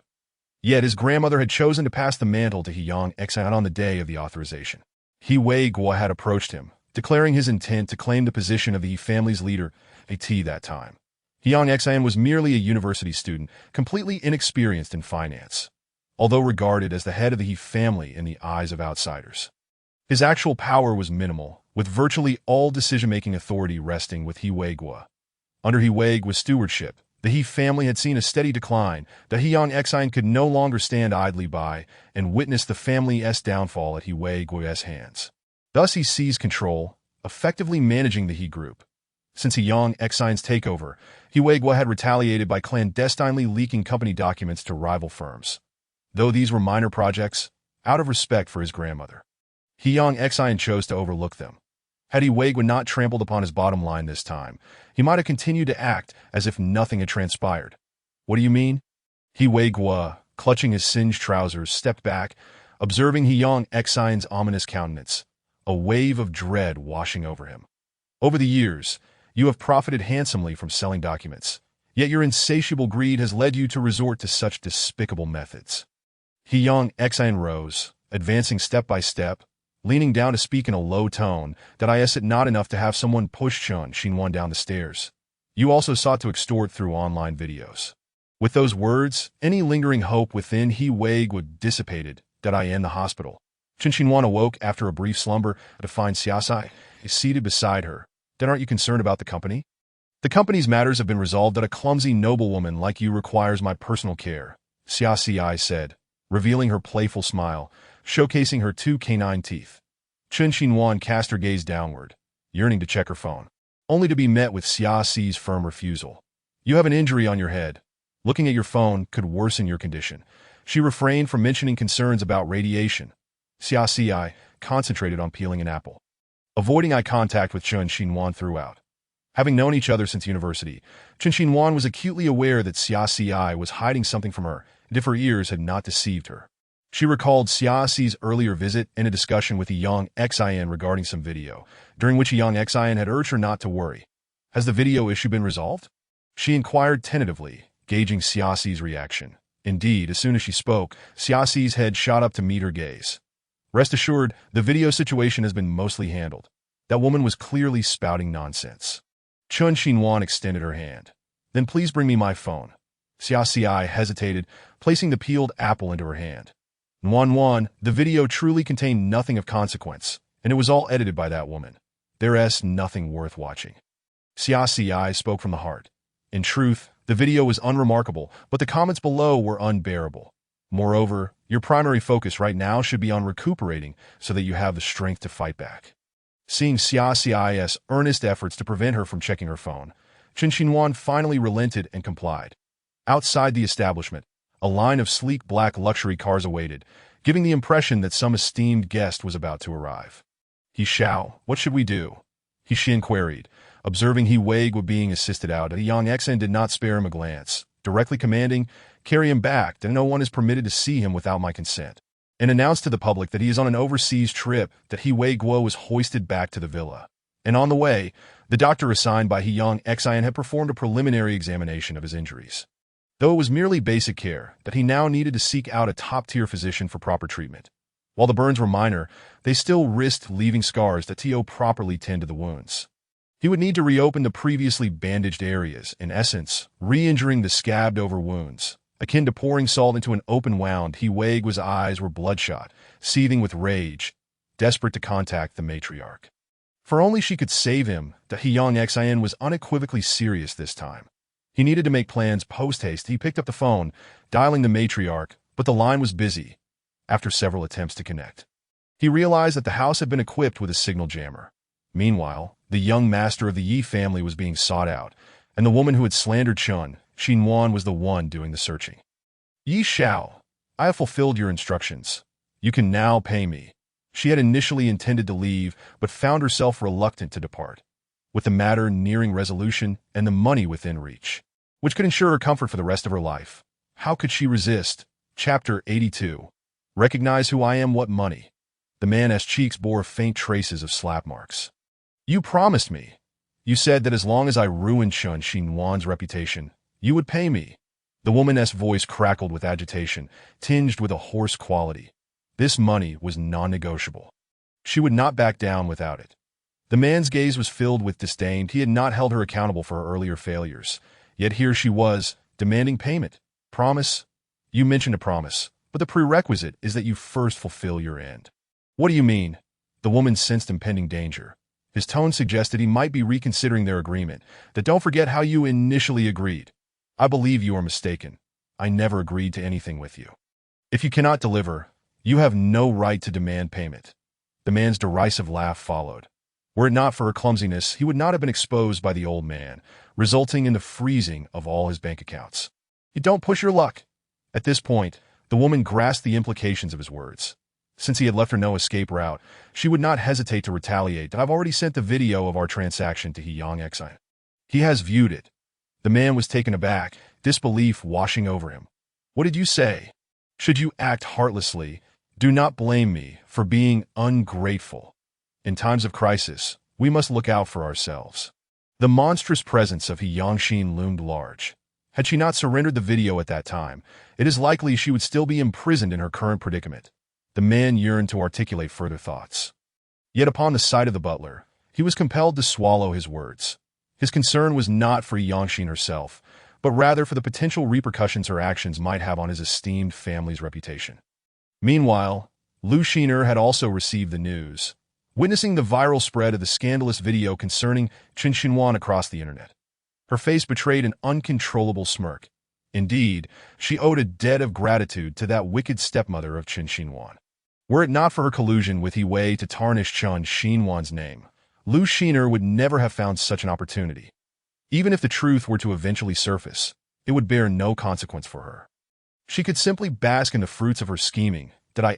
Yet his grandmother had chosen to pass the mantle to He Xian on the day of the authorization. He Guo had approached him, declaring his intent to claim the position of the He family's leader at that time. He Xian was merely a university student, completely inexperienced in finance, although regarded as the head of the He family in the eyes of outsiders. His actual power was minimal, with virtually all decision-making authority resting with He Guo. Under He Guo's stewardship, the He family had seen a steady decline that He Xian could no longer stand idly by and witness the family's downfall at He Guo's hands. Thus he seized control, effectively managing the He group. Since He Xian's takeover, He Guo had retaliated by clandestinely leaking company documents to rival firms. Though these were minor projects, out of respect for his grandmother, He Xian chose to overlook them. Had He Guo not trampled upon his bottom line this time, he might have continued to act as if nothing had transpired. What do you mean? He Guo, clutching his singed trousers, stepped back, observing He Xian's ominous countenance, a wave of dread washing over him. Over the years, you have profited handsomely from selling documents, yet your insatiable greed has led you to resort to such despicable methods. He Xian rose, advancing step by step, leaning down to speak in a low tone that I it not enough to have someone push Chen Xinhuan down the stairs. You also sought to extort through online videos. With those words, any lingering hope within He Guo dissipated that I in the hospital. Chen Xinhuan awoke after a brief slumber to find Xiaxai seated beside her. Then aren't you concerned about the company? The company's matters have been resolved that a clumsy noblewoman like you requires my personal care, Xiaxai said, revealing her playful smile, showcasing her two canine teeth. Chen Xinhuan cast her gaze downward, yearning to check her phone, only to be met with Xiaxi's firm refusal. You have an injury on your head. Looking at your phone could worsen your condition. She refrained from mentioning concerns about radiation. Xiaxi concentrated on peeling an apple, avoiding eye contact with Chen Xinhuan throughout. Having known each other since university, Chen Xinhuan was acutely aware that Xiaxi was hiding something from her, and if her ears had not deceived her. She recalled Xiaxi's earlier visit and a discussion with He Xian regarding some video, during which He Xian had urged her not to worry. Has the video issue been resolved? She inquired tentatively, gauging Xiaxi's reaction. Indeed, as soon as she spoke, Xiaxi's head shot up to meet her gaze. Rest assured, the video situation has been mostly handled. That woman was clearly spouting nonsense. Chen Xinhuan extended her hand. Then please bring me my phone. Xiaxi hesitated, placing the peeled apple into her hand. Wan, the video truly contained nothing of consequence, and it was all edited by that woman. There's nothing worth watching. Xiaxi spoke from the heart. In truth, the video was unremarkable, but the comments below were unbearable. Moreover, your primary focus right now should be on recuperating so that you have the strength to fight back. Seeing Xiaxi's earnest efforts to prevent her from checking her phone, Chen Xinhuan finally relented and complied. Outside the establishment, a line of sleek black luxury cars awaited, giving the impression that some esteemed guest was about to arrive. He Xiao, what should we do? He Xin queried, observing He Guo being assisted out. He Xian did not spare him a glance, directly commanding, carry him back, that no one is permitted to see him without my consent, and announced to the public that he is on an overseas trip, that He Guo was hoisted back to the villa. And on the way, the doctor assigned by He Xian had performed a preliminary examination of his injuries. Though it was merely basic care, that he now needed to seek out a top-tier physician for proper treatment. While the burns were minor, they still risked leaving scars that properly tend to the wounds. He would need to reopen the previously bandaged areas, in essence, re-injuring the scabbed-over wounds. Akin to pouring salt into an open wound, He Guo's eyes were bloodshot, seething with rage, desperate to contact the matriarch. For only she could save him, that He Xian was unequivocally serious this time. He needed to make plans post-haste. He picked up the phone, dialing the matriarch, but the line was busy. After several attempts to connect, he realized that the house had been equipped with a signal jammer. Meanwhile, the young master of the Yi family was being sought out, and the woman who had slandered Chen Xinhuan was the one doing the searching. Yi Xiao, I have fulfilled your instructions. You can now pay me. She had initially intended to leave, but found herself reluctant to depart. With the matter nearing resolution and the money within reach, which could ensure her comfort for the rest of her life, how could she resist? Chapter 82. Recognize who I am, what money. The man's cheeks bore faint traces of slap marks. You promised me. You said that as long as I ruined Chun Xinhuan's reputation, you would pay me. The woman's voice crackled with agitation, tinged with a hoarse quality. This money was non-negotiable. She would not back down without it. The man's gaze was filled with disdain. He had not held her accountable for her earlier failures. Yet here she was, demanding payment. Promise? You mentioned a promise, but the prerequisite is that you first fulfill your end. What do you mean? The woman sensed impending danger. His tone suggested he might be reconsidering their agreement, that don't forget how you initially agreed. I believe you are mistaken. I never agreed to anything with you. If you cannot deliver, you have no right to demand payment. The man's derisive laugh followed. Were it not for her clumsiness, he would not have been exposed by the old man, resulting in the freezing of all his bank accounts. You don't push your luck. At this point, the woman grasped the implications of his words. Since he had left her no escape route, she would not hesitate to retaliate. I've already sent the video of our transaction to Yang Exine. He has viewed it. The man was taken aback, disbelief washing over him. What did you say? Should you act heartlessly, do not blame me for being ungrateful. In times of crisis, we must look out for ourselves. The monstrous presence of He Yangxin loomed large. Had she not surrendered the video at that time, it is likely she would still be imprisoned in her current predicament. The man yearned to articulate further thoughts. Yet upon the sight of the butler, he was compelled to swallow his words. His concern was not for He Yangxin herself, but rather for the potential repercussions her actions might have on his esteemed family's reputation. Meanwhile, Lu Xiner had also received the news, witnessing the viral spread of the scandalous video concerning Chun Xinhuan across the internet. Her face betrayed an uncontrollable smirk. Indeed, she owed a debt of gratitude to that wicked stepmother of Chun Xinhuan. Were it not for her collusion with He Wei to tarnish Chun Xinhuan's name, Lu Xiner would never have found such an opportunity. Even if the truth were to eventually surface, it would bear no consequence for her. She could simply bask in the fruits of her scheming.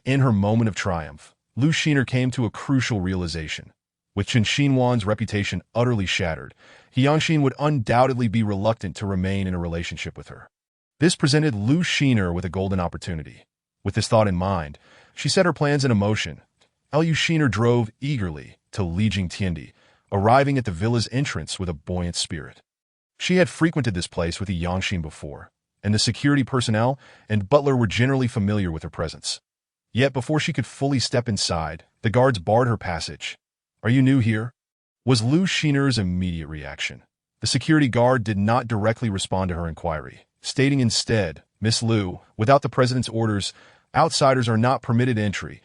In her moment of triumph, Lu Xiner came to a crucial realization. With Chun Xinhuan's reputation utterly shattered, He Yangxin would undoubtedly be reluctant to remain in a relationship with her. This presented Lu Xiner with a golden opportunity. With this thought in mind, she set her plans in motion. Lu Xiner drove eagerly to Lijing Tiandi, arriving at the villa's entrance with a buoyant spirit. She had frequented this place with He Yangxin before, and the security personnel and butler were generally familiar with her presence. Yet before she could fully step inside, the guards barred her passage. Are you new here? Was Lu Xiner's immediate reaction. The security guard did not directly respond to her inquiry, stating instead, Miss Lu, without the president's orders, outsiders are not permitted entry.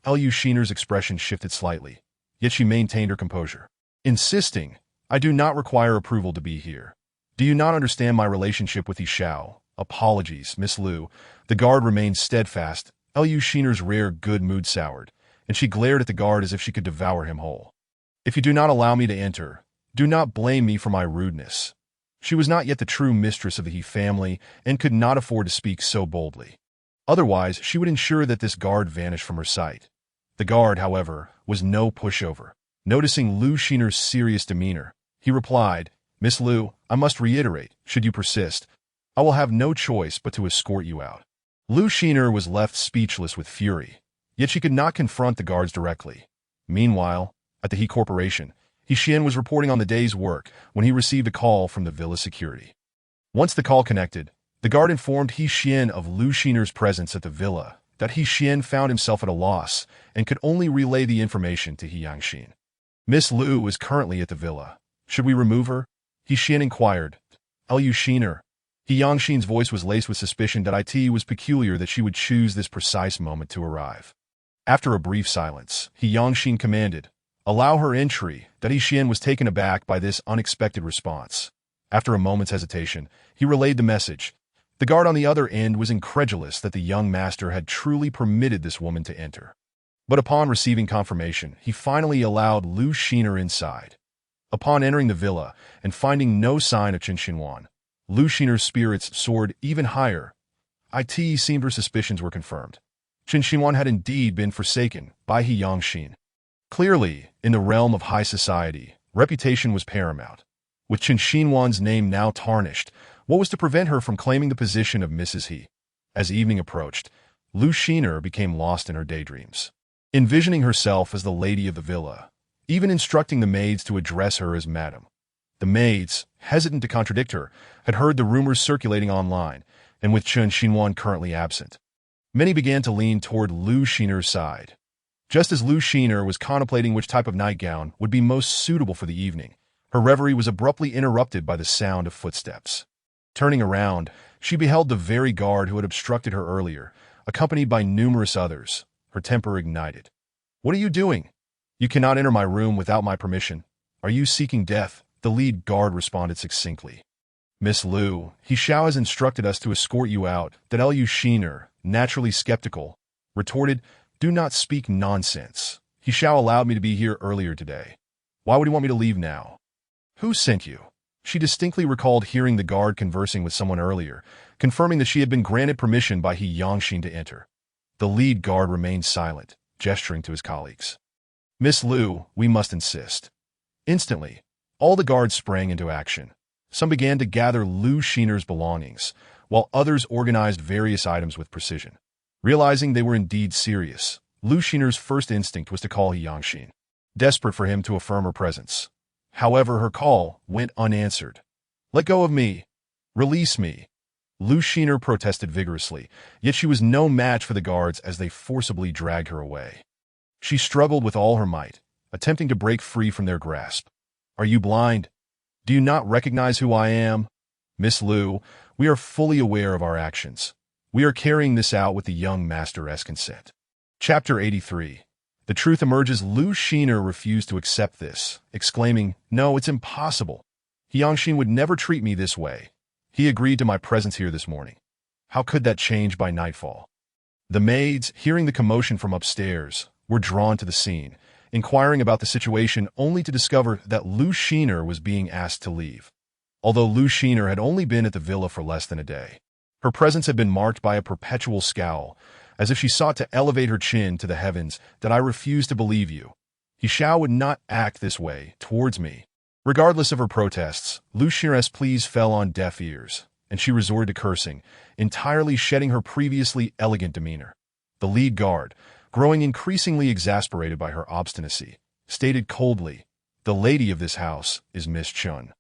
Lu Xiner's expression shifted slightly, yet she maintained her composure, insisting, I do not require approval to be here. Do you not understand my relationship with He Shao? Apologies, Miss Lu. The guard remained steadfast. Lu Xiner's rare good mood soured, and she glared at the guard as if she could devour him whole. If you do not allow me to enter, do not blame me for my rudeness. She was not yet the true mistress of the He family and could not afford to speak so boldly. Otherwise, she would ensure that this guard vanished from her sight. The guard, however, was no pushover. Noticing Lu Xiner's serious demeanor, he replied, Miss Lu, I must reiterate, should you persist, I will have no choice but to escort you out. Lu Xiner was left speechless with fury, yet she could not confront the guards directly. Meanwhile, at the He Corporation, He Xian was reporting on the day's work when he received a call from the villa security. Once the call connected, the guard informed He Xian of Lu Xiner's presence at the villa, that He Xian found himself at a loss and could only relay the information to He Yangxin. Miss Lu is currently at the villa. Should we remove her? He Xian inquired. Lu Xiner. He Yangxin's voice was laced with suspicion that it was peculiar that she would choose this precise moment to arrive. After a brief silence, He Yangxin commanded, allow her entry. He Xian was taken aback by this unexpected response. After a moment's hesitation, he relayed the message. The guard on the other end was incredulous that the young master had truly permitted this woman to enter. But upon receiving confirmation, he finally allowed Lu Xiner inside. Upon entering the villa and finding no sign of Chun Xinhuan, Lu Xiner's spirits soared even higher. It seemed her suspicions were confirmed. Chun Xinhuan had indeed been forsaken by He Yangxin. Clearly, in the realm of high society, reputation was paramount. With Chun Xinhuan's name now tarnished, what was to prevent her from claiming the position of Mrs. He? As evening approached, Lu Xiner became lost in her daydreams. envisioning herself as the lady of the villa, even instructing the maids to address her as madam. The maids, hesitant to contradict her, had heard the rumors circulating online, and with Chen Xinhuan currently absent, many began to lean toward Lu Xiner's side. Just as Lu Xiner was contemplating which type of nightgown would be most suitable for the evening, her reverie was abruptly interrupted by the sound of footsteps. Turning around, she beheld the very guard who had obstructed her earlier, accompanied by numerous others. Her temper ignited. "What are you doing? You cannot enter my room without my permission. Are you seeking death?" The lead guard responded succinctly. "Miss Lu, he Xiao has instructed us to escort you out," that Lu Xiner, naturally skeptical, retorted. "Do not speak nonsense. He Xiao allowed me to be here earlier today. Why would he want me to leave now?" "Who sent you?" She distinctly recalled hearing the guard conversing with someone earlier, confirming that she had been granted permission by He Yangxin to enter. The lead guard remained silent, gesturing to his colleagues. "Miss Lu, we must insist." Instantly, all the guards sprang into action. Some began to gather Lu Xiner's belongings, while others organized various items with precision. Realizing they were indeed serious, Lu Xiner's first instinct was to call He Yangxin, desperate for him to affirm her presence. However, her call went unanswered. "Let go of me! Release me!" Lu Xiner protested vigorously, yet she was no match for the guards as they forcibly dragged her away. She struggled with all her might, attempting to break free from their grasp. "Are you blind? Do you not recognize who I am?" "Miss Lu, we are fully aware of our actions. We are carrying this out with the young master's consent." Chapter 83. The truth emerges. Lu Xiner refused to accept this, exclaiming, "No, it's impossible. He Yangxin would never treat me this way. He agreed to my presence here this morning. How could that change by nightfall?" The maids, hearing the commotion from upstairs, were drawn to the scene, inquiring about the situation only to discover that Lu Xiner was being asked to leave. Although Lu Xiner had only been at the villa for less than a day, her presence had been marked by a perpetual scowl, as if she sought to elevate her chin to the heavens. "That I refuse to believe you. He Xiao would not act this way towards me." Regardless of her protests, Lu Xiner's pleas fell on deaf ears, and she resorted to cursing, entirely shedding her previously elegant demeanor. The lead guard, growing increasingly exasperated by her obstinacy, stated coldly, "The lady of this house is Miss Chun,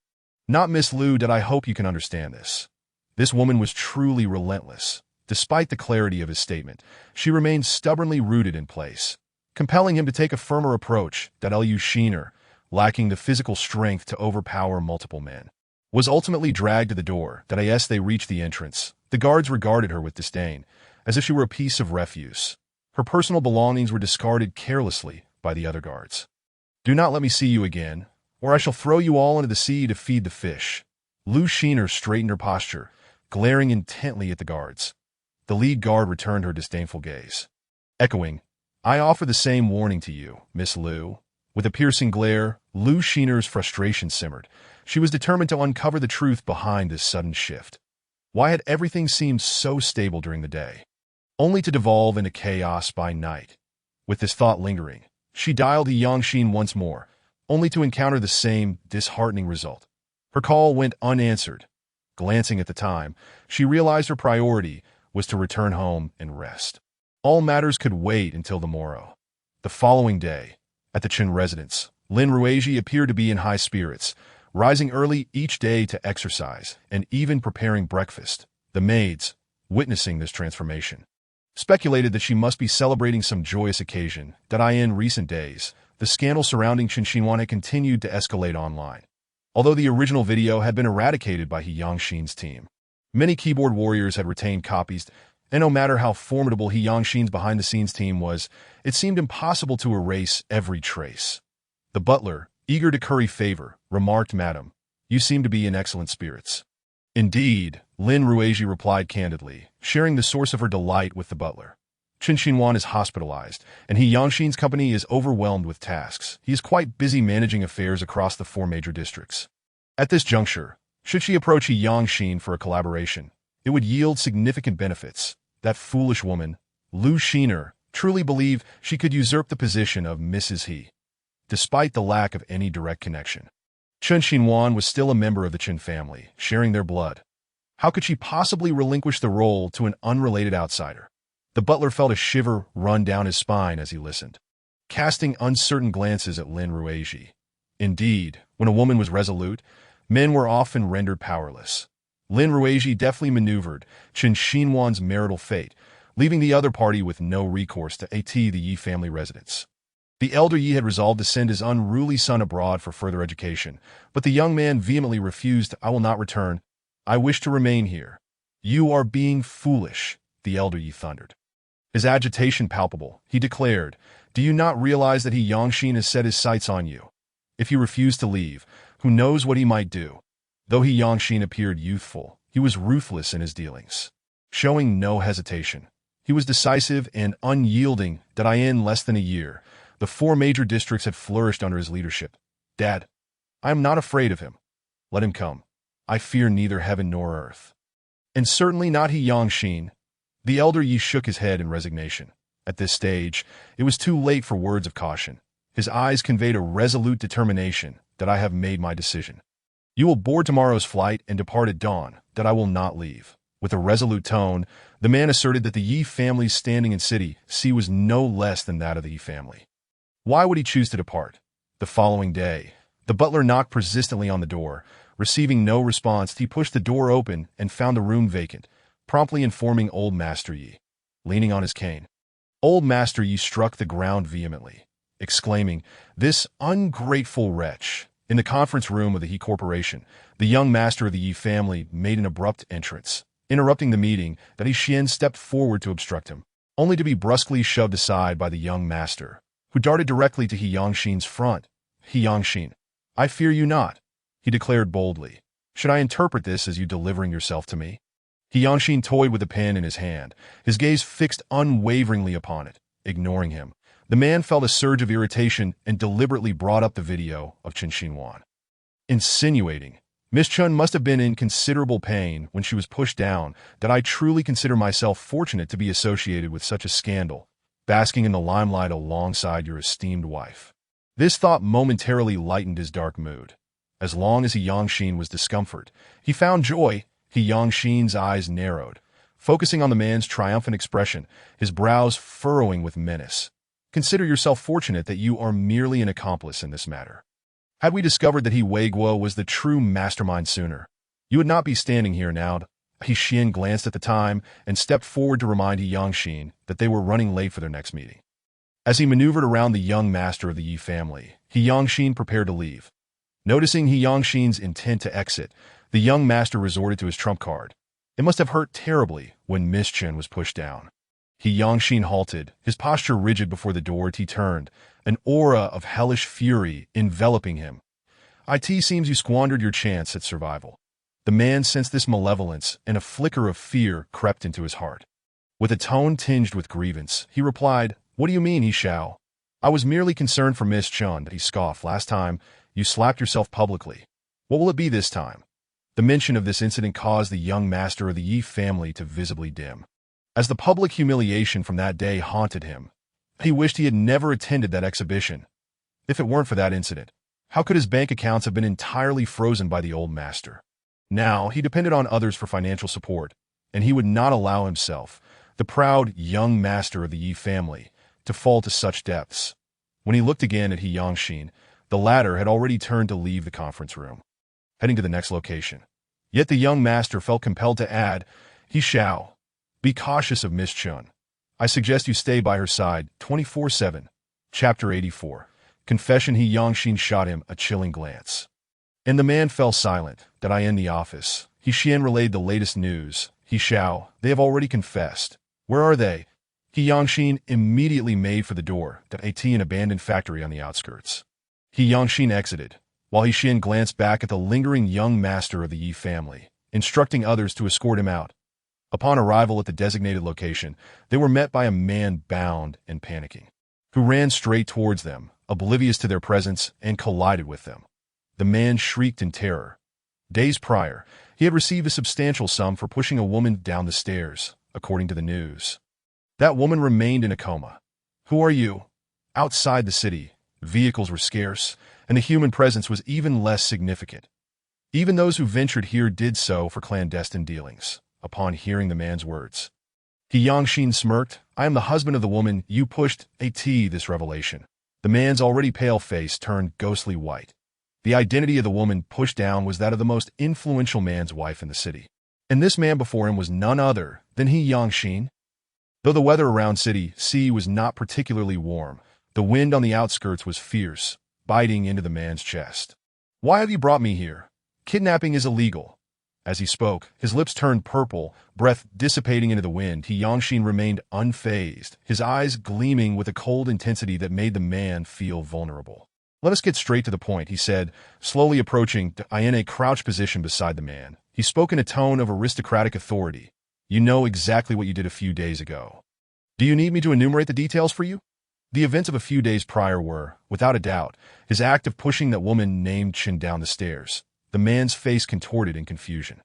not Miss Lu. That I hope you can understand this." This woman was truly relentless. Despite the clarity of his statement, she remained stubbornly rooted in place, compelling him to take a firmer approach. That Lu Xiner, lacking the physical strength to overpower multiple men, was ultimately dragged to the door. That as they reached the entrance, the guards regarded her with disdain, as if she were a piece of refuse. Her personal belongings were discarded carelessly by the other guards. "Do not let me see you again, or I shall throw you all into the sea to feed the fish." Lu Xiner straightened her posture, glaring intently at the guards. The lead guard returned her disdainful gaze, echoing, "I offer the same warning to you, Miss Lu." With a piercing glare, Lu Xiner's frustration simmered. She was determined to uncover the truth behind this sudden shift. Why had everything seemed so stable during the day, only to devolve into chaos by night? With this thought lingering, she dialed He Yangxin once more, only to encounter the same disheartening result. Her call went unanswered. Glancing at the time, she realized her priority was to return home and rest. All matters could wait until the morrow. The following day, at the Chen residence, Lin Ruiji appeared to be in high spirits, rising early each day to exercise and even preparing breakfast. The maids, witnessing this transformation, speculated that she must be celebrating some joyous occasion. That in recent days, the scandal surrounding Chen Xinhuan had continued to escalate online. Although the original video had been eradicated by He Yangxin's team, many keyboard warriors had retained copies, and no matter how formidable He Yangxin's behind-the-scenes team was, it seemed impossible to erase every trace. The butler, eager to curry favor, remarked, "Madam, you seem to be in excellent spirits." "Indeed," Lin Ruiji replied candidly, sharing the source of her delight with the butler. "Chen Xinhuan is hospitalized, and He Yangxin's company is overwhelmed with tasks. He is quite busy managing affairs across the 4 major districts." At this juncture, should she approach He Yangxin for a collaboration, it would yield significant benefits. That foolish woman, Lu Xiner, truly believed she could usurp the position of Mrs. He, despite the lack of any direct connection. Chen Xinhuan was still a member of the Chen family, sharing their blood. How could she possibly relinquish the role to an unrelated outsider? The butler felt a shiver run down his spine as he listened, casting uncertain glances at Lin Ruiji. Indeed, when a woman was resolute, men were often rendered powerless. Lin Ruiji deftly maneuvered Chen Xinhuan's marital fate, leaving the other party with no recourse to the Yi family residence. The elder Yi had resolved to send his unruly son abroad for further education, but the young man vehemently refused. "I will not return. I wish to remain here." "You are being foolish," the elder Yi thundered. His agitation palpable, he declared, "Do you not realize that Yangxin has set his sights on you? If you refuse to leave, who knows what he might do?" Though Yangxin appeared youthful, he was ruthless in his dealings. Showing no hesitation, he was decisive and unyielding. That in less than a year, the 4 major districts had flourished under his leadership. "Dad, I am not afraid of him. Let him come. I fear neither heaven nor earth." And certainly not Yangxin. The elder Yi shook his head in resignation. At this stage, it was too late for words of caution. His eyes conveyed a resolute determination that I have made my decision. You will board tomorrow's flight and depart at dawn, that I will not leave. With a resolute tone, the man asserted that the Yi family's standing in City C was no less than that of the Yi family. Why would he choose to depart? The following day, the butler knocked persistently on the door. Receiving no response, he pushed the door open and found the room vacant, promptly informing Old Master Yi. Leaning on his cane, Old Master Yi struck the ground vehemently, exclaiming, "This ungrateful wretch!" In the conference room of the He Corporation, the young master of the Yi family made an abrupt entrance. Interrupting the meeting, that He Xian stepped forward to obstruct him, only to be brusquely shoved aside by the young master, who darted directly to Yangxin's front. "Yangxin, I fear you not," he declared boldly. "Should I interpret this as you delivering yourself to me?" Yangxin toyed with a pen in his hand, his gaze fixed unwaveringly upon it. Ignoring him, the man felt a surge of irritation and deliberately brought up the video of Chen Xinhuan, insinuating, "Miss Chen must have been in considerable pain when she was pushed down. That I truly consider myself fortunate to be associated with such a scandal, basking in the limelight alongside your esteemed wife." This thought momentarily lightened his dark mood. As long as Yangxin was discomfort, he found joy. Yangxin's eyes narrowed, focusing on the man's triumphant expression, his brows furrowing with menace. "Consider yourself fortunate that you are merely an accomplice in this matter. Had we discovered that Wei Guo was the true mastermind sooner, you would not be standing here now." He Xian glanced at the time and stepped forward to remind Yangxin that they were running late for their next meeting. As he maneuvered around the young master of the Yi family, Yangxin prepared to leave. Noticing Yangxin's intent to exit, the young master resorted to his trump card. It must have hurt terribly when Miss Chen was pushed down. Yangxin halted, his posture rigid before the door. He turned, an aura of hellish fury enveloping him. "It seems you squandered your chance at survival." The man sensed this malevolence, and a flicker of fear crept into his heart. With a tone tinged with grievance, he replied, "What do you mean, He Xiao? I was merely concerned for Miss Chen." He scoffed. "Last time, you slapped yourself publicly. What will it be this time?" The mention of this incident caused the young master of the Yi family to visibly dim, as the public humiliation from that day haunted him. He wished he had never attended that exhibition. If it weren't for that incident, how could his bank accounts have been entirely frozen by the old master? Now he depended on others for financial support, and he would not allow himself, the proud young master of the Yi family, to fall to such depths. When he looked again at Yangxin, the latter had already turned to leave the conference room, heading to the next location. Yet the young master felt compelled to add, "He Xiao, be cautious of Miss Chen. I suggest you stay by her side 24/7. Chapter 84. Confession. Yangxin shot him a chilling glance, and the man fell silent. "That I in the office." He Xian relayed the latest news. "He Xiao, they have already confessed. Where are they?" Yangxin immediately made for the door. "That an abandoned factory on the outskirts." Yangxin exited, while He Xian glanced back at the lingering young master of the Yi family, instructing others to escort him out. Upon arrival at the designated location, they were met by a man bound and panicking, who ran straight towards them, oblivious to their presence, and collided with them. The man shrieked in terror. Days prior, he had received a substantial sum for pushing a woman down the stairs, according to the news. That woman remained in a coma. "Who are you?" Outside the city, vehicles were scarce, and the human presence was even less significant. Even those who ventured here did so for clandestine dealings. Upon hearing the man's words, He Yangshin smirked. I am the husband of the woman you pushed. This revelation. The man's already pale face turned ghostly white. The identity of the woman pushed down was that of the most influential man's wife in the city. And this man before him was none other than He Yangshin. Though the weather around City C was not particularly warm, the wind on the outskirts was fierce, biting into the man's chest. Why have you brought me here? Kidnapping is illegal. As he spoke, his lips turned purple, breath dissipating into the wind. He Yangshin remained unfazed, his eyes gleaming with a cold intensity that made the man feel vulnerable. Let us get straight to the point, he said, slowly approaching in crouched position beside the man. He spoke in a tone of aristocratic authority. You know exactly what you did a few days ago. Do you need me to enumerate the details for you? The events of a few days prior were, without a doubt, his act of pushing that woman named Chin down the stairs. The man's face contorted in confusion.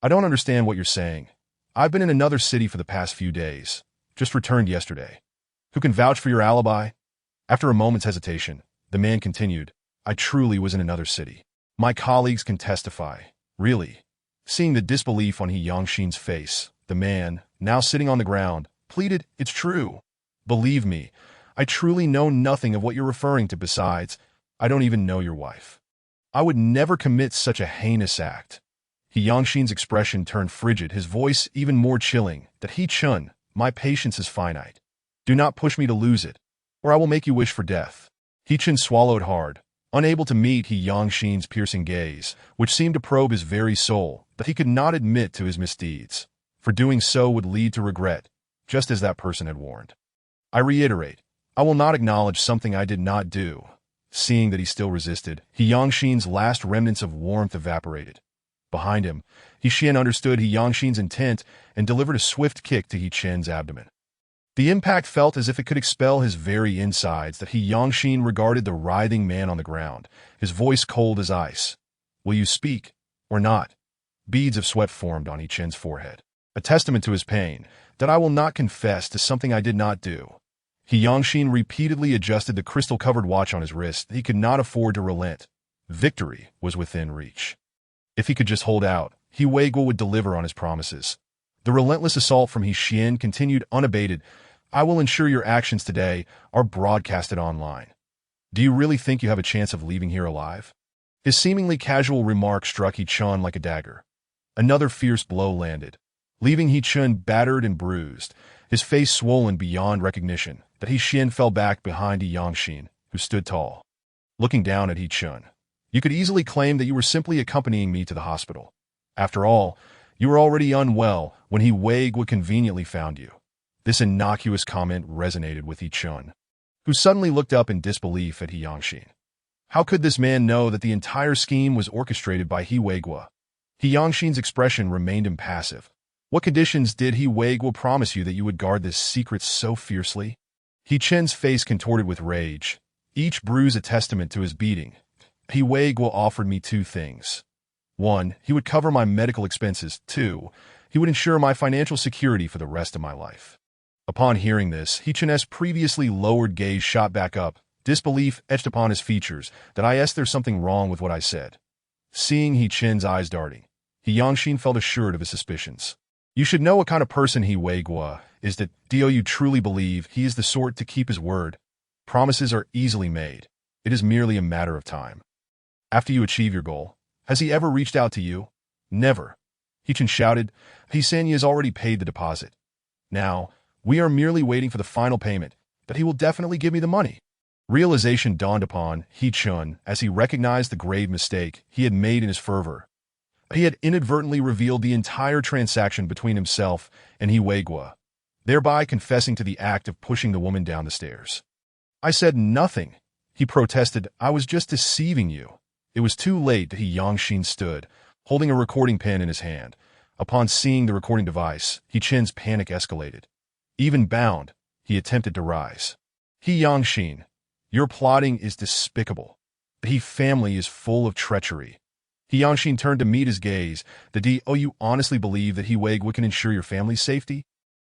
I don't understand what you're saying. I've been in another city for the past few days. Just returned yesterday. Who can vouch for your alibi? After a moment's hesitation, the man continued, I truly was in another city. My colleagues can testify. Really? Seeing the disbelief on He Yangshin's face, the man, now sitting on the ground, pleaded, It's true. Believe me, I truly know nothing of what you're referring to. Besides, I don't even know your wife. I would never commit such a heinous act. He Yangshin's expression turned frigid, his voice even more chilling. That He Chun, my patience is finite. Do not push me to lose it, or I will make you wish for death. He Chun swallowed hard, unable to meet He Yangshin's piercing gaze, which seemed to probe his very soul, that he could not admit to his misdeeds, for doing so would lead to regret, just as that person had warned. I reiterate, I will not acknowledge something I did not do. Seeing that he still resisted, He Yangshin's last remnants of warmth evaporated. Behind him, He Xian understood He Yangshin's intent and delivered a swift kick to He Chen's abdomen. The impact felt as if it could expel his very insides. That He Yangshin regarded the writhing man on the ground, his voice cold as ice. Will you speak, or not? Beads of sweat formed on He Chen's forehead, a testament to his pain, that I will not confess to something I did not do. He Yangshin repeatedly adjusted the crystal-covered watch on his wrist. He could not afford to relent. Victory was within reach. If he could just hold out, He Weiguo would deliver on his promises. The relentless assault from He Xian continued unabated. I will ensure your actions today are broadcasted online. Do you really think you have a chance of leaving here alive? His seemingly casual remark struck He Chun like a dagger. Another fierce blow landed, leaving He Chun battered and bruised, his face swollen beyond recognition. That He Xian fell back behind He Yangshin, who stood tall, looking down at He Chun. You could easily claim that you were simply accompanying me to the hospital. After all, you were already unwell when He Weiguo conveniently found you. This innocuous comment resonated with He Chun, who suddenly looked up in disbelief at He Yangshin. How could this man know that the entire scheme was orchestrated by He Weiguo? He Yangshin's expression remained impassive. What conditions did He Weiguo promise you that you would guard this secret so fiercely? He Chen's face contorted with rage, each bruise a testament to his beating. He Weiguo offered me two things. 1. He would cover my medical expenses. 2. He would ensure my financial security for the rest of my life. Upon hearing this, He Chen's previously lowered gaze shot back up, disbelief etched upon his features. That there's something wrong with what I said. Seeing He Chen's eyes darting, He Yangshin felt assured of his suspicions. You should know what kind of person He Weiguo is. That do you truly believe he is the sort to keep his word? Promises are easily made. It is merely a matter of time. After you achieve your goal, has he ever reached out to you? Never. He Chen shouted. He Sanya has already paid the deposit. Now, we are merely waiting for the final payment, that he will definitely give me the money. Realization dawned upon He Chun as he recognized the grave mistake he had made in his fervor. He had inadvertently revealed the entire transaction between himself and He Weiguo, thereby confessing to the act of pushing the woman down the stairs. I said nothing, he protested. I was just deceiving you. It was too late. He Yangshin stood, holding a recording pen in his hand. Upon seeing the recording device, He Chen's panic escalated. Even bound, he attempted to rise. He Yangshin, your plotting is despicable. The He family is full of treachery. He Yangshin turned to meet his gaze. You honestly believe that He Weiguo can ensure your family's safety?